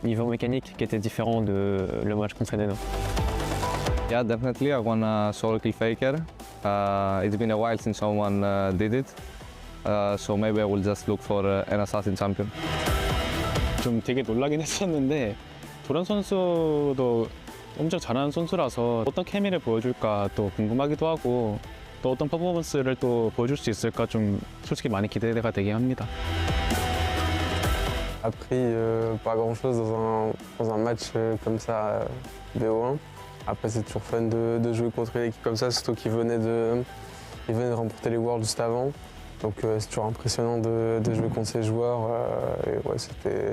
niveau mécanique qui était différent de le match contre NNO. Yeah, definitely. I wanna solo kill Faker. It's been a while since someone did it. So maybe I will just look for an assassin champion. 좀 되게 놀라긴 했었는데 도란 선수도 엄청 잘하는 선수라서 어떤 케미를 보여줄까 또 궁금하기도 하고 또 어떤 퍼포먼스를 또 보여줄 수 있을까 좀 솔직히 많이 기대가 되긴 합니다. Appris pas grand chose dans un match comme ça BO1. Après c'est toujours fun de jouer contre une équipe comme ça, surtout qu'ils venaient de remporter les Worlds juste avant. Donc c'est toujours impressionnant de jouer contre ces joueurs. Et ouais,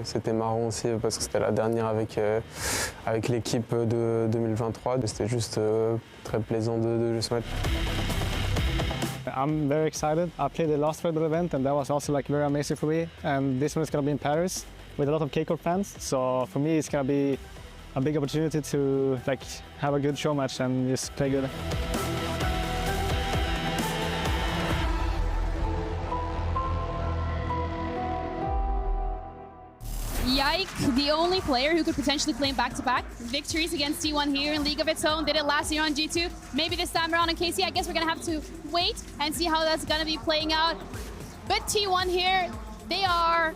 c'était marrant aussi parce que c'était la dernière avec l'équipe de 2023. C'était juste très plaisant de jouer ce match. I'm very excited. I played the last Red Bull event and that was also like very amazing for me. And this one is gonna be in Paris with a lot of KCORP fans. So for me, it's gonna be a big opportunity to like have a good show match and just play good. Yike, the only player who could potentially claim back-to-back victories against T1 here in League of its own. Did it last year on G2. Maybe this time around on KC. I guess we're going to have to wait and see how that's going to be playing out. But T1 here, they are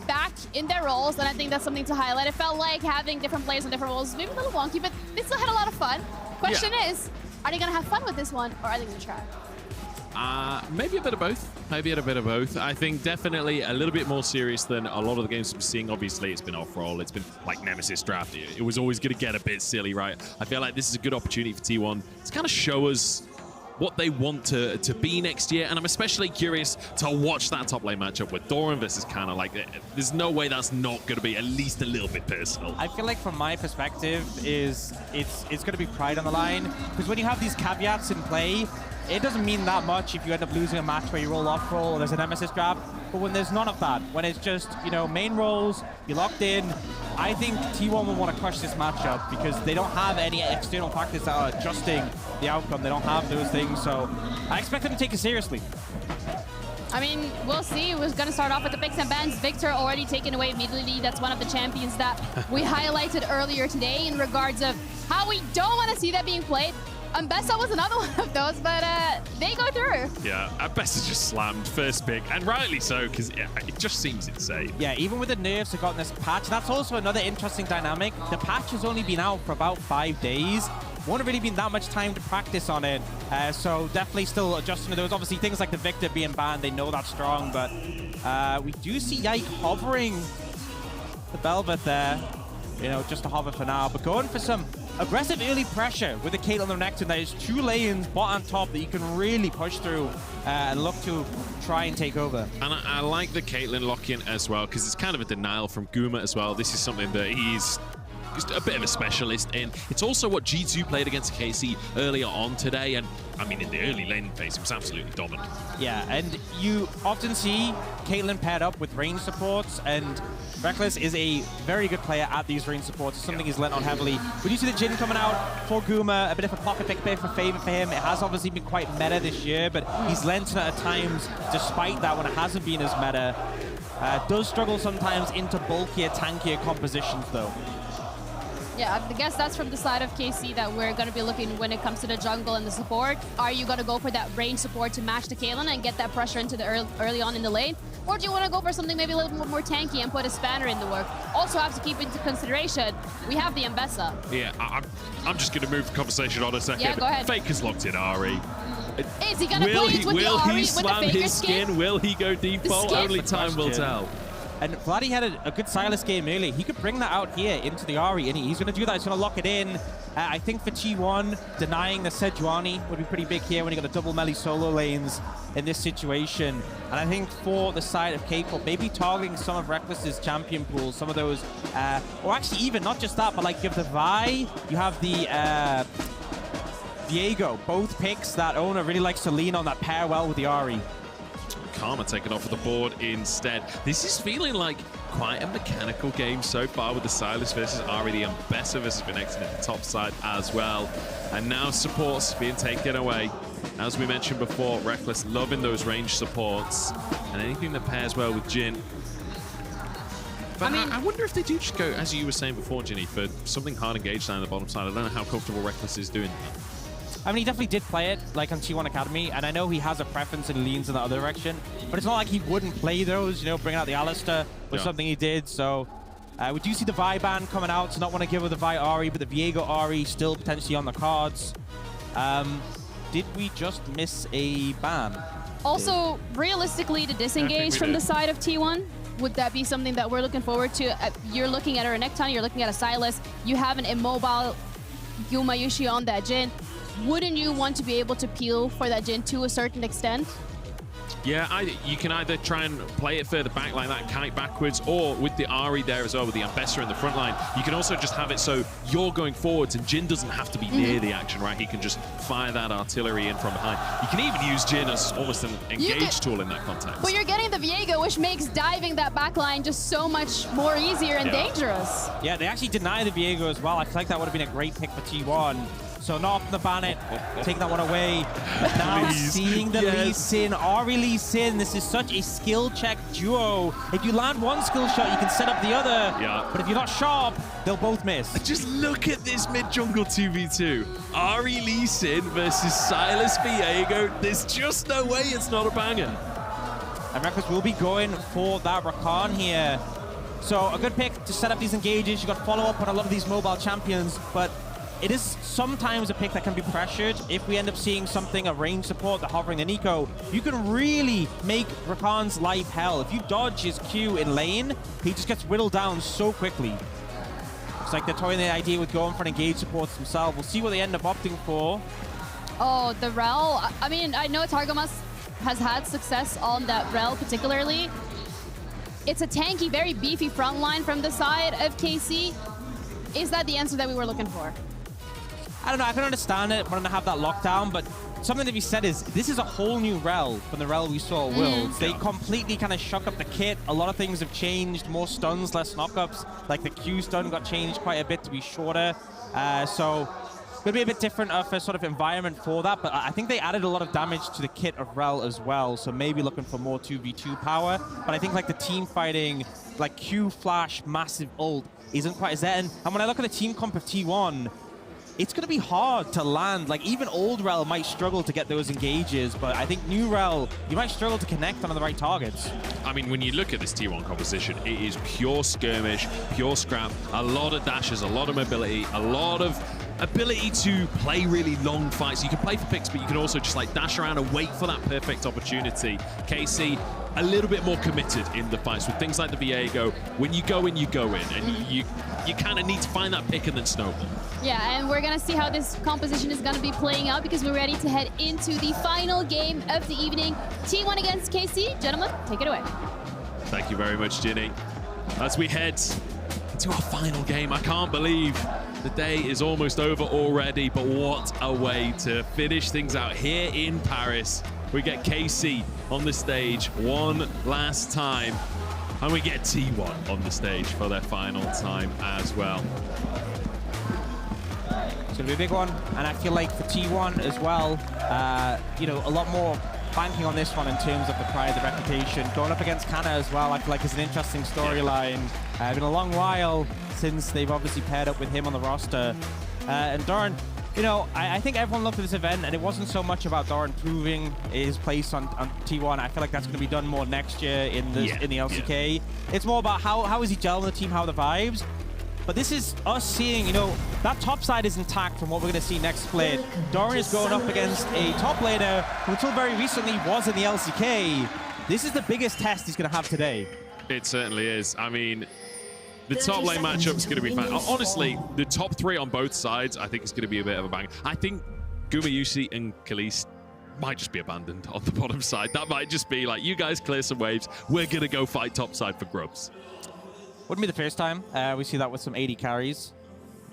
back in their roles, and I think that's something to highlight. It felt like having different players in different roles, maybe a little wonky, but they still had a lot of fun. Question is, are they going to have fun with this one, or are they going to try? Maybe a bit of both. Maybe a bit of both. I think definitely a little bit more serious than a lot of the games we're seeing. Obviously, it's been off-roll. It's been like Nemesis Draft. It was always going to get a bit silly, right? I feel like this is a good opportunity for T1 to kind of show us what they want to be next year. And I'm especially curious to watch that top lane matchup with Doran versus Kana. Like, there's no way that's not going to be at least a little bit personal. I feel like from my perspective is it's going to be pride on the line. Because when you have these caveats in play, it doesn't mean that much if you end up losing a match where you roll off roll or there's a Nemesis Draft. But when there's none of that, when it's just, you know, main roles, you're locked in, I think T1 will want to crush this matchup because they don't have any external factors that are adjusting the outcome. They don't have those things, so I expect them to take it seriously. I mean, we'll see. We're going to start off with the picks and bans. Victor already taken away immediately. That's one of the champions that we highlighted earlier today in regards of how we don't want to see that being played. Mbessa was another one of those, but they go through. Yeah, Mbessa just slammed first pick, and rightly so, because it just seems insane. Yeah, even with the nerfs that got in this patch, that's also another interesting dynamic. The patch has only been out for about 5 days. Won't really been that much time to practice on it, so definitely still adjusting to those. Obviously, things like the Victor being banned, they know that's strong, but we do see Yike hovering the Velvet there. You know, just a hover for now, but going for some aggressive early pressure with the Caitlyn and Renekton. There is 2 lanes, bot on top, that you can really push through and look to try and take over. And I like the Caitlyn lock-in as well, because it's kind of a denial from Guma as well. This is something that he's just a bit of a specialist in. It's also what G2 played against KC earlier on today, and I mean, in the early lane phase, it was absolutely dominant. Yeah, and you often see Caitlyn paired up with range supports, and REKKLE is a very good player at these range supports. It's something he's lent on heavily. We do see the Jhin coming out for Guma, a bit of a pocket pick, a bit of a favor for him. It has obviously been quite meta this year, but he's lent on it at times, despite that, when it hasn't been as meta. Does struggle sometimes into bulkier, tankier compositions, though. Yeah, I guess that's from the side of KC that we're going to be looking when it comes to the jungle and the support. Are you going to go for that range support to match the Caitlyn and get that pressure into the early on in the lane? Or do you want to go for something maybe a little bit more tanky and put a spanner in the work? Also have to keep into consideration, we have the Mbessa. Yeah, I'm just going to move the conversation on a second. Yeah, go ahead. Faker's locked in Ari. Is he going to play it with the Ari, with the Faker skin? Will he slam his skin? Will he go default? Only time will tell. And Vladdy had a good Sylas game earlier. He could bring that out here into the Ari, and he's going to do that. He's going to lock it in. I think for T1, denying the Sejuani would be pretty big here when you got the double melee solo lanes in this situation. And I think for the side of KCORP, maybe targeting some of REKKLE's champion pools, some of those, or actually even not just that, but like you have the Vi, you have the Diego, both picks that Owner really likes to lean on that pair well with the Ari. Karma taken off of the board instead. This is feeling like quite a mechanical game so far with the Sylas versus Ari, the Mbessa versus Renekton at the top side as well. And now supports being taken away. As we mentioned before, REKKLE loving those range supports and anything that pairs well with Jhin. But I wonder if they do just go, as you were saying before, Ginny, for something hard engaged down the bottom side. I don't know how comfortable REKKLE is doing that. I mean, he definitely did play it, like on T1 Academy, and I know he has a preference and leans in the other direction, but it's not like he wouldn't play those, you know, bringing out the Alistar was something he did, so we do see the Vi ban coming out, so not want to give her the Vi Ari, but the Viego Ari still potentially on the cards. Did we just miss a ban? Also, realistically, the disengage from the side of T1, would that be something that we're looking forward to? You're looking at a Renekton, you're looking at a Sylas, you have an immobile Yuma Yushi on that Jhin. Wouldn't you want to be able to peel for that Jhin to a certain extent? Yeah, you can either try and play it further back like that, kite backwards, or with the Ari there as well, with the Ambessa in the front line, you can also just have it so you're going forwards and Jin doesn't have to be near the action, right? He can just fire that artillery in from behind. You can even use Jin as almost an engage tool in that context. But you're getting the Viego, which makes diving that backline just so much more easier and dangerous. Yeah, they actually deny the Viego as well. I feel like that would have been a great pick for T1. So not off the Bannet, taking that one away. But now seeing the Lee Sin, Ari Lee Sin, this is such a skill check duo. If you land one skill shot, you can set up the other. Yeah. But if you're not sharp, they'll both miss. Just look at this mid-jungle 2v2. Ari Lee Sin versus Silas Viego. There's just no way it's not a banger. And REKKLE will be going for that Rakan here. So a good pick to set up these engages. You got follow-up on a lot of these mobile champions, but it is sometimes a pick that can be pressured. If we end up seeing something, a range support, the hovering, the Nico, you can really make Rakan's life hell. If you dodge his Q in lane, he just gets whittled down so quickly. It's like they're toying the idea with going for an engage support themselves. We'll see what they end up opting for. Oh, the Rel. I mean, I know Targamas has had success on that Rel particularly. It's a tanky, very beefy front line from the side of KC. Is that the answer that we were looking for? I don't know, I can understand it, wanting to have that lockdown, but something to be said is, this is a whole new Rel from the Rel we saw at Worlds. They completely kind of shook up the kit. A lot of things have changed, more stuns, less knockups. Like the Q stun got changed quite a bit to be shorter. So it'll be a bit different of a sort of environment for that, but I think they added a lot of damage to the kit of Rel as well, so maybe looking for more 2v2 power. But I think like the team fighting, like Q flash, massive ult, isn't quite as there. And when I look at the team comp of T1, it's going to be hard to land. Like, even old Rel might struggle to get those engages, but I think new Rel, you might struggle to connect on the right targets. I mean, when you look at this T1 composition, it is pure skirmish, pure scrap, a lot of dashes, a lot of mobility, a lot of ability to play really long fights. You can play for picks, but you can also just like dash around and wait for that perfect opportunity. KC, a little bit more committed in the fights with things like the Viego. When you go in, and you kind of need to find that pick and then snowball. Yeah, and we're going to see how this composition is going to be playing out because we're ready to head into the final game of the evening. T1 against KC. Gentlemen, take it away. Thank you very much, Ginny. As we head into our final game, I can't believe the day is almost over already, but what a way to finish things out here in Paris. We get KC on the stage one last time, and we get T1 on the stage for their final time as well. It's going to be a big one, and I feel like for T1 as well, you know, a lot more banking on this one in terms of the pride, the reputation. Going up against Kana as well, I feel like it's an interesting storyline. It's been a long while since they've obviously paired up with him on the roster. And Doran, you know, I think everyone looked at this event, and it wasn't so much about Doran proving his place on T1. I feel like that's going to be done more next year in the LCK. It's more about how is he gelling the team, how are the vibes. But this is us seeing, you know, that top side is intact from what we're going to see next split. Doran is going up against a top laner who until very recently was in the LCK. This is the biggest test he's going to have today. It certainly is. I mean, the top lane matchup is going to be fun. Honestly, the top three on both sides, I think it's going to be a bit of a bang. I think Gumayusi and Khalees might just be abandoned on the bottom side. That might just be like, you guys clear some waves. We're going to go fight top side for grubs. Wouldn't be the first time. We see that with some 80 carries.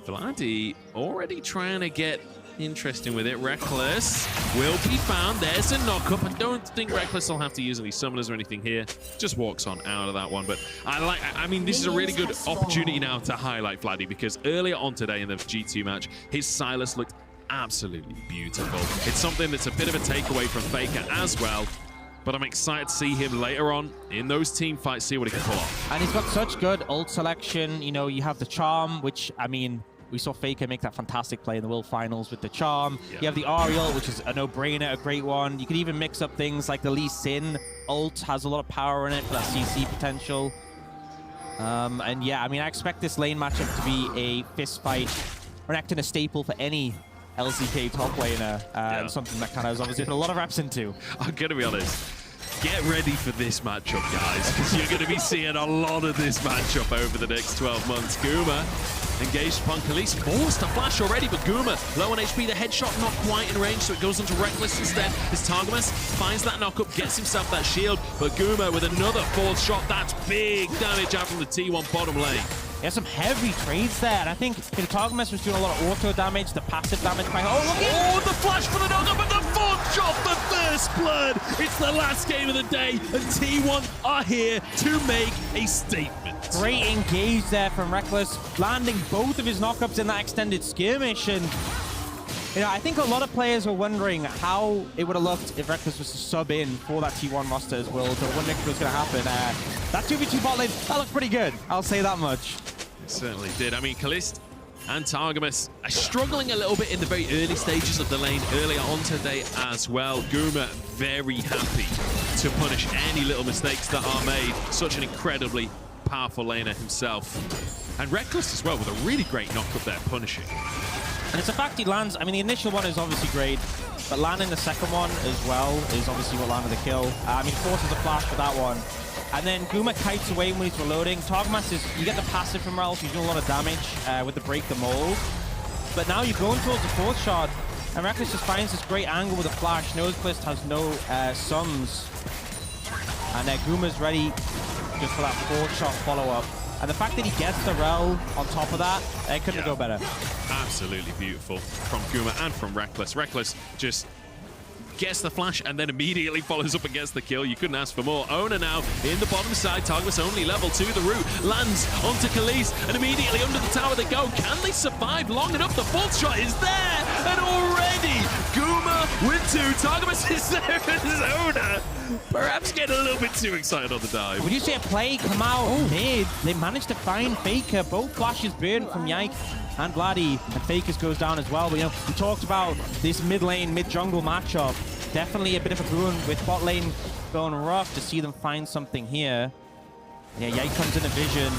Vladi already trying to get interesting with it. Reckless will be found. There's a knock-up. I don't think Reckless will have to use any summoners or anything here. Just walks on out of that one. But I mean, this is a really good opportunity now to highlight Vladi, because earlier on today in the G2 match, his Silas looked absolutely beautiful. It's something that's a bit of a takeaway from Faker as well. But I'm excited to see him later on in those team fights, see what he can pull off. And he's got such good ult selection. You know, you have the Charm, which, I mean, we saw Faker make that fantastic play in the World Finals with the Charm. Yeah. You have the Ariel, which is a no-brainer, a great one. You can even mix up things like the Lee Sin ult, has a lot of power in it for that CC potential. And yeah, I mean, I expect this lane matchup to be a fist fight, Renekton a staple for any LCK top laner, and something that kind of has obviously put a lot of reps into. I'm going to be honest. Get ready for this matchup, guys, because you're going to be seeing a lot of this matchup over the next 12 months. Guma engaged upon Khalees. Forced to flash already, but Guma low on HP. The headshot not quite in range, so it goes onto Rekkless instead. As Targamas finds that knock-up, gets himself that shield, but Guma with another fourth shot. That's big damage out from the T1 bottom lane. Yeah, some heavy trades there, and I think Targamas was doing a lot of auto damage, the passive damage by... Oh, look at the flash for the knock-up, and the fourth shot, the first blood! It's the last game of the day, and T1 are here to make a statement. Great engage there from Rekkless, landing both of his knockups in that extended skirmish, and you know, I think a lot of players were wondering how it would have looked if Rekkless was to sub in for that T1 roster as well. So wondering if it was going to happen. That 2v2 bot lane, that looked pretty good. I'll say that much. It certainly did. I mean, Kalist and Targamas are struggling a little bit in the very early stages of the lane earlier on today as well. Guma very happy to punish any little mistakes that are made. Such an incredibly powerful laner himself. And Rekkless as well with a really great knock-up there, punishing. And it's a fact he lands. I mean, the initial one is obviously great, but landing the second one as well is obviously what landed the kill. I mean, forces a flash for that one. And then Guma kites away when he's reloading. Targamas is, you get the passive from Ralph, he's doing a lot of damage with the break the mold. But now you're going towards the fourth shot, and Rekkless just finds this great angle with a flash. Noseplist has no sums. And Guma's ready just for that fourth shot follow-up. And the fact that he gets the rel on top of that, it couldn't go better. Absolutely beautiful from Guma and from Rekkless. Rekkless just gets the flash and then immediately follows up and gets the kill. You couldn't ask for more. Oner now in the bottom side. Targamas only level 2. The root lands onto Khalees, and immediately under the tower they go. Can they survive long enough? The fourth shot is there, and already Guma with 2. Targamas is there as Oner. Perhaps getting a little bit too excited on the dive. When you see a play come out mid, they managed to find Faker. Both flashes burned from Yike and Vladdy, and Fakers goes down as well. But you know, we talked about this mid lane, mid jungle matchup. Definitely a bit of a boon with bot lane going rough to see them find something here. Yeah, Yike comes in a vision.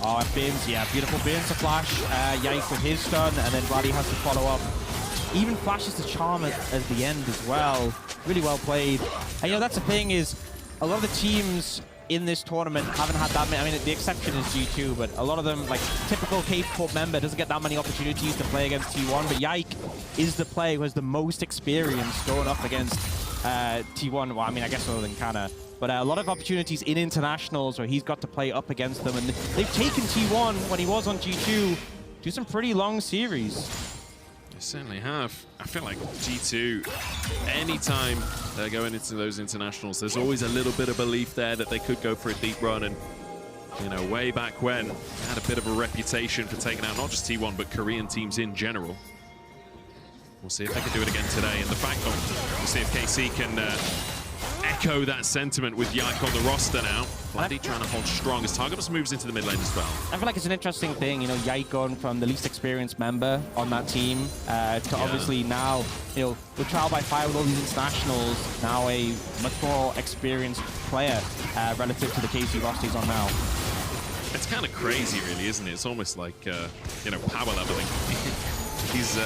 Oh, it burns, yeah, beautiful burns to flash. Yike with his stun, and then Vladdy has to follow up. Even flashes the charm at the end as well. Really well played. And you know, that's the thing is, a lot of the teams in this tournament haven't had that many. I mean, the exception is G2, but a lot of them, like typical KCORP member, doesn't get that many opportunities to play against T1. But Yike is the player who has the most experience going up against T1. Well, I mean, I guess other than Kana. But a lot of opportunities in internationals where he's got to play up against them. And they've taken T1 when he was on G2 to some pretty long series. They certainly have. I feel like G2, anytime they're going into those internationals, there's always a little bit of belief there that they could go for a deep run. And, you know, way back when, they had a bit of a reputation for taking out not just T1, but Korean teams in general. We'll see if they can do it again today. And the fact that we'll see if KC can echo that sentiment with Yike on the roster now. Vladdy trying to hold strong as Targamas moves into the mid lane as well. I feel like it's an interesting thing, you know, Yike going from the least experienced member on that team to obviously now, you know, with trial by fire with all these internationals, now a much more experienced player relative to the KC roster he's on now. It's kind of crazy, really, isn't it? It's almost like, you know, power leveling. He's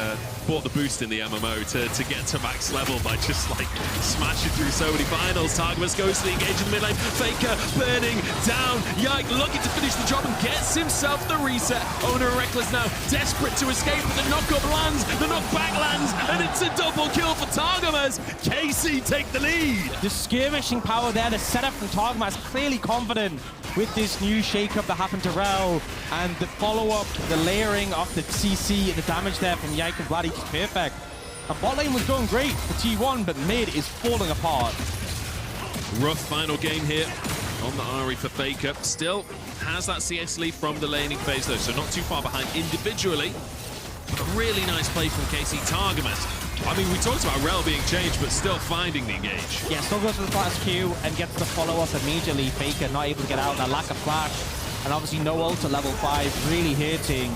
bought the boost in the MMO to get to max level by just like smashing through so many finals. Targamas goes to the engage in the mid lane. Faker burning down. Yike looking to finish the job and gets himself the reset. Oner and Rekkless now desperate to escape, but the knock-up lands, the knock-back lands, and it's a double kill for Targamas. KC take the lead. The skirmishing power there, the setup from Targamas, clearly confident with this new shake-up that happened to Rel, and the follow-up, the layering of the CC, the damage there from Yike and Vladdy is perfect. And bot lane was going great for T1, but mid is falling apart. Rough final game here on the Ari for Faker. Still has that CS lead from the laning phase though, so not too far behind individually. But a really nice play from KC. Targamas, I mean, we talked about Rel being changed, but still finding the engage. Yeah, still goes to the flash Q and gets the follow-up immediately. Faker not able to get out, that lack of flash. And obviously no ult at level 5, really hurting.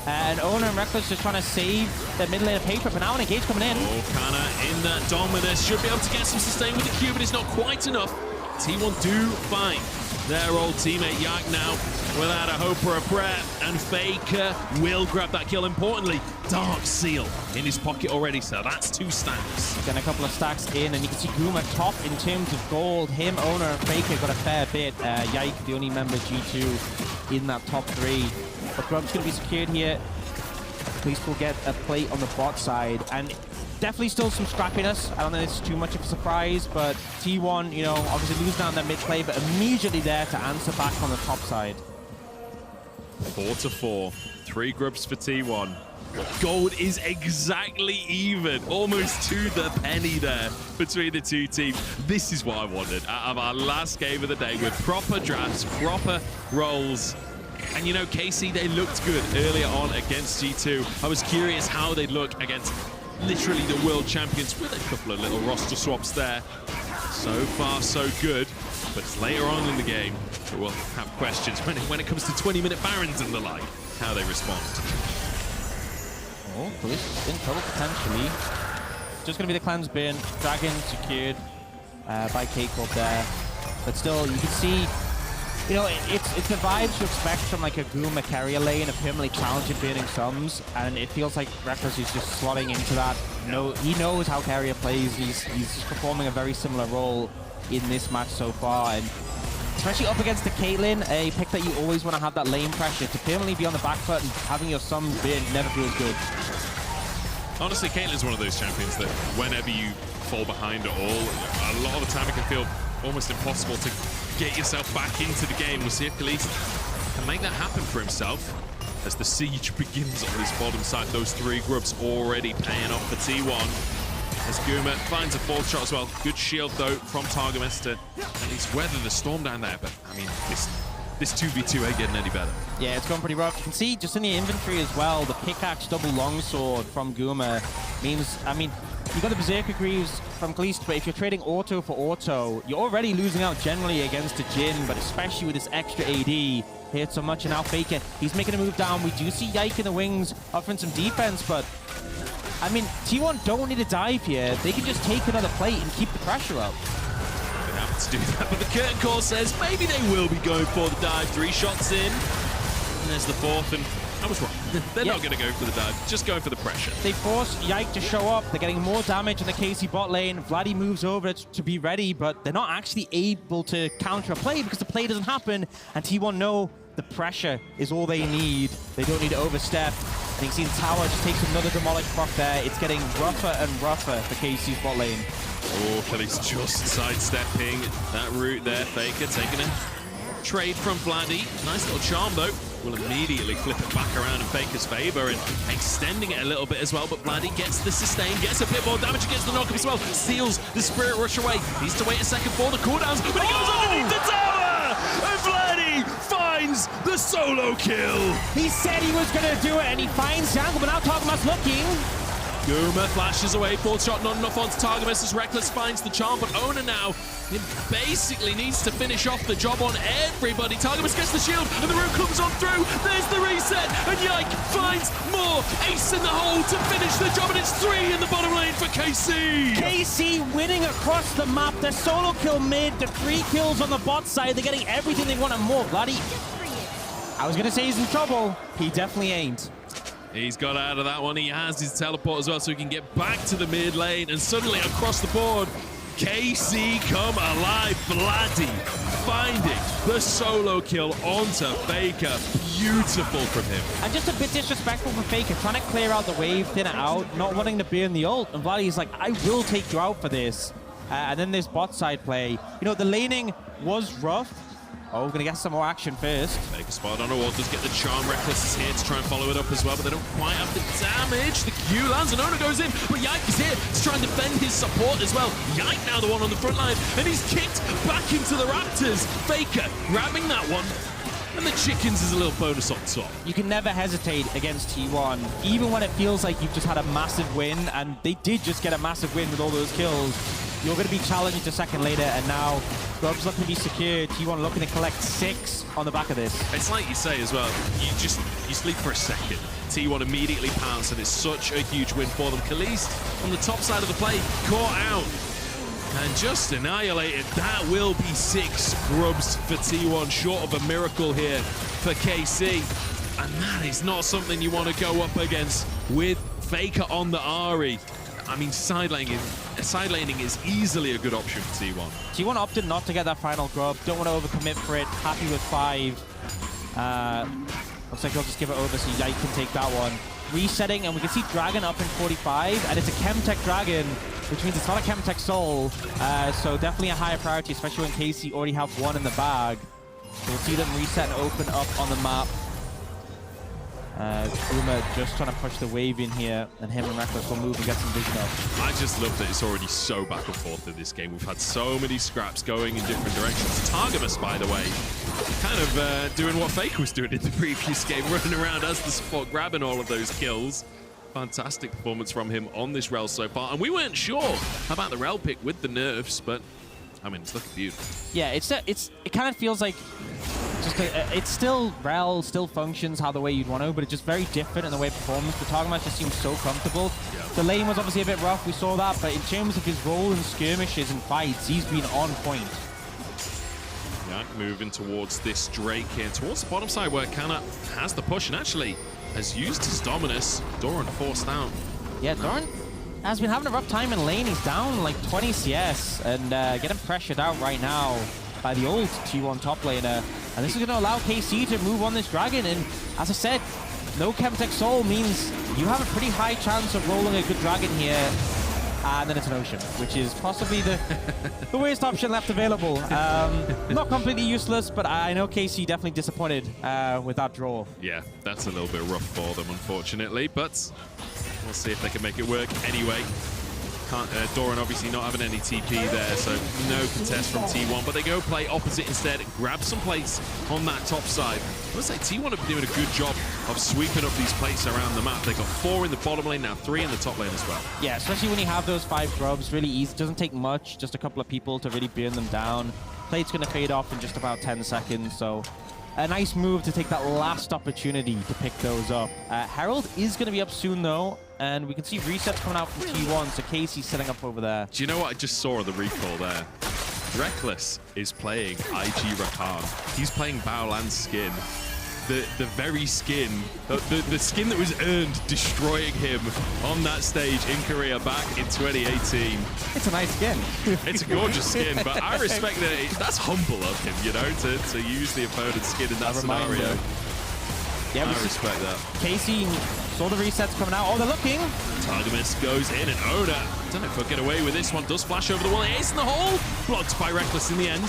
And Oner and Rekkless just trying to save their mid lane of paper, but now an engage coming in. Oh, Kana in that Dominus should be able to get some sustain with the Q, but it's not quite enough. T1 do find their old teammate Yike now without a hope or a prayer, and Faker will grab that kill. Importantly, Dark Seal in his pocket already, so that's 2 stacks. Getting a couple of stacks in, and you can see Guma top in terms of gold. Him, Oner, and Faker got a fair bit. Yike, the only member G2 in that top 3. But Grub's going to be secured here. At least we'll get a plate on the bot side. And definitely still some scrappiness. I don't think it's too much of a surprise, but T1, you know, obviously losing out on that mid play, but immediately there to answer back on the top side. 4-4. 3 Grubs for T1. Gold is exactly even, almost to the penny there between the two teams. This is what I wanted out of our last game of the day, with proper drafts, proper rolls. And you know, KC, they looked good earlier on against G2. I was curious how they'd look against literally the world champions, with a couple of little roster swaps there. So far, so good. But it's later on in the game that we'll have questions when it comes to 20-minute Barons and the like, how they respond. Oh, Police in trouble potentially. Just going to be the cleanse bin. Dragon secured by KCORP there. But still, you can see, you know, it's the vibes you expect from like a Guma carrier lane, a permanently challenging burning sums, and it feels like Rekkless is just slotting into that. No, he knows how carrier plays. He's performing a very similar role in this match so far, and especially up against the Caitlyn, a pick that you always want to have that lane pressure. To permanently be on the back foot and having your sums burn never feels good. Honestly, Caitlyn's one of those champions that whenever you fall behind at all, a lot of the time it can feel almost impossible to get yourself back into the game. We'll see if Khalees can make that happen for himself as the siege begins on this bottom side. Those 3 Grubs already paying off for T1. As Guma finds a 4th shot as well. Good shield, though, from Targamas to at least weather the storm down there. But, I mean, this 2v2 ain't getting any better. Yeah, it's going pretty rough. You can see just in the inventory as well, the pickaxe double longsword from Guma means, I mean, you got the Berserker Greaves from Khalees, but if you're trading auto for auto, you're already losing out generally against a Jhin, but especially with this extra AD. Hit so much, and now Faker, he's making a move down. We do see Yike in the wings offering some defense, but I mean, T1 don't need a dive here. They can just take another plate and keep the pressure up. They have to do that, but the curtain call says maybe they will be going for the dive. 3 shots in, and there's the 4th, and I was wrong. They're not going to go for the dive, just going for the pressure. They force Yike to show up. They're getting more damage in the KC bot lane. Vladdy moves over to be ready, but they're not actually able to counter a play because the play doesn't happen, and T1 know the pressure is all they need. They don't need to overstep. And you can see the tower just takes another demolish proc there. It's getting rougher and rougher for KC's bot lane. Oh, Khalees just sidestepping that route there. Faker taking a trade from Vladdy. Nice little charm, though. Will immediately flip it back around in Faker's favor and extending it a little bit as well. But Vladdy gets the sustain, gets a bit more damage against the knockup as well. Steals the Spirit Rush away. Needs to wait a second for the cooldowns, but he goes underneath the tower! And Vladdy finds the solo kill. He said he was going to do it, and he finds Jungle, but now Targamas looking. Guma flashes away, 4th shot, not enough onto Targamas as Rekkless finds the charm, but Ona now basically needs to finish off the job on everybody. Targamas gets the shield, and the root comes on through. There's the reset, and Yike finds more. Ace in the hole to finish the job, and it's 3 in the bottom lane for KC. KC winning across the map. The solo kill mid, the 3 kills on the bot side. They're getting everything they want and more. Vladdy, I was going to say he's in trouble. He definitely ain't. He's got out of that one. He has his teleport as well, so he can get back to the mid lane. And suddenly across the board, KC come alive. Vladdy finding the solo kill onto Faker. Beautiful from him. And just a bit disrespectful from Faker, trying to clear out the wave, thin it out, not wanting to burn the ult. And Vladdy's like, I will take you out for this. And then this bot side play. You know, the laning was rough. Oh, we're going to get some more action first. Make a spot on a wall, does get the charm. Rekkless is here to try and follow it up as well, but they don't quite have the damage. The Q lands and Ona goes in, but Yike is here to try and defend his support as well. Yike now the one on the front line, and he's kicked back into the Raptors. Faker grabbing that one, and the chickens is a little bonus on top. You can never hesitate against T1, even when it feels like you've just had a massive win, and they did just get a massive win with all those kills. You're going to be challenging to second later, and now Grub's looking to be secured. T1 looking to collect 6 on the back of this. It's like you say as well, you sleep for a second. T1 immediately pounce, and it's such a huge win for them. Khalees on the top side of the play, caught out and just annihilated. That will be 6 Grubs for T1, short of a miracle here for KC. And that is not something you want to go up against with Faker on the Ahri. I mean, side laning is easily a good option for T1. T1 opted not to get that final grub. Don't want to overcommit for it. Happy with 5. Looks like he'll just give it over so Yike can take that one. Resetting, and we can see Dragon up in 45, and it's a Chemtech Dragon, which means it's not a Chemtech Soul, so definitely a higher priority, especially when KC already have one in the bag. So we'll see them reset and open up on the map. Kuma just trying to push the wave in here, and him and REKKLE will move and get some vision up. I just love that it's already so back and forth in this game. We've had so many scraps going in different directions. Targamas, by the way, kind of doing what Faker was doing in the previous game, running around as the support, grabbing all of those kills. Fantastic performance from him on this Rel so far. And we weren't sure about the Rel pick with the nerfs, but I mean, it's looking beautiful. Yeah, it kind of feels like it's still Rel, still functions how the way you'd want to, but it's just very different in the way it performs. The Targamas just seems so comfortable. Yeah. The lane was obviously a bit rough, we saw that, but in terms of his role in skirmishes and fights, he's been on point. Yeah, moving towards this Drake here, towards the bottom side where Kana has the push and actually has used his Dominus. Doran forced out. Yeah, Doran has been having a rough time in lane. He's down like 20 CS and getting pressured out right now by the old T1 top laner. And this is going to allow KC to move on this Dragon. And as I said, no Chemtech Soul means you have a pretty high chance of rolling a good Dragon here. And then it's an Ocean, which is possibly the worst option left available. Not completely useless, but I know KC definitely disappointed with that draw. Yeah, that's a little bit rough for them, unfortunately, but we'll see if they can make it work anyway. Doran obviously not having any TP there, so no contest from T1, but they go play opposite instead, grab some plates on that top side. I would say T1 have been doing a good job of sweeping up these plates around the map. They got 4 in the bottom lane, now 3 in the top lane as well. Yeah, especially when you have those 5 grubs, really easy. Doesn't take much, just a couple of people to really burn them down. Plate's going to fade off in just about 10 seconds, so a nice move to take that last opportunity to pick those up. Herald is going to be up soon, though, and we can see resets coming out from T1, so Casey's setting up over there. Do you know what I just saw on the recall there? REKKLE is playing IG Rakan. He's playing Baolan's skin. The very skin, the skin that was earned destroying him on that stage in Korea back in 2018. It's a nice skin. It's a gorgeous skin, but I respect that. That's humble of him, you know, to use the opponent's skin in that scenario. Yeah, I respect that. Casey saw the resets coming out. Oh, they're looking. Targamas goes in, and Oda, don't know if he'll get away with this one. Does flash over the wall. Ace in the hole. Blocked by REKKLE in the end.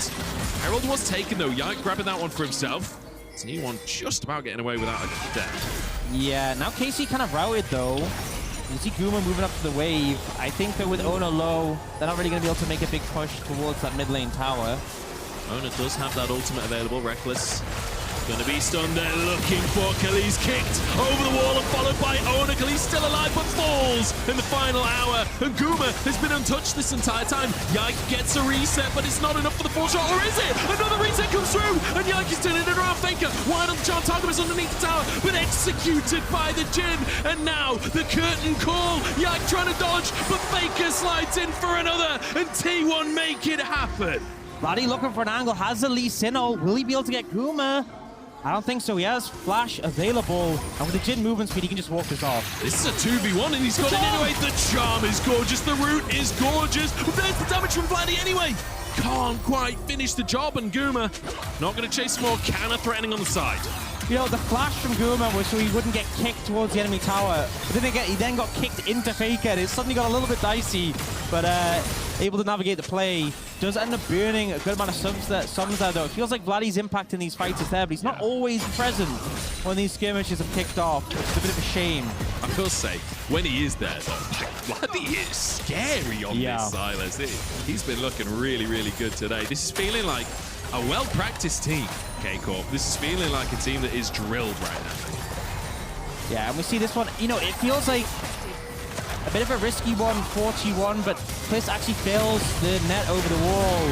Herald was taken, though. Yike grabbing that one for himself. T1 just about getting away without a death. Yeah, now KC kind of routed, though. You see Guma moving up to the wave. I think that with Ona low, they're not really going to be able to make a big push towards that mid lane tower. Ona does have that ultimate available. REKKLE gonna be stunned there, looking for Khalees, kicked over the wall and followed by Ona. Khalees still alive but falls in the final hour, and Guma has been untouched this entire time. Yike gets a reset, but it's not enough for the full shot, or is it? Another reset comes through, and Yike is turning it around. Faker wide on the chart, Targamas underneath the tower, but executed by the Jhin, and now the curtain call. Yike trying to dodge, but Faker slides in for another, and T1 make it happen. Vladdy looking for an angle, has the Lee Sinnoh. Will he be able to get Guma? I don't think so. He has flash available, and with the Jhin movement speed, he can just walk this off. This is a 2v1, and he's got it anyway. The charm is gorgeous. The root is gorgeous. But there's the damage from Vladdy anyway. Can't quite finish the job, and Guma not going to chase more. Kana threatening on the side. You know, the flash from Guma was so he wouldn't get kicked towards the enemy tower. But then he then got kicked into Faker. It suddenly got a little bit dicey, but able to navigate the play. Does end up burning a good amount of summons there, though. It feels like Vladdy's impact in these fights is there, but he's not always present when these skirmishes have kicked off. It's a bit of a shame. I will say, when he is there, though, Vladdy is scary on this Silas. He's been looking really, really good today. This is feeling like a well-practiced team, KCORP. This is feeling like a team that is drilled right now. Yeah, and we see this one, you know, it feels like a bit of a risky one for T1, but Kliss actually fails the net over the wall.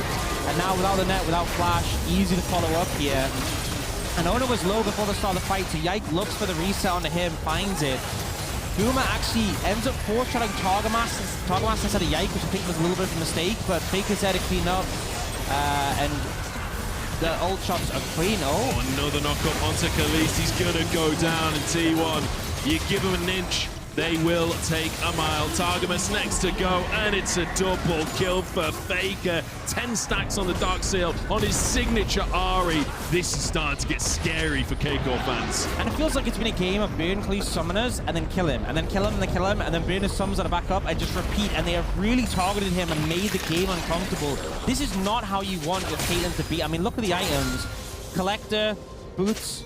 And now without the net, without flash, easy to follow up here. And Ona was low before the start of the fight, so Yike looks for the reset onto him, finds it. Guma actually ends up four-shotting Targamas instead of Yike, which I think was a little bit of a mistake, but Faker's there to clean up. And the ult shots are clean. Oh, another knock-up onto Khalees. He's gonna go down in T1. You give him an inch, They will take a mile. Targamas next to go, and it's a double kill for Faker. 10 stacks on the Dark Seal on his signature Ari. This is starting to get scary for KCORP fans. And it feels like it's been a game of burn Khalees summoners and then kill him, and then kill him, and then kill him, and then burn his summons on the back up and just repeat. And they have really targeted him and made the game uncomfortable. This is not how you want your Caitlyn to be. I mean, look at the items. Collector, boots,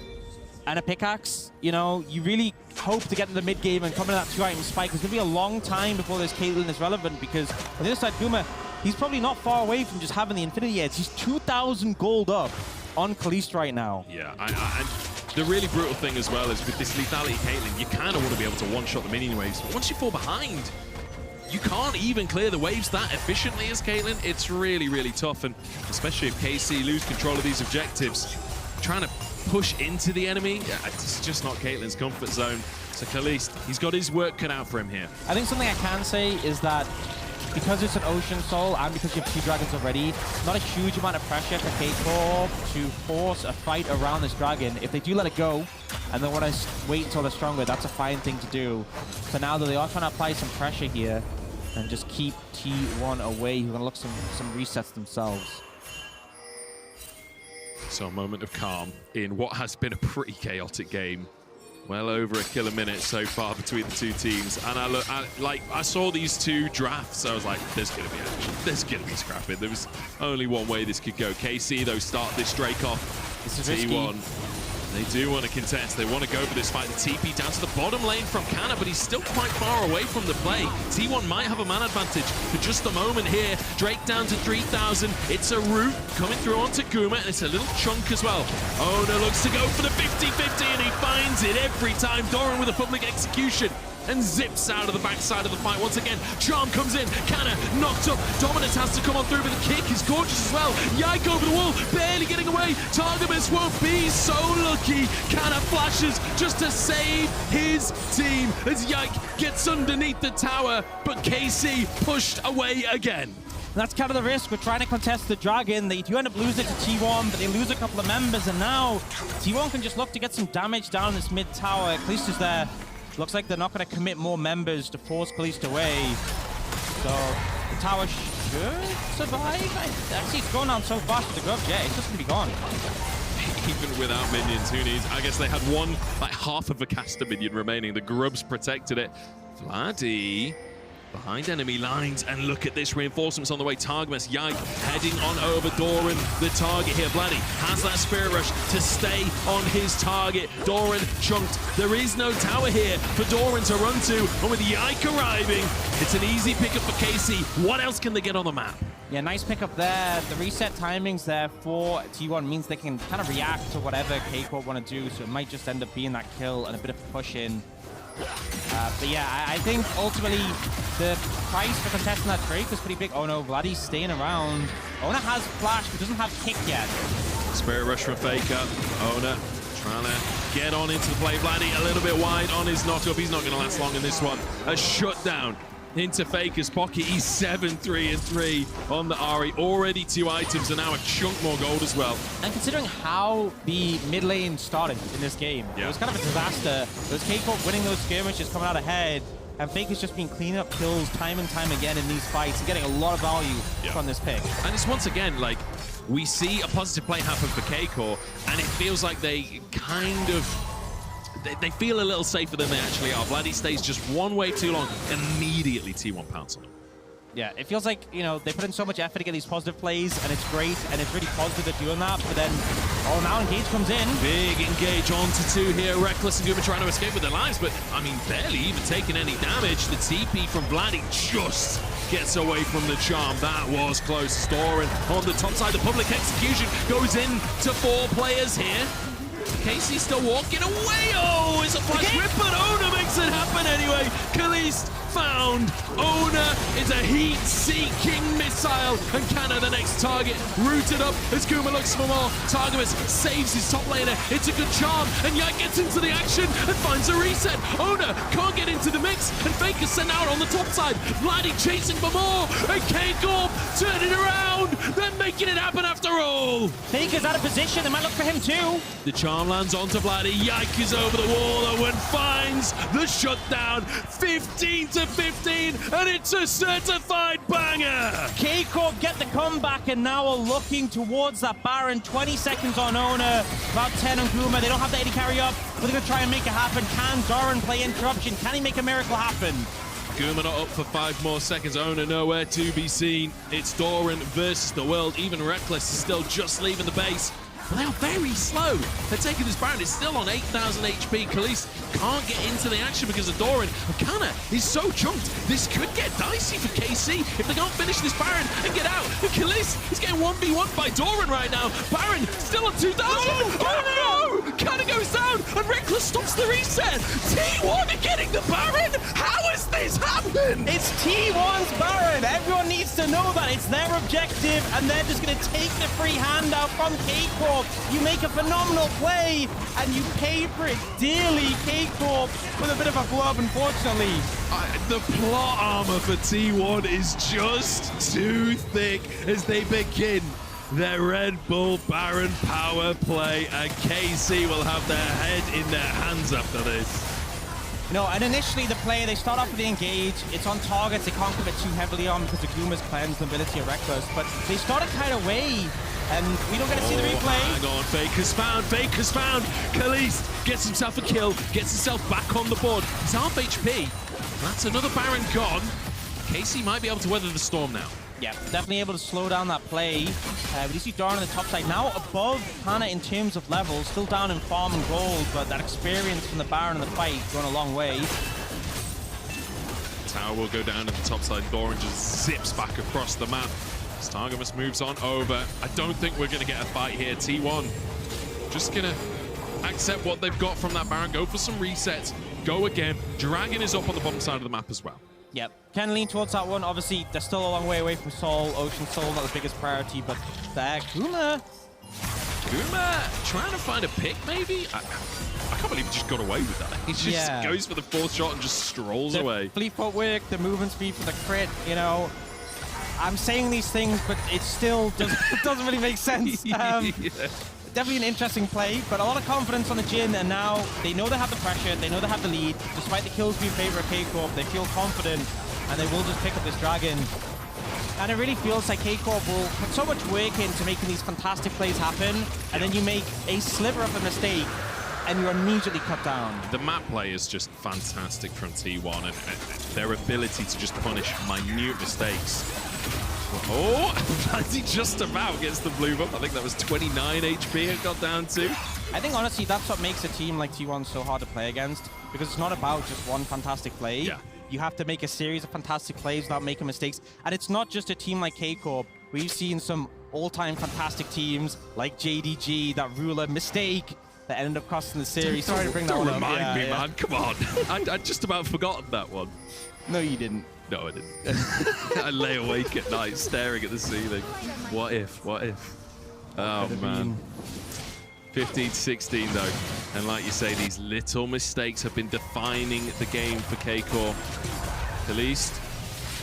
and a pickaxe. You know, you really hope to get to the mid game and come in that 2-item spike. It's going to be a long time before this Caitlyn is relevant, because on the other side, Guma, he's probably not far away from just having the Infinity Edge. He's 2,000 gold up on Khalees right now. Yeah, and the really brutal thing as well is with this lethality Caitlyn, you kind of want to be able to one-shot the minion waves. But once you fall behind, you can't even clear the waves that efficiently as Caitlyn. It's really, really tough, and especially if KC lose control of these objectives, trying to push into the enemy, it's just not Caitlyn's comfort zone. So Khalees, he's got his work cut out for him here. I think something I can say is that because it's an Ocean Soul and because you have 2 dragons already, not a huge amount of pressure for KCORP to force a fight around this dragon. If they do let it go and they want to wait until they're stronger, that's a fine thing to do. So now that they are trying to apply some pressure here and just keep T1 away, who are going to look some resets themselves. So a moment of calm in what has been a pretty chaotic game. Well over a kill a minute so far between the two teams. And I saw these 2 drafts. I was like, there's going to be action. There's going to be scrapping. There was only one way this could go. KC, though, start this Drake off. This is T1. risky. They do want to contest. They want to go for this fight. The TP down to the bottom lane from Canna, but he's still quite far away from the play. T1 might have a man advantage for just a moment here. Drake down to 3,000. It's a root coming through onto Guma, and it's a little chunk as well. Ona looks to go for the 50-50, and he finds it every time. Doran with a public execution and zips out of the backside of the fight once again. Charm comes in, Canna knocked up. Dominus has to come on through, but the kick is gorgeous as well. Yike over the wall, barely getting away. Targamas won't be so lucky. Canna flashes just to save his team as Yike gets underneath the tower, but KC pushed away again. That's kind of the risk. We're trying to contest the dragon. They do end up losing it to T1, but they lose a couple of members, and now T1 can just look to get some damage down this mid tower. Khalees is there. Looks like they're not going to commit more members to force Khalees away. So the tower should survive. Actually, it's going down so fast with the grub. Yeah, it's just going to be gone. Even without minions, who needs? I guess they had one, like half of a caster minion remaining. The grubs protected it. Vladdy behind enemy lines, and look at this, reinforcements on the way. Targamas, Yike heading on over Doran, the target here. Vladdy has that Spirit Rush to stay on his target. Doran chunked. There is no tower here for Doran to run to, and with Yike arriving, it's an easy pickup for KC. What else can they get on the map? Yeah, nice pickup there. The reset timings there for T1 means they can kind of react to whatever KCORP want to do, so it might just end up being that kill and a bit of a push in. But yeah, I think ultimately the price for contesting that Drake was pretty big. Oh no, Vladdy's staying around. Ona has flash, but doesn't have kick yet. Spirit Rush from Faker. Ona trying to get on into the play. Vladdy a little bit wide on his knock-up. He's not going to last long in this one. A shutdown into Faker's pocket. He's 7-3-3 on the Ari. Already 2 items and now a chunk more gold as well. And considering how the mid lane started in this game, it was kind of a disaster. It was KCORP winning those skirmishes, coming out ahead, and Faker's just been cleaning up kills time and time again in these fights and getting a lot of value from this pick. And it's once again like we see a positive play happen for KCORP, and it feels like they kind of they feel a little safer than they actually are. Vladdy stays just one way too long, immediately T1 pounds on him. Yeah, it feels like, you know, they put in so much effort to get these positive plays, and it's great, and it's really positive they're doing that, but then, oh, now Engage comes in. Big Engage onto 2 here. Rekkless and Guma trying to escape with their lives, but, I mean, barely even taking any damage. The TP from Vladdy just gets away from the charm. That was close. Doran on the top side. The public execution goes in to 4 players here. Casey still walking away. Oh, it's a flash whip, but Ona makes it happen anyway. Khalees found. Ona is a heat-seeking missile, and Canna the next target. Rooted up as Guma looks for more. Targamas saves his top laner. It's a good charm, and Yike gets into the action and finds a reset. Ona can't get into the mix, and Faker sent out on the top side. Vladdy chasing for more, and KCORP turning around. They're making it happen after all. Faker's out of position. They might look for him too. The charm lands onto Vladdy. Yike is over the wall and finds the the shutdown, 15-15, and it's a certified banger. KCORP get the comeback and now are looking towards that Baron. 20 seconds on Ona, about 10 on Gloomer. They don't have the AD carry up, but they're going to try and make it happen. Can Doran play interruption? Can he make a miracle happen? Guma not up for 5 more seconds. Ona nowhere to be seen. It's Doran versus the world. Even REKKLE is still just leaving the base. But they are very slow. They're taking this Baron. It's still on 8,000 HP. Khalees can't get into the action because of Doran. And Kana is so chunked. This could get dicey for KC if they can't finish this Baron and get out. And Khalees is getting 1v1 by Doran right now. Baron still on 2,000. Oh no! Kana goes down and REKKLE stops the reset. T1 are getting the Baron. How has this happened? It's T1's Baron. Everyone needs to know that. It's their objective, and they're just going to take the free handout from KCORP. You make a phenomenal play, and you pay for it dearly. KCORP with a bit of a flub, unfortunately. The plot armor for T1 is just too thick as they begin their Red Bull Baron power play, and KC will have their head in their hands after this. No, and initially the play, they start off with the engage. It's on targets they can't commit too heavily on because of Gloomer's cleanse, the ability of REKKLE. But they started kind of way, and we don't get to see the replay. Hang on, Faker's found. Khalees gets himself a kill, gets himself back on the board. He's half HP. That's another Baron gone. KC might be able to weather the storm now. Yeah, definitely able to slow down that play. We see Doran on the top side, now above Hannah in terms of levels, still down in farm and gold, but that experience from the Baron in the fight going a long way. Tower will go down to the top side. Doran just zips back across the map. Stargamus moves on over. I don't think we're going to get a fight here. T1 just going to accept what they've got from that Baron, go for some resets, go again. Dragon is up on the bottom side of the map as well. Yep, can lean towards that one. Obviously, they're still a long way away from Soul, Ocean Soul, not the biggest priority, but there, Guma trying to find a pick, maybe? I can't believe he just got away with that. He just goes for the 4th shot and just strolls away. Fleet footwork, the movement speed for the crit, you know. I'm saying these things, but it still doesn't really make sense. Definitely an interesting play, but a lot of confidence on the Jhin, and now they know they have the pressure, they know they have the lead. Despite the kills being in favor of KCORP, they feel confident, and they will just pick up this Dragon. And it really feels like KCORP will put so much work into making these fantastic plays happen, and then you make a sliver of a mistake, and you're immediately cut down. The map play is just fantastic from T1, and their ability to just punish minute mistakes. Oh, he just about gets the blue buff. I think that was 29 HP it got down to. I think, honestly, that's what makes a team like T1 so hard to play against, because it's not about just one fantastic play. Yeah. You have to make a series of fantastic plays without making mistakes. And it's not just a team like KCORP. We've seen some all-time fantastic teams like JDG that rule a mistake that ended up costing the series. Sorry to bring that one up. Don't remind me, man. Come on. I just about forgotten that one. No, you didn't. No, I didn't. I lay awake at night staring at the ceiling. What if? What if? Oh, man. 15-16, though. And like you say, these little mistakes have been defining the game for KCORP. At least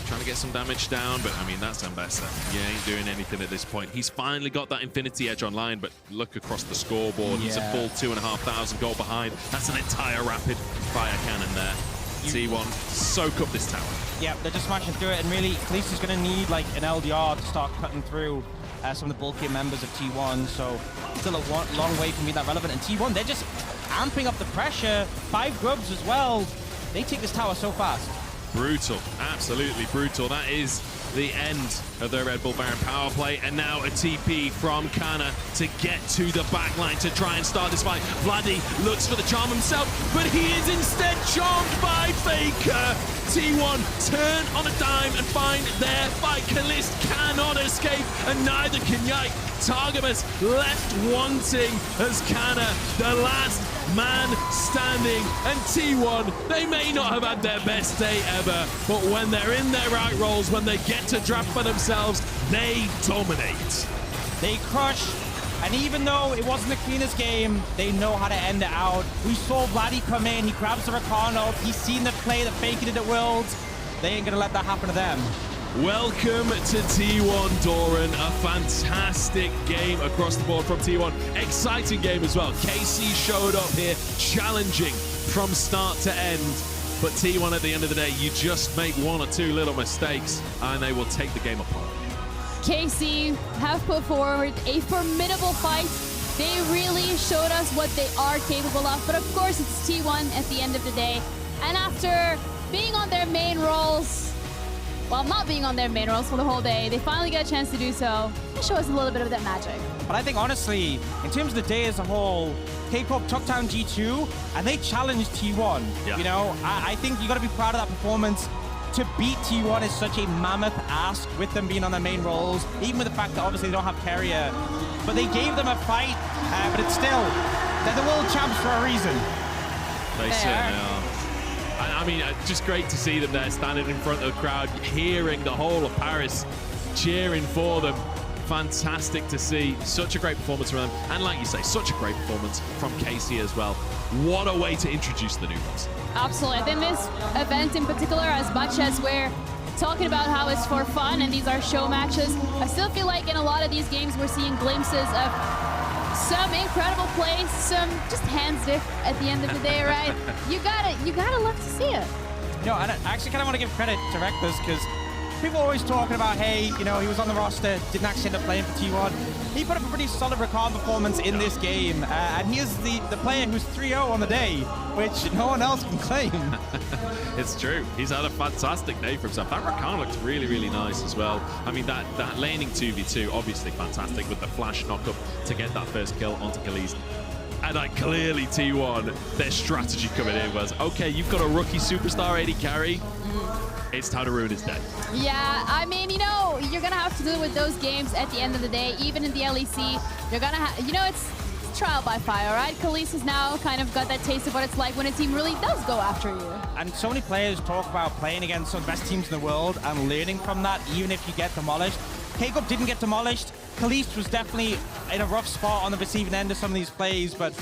trying to get some damage down, but I mean, that's Ambessa. He ain't doing anything at this point. He's finally got that Infinity Edge online, but look across the scoreboard. He's a full 2,500 goal behind. That's an entire rapid fire cannon there. T1 soak up this tower. Yeah, they're just smashing through it, and really, Khalees is going to need like an LDR to start cutting through some of the bulkier members of T1, so still a long way from being that relevant. And T1, they're just amping up the pressure. 5 grubs as well. They take this tower so fast. Brutal, absolutely brutal. That is the end of their Red Bull Baron power play, and now a TP from Kana to get to the backline to try and start this fight. Vladdy looks for the charm himself, but he is instead charmed by Faker. T1 turn on a dime and find their fight. Kalist cannot escape, and neither can Yike. Targamas left wanting as Kana, the last man standing. And T1, they may not have had their best day ever, but when they're in their right roles, when they get to draft for themselves, they dominate. They crush, and even though it wasn't the cleanest game, they know how to end it out. We saw Vladdy come in, he grabs the Rakan ult, he's seen the play that Faker did at Worlds. They ain't gonna let that happen to them. Welcome to T1, Doran. A fantastic game across the board from T1. Exciting game as well. KC showed up here, challenging from start to end. But T1 at the end of the day, you just make one or two little mistakes and they will take the game apart. KC have put forward a formidable fight. They really showed us what they are capable of. But of course, it's T1 at the end of the day. And after being on their main roles, well, not being on their main roles for the whole day, they finally get a chance to do so. They show us a little bit of that magic. But I think, honestly, in terms of the day as a whole, KCORP took down G2, and they challenged T1. Yeah. You know, I think you got to be proud of that performance. To beat T1 is such a mammoth ask with them being on their main roles, even with the fact that obviously they don't have carrier. But they gave them a fight, but it's still, they're the world champs for a reason. They certainly are. I mean, just great to see them there standing in front of the crowd, hearing the whole of Paris cheering for them. Fantastic to see. Such a great performance from them. And like you say, such a great performance from KC as well. What a way to introduce the new ones. Absolutely. I think this event in particular, as much as we're talking about how it's for fun and these are show matches, I still feel like in a lot of these games we're seeing glimpses of some incredible plays, some just hands diff at the end of the day, right? You gotta love to see it. No, and I actually kind of want to give credit to REKKLE because people are always talking about, hey, you know, he was on the roster, didn't actually end up playing for T1. He put up a pretty solid Rakan performance in this game, and he is the player who's 3-0 on the day, which no one else can claim. It's true. He's had a fantastic day for himself. That Rakan looks really, really nice as well. I mean, that laning 2v2, obviously fantastic with the flash knock-up to get that first kill onto Khalees. And clearly T1, their strategy coming in was, okay, you've got a rookie superstar AD carry. It's time to ruin his day. Yeah, I mean, you know, you're going to have to deal with those games at the end of the day. Even in the LEC, you're going to have, you know, it's trial by fire, right? Khalees has now kind of got that taste of what it's like when a team really does go after you. And so many players talk about playing against some of the best teams in the world and learning from that, even if you get demolished. KCORP didn't get demolished. Khalees was definitely in a rough spot on the receiving end of some of these plays, but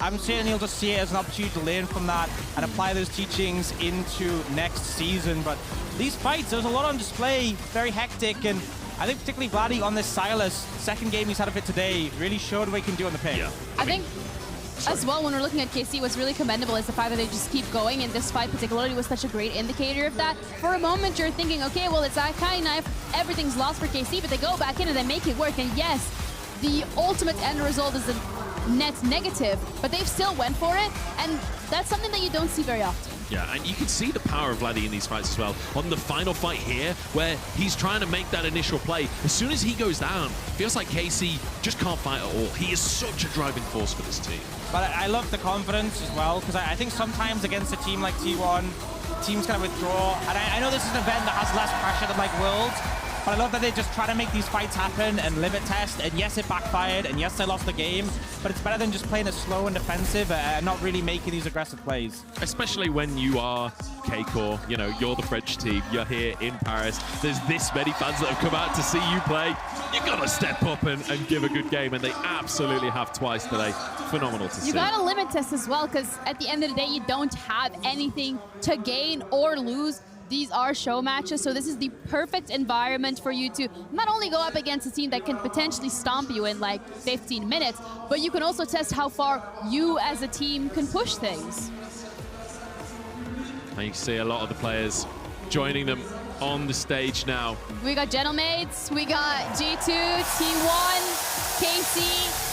I'm certain he'll just see it as an opportunity to learn from that and apply those teachings into next season. But these fights, there was a lot on display, very hectic, and I think particularly Vladdy on this Silas, second game he's had of it today, really showed what he can do on the pick. Yeah. I think as well, when we're looking at KC, what's really commendable is the fact that they just keep going, and this fight particularly was such a great indicator of that. For a moment, you're thinking, okay, well, it's kind of knife, everything's lost for KC, but they go back in and they make it work, and yes, the ultimate end result is a net negative, but they've still went for it, and that's something that you don't see very often. Yeah, and you can see the power of Vladdy in these fights as well. On the final fight here, where he's trying to make that initial play, as soon as he goes down, feels like KC just can't fight at all. He is such a driving force for this team. But I love the confidence as well, because I think sometimes against a team like T1, teams kind of withdraw. And I know this is an event that has less pressure than like Worlds, but I love that they just try to make these fights happen and limit test. And yes, it backfired, and yes, they lost the game, but it's better than just playing it slow and defensive and not really making these aggressive plays. Especially when you are KCOR, you know, you're the French team, you're here in Paris, there's this many fans that have come out to see you play. You've got to step up and give a good game, and they absolutely have twice today. Phenomenal to see. You got to limit test as well, because at the end of the day, you don't have anything to gain or lose. These are show matches, so this is the perfect environment for you to not only go up against a team that can potentially stomp you in like 15 minutes, but you can also test how far you as a team can push things. And you can see a lot of the players joining them on the stage now. We got GentleMates, we got G2, T1, KC.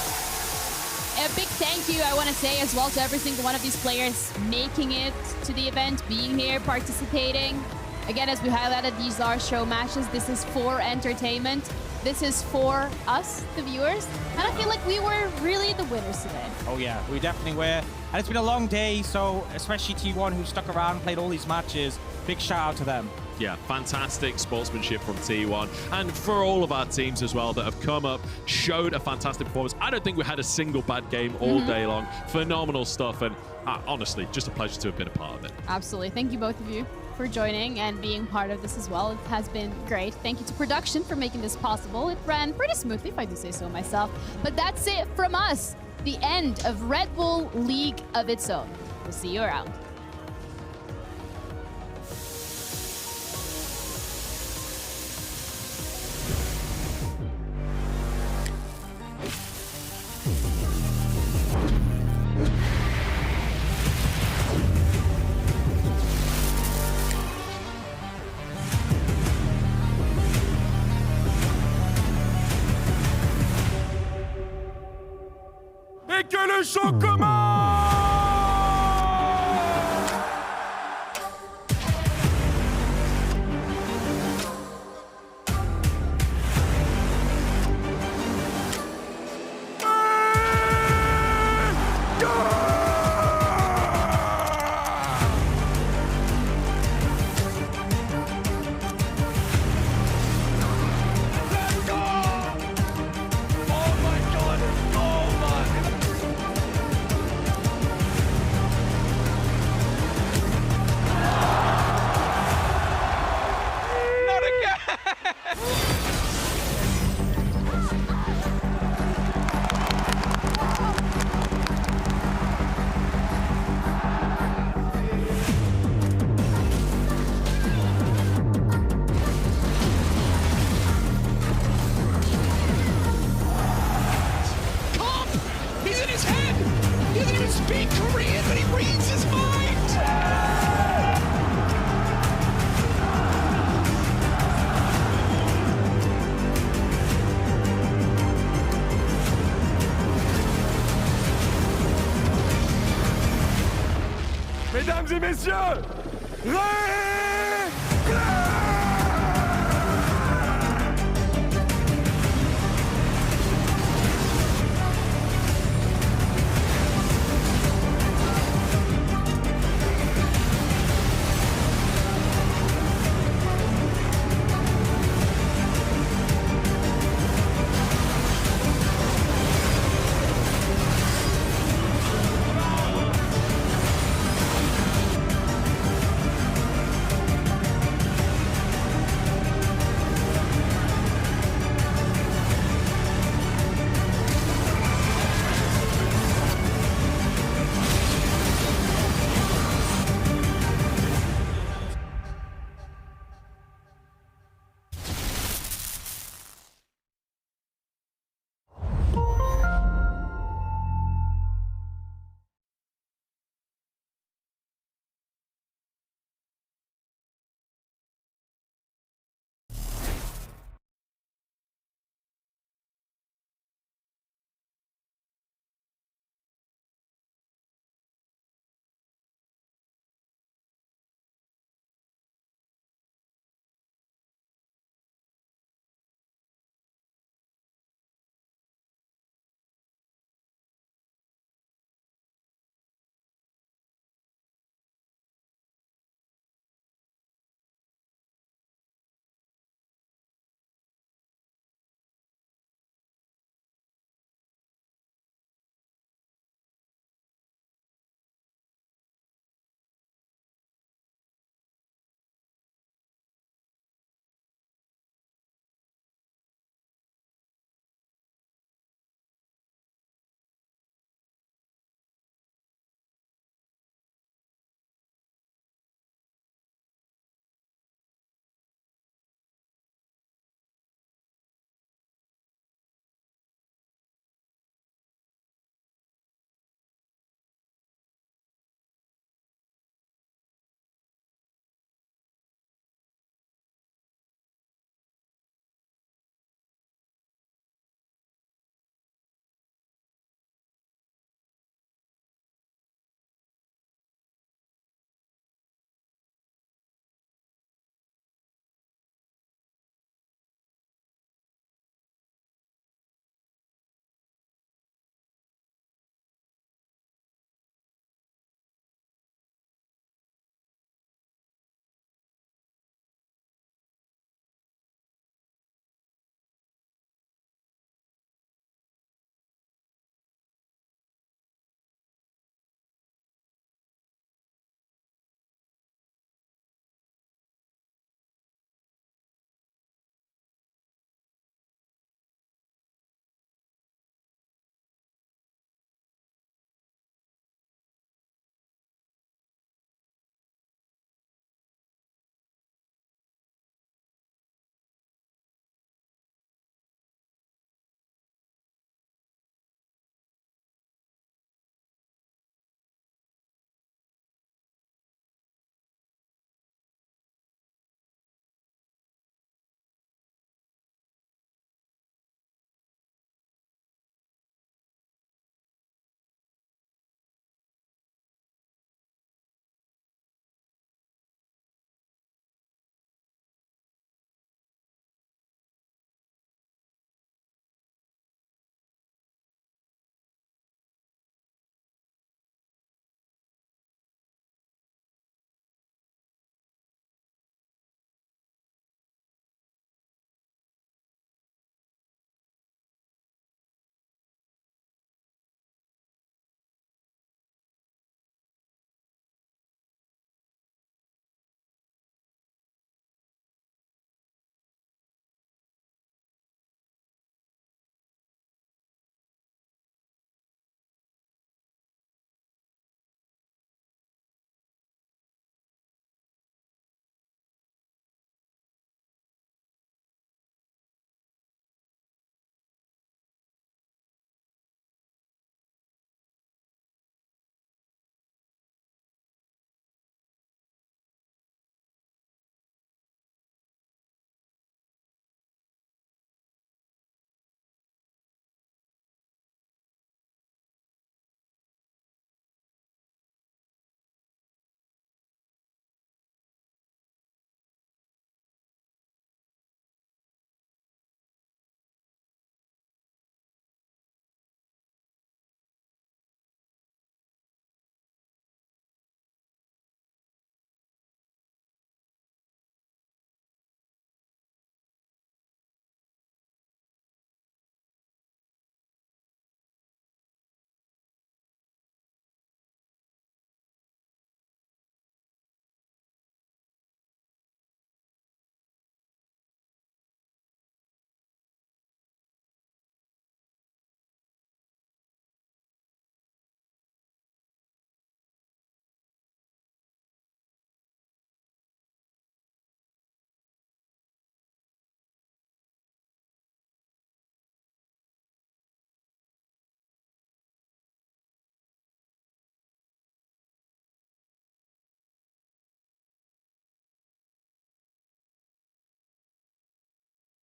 A big thank you, I want to say, as well to every single one of these players making it to the event, being here, participating. Again, as we highlighted, these are show matches. This is for entertainment. This is for us, the viewers. And I feel like we were really the winners today. Oh yeah, we definitely were. And it's been a long day, so especially T1 who stuck around, played all these matches, big shout out to them. Yeah, fantastic sportsmanship from T1, and for all of our teams as well that have come up, showed a fantastic performance. I don't think we had a single bad game all day long. Phenomenal stuff, and honestly, just a pleasure to have been a part of it. Absolutely. Thank you both of you for joining and being part of this as well. It has been great. Thank you to production for making this possible. It ran pretty smoothly, if I do say so myself. But that's it from us. The end of Red Bull League of its own. We'll see you around. le show commence! Mesdames et messieurs,